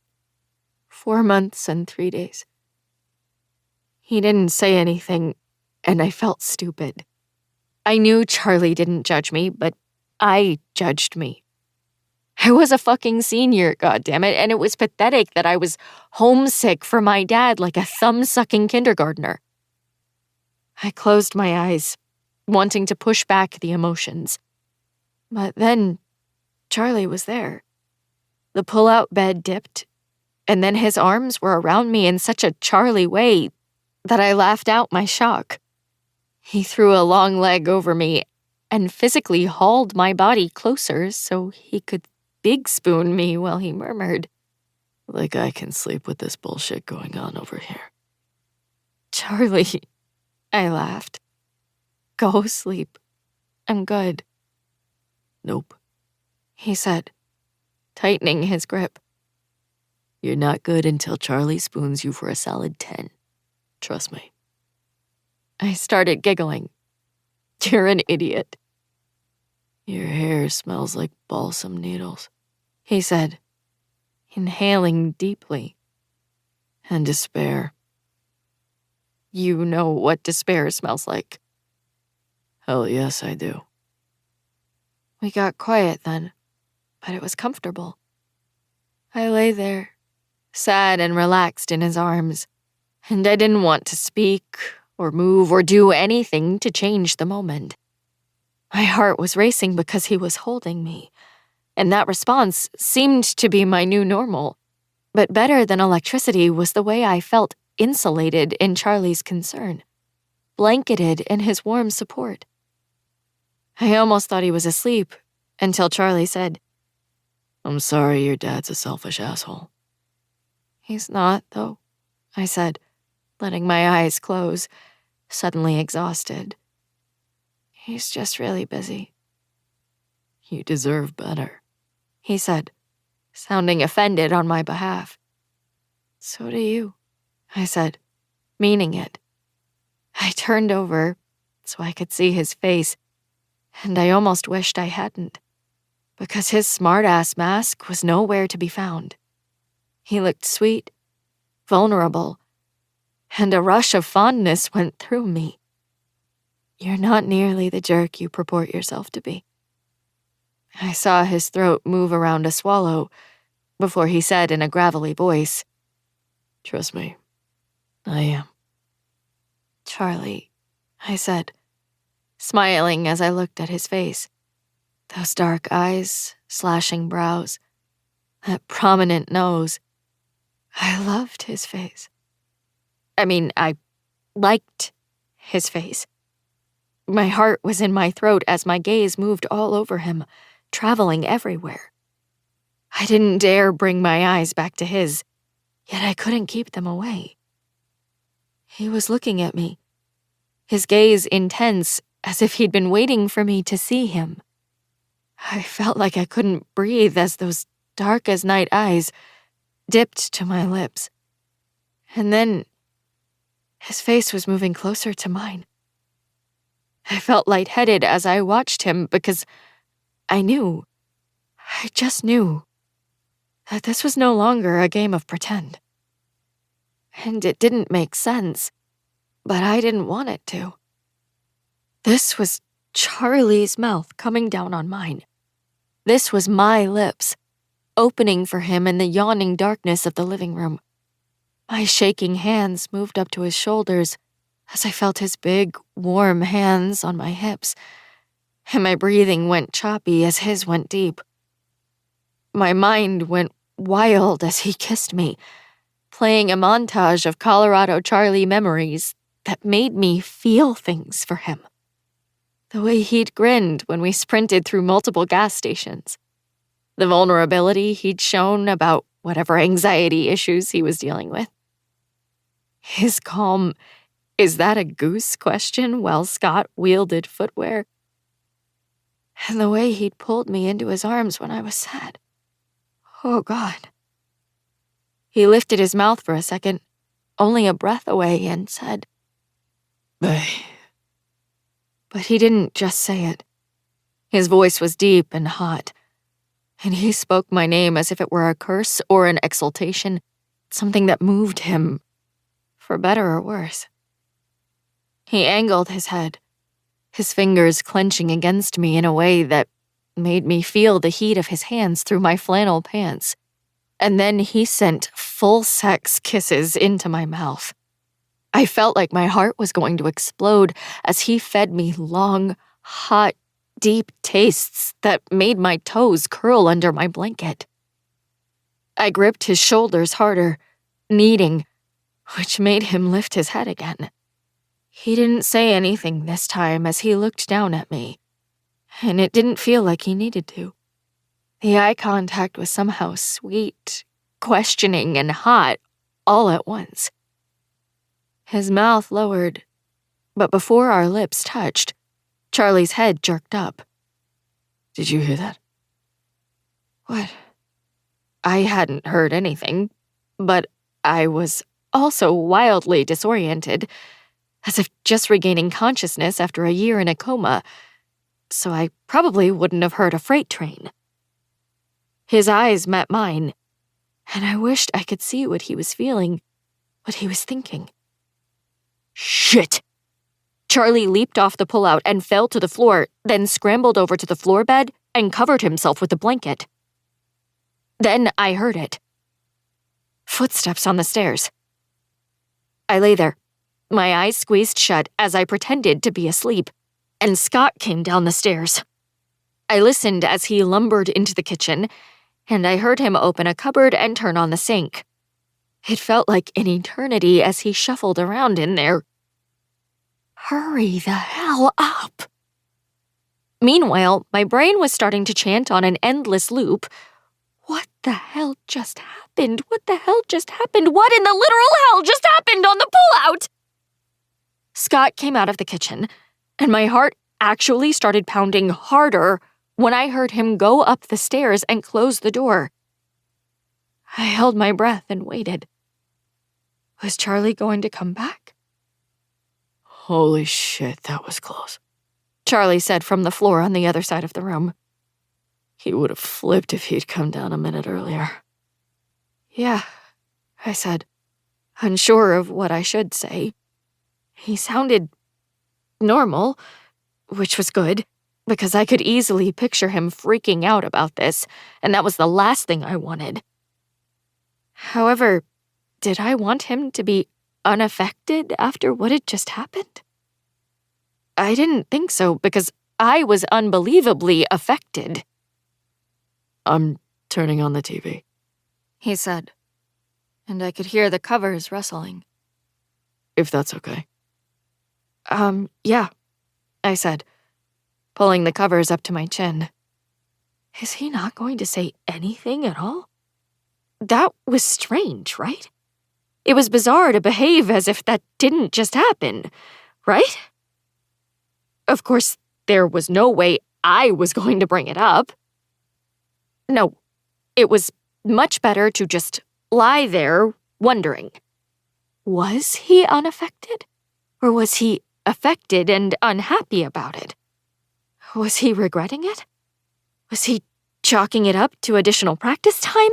4 months and 3 days. He didn't say anything, and I felt stupid. I knew Charlie didn't judge me, but I judged me. I was a fucking senior, goddammit, and it was pathetic that I was homesick for my dad like a thumb-sucking kindergartner. I closed my eyes, wanting to push back the emotions. But then, Charlie was there. The pull-out bed dipped, and then his arms were around me in such a Charlie way that I laughed out my shock. He threw a long leg over me and physically hauled my body closer so he could big spoon me while he murmured, Like I can sleep with this bullshit going on over here. Charlie, I laughed. Go sleep. I'm good, Nope. he said, tightening his grip. You're not good until Charlie spoons you for a solid 10. Trust me. I started giggling. You're an idiot, Your hair smells like balsam needles. he said, inhaling deeply. And despair. You know what despair smells like. Hell yes, I do. We got quiet then, but it was comfortable. I lay there, sad and relaxed in his arms, and I didn't want to speak or move or do anything to change the moment. My heart was racing because he was holding me, and that response seemed to be my new normal. But better than electricity was the way I felt insulated in Charlie's concern. blanketed in his warm support. I almost thought he was asleep until Charlie said, I'm sorry your dad's a selfish asshole. "He's not, though," I said, letting my eyes close, suddenly exhausted. "He's just really busy." You deserve better. He said, sounding offended on my behalf. "So do you," I said, meaning it. I turned over so I could see his face, and I almost wished I hadn't, because his smart-ass mask was nowhere to be found. He looked sweet, vulnerable, and a rush of fondness went through me. "You're not nearly the jerk you purport yourself to be." I saw his throat move around a swallow before he said in a gravelly voice, Trust me, I am. "Charlie," I said, smiling as I looked at his face. Those dark eyes, slashing brows, that prominent nose. I loved his face. I liked his face. My heart was in my throat as my gaze moved all over him, traveling everywhere. I didn't dare bring my eyes back to his, yet I couldn't keep them away. He was looking at me, his gaze intense, as if he'd been waiting for me to see him. I felt like I couldn't breathe as those dark-as-night eyes dipped to my lips. And then his face was moving closer to mine. I felt lightheaded as I watched him because I just knew, that this was no longer a game of pretend. And it didn't make sense, but I didn't want it to. This was Charlie's mouth coming down on mine. This was my lips, opening for him in the yawning darkness of the living room. My shaking hands moved up to his shoulders as I felt his big, warm hands on my hips, and my breathing went choppy as his went deep. My mind went wild as he kissed me, playing a montage of Colorado Charlie memories that made me feel things for him. The way he'd grinned when we sprinted through multiple gas stations. The vulnerability he'd shown about whatever anxiety issues he was dealing with. His calm, "Is that a goose?" question while Scott wielded footwear. And the way he'd pulled me into his arms when I was sad. Oh, God. He lifted his mouth for a second, only a breath away, and said, Bae. But he didn't just say it. His voice was deep and hot, and he spoke my name as if it were a curse or an exultation, something that moved him, for better or worse. He angled his head, his fingers clenching against me in a way that made me feel the heat of his hands through my flannel pants. And then he sent full-sex kisses into my mouth. I felt like my heart was going to explode as he fed me long, hot, deep tastes that made my toes curl under my blanket. I gripped his shoulders harder, kneading, which made him lift his head again. He didn't say anything this time as he looked down at me, and it didn't feel like he needed to. The eye contact was somehow sweet, questioning, and hot all at once. His mouth lowered, but before our lips touched, Charlie's head jerked up. Did you hear that? What? I hadn't heard anything, but I was also wildly disoriented, as if just regaining consciousness after a year in a coma, so I probably wouldn't have heard a freight train. His eyes met mine, and I wished I could see what he was feeling, what he was thinking. Shit! Charlie leaped off the pullout and fell to the floor, then scrambled over to the floor bed and covered himself with a blanket. Then I heard it. Footsteps on the stairs. I lay there, my eyes squeezed shut as I pretended to be asleep, and Scott came down the stairs. I listened as he lumbered into the kitchen, and I heard him open a cupboard and turn on the sink. It felt like an eternity as he shuffled around in there. hurry the hell up. Meanwhile, my brain was starting to chant on an endless loop. What the hell just happened? What the hell just happened? What in the literal hell just happened on the pullout? Scott came out of the kitchen, and my heart actually started pounding harder when I heard him go up the stairs and close the door. I held my breath and waited. Was Charlie going to come back? Holy shit, that was close. Charlie said from the floor on the other side of the room. He would have flipped if he'd come down a minute earlier. Yeah, I said, unsure of what I should say. He sounded normal, which was good, because I could easily picture him freaking out about this, and that was the last thing I wanted. However, did I want him to be unaffected after what had just happened? I didn't think so, because I was unbelievably affected. I'm turning on the TV, he said, and I could hear the covers rustling. if that's okay. Yeah, I said, pulling the covers up to my chin. Is he not going to say anything at all? That was strange, right? It was bizarre to behave as if that didn't just happen, right? Of course, there was no way I was going to bring it up. No, it was much better to just lie there wondering. Was he unaffected? Or was he affected and unhappy about it? Was he regretting it? Was he chalking it up to additional practice time?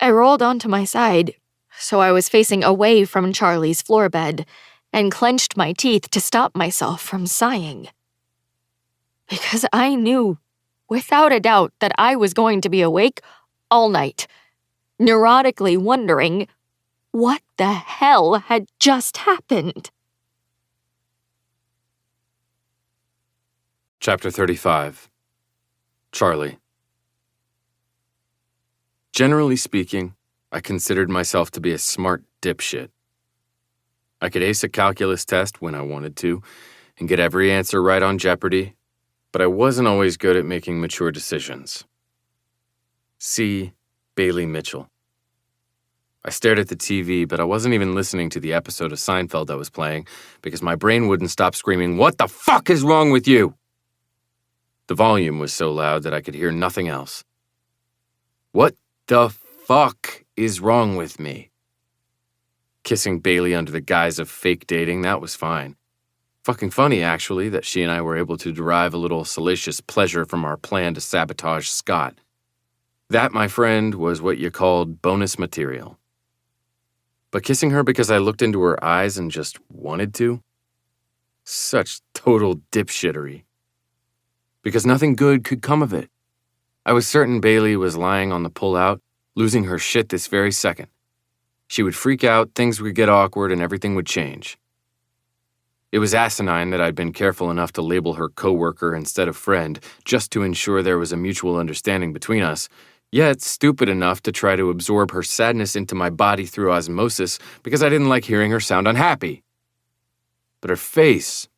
I rolled onto my side, so I was facing away from Charlie's floor bed, and clenched my teeth to stop myself from sighing. Because I knew, without a doubt, that I was going to be awake all night, neurotically wondering what the hell had just happened. Chapter 35. Charlie. Generally speaking, I considered myself to be a smart dipshit. I could ace a calculus test when I wanted to and get every answer right on Jeopardy, but I wasn't always good at making mature decisions. See Bailey Mitchell. I stared at the TV, but I wasn't even listening to the episode of Seinfeld I was playing because my brain wouldn't stop screaming, "What the fuck is wrong with you?" The volume was so loud that I could hear nothing else. What the fuck is wrong with me? Kissing Bailey under the guise of fake dating, that was fine. Fucking funny, actually, that she and I were able to derive a little salacious pleasure from our plan to sabotage Scott. That, my friend, was what you called bonus material. But kissing her because I looked into her eyes and just wanted to? Such total dipshittery. Because nothing good could come of it. I was certain Bailey was lying on the pullout, losing her shit this very second. She would freak out, things would get awkward, and everything would change. It was asinine that I'd been careful enough to label her coworker instead of friend, just to ensure there was a mutual understanding between us, yet stupid enough to try to absorb her sadness into my body through osmosis because I didn't like hearing her sound unhappy. But her face,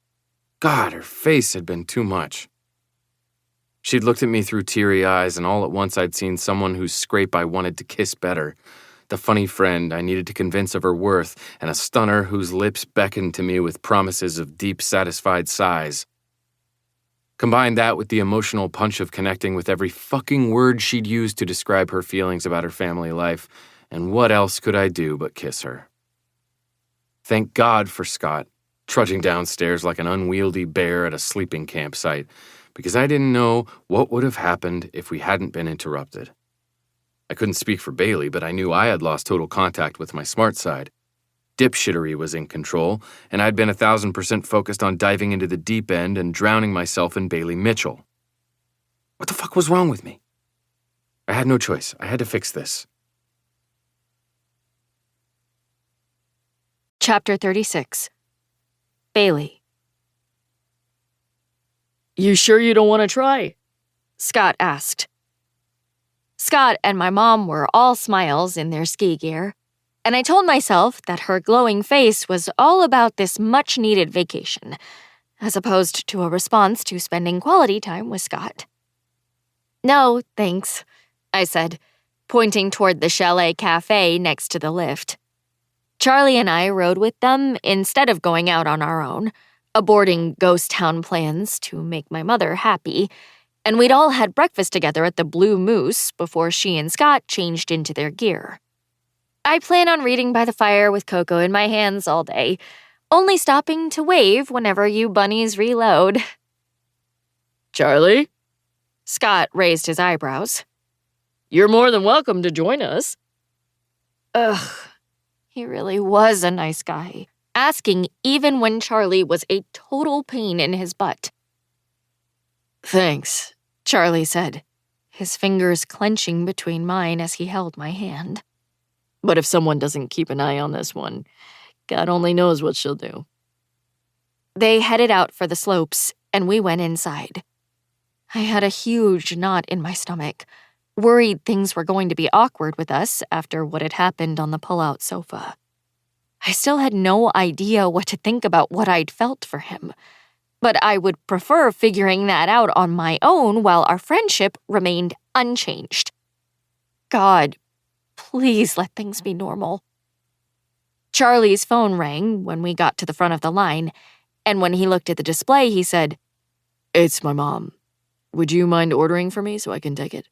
God, her face had been too much. She'd looked at me through teary eyes, and all at once I'd seen someone whose scrape I wanted to kiss better, the funny friend I needed to convince of her worth, and a stunner whose lips beckoned to me with promises of deep, satisfied sighs. Combine that with the emotional punch of connecting with every fucking word she'd used to describe her feelings about her family life, and what else could I do but kiss her? Thank God for Scott, trudging downstairs like an unwieldy bear at a sleeping campsite, because I didn't know what would have happened if we hadn't been interrupted. I couldn't speak for Bailey, but I knew I had lost total contact with my smart side. Dipshittery was in control, and I'd been 1,000% focused on diving into the deep end and drowning myself in Bailey Mitchell. What the fuck was wrong with me? I had no choice. I had to fix this. Chapter 36. Bailey. You sure you don't want to try? Scott asked. Scott and my mom were all smiles in their ski gear. and I told myself that her glowing face was all about this much-needed vacation, as opposed to a response to spending quality time with Scott. "No, thanks," I said, pointing toward the chalet cafe next to the lift. Charlie and I rode with them instead of going out on our own, aborting ghost town plans to make my mother happy, and we'd all had breakfast together at the Blue Moose before she and Scott changed into their gear. I plan on reading by the fire with cocoa in my hands all day, only stopping to wave whenever you bunnies reload. Charlie, Scott raised his eyebrows. you're more than welcome to join us. Ugh, he really was a nice guy, asking even when Charlie was a total pain in his butt. Thanks. Charlie said, his fingers clenching between mine as he held my hand. But if someone doesn't keep an eye on this one, God only knows what she'll do. They headed out for the slopes, and we went inside. I had a huge knot in my stomach, worried things were going to be awkward with us after what had happened on the pull-out sofa. I still had no idea what to think about what I'd felt for him, but I would prefer figuring that out on my own while our friendship remained unchanged. God, please let things be normal. Charlie's phone rang when we got to the front of the line, and when he looked at the display, he said, It's my mom. Would you mind ordering for me so I can take it?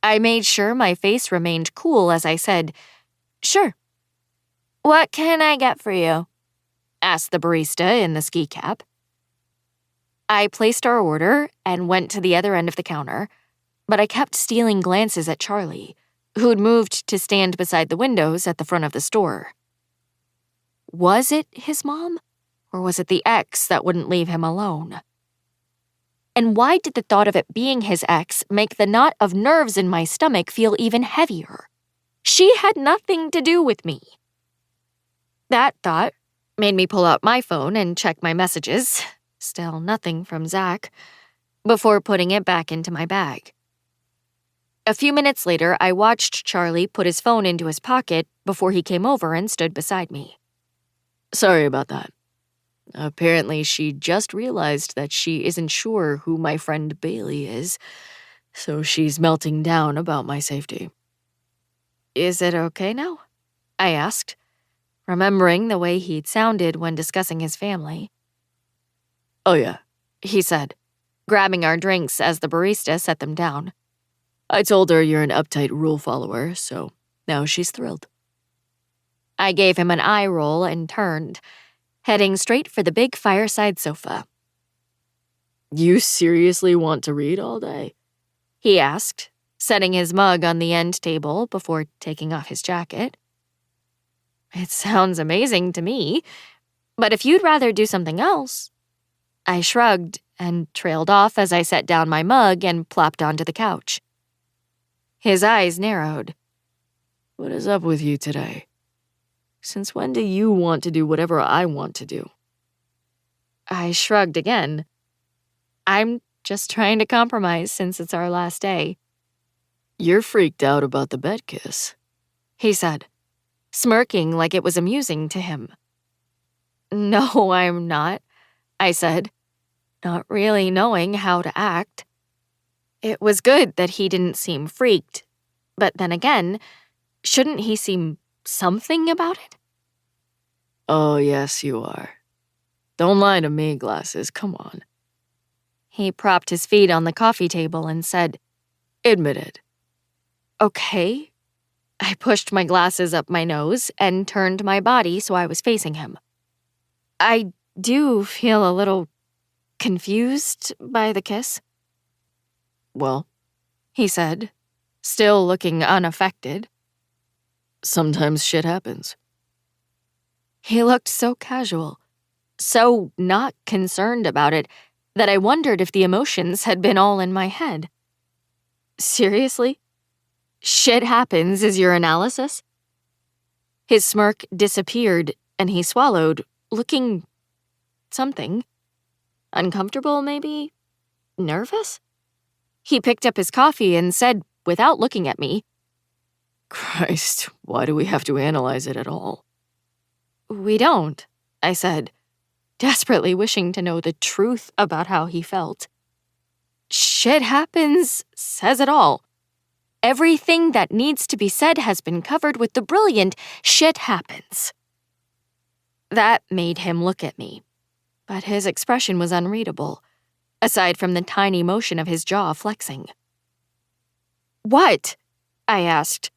I made sure my face remained cool as I said, "Sure." "What can I get for you?" asked the barista in the ski cap. I placed our order and went to the other end of the counter, but I kept stealing glances at Charlie, who'd moved to stand beside the windows at the front of the store. Was it his mom, or was it the ex that wouldn't leave him alone? And why did the thought of it being his ex make the knot of nerves in my stomach feel even heavier? She had nothing to do with me. That thought made me pull out my phone and check my messages, still nothing from Zach, before putting it back into my bag. A few minutes later, I watched Charlie put his phone into his pocket before he came over and stood beside me. Sorry about that. Apparently, she just realized that she isn't sure who my friend Bailey is, so she's melting down about my safety. "Is it okay now?" I asked, remembering the way he'd sounded when discussing his family. Oh yeah, He said, grabbing our drinks as the barista set them down. I told her you're an uptight rule follower, so now she's thrilled. I gave him an eye roll and turned, heading straight for the big fireside sofa. You seriously want to read all day? He asked, setting his mug on the end table before taking off his jacket. It sounds amazing to me, but if you'd rather do something else. I shrugged and trailed off as I set down my mug and plopped onto the couch. His eyes narrowed. What is up with you today? Since when do you want to do whatever I want to do? I shrugged again. I'm just trying to compromise since it's our last day. You're freaked out about the bed kiss, he said, smirking like it was amusing to him. No, I'm not, I said, not really knowing how to act. It was good that he didn't seem freaked, but then again, shouldn't he seem something about it? Oh, yes, you are. Don't lie to me, Glasses, come on. He propped his feet on the coffee table and said, Admit it. Okay. I pushed my glasses up my nose and turned my body so I was facing him. I do feel a little confused by the kiss. Well, he said, still looking unaffected. Sometimes shit happens. He looked so casual, so not concerned about it, that I wondered if the emotions had been all in my head. Seriously? Shit happens is your analysis? His smirk disappeared, and he swallowed, looking something. Uncomfortable, maybe? Nervous? He picked up his coffee and said, without looking at me, Christ, why do we have to analyze it at all? We don't, I said, desperately wishing to know the truth about how he felt. Shit happens says it all. Everything that needs to be said has been covered with the brilliant shit happens. That made him look at me, but his expression was unreadable, aside from the tiny motion of his jaw flexing. What? I asked,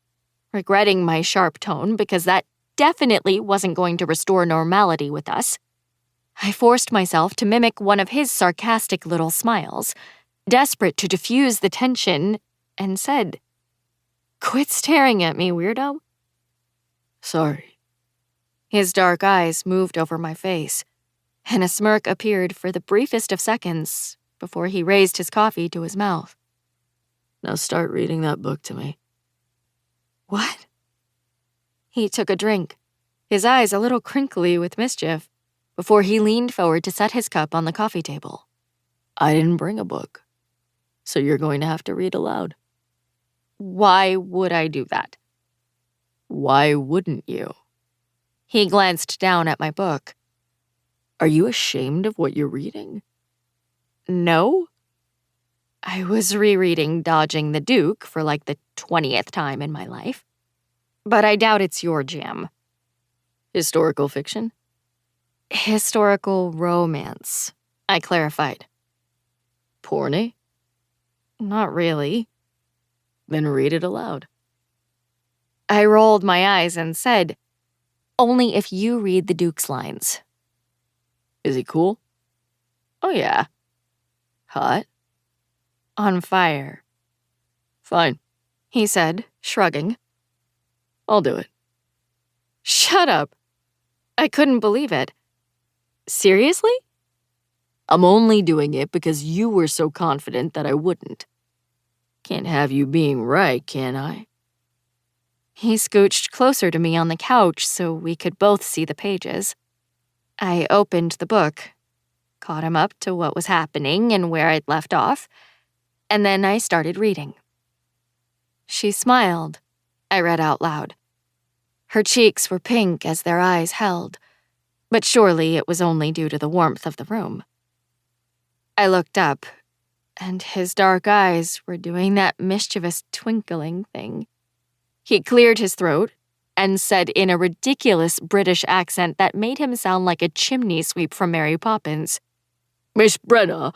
regretting my sharp tone because that definitely wasn't going to restore normality with us. I forced myself to mimic one of his sarcastic little smiles, desperate to diffuse the tension, and said, "Quit staring at me, weirdo." Sorry. His dark eyes moved over my face, and a smirk appeared for the briefest of seconds before he raised his coffee to his mouth. Now start reading that book to me. What? He took a drink, his eyes a little crinkly with mischief, before he leaned forward to set his cup on the coffee table. I didn't bring a book, so you're going to have to read aloud. Why would I do that? Why wouldn't you? He glanced down at my book. Are you ashamed of what you're reading? No. I was rereading Dodging the Duke for like the 20th time in my life. But I doubt it's your jam. Historical fiction? Historical romance, I clarified. Porny? Not really. Then read it aloud. I rolled my eyes and said, "Only if you read the Duke's lines." Is he cool? Oh yeah. Hot? On fire. Fine. He said, shrugging. I'll do it. Shut up. I couldn't believe it. Seriously? I'm only doing it because you were so confident that I wouldn't. Can't have you being right, can I? He scooched closer to me on the couch so we could both see the pages. I opened the book, caught him up to what was happening and where I'd left off, and then I started reading. She smiled, I read out loud. Her cheeks were pink as their eyes held, but surely it was only due to the warmth of the room. I looked up, and his dark eyes were doing that mischievous twinkling thing. He cleared his throat and said in a ridiculous British accent that made him sound like a chimney sweep from Mary Poppins, Miss Brenner,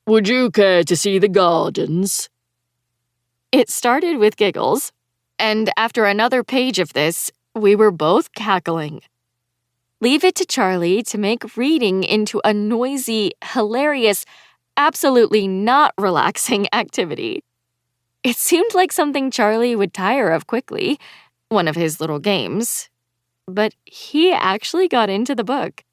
would you care to see the gardens? It started with giggles, and after another page of this, we were both cackling. Leave it to Charlie to make reading into a noisy, hilarious, absolutely not relaxing activity. It seemed like something Charlie would tire of quickly, one of his little games, but he actually got into the book.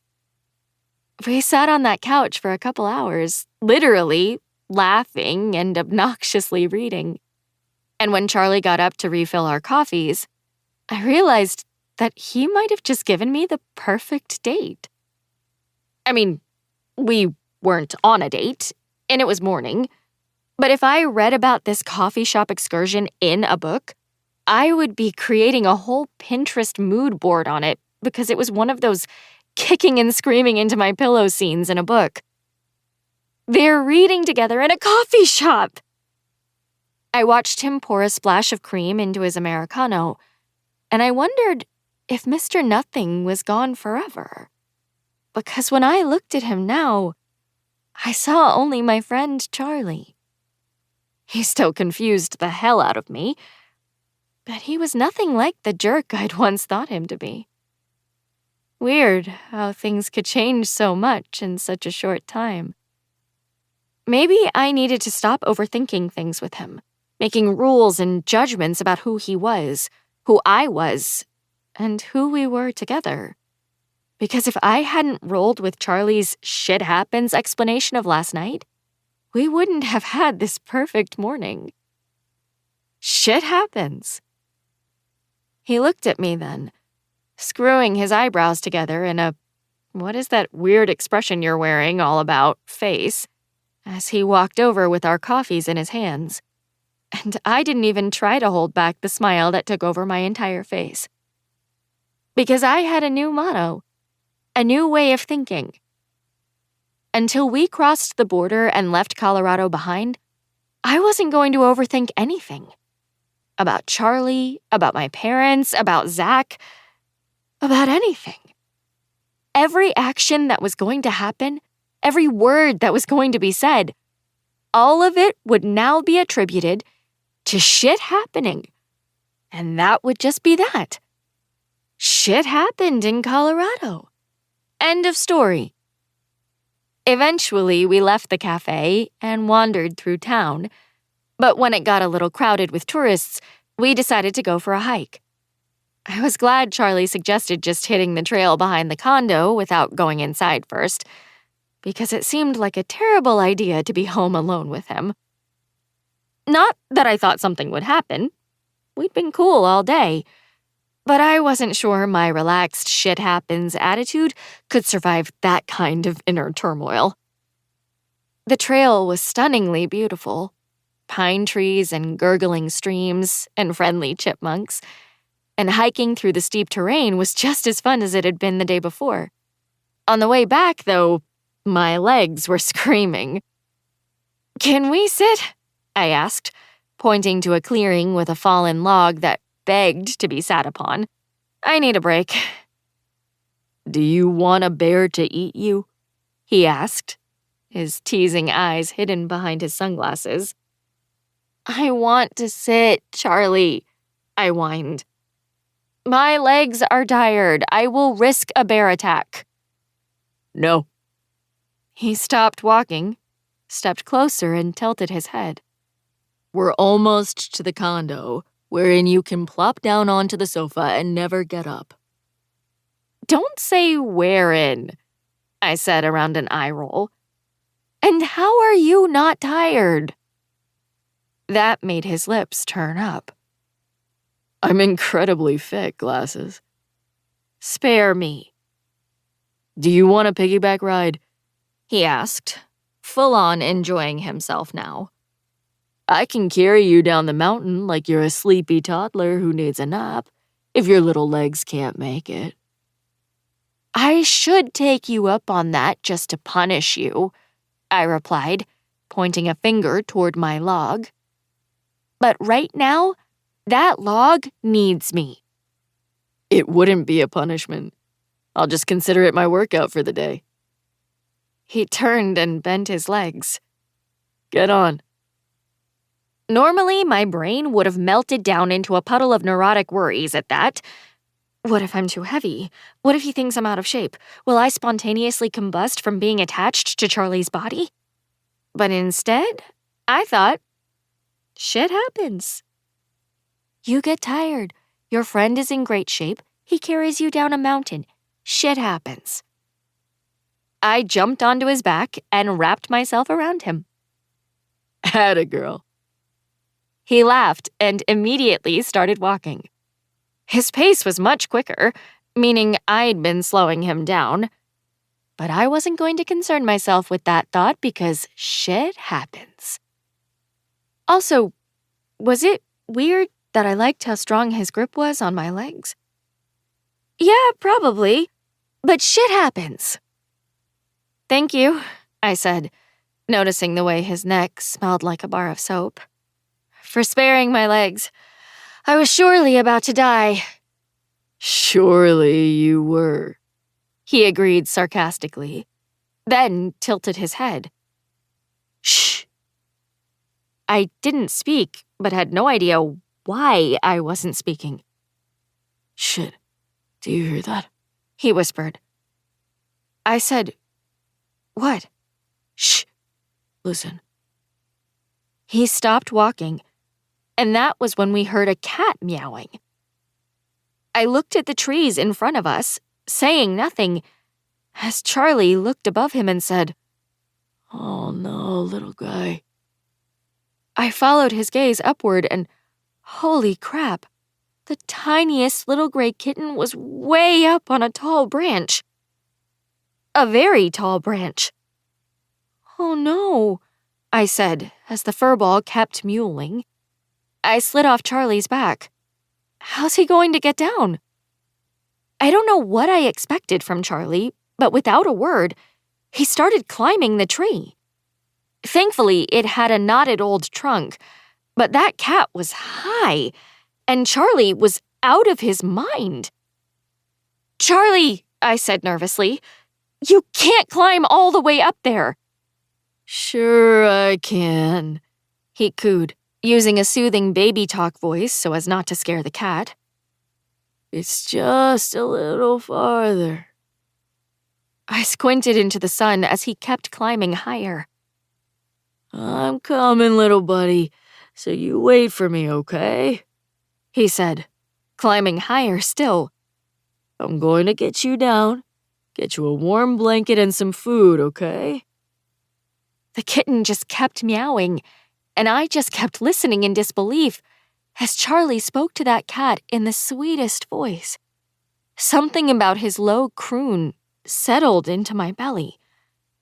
We sat on that couch for a couple hours, literally laughing and obnoxiously reading. And when Charlie got up to refill our coffees, I realized that he might have just given me the perfect date. I mean, we weren't on a date, and it was morning, but if I read about this coffee shop excursion in a book, I would be creating a whole Pinterest mood board on it because it was one of those kicking and screaming into my pillow scenes in a book. They're reading together in a coffee shop. I watched him pour a splash of cream into his Americano, and I wondered if Mr. Nothing was gone forever. Because when I looked at him now, I saw only my friend Charlie. He still confused the hell out of me, but he was nothing like the jerk I'd once thought him to be. Weird how things could change so much in such a short time. Maybe I needed to stop overthinking things with him, making rules and judgments about who he was, who I was, and who we were together. Because if I hadn't rolled with Charlie's shit happens explanation of last night, we wouldn't have had this perfect morning. Shit happens. He looked at me then, screwing his eyebrows together in a "what is that weird expression you're wearing all about" face, as he walked over with our coffees in his hands. And I didn't even try to hold back the smile that took over my entire face. Because I had a new motto, a new way of thinking. Until we crossed the border and left Colorado behind, I wasn't going to overthink anything. About Charlie, about my parents, about Zach, about anything. Every action that was going to happen, every word that was going to be said, all of it would now be attributed to shit happening. And that would just be that. Shit happened in Colorado. End of story. Eventually, we left the cafe and wandered through town. But when it got a little crowded with tourists, we decided to go for a hike. I was glad Charlie suggested just hitting the trail behind the condo without going inside first, because it seemed like a terrible idea to be home alone with him. Not that I thought something would happen. We'd been cool all day. But I wasn't sure my relaxed shit happens attitude could survive that kind of inner turmoil. The trail was stunningly beautiful. Pine trees and gurgling streams and friendly chipmunks. And hiking through the steep terrain was just as fun as it had been the day before. On the way back, though, my legs were screaming. "Can we sit?" I asked, pointing to a clearing with a fallen log that begged to be sat upon. "I need a break." Do you want a bear to eat you? He asked, his teasing eyes hidden behind his sunglasses. "I want to sit, Charlie," I whined. "My legs are tired. I will risk a bear attack." No. He stopped walking, stepped closer, and tilted his head. We're almost to the condo, wherein you can plop down onto the sofa and never get up. "Don't say wherein," I said around an eye roll. "And how are you not tired?" That made his lips turn up. I'm incredibly fit, Glasses. "Spare me." Do you want a piggyback ride? He asked, full on enjoying himself now. I can carry you down the mountain like you're a sleepy toddler who needs a nap, if your little legs can't make it. "I should take you up on that just to punish you," I replied, pointing a finger toward my log. "But right now, that log needs me." It wouldn't be a punishment. I'll just consider it my workout for the day. He turned and bent his legs. Get on. Normally, my brain would have melted down into a puddle of neurotic worries at that. What if I'm too heavy? What if he thinks I'm out of shape? Will I spontaneously combust from being attached to Charlie's body? But instead, I thought, shit happens. You get tired. Your friend is in great shape. He carries you down a mountain. Shit happens. I jumped onto his back and wrapped myself around him. Atta girl. He laughed and immediately started walking. His pace was much quicker, meaning I'd been slowing him down. But I wasn't going to concern myself with that thought because shit happens. Also, was it weird that I liked how strong his grip was on my legs? Yeah, probably. But shit happens. "Thank you," I said, noticing the way his neck smelled like a bar of soap. "For sparing my legs. I was surely about to die." Surely you were. He agreed sarcastically, then tilted his head. Shh. I didn't speak, but had no idea why I wasn't speaking. Shit. Do you hear that? He whispered. I said, "What?" Shh. Listen. He stopped walking, and that was when we heard a cat meowing. I looked at the trees in front of us, saying nothing, as Charlie looked above him and said, "Oh no, little guy." I followed his gaze upward and, holy crap, the tiniest little gray kitten was way up on a tall branch. A very tall branch. "Oh no," I said as the furball kept mewling. I slid off Charlie's back. How's he going to get down? I don't know what I expected from Charlie, but without a word, he started climbing the tree. Thankfully, it had a knotted old trunk, but that cat was high, and Charlie was out of his mind. "Charlie," I said nervously, "you can't climb all the way up there." Sure I can, he cooed, using a soothing baby talk voice so as not to scare the cat. It's just a little farther. I squinted into the sun as he kept climbing higher. I'm coming, little buddy, so you wait for me, okay? He said, climbing higher still. I'm going to get you down, get you a warm blanket and some food, okay? The kitten just kept meowing, and I just kept listening in disbelief as Charlie spoke to that cat in the sweetest voice. Something about his low croon settled into my belly,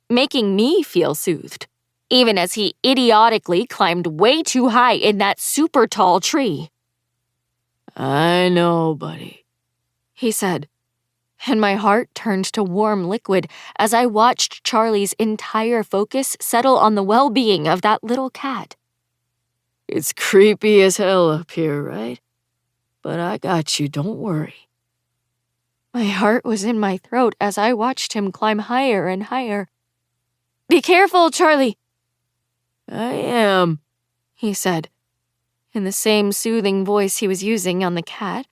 making me feel soothed, even as he idiotically climbed way too high in that super tall tree. I know, buddy, he said, and my heart turned to warm liquid as I watched Charlie's entire focus settle on the well-being of that little cat. It's creepy as hell up here, right? But I got you, don't worry. My heart was in my throat as I watched him climb higher and higher. "Be careful, Charlie." I am, he said, in the same soothing voice he was using on the cat.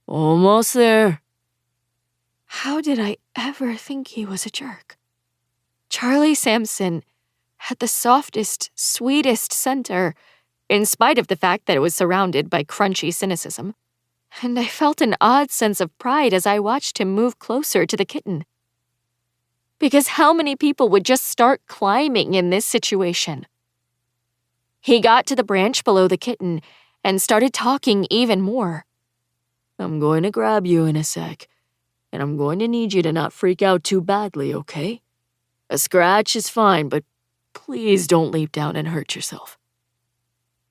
Almost there. How did I ever think he was a jerk? Charlie Sampson had the softest, sweetest center, in spite of the fact that it was surrounded by crunchy cynicism, and I felt an odd sense of pride as I watched him move closer to the kitten. Because how many people would just start climbing in this situation? He got to the branch below the kitten and started talking even more. I'm going to grab you in a sec, and I'm going to need you to not freak out too badly, okay? A scratch is fine, but please don't leap down and hurt yourself.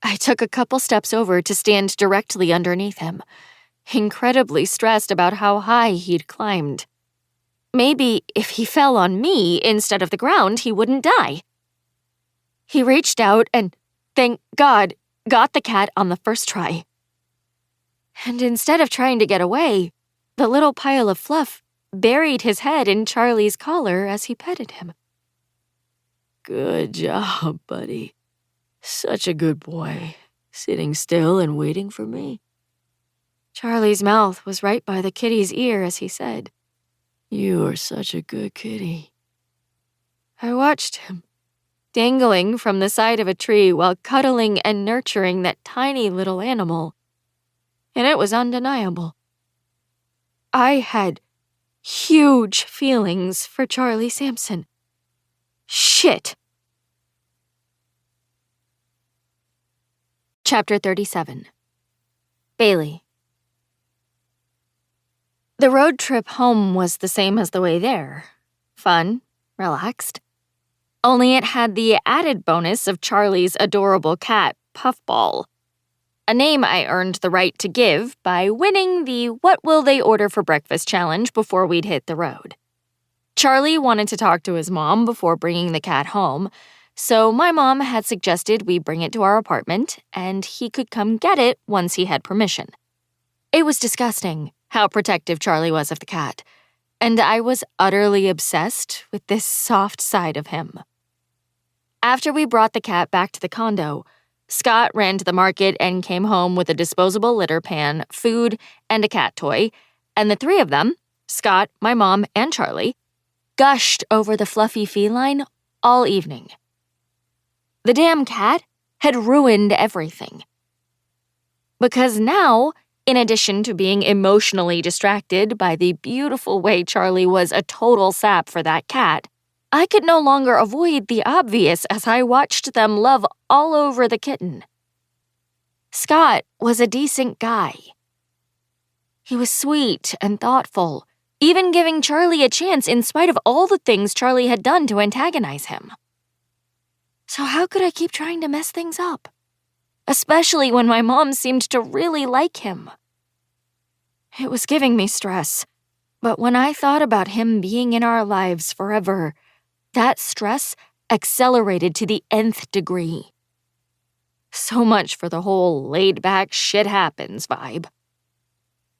I took a couple steps over to stand directly underneath him, incredibly stressed about how high he'd climbed. Maybe if he fell on me instead of the ground, he wouldn't die. He reached out and, thank God, got the cat on the first try. And instead of trying to get away, the little pile of fluff buried his head in Charlie's collar as he petted him. Good job, buddy. Such a good boy, sitting still and waiting for me. Charlie's mouth was right by the kitty's ear as he said, You are such a good kitty. I watched him, dangling from the side of a tree while cuddling and nurturing that tiny little animal. And it was undeniable. I had huge feelings for Charlie Sampson. Shit. Chapter 37. Bailey. The road trip home was the same as the way there. Fun, relaxed. Only it had the added bonus of Charlie's adorable cat, Puffball. A name I earned the right to give by winning the What Will They Order for Breakfast challenge before we'd hit the road. Charlie wanted to talk to his mom before bringing the cat home, so my mom had suggested we bring it to our apartment and he could come get it once he had permission. It was disgusting how protective Charlie was of the cat, and I was utterly obsessed with this soft side of him. After we brought the cat back to the condo, Scott ran to the market and came home with a disposable litter pan, food, and a cat toy, and the three of them, Scott, my mom, and Charlie, gushed over the fluffy feline all evening. The damn cat had ruined everything. Because now, in addition to being emotionally distracted by the beautiful way Charlie was a total sap for that cat, I could no longer avoid the obvious as I watched them love all over the kitten. Scott was a decent guy. He was sweet and thoughtful, even giving Charlie a chance in spite of all the things Charlie had done to antagonize him. So how could I keep trying to mess things up? especially when my mom seemed to really like him. It was giving me stress, but when I thought about him being in our lives forever, that stress accelerated to the nth degree. So much for the whole laid-back shit happens vibe.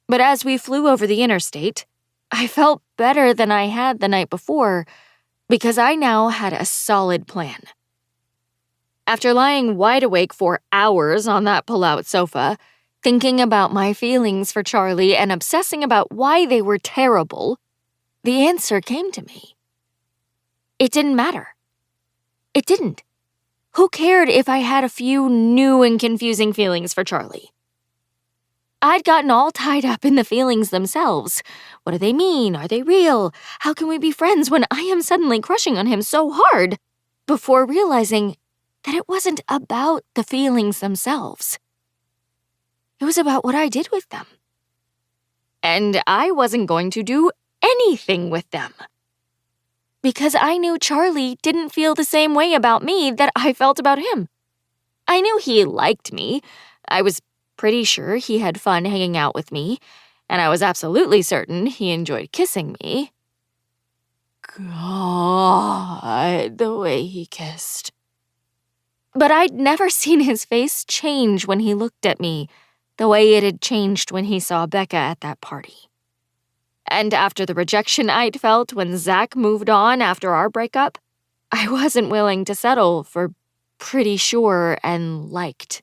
But as we flew over the interstate, I felt better than I had the night before because I now had a solid plan. After lying wide awake for hours on that pull-out sofa, thinking about my feelings for Charlie and obsessing about why they were terrible, the answer came to me. It didn't matter. It didn't. Who cared if I had a few new and confusing feelings for Charlie? I'd gotten all tied up in the feelings themselves. What do they mean? Are they real? How can we be friends when I am suddenly crushing on him so hard? Before realizing that it wasn't about the feelings themselves. It was about what I did with them. And I wasn't going to do anything with them. Because I knew Charlie didn't feel the same way about me that I felt about him. I knew he liked me. I was pretty sure he had fun hanging out with me, and I was absolutely certain he enjoyed kissing me. God, the way he kissed. But I'd never seen his face change when he looked at me, the way it had changed when he saw Becca at that party. And after the rejection I'd felt when Zach moved on after our breakup, I wasn't willing to settle for pretty sure and liked.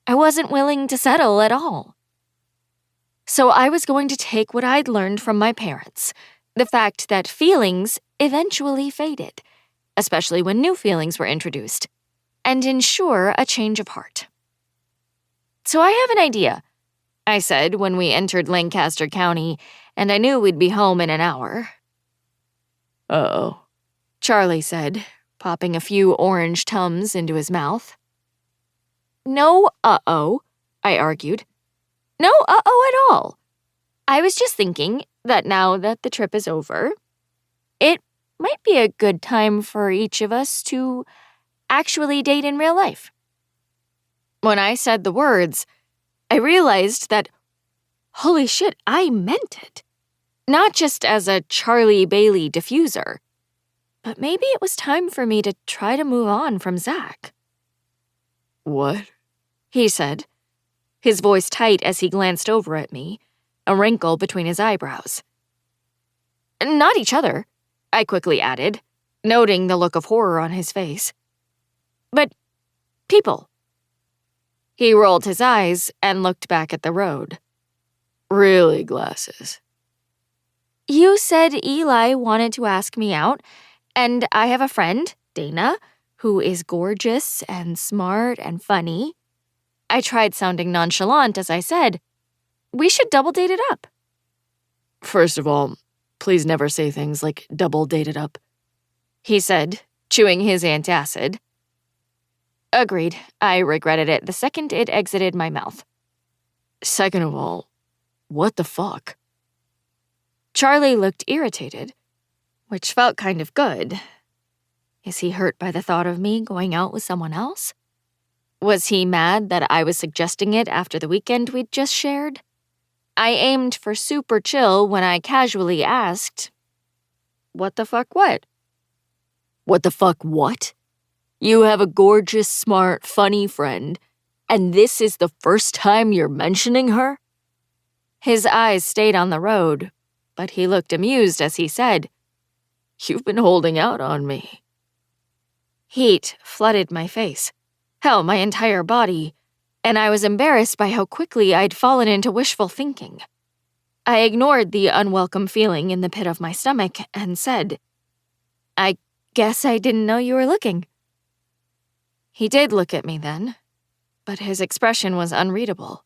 I wasn't willing to settle at all. So I was going to take what I'd learned from my parents, the fact that feelings eventually faded, especially when new feelings were introduced, and ensure a change of heart. So I have an idea, I said when we entered Lancaster County, and I knew we'd be home in an hour. Uh-oh, Charlie said, popping a few orange Tums into his mouth. No uh-oh, I argued. No uh-oh at all. I was just thinking that now that the trip is over, it might be a good time for each of us to actually date in real life. When I said the words, I realized that, holy shit, I meant it. Not just as a Charlie Bailey diffuser, but maybe it was time for me to try to move on from Zach. what? He said, his voice tight as he glanced over at me, a wrinkle between his eyebrows. Not each other, I quickly added, noting the look of horror on his face. But people. He rolled his eyes and looked back at the road. Really, Glasses? You said Eli wanted to ask me out, and I have a friend, Dana, who is gorgeous and smart and funny. I tried sounding nonchalant as I said, we should double date it up. First of all, please never say things like double dated up. He said, chewing his antacid. Agreed. I regretted it the second it exited my mouth. Second of all, what the fuck? Charlie looked irritated, which felt kind of good. Is he hurt by the thought of me going out with someone else? Was he mad that I was suggesting it after the weekend we'd just shared? I aimed for super chill when I casually asked, what the fuck what? What the fuck what? You have a gorgeous, smart, funny friend, and this is the first time you're mentioning her? His eyes stayed on the road, but he looked amused as he said, You've been holding out on me. Heat flooded my face, hell, my entire body, and I was embarrassed by how quickly I'd fallen into wishful thinking. I ignored the unwelcome feeling in the pit of my stomach and said, I guess I didn't know you were looking. He did look at me then, but his expression was unreadable.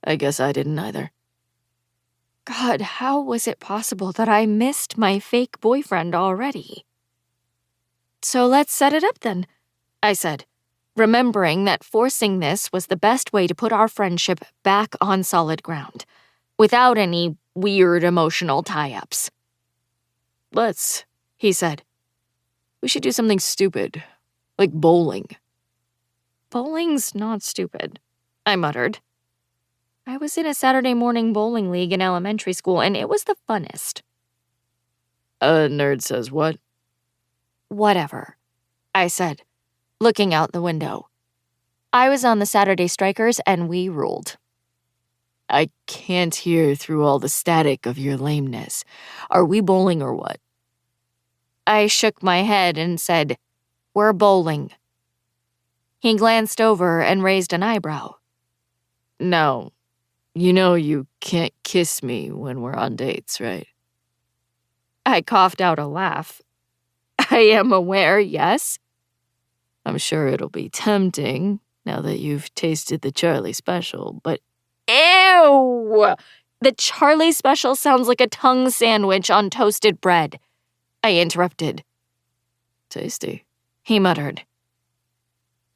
I guess I didn't either. God, how was it possible that I missed my fake boyfriend already? So let's set it up then, I said, remembering that forcing this was the best way to put our friendship back on solid ground, without any weird emotional tie-ups. Let's, he said. We should do something stupid, like bowling. Bowling's not stupid, I muttered. I was in a Saturday morning bowling league in elementary school, and it was the funnest. A nerd says what? Whatever, I said, looking out the window. I was on the Saturday Strikers, and we ruled. I can't hear through all the static of your lameness. Are we bowling or what? I shook my head and said, "We're bowling." He glanced over and raised an eyebrow. No, you know you can't kiss me when we're on dates, right? I coughed out a laugh. I am aware, yes. I'm sure it'll be tempting now that you've tasted the Charlie special, but Ew! The Charlie special sounds like a tongue sandwich on toasted bread. I interrupted. tasty, he muttered.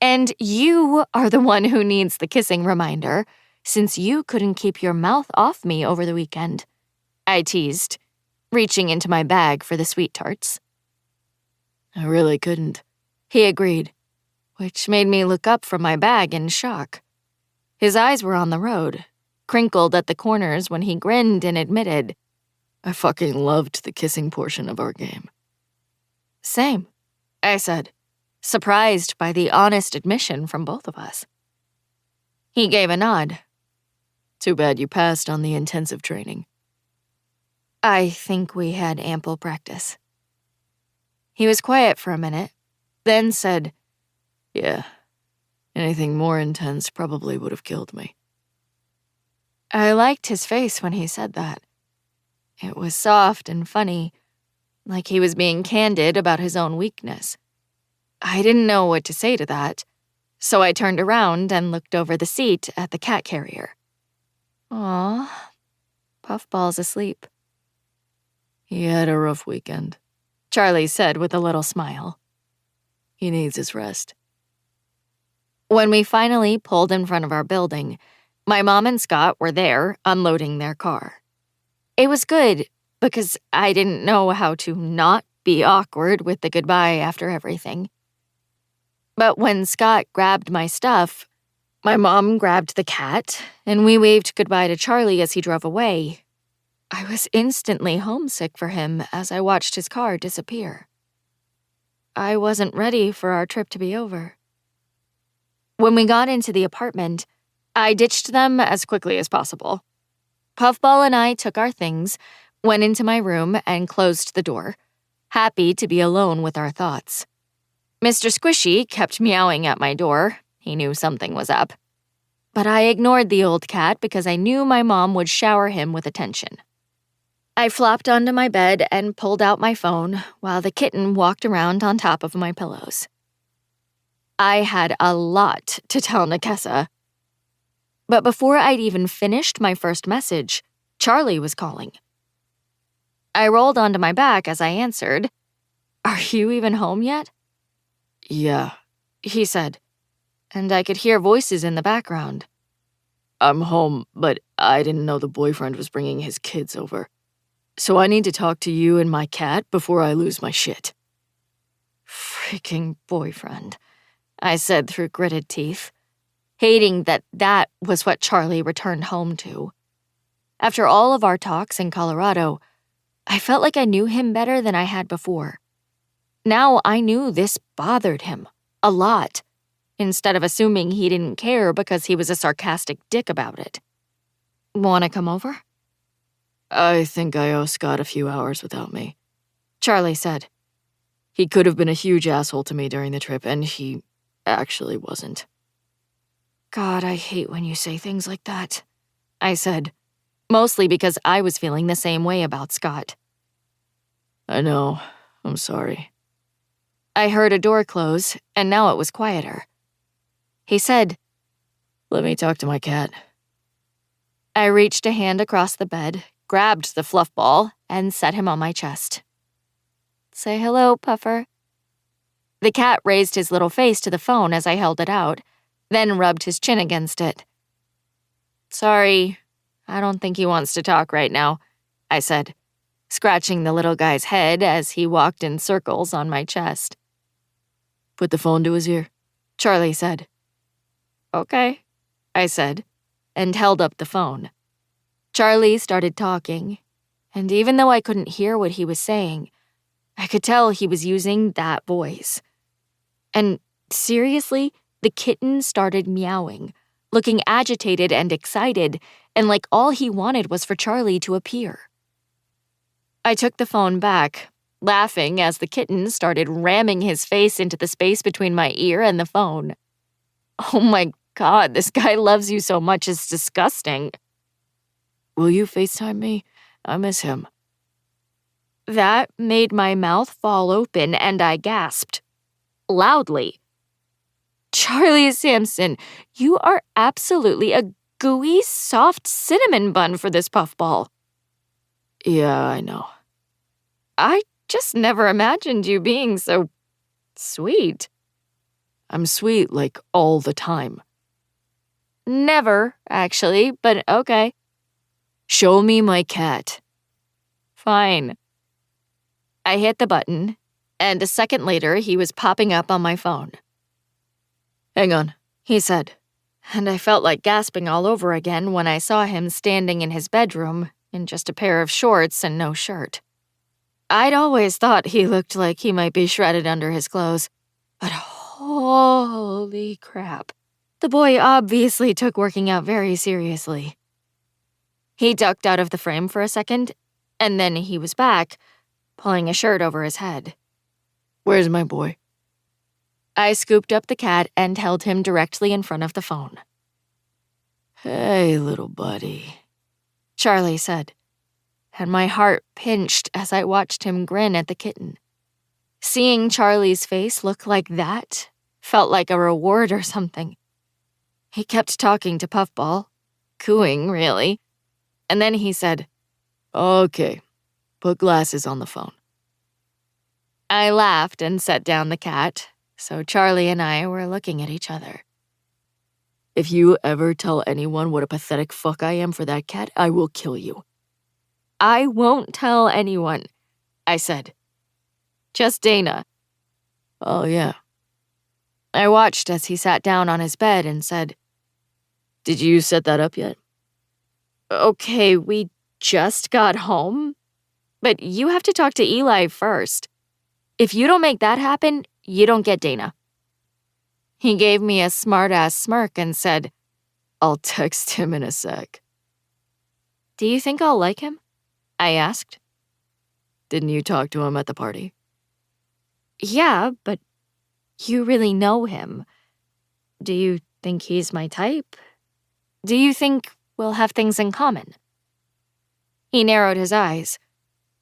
And you are the one who needs the kissing reminder, since you couldn't keep your mouth off me over the weekend, I teased, reaching into my bag for the sweet tarts. I really couldn't, he agreed, which made me look up from my bag in shock. His eyes were on the road, crinkled at the corners when he grinned and admitted, I fucking loved the kissing portion of our game. Same, I said, surprised by the honest admission from both of us. He gave a nod. Too bad you passed on the intensive training. I think we had ample practice. He was quiet for a minute, then said, Yeah, anything more intense probably would have killed me. I liked his face when he said that. It was soft and funny, like he was being candid about his own weakness. I didn't know what to say to that, so I turned around and looked over the seat at the cat carrier. Aw, Puffball's asleep. He had a rough weekend, Charlie said with a little smile. He needs his rest. When we finally pulled in front of our building, my mom and Scott were there unloading their car. It was good because I didn't know how to not be awkward with the goodbye after everything. But when Scott grabbed my stuff, my mom grabbed the cat, and we waved goodbye to Charlie as he drove away. I was instantly homesick for him as I watched his car disappear. I wasn't ready for our trip to be over. When we got into the apartment, I ditched them as quickly as possible. Puffball and I took our things, went into my room, and closed the door, happy to be alone with our thoughts. Mr. Squishy kept meowing at my door. He knew something was up. But I ignored the old cat because I knew my mom would shower him with attention. I flopped onto my bed and pulled out my phone while the kitten walked around on top of my pillows. I had a lot to tell Nakessa. But before I'd even finished my first message, Charlie was calling. I rolled onto my back as I answered. Are you even home yet? Yeah, he said, and I could hear voices in the background. I'm home, but I didn't know the boyfriend was bringing his kids over. So I need to talk to you and my cat before I lose my shit. Freaking boyfriend, I said through gritted teeth, hating that was what Charlie returned home to. After all of our talks in Colorado, I felt like I knew him better than I had before. Now I knew this bothered him a lot, instead of assuming he didn't care because he was a sarcastic dick about it. Want to come over? I think I owe Scott a few hours without me, Charlie said. He could have been a huge asshole to me during the trip, and he actually wasn't. God, I hate when you say things like that, I said, mostly because I was feeling the same way about Scott. I know. I'm sorry. I heard a door close, and now it was quieter. He said, Let me talk to my cat. I reached a hand across the bed, grabbed the fluff ball, and set him on my chest. Say hello, Puffer. The cat raised his little face to the phone as I held it out, then rubbed his chin against it. Sorry, I don't think he wants to talk right now, I said, scratching the little guy's head as he walked in circles on my chest. Put the phone to his ear, Charlie said. Okay, I said, and held up the phone. Charlie started talking, and even though I couldn't hear what he was saying, I could tell he was using that voice. And seriously, the kitten started meowing, looking agitated and excited, and like all he wanted was for Charlie to appear. I took the phone back, laughing as the kitten started ramming his face into the space between my ear and the phone. Oh my God, this guy loves you so much, it's disgusting. Will you FaceTime me? I miss him. That made my mouth fall open and I gasped. Loudly. Charlie Sampson, you are absolutely a gooey, soft cinnamon bun for this puffball. Yeah, I know. I just never imagined you being so sweet. I'm sweet like all the time. Never, actually, but okay. Show me my cat. Fine. I hit the button, and a second later he was popping up on my phone. Hang on, he said, and I felt like gasping all over again when I saw him standing in his bedroom in just a pair of shorts and no shirt. I'd always thought he looked like he might be shredded under his clothes, but holy crap. The boy obviously took working out very seriously. He ducked out of the frame for a second, and then he was back, pulling a shirt over his head. Where's my boy? I scooped up the cat and held him directly in front of the phone. Hey, little buddy, Charlie said, and my heart pinched as I watched him grin at the kitten. Seeing Charlie's face look like that felt like a reward or something. He kept talking to Puffball, cooing, really, and then he said, Okay, put glasses on the phone. I laughed and set down the cat, so Charlie and I were looking at each other. If you ever tell anyone what a pathetic fuck I am for that cat, I will kill you. I won't tell anyone, I said. Just Dana. Oh, yeah. I watched as he sat down on his bed and said, Did you set that up yet? Okay, we just got home, but you have to talk to Eli first. If you don't make that happen, you don't get Dana. He gave me a smart-ass smirk and said, I'll text him in a sec. Do you think I'll like him? I asked. Didn't you talk to him at the party? Yeah, but you really know him. Do you think he's my type? Do you think we'll have things in common? He narrowed his eyes,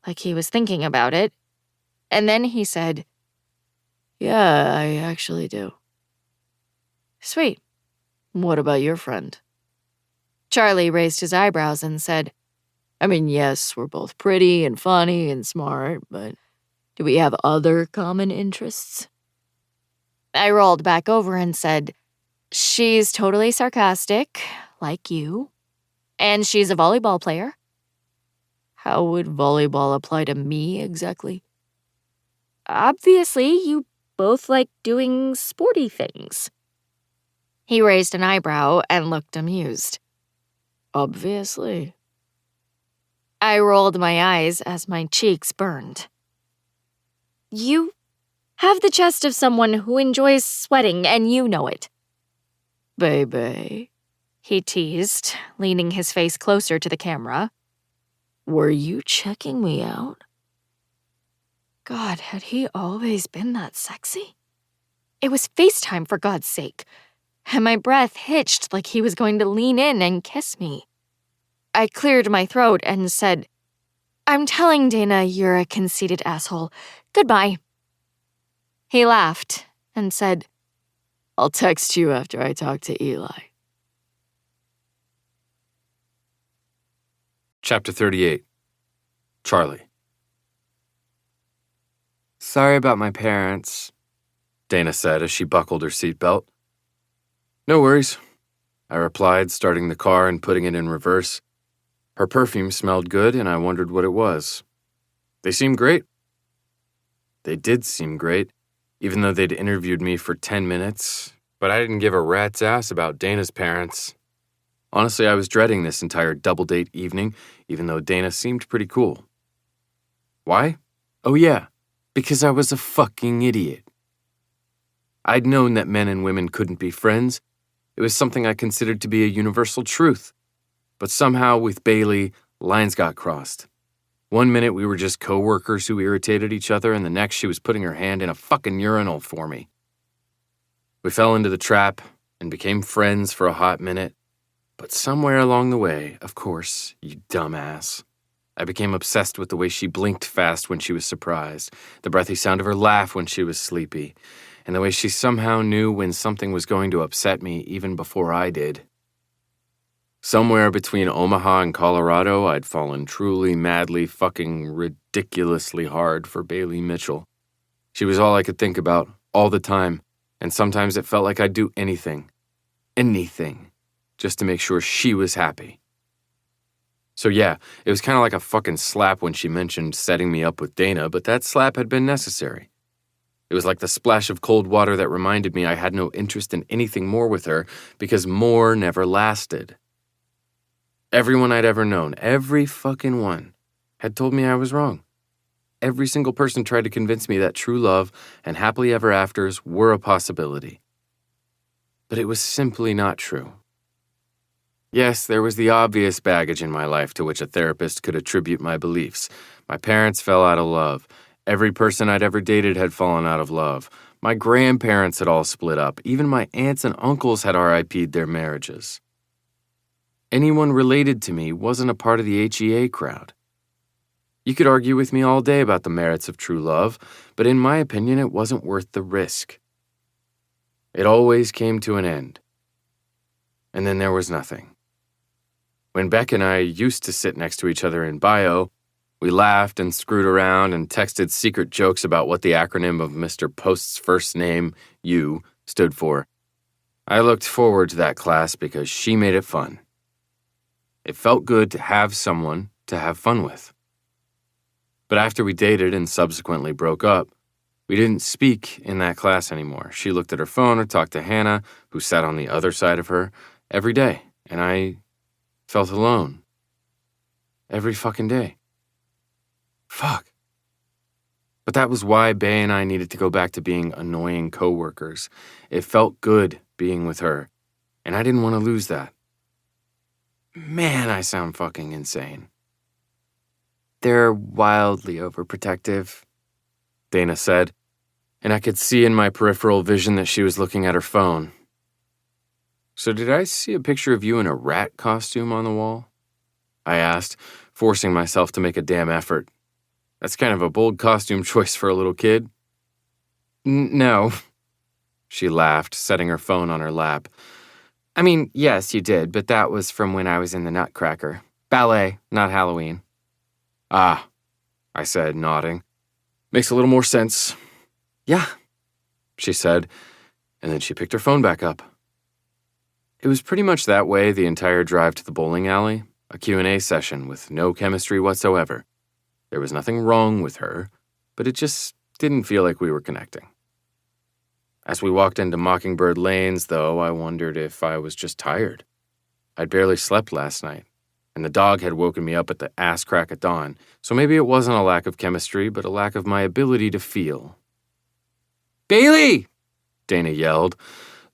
like he was thinking about it, and then he said, Yeah, I actually do. Sweet. What about your friend? Charlie raised his eyebrows and said, I mean, yes, we're both pretty and funny and smart, but do we have other common interests? I rolled back over and said, She's totally sarcastic, like you, and she's a volleyball player. How would volleyball apply to me exactly? Obviously, you both like doing sporty things. He raised an eyebrow and looked amused. Obviously. I rolled my eyes as my cheeks burned. You have the chest of someone who enjoys sweating, and you know it. Baby, he teased, leaning his face closer to the camera. Were you checking me out? God, had he always been that sexy? It was FaceTime, for God's sake, and my breath hitched like he was going to lean in and kiss me. I cleared my throat and said, I'm telling Dana you're a conceited asshole. Goodbye. He laughed and said, I'll text you after I talk to Eli. Chapter 38. Charlie. Sorry about my parents, Dana said as she buckled her seatbelt. No worries, I replied, starting the car and putting it in reverse. Her perfume smelled good, and I wondered what it was. They seemed great. They did seem great, even though they'd interviewed me for 10 minutes, But I didn't give a rat's ass about Dana's parents. Honestly, I was dreading this entire double date evening, even though Dana seemed pretty cool. Why? Oh yeah, because I was a fucking idiot. I'd known that men and women couldn't be friends. It was something I considered to be a universal truth. But somehow, with Bailey, lines got crossed. One minute we were just co-workers who irritated each other, and the next she was putting her hand in a fucking urinal for me. We fell into the trap and became friends for a hot minute. But somewhere along the way, of course, you dumbass, I became obsessed with the way she blinked fast when she was surprised, the breathy sound of her laugh when she was sleepy, and the way she somehow knew when something was going to upset me even before I did. Somewhere between Omaha and Colorado, I'd fallen truly, madly, fucking ridiculously hard for Bailey Mitchell. She was all I could think about, all the time, and sometimes it felt like I'd do anything, just to make sure she was happy. So yeah, it was kind of like a fucking slap when she mentioned setting me up with Dana, but that slap had been necessary. It was like the splash of cold water that reminded me I had no interest in anything more with her because more never lasted. Everyone I'd ever known, every fucking one, had told me I was wrong. Every single person tried to convince me that true love and happily ever afters were a possibility. But it was simply not true. Yes, there was the obvious baggage in my life to which a therapist could attribute my beliefs. My parents fell out of love. Every person I'd ever dated had fallen out of love. My grandparents had all split up. Even my aunts and uncles had RIP'd their marriages. Anyone related to me wasn't a part of the HEA crowd. You could argue with me all day about the merits of true love, but in my opinion, it wasn't worth the risk. It always came to an end. And then there was nothing. When Beck and I used to sit next to each other in bio, we laughed and screwed around and texted secret jokes about what the acronym of Mr. Post's first name, U, stood for. I looked forward to that class because she made it fun. It felt good to have someone to have fun with. But after we dated and subsequently broke up, we didn't speak in that class anymore. She looked at her phone or talked to Hannah, who sat on the other side of her, every day, and I felt alone. Every fucking day. Fuck. But that was why Bay and I needed to go back to being annoying coworkers. It felt good being with her, and I didn't want to lose that. Man, I sound fucking insane. They're wildly overprotective, Dana said, and I could see in my peripheral vision that she was looking at her phone. So did I see a picture of you in a rat costume on the wall? I asked, forcing myself to make a damn effort. That's kind of a bold costume choice for a little kid. No, she laughed, setting her phone on her lap. I mean, yes, you did, but that was from when I was in the Nutcracker. Ballet, not Halloween. Ah, I said, nodding. Makes a little more sense. Yeah, she said, and then she picked her phone back up. It was pretty much that way the entire drive to the bowling alley, a Q&A session with no chemistry whatsoever. There was nothing wrong with her, but it just didn't feel like we were connecting. As we walked into Mockingbird Lanes, though, I wondered if I was just tired. I'd barely slept last night, and the dog had woken me up at the ass crack of dawn, so maybe it wasn't a lack of chemistry, but a lack of my ability to feel. Bailey! Dana yelled,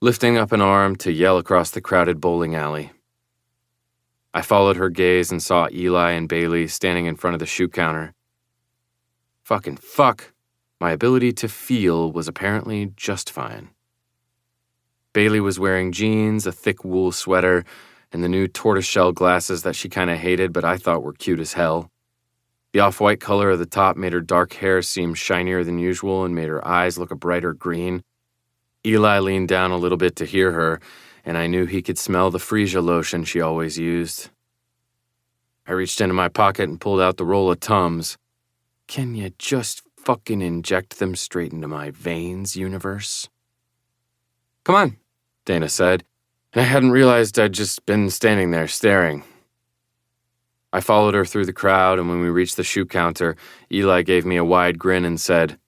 lifting up an arm to yell across the crowded bowling alley. I followed her gaze and saw Eli and Bailey standing in front of the shoe counter. Fucking fuck. My ability to feel was apparently just fine. Bailey was wearing jeans, a thick wool sweater, and the new tortoiseshell glasses that she kinda hated but I thought were cute as hell. The off-white color of the top made her dark hair seem shinier than usual and made her eyes look a brighter green. Eli leaned down a little bit to hear her, and I knew he could smell the Freesia lotion she always used. I reached into my pocket and pulled out the roll of Tums. Can you just fucking inject them straight into my veins, universe? Come on, Dana said, and I hadn't realized I'd just been standing there staring. I followed her through the crowd, and when we reached the shoe counter, Eli gave me a wide grin and said,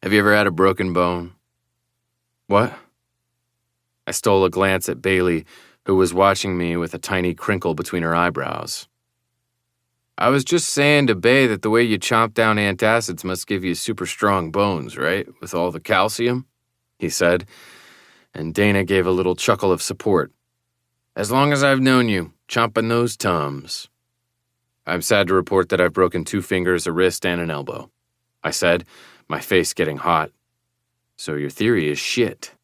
"Have you ever had a broken bone?" What? I stole a glance at Bailey, who was watching me with a tiny crinkle between her eyebrows. I was just saying to Bay that the way you chomp down antacids must give you super strong bones, right? With all the calcium, he said, and Dana gave a little chuckle of support. As long as I've known you, chomping those Tums. I'm sad to report that I've broken 2 fingers, a wrist, and an elbow, I said, my face getting hot. So your theory is shit.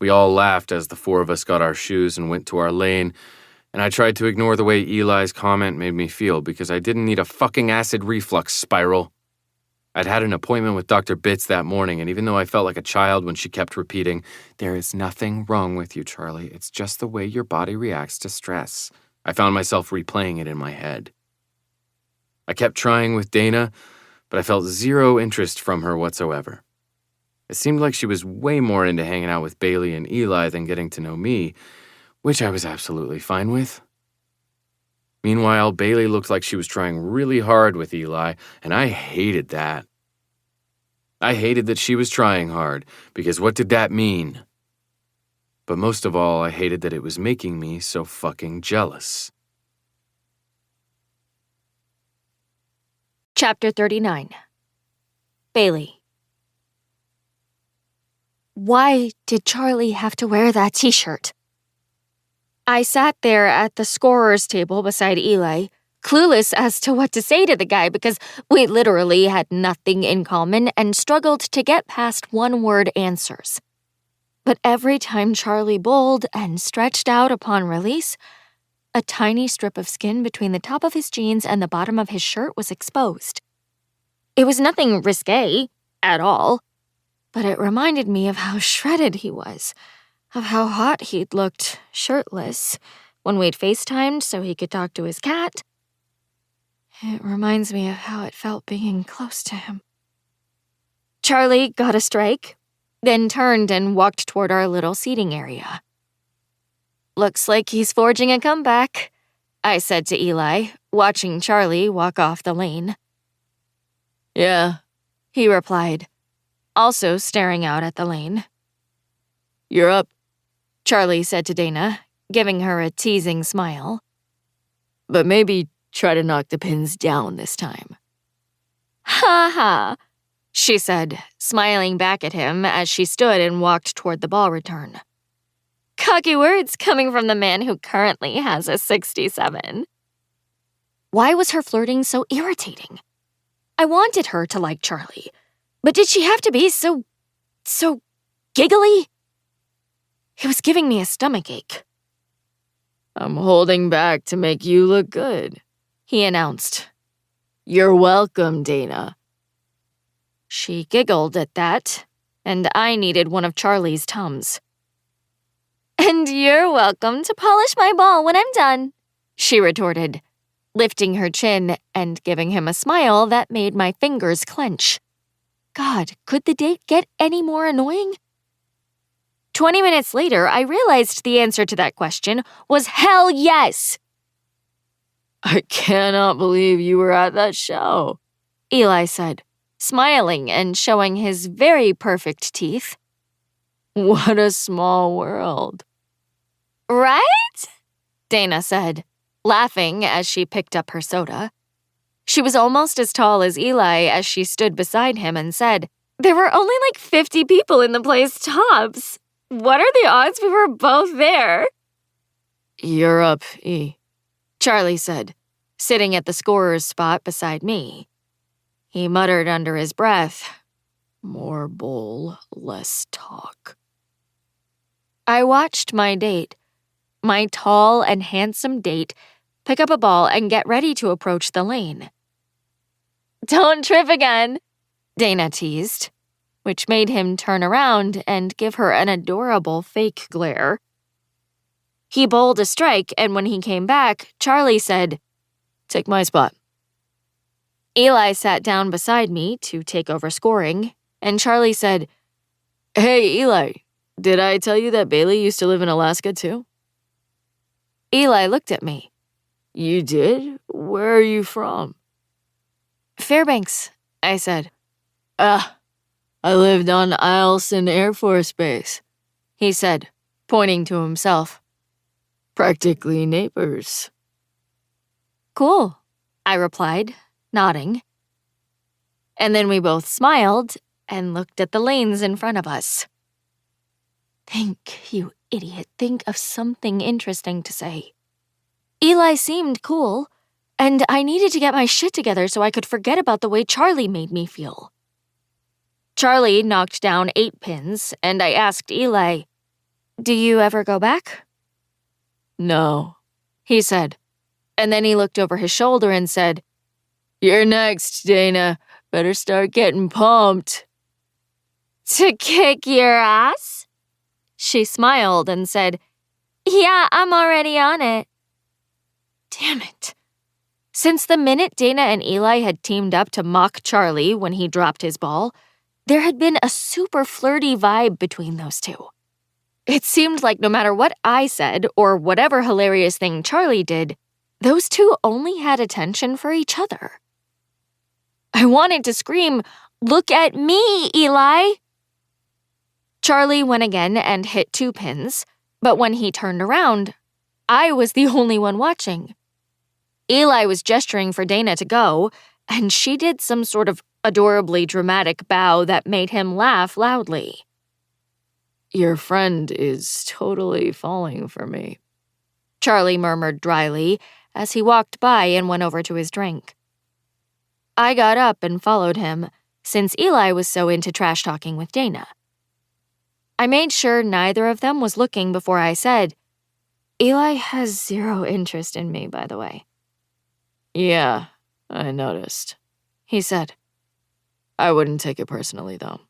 We all laughed as the 4 of us got our shoes and went to our lane, and I tried to ignore the way Eli's comment made me feel because I didn't need a fucking acid reflux spiral. I'd had an appointment with Dr. Bitts that morning, and even though I felt like a child when she kept repeating, "There is nothing wrong with you, Charlie. It's just the way your body reacts to stress," I found myself replaying it in my head. I kept trying with Dana, but I felt zero interest from her whatsoever. It seemed like she was way more into hanging out with Bailey and Eli than getting to know me, which I was absolutely fine with. Meanwhile, Bailey looked like she was trying really hard with Eli, and I hated that. I hated that she was trying hard, because what did that mean? But most of all, I hated that it was making me so fucking jealous. Chapter 39. Bailey. Why did Charlie have to wear that t-shirt? I sat there at the scorer's table beside Eli, clueless as to what to say to the guy because we literally had nothing in common and struggled to get past one-word answers. But every time Charlie bowled and stretched out upon release, a tiny strip of skin between the top of his jeans and the bottom of his shirt was exposed. It was nothing risque at all, but it reminded me of how shredded he was, of how hot he'd looked shirtless when we'd FaceTimed so he could talk to his cat. It reminds me of how it felt being close to him. Charlie got a strike, then turned and walked toward our little seating area. "Looks like he's forging a comeback," I said to Eli, watching Charlie walk off the lane. Yeah, He replied, also staring out at the lane. you're up. Charlie said to Dana, giving her a teasing smile. But maybe try to knock the pins down this time. "Ha ha," she said, smiling back at him as she stood and walked toward the ball return. Cocky words coming from the man who currently has a 67. Why was her flirting so irritating? I wanted her to like Charlie, but did she have to be so giggly? It was giving me a stomachache. I'm holding back to make you look good, He announced. You're welcome, Dana. She giggled at that, and I needed one of Charlie's Tums. And you're welcome to polish my ball when I'm done, she retorted, lifting her chin and giving him a smile that made my fingers clench. God, could the date get any more annoying? 20 minutes later, I realized the answer to that question was hell yes. I cannot believe you were at that show, Eli said, smiling and showing his very perfect teeth. What a small world. Right? Dana said, laughing as she picked up her soda. She was almost as tall as Eli as she stood beside him and said, There were only like 50 people in the place tops. What are the odds we were both there? You're up, E, Charlie said, sitting at the scorer's spot beside me. He muttered under his breath, More bowl, less talk. I watched my date, my tall and handsome date, pick up a ball and get ready to approach the lane. Don't trip again, Dana teased, which made him turn around and give her an adorable fake glare. He bowled a strike, and when he came back, Charlie said, Take my spot. Eli sat down beside me to take over scoring, and Charlie said, Hey, Eli, did I tell you that Bailey used to live in Alaska too? Eli looked at me. You did? Where are you from? Fairbanks, I said. I lived on Eielson Air Force Base, he said, pointing to himself. Practically neighbors. Cool, I replied, nodding. And then we both smiled and looked at the lanes in front of us. Think, you idiot, think of something interesting to say. Eli seemed cool, and I needed to get my shit together so I could forget about the way Charlie made me feel. Charlie knocked down 8 pins, and I asked Eli, "Do you ever go back?" No. He said, and then he looked over his shoulder and said, "You're next, Dana. Better start getting pumped." "To kick your ass?" She smiled and said, "Yeah, I'm already on it." Damn it. Since the minute Dana and Eli had teamed up to mock Charlie when he dropped his ball, there had been a super flirty vibe between those two. It seemed like no matter what I said or whatever hilarious thing Charlie did, those two only had attention for each other. I wanted to scream, "Look at me, Eli!" Charlie went again and hit 2 pins, but when he turned around, I was the only one watching. Eli was gesturing for Dana to go, and she did some sort of adorably dramatic bow that made him laugh loudly. "Your friend is totally falling for me," Charlie murmured dryly as he walked by and went over to his drink. I got up and followed him, since Eli was so into trash-talking with Dana. I made sure neither of them was looking before I said, "Eli has 0 interest in me, by the way." "Yeah, I noticed," he said. "I wouldn't take it personally, though.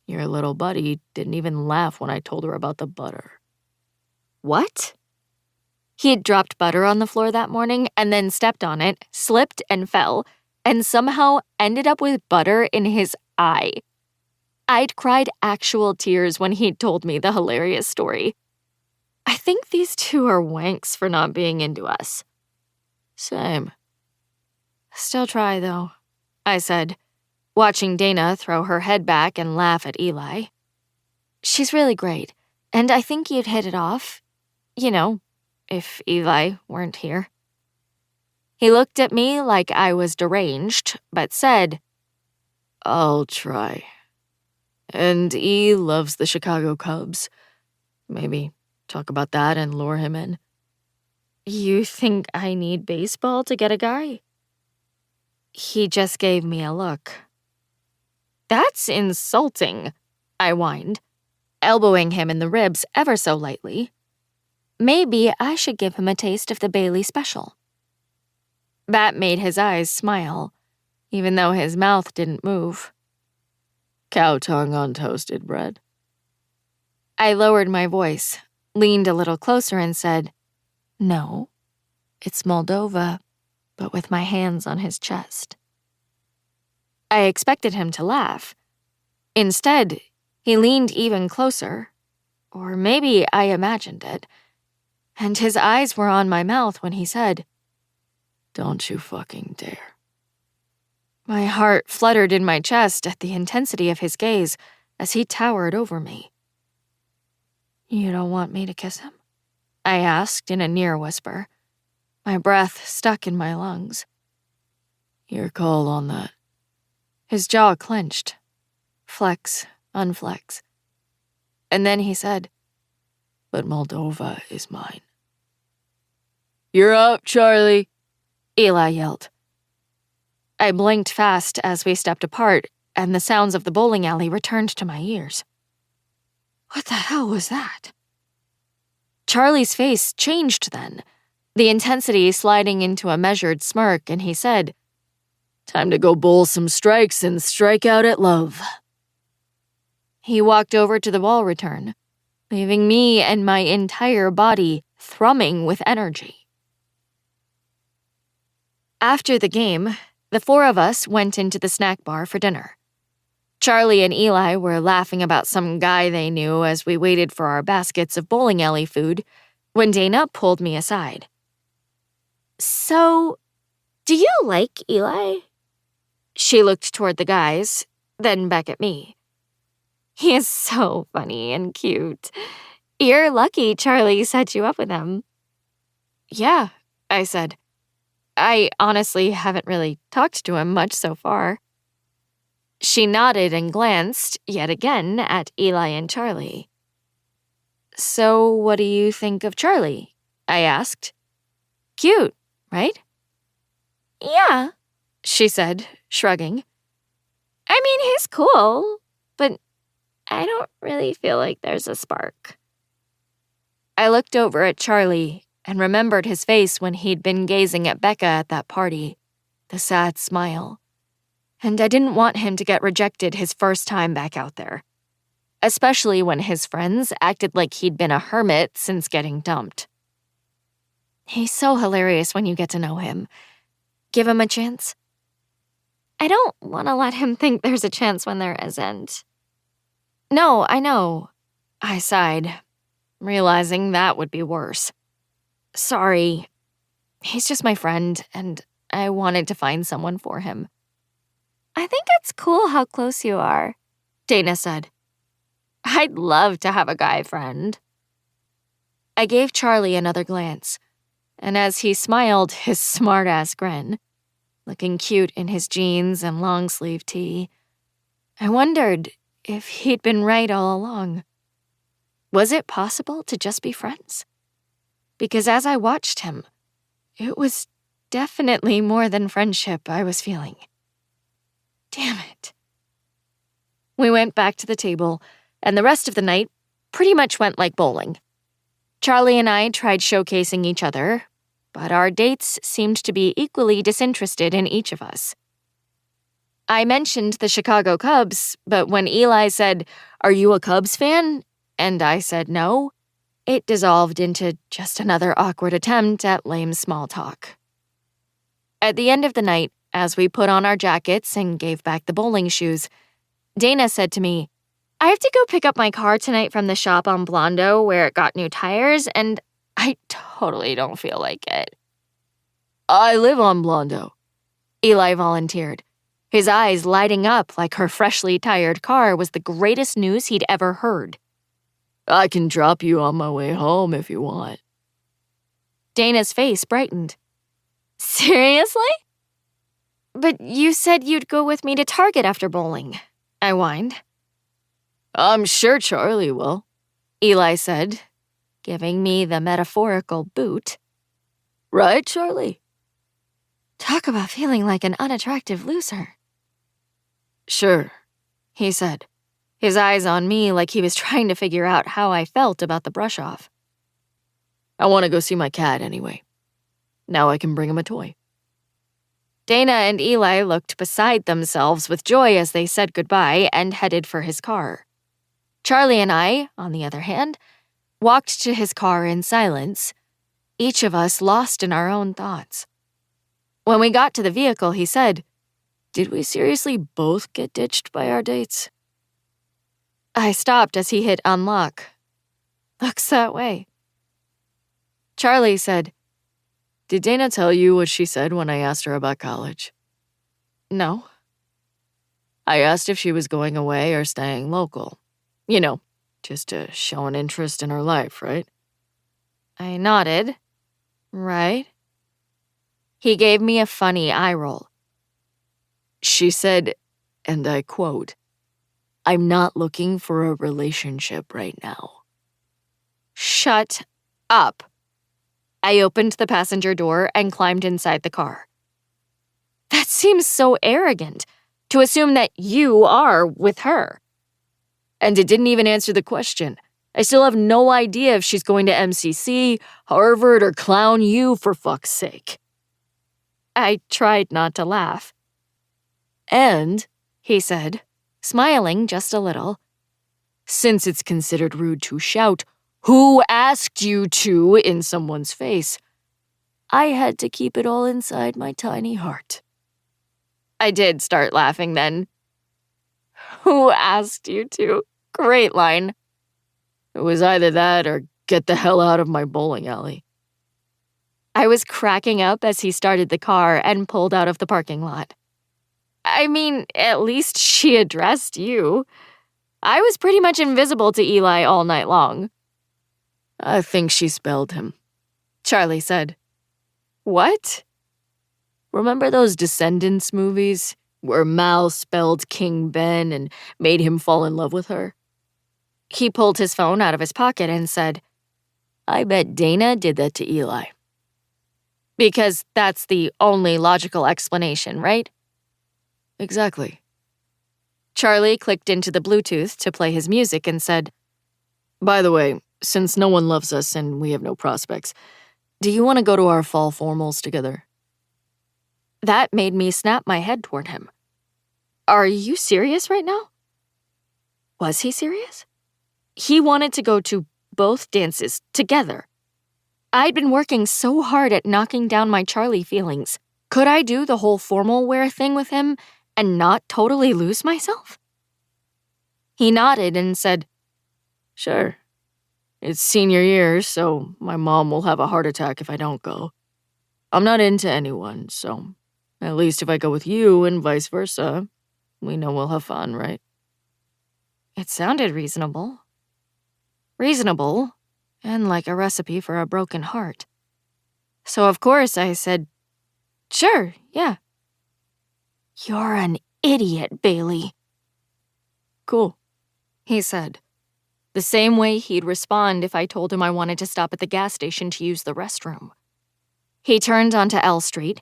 Your little buddy didn't even laugh when I told her about the butter." What? He had dropped butter on the floor that morning and then stepped on it, slipped and fell, and somehow ended up with butter in his eye. I'd cried actual tears when he'd told me the hilarious story. I think these two are wanks for not being into us. "Same." "Still try, though," I said, watching Dana throw her head back and laugh at Eli. "She's really great, and I think you'd hit it off, you know, if Eli weren't here." He looked at me like I was deranged, but said, "I'll try. And E loves the Chicago Cubs. Maybe talk about that and lure him in." "You think I need baseball to get a guy?" He just gave me a look. "That's insulting," I whined, elbowing him in the ribs ever so lightly. Maybe I should give him a taste of the Bailey Special. That made his eyes smile, even though his mouth didn't move. "Cow tongue on toasted bread." I lowered my voice, leaned a little closer and said, "No, it's Moldova, but with my hands on his chest." I expected him to laugh. Instead, he leaned even closer, or maybe I imagined it, and his eyes were on my mouth when he said, "Don't you fucking dare." My heart fluttered in my chest at the intensity of his gaze as he towered over me. "You don't want me to kiss him?" I asked in a near whisper, my breath stuck in my lungs. "Your call on that." His jaw clenched. Flex, unflex. And then he said, "But Moldova is mine." "You're up, Charlie," Eli yelled. I blinked fast as we stepped apart, and the sounds of the bowling alley returned to my ears. What the hell was that? Charlie's face changed then, the intensity sliding into a measured smirk, and he said, "Time to go bowl some strikes and strike out at love." He walked over to the ball return, leaving me and my entire body thrumming with energy. After the game, the 4 of us went into the snack bar for dinner. Charlie and Eli were laughing about some guy they knew as we waited for our baskets of bowling alley food when Dana pulled me aside. "So, do you like Eli?" She looked toward the guys, then back at me. "He is so funny and cute. You're lucky Charlie set you up with him. Yeah, I said. I honestly haven't really talked to him much so far. She nodded and glanced, yet again, at Eli and Charlie. So what do you think of Charlie? I asked. Cute, right? Yeah, she said, shrugging. I mean, he's cool, but I don't really feel like there's a spark. I looked over at Charlie and remembered his face when he'd been gazing at Becca at that party, the sad smile. And I didn't want him to get rejected his first time back out there, especially when his friends acted like he'd been a hermit since getting dumped. He's so hilarious when you get to know him. Give him a chance. I don't want to let him think there's a chance when there isn't. No, I know. I sighed, realizing that would be worse. Sorry. He's just my friend, and I wanted to find someone for him. I think it's cool how close you are, Dana said. I'd love to have a guy friend. I gave Charlie another glance, and as he smiled his smart-ass grin, looking cute in his jeans and long-sleeve tee, I wondered if he'd been right all along. Was it possible to just be friends? Because as I watched him, it was definitely more than friendship I was feeling. Damn it. We went back to the table, and the rest of the night pretty much went like bowling. Charlie and I tried showcasing each other, but our dates seemed to be equally disinterested in each of us. I mentioned the Chicago Cubs, but when Eli said, "Are you a Cubs fan?" and I said no, it dissolved into just another awkward attempt at lame small talk. At the end of the night, as we put on our jackets and gave back the bowling shoes, Dana said to me, I have to go pick up my car tonight from the shop on Blondo where it got new tires, and I totally don't feel like it. I live on Blondo, Eli volunteered, his eyes lighting up like her freshly tired car was the greatest news he'd ever heard. I can drop you on my way home if you want. Dana's face brightened. Seriously? But you said you'd go with me to Target after bowling, I whined. I'm sure Charlie will, Eli said, giving me the metaphorical boot. Right, Charlie? Talk about feeling like an unattractive loser. Sure, he said, his eyes on me like he was trying to figure out how I felt about the brush-off. I want to go see my cat anyway. Now I can bring him a toy. Dana and Eli looked beside themselves with joy as they said goodbye and headed for his car. Charlie and I, on the other hand, walked to his car in silence, each of us lost in our own thoughts. When we got to the vehicle, he said, Did we seriously both get ditched by our dates? I stopped as he hit unlock. Looks that way. Charlie said, Did Dana tell you what she said when I asked her about college? No. I asked if she was going away or staying local. You know, just to show an interest in her life, right? I nodded. Right. He gave me a funny eye roll. She said, and I quote, I'm not looking for a relationship right now. Shut up. I opened the passenger door and climbed inside the car. That seems so arrogant, to assume that you are with her. And it didn't even answer the question. I still have no idea if she's going to MCC, Harvard, or Clown U, for fuck's sake. I tried not to laugh. And, he said, smiling just a little, since it's considered rude to shout, who asked you to in someone's face, I had to keep it all inside my tiny heart. I did start laughing then. Who asked you to? Great line. It was either that or get the hell out of my bowling alley. I was cracking up as he started the car and pulled out of the parking lot. I mean, at least she addressed you. I was pretty much invisible to Eli all night long. I think she spelled him. Charlie said. What? Remember those Descendants movies where Mal spelled King Ben and made him fall in love with her? He pulled his phone out of his pocket and said, I bet Dana did that to Eli. Because that's the only logical explanation, right? Exactly. Charlie clicked into the Bluetooth to play his music and said, By the way, since no one loves us and we have no prospects, do you want to go to our fall formals together? That made me snap my head toward him. Are you serious right now? Was he serious? He wanted to go to both dances together. I'd been working so hard at knocking down my Charlie feelings. Could I do the whole formal wear thing with him and not totally lose myself? He nodded and said, Sure. It's senior year, so my mom will have a heart attack if I don't go. I'm not into anyone, so at least if I go with you and vice versa, we know we'll have fun, right? It sounded reasonable. Reasonable, and like a recipe for a broken heart. So of course I said, sure, yeah. You're an idiot, Bailey. Cool, he said, the same way he'd respond if I told him I wanted to stop at the gas station to use the restroom. He turned onto L Street,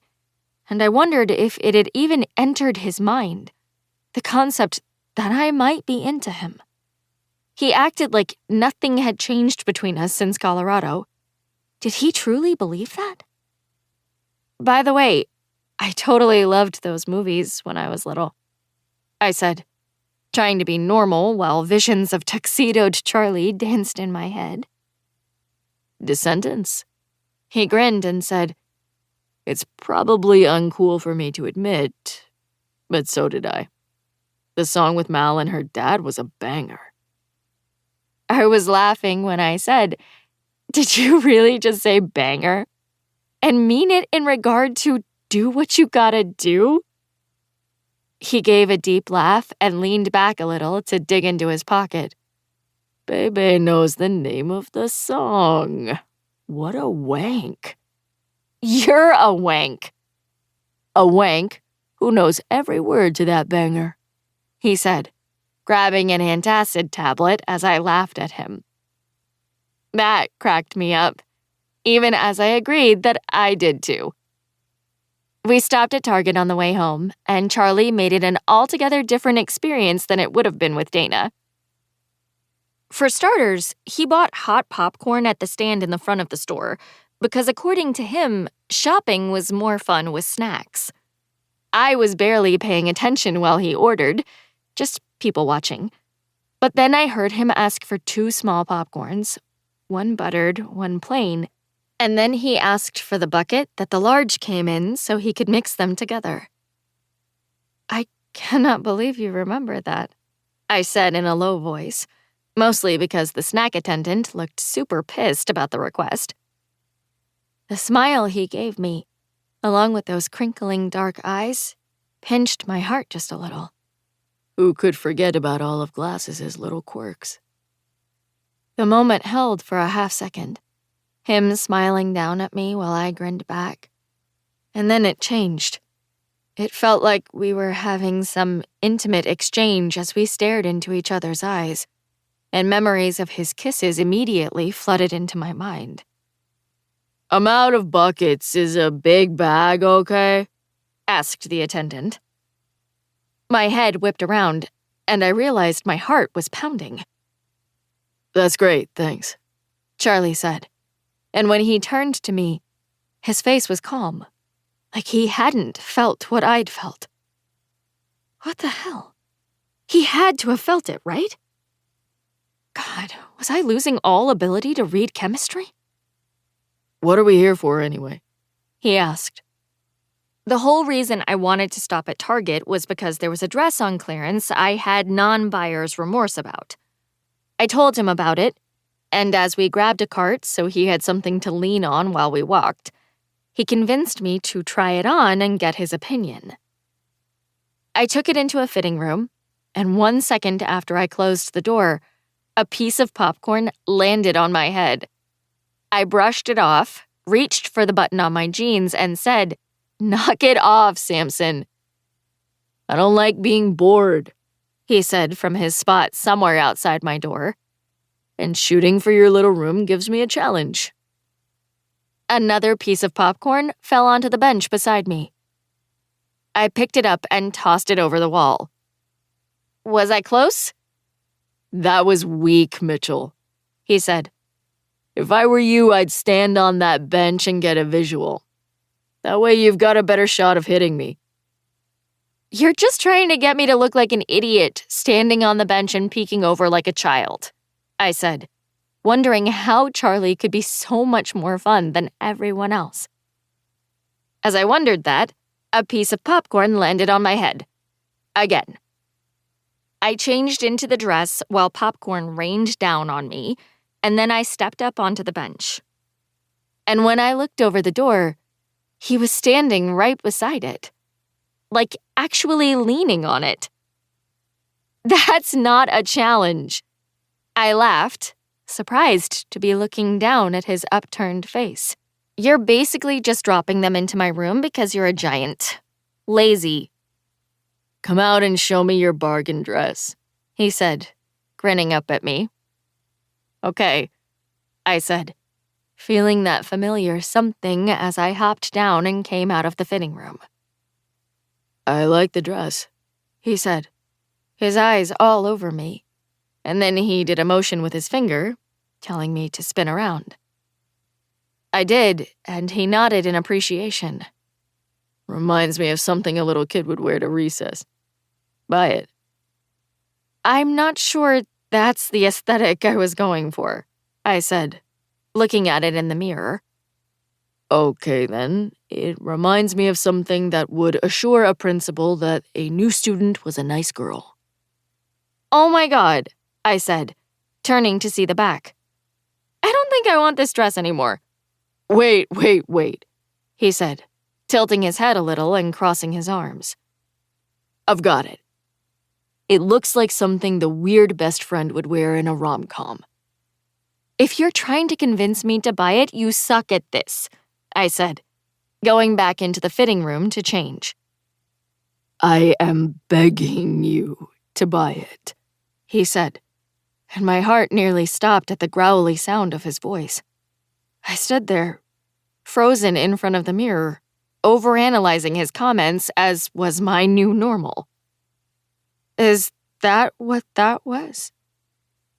and I wondered if it had even entered his mind, the concept that I might be into him. He acted like nothing had changed between us since Colorado. Did he truly believe that? By the way, I totally loved those movies when I was little, I said, trying to be normal while visions of tuxedoed Charlie danced in my head. Descendants? He grinned and said, It's probably uncool for me to admit, but so did I. The song with Mal and her dad was a banger. I was laughing when I said, did you really just say banger? And mean it in regard to do what you gotta do? He gave a deep laugh and leaned back a little to dig into his pocket. Bebe knows the name of the song. What a wank. You're a wank. A wank who knows every word to that banger, he said, grabbing an antacid tablet as I laughed at him. That cracked me up, even as I agreed that I did too. We stopped at Target on the way home, and Charlie made it an altogether different experience than it would have been with Dana. For starters, he bought hot popcorn at the stand in the front of the store, because according to him, shopping was more fun with snacks. I was barely paying attention while he ordered, just people watching. But then I heard him ask for 2 small popcorns, one buttered, one plain, and then he asked for the bucket that the large came in so he could mix them together. I cannot believe you remember that, I said in a low voice, mostly because the snack attendant looked super pissed about the request. The smile he gave me, along with those crinkling dark eyes, pinched my heart just a little. Who could forget about all of Glass's little quirks? The moment held for a half second, him smiling down at me while I grinned back. And then it changed. It felt like we were having some intimate exchange as we stared into each other's eyes, and memories of his kisses immediately flooded into my mind. I'm out of buckets. Is a big bag okay? Asked the attendant. My head whipped around, and I realized my heart was pounding. That's great, thanks, Charlie said. And when he turned to me, his face was calm, like he hadn't felt what I'd felt. What the hell? He had to have felt it, right? God, was I losing all ability to read chemistry? What are we here for anyway? He asked. The whole reason I wanted to stop at Target was because there was a dress on clearance I had non-buyer's remorse about. I told him about it, and as we grabbed a cart so he had something to lean on while we walked, he convinced me to try it on and get his opinion. I took it into a fitting room, and 1 second after I closed the door, a piece of popcorn landed on my head, I brushed it off, reached for the button on my jeans, and said, "Knock it off, Samson." I don't like being bored, he said from his spot somewhere outside my door. and shooting for your little room gives me a challenge. Another piece of popcorn fell onto the bench beside me. I picked it up and tossed it over the wall. Was I close? That was weak, Mitchell, he said. If I were you, I'd stand on that bench and get a visual. That way you've got a better shot of hitting me. You're just trying to get me to look like an idiot, standing on the bench and peeking over like a child, I said, wondering how Charlie could be so much more fun than everyone else. As I wondered that, a piece of popcorn landed on my head. Again. I changed into the dress while popcorn rained down on me, and then I stepped up onto the bench. And when I looked over the door, he was standing right beside it, like actually leaning on it. That's not a challenge. I laughed, surprised to be looking down at his upturned face. You're basically just dropping them into my room because you're a giant. Lazy. Come out and show me your bargain dress, he said, grinning up at me. Okay, I said, feeling that familiar something as I hopped down and came out of the fitting room. I like the dress, he said, his eyes all over me, and then he did a motion with his finger, telling me to spin around. I did, and he nodded in appreciation. Reminds me of something a little kid would wear to recess. Buy it. I'm not sure that's the aesthetic I was going for, I said, looking at it in the mirror. Okay, then. It reminds me of something that would assure a principal that a new student was a nice girl. Oh my God, I said, turning to see the back. I don't think I want this dress anymore. Wait, he said, tilting his head a little and crossing his arms. I've got it. It looks like something the weird best friend would wear in a rom-com. If you're trying to convince me to buy it, you suck at this, I said, going back into the fitting room to change. I am begging you to buy it, he said, and my heart nearly stopped at the growly sound of his voice. I stood there, frozen in front of the mirror, overanalyzing his comments as was my new normal. Is that what that was?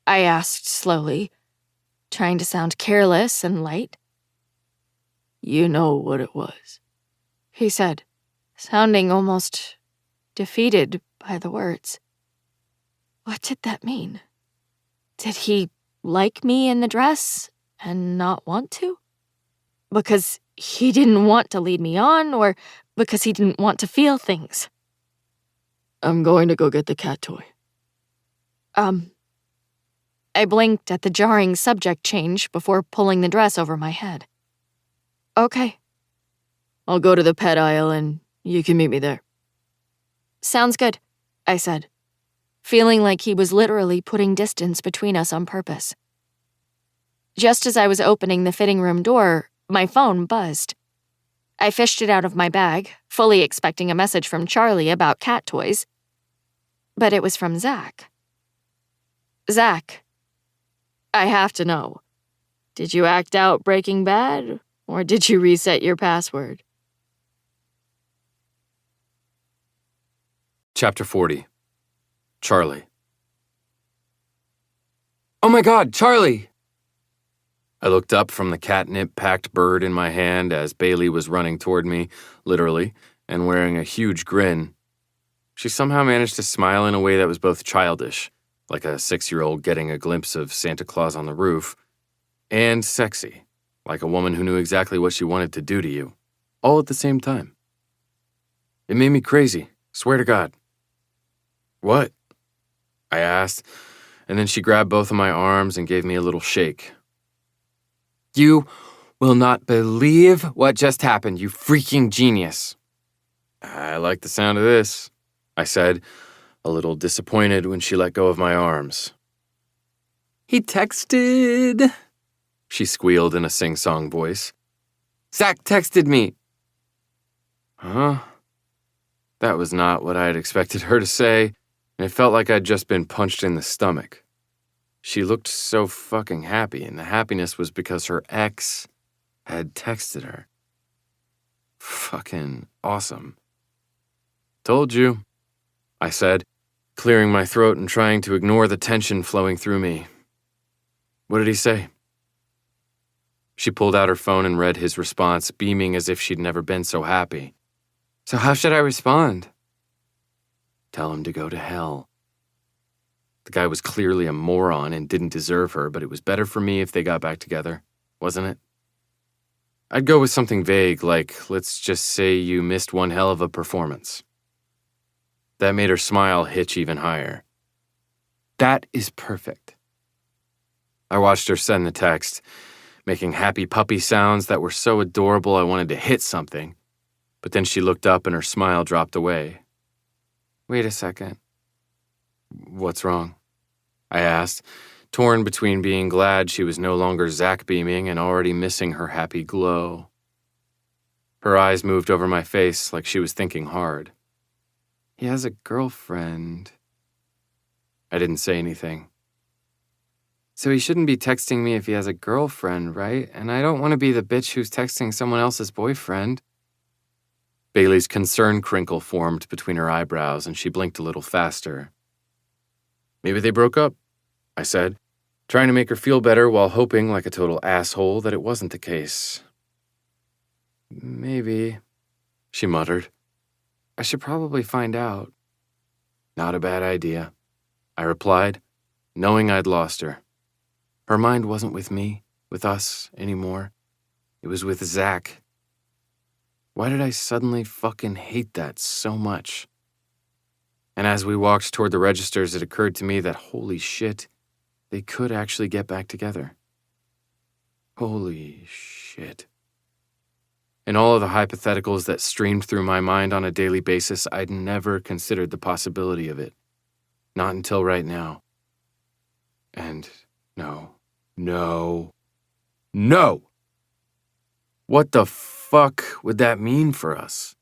I asked slowly, trying to sound careless and light. You know what it was, he said, sounding almost defeated by the words. What did that mean? Did he like me in the dress and not want to? Because he didn't want to lead me on, or because he didn't want to feel things? I'm going to go get the cat toy. I blinked at the jarring subject change before pulling the dress over my head. Okay. I'll go to the pet aisle and you can meet me there. Sounds good, I said, feeling like he was literally putting distance between us on purpose. Just as I was opening the fitting room door, my phone buzzed. I fished it out of my bag, fully expecting a message from Charlie about cat toys. But it was from Zach. Zach, I have to know. Did you act out Breaking Bad, or did you reset your password? Chapter 40. Charlie. Oh my God, Charlie! I looked up from the catnip-packed bird in my hand as Bailey was running toward me, literally, and wearing a huge grin. She somehow managed to smile in a way that was both childish, like a 6-year-old getting a glimpse of Santa Claus on the roof, and sexy, like a woman who knew exactly what she wanted to do to you, all at the same time. It made me crazy, swear to God. What? I asked, and then she grabbed both of my arms and gave me a little shake. You will not believe what just happened, you freaking genius. I like the sound of this, I said, a little disappointed when she let go of my arms. He texted. she squealed in a sing-song voice. Zach texted me. Huh? That was not what I had expected her to say, and it felt like I'd just been punched in the stomach. She looked so fucking happy, and the happiness was because her ex had texted her. Fucking awesome. Told you, I said, clearing my throat and trying to ignore the tension flowing through me. What did he say? She pulled out her phone and read his response, beaming as if she'd never been so happy. So how should I respond? Tell him to go to hell. The guy was clearly a moron and didn't deserve her, but it was better for me if they got back together, wasn't it? I'd go with something vague like, let's just say you missed one hell of a performance. That made her smile hitch even higher. That is perfect. I watched her send the text, making happy puppy sounds that were so adorable I wanted to hit something, but then she looked up and her smile dropped away. Wait a second. What's wrong? I asked, torn between being glad she was no longer Zach beaming and already missing her happy glow. Her eyes moved over my face like she was thinking hard. He has a girlfriend. I didn't say anything. So he shouldn't be texting me if he has a girlfriend, right? And I don't want to be the bitch who's texting someone else's boyfriend. Bailey's concern crinkle formed between her eyebrows, and she blinked a little faster. Maybe they broke up, I said, trying to make her feel better while hoping, like a total asshole, that it wasn't the case. Maybe, she muttered. I should probably find out. Not a bad idea, I replied, knowing I'd lost her. Her mind wasn't with me, with us, anymore. It was with Zach. Why did I suddenly fucking hate that so much? And as we walked toward the registers, it occurred to me that, holy shit, they could actually get back together. Holy shit. In all of the hypotheticals that streamed through my mind on a daily basis, I'd never considered the possibility of it. Not until right now. And no. What the fuck would that mean for us?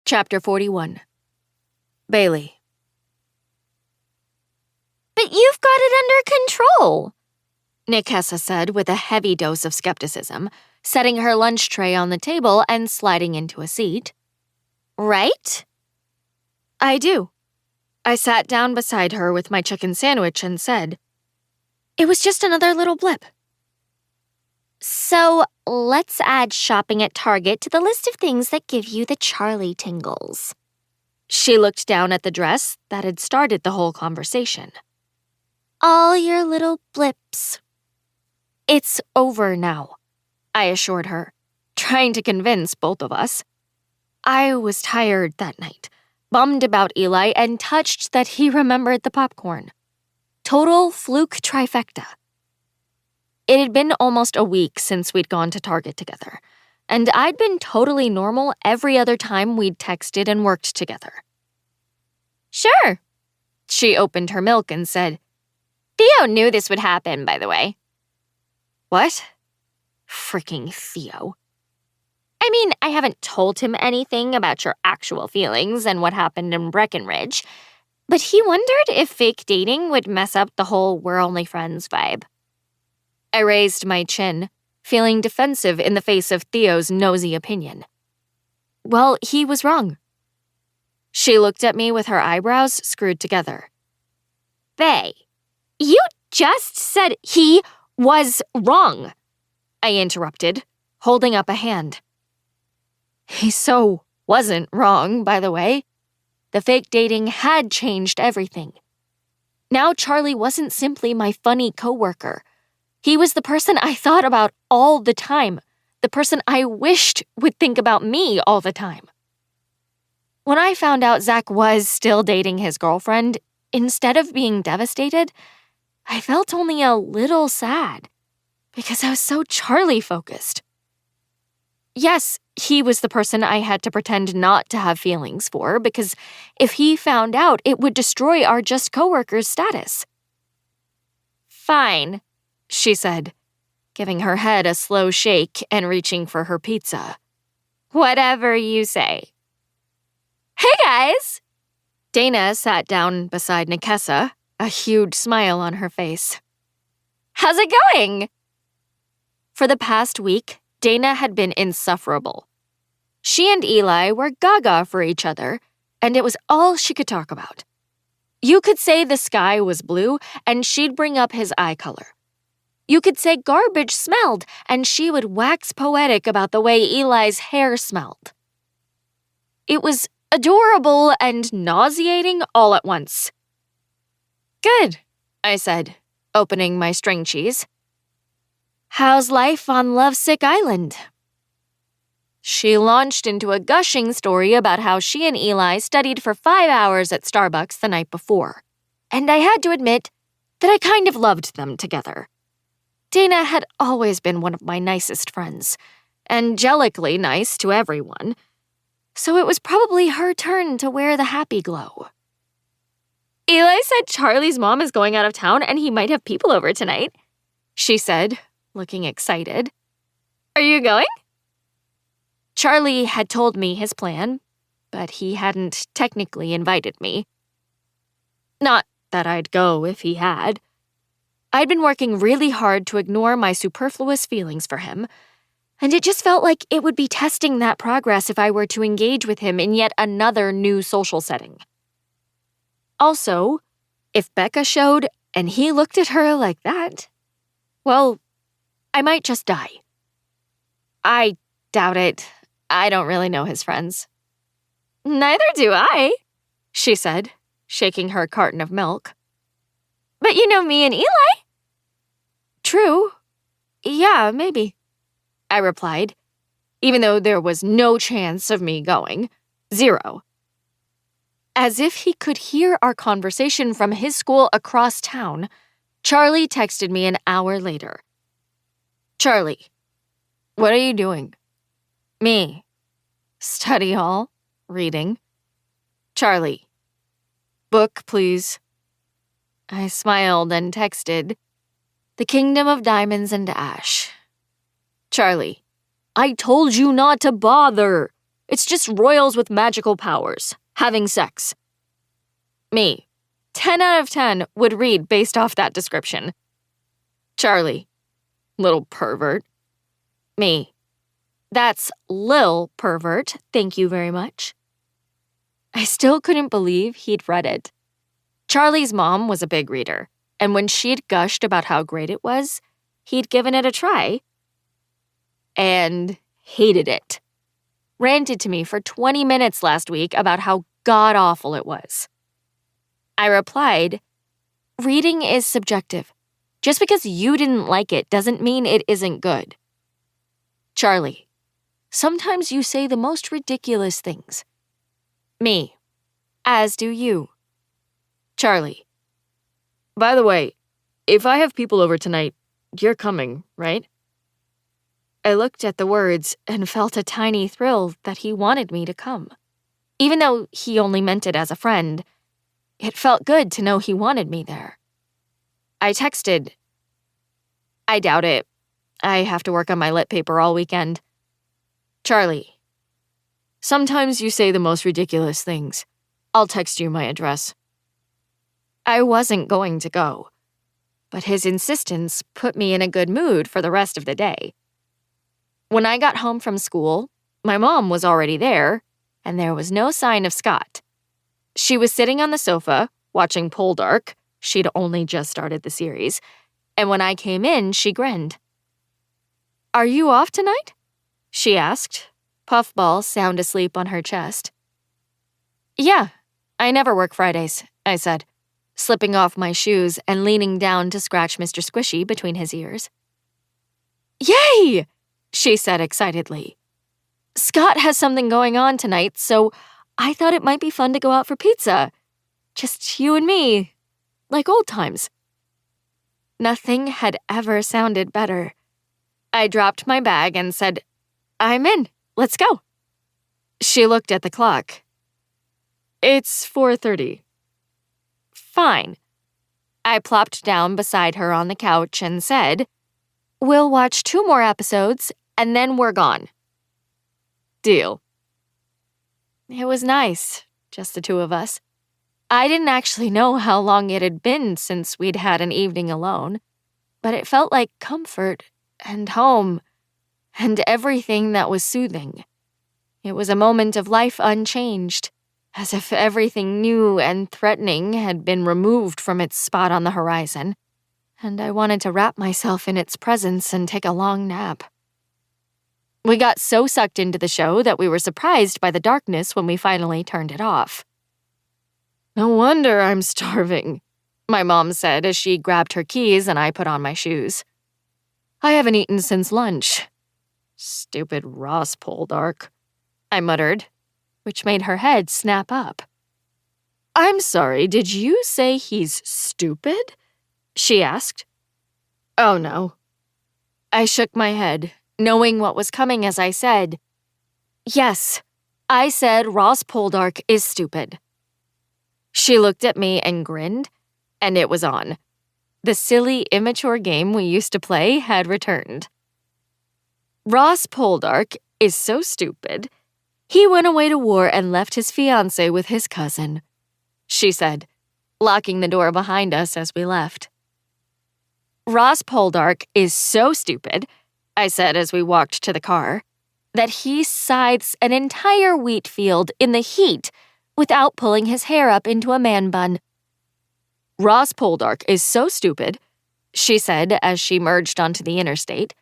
Chapter 41. Bailey. But you've got it under control, Nikessa said with a heavy dose of skepticism, setting her lunch tray on the table and sliding into a seat. right? I do. I sat down beside her with my chicken sandwich and said, it was just another little blip. So let's add shopping at Target to the list of things that give you the Charlie tingles. She looked down at the dress that had started the whole conversation. All your little blips. It's over now, I assured her, trying to convince both of us. I was tired that night, bummed about Eli, and touched that he remembered the popcorn. Total fluke trifecta. It had been almost a week since we'd gone to Target together, and I'd been totally normal every other time we'd texted and worked together. Sure. She opened her milk and said, Theo knew this would happen, by the way. What? Freaking Theo. I mean, I haven't told him anything about your actual feelings and what happened in Breckenridge, but he wondered if fake dating would mess up the whole we're only friends vibe. I raised my chin, feeling defensive in the face of Theo's nosy opinion. Well, he was wrong. She looked at me with her eyebrows screwed together. Bae, you just said He was wrong, I interrupted, holding up a hand. He so wasn't wrong, by the way. The fake dating had changed everything. Now Charlie wasn't simply my funny coworker. He was the person I thought about all the time, the person I wished would think about me all the time. When I found out Zach was still dating his girlfriend, instead of being devastated, I felt only a little sad because I was so Charlie-focused. Yes, he was the person I had to pretend not to have feelings for because if he found out, it would destroy our just coworkers' status. Fine, she said, giving her head a slow shake and reaching for her pizza. Whatever you say. Hey, guys! Dana sat down beside Nikessa, a huge smile on her face. How's it going? For the past week, Dana had been insufferable. She and Eli were gaga for each other, and it was all she could talk about. You could say the sky was blue, and she'd bring up his eye color. You could say garbage smelled, and she would wax poetic about the way Eli's hair smelled. It was adorable and nauseating all at once. Good, I said, opening my string cheese. How's life on Lovesick Island? She launched into a gushing story about how she and Eli studied for 5 hours at Starbucks the night before, and I had to admit that I kind of loved them together. Dana had always been one of my nicest friends, angelically nice to everyone, so it was probably her turn to wear the happy glow. Eli said Charlie's mom is going out of town and he might have people over tonight, she said, looking excited. Are you going? Charlie had told me his plan, but he hadn't technically invited me. Not that I'd go if he had. I'd been working really hard to ignore my superfluous feelings for him, and it just felt like it would be testing that progress if I were to engage with him in yet another new social setting. Also, if Becca showed and he looked at her like that, well, I might just die. I doubt it. I don't really know his friends. Neither do I, she said, shaking her carton of milk. But you know me and Eli. True. Yeah, maybe, I replied, even though there was no chance of me going. 0. As if he could hear our conversation from his school across town, Charlie texted me an hour later. Charlie, what are you doing? Me. Study hall. Reading. Charlie. Book, please. I smiled and texted, The Kingdom of Diamonds and Ash. Charlie. I told you not to bother. It's just royals with magical powers. Having sex. Me. 10 out of 10 would read based off that description. Charlie. Little pervert. Me. That's Lil pervert, thank you very much. I still couldn't believe he'd read it. Charlie's mom was a big reader, and when she'd gushed about how great it was, he'd given it a try and hated it. Ranted to me for 20 minutes last week about how god-awful it was. I replied, reading is subjective. Just because you didn't like it doesn't mean it isn't good. Charlie. Sometimes you say the most ridiculous things. Me. As do you. Charlie. By the way, if I have people over tonight, you're coming, right? I looked at the words and felt a tiny thrill that he wanted me to come. Even though he only meant it as a friend, it felt good to know he wanted me there. I texted, I doubt it. I have to work on my lit paper all weekend. Charlie. Sometimes you say the most ridiculous things. I'll text you my address. I wasn't going to go, but his insistence put me in a good mood for the rest of the day. When I got home from school, my mom was already there, and there was no sign of Scott. She was sitting on the sofa, watching Poldark. She'd only just started the series, and when I came in, she grinned. Are you off tonight? She asked, puffball sound asleep on her chest. Yeah, I never work Fridays, I said, slipping off my shoes and leaning down to scratch Mr. Squishy between his ears. Yay! She said excitedly. Scott has something going on tonight, so I thought it might be fun to go out for pizza. Just you and me, like old times. Nothing had ever sounded better. I dropped my bag and said, I'm in. Let's go. She looked at the clock. It's 4:30. Fine. I plopped down beside her on the couch and said, "We'll watch 2 more episodes, and then we're gone." Deal. It was nice, just the 2 of us. I didn't actually know how long it had been since we'd had an evening alone, but it felt like comfort and home and everything that was soothing. It was a moment of life unchanged, as if everything new and threatening had been removed from its spot on the horizon, and I wanted to wrap myself in its presence and take a long nap. We got so sucked into the show that we were surprised by the darkness when we finally turned it off. No wonder I'm starving, my mom said as she grabbed her keys and I put on my shoes. I haven't eaten since lunch. Stupid Ross Poldark, I muttered, which made her head snap up. I'm sorry, did you say he's stupid? She asked. Oh no. I shook my head, knowing what was coming as I said, "Yes, I said Ross Poldark is stupid." She looked at me and grinned, and it was on. The silly, immature game we used to play had returned. Ross Poldark is so stupid. He went away to war and left his fiancée with his cousin, she said, locking the door behind us as we left. Ross Poldark is so stupid, I said as we walked to the car, that he scythes an entire wheat field in the heat without pulling his hair up into a man bun. Ross Poldark is so stupid, she said as she merged onto the interstate,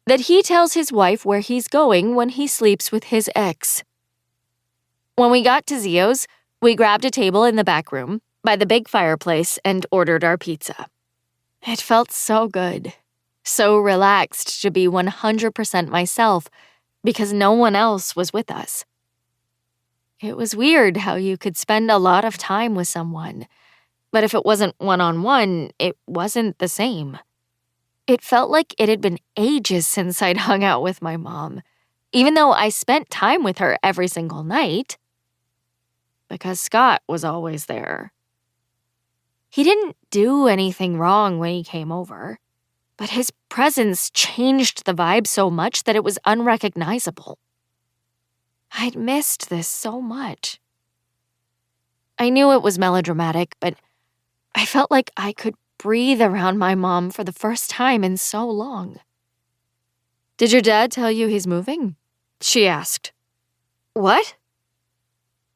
that he tells his wife where he's going when he sleeps with his ex. When we got to Zio's, we grabbed a table in the back room by the big fireplace and ordered our pizza. It felt so good, so relaxed to be 100% myself because no one else was with us. It was weird how you could spend a lot of time with someone, but if it wasn't one-on-one, it wasn't the same. It felt like it had been ages since I'd hung out with my mom, even though I spent time with her every single night, because Scott was always there. He didn't do anything wrong when he came over, but his presence changed the vibe so much that it was unrecognizable. I'd missed this so much. I knew it was melodramatic, but I felt like I could breathe around my mom for the first time in so long. Did your dad tell you he's moving? She asked. What?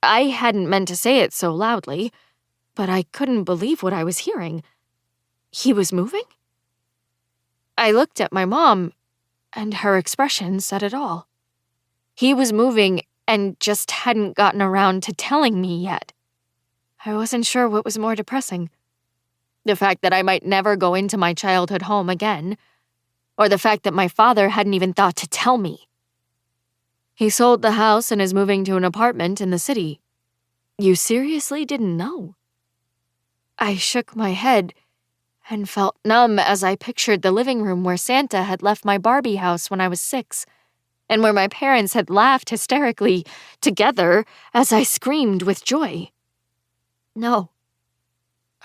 I hadn't meant to say it so loudly, but I couldn't believe what I was hearing. He was moving? I looked at my mom, and her expression said it all. He was moving and just hadn't gotten around to telling me yet. I wasn't sure what was more depressing. The fact that I might never go into my childhood home again, or the fact that my father hadn't even thought to tell me. He sold the house and is moving to an apartment in the city. You seriously didn't know? I shook my head and felt numb as I pictured the living room where Santa had left my Barbie house when I was 6, and where my parents had laughed hysterically together as I screamed with joy. No.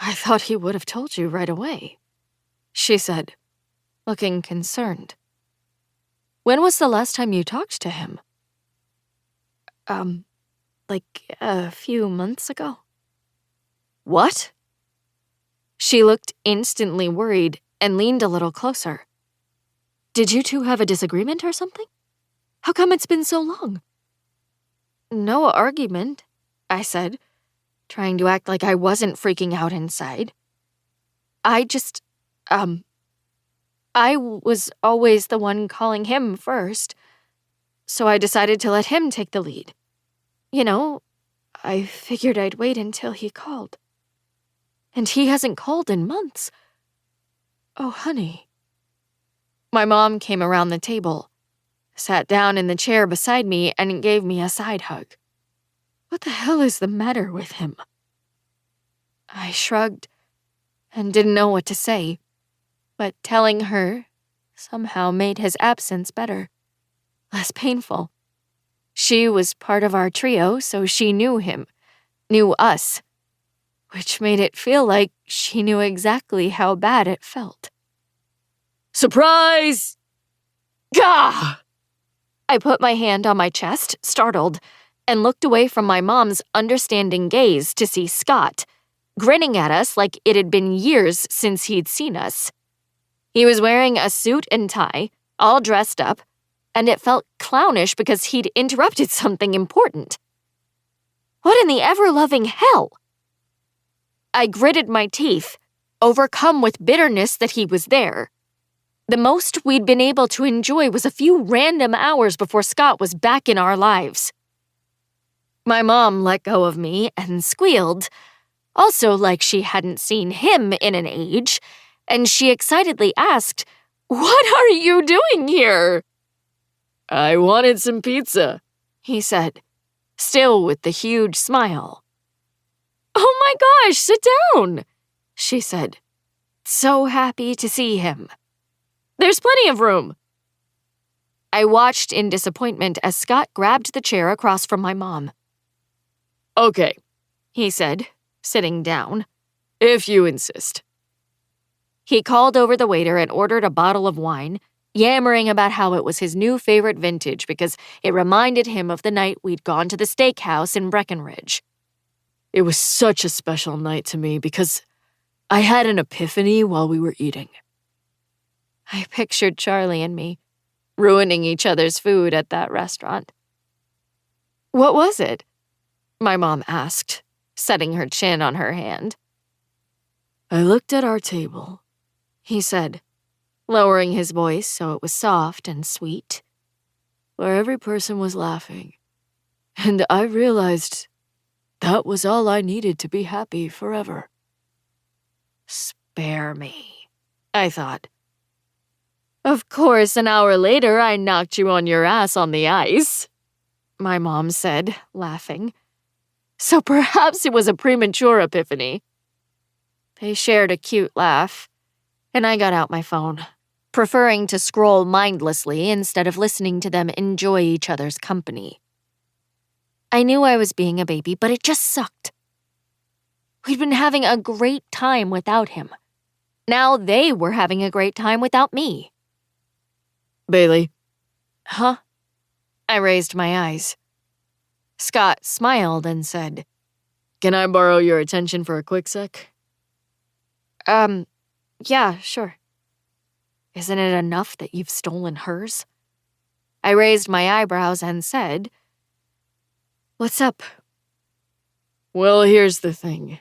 I thought he would have told you right away, she said, looking concerned. When was the last time you talked to him? Like a few months ago. What? She looked instantly worried and leaned a little closer. Did you two have a disagreement or something? How come it's been so long? No argument, I said, trying to act like I wasn't freaking out inside. I was always the one calling him first, so I decided to let him take the lead. You know, I figured I'd wait until he called. And he hasn't called in months. Oh, honey. My mom came around the table, sat down in the chair beside me, and gave me a side hug. What the hell is the matter with him? I shrugged and didn't know what to say, but telling her somehow made his absence better, less painful. She was part of our trio, so she knew him, knew us. which made it feel like she knew exactly how bad it felt. Surprise! Gah! I put my hand on my chest, startled, and looked away from my mom's understanding gaze to see Scott, grinning at us like it had been years since he'd seen us. He was wearing a suit and tie, all dressed up, and it felt clownish because he'd interrupted something important. What in the ever-loving hell? I gritted my teeth, overcome with bitterness that he was there. The most we'd been able to enjoy was a few random hours before Scott was back in our lives. My mom let go of me and squealed, also like she hadn't seen him in an age, and she excitedly asked, "What are you doing here?" I wanted some pizza, he said, still with the huge smile. "Oh my gosh, sit down," she said, so happy to see him. "There's plenty of room." I watched in disappointment as Scott grabbed the chair across from my mom. Okay, He said, sitting down. if you insist. He called over the waiter and ordered a bottle of wine, yammering about how it was his new favorite vintage because it reminded him of the night we'd gone to the steakhouse in Breckenridge. It was such a special night to me because I had an epiphany while we were eating. I pictured Charlie and me, ruining each other's food at that restaurant. "What was it?" my mom asked, setting her chin on her hand. I looked at our table, He said, lowering his voice so it was soft and sweet. where every person was laughing, and I realized that was all I needed to be happy forever. Spare me, I thought. "Of course, an hour later I knocked you on your ass on the ice," my mom said, laughing. "So perhaps it was a premature epiphany." They shared a cute laugh, and I got out my phone, preferring to scroll mindlessly instead of listening to them enjoy each other's company. I knew I was being a baby, but it just sucked. We'd been having a great time without him. Now they were having a great time without me. Bailey, Huh? I raised my eyes. Scott smiled and said, can I borrow your attention for a quick sec? Yeah, sure. Isn't it enough that you've stolen hers? I raised my eyebrows and said, "What's up?" Well, here's the thing.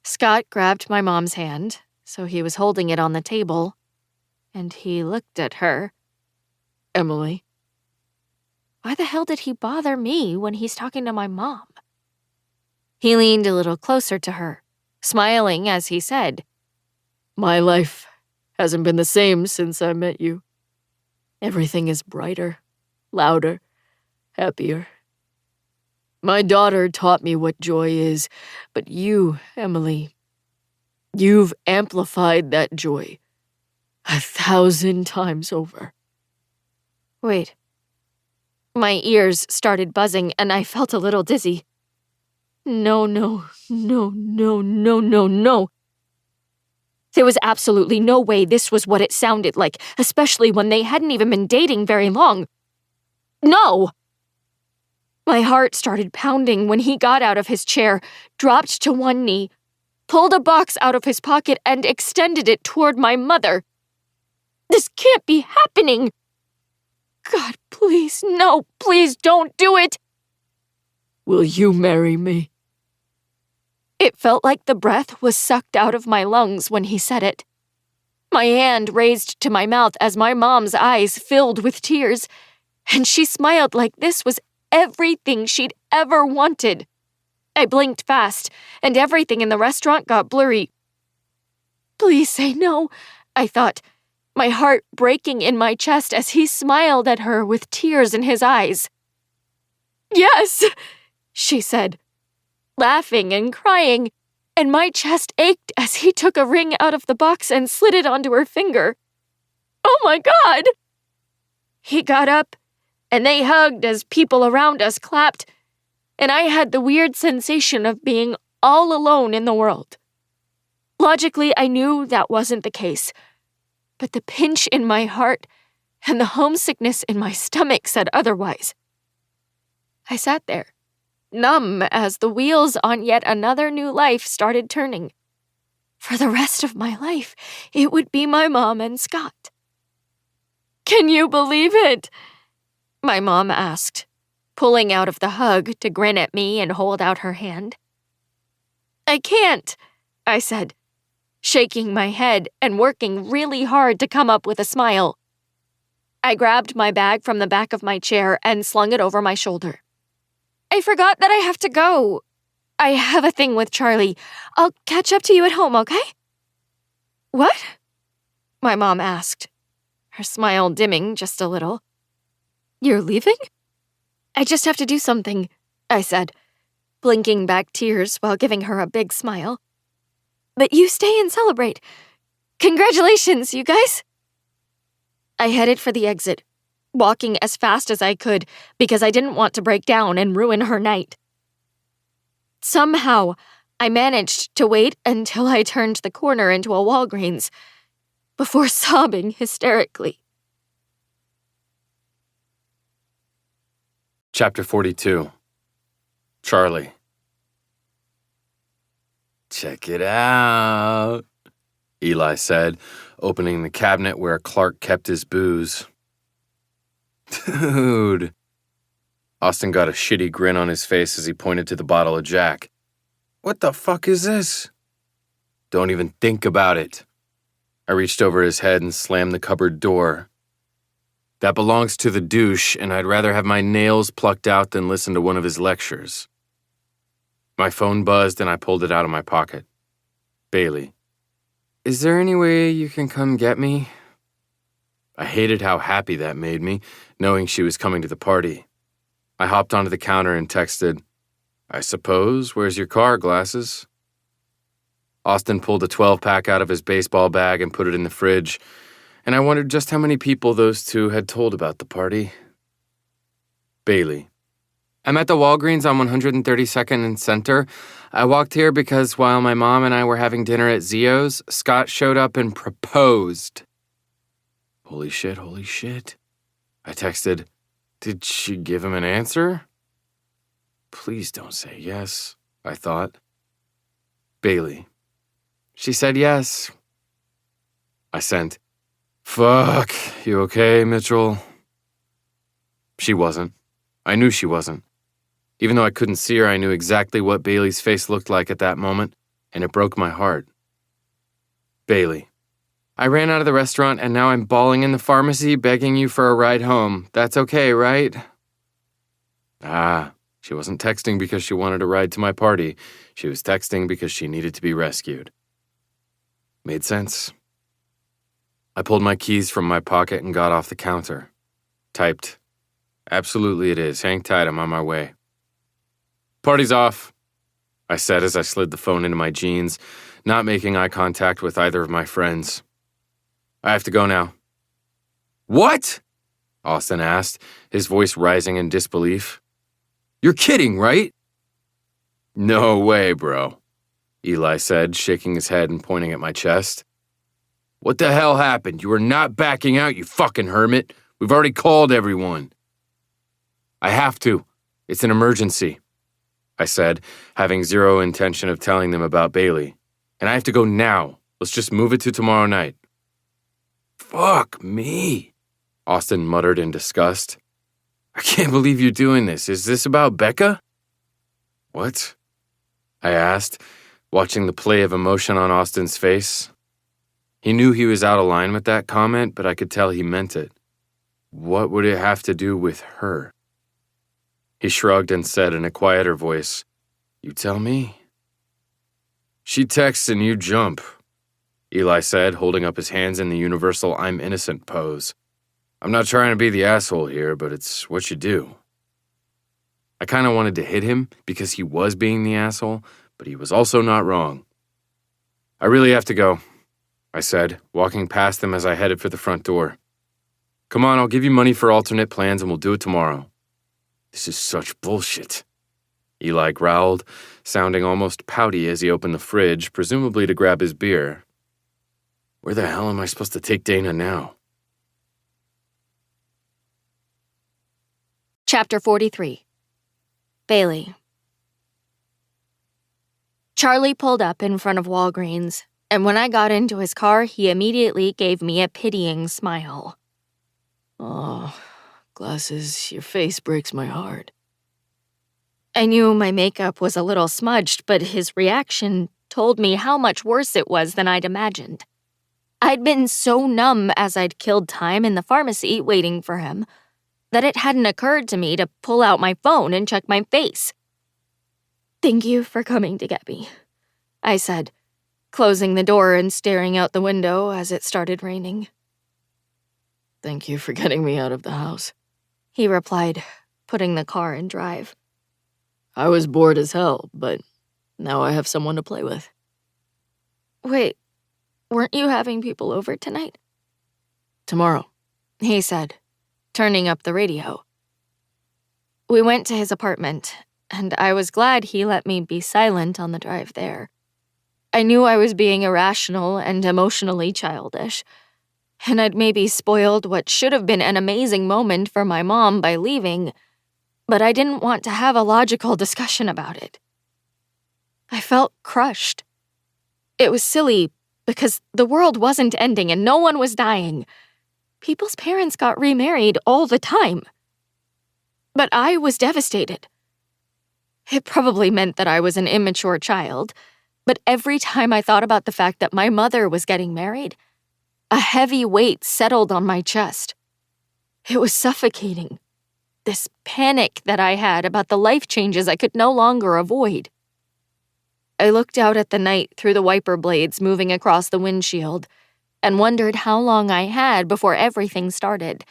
Scott grabbed my mom's hand, so he was holding it on the table, and he looked at her. Emily, Why the hell did he bother me when he's talking to my mom? He leaned a little closer to her, smiling as he said, my life hasn't been the same since I met you. Everything is brighter, louder, happier. My daughter taught me what joy is, but you, Emily, you've amplified that joy 1,000 times over. "Wait." My ears started buzzing and I felt a little dizzy. No. There was absolutely no way this was what it sounded like, especially when they hadn't even been dating very long. No! My heart started pounding when he got out of his chair, dropped to one knee, pulled a box out of his pocket, and extended it toward my mother. This can't be happening! God, please, no, please don't do it! Will you marry me? It felt like the breath was sucked out of my lungs when he said it. My hand raised to my mouth as my mom's eyes filled with tears, and she smiled like this was everything she'd ever wanted. I blinked fast, and everything in the restaurant got blurry. Please say no, I thought, my heart breaking in my chest as he smiled at her with tears in his eyes. Yes, she said, laughing and crying, and my chest ached as he took a ring out of the box and slid it onto her finger. Oh my God! He got up, and they hugged as people around us clapped, and I had the weird sensation of being all alone in the world. Logically, I knew that wasn't the case, but the pinch in my heart and the homesickness in my stomach said otherwise. I sat there, numb as the wheels on yet another new life started turning. For the rest of my life, it would be my mom and Scott. "Can you believe it?" my mom asked, pulling out of the hug to grin at me and hold out her hand. "I can't," I said, shaking my head and working really hard to come up with a smile. I grabbed my bag from the back of my chair and slung it over my shoulder. "I forgot that I have to go. I have a thing with Charlie. I'll catch up to you at home, okay?" "What?" my mom asked, her smile dimming just a little. "You're leaving?" "I just have to do something," I said, blinking back tears while giving her a big smile. "But you stay and celebrate. Congratulations, you guys!" I headed for the exit, walking as fast as I could because I didn't want to break down and ruin her night. Somehow, I managed to wait until I turned the corner into a Walgreens before sobbing hysterically. Chapter 42. Charlie. "Check it out," Eli said, opening the cabinet where Clark kept his booze. "Dude." Austin got a shitty grin on his face as he pointed to the bottle of Jack. "What the fuck is this?" "Don't even think about it." I reached over his head and slammed the cupboard door. "That belongs to the douche, and I'd rather have my nails plucked out than listen to one of his lectures." My phone buzzed and I pulled it out of my pocket. Bailey. "Is there any way you can come get me?" I hated how happy that made me, knowing she was coming to the party. I hopped onto the counter and texted, "I suppose, where's your car, glasses?" Austin pulled a 12-pack out of his baseball bag and put it in the fridge, and I wondered just how many people those two had told about the party. Bailey. "I'm at the Walgreens on 132nd and Center. I walked here because while my mom and I were having dinner at Zio's, Scott showed up and proposed." Holy shit, holy shit. I texted, "Did she give him an answer?" Please don't say yes, I thought. Bailey. "She said yes." I sent, "Fuck, you okay, Mitchell?" She wasn't. I knew she wasn't. Even though I couldn't see her, I knew exactly what Bailey's face looked like at that moment, and it broke my heart. Bailey. "I ran out of the restaurant and now I'm bawling in the pharmacy begging you for a ride home. That's okay, right?" She wasn't texting because she wanted a ride to my party. She was texting because she needed to be rescued. Made sense. I pulled my keys from my pocket and got off the counter. Typed, "Absolutely it is. Hang tight, I'm on my way." "Party's off," I said as I slid the phone into my jeans, not making eye contact with either of my friends. "I have to go now." "What?" Austin asked, his voice rising in disbelief. "You're kidding, right?" "No way, bro," Eli said, shaking his head and pointing at my chest. "What the hell happened? You were not backing out, you fucking hermit. We've already called everyone." "I have to. It's an emergency," I said, having zero intention of telling them about Bailey. "And I have to go now. Let's just move it to tomorrow night." "Fuck me," Austin muttered in disgust. "I can't believe you're doing this. Is this about Becca?" "What?" I asked, watching the play of emotion on Austin's face. He knew he was out of line with that comment, but I could tell he meant it. What would it have to do with her? He shrugged and said in a quieter voice, "You tell me." "She texts and you jump," Eli said, holding up his hands in the universal "I'm innocent" pose. "I'm not trying to be the asshole here, but it's what you do." I kind of wanted to hit him because he was being the asshole, but he was also not wrong. "I really have to go," I said, walking past them as I headed for the front door. "Come on, I'll give you money for alternate plans and we'll do it tomorrow." "This is such bullshit," Eli growled, sounding almost pouty as he opened the fridge, presumably to grab his beer. Where the hell am I supposed to take Dana now? Chapter 43. Bailey. Charlie pulled up in front of Walgreens, and when I got into his car, he immediately gave me a pitying smile. Oh, glasses, your face breaks my heart. I knew my makeup was a little smudged, but his reaction told me how much worse it was than I'd imagined. I'd been so numb as I'd killed time in the pharmacy waiting for him that it hadn't occurred to me to pull out my phone and check my face. "Thank you for coming to get me," I said, closing the door and staring out the window as it started raining. Thank you for getting me out of the house, he replied, putting the car in drive. I was bored as hell, but now I have someone to play with. Wait, weren't you having people over tonight? Tomorrow, he said, turning up the radio. We went to his apartment, and I was glad he let me be silent on the drive there. I knew I was being irrational and emotionally childish, and I'd maybe spoiled what should have been an amazing moment for my mom by leaving, but I didn't want to have a logical discussion about it. I felt crushed. It was silly because the world wasn't ending and no one was dying. People's parents got remarried all the time. But I was devastated. It probably meant that I was an immature child, but every time I thought about the fact that my mother was getting married, a heavy weight settled on my chest. It was suffocating. This panic that I had about the life changes I could no longer avoid. I looked out at the night through the wiper blades moving across the windshield and wondered how long I had before everything started,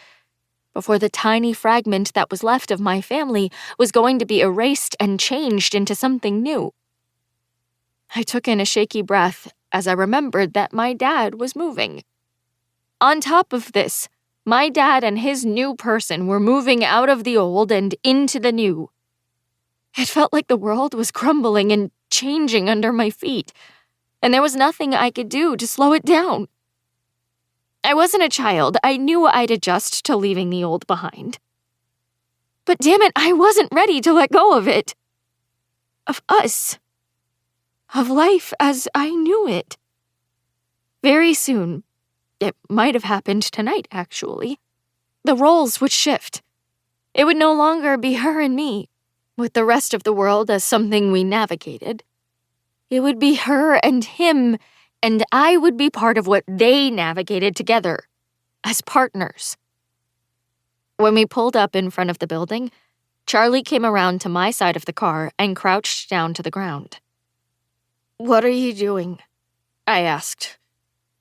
before the tiny fragment that was left of my family was going to be erased and changed into something new. I took in a shaky breath as I remembered that my dad was moving. On top of this, my dad and his new person were moving out of the old and into the new. It felt like the world was crumbling and changing under my feet, and there was nothing I could do to slow it down. I wasn't a child. I knew I'd adjust to leaving the old behind. But damn it, I wasn't ready to let go of it. Of us. Of life as I knew it. Very soon, it might have happened tonight, actually, the roles would shift. It would no longer be her and me, with the rest of the world as something we navigated. It would be her and him, and I would be part of what they navigated together, as partners. When we pulled up in front of the building, Charlie came around to my side of the car and crouched down to the ground. "What are you doing?" I asked,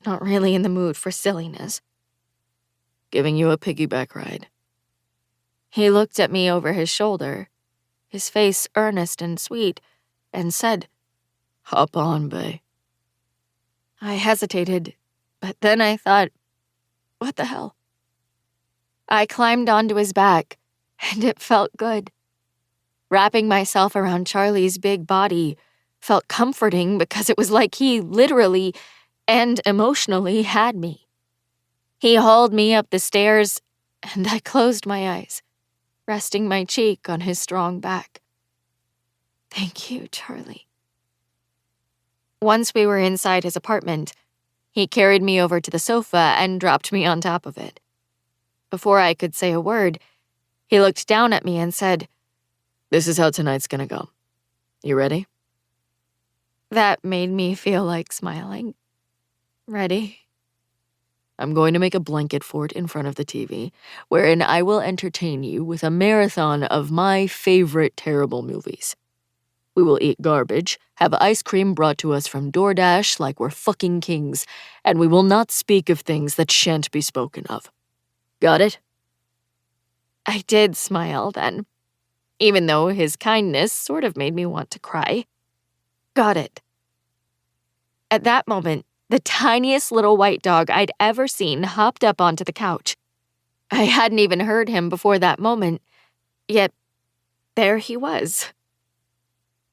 not really in the mood for silliness. Giving you a piggyback ride. He looked at me over his shoulder, his face earnest and sweet, and said, Hop on, bae. I hesitated, but then I thought, what the hell? I climbed onto his back, and it felt good. Wrapping myself around Charlie's big body felt comforting because it was like he literally and emotionally had me. He hauled me up the stairs, and I closed my eyes, resting my cheek on his strong back. Thank you, Charlie. Once we were inside his apartment, he carried me over to the sofa and dropped me on top of it. Before I could say a word, he looked down at me and said, This is how tonight's gonna go. You ready? That made me feel like smiling. Ready? I'm going to make a blanket fort in front of the TV, wherein I will entertain you with a marathon of my favorite terrible movies. We will eat garbage, have ice cream brought to us from DoorDash like we're fucking kings, and we will not speak of things that shan't be spoken of. Got it? I did smile then, even though his kindness sort of made me want to cry. Got it. At that moment, the tiniest little white dog I'd ever seen hopped up onto the couch. I hadn't even heard him before that moment, yet there he was.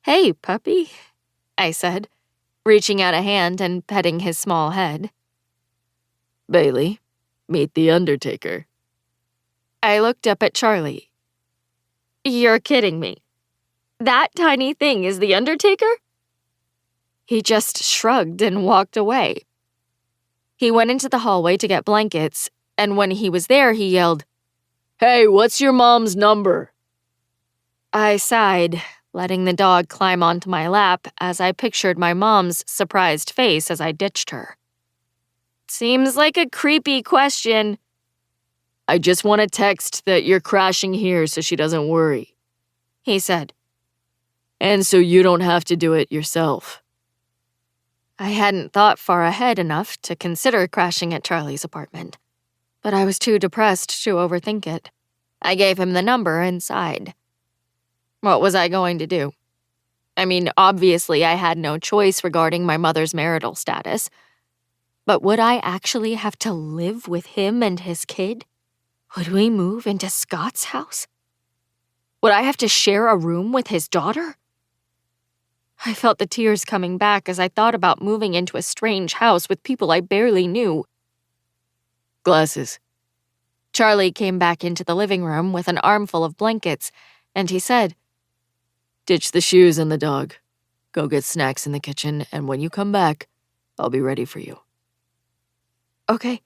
"Hey, puppy," I said, reaching out a hand and petting his small head. Bailey, meet the Undertaker. I looked up at Charlie. "You're kidding me. That tiny thing is the Undertaker?" He just shrugged and walked away. He went into the hallway to get blankets, and when he was there, he yelled, Hey, what's your mom's number? I sighed, letting the dog climb onto my lap as I pictured my mom's surprised face as I ditched her. "Seems like a creepy question." I just want to text that you're crashing here so she doesn't worry, he said. And so you don't have to do it yourself. I hadn't thought far ahead enough to consider crashing at Charlie's apartment, but I was too depressed to overthink it. I gave him the number and sighed. What was I going to do? I mean, obviously I had no choice regarding my mother's marital status, but would I actually have to live with him and his kid? Would we move into Scott's house? Would I have to share a room with his daughter? I felt the tears coming back as I thought about moving into a strange house with people I barely knew. Glasses. Charlie came back into the living room with an armful of blankets, and he said, Ditch the shoes and the dog. Go get snacks in the kitchen, and when you come back, I'll be ready for you. Okay.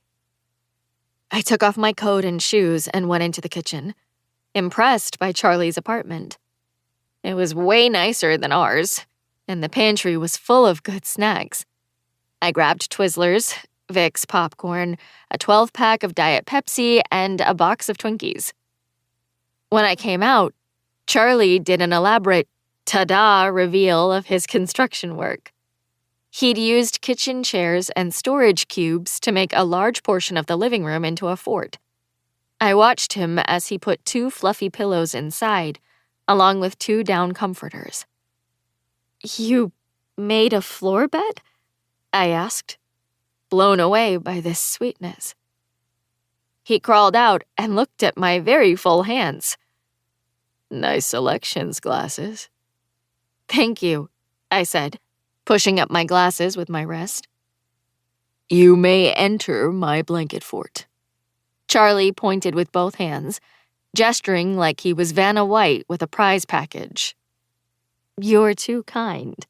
I took off my coat and shoes and went into the kitchen, impressed by Charlie's apartment. It was way nicer than ours, and the pantry was full of good snacks. I grabbed Twizzlers, Vicks popcorn, a 12-pack of Diet Pepsi, and a box of Twinkies. When I came out, Charlie did an elaborate ta-da reveal of his construction work. He'd used kitchen chairs and storage cubes to make a large portion of the living room into a fort. I watched him as he put 2 fluffy pillows inside, along with 2 down comforters. "You made a floor bed?" I asked, blown away by this sweetness. He crawled out and looked at my very full hands. Nice selections, Glasses. "Thank you," I said, pushing up my glasses with my wrist. You may enter my blanket fort. Charlie pointed with both hands, gesturing like he was Vanna White with a prize package. "You're too kind."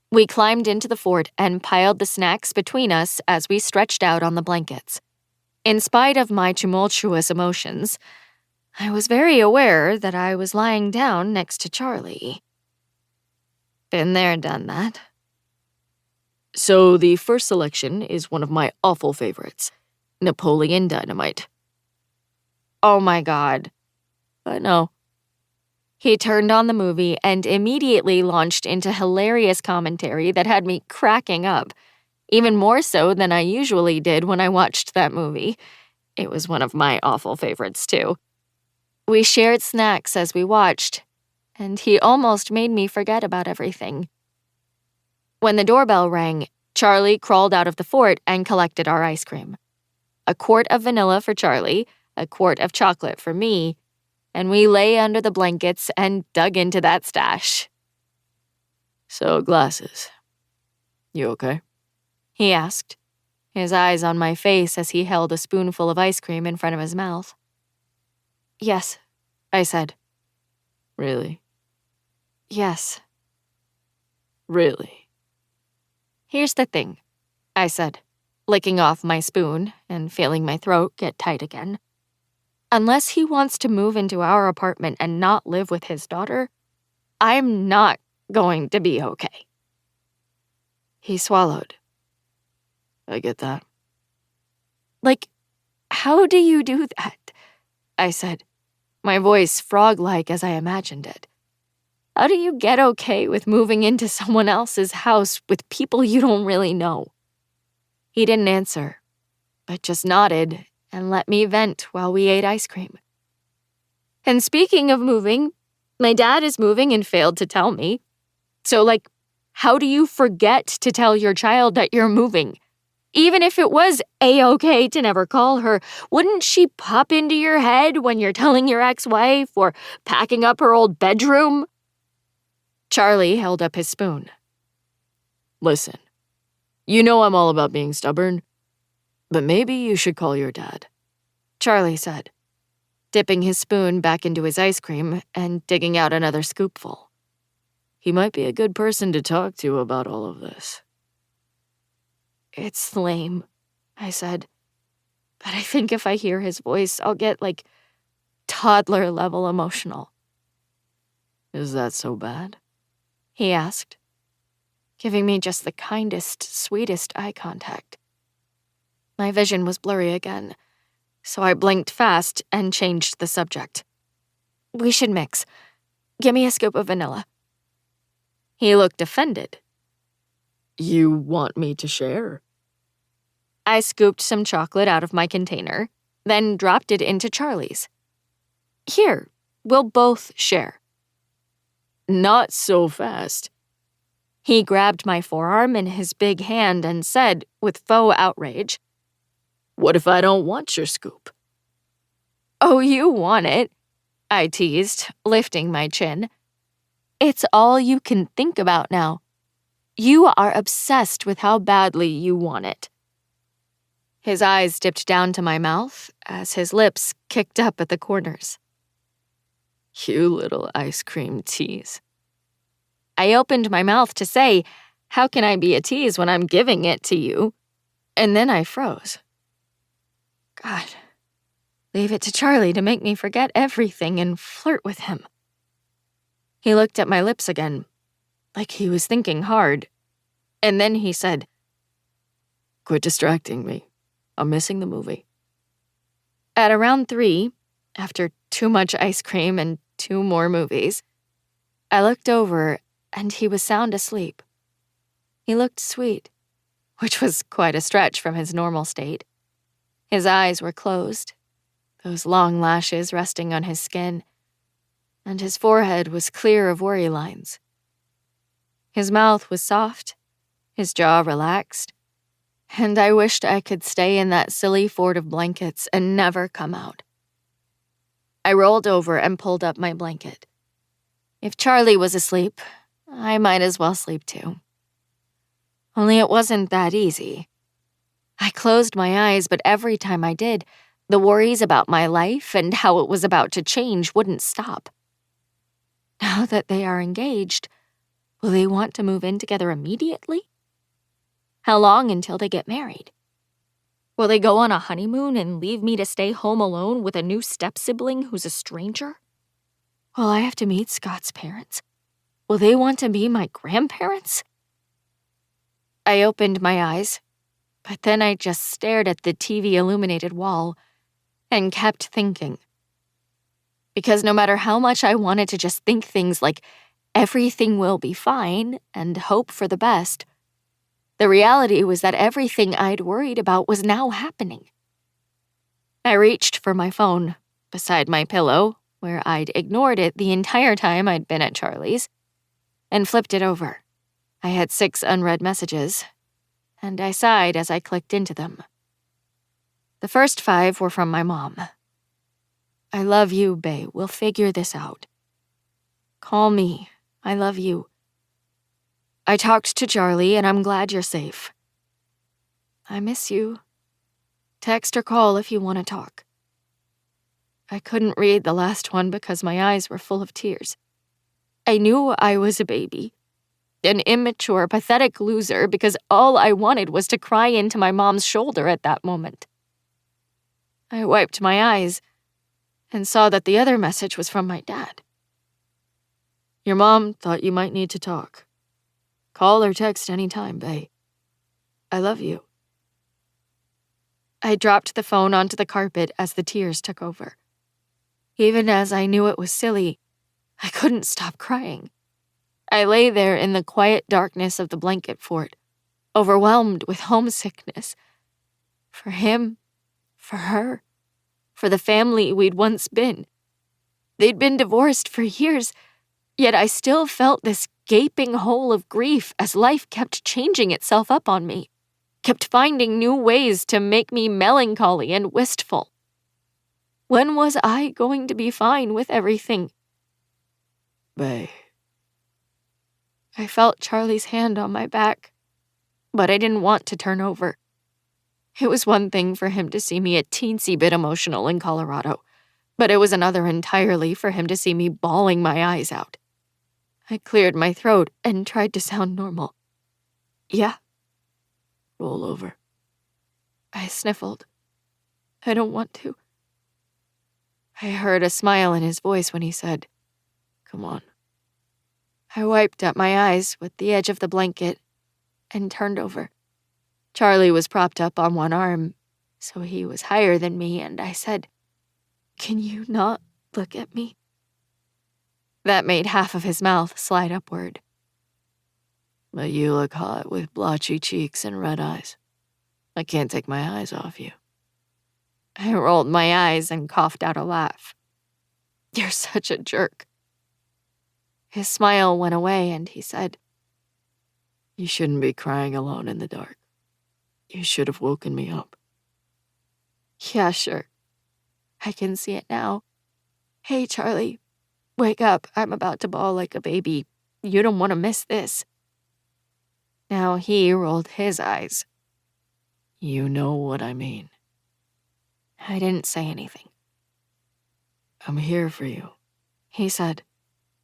We climbed into the fort and piled the snacks between us as we stretched out on the blankets. In spite of my tumultuous emotions, I was very aware that I was lying down next to Charlie. Been there, done that. So the first selection is one of my awful favorites, Napoleon Dynamite. Oh my God. I know. He turned on the movie and immediately launched into hilarious commentary that had me cracking up, even more so than I usually did when I watched that movie. It was one of my awful favorites, too. We shared snacks as we watched, and he almost made me forget about everything. When the doorbell rang, Charlie crawled out of the fort and collected our ice cream. A quart of vanilla for Charlie, a quart of chocolate for me, and we lay under the blankets and dug into that stash. So, Glasses, you okay? He asked, his eyes on my face as he held a spoonful of ice cream in front of his mouth. "Yes," I said. Really? "Yes." Really? "Here's the thing," I said, licking off my spoon and feeling my throat get tight again. "Unless he wants to move into our apartment and not live with his daughter, I'm not going to be okay." He swallowed. I get that. "Like, how do you do that?" I said, my voice frog-like as I imagined it. "How do you get okay with moving into someone else's house with people you don't really know?" He didn't answer, but just nodded and let me vent while we ate ice cream. "And speaking of moving, my dad is moving and failed to tell me. So, like, how do you forget to tell your child that you're moving? Even if it was A-okay to never call her, wouldn't she pop into your head when you're telling your ex-wife or packing up her old bedroom?" Charlie held up his spoon. Listen, you know I'm all about being stubborn, but maybe you should call your dad, Charlie said, dipping his spoon back into his ice cream and digging out another scoopful. He might be a good person to talk to about all of this. It's lame, I said, but I think if I hear his voice, I'll get, toddler-level emotional. Is that so bad? He asked, giving me just the kindest, sweetest eye contact. My vision was blurry again, so I blinked fast and changed the subject. We should mix. Give me a scoop of vanilla. He looked offended. You want me to share? I scooped some chocolate out of my container, then dropped it into Charlie's. Here, we'll both share. Not so fast. He grabbed my forearm in his big hand and said, with faux outrage, What if I don't want your scoop? Oh, you want it, I teased, lifting my chin. It's all you can think about now. You are obsessed with how badly you want it. His eyes dipped down to my mouth as his lips kicked up at the corners. You little ice cream tease. I opened my mouth to say, how can I be a tease when I'm giving it to you? And then I froze. God, leave it to Charlie to make me forget everything and flirt with him. He looked at my lips again, like he was thinking hard. And then he said, Quit distracting me. I'm missing the movie. At around 3, after too much ice cream and 2 more movies, I looked over and he was sound asleep. He looked sweet, which was quite a stretch from his normal state. His eyes were closed, those long lashes resting on his skin, and his forehead was clear of worry lines. His mouth was soft, his jaw relaxed, and I wished I could stay in that silly fort of blankets and never come out. I rolled over and pulled up my blanket. If Charlie was asleep, I might as well sleep too. Only it wasn't that easy. I closed my eyes, but every time I did, the worries about my life and how it was about to change wouldn't stop. Now that they are engaged, will they want to move in together immediately? How long until they get married? Will they go on a honeymoon and leave me to stay home alone with a new step-sibling who's a stranger? Will I have to meet Scott's parents? Will they want to be my grandparents? I opened my eyes, but then I just stared at the TV-illuminated wall and kept thinking. Because no matter how much I wanted to just think things like everything will be fine and hope for the best, the reality was that everything I'd worried about was now happening. I reached for my phone beside my pillow, where I'd ignored it the entire time I'd been at Charlie's, and flipped it over. I had 6 unread messages, and I sighed as I clicked into them. The first 5 were from my mom. I love you, bae. We'll figure this out. Call me. I love you. I talked to Charlie, and I'm glad you're safe. I miss you. Text or call if you want to talk. I couldn't read the last one because my eyes were full of tears. I knew I was a baby, an immature, pathetic loser because all I wanted was to cry into my mom's shoulder at that moment. I wiped my eyes and saw that the other message was from my dad. Your mom thought you might need to talk. Call or text anytime, bae. I love you. I dropped the phone onto the carpet as the tears took over. Even as I knew it was silly, I couldn't stop crying. I lay there in the quiet darkness of the blanket fort, overwhelmed with homesickness. For him, for her, for the family we'd once been. They'd been divorced for years, yet I still felt this gaping hole of grief as life kept changing itself up on me, kept finding new ways to make me melancholy and wistful. When was I going to be fine with everything? Bae, I felt Charlie's hand on my back, but I didn't want to turn over. It was one thing for him to see me a teensy bit emotional in Colorado, but it was another entirely for him to see me bawling my eyes out. I cleared my throat and tried to sound normal. Yeah. Roll over. I sniffled. I don't want to. I heard a smile in his voice when he said, Come on. I wiped at my eyes with the edge of the blanket and turned over. Charlie was propped up on one arm, so he was higher than me, and I said, Can you not look at me? That made half of his mouth slide upward. But you look hot with blotchy cheeks and red eyes. I can't take my eyes off you. I rolled my eyes and coughed out a laugh. You're such a jerk. His smile went away and he said, You shouldn't be crying alone in the dark. You should have woken me up. Yeah, sure. I can see it now. Hey, Charlie, wake up. I'm about to bawl like a baby. You don't want to miss this. Now he rolled his eyes. You know what I mean. I didn't say anything. I'm here for you, He said,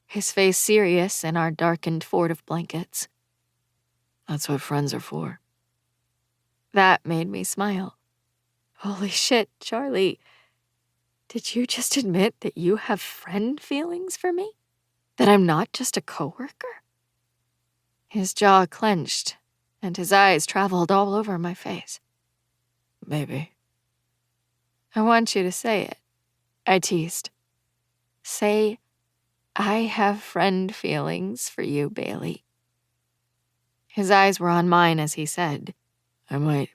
his face serious in our darkened fort of blankets. That's what friends are for. That made me smile. Holy shit, Charlie. Did you just admit that you have friend feelings for me? That I'm not just a coworker? His jaw clenched, and his eyes traveled all over my face. Maybe. I want you to say it, I teased. Say, I have friend feelings for you, Bailey. His eyes were on mine as he said, I might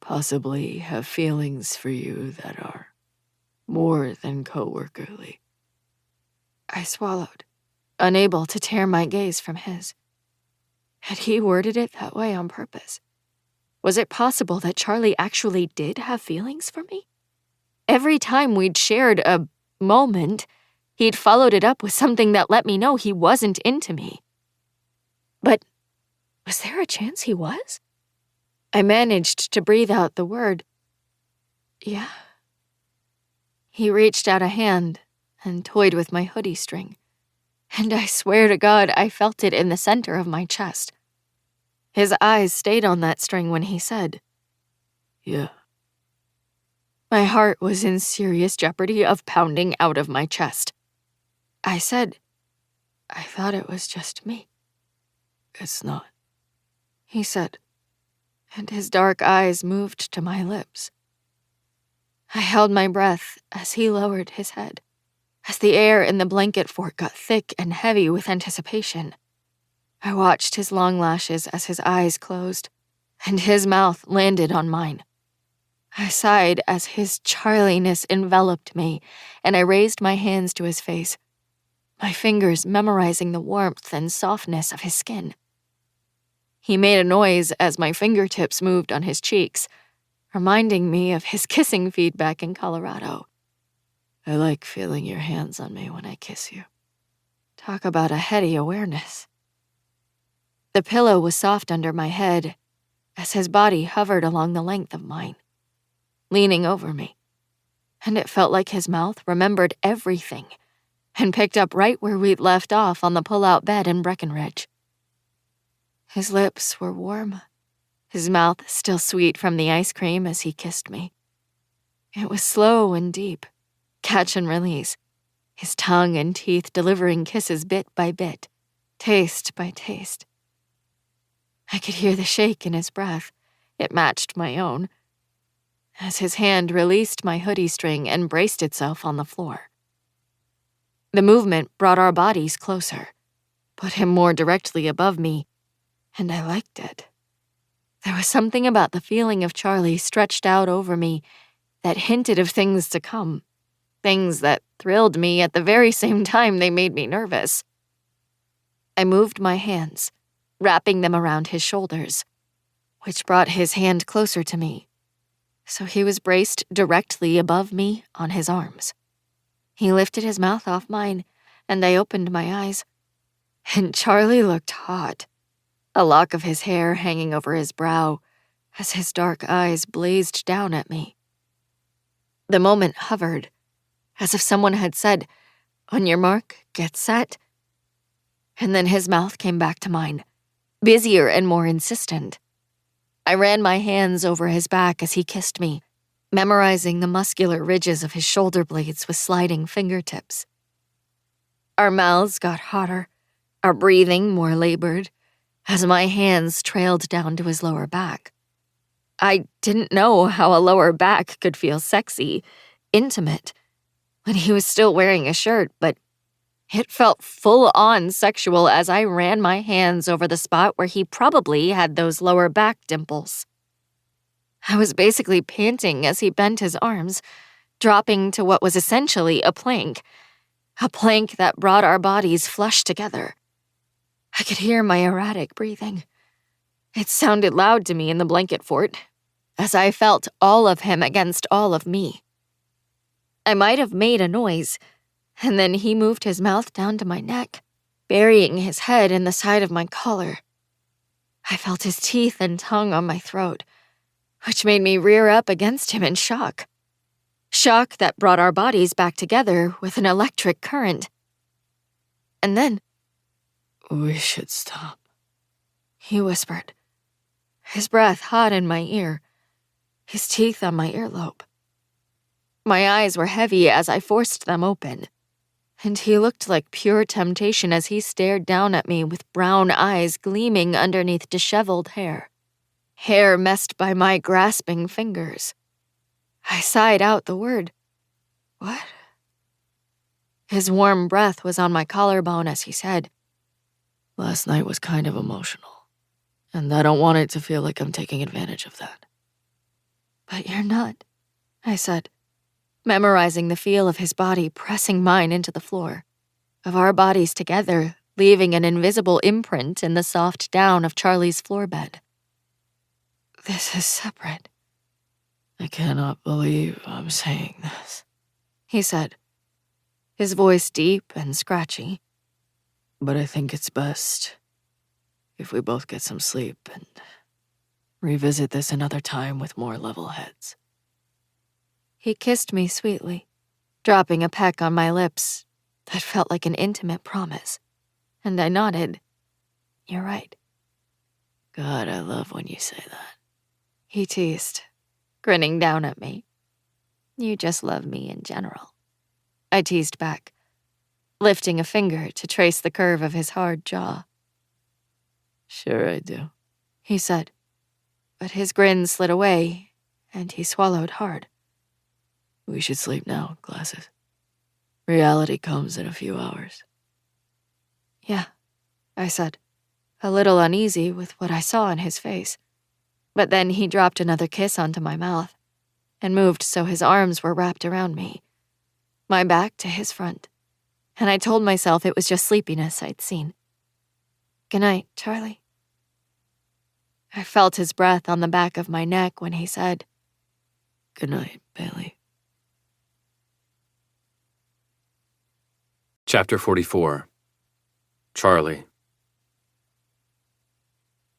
possibly have feelings for you that are more than coworkerly. I swallowed, unable to tear my gaze from his. Had he worded it that way on purpose? Was it possible that Charlie actually did have feelings for me? Every time we'd shared a moment, he'd followed it up with something that let me know he wasn't into me. But was there a chance he was? I managed to breathe out the word, yeah. He reached out a hand and toyed with my hoodie string, and I swear to God I felt it in the center of my chest. His eyes stayed on that string when he said, Yeah. My heart was in serious jeopardy of pounding out of my chest. I said, I thought it was just me. It's not. He said, and his dark eyes moved to my lips. I held my breath as he lowered his head, as the air in the blanket fort got thick and heavy with anticipation. I watched his long lashes as his eyes closed, and his mouth landed on mine. I sighed as his Charliness enveloped me, and I raised my hands to his face, my fingers memorizing the warmth and softness of his skin. He made a noise as my fingertips moved on his cheeks, reminding me of his kissing feedback in Colorado. I like feeling your hands on me when I kiss you. Talk about a heady awareness. The pillow was soft under my head as his body hovered along the length of mine, leaning over me, and it felt like his mouth remembered everything and picked up right where we'd left off on the pull-out bed in Breckenridge. His lips were warm, his mouth still sweet from the ice cream as he kissed me. It was slow and deep, catch and release, his tongue and teeth delivering kisses bit by bit, taste by taste. I could hear the shake in his breath. It matched my own, as his hand released my hoodie string and braced itself on the floor. The movement brought our bodies closer, put him more directly above me, and I liked it. There was something about the feeling of Charlie stretched out over me that hinted of things to come, things that thrilled me at the very same time they made me nervous. I moved my hands, wrapping them around his shoulders, which brought his hand closer to me, so he was braced directly above me on his arms. He lifted his mouth off mine, and I opened my eyes. And Charlie looked hot, a lock of his hair hanging over his brow as his dark eyes blazed down at me. The moment hovered, as if someone had said, "On your mark, get set." And then his mouth came back to mine, busier and more insistent. I ran my hands over his back as he kissed me, memorizing the muscular ridges of his shoulder blades with sliding fingertips. Our mouths got hotter, our breathing more labored, as my hands trailed down to his lower back. I didn't know how a lower back could feel sexy, intimate, when he was still wearing a shirt, but it felt full-on sexual as I ran my hands over the spot where he probably had those lower back dimples. I was basically panting as he bent his arms, dropping to what was essentially a plank that brought our bodies flush together. I could hear my erratic breathing. It sounded loud to me in the blanket fort, as I felt all of him against all of me. I might have made a noise, and then he moved his mouth down to my neck, burying his head in the side of my collar. I felt his teeth and tongue on my throat, which made me rear up against him in shock. Shock that brought our bodies back together with an electric current. And then, We should stop. he whispered, his breath hot in my ear, his teeth on my earlobe. My eyes were heavy as I forced them open, and he looked like pure temptation as he stared down at me with brown eyes gleaming underneath disheveled hair messed by my grasping fingers. I sighed out the word, "What?" His warm breath was on my collarbone as he said, Last night was kind of emotional, and I don't want it to feel like I'm taking advantage of that. "But you're not," I said, memorizing the feel of his body pressing mine into the floor, of our bodies together leaving an invisible imprint in the soft down of Charlie's floor bed. "This is separate," I cannot believe I'm saying this. he said, his voice deep and scratchy. But I think it's best if we both get some sleep and revisit this another time with more level heads. He kissed me sweetly, dropping a peck on my lips that felt like an intimate promise, and I nodded. "You're right," God, I love when you say that. he teased, grinning down at me. "You just love me in general," I teased back, lifting a finger to trace the curve of his hard jaw. Sure I do. He said, but his grin slid away, and he swallowed hard. We should sleep now, glasses. Reality comes in a few hours. "Yeah," I said, a little uneasy with what I saw in his face. But then he dropped another kiss onto my mouth and moved so his arms were wrapped around me, my back to his front, and I told myself it was just sleepiness I'd seen. "Good night, Charlie." I felt his breath on the back of my neck when he said, Good night, Bailey. Chapter 44. Charlie.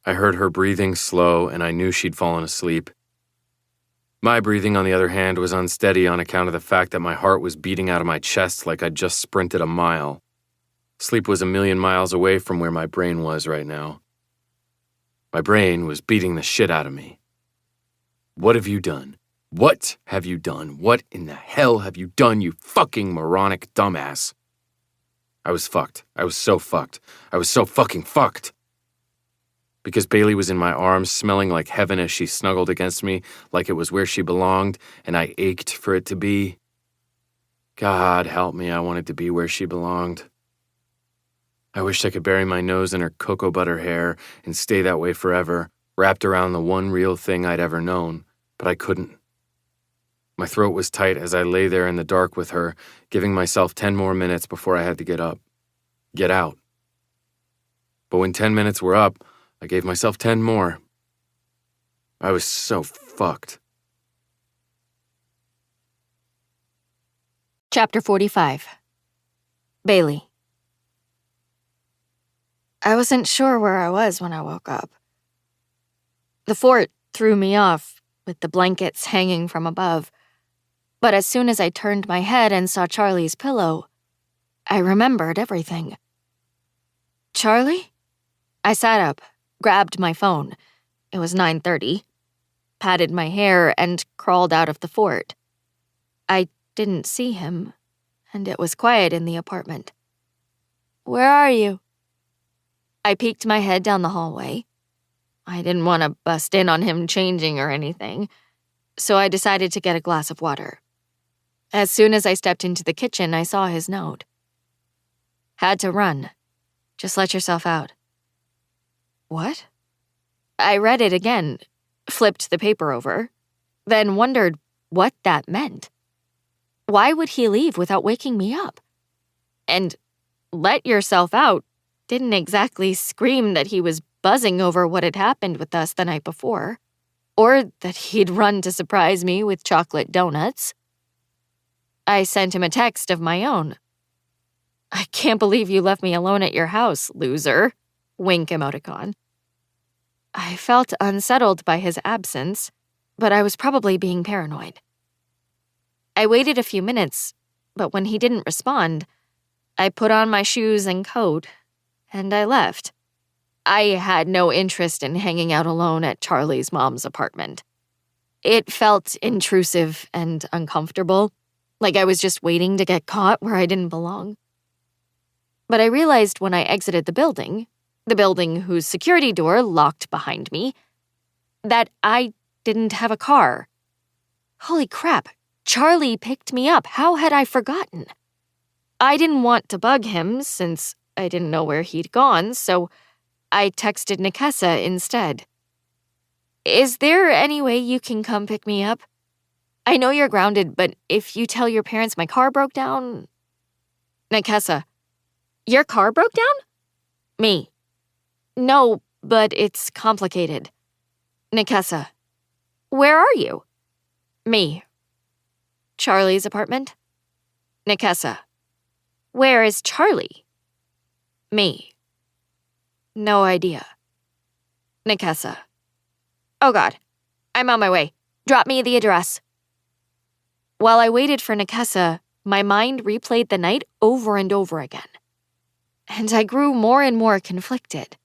I heard her breathing slow, and I knew she'd fallen asleep. My breathing, on the other hand, was unsteady on account of the fact that my heart was beating out of my chest like I'd just sprinted a mile. Sleep was a million miles away from where my brain was right now. My brain was beating the shit out of me. What have you done? What have you done? What in the hell have you done, you fucking moronic dumbass? I was fucked. I was so fucked. I was so fucking fucked. Because Bailey was in my arms, smelling like heaven as she snuggled against me, like it was where she belonged, and I ached for it to be. God help me, I wanted to be where she belonged. I wished I could bury my nose in her cocoa butter hair and stay that way forever, wrapped around the one real thing I'd ever known, but I couldn't. My throat was tight as I lay there in the dark with her, giving myself 10 more minutes before I had to get up. Get out. But when 10 minutes were up, I gave myself 10 more. I was so fucked. Chapter 45. Bailey. I wasn't sure where I was when I woke up. The fort threw me off, with the blankets hanging from above. But as soon as I turned my head and saw Charlie's pillow, I remembered everything. Charlie? I sat up, grabbed my phone. It was 9:30. Patted my hair and crawled out of the fort. I didn't see him, and it was quiet in the apartment. Where are you? I peeked my head down the hallway. I didn't want to bust in on him changing or anything, so I decided to get a glass of water. As soon as I stepped into the kitchen, I saw his note. Had to run. Just let yourself out. What? I read it again, flipped the paper over, then wondered what that meant. Why would he leave without waking me up? And let yourself out didn't exactly scream that he was buzzing over what had happened with us the night before, or that he'd run to surprise me with chocolate donuts. I sent him a text of my own. I can't believe you left me alone at your house, loser. Wink emoticon. I felt unsettled by his absence, but I was probably being paranoid. I waited a few minutes, but when he didn't respond, I put on my shoes and coat, and I left. I had no interest in hanging out alone at Charlie's mom's apartment. It felt intrusive and uncomfortable, like I was just waiting to get caught where I didn't belong. But I realized when I exited the building whose security door locked behind me, that I didn't have a car. Holy crap, Charlie picked me up. How had I forgotten? I didn't want to bug him since I didn't know where he'd gone, so I texted Nikessa instead. Is there any way you can come pick me up? I know you're grounded, but if you tell your parents my car broke down... Nikessa. Your car broke down? Me. No, but it's complicated. Nikessa. Where are you? Me. Charlie's apartment? Nikessa. Where is Charlie? Me. No idea. Nikessa. Oh God. I'm on my way. Drop me the address. While I waited for Nikessa, my mind replayed the night over and over again. And I grew more and more conflicted.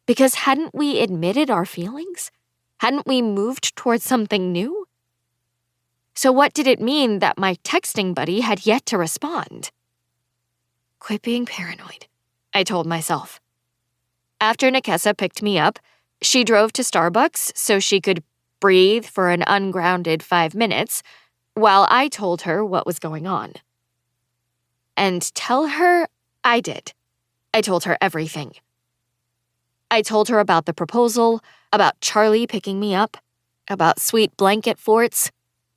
Because hadn't we admitted our feelings? Hadn't we moved towards something new? So what did it mean that my texting buddy had yet to respond? Quit being paranoid, I told myself. After Nikessa picked me up, she drove to Starbucks so she could breathe for an ungrounded 5 minutes while I told her what was going on. And tell her I did. I told her everything. I told her about the proposal, about Charlie picking me up, about sweet blanket forts,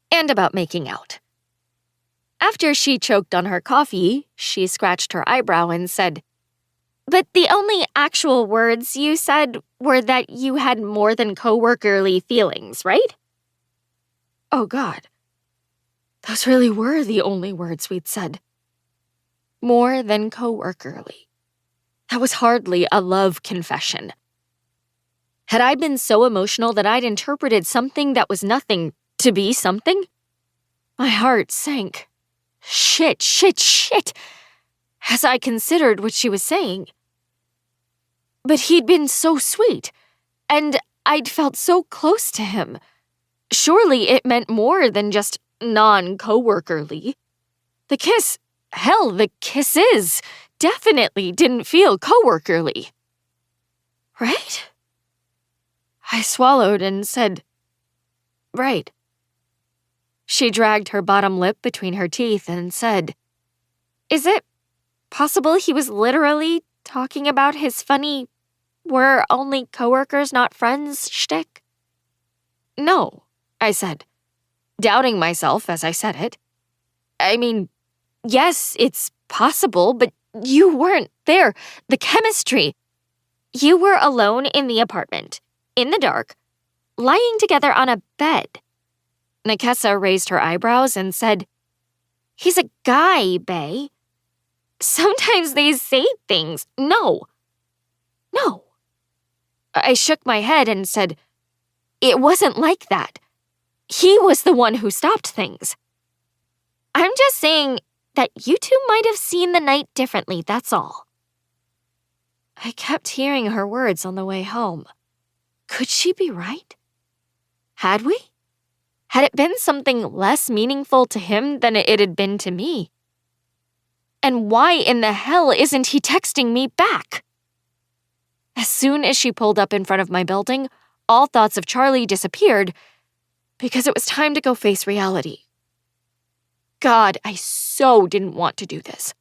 and about making out. After she choked on her coffee, she scratched her eyebrow and said, "But the only actual words you said were that you had more than coworkerly feelings, right?" Oh God. Those really were the only words we'd said. More than coworkerly. That was hardly a love confession. Had I been so emotional that I'd interpreted something that was nothing to be something? My heart sank. Shit, as I considered what she was saying. But he'd been so sweet, and I'd felt so close to him. Surely it meant more than just non-coworkerly. The kisses definitely didn't feel coworkerly. Right? I swallowed and said, right. She dragged her bottom lip between her teeth and said, "Is it possible he was literally talking about his funny, we're only coworkers, not friends shtick?" No, I said, doubting myself as I said it. I mean, yes, it's possible, but you weren't there. The chemistry. You were alone in the apartment, in the dark, lying together on a bed. Nikessa raised her eyebrows and said, "He's a guy, bae. Sometimes they say things. No." No. I shook my head and said, it wasn't like that. He was the one who stopped things. I'm just saying that you two might have seen the night differently, that's all. I kept hearing her words on the way home. Could she be right? Had we? Had it been something less meaningful to him than it had been to me? And why in the hell isn't he texting me back? As soon as she pulled up in front of my building, all thoughts of Charlie disappeared because it was time to go face reality. God, I so didn't want to do this.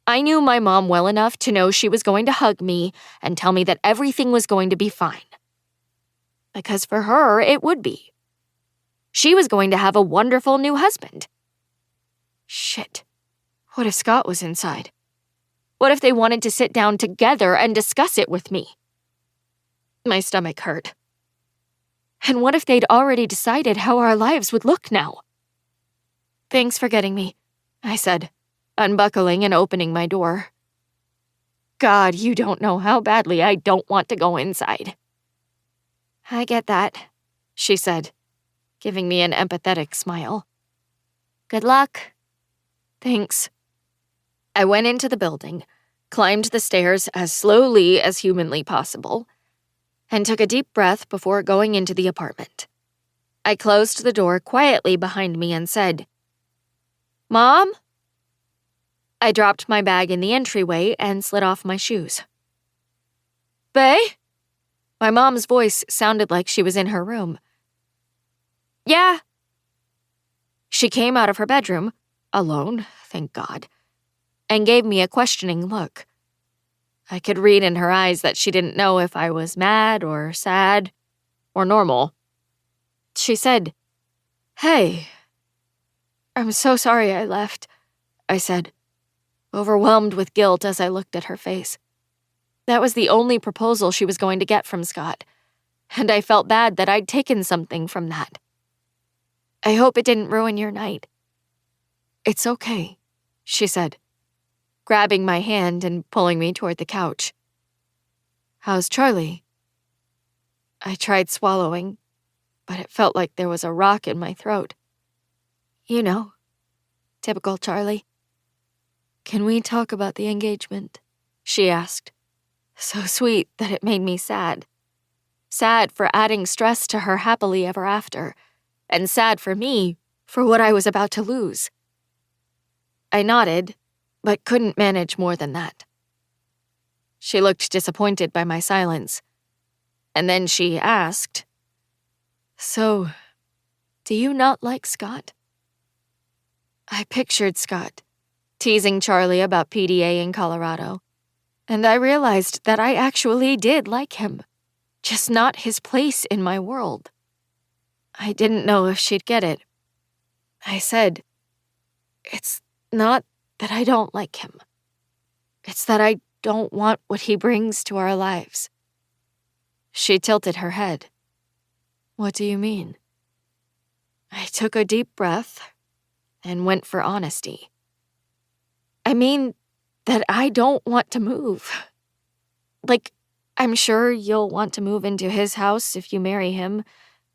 I knew my mom well enough to know she was going to hug me and tell me that everything was going to be fine. Because for her, it would be. She was going to have a wonderful new husband. Shit. What if Scott was inside? What if they wanted to sit down together and discuss it with me? My stomach hurt. And what if they'd already decided how our lives would look now? Thanks for getting me, I said, unbuckling and opening my door. God, you don't know how badly I don't want to go inside. I get that, she said, giving me an empathetic smile. Good luck. Thanks. I went into the building, climbed the stairs as slowly as humanly possible, and took a deep breath before going into the apartment. I closed the door quietly behind me and said, Mom? I dropped my bag in the entryway and slid off my shoes. Bae? My mom's voice sounded like she was in her room. Yeah. She came out of her bedroom, alone, thank God, and gave me a questioning look. I could read in her eyes that she didn't know if I was mad or sad or normal. She said, Hey. I'm so sorry I left, I said, overwhelmed with guilt as I looked at her face. That was the only proposal she was going to get from Scott, and I felt bad that I'd taken something from that. I hope it didn't ruin your night. It's okay, she said, grabbing my hand and pulling me toward the couch. How's Charlie? I tried swallowing, but it felt like there was a rock in my throat. You know, typical Charlie. Can we talk about the engagement? She asked. So sweet that it made me sad. Sad for adding stress to her happily ever after, and sad for me for what I was about to lose. I nodded, but couldn't manage more than that. She looked disappointed by my silence, and then she asked, So, do you not like Scott? I pictured Scott, teasing Charlie about PDA in Colorado, and I realized that I actually did like him, just not his place in my world. I didn't know if she'd get it. I said, It's not that I don't like him. It's that I don't want what he brings to our lives. She tilted her head. What do you mean? I took a deep breath and went for honesty. I mean that I don't want to move. Like, I'm sure you'll want to move into his house if you marry him,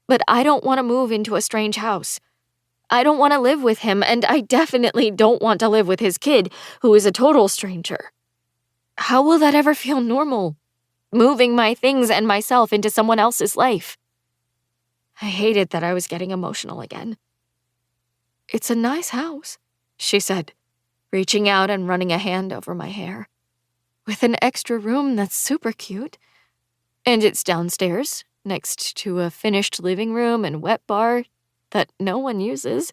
but I don't want to move into a strange house. I don't want to live with him, and I definitely don't want to live with his kid, who is a total stranger. How will that ever feel normal? Moving my things and myself into someone else's life. I hated that I was getting emotional again. It's a nice house, she said, reaching out and running a hand over my hair. With an extra room that's super cute. And it's downstairs, next to a finished living room and wet bar that no one uses,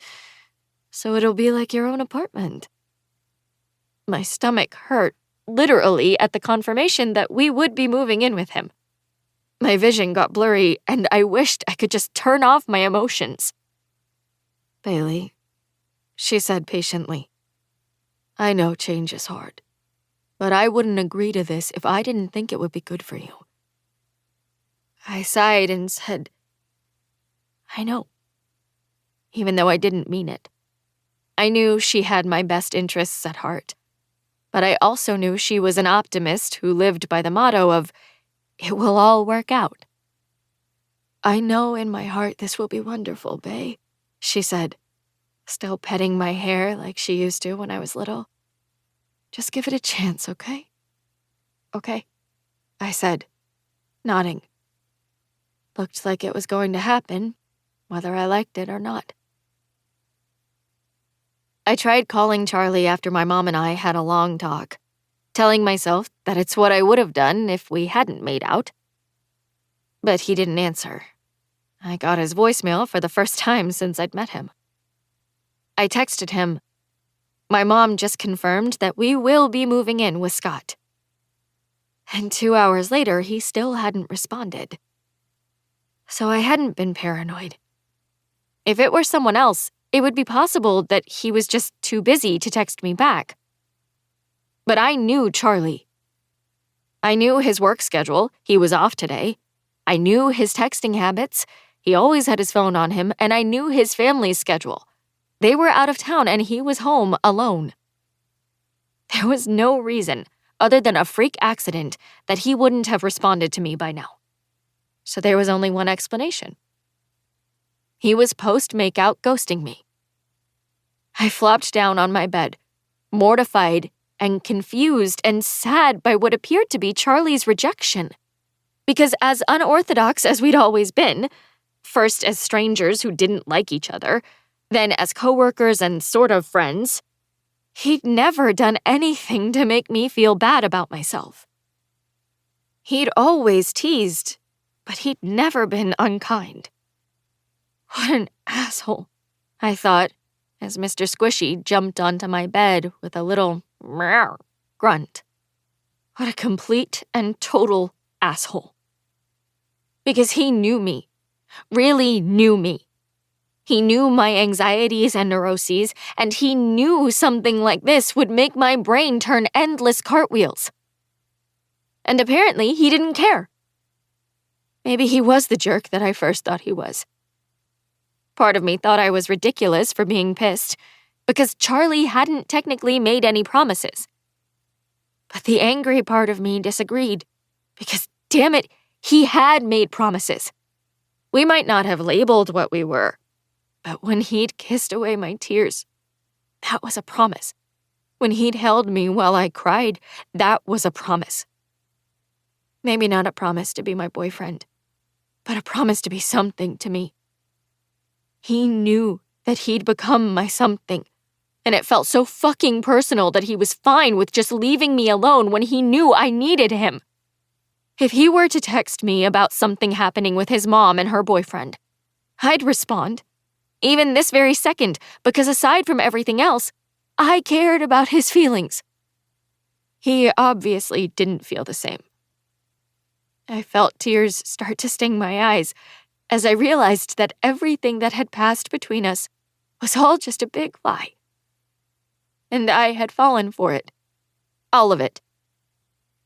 so it'll be like your own apartment. My stomach hurt, literally, at the confirmation that we would be moving in with him. My vision got blurry, and I wished I could just turn off my emotions. Bailey, she said patiently, I know change is hard, but I wouldn't agree to this if I didn't think it would be good for you. I sighed and said, I know. Even though I didn't mean it. I knew she had my best interests at heart, but I also knew she was an optimist who lived by the motto of, "It will all work out." "I know in my heart this will be wonderful, Bae," she said, still petting my hair like she used to when I was little. "Just give it a chance, okay?" "Okay," I said, nodding. Looked like it was going to happen, whether I liked it or not. I tried calling Charlie after my mom and I had a long talk, telling myself that it's what I would have done if we hadn't made out. But he didn't answer. I got his voicemail for the first time since I'd met him. I texted him, "My mom just confirmed that we will be moving in with Scott." And 2 hours later, he still hadn't responded. So I hadn't been paranoid. If it were someone else, it would be possible that he was just too busy to text me back. But I knew Charlie. I knew his work schedule. He was off today. I knew his texting habits. He always had his phone on him, and I knew his family's schedule. They were out of town, and he was home alone. There was no reason, other than a freak accident, that he wouldn't have responded to me by now. So there was only one explanation. He was post-makeout ghosting me. I flopped down on my bed, mortified and confused and sad by what appeared to be Charlie's rejection. Because as unorthodox as we'd always been, first as strangers who didn't like each other, then as coworkers and sort of friends, he'd never done anything to make me feel bad about myself. He'd always teased, but he'd never been unkind. What an asshole, I thought, as Mr. Squishy jumped onto my bed with a little meow grunt. What a complete and total asshole. Because he knew me, really knew me. He knew my anxieties and neuroses, and he knew something like this would make my brain turn endless cartwheels. And apparently he didn't care. Maybe he was the jerk that I first thought he was. Part of me thought I was ridiculous for being pissed, because Charlie hadn't technically made any promises. But the angry part of me disagreed, because damn it, he had made promises. We might not have labeled what we were, but when he'd kissed away my tears, that was a promise. When he'd held me while I cried, that was a promise. Maybe not a promise to be my boyfriend, but a promise to be something to me. He knew that he'd become my something, and it felt so fucking personal that he was fine with just leaving me alone when he knew I needed him. If he were to text me about something happening with his mom and her boyfriend, I'd respond, even this very second, because aside from everything else, I cared about his feelings. He obviously didn't feel the same. I felt tears start to sting my eyes as I realized that everything that had passed between us was all just a big lie. And I had fallen for it. All of it.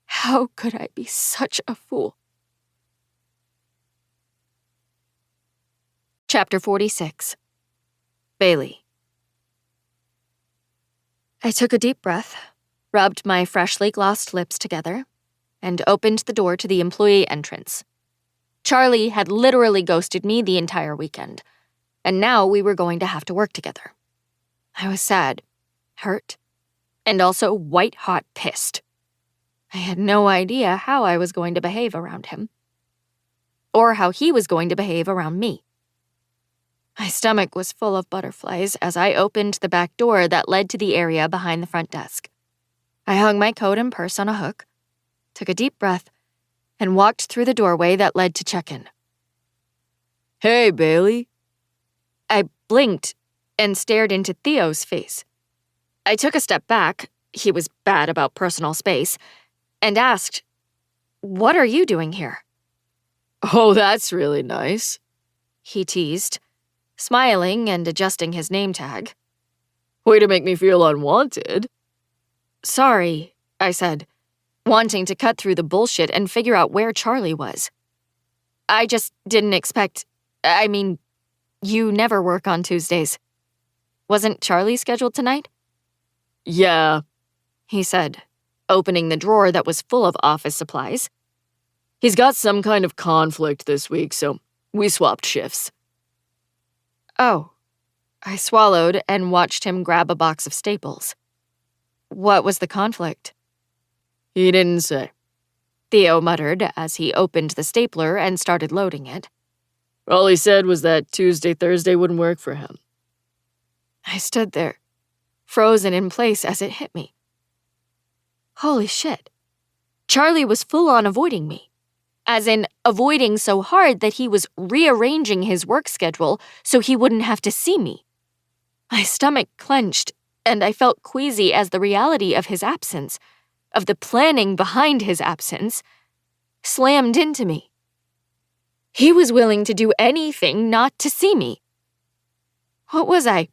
How could I be such a fool? Chapter 46. Bailey. I took a deep breath, rubbed my freshly glossed lips together, and opened the door to the employee entrance. Charlie had literally ghosted me the entire weekend, and now we were going to have to work together. I was sad, hurt, and also white-hot pissed. I had no idea how I was going to behave around him, or how he was going to behave around me. My stomach was full of butterflies as I opened the back door that led to the area behind the front desk. I hung my coat and purse on a hook, took a deep breath, and walked through the doorway that led to check-in. Hey, Bailey. I blinked and stared into Theo's face. I took a step back, he was bad about personal space, and asked, "What are you doing here?" Oh, that's really nice, he teased, smiling and adjusting his name tag. Way to make me feel unwanted. Sorry, I said, wanting to cut through the bullshit and figure out where Charlie was. I just didn't expect... you never work on Tuesdays. Wasn't Charlie scheduled tonight? Yeah. he said, opening the drawer that was full of office supplies. He's got some kind of conflict this week, so we swapped shifts. Oh. I swallowed and watched him grab a box of staples. What was the conflict? He didn't say. Theo muttered as he opened the stapler and started loading it. All he said was that Tuesday, Thursday wouldn't work for him. I stood there, frozen in place as it hit me. Holy shit. Charlie was full on avoiding me. As in, avoiding so hard that he was rearranging his work schedule so he wouldn't have to see me. My stomach clenched, and I felt queasy as the reality of his absence, of the planning behind his absence, slammed into me. He was willing to do anything not to see me. What was I,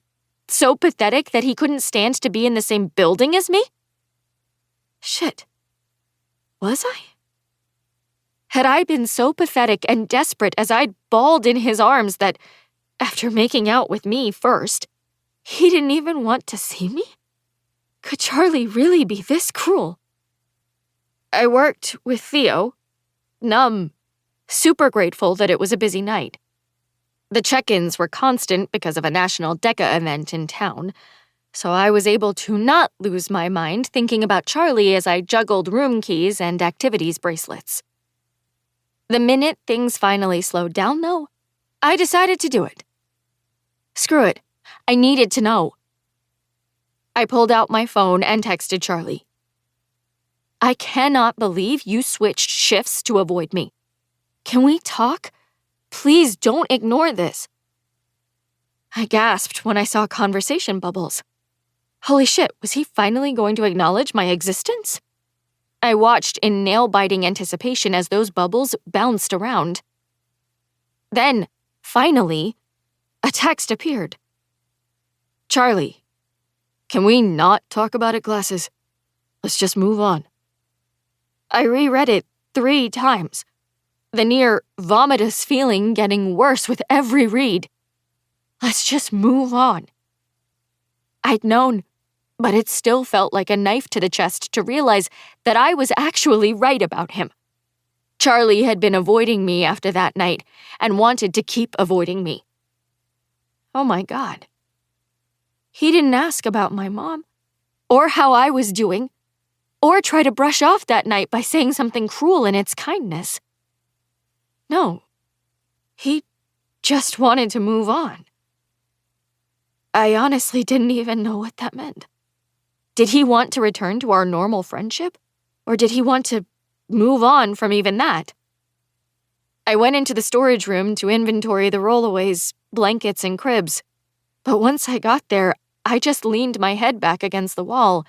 so pathetic that he couldn't stand to be in the same building as me? Shit. Was I? Had I been so pathetic and desperate as I'd bawled in his arms that, after making out with me first, he didn't even want to see me? Could Charlie really be this cruel? I worked with Theo, numb, super grateful that it was a busy night. The check-ins were constant because of a national DECA event in town, so I was able to not lose my mind thinking about Charlie as I juggled room keys and activities bracelets. The minute things finally slowed down, though, I decided to do it. Screw it. I needed to know. I pulled out my phone and texted Charlie. I cannot believe you switched shifts to avoid me. Can we talk? Please don't ignore this. I gasped when I saw conversation bubbles. Holy shit, was he finally going to acknowledge my existence? I watched in nail-biting anticipation as those bubbles bounced around. Then, finally, a text appeared. Charlie, can we not talk about it, glasses? Let's just move on. I reread it 3 times, the near vomitous feeling getting worse with every read. Let's just move on. I'd known, but it still felt like a knife to the chest to realize that I was actually right about him. Charlie had been avoiding me after that night and wanted to keep avoiding me. Oh my God. He didn't ask about my mom, or how I was doing, or try to brush off that night by saying something cruel in its kindness. No, he just wanted to move on. I honestly didn't even know what that meant. Did he want to return to our normal friendship? Or did he want to move on from even that? I went into the storage room to inventory the rollaways, blankets, and cribs. But once I got there, I just leaned my head back against the wall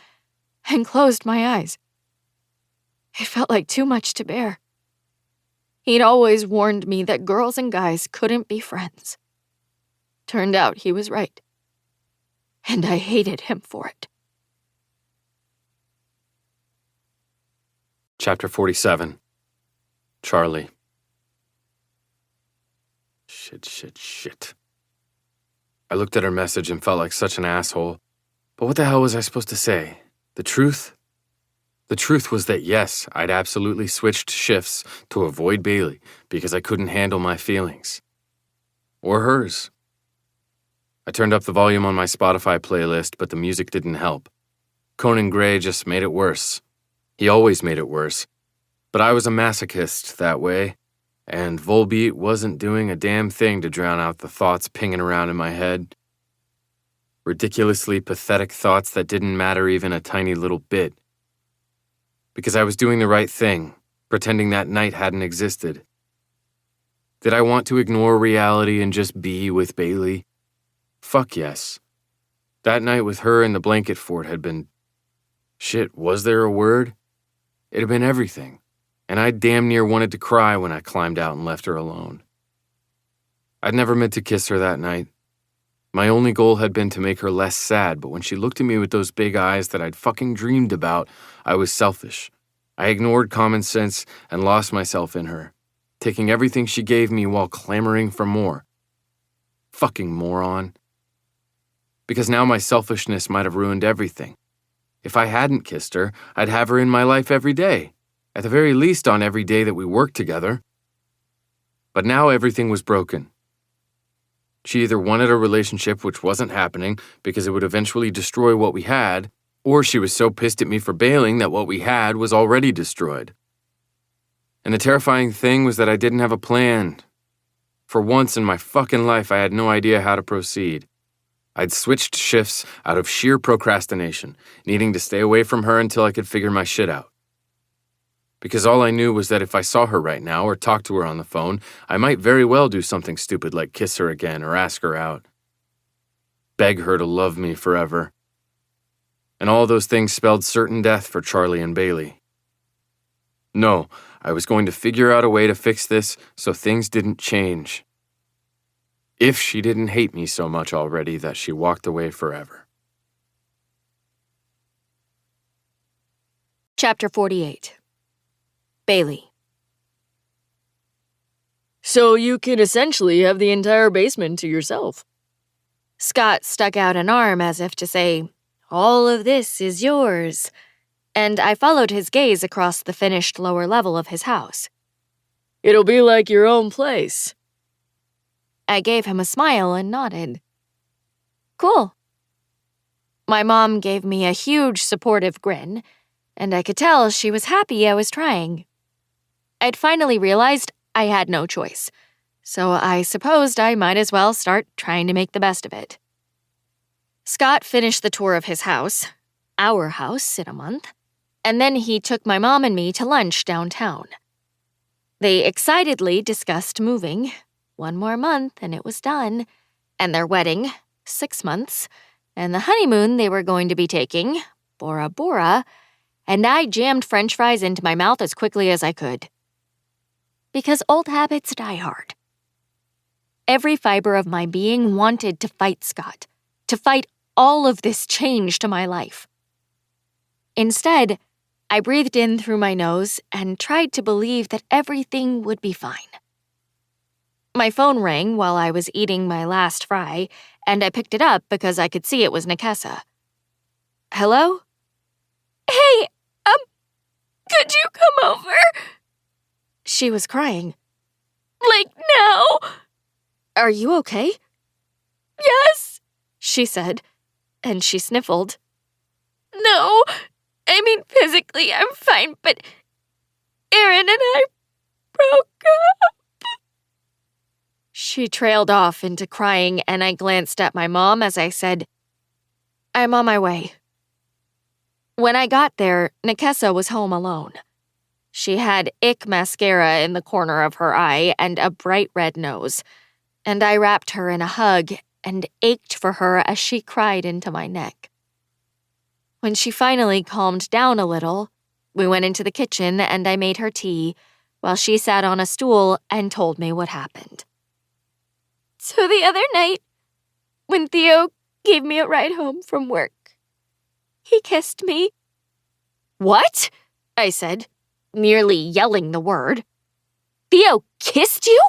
and closed my eyes. It felt like too much to bear. He'd always warned me that girls and guys couldn't be friends. Turned out he was right. And I hated him for it. Chapter 47. Charlie. Shit. I looked at her message and felt like such an asshole. But what the hell was I supposed to say? The truth? The truth was that yes, I'd absolutely switched shifts to avoid Bailey because I couldn't handle my feelings. Or hers. I turned up the volume on my Spotify playlist, but the music didn't help. Conan Gray just made it worse. He always made it worse. But I was a masochist that way, and Volbeat wasn't doing a damn thing to drown out the thoughts pinging around in my head. Ridiculously pathetic thoughts that didn't matter even a tiny little bit. Because I was doing the right thing, pretending that night hadn't existed. Did I want to ignore reality and just be with Bailey? Fuck yes. That night with her in the blanket fort had been... Shit, was there a word? It had been everything, and I damn near wanted to cry when I climbed out and left her alone. I'd never meant to kiss her that night. My only goal had been to make her less sad, but when she looked at me with those big eyes that I'd fucking dreamed about, I was selfish. I ignored common sense and lost myself in her, taking everything she gave me while clamoring for more. Fucking moron. Because now my selfishness might have ruined everything. If I hadn't kissed her, I'd have her in my life every day, at the very least on every day that we worked together. But now everything was broken. She either wanted a relationship which wasn't happening because it would eventually destroy what we had, or she was so pissed at me for bailing that what we had was already destroyed. And the terrifying thing was that I didn't have a plan. For once in my fucking life, I had no idea how to proceed. I'd switched shifts out of sheer procrastination, needing to stay away from her until I could figure my shit out. Because all I knew was that if I saw her right now or talked to her on the phone, I might very well do something stupid like kiss her again or ask her out. Beg her to love me forever. And all those things spelled certain death for Charlie and Bailey. No, I was going to figure out a way to fix this so things didn't change. If she didn't hate me so much already that she walked away forever. Chapter 48. Bailey. So you can essentially have the entire basement to yourself. Scott stuck out an arm as if to say, "All of this is yours," and I followed his gaze across the finished lower level of his house. It'll be like your own place. I gave him a smile and nodded. Cool. My mom gave me a huge supportive grin, and I could tell she was happy I was trying. I'd finally realized I had no choice, so I supposed I might as well start trying to make the best of it. Scott finished the tour of his house, our house in a month, and then he took my mom and me to lunch downtown. They excitedly discussed moving. 1 more month and it was done, and their wedding, 6 months, and the honeymoon they were going to be taking, Bora Bora, and I jammed French fries into my mouth as quickly as I could. Because old habits die hard. Every fiber of my being wanted to fight Scott, to fight all of this change to my life. Instead, I breathed in through my nose and tried to believe that everything would be fine. My phone rang while I was eating my last fry, and I picked it up because I could see it was Nikessa. Hello? Hey, could you come over? She was crying. Like now? Are you okay? Yes, She said, and she sniffled. no. I mean, physically I'm fine, but Aaron and I broke up. She trailed off into crying, and I glanced at my mom as I said, "I'm on my way." When I got there, Nikessa was home alone. She had ick mascara in the corner of her eye and a bright red nose, and I wrapped her in a hug and ached for her as she cried into my neck. When she finally calmed down a little, we went into the kitchen and I made her tea while she sat on a stool and told me what happened. So the other night, when Theo gave me a ride home from work, he kissed me. "What?" I said, nearly yelling the word. Theo kissed you?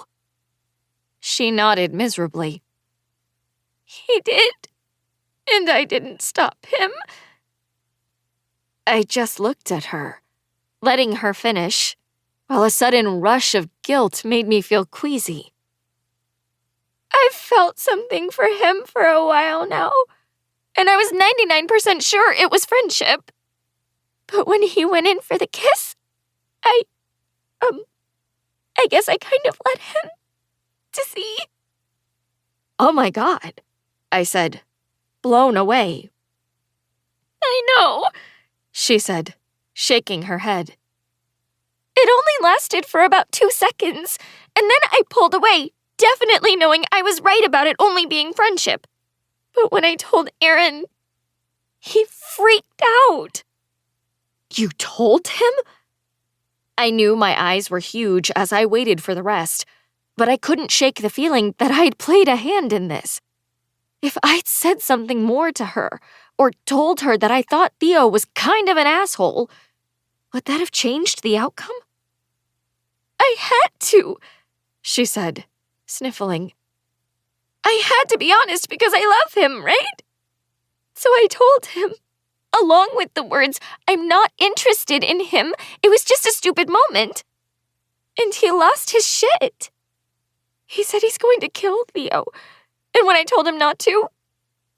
She nodded miserably. He did, and I didn't stop him. I just looked at her, letting her finish, while a sudden rush of guilt made me feel queasy. I've felt something for him for a while now, and I was 99% sure it was friendship. But when he went in for the kiss, I guess I kind of let him to see. "Oh my God," I said, blown away. I know, She said, shaking her head. it only lasted for about 2 seconds, and then I pulled away, definitely knowing I was right about it only being friendship. But when I told Aaron, he freaked out. "You told him?" I knew my eyes were huge as I waited for the rest, but I couldn't shake the feeling that I'd played a hand in this. If I'd said something more to her, or told her that I thought Theo was kind of an asshole, would that have changed the outcome? I had to, She said, sniffling. I had to be honest because I love him, right? So I told him, along with the words, "I'm not interested in him. It was just a stupid moment." And he lost his shit. He said he's going to kill Theo. And when I told him not to,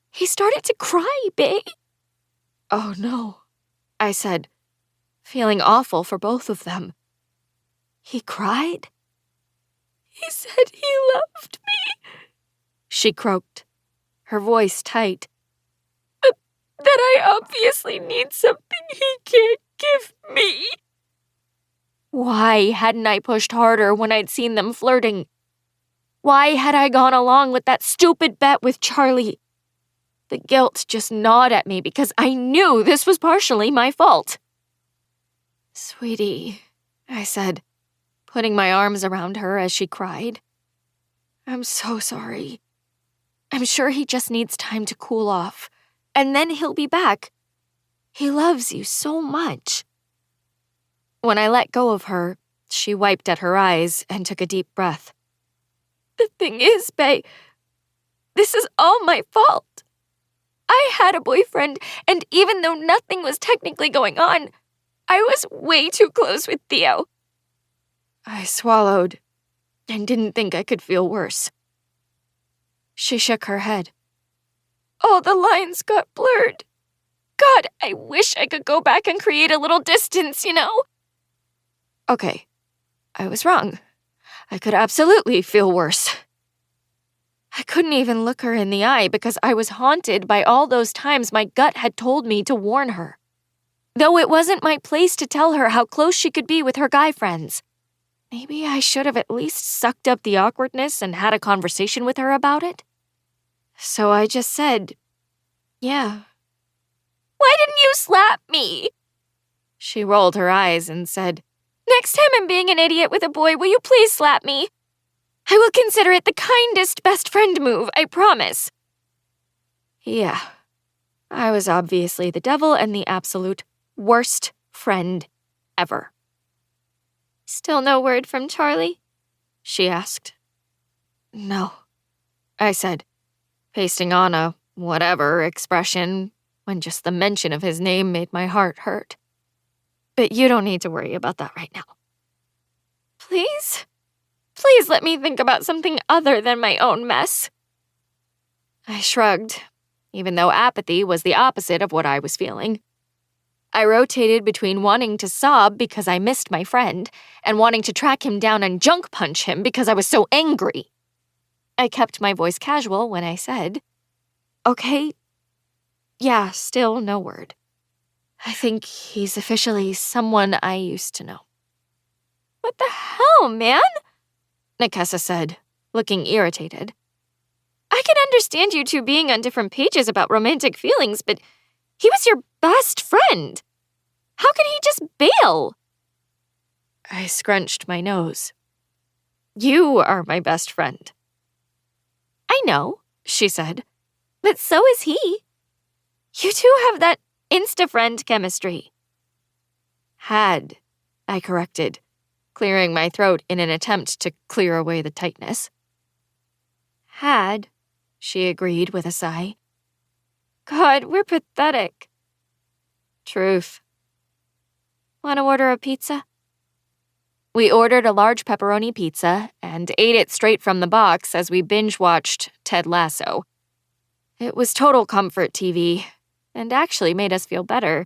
he started to cry, bae. Oh no, I said, feeling awful for both of them. He cried? He said he loved me, she croaked, her voice tight. But that I obviously need something he can't give me. Why hadn't I pushed harder when I'd seen them flirting? Why had I gone along with that stupid bet with Charlie? The guilt just gnawed at me because I knew this was partially my fault. Sweetie, I said, putting my arms around her as she cried. I'm so sorry. I'm sure he just needs time to cool off, and then he'll be back. He loves you so much. When I let go of her, she wiped at her eyes and took a deep breath. The thing is, bae, this is all my fault. I had a boyfriend, and even though nothing was technically going on, I was way too close with Theo. I swallowed and didn't think I could feel worse. She shook her head. All the lines got blurred. God, I wish I could go back and create a little distance, you know? Okay, I was wrong. I could absolutely feel worse. I couldn't even look her in the eye because I was haunted by all those times my gut had told me to warn her. Though it wasn't my place to tell her how close she could be with her guy friends. Maybe I should have at least sucked up the awkwardness and had a conversation with her about it. So I just said, yeah. Why didn't you slap me? She rolled her eyes and said, Next time I'm being an idiot with a boy, will you please slap me? I will consider it the kindest best friend move, I promise. Yeah, I was obviously the devil and the absolute worst friend ever. Still no word from Charlie? She asked. No, I said, pasting on a whatever expression when just the mention of his name made my heart hurt. But you don't need to worry about that right now. Please? Please let me think about something other than my own mess. I shrugged, even though apathy was the opposite of what I was feeling. I rotated between wanting to sob because I missed my friend and wanting to track him down and junk punch him because I was so angry. I kept my voice casual when I said, okay, yeah, still no word. I think he's officially someone I used to know. What the hell, man? Nikessa said, looking irritated. I can understand you two being on different pages about romantic feelings, but he was your best friend. How could he just bail? I scrunched my nose. You are my best friend. I know, she said, but so is he. You two have that insta-friend chemistry. Had, I corrected, clearing my throat in an attempt to clear away the tightness. Had, she agreed with a sigh. God, we're pathetic. Truth. Want to order a pizza? We ordered a large pepperoni pizza and ate it straight from the box as we binge-watched Ted Lasso. It was total comfort TV, and actually made us feel better.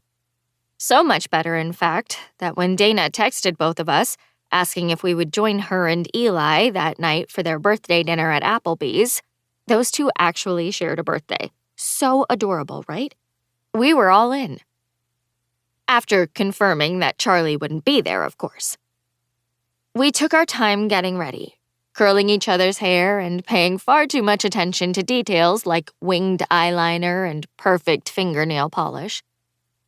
So much better, in fact, that when Dana texted both of us, asking if we would join her and Eli that night for their birthday dinner at Applebee's, those two actually shared a birthday. So adorable, right? We were all in. After confirming that Charlie wouldn't be there, of course. We took our time getting ready, curling each other's hair and paying far too much attention to details like winged eyeliner and perfect fingernail polish.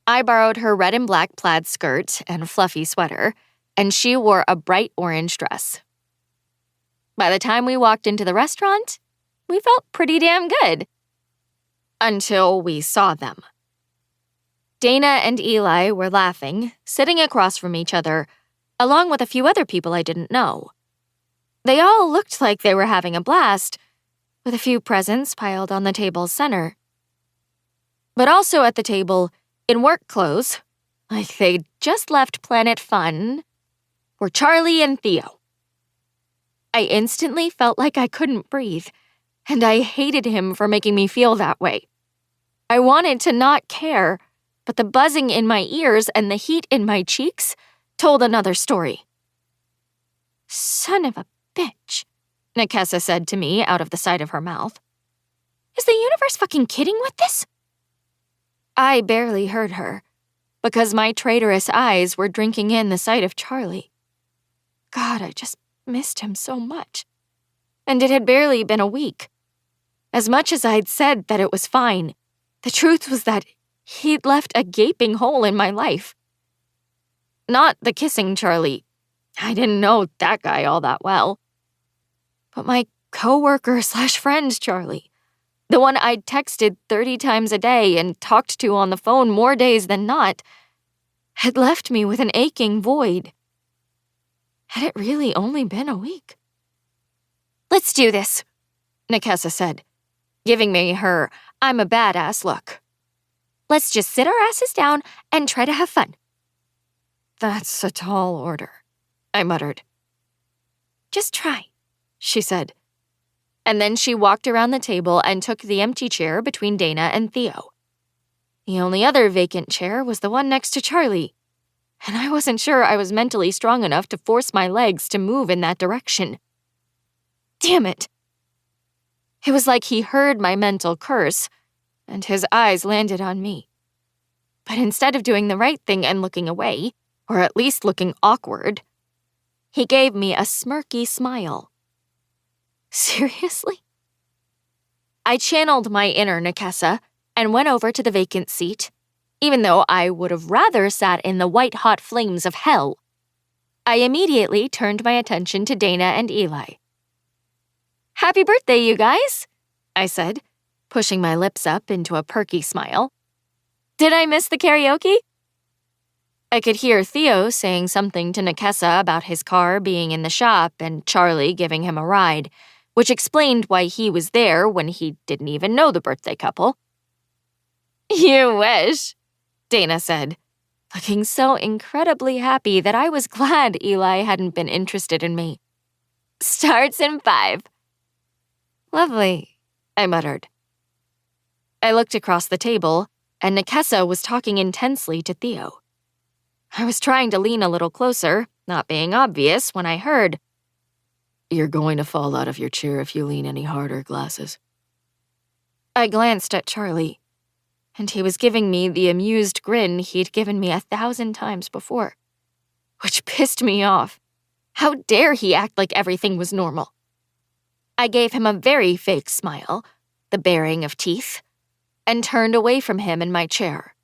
I borrowed her red and black plaid skirt and fluffy sweater, and she wore a bright orange dress. By the time we walked into the restaurant, we felt pretty damn good. Until we saw them. Dana and Eli were laughing, sitting across from each other, along with a few other people I didn't know. They all looked like they were having a blast, with a few presents piled on the table's center. But also at the table, In work clothes, like they'd just left Planet Fun, were Charlie and Theo. I instantly felt like I couldn't breathe, and I hated him for making me feel that way. I wanted to not care, but the buzzing in my ears and the heat in my cheeks told another story. "Son of a bitch," Nakessa said to me out of the side of her mouth. "Is the universe fucking kidding with this?" I barely heard her, because my traitorous eyes were drinking in the sight of Charlie. God, I just missed him so much. And it had barely been a week. As much as I'd said that it was fine, the truth was that he'd left a gaping hole in my life. Not the kissing Charlie. I didn't know that guy all that well. But my coworker/friend Charlie, the one I'd texted 30 times a day and talked to on the phone more days than not, had left me with an aching void. Had it really only been a week? "Let's do this," Nakessa said, giving me her "I'm a badass" look. "Let's just sit our asses down and try to have fun." "That's a tall order," I muttered. "Just try," she said. And then she walked around the table and took the empty chair between Dana and Theo. The only other vacant chair was the one next to Charlie, and I wasn't sure I was mentally strong enough to force my legs to move in that direction. Damn it. It was like he heard my mental curse, and his eyes landed on me. But instead of doing the right thing and looking away, or at least looking awkward, he gave me a smirky smile. Seriously? I channeled my inner Nakessa and went over to the vacant seat, even though I would have rather sat in the white-hot flames of hell. I immediately turned my attention to Dana and Eli. "Happy birthday, you guys," I said, pushing my lips up into a perky smile. "Did I miss the karaoke?" I could hear Theo saying something to Nakessa about his car being in the shop and Charlie giving him a ride, which explained why he was there when he didn't even know the birthday couple. "You wish," Dana said, looking so incredibly happy that I was glad Eli hadn't been interested in me. "Starts in 5. "Lovely," I muttered. I looked across the table, and Nakessa was talking intensely to Theo. I was trying to lean a little closer, not being obvious, when I heard, "You're going to fall out of your chair if you lean any harder, Glasses." I glanced at Charlie, and he was giving me the amused grin he'd given me 1,000 times before, which pissed me off. How dare he act like everything was normal? I gave him a very fake smile, the baring of teeth, and turned away from him in my chair.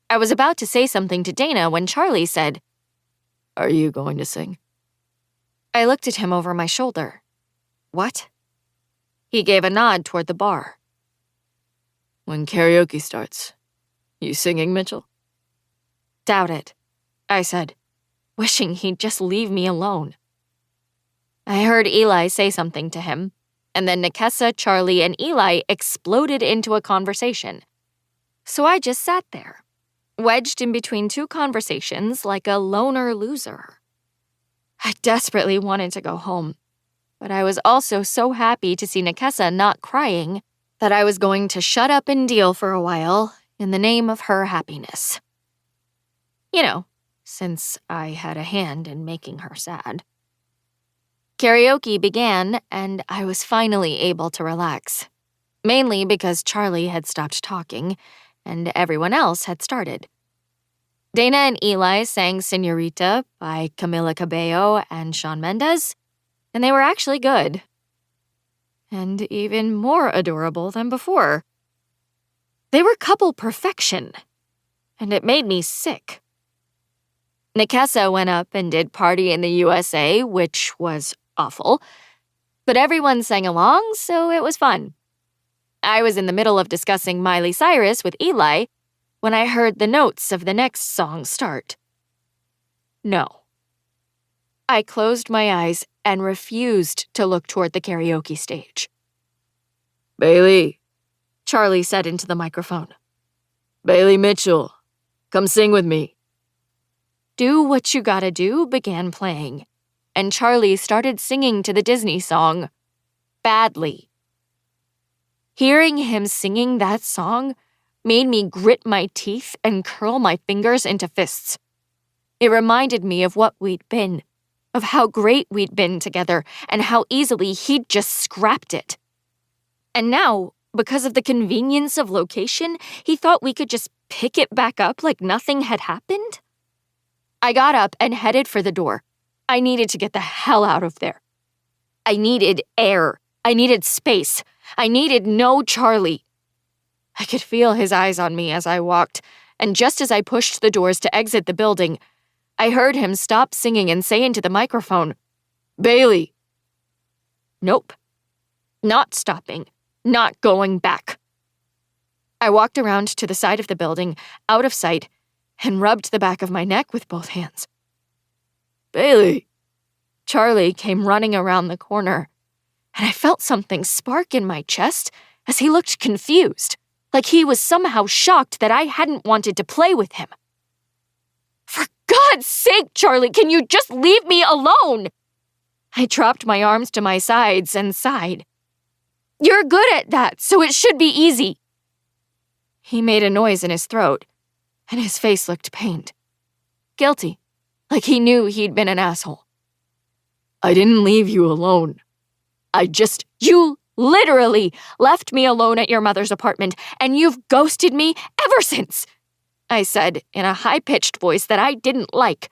I was about to say something to Dana when Charlie said, "Are you going to sing?" I looked at him over my shoulder. "What?" He gave a nod toward the bar. "When karaoke starts, you singing, Mitchell?" "Doubt it," I said, wishing he'd just leave me alone. I heard Eli say something to him, and then Nakessa, Charlie, and Eli exploded into a conversation. So I just sat there, wedged in between two conversations like a loner loser. I desperately wanted to go home, but I was also so happy to see Nakessa not crying that I was going to shut up and deal for a while in the name of her happiness. You know, since I had a hand in making her sad. Karaoke began, and I was finally able to relax, mainly because Charlie had stopped talking, and everyone else had started. Dana and Eli sang Señorita by Camila Cabello and Shawn Mendes, and they were actually good. And even more adorable than before. They were couple perfection, and it made me sick. Nakessa went up and did Party in the USA, which was awful, but everyone sang along, so it was fun. I was in the middle of discussing Miley Cyrus with Eli when I heard the notes of the next song start. No. I closed my eyes and refused to look toward the karaoke stage. "Bailey," Charlie said into the microphone. Bailey Mitchell, come sing with me. Do What You Gotta Do began playing, and Charlie started singing to the Disney song, badly. Hearing him singing that song made me grit my teeth and curl my fingers into fists. It reminded me of what we'd been, of how great we'd been together, and how easily he'd just scrapped it. And now, because of the convenience of location, he thought we could just pick it back up like nothing had happened? I got up and headed for the door. I needed to get the hell out of there. I needed air. I needed space. I needed no Charlie. I could feel his eyes on me as I walked, and just as I pushed the doors to exit the building, I heard him stop singing and say into the microphone, "Bailey." Nope. Not stopping. Not going back. I walked around to the side of the building, out of sight, and rubbed the back of my neck with both hands. Bailey. Charlie came running around the corner, and I felt something spark in my chest as he looked confused, like he was somehow shocked that I hadn't wanted to play with him. For God's sake, Charlie, can you just leave me alone? I dropped my arms to my sides and sighed. You're good at that, so it should be easy. He made a noise in his throat, and his face looked pained. Guilty, like he knew he'd been an asshole. I didn't leave you alone. You literally left me alone at your mother's apartment, and you've ghosted me ever since, I said in a high-pitched voice that I didn't like.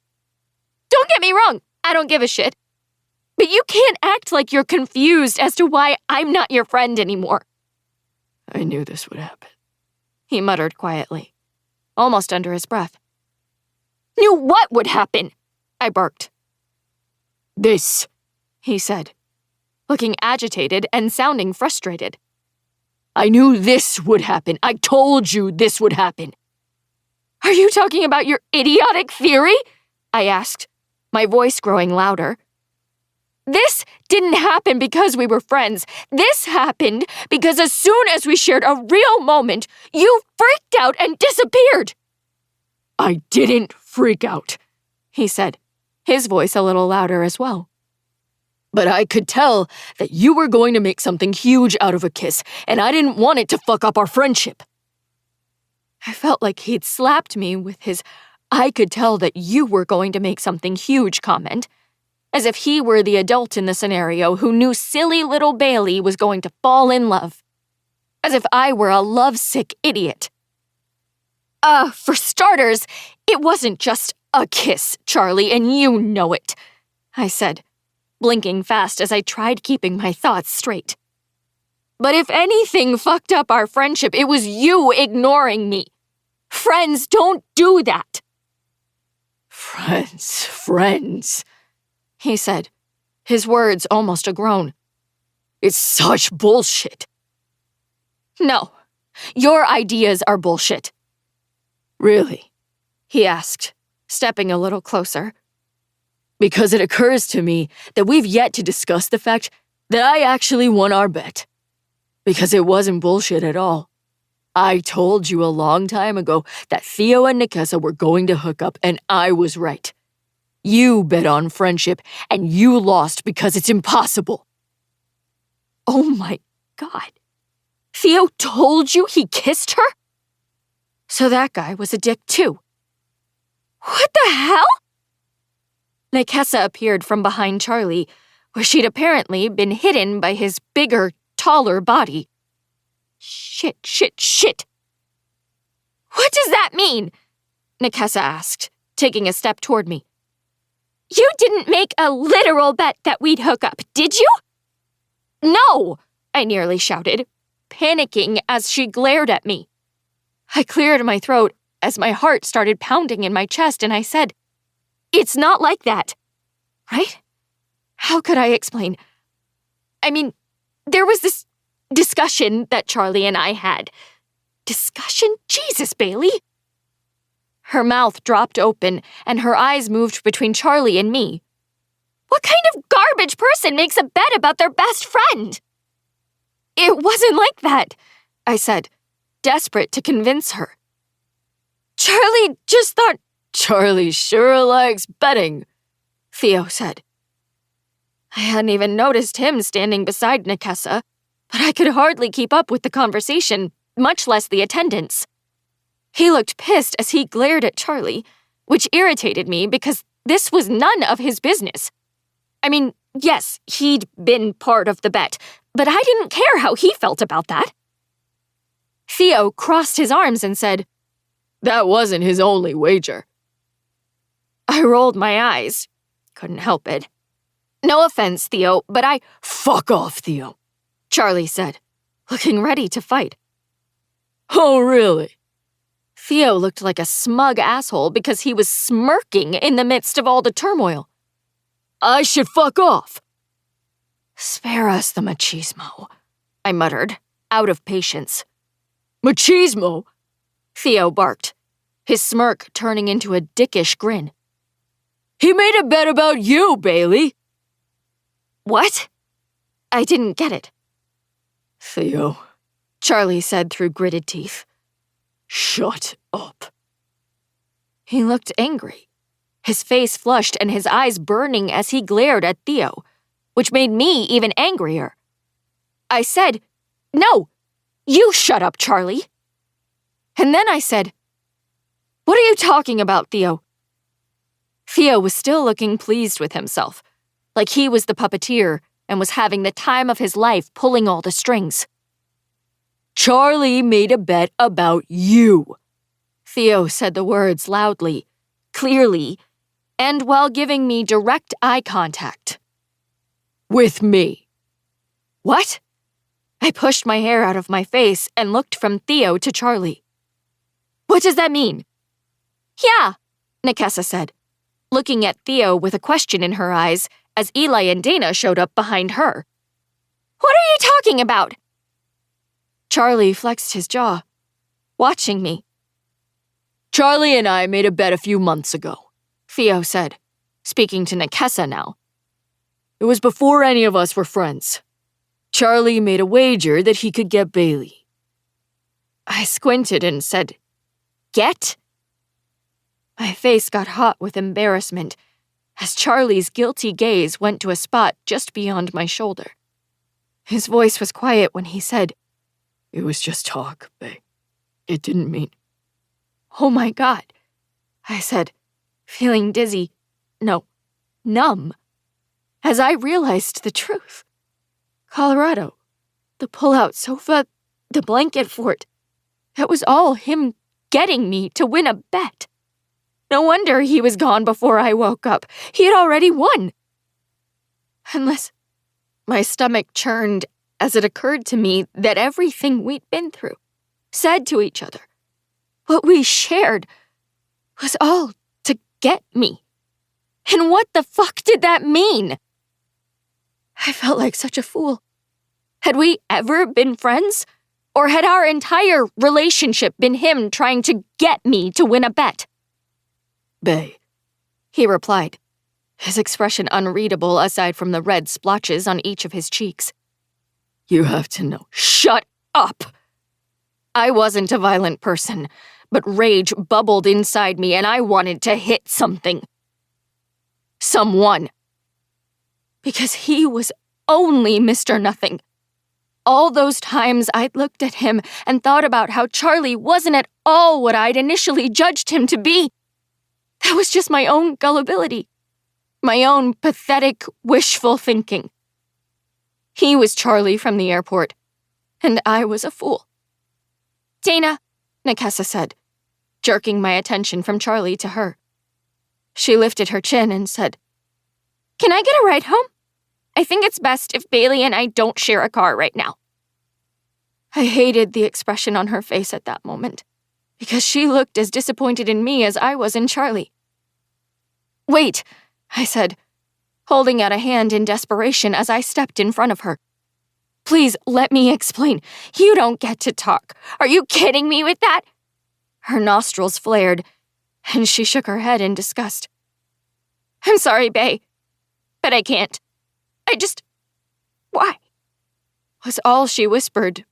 Don't get me wrong, I don't give a shit. But you can't act like you're confused as to why I'm not your friend anymore. I knew this would happen, he muttered quietly, almost under his breath. Knew what would happen? I barked. This, he said, looking agitated and sounding frustrated. I knew this would happen. I told you this would happen. Are you talking about your idiotic theory? I asked, my voice growing louder. This didn't happen because we were friends. This happened because as soon as we shared a real moment, you freaked out and disappeared. I didn't freak out, he said, his voice a little louder as well. But I could tell that you were going to make something huge out of a kiss, and I didn't want it to fuck up our friendship. I felt like he'd slapped me with his "I could tell that you were going to make something huge" comment, as if he were the adult in the scenario who knew silly little Bailey was going to fall in love. As if I were a lovesick idiot. For starters, it wasn't just a kiss, Charlie, and you know it, I said, blinking fast as I tried keeping my thoughts straight. But if anything fucked up our friendship, it was you ignoring me. Friends don't do that. Friends, he said, his words almost a groan. It's such bullshit. No, your ideas are bullshit. Really? He asked, stepping a little closer. Because it occurs to me that we've yet to discuss the fact that I actually won our bet. Because it wasn't bullshit at all. I told you a long time ago that Theo and Nikessa were going to hook up, and I was right. You bet on friendship, and you lost because it's impossible. Oh my God. Theo told you he kissed her? So that guy was a dick too. What the hell? Nikessa appeared from behind Charlie, where she'd apparently been hidden by his bigger, taller body. Shit. What does that mean? Nikessa asked, taking a step toward me. You didn't make a literal bet that we'd hook up, did you? No, I nearly shouted, panicking as she glared at me. I cleared my throat as my heart started pounding in my chest, and I said, It's not like that, right? How could I explain? I mean, there was this discussion that Charlie and I had. Discussion? Jesus, Bailey. Her mouth dropped open, and her eyes moved between Charlie and me. What kind of garbage person makes a bet about their best friend? It wasn't like that, I said, desperate to convince her. Charlie just thought... Charlie sure likes betting, Theo said. I hadn't even noticed him standing beside Nekessa, but I could hardly keep up with the conversation, much less the attendance. He looked pissed as he glared at Charlie, which irritated me because this was none of his business. I mean, yes, he'd been part of the bet, but I didn't care how he felt about that. Theo crossed his arms and said, That wasn't his only wager. I rolled my eyes. Couldn't help it. No offense, Theo, but I... Fuck off, Theo, Charlie said, looking ready to fight. Oh, really? Theo looked like a smug asshole because he was smirking in the midst of all the turmoil. I should fuck off. Spare us the machismo, I muttered, out of patience. Machismo? Theo barked, his smirk turning into a dickish grin. He made a bet about you, Bailey. What? I didn't get it. Theo, Charlie said through gritted teeth. Shut up. He looked angry, his face flushed and his eyes burning as he glared at Theo, which made me even angrier. I said, No, you shut up, Charlie. And then I said, What are you talking about, Theo? Theo was still looking pleased with himself, like he was the puppeteer and was having the time of his life pulling all the strings. Charlie made a bet about you. Theo said the words loudly, clearly, and while giving me direct eye contact. With me. What? I pushed my hair out of my face and looked from Theo to Charlie. What does that mean? Yeah, Nekessa said, looking at Theo with a question in her eyes as Eli and Dana showed up behind her. What are you talking about? Charlie flexed his jaw, watching me. Charlie and I made a bet a few months ago, Theo said, speaking to Nekessa now. It was before any of us were friends. Charlie made a wager that he could get Bailey. I squinted and said, Get? My face got hot with embarrassment as Charlie's guilty gaze went to a spot just beyond my shoulder. His voice was quiet when he said, It was just talk, babe. It didn't mean... Oh my God, I said, feeling dizzy, no, numb, as I realized the truth. Colorado, the pull-out sofa, the blanket fort, that was all him getting me to win a bet. No wonder he was gone before I woke up. He had already won. Unless my stomach churned as it occurred to me that everything we'd been through, said to each other, what we shared, was all to get me. And what the fuck did that mean? I felt like such a fool. Had we ever been friends? Or had our entire relationship been him trying to get me to win a bet? Bae, he replied, his expression unreadable aside from the red splotches on each of his cheeks. You have to know. Shut up! I wasn't a violent person, but rage bubbled inside me and I wanted to hit something. Someone. Because he was only Mr. Nothing. All those times I'd looked at him and thought about how Charlie wasn't at all what I'd initially judged him to be. That was just my own gullibility. My own pathetic, wishful thinking. He was Charlie from the airport, and I was a fool. Dana, Nekessa said, jerking my attention from Charlie to her. She lifted her chin and said, Can I get a ride home? I think it's best if Bailey and I don't share a car right now. I hated the expression on her face at that moment, because she looked as disappointed in me as I was in Charlie. Wait, I said, holding out a hand in desperation as I stepped in front of her. Please let me explain. You don't get to talk. Are you kidding me with that? Her nostrils flared, and she shook her head in disgust. I'm sorry, Bae, but I can't. Why? Was all she whispered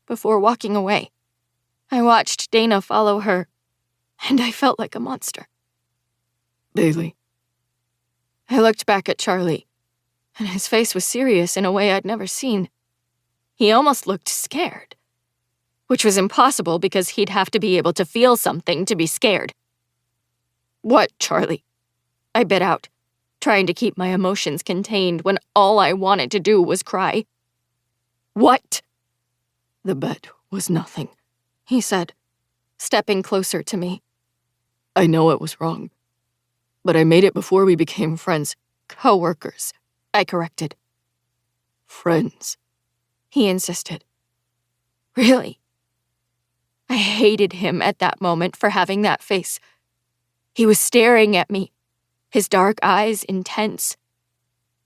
before walking away. I watched Dana follow her, and I felt like a monster. Bailey. I looked back at Charlie, and his face was serious in a way I'd never seen. He almost looked scared, which was impossible because he'd have to be able to feel something to be scared. What, Charlie? I bit out, trying to keep my emotions contained when all I wanted to do was cry. What? The bet was nothing, he said, stepping closer to me. I know it was wrong, but I made it before we became friends. Co-workers, I corrected. Friends, he insisted. Really? I hated him at that moment for having that face. He was staring at me, his dark eyes intense.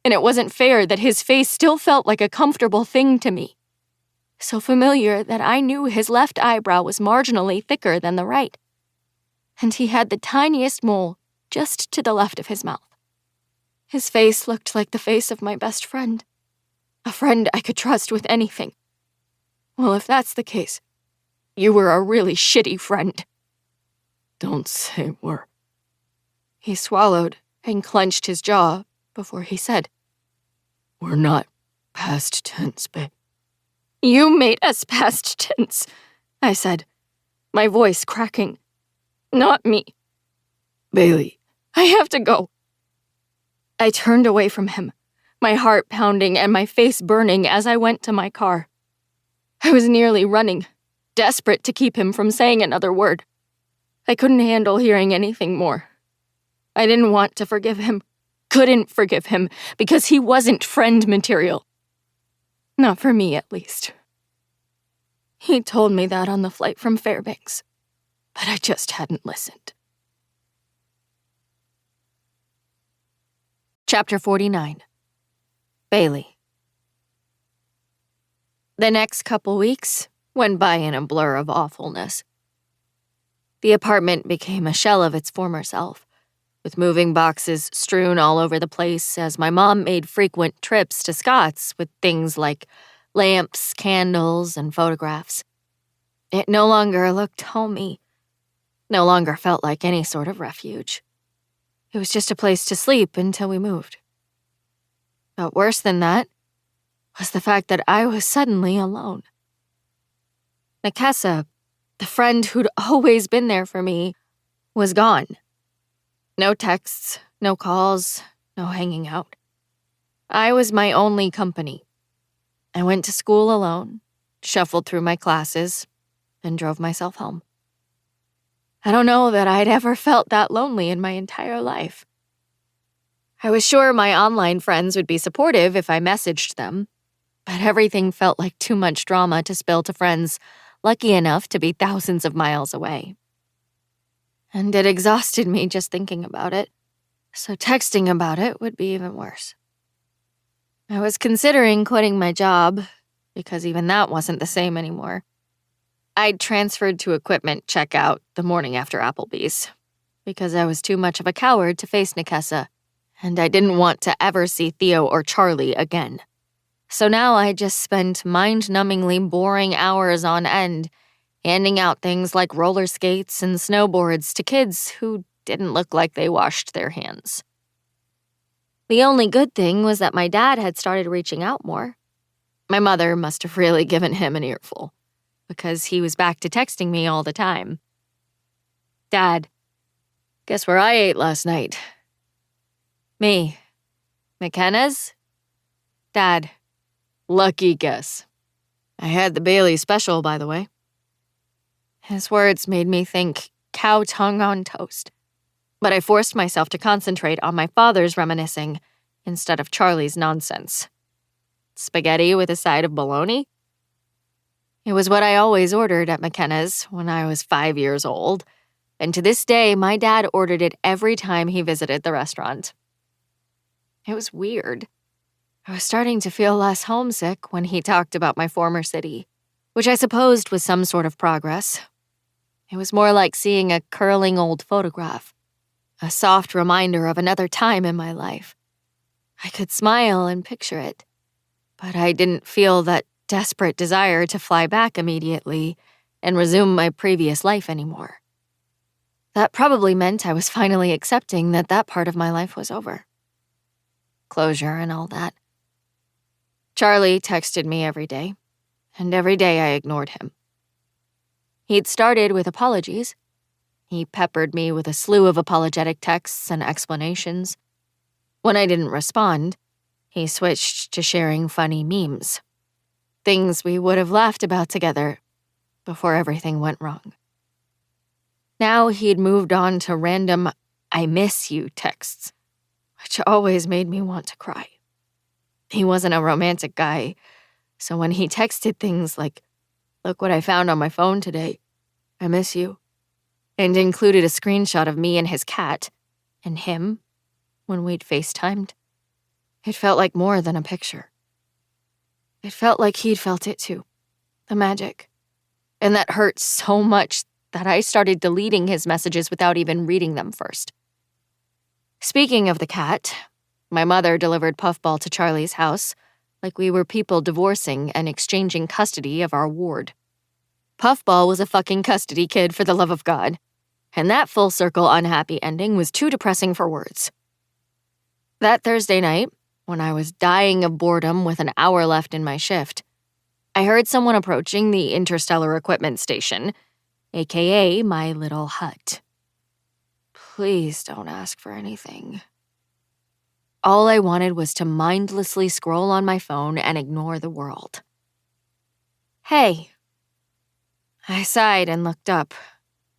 And it wasn't fair that his face still felt like a comfortable thing to me. So familiar that I knew his left eyebrow was marginally thicker than the right. And he had the tiniest mole just to the left of his mouth. His face looked like the face of my best friend. A friend I could trust with anything. Well, if that's the case, you were a really shitty friend. Don't say we're. He swallowed and clenched his jaw before he said, We're not past tense, babe. You made us past tense, I said, my voice cracking. Not me. Bailey. I have to go. I turned away from him, my heart pounding and my face burning as I went to my car. I was nearly running, desperate to keep him from saying another word. I couldn't handle hearing anything more. I didn't want to forgive him, couldn't forgive him, because he wasn't friend material. Not for me, at least. He told me that on the flight from Fairbanks, but I just hadn't listened. Chapter 49. Bailey. The next couple weeks went by in a blur of awfulness. The apartment became a shell of its former self, with moving boxes strewn all over the place as my mom made frequent trips to Scott's with things like lamps, candles, and photographs. It no longer looked homey, no longer felt like any sort of refuge. It was just a place to sleep until we moved. But worse than that was the fact that I was suddenly alone. Nekesa, the friend who'd always been there for me, was gone. No texts, no calls, no hanging out. I was my only company. I went to school alone, shuffled through my classes, and drove myself home. I don't know that I'd ever felt that lonely in my entire life. I was sure my online friends would be supportive if I messaged them, but everything felt like too much drama to spill to friends lucky enough to be thousands of miles away. And it exhausted me just thinking about it, so texting about it would be even worse. I was considering quitting my job, because even that wasn't the same anymore. I'd transferred to equipment checkout the morning after Applebee's, because I was too much of a coward to face Nekesa, and I didn't want to ever see Theo or Charlie again. So now I just spent mind-numbingly boring hours on end, handing out things like roller skates and snowboards to kids who didn't look like they washed their hands. The only good thing was that my dad had started reaching out more. My mother must have really given him an earful, because he was back to texting me all the time. Dad, guess where I ate last night? Me. McKenna's? Dad, lucky guess. I had the Bailey special, by the way. His words made me think cow tongue on toast, but I forced myself to concentrate on my father's reminiscing instead of Charlie's nonsense. Spaghetti with a side of bologna? It was what I always ordered at McKenna's when I was 5 years old, and to this day, my dad ordered it every time he visited the restaurant. It was weird. I was starting to feel less homesick when he talked about my former city, which I supposed was some sort of progress. It was more like seeing a curling old photograph, a soft reminder of another time in my life. I could smile and picture it, but I didn't feel that desperate desire to fly back immediately and resume my previous life anymore. That probably meant I was finally accepting that that part of my life was over. Closure and all that. Charlie texted me every day, and every day I ignored him. He'd started with apologies. He peppered me with a slew of apologetic texts and explanations. When I didn't respond, he switched to sharing funny memes. Things we would have laughed about together before everything went wrong. Now he'd moved on to random "I miss you" texts, which always made me want to cry. He wasn't a romantic guy, so when he texted things like, "Look what I found on my phone today, I miss you," and included a screenshot of me and his cat, and him, when we'd FaceTimed, it felt like more than a picture. It felt like he'd felt it too, the magic. And that hurt so much that I started deleting his messages without even reading them first. Speaking of the cat, my mother delivered Puffball to Charlie's house like we were people divorcing and exchanging custody of our ward. Puffball was a fucking custody kid, for the love of God, and that full circle unhappy ending was too depressing for words. That Thursday night, when I was dying of boredom with an hour left in my shift, I heard someone approaching the interstellar equipment station, aka my little hut. Please don't ask for anything. All I wanted was to mindlessly scroll on my phone and ignore the world. Hey. I sighed and looked up,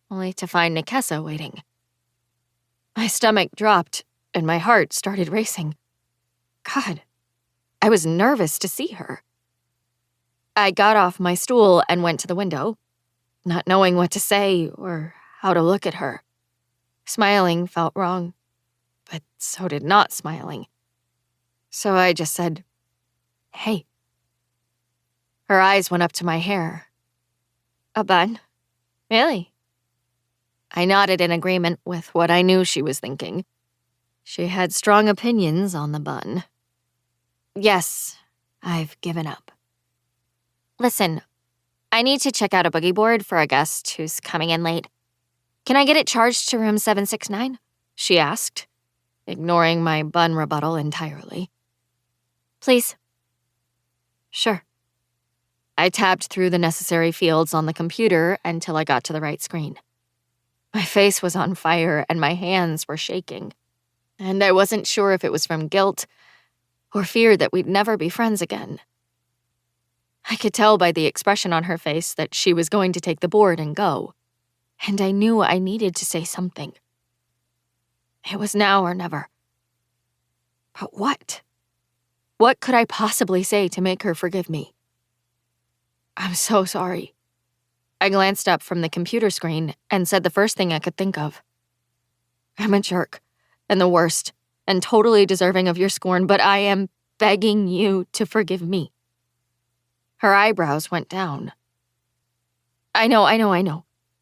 only to find Nikessa waiting. My stomach dropped and my heart started racing. God, I was nervous to see her. I got off my stool and went to the window, not knowing what to say or how to look at her. Smiling felt wrong, but so did not smiling. So I just said, "Hey." Her eyes went up to my hair. "A bun? Really?" I nodded in agreement with what I knew she was thinking. She had strong opinions on the bun. "Yes, I've given up." "Listen, I need to check out a boogie board for a guest who's coming in late. Can I get it charged to room 769? She asked, ignoring my bun rebuttal entirely. "Please." "Sure." I tabbed through the necessary fields on the computer until I got to the right screen. My face was on fire and my hands were shaking, and I wasn't sure if it was from guilt or fear that we'd never be friends again. I could tell by the expression on her face that she was going to take the board and go, and I knew I needed to say something. It was now or never. But what? What could I possibly say to make her forgive me? "I'm so sorry." I glanced up from the computer screen and said the first thing I could think of. "I'm a jerk, and the worst, and totally deserving of your scorn, but I am begging you to forgive me." Her eyebrows went down. I know,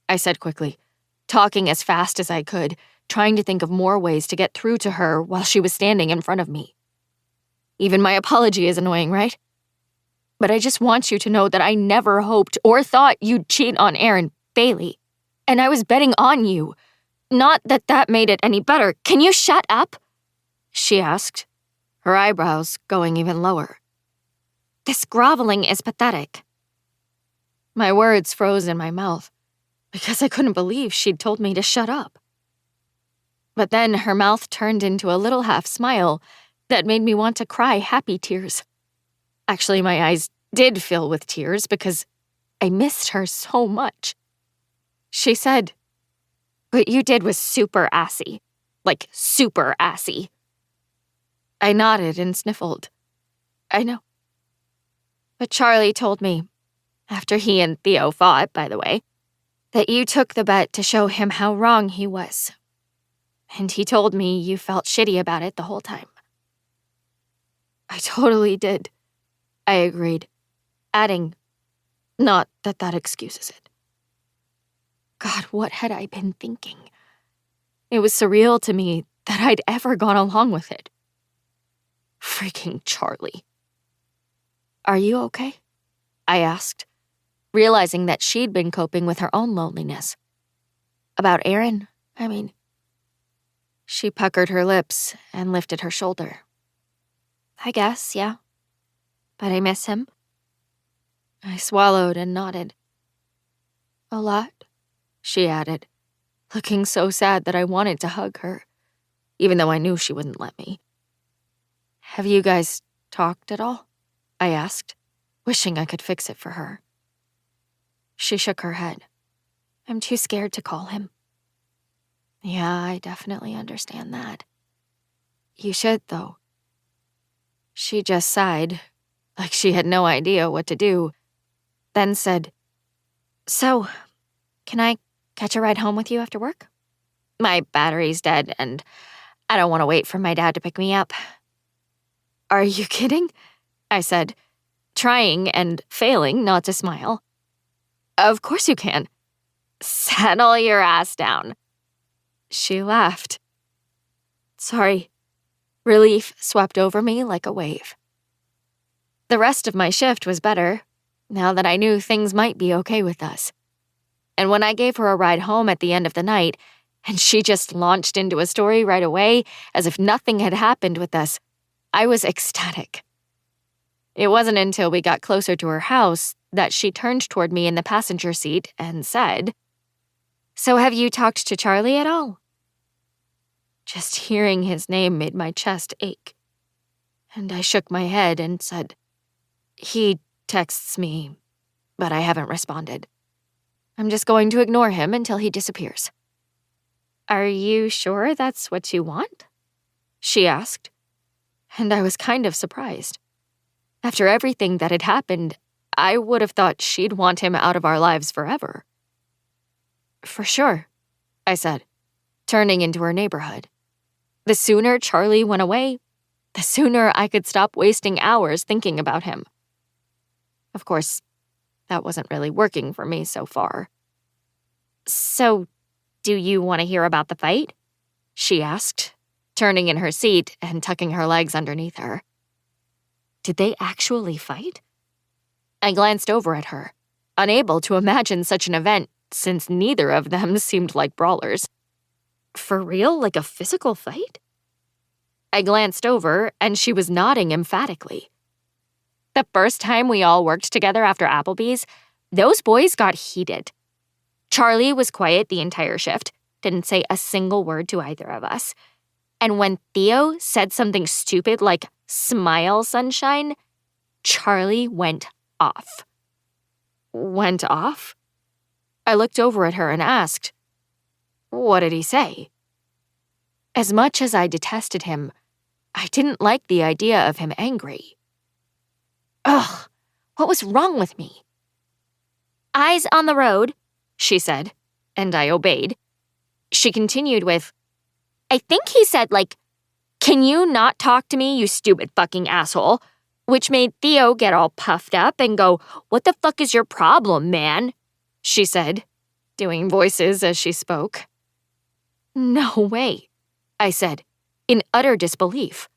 I said quickly, talking as fast as I could, trying to think of more ways to get through to her while she was standing in front of me. Even my apology is annoying, right? But I just want you to know that I never hoped or thought you'd cheat on Aaron Bailey. And I was betting on you. Not that that made it any better. Can you shut up? She asked, her eyebrows going even lower. This groveling is pathetic. My words froze in my mouth because I couldn't believe she'd told me to shut up. But then her mouth turned into a little half smile that made me want to cry happy tears. Actually, my eyes did fill with tears because I missed her so much. She said, "What you did was super assy. Like, super assy." I nodded and sniffled. I know. But Charlie told me, after he and Theo fought, by the way, that you took the bet to show him how wrong he was. And he told me you felt shitty about it the whole time. I totally did, I agreed, adding, not that that excuses it. God, what had I been thinking? It was surreal to me that I'd ever gone along with it. Freaking Charlie. Are you okay? I asked, realizing that she'd been coping with her own loneliness. About Aaron, She puckered her lips and lifted her shoulder. I guess, yeah. But I miss him. I swallowed and nodded. A lot. She added, looking so sad that I wanted to hug her, even though I knew she wouldn't let me. Have you guys talked at all? I asked, wishing I could fix it for her. She shook her head. I'm too scared to call him. Yeah, I definitely understand that. You should, though. She just sighed, like she had no idea what to do, then said, So, can I catch a ride home with you after work? My battery's dead, and I don't want to wait for my dad to pick me up. Are you kidding? I said, trying and failing not to smile. Of course you can. Settle your ass down. She laughed. Sorry. Relief swept over me like a wave. The rest of my shift was better, now that I knew things might be okay with us. And when I gave her a ride home at the end of the night, and she just launched into a story right away as if nothing had happened with us, I was ecstatic. It wasn't until we got closer to her house that she turned toward me in the passenger seat and said, So have you talked to Charlie at all? Just hearing his name made my chest ache. And I shook my head and said, He texts me, but I haven't responded. I'm just going to ignore him until he disappears. Are you sure that's what you want? She asked, and I was kind of surprised. After everything that had happened, I would have thought she'd want him out of our lives forever. For sure, I said, turning into her neighborhood. The sooner Charlie went away, the sooner I could stop wasting hours thinking about him. Of course, that wasn't really working for me so far. So, do you want to hear about the fight? She asked, turning in her seat and tucking her legs underneath her. Did they actually fight? I glanced over at her, unable to imagine such an event since neither of them seemed like brawlers. For real, like a physical fight? I glanced over, and she was nodding emphatically. The first time we all worked together after Applebee's, those boys got heated. Charlie was quiet the entire shift, didn't say a single word to either of us. And when Theo said something stupid like, "Smile, sunshine," Charlie went off. Went off? I looked over at her and asked, What did he say? As much as I detested him, I didn't like the idea of him angry. Ugh, what was wrong with me? "Eyes on the road," she said, and I obeyed. She continued with, "I think he said, like, 'Can you not talk to me, you stupid fucking asshole?' Which made Theo get all puffed up and go, 'What the fuck is your problem, man?' She said, doing voices as she spoke. No way, I said, in utter disbelief.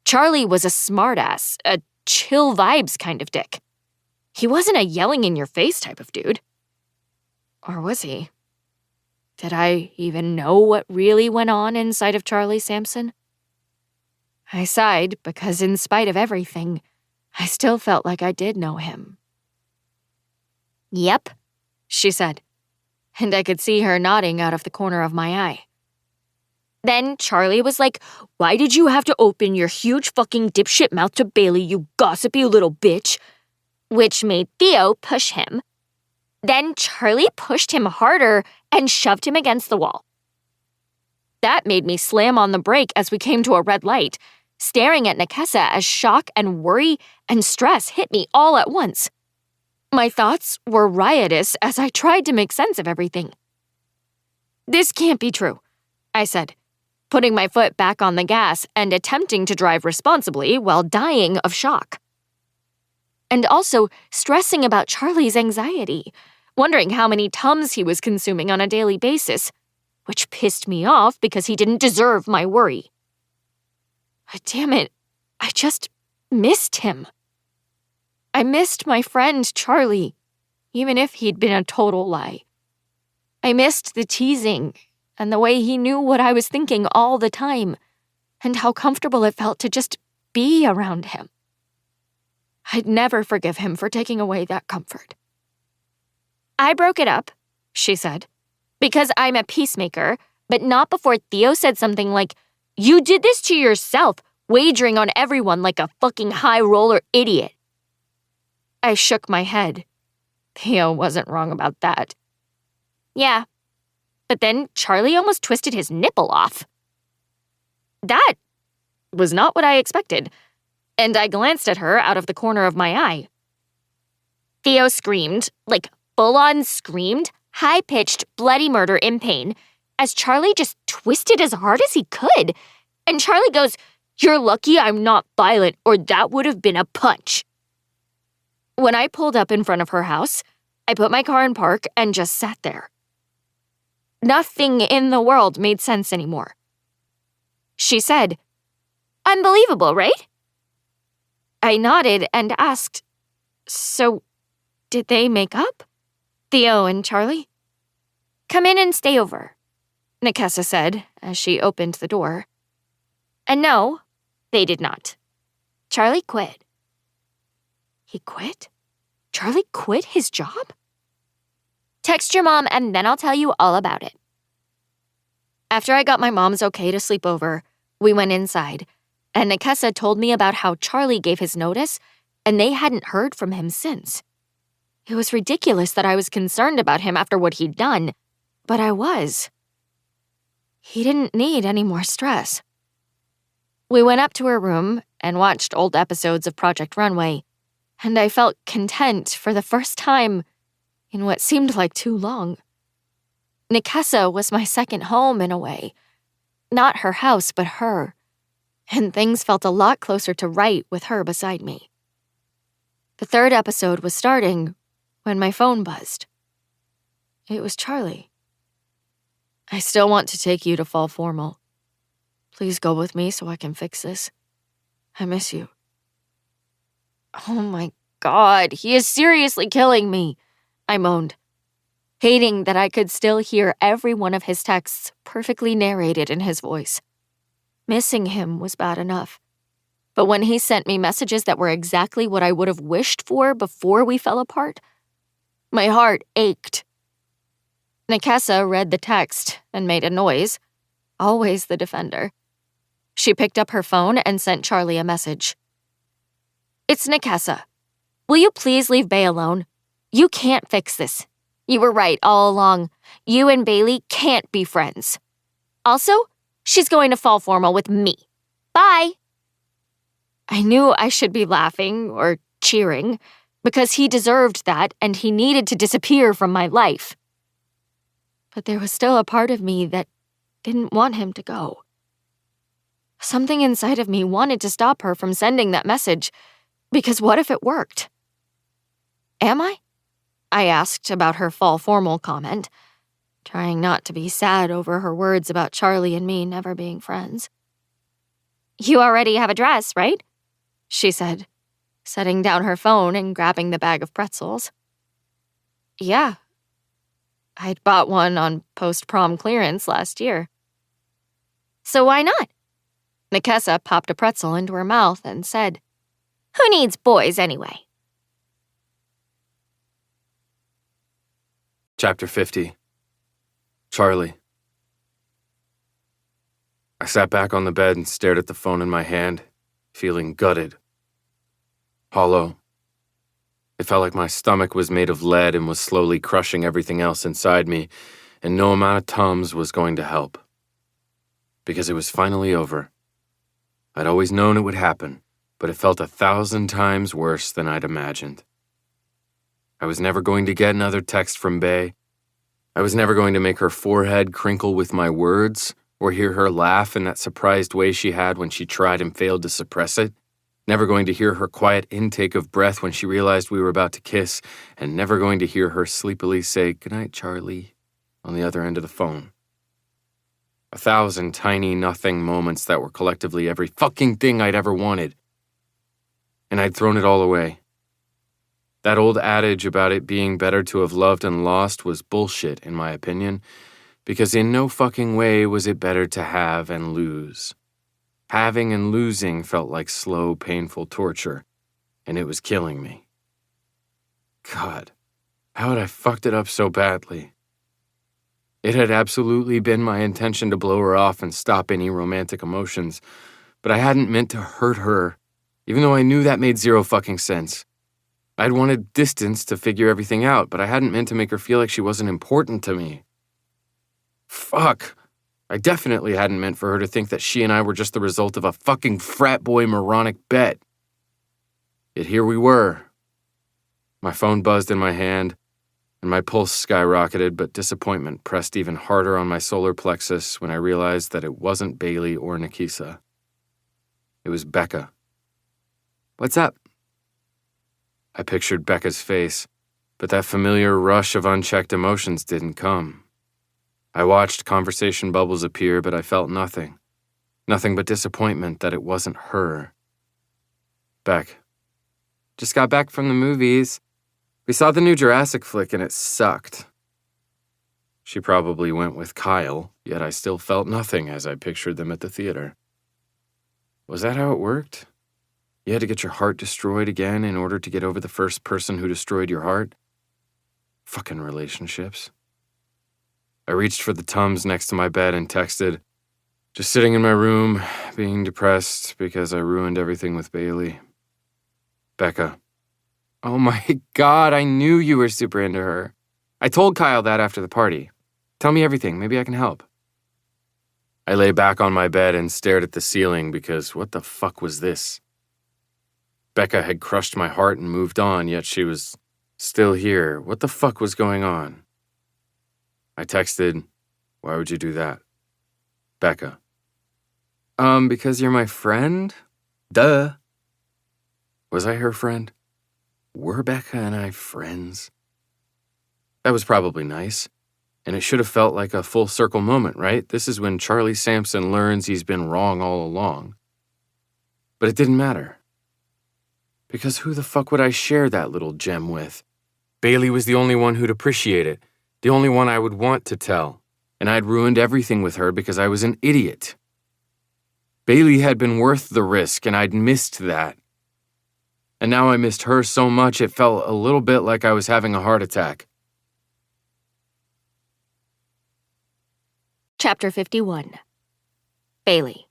Charlie was a smartass, a chill vibes kind of dick. He wasn't a yelling-in-your-face type of dude. Or was he? Did I even know what really went on inside of Charlie Sampson? I sighed because in spite of everything, I still felt like I did know him. "Yep," she said, and I could see her nodding out of the corner of my eye. "Then Charlie was like, 'Why did you have to open your huge fucking dipshit mouth to Bailey, you gossipy little bitch?' Which made Theo push him. Then Charlie pushed him harder and shoved him against the wall. That made me slam on the brake as we came to a red light, staring at Nakessa as shock and worry and stress hit me all at once. My thoughts were riotous as I tried to make sense of everything. This can't be true, I said, putting my foot back on the gas and attempting to drive responsibly while dying of shock. And also stressing about Charlie's anxiety, wondering how many Tums he was consuming on a daily basis, which pissed me off because he didn't deserve my worry. But damn it, I just missed him. I missed my friend Charlie, even if he'd been a total lie. I missed the teasing and the way he knew what I was thinking all the time, and how comfortable it felt to just be around him. I'd never forgive him for taking away that comfort. I broke it up, she said, because I'm a peacemaker, but not before Theo said something like, "You did this to yourself, wagering on everyone like a fucking high-roller idiot." I shook my head. Theo wasn't wrong about that. Yeah, but then Charlie almost twisted his nipple off. That was not what I expected, and I glanced at her out of the corner of my eye. Theo screamed, like full-on screamed, high-pitched, bloody murder in pain, as Charlie just twisted as hard as he could. And Charlie goes, "You're lucky I'm not violent, or that would have been a punch." When I pulled up in front of her house, I put my car in park and just sat there. Nothing in the world made sense anymore. She said, "Unbelievable, right?" I nodded and asked, "So, did they make up? Theo and Charlie?" "Come in and stay over," Nikessa said as she opened the door. And no, they did not. Charlie quit. He quit? Charlie quit his job? Text your mom and then I'll tell you all about it. After I got my mom's okay to sleep over, we went inside, and Nikessa told me about how Charlie gave his notice and they hadn't heard from him since. It was ridiculous that I was concerned about him after what he'd done, but I was. He didn't need any more stress. We went up to her room and watched old episodes of Project Runway, and I felt content for the first time in what seemed like too long. Nikessa was my second home in a way. Not her house, but her. And things felt a lot closer to right with her beside me. The third episode was starting when my phone buzzed. It was Charlie. "I still want to take you to fall formal. Please go with me so I can fix this. I miss you." Oh my God, he is seriously killing me, I moaned, hating that I could still hear every one of his texts perfectly narrated in his voice. Missing him was bad enough, but when he sent me messages that were exactly what I would have wished for before we fell apart, my heart ached. Nikessa read the text and made a noise, always the defender. She picked up her phone and sent Charlie a message. "It's Nikessa. Will you please leave Bae alone? You can't fix this. You were right all along. You and Bailey can't be friends. Also, she's going to fall formal with me. Bye." I knew I should be laughing or cheering because he deserved that and he needed to disappear from my life. But there was still a part of me that didn't want him to go. Something inside of me wanted to stop her from sending that message, because what if it worked? Am I? I asked about her fall formal comment, trying not to be sad over her words about Charlie and me never being friends. "You already have a dress, right?" she said, setting down her phone and grabbing the bag of pretzels. "Yeah. I'd bought one on post-prom clearance last year." "So why not?" Nikessa popped a pretzel into her mouth and said, "Who needs boys anyway?" Chapter 50. Charlie. I sat back on the bed and stared at the phone in my hand, feeling gutted. Hollow. It felt like my stomach was made of lead and was slowly crushing everything else inside me, and no amount of Tums was going to help. Because it was finally over. I'd always known it would happen, but it felt 1,000 times worse than I'd imagined. I was never going to get another text from Bae. I was never going to make her forehead crinkle with my words, or hear her laugh in that surprised way she had when she tried and failed to suppress it. Never going to hear her quiet intake of breath when she realized we were about to kiss, and never going to hear her sleepily say, "Goodnight, Charlie," on the other end of the phone. 1,000 tiny nothing moments that were collectively every fucking thing I'd ever wanted. And I'd thrown it all away. That old adage about it being better to have loved and lost was bullshit, in my opinion, because in no fucking way was it better to have and lose. Having and losing felt like slow, painful torture, and it was killing me. God, how had I fucked it up so badly? It had absolutely been my intention to blow her off and stop any romantic emotions, but I hadn't meant to hurt her, even though I knew that made zero fucking sense. I'd wanted distance to figure everything out, but I hadn't meant to make her feel like she wasn't important to me. Fuck. I definitely hadn't meant for her to think that she and I were just the result of a fucking frat boy moronic bet. Yet here we were. My phone buzzed in my hand, and my pulse skyrocketed, but disappointment pressed even harder on my solar plexus when I realized that it wasn't Bailey or Nikisa. It was Becca. "What's up?" I pictured Becca's face, but that familiar rush of unchecked emotions didn't come. I watched conversation bubbles appear, but I felt nothing. Nothing but disappointment that it wasn't her. "Beck, just got back from the movies. We saw the new Jurassic flick and it sucked." She probably went with Kyle, yet I still felt nothing as I pictured them at the theater. Was that how it worked? You had to get your heart destroyed again in order to get over the first person who destroyed your heart? Fucking relationships. I reached for the Tums next to my bed and texted, "Just sitting in my room, being depressed because I ruined everything with Bailey." Becca. "Oh my God, I knew you were super into her. I told Kyle that after the party. Tell me everything, maybe I can help." I lay back on my bed and stared at the ceiling because what the fuck was this? Becca had crushed my heart and moved on, yet she was still here. What the fuck was going on? I texted, "Why would you do that?" Becca. Because you're my friend? Duh." Was I her friend? Were Becca and I friends? That was probably nice, and it should have felt like a full circle moment, right? This is when Charlie Sampson learns he's been wrong all along. But it didn't matter. Because who the fuck would I share that little gem with? Bailey was the only one who'd appreciate it, the only one I would want to tell, and I'd ruined everything with her because I was an idiot. Bailey had been worth the risk, and I'd missed that. And now I missed her so much it felt a little bit like I was having a heart attack. Chapter 51. Bailey.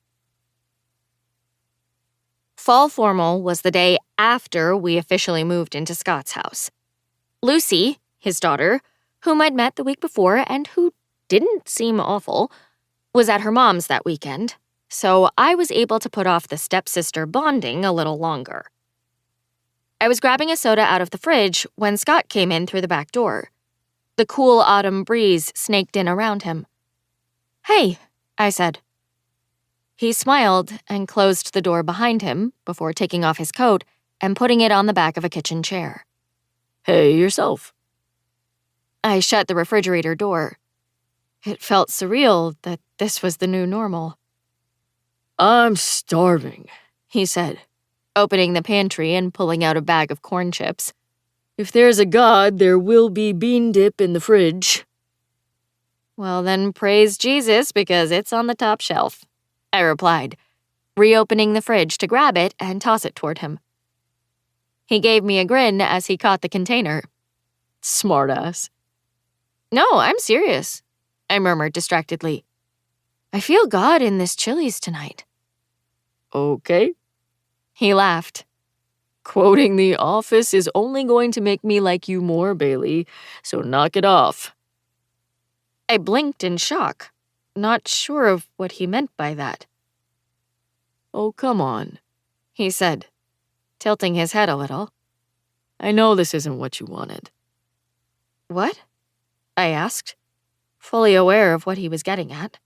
Fall formal was the day after we officially moved into Scott's house. Lucy, his daughter, whom I'd met the week before and who didn't seem awful, was at her mom's that weekend, so I was able to put off the stepsister bonding a little longer. I was grabbing a soda out of the fridge when Scott came in through the back door. The cool autumn breeze snaked in around him. "Hey," I said. He smiled and closed the door behind him before taking off his coat and putting it on the back of a kitchen chair. "Hey, yourself." I shut the refrigerator door. It felt surreal that this was the new normal. "I'm starving," he said, opening the pantry and pulling out a bag of corn chips. "If there's a God, there will be bean dip in the fridge." "Well, then praise Jesus because it's on the top shelf," I replied, reopening the fridge to grab it and toss it toward him. He gave me a grin as he caught the container. Smartass. "No, I'm serious," I murmured distractedly. "I feel God in this Chili's tonight." "Okay." He laughed. "Quoting The Office is only going to make me like you more, Bailey, so knock it off." I blinked in shock, not sure of what he meant by that. "Oh, come on," he said, tilting his head a little. "I know this isn't what you wanted." "What?" I asked, fully aware of what he was getting at.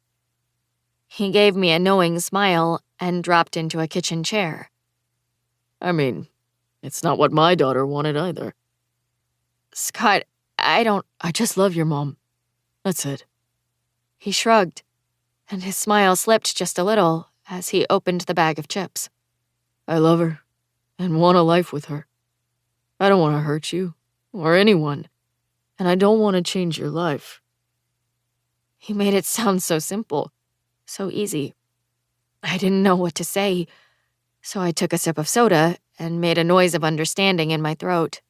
He gave me a knowing smile and dropped into a kitchen chair. "I mean, it's not what my daughter wanted either." "Scott, I just love your mom. That's it." He shrugged, and his smile slipped just a little as he opened the bag of chips. "I love her and want a life with her. I don't want to hurt you or anyone, and I don't want to change your life." He made it sound so simple, so easy. I didn't know what to say, so I took a sip of soda and made a noise of understanding in my throat.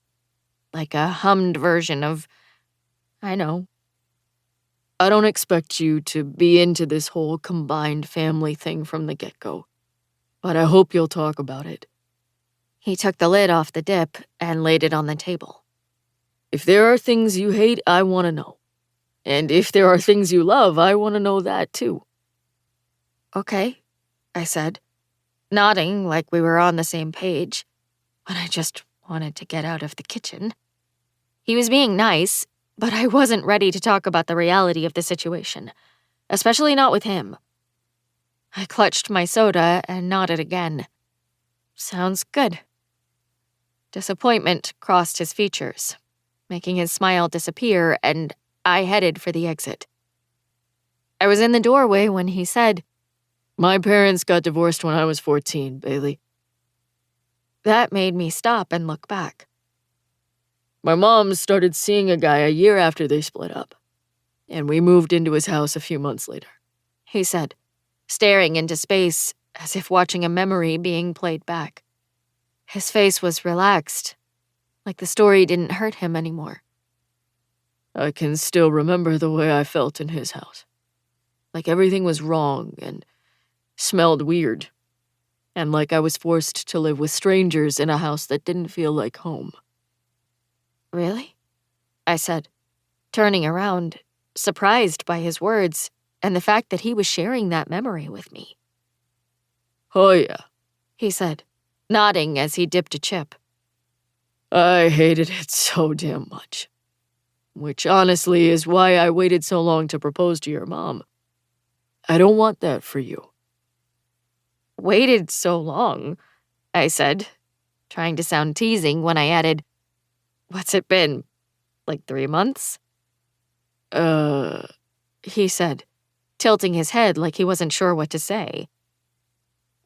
Like a hummed version of, I know. I don't expect you to be into this whole combined family thing from the get-go, but I hope you'll talk about it. He took the lid off the dip and laid it on the table. If there are things you hate, I want to know. And if there are things you love, I want to know that too. Okay, I said, nodding like we were on the same page, but I just wanted to get out of the kitchen. He was being nice, but I wasn't ready to talk about the reality of the situation, especially not with him. I clutched my soda and nodded again. Sounds good. Disappointment crossed his features, making his smile disappear, and I headed for the exit. I was in the doorway when he said, My parents got divorced when I was 14, Bailey. That made me stop and look back. My mom started seeing a guy a year after they split up, and we moved into his house a few months later, he said, staring into space as if watching a memory being played back. His face was relaxed, like the story didn't hurt him anymore. I can still remember the way I felt in his house. Like everything was wrong and smelled weird, and like I was forced to live with strangers in a house that didn't feel like home. Really? I said, turning around, surprised by his words and the fact that he was sharing that memory with me. Oh yeah, he said, nodding as he dipped a chip. I hated it so damn much. Which honestly is why I waited so long to propose to your mom. I don't want that for you. Waited so long, I said, trying to sound teasing when I added, What's it been? Like 3 months? He said, tilting his head like he wasn't sure what to say.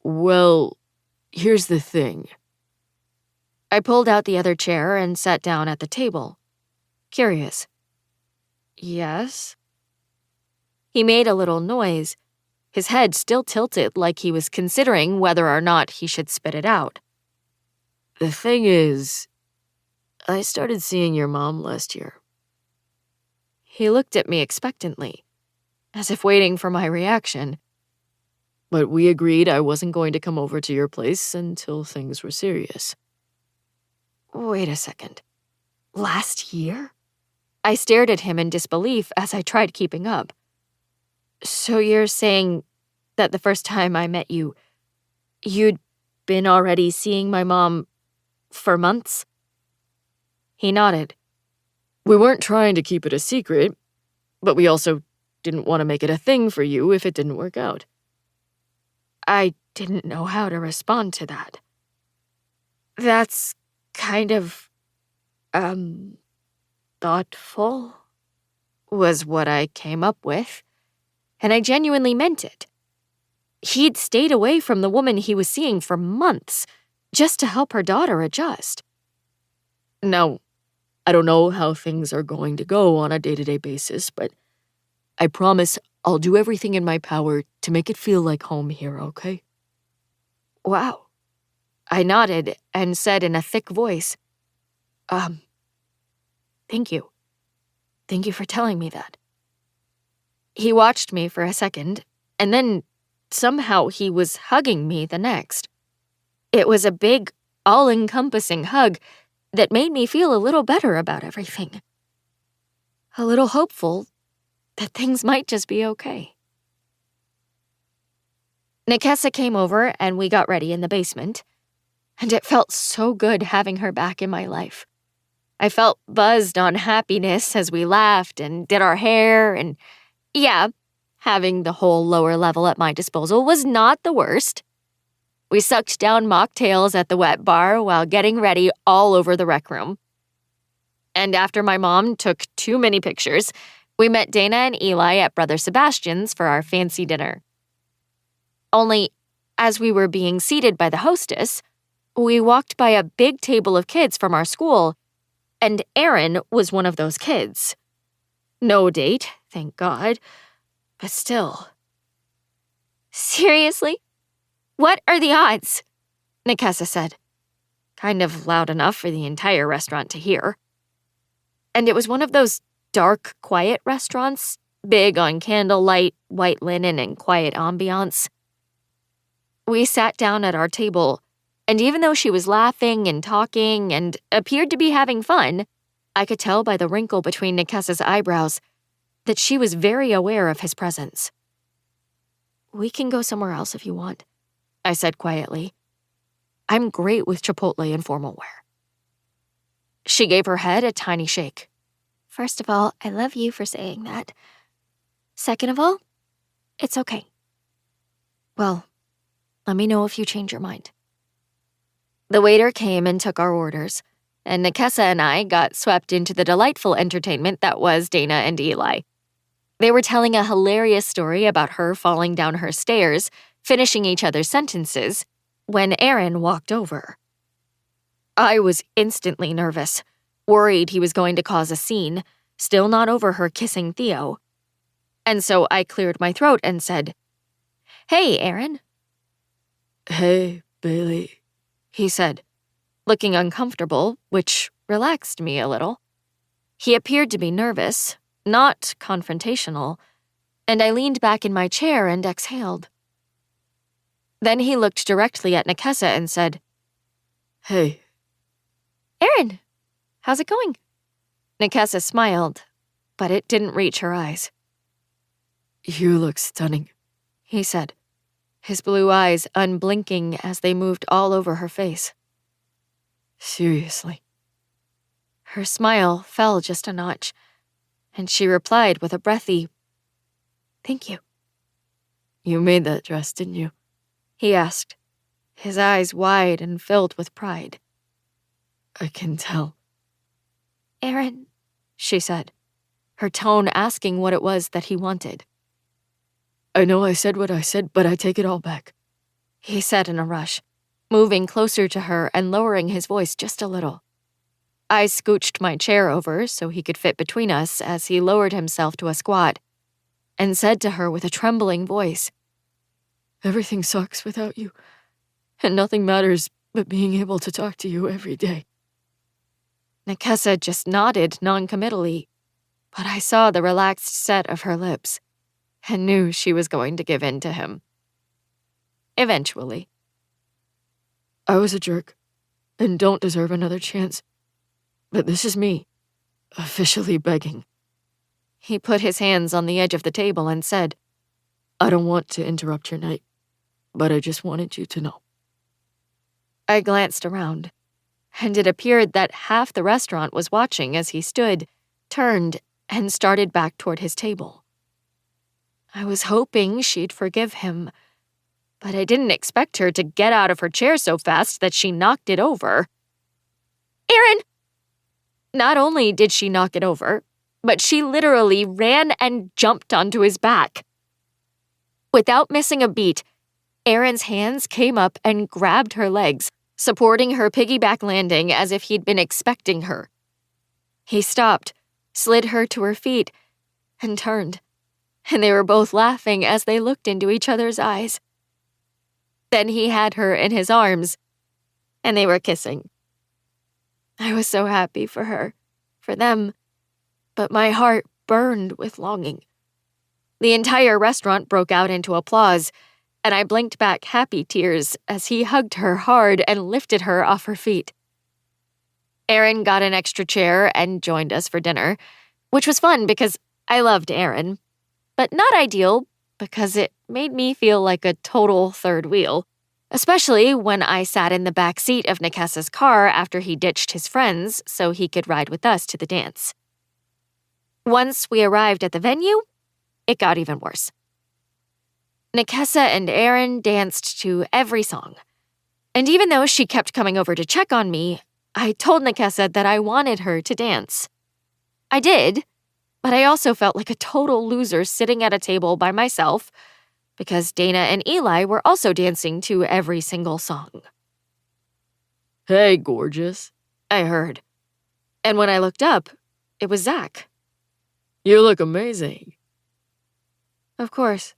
Well, here's the thing. I pulled out the other chair and sat down at the table, curious. Yes? He made a little noise, his head still tilted like he was considering whether or not he should spit it out. The thing is, I started seeing your mom last year. He looked at me expectantly, as if waiting for my reaction. But we agreed I wasn't going to come over to your place until things were serious. Wait a second. Last year? I stared at him in disbelief as I tried keeping up. So you're saying that the first time I met you, you'd been already seeing my mom for months? He nodded. We weren't trying to keep it a secret, but we also didn't want to make it a thing for you if it didn't work out. I didn't know how to respond to that. That's kind of, thoughtful, was what I came up with, and I genuinely meant it. He'd stayed away from the woman he was seeing for months, just to help her daughter adjust. Now, I don't know how things are going to go on a day-to-day basis, but I promise I'll do everything in my power to make it feel like home here, okay? Wow. I nodded and said in a thick voice, thank you. Thank you for telling me that. He watched me for a second, and then somehow he was hugging me the next. It was a big, all-encompassing hug that made me feel a little better about everything. A little hopeful that things might just be okay. Nikessa came over and we got ready in the basement, and it felt so good having her back in my life. I felt buzzed on happiness as we laughed and did our hair, and yeah, having the whole lower level at my disposal was not the worst. We sucked down mocktails at the wet bar while getting ready all over the rec room. And after my mom took too many pictures, we met Dana and Eli at Brother Sebastian's for our fancy dinner. Only, as we were being seated by the hostess, we walked by a big table of kids from our school, and Aaron was one of those kids. No date, thank God, But still. Seriously? What are the odds? Nekesa said, kind of loud enough for the entire restaurant to hear. And it was one of those dark, quiet restaurants, big on candlelight, white linen, and quiet ambiance. We sat down at our table, and even though she was laughing and talking and appeared to be having fun, I could tell by the wrinkle between Nekesa's eyebrows that she was very aware of his presence. "We can go somewhere else if you want," I said quietly. "I'm great with Chipotle and formal wear." She gave her head a tiny shake. First of all, I love you for saying that. Second of all, it's okay. "Well, let me know if you change your mind." The waiter came and took our orders, and Nekesa and I got swept into the delightful entertainment that was Dana and Eli. They were telling a hilarious story about her falling down her stairs, finishing each other's sentences, when Aaron walked over. I was instantly nervous, worried he was going to cause a scene, still not over her kissing Theo. And so I cleared my throat and said, "Hey, Aaron." Hey, Bailey, he said, looking uncomfortable, which relaxed me a little. He appeared to be nervous, not confrontational, and I leaned back in my chair and exhaled. Then he looked directly at Nekesa and said, Hey. Aaron, how's it going? Nekesa smiled, but it didn't reach her eyes. You look stunning, he said, his blue eyes unblinking as they moved all over her face. Seriously. Her smile fell just a notch, and she replied with a breathy, "Thank you." You made that dress, didn't you? He asked, his eyes wide and filled with pride. I can tell. Aaron, she said, her tone asking what it was that he wanted. I know I said what I said, but I take it all back, he said in a rush, moving closer to her and lowering his voice just a little. I scooched my chair over so he could fit between us as he lowered himself to a squat and said to her with a trembling voice, Everything sucks without you, and nothing matters but being able to talk to you every day. Nekesa just nodded noncommittally, but I saw the relaxed set of her lips and knew she was going to give in to him. Eventually. I was a jerk and don't deserve another chance. But this is me, officially begging. He put his hands on the edge of the table and said, I don't want to interrupt your night, but I just wanted you to know. I glanced around, and it appeared that half the restaurant was watching as he stood, turned, and started back toward his table. I was hoping she'd forgive him, but I didn't expect her to get out of her chair so fast that she knocked it over. Aaron! Not only did she knock it over, but she literally ran and jumped onto his back. Without missing a beat, Aaron's hands came up and grabbed her legs, supporting her piggyback landing as if he'd been expecting her. He stopped, slid her to her feet, and turned, and they were both laughing as they looked into each other's eyes. Then he had her in his arms, and they were kissing. I was so happy for her, for them, but my heart burned with longing. The entire restaurant broke out into applause, and I blinked back happy tears as he hugged her hard and lifted her off her feet. Aaron got an extra chair and joined us for dinner, which was fun because I loved Aaron, but not ideal because it made me feel like a total third wheel, especially when I sat in the back seat of Nekesa's car after he ditched his friends so he could ride with us to the dance. Once we arrived at the venue, it got even worse. Nekesa and Aaron danced to every song, and even though she kept coming over to check on me, I told Nekesa that I wanted her to dance. I did, but I also felt like a total loser sitting at a table by myself because Dana and Eli were also dancing to every single song. Hey, gorgeous, I heard. And when I looked up, it was Zach. You look amazing. Of course.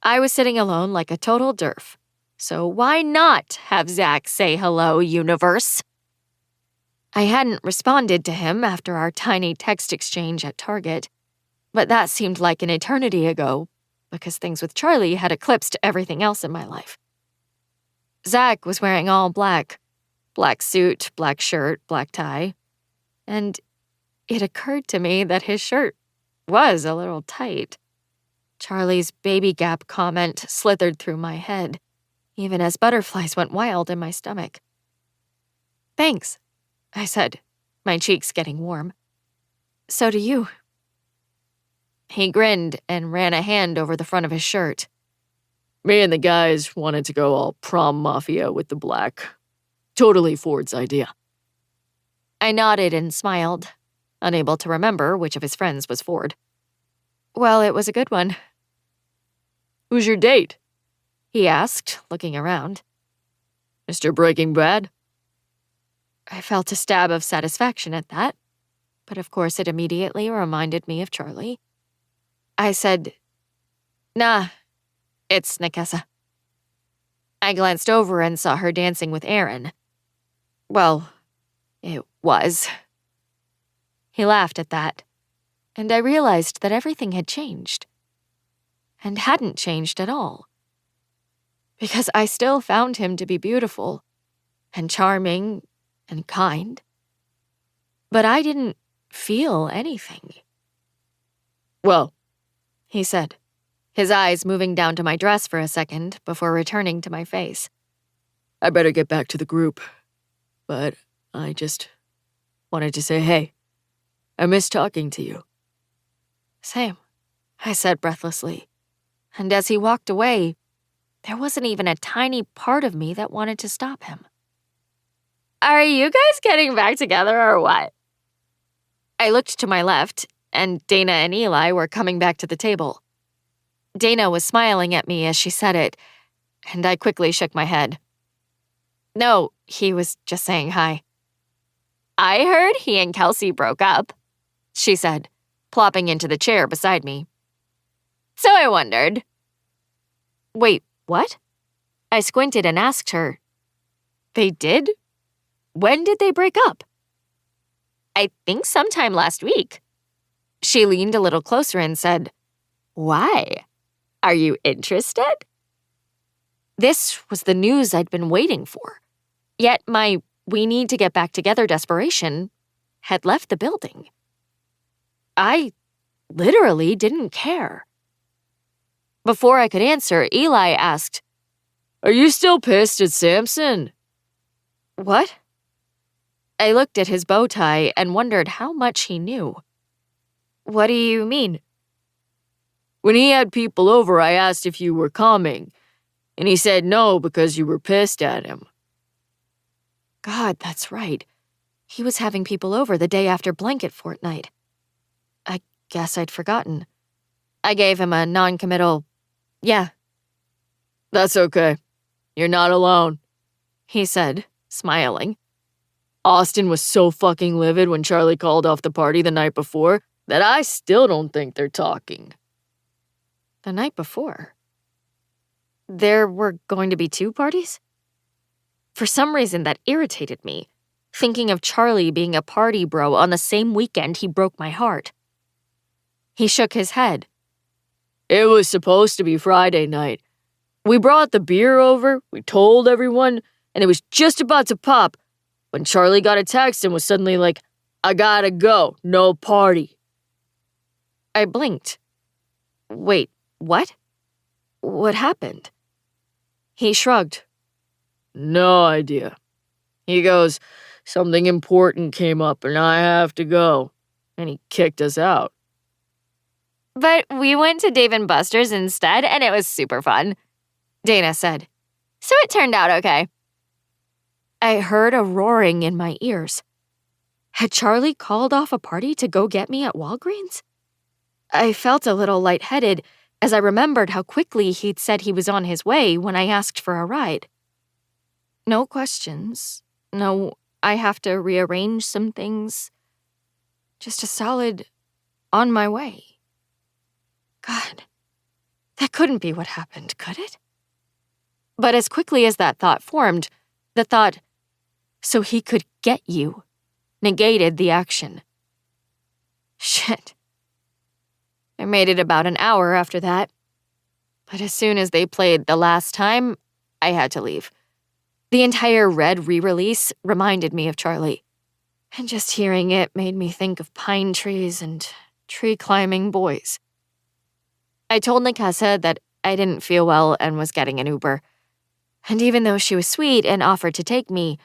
I was sitting alone like a total derf. So why not have Zach say hello, universe? I hadn't responded to him after our tiny text exchange at Target, but that seemed like an eternity ago because things with Charlie had eclipsed everything else in my life. Zach was wearing all black. Black suit, black shirt, black tie. And it occurred to me that his shirt was a little tight. Charlie's baby gap comment slithered through my head, even as butterflies went wild in my stomach. Thanks, I said, my cheeks getting warm. So do you. He grinned and ran a hand over the front of his shirt. Me and the guys wanted to go all prom mafia with the black. Totally Ford's idea. I nodded and smiled, unable to remember which of his friends was Ford. Well, it was a good one. Who's your date? He asked, looking around. Mr. Breaking Bad? I felt a stab of satisfaction at that, but of course it immediately reminded me of Charlie. I said, "Nah, it's Nikessa." I glanced over and saw her dancing with Aaron. Well, it was. He laughed at that, and I realized that everything had changed. And hadn't changed at all. Because I still found him to be beautiful, and charming, and kind. But I didn't feel anything. Well, he said, his eyes moving down to my dress for a second before returning to my face. I better get back to the group. But I just wanted to say, hey, I miss talking to you. Same, I said breathlessly. And as he walked away, there wasn't even a tiny part of me that wanted to stop him. Are you guys getting back together or what? I looked to my left, and Dana and Eli were coming back to the table. Dana was smiling at me as she said it, and I quickly shook my head. No, he was just saying hi. I heard he and Kelsey broke up, she said, plopping into the chair beside me. So I wondered. Wait, what? I squinted and asked her. They did? When did they break up? I think sometime last week. She leaned a little closer and said, Why? Are you interested? This was the news I'd been waiting for. Yet my we need to get back together desperation had left the building. I literally didn't care. Before I could answer, Eli asked, Are you still pissed at Samson? What? I looked at his bow tie and wondered how much he knew. What do you mean? When he had people over, I asked if you were coming, and he said no because you were pissed at him. God, that's right. He was having people over the day after Blanket Fortnight. I guess I'd forgotten. I gave him a non-committal, yeah. That's okay. You're not alone, he said, smiling. Austin was so fucking livid when Charlie called off the party the night before that I still don't think they're talking. The night before? There were going to be 2 parties? For some reason, that irritated me. Thinking of Charlie being a party bro on the same weekend he broke my heart. He shook his head. It was supposed to be Friday night. We brought the beer over, we told everyone, and it was just about to pop when Charlie got a text and was suddenly like, I gotta go, no party. I blinked. Wait, what? What happened? He shrugged. No idea. He goes, something important came up and I have to go. And he kicked us out. But we went to Dave & Buster's instead, and it was super fun, Dana said. So it turned out okay. I heard a roaring in my ears. Had Charlie called off a party to go get me at Walgreens? I felt a little lightheaded as I remembered how quickly he'd said he was on his way when I asked for a ride. No questions. No, I have to rearrange some things. Just a solid on my way. God, That couldn't be what happened, could it? But as quickly as that thought formed, the thought, so he could get you, negated the action. Shit. I made it about an hour after that. But as soon as they played The Last Time, I had to leave. The entire Red re-release reminded me of Charlie. And just hearing it made me think of pine trees and tree-climbing boys. I told Nikessa that I didn't feel well and was getting an Uber. And even though she was sweet and offered to take me,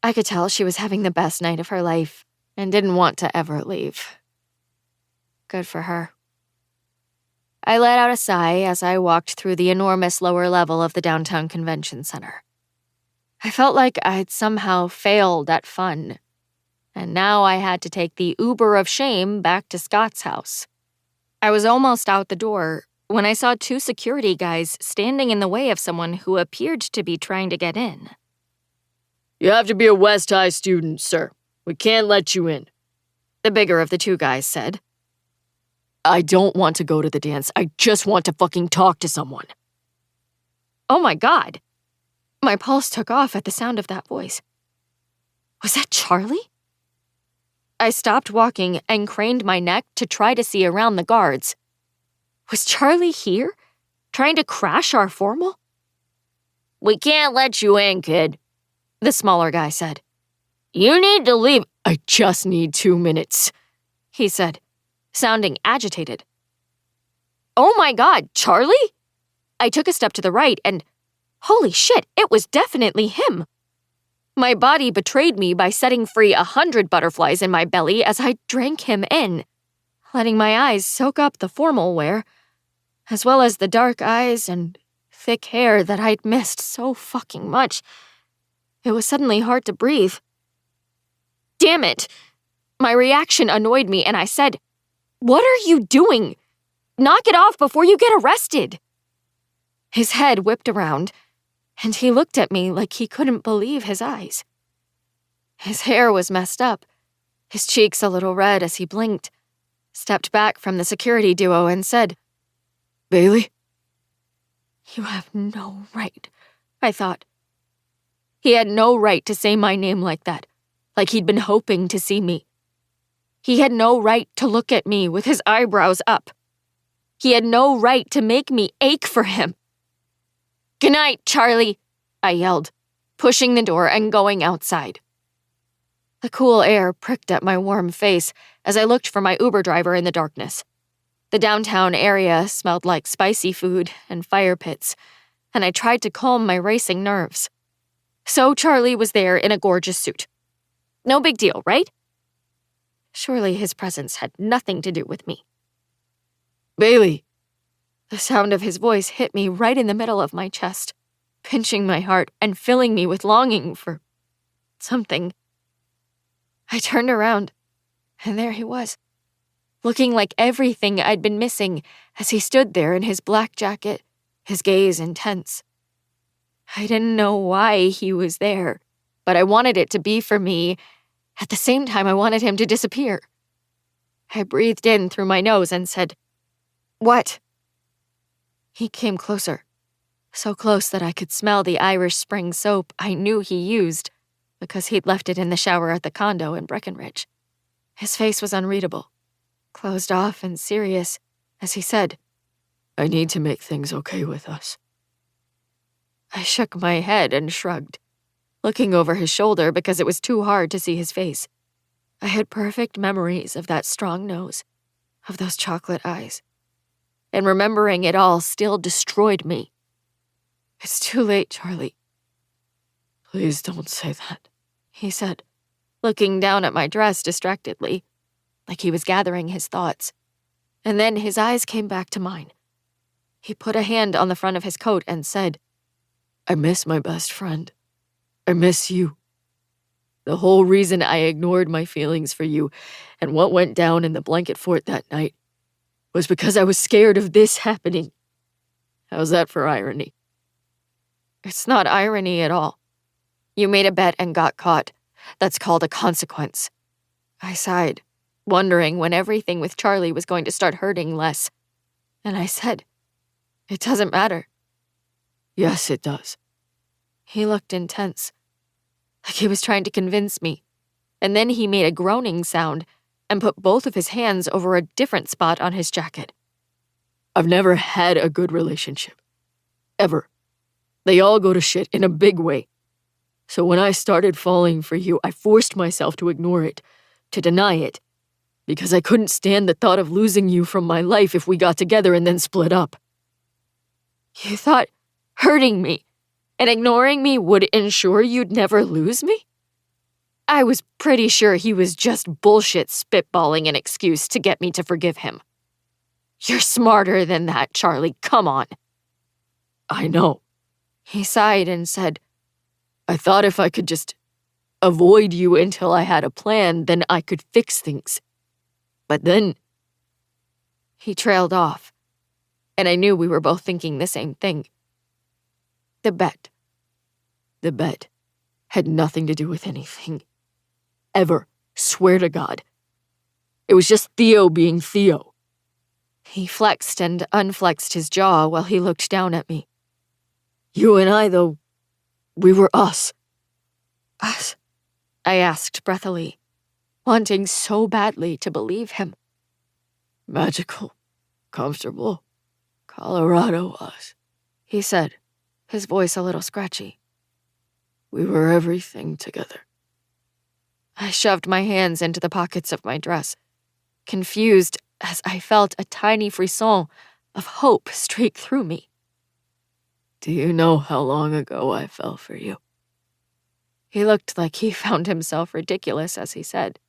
I could tell she was having the best night of her life and didn't want to ever leave. Good for her. I let out a sigh as I walked through the enormous lower level of the downtown convention center. I felt like I'd somehow failed at fun, and now I had to take the Uber of shame back to Scott's house. I was almost out the door when I saw 2 security guys standing in the way of someone who appeared to be trying to get in. You have to be a West High student, sir. We can't let you in. The bigger of the 2 guys said. I don't want to go to the dance. I just want to fucking talk to someone. Oh my God. My pulse took off at the sound of that voice. Was that Charlie? I stopped walking and craned my neck to try to see around the guards. Was Charlie here, trying to crash our formal? We can't let you in, kid, the smaller guy said. You need to leave. I just need 2 minutes, he said, sounding agitated. Oh my God, Charlie? I took a step to the right and, holy shit, it was definitely him. My body betrayed me by setting free 100 butterflies in my belly as I drank him in, letting my eyes soak up the formal wear, as well as the dark eyes and thick hair that I'd missed so fucking much. It was suddenly hard to breathe. Damn it! My reaction annoyed me and I said, "What are you doing? Knock it off before you get arrested." His head whipped around, and he looked at me like he couldn't believe his eyes. His hair was messed up, his cheeks a little red as he blinked, stepped back from the security duo and said, Bailey? You have no right, I thought. He had no right to say my name like that, like he'd been hoping to see me. He had no right to look at me with his eyebrows up. He had no right to make me ache for him. "Good night, Charlie," I yelled, pushing the door and going outside. The cool air pricked at my warm face as I looked for my Uber driver in the darkness. The downtown area smelled like spicy food and fire pits, and I tried to calm my racing nerves. So Charlie was there in a gorgeous suit. No big deal, right? Surely his presence had nothing to do with me. Bailey! The sound of his voice hit me right in the middle of my chest, pinching my heart and filling me with longing for something. I turned around, and there he was, looking like everything I'd been missing as he stood there in his black jacket, his gaze intense. I didn't know why he was there, but I wanted it to be for me. At the same time, I wanted him to disappear. I breathed in through my nose and said, "What?" He came closer, so close that I could smell the Irish Spring soap I knew he used because he'd left it in the shower at the condo in Breckenridge. His face was unreadable, closed off and serious, as he said, I need to make things okay with us. I shook my head and shrugged, looking over his shoulder because it was too hard to see his face. I had perfect memories of that strong nose, of those chocolate eyes, and remembering it all still destroyed me. It's too late, Charlie. Please don't say that, he said, looking down at my dress distractedly, like he was gathering his thoughts. And then his eyes came back to mine. He put a hand on the front of his coat and said, I miss my best friend. I miss you. The whole reason I ignored my feelings for you and what went down in the blanket fort that night was because I was scared of this happening. How's that for irony? It's not irony at all. You made a bet and got caught. That's called a consequence. I sighed, wondering when everything with Charlie was going to start hurting less. And I said, It doesn't matter. Yes, it does. He looked intense, like he was trying to convince me, and then he made a groaning sound and put both of his hands over a different spot on his jacket. I've never had a good relationship. Ever. They all go to shit in a big way. So when I started falling for you, I forced myself to ignore it, to deny it, because I couldn't stand the thought of losing you from my life if we got together and then split up. You thought hurting me and ignoring me would ensure you'd never lose me? I was pretty sure he was just bullshit spitballing an excuse to get me to forgive him. You're smarter than that, Charlie. Come on. I know. He sighed and said, I thought if I could just avoid you until I had a plan, then I could fix things. But then... He trailed off, and I knew we were both thinking the same thing. The bet. The bet had nothing to do with anything. Ever. Swear to God. It was just Theo being Theo. He flexed and unflexed his jaw while he looked down at me. You and I, though, we were us. Us? I asked breathily, wanting so badly to believe him. Magical, comfortable, Colorado us, he said, his voice a little scratchy. We were everything together. I shoved my hands into the pockets of my dress, confused as I felt a tiny frisson of hope streak through me. Do you know how long ago I fell for you? He looked like he found himself ridiculous as he said,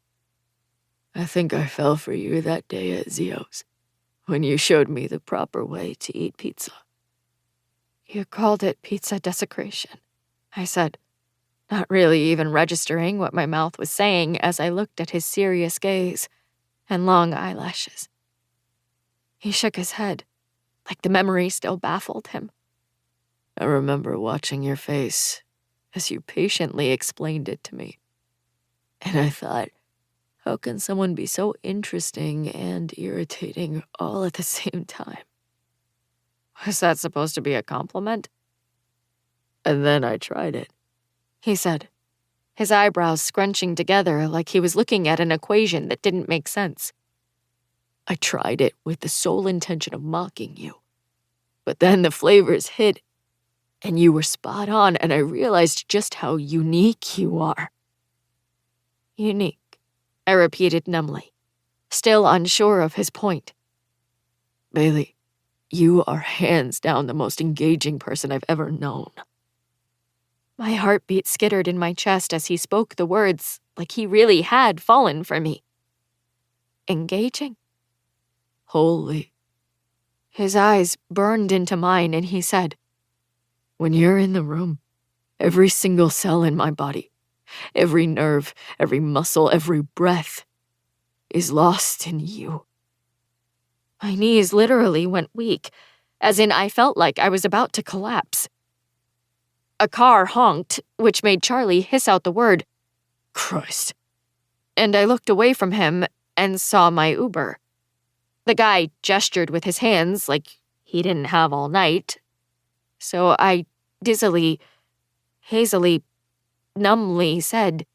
I think I fell for you that day at Zio's, when you showed me the proper way to eat pizza. You called it pizza desecration, I said, not really even registering what my mouth was saying as I looked at his serious gaze and long eyelashes. He shook his head, like the memory still baffled him. I remember watching your face as you patiently explained it to me. And I thought, how can someone be so interesting and irritating all at the same time? Was that supposed to be a compliment? And then I tried it, he said, his eyebrows scrunching together like he was looking at an equation that didn't make sense. I tried it with the sole intention of mocking you. But then the flavors hit, and you were spot on, and I realized just how unique you are. Unique, I repeated numbly, still unsure of his point. Bailey, you are hands down the most engaging person I've ever known. My heartbeat skittered in my chest as he spoke the words like he really had fallen for me. Engaging? Holy. His eyes burned into mine and he said, When you're in the room, every single cell in my body, every nerve, every muscle, every breath is lost in you. My knees literally went weak, as in I felt like I was about to collapse. A car honked, which made Charlie hiss out the word, Christ. And I looked away from him and saw my Uber. The guy gestured with his hands like he didn't have all night. So I dizzily, hazily, numbly said,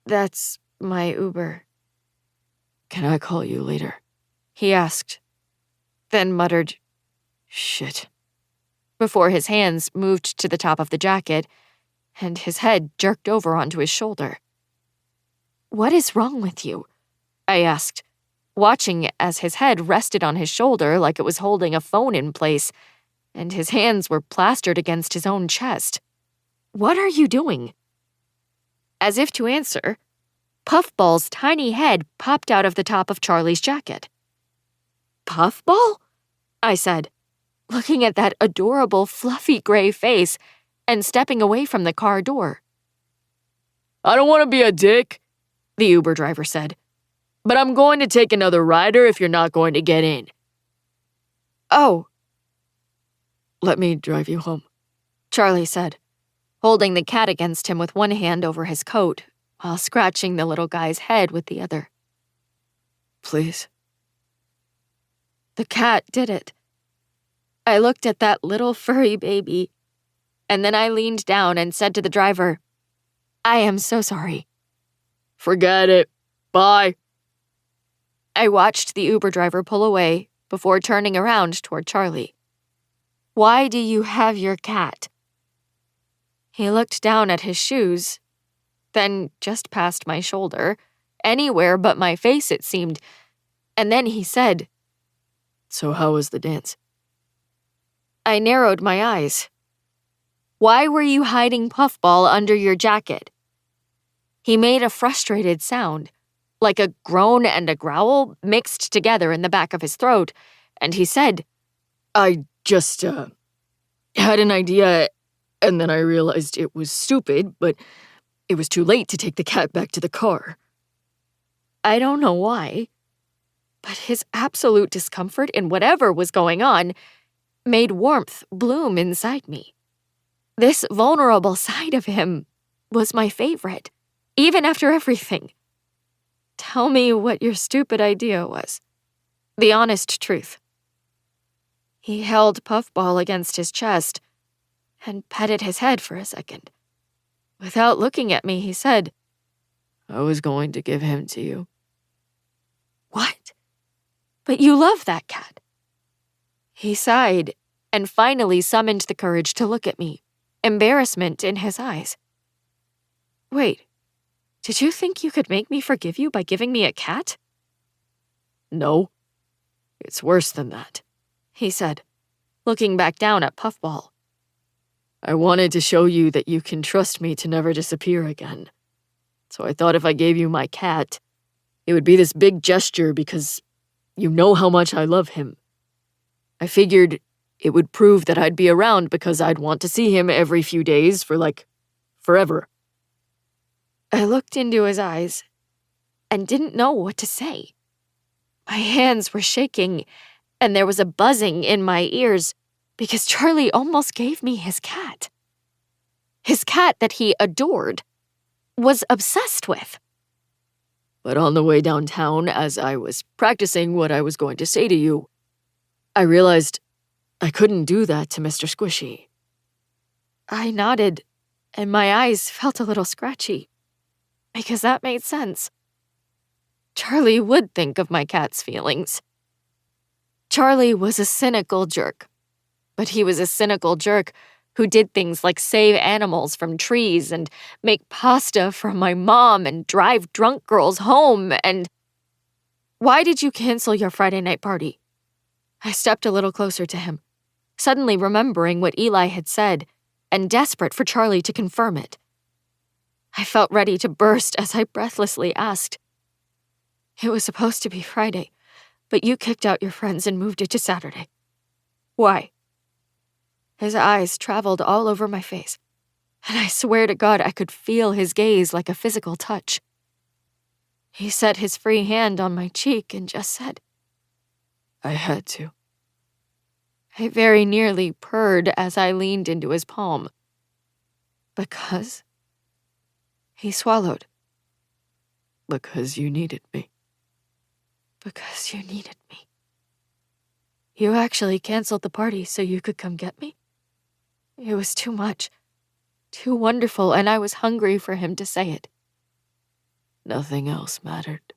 That's my Uber. Can I call you later? He asked, then muttered, Shit. Before his hands moved to the top of the jacket, and his head jerked over onto his shoulder. What is wrong with you? I asked, watching as his head rested on his shoulder like it was holding a phone in place, and his hands were plastered against his own chest. What are you doing? As if to answer, Puffball's tiny head popped out of the top of Charlie's jacket. Puffball? I said, looking at that adorable, fluffy gray face and stepping away from the car door. I don't want to be a dick, the Uber driver said, but I'm going to take another rider if you're not going to get in. Oh. Let me drive you home, Charlie said, holding the cat against him with one hand over his coat while scratching the little guy's head with the other. Please. The cat did it. I looked at that little furry baby, and then I leaned down and said to the driver, "I am so sorry." Forget it. Bye. I watched the Uber driver pull away before turning around toward Charlie. "Why do you have your cat?" He looked down at his shoes, then just past my shoulder, anywhere but my face it seemed, and then he said, So how was the dance? I narrowed my eyes. "Why were you hiding Puffball under your jacket?" He made a frustrated sound, like a groan and a growl mixed together in the back of his throat, and he said, I just, had an idea, and then I realized it was stupid, but it was too late to take the cat back to the car. I don't know why, but his absolute discomfort in whatever was going on made warmth bloom inside me. This vulnerable side of him was my favorite, even after everything. Tell me what your stupid idea was. The honest truth. He held Puffball against his chest and petted his head for a second. Without looking at me, he said, I was going to give him to you. What? But you love that cat. He sighed and finally summoned the courage to look at me, embarrassment in his eyes. Wait, did you think you could make me forgive you by giving me a cat? No, it's worse than that, he said, looking back down at Puffball. I wanted to show you that you can trust me to never disappear again. So I thought if I gave you my cat, it would be this big gesture because you know how much I love him. I figured it would prove that I'd be around because I'd want to see him every few days for, forever. I looked into his eyes and didn't know what to say. My hands were shaking and there was a buzzing in my ears because Charlie almost gave me his cat. His cat that he adored, was obsessed with. But on the way downtown, as I was practicing what I was going to say to you, I realized I couldn't do that to Mr. Squishy. I nodded, and my eyes felt a little scratchy, because that made sense. Charlie would think of my cat's feelings. Charlie was a cynical jerk, but he was a cynical jerk who did things like save animals from trees and make pasta for my mom and drive drunk girls home and... Why did you cancel your Friday night party? I stepped a little closer to him, suddenly remembering what Eli had said and desperate for Charlie to confirm it. I felt ready to burst as I breathlessly asked. It was supposed to be Friday, but you kicked out your friends and moved it to Saturday. Why? His eyes traveled all over my face, and I swear to God I could feel his gaze like a physical touch. He set his free hand on my cheek and just said, I had to. I very nearly purred as I leaned into his palm. Because? He swallowed. Because you needed me. Because you needed me. You actually canceled the party so you could come get me? It was too much, too wonderful, and I was hungry for him to say it. Nothing else mattered,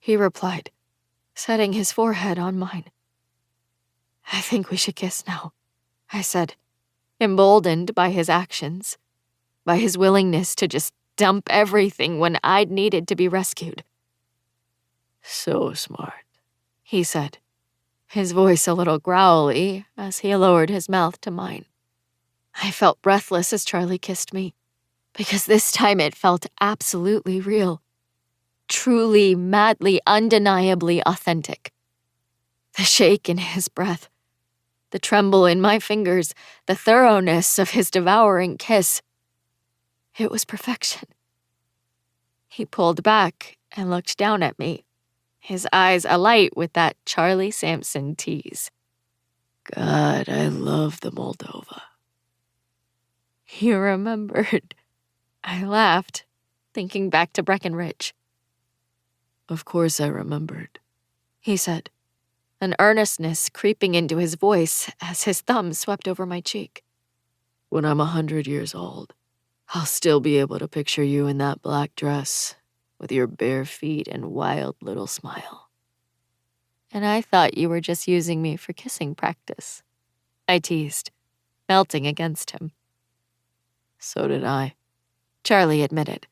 he replied, setting his forehead on mine. I think we should kiss now, I said, emboldened by his actions, by his willingness to just dump everything when I'd needed to be rescued. So smart, he said, his voice a little growly as he lowered his mouth to mine. I felt breathless as Charlie kissed me, because this time it felt absolutely real. Truly, madly, undeniably authentic. The shake in his breath, the tremble in my fingers, the thoroughness of his devouring kiss. It was perfection. He pulled back and looked down at me, his eyes alight with that Charlie Sampson tease. God, I love the Moldova. You remembered. I laughed, thinking back to Breckenridge. Of course I remembered, he said, an earnestness creeping into his voice as his thumb swept over my cheek. When I'm 100 years old, I'll still be able to picture you in that black dress with your bare feet and wild little smile. And I thought you were just using me for kissing practice, I teased, melting against him. So did I. Charlie admitted,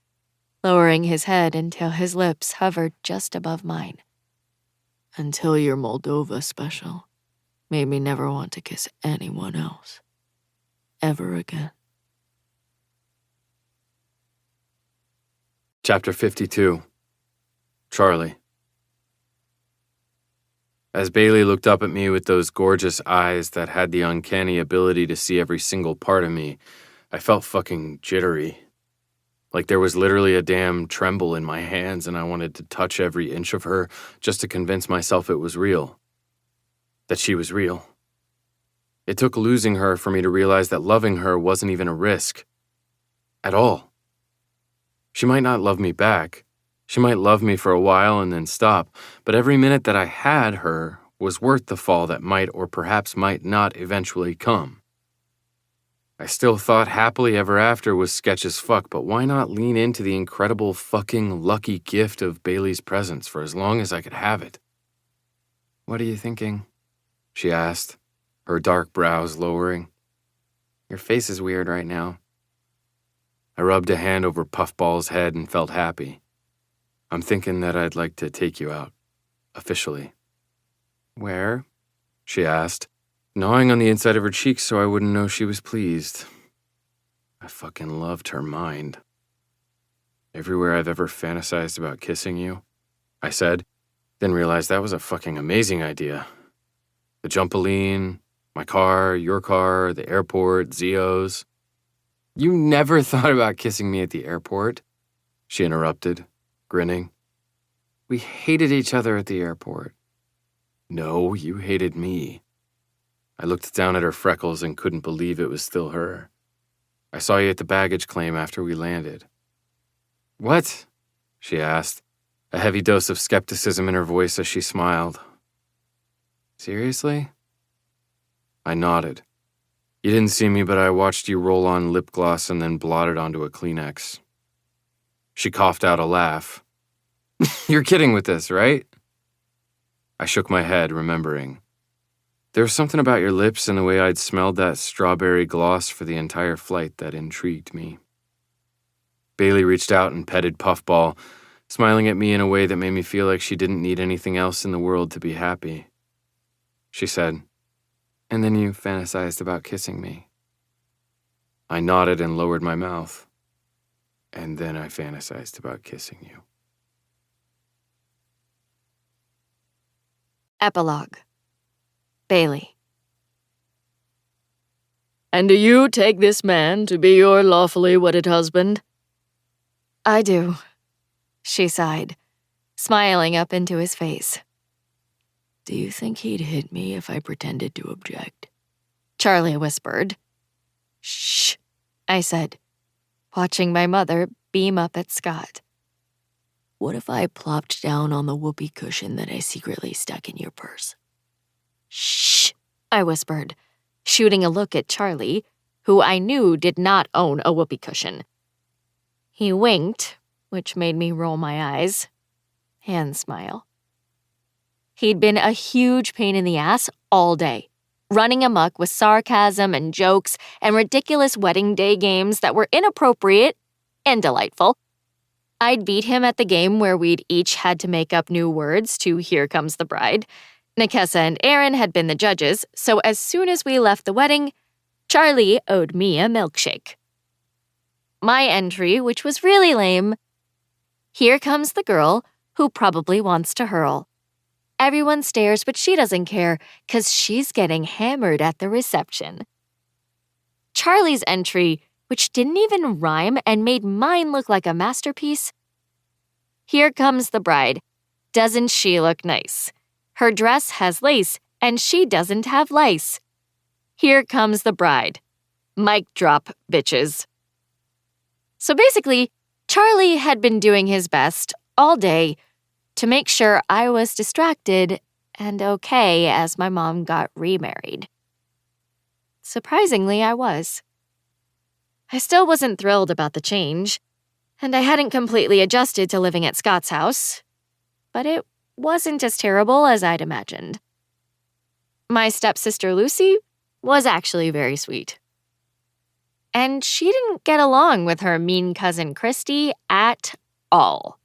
lowering his head until his lips hovered just above mine. Until your Moldova special made me never want to kiss anyone else. Ever again. Chapter 52. Charlie. As Bailey looked up at me with those gorgeous eyes that had the uncanny ability to see every single part of me, I felt fucking jittery. Like there was literally a damn tremble in my hands and I wanted to touch every inch of her just to convince myself it was real. That she was real. It took losing her for me to realize that loving her wasn't even a risk. At all. She might not love me back. She might love me for a while and then stop, but every minute that I had her was worth the fall that might or perhaps might not eventually come. I still thought happily ever after was sketch as fuck, but why not lean into the incredible fucking lucky gift of Bailey's presence for as long as I could have it? "What are you thinking?" she asked, her dark brows lowering. "Your face is weird right now." I rubbed a hand over Puffball's head and felt happy. "I'm thinking that I'd like to take you out. Officially." "Where?" she asked, gnawing on the inside of her cheeks so I wouldn't know she was pleased. I fucking loved her mind. "Everywhere I've ever fantasized about kissing you," I said, then realized that was a fucking amazing idea. The Jumpaline, my car, your car, the airport, Zio's. "You never thought about kissing me at the airport," she interrupted, grinning. "We hated each other at the airport." "No, you hated me." I looked down at her freckles and couldn't believe it was still her. "I saw you at the baggage claim after we landed." "What?" she asked, a heavy dose of skepticism in her voice as she smiled. "Seriously?" I nodded. "You didn't see me, but I watched you roll on lip gloss and then blot it onto a Kleenex." She coughed out a laugh. "You're kidding with this, right?" I shook my head, remembering. There was something about your lips and the way I'd smelled that strawberry gloss for the entire flight that intrigued me. Bailey reached out and petted Puffball, smiling at me in a way that made me feel like she didn't need anything else in the world to be happy. She said, "And then you fantasized about kissing me." I nodded and lowered my mouth. "And then I fantasized about kissing you." Epilogue. Bailey. "And do you take this man to be your lawfully wedded husband?" "I do," she sighed, smiling up into his face. "Do you think he'd hit me if I pretended to object?" Charlie whispered. "Shh," I said, watching my mother beam up at Scott. "What if I plopped down on the whoopee cushion that I secretly stuck in your purse?" "Shh," I whispered, shooting a look at Charlie, who I knew did not own a whoopee cushion. He winked, which made me roll my eyes and smile. He'd been a huge pain in the ass all day, running amok with sarcasm and jokes and ridiculous wedding day games that were inappropriate and delightful. I'd beat him at the game where we'd each had to make up new words to Here Comes the Bride. Nikessa and Aaron had been the judges, so as soon as we left the wedding, Charlie owed me a milkshake. My entry, which was really lame, "Here comes the girl who probably wants to hurl. Everyone stares, but she doesn't care, 'cause she's getting hammered at the reception." Charlie's entry, which didn't even rhyme and made mine look like a masterpiece. "Here comes the bride. Doesn't she look nice? Her dress has lace, and she doesn't have lice. Here comes the bride. Mic drop, bitches." So basically, Charlie had been doing his best all day to make sure I was distracted and okay as my mom got remarried. Surprisingly, I was. I still wasn't thrilled about the change, and I hadn't completely adjusted to living at Scott's house, but it wasn't as terrible as I'd imagined. My stepsister Lucy was actually very sweet. And she didn't get along with her mean cousin Christy at all.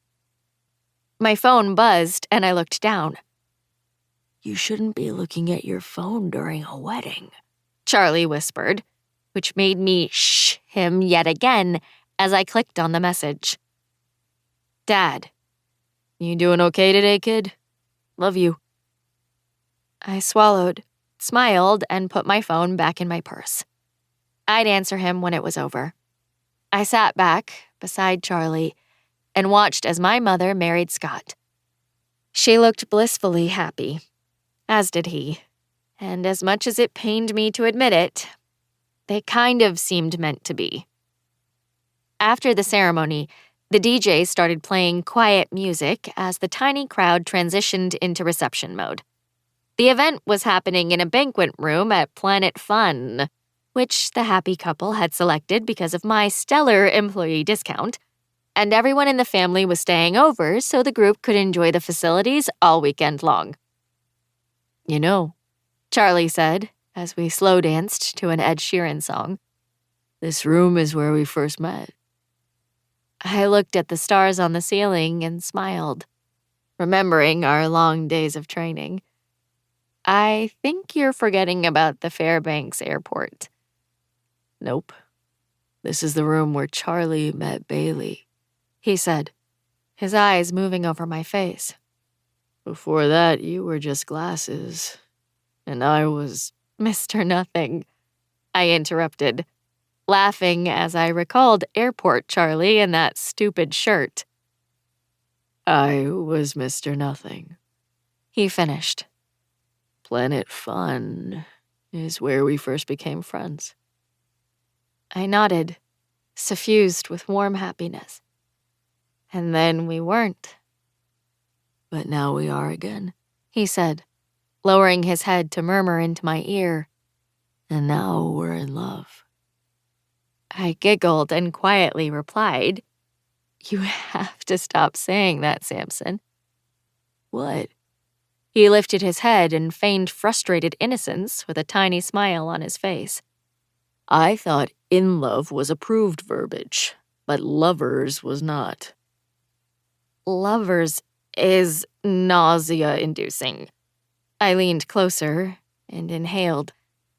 My phone buzzed and I looked down. You shouldn't be looking at your phone during a wedding, Charlie whispered, which made me shh him yet again as I clicked on the message. Dad, you doing okay today, kid? Love you. I swallowed, smiled, and put my phone back in my purse. I'd answer him when it was over. I sat back beside Charlie and watched as my mother married Scott. She looked blissfully happy, as did he, and as much as it pained me to admit it, they kind of seemed meant to be. After the ceremony, the DJ started playing quiet music as the tiny crowd transitioned into reception mode. The event was happening in a banquet room at Planet Fun, which the happy couple had selected because of my stellar employee discount, and everyone in the family was staying over so the group could enjoy the facilities all weekend long. You know, Charlie said as we slow danced to an Ed Sheeran song, this room is where we first met. I looked at the stars on the ceiling and smiled, remembering our long days of training. I think you're forgetting about the Fairbanks airport. Nope. This is the room where Charlie met Bailey, he said, his eyes moving over my face. Before that, you were just glasses, and I was Mr. Nothing, I interrupted, laughing as I recalled Airport Charlie in that stupid shirt. I was Mr. Nothing, he finished. Planet Fun is where we first became friends. I nodded, suffused with warm happiness. And then we weren't. But now we are again, he said, lowering his head to murmur into my ear. And now we're in love. I giggled and quietly replied, You have to stop saying that, Samson. What? He lifted his head and feigned frustrated innocence with a tiny smile on his face. I thought in love was approved verbiage, but lovers was not. Lovers is nausea-inducing. I leaned closer and inhaled,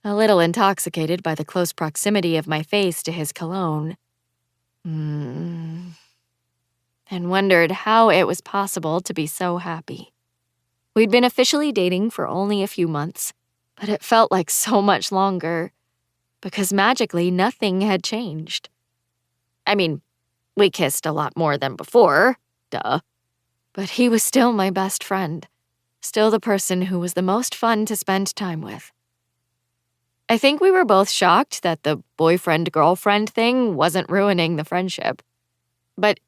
a little intoxicated by the close proximity of my face to his cologne. And wondered how it was possible to be so happy. We'd been officially dating for only a few months, but it felt like so much longer, because magically nothing had changed. I mean, we kissed a lot more than before, duh. But he was still my best friend, still the person who was the most fun to spend time with. I think we were both shocked that the boyfriend-girlfriend thing wasn't ruining the friendship. But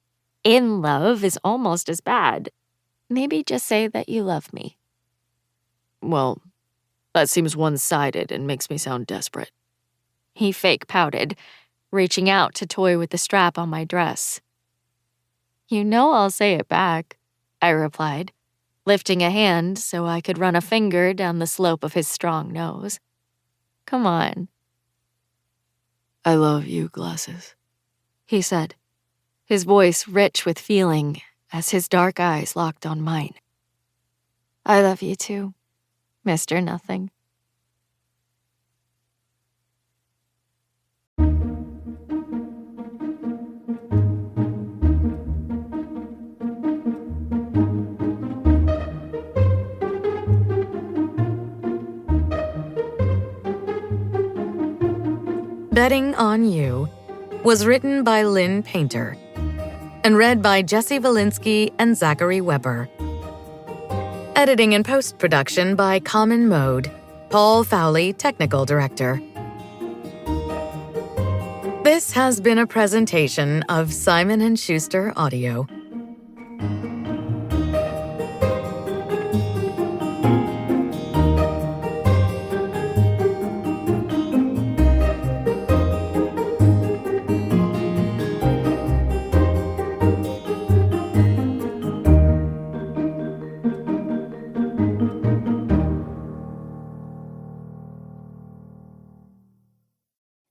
in love is almost as bad. Maybe just say that you love me. Well, that seems one-sided and makes me sound desperate. He fake pouted, reaching out to toy with the strap on my dress. You know I'll say it back, I replied, lifting a hand so I could run a finger down the slope of his strong nose. Come on. I love you, glasses, he said, his voice rich with feeling as his dark eyes locked on mine. I love you too, Mr. Nothing. Betting on You was written by Lynn Painter and read by Jesse Valinsky and Zachary Weber. Editing and post-production by Common Mode, Paul Fowley, Technical Director. This has been a presentation of Simon & Schuster Audio.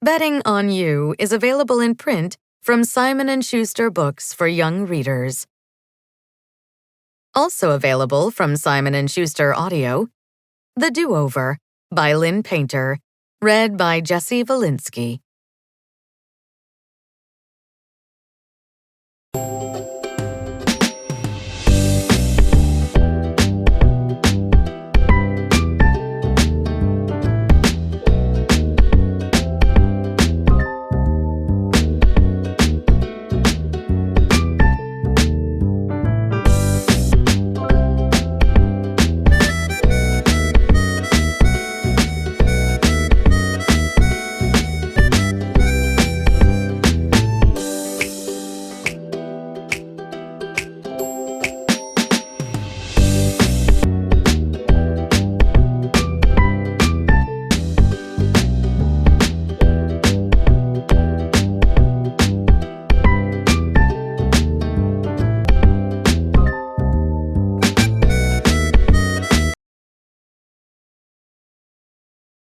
Betting on You is available in print from Simon & Schuster Books for young readers. Also available from Simon & Schuster Audio, The Do-Over by Lynn Painter, read by Jesse Valinsky.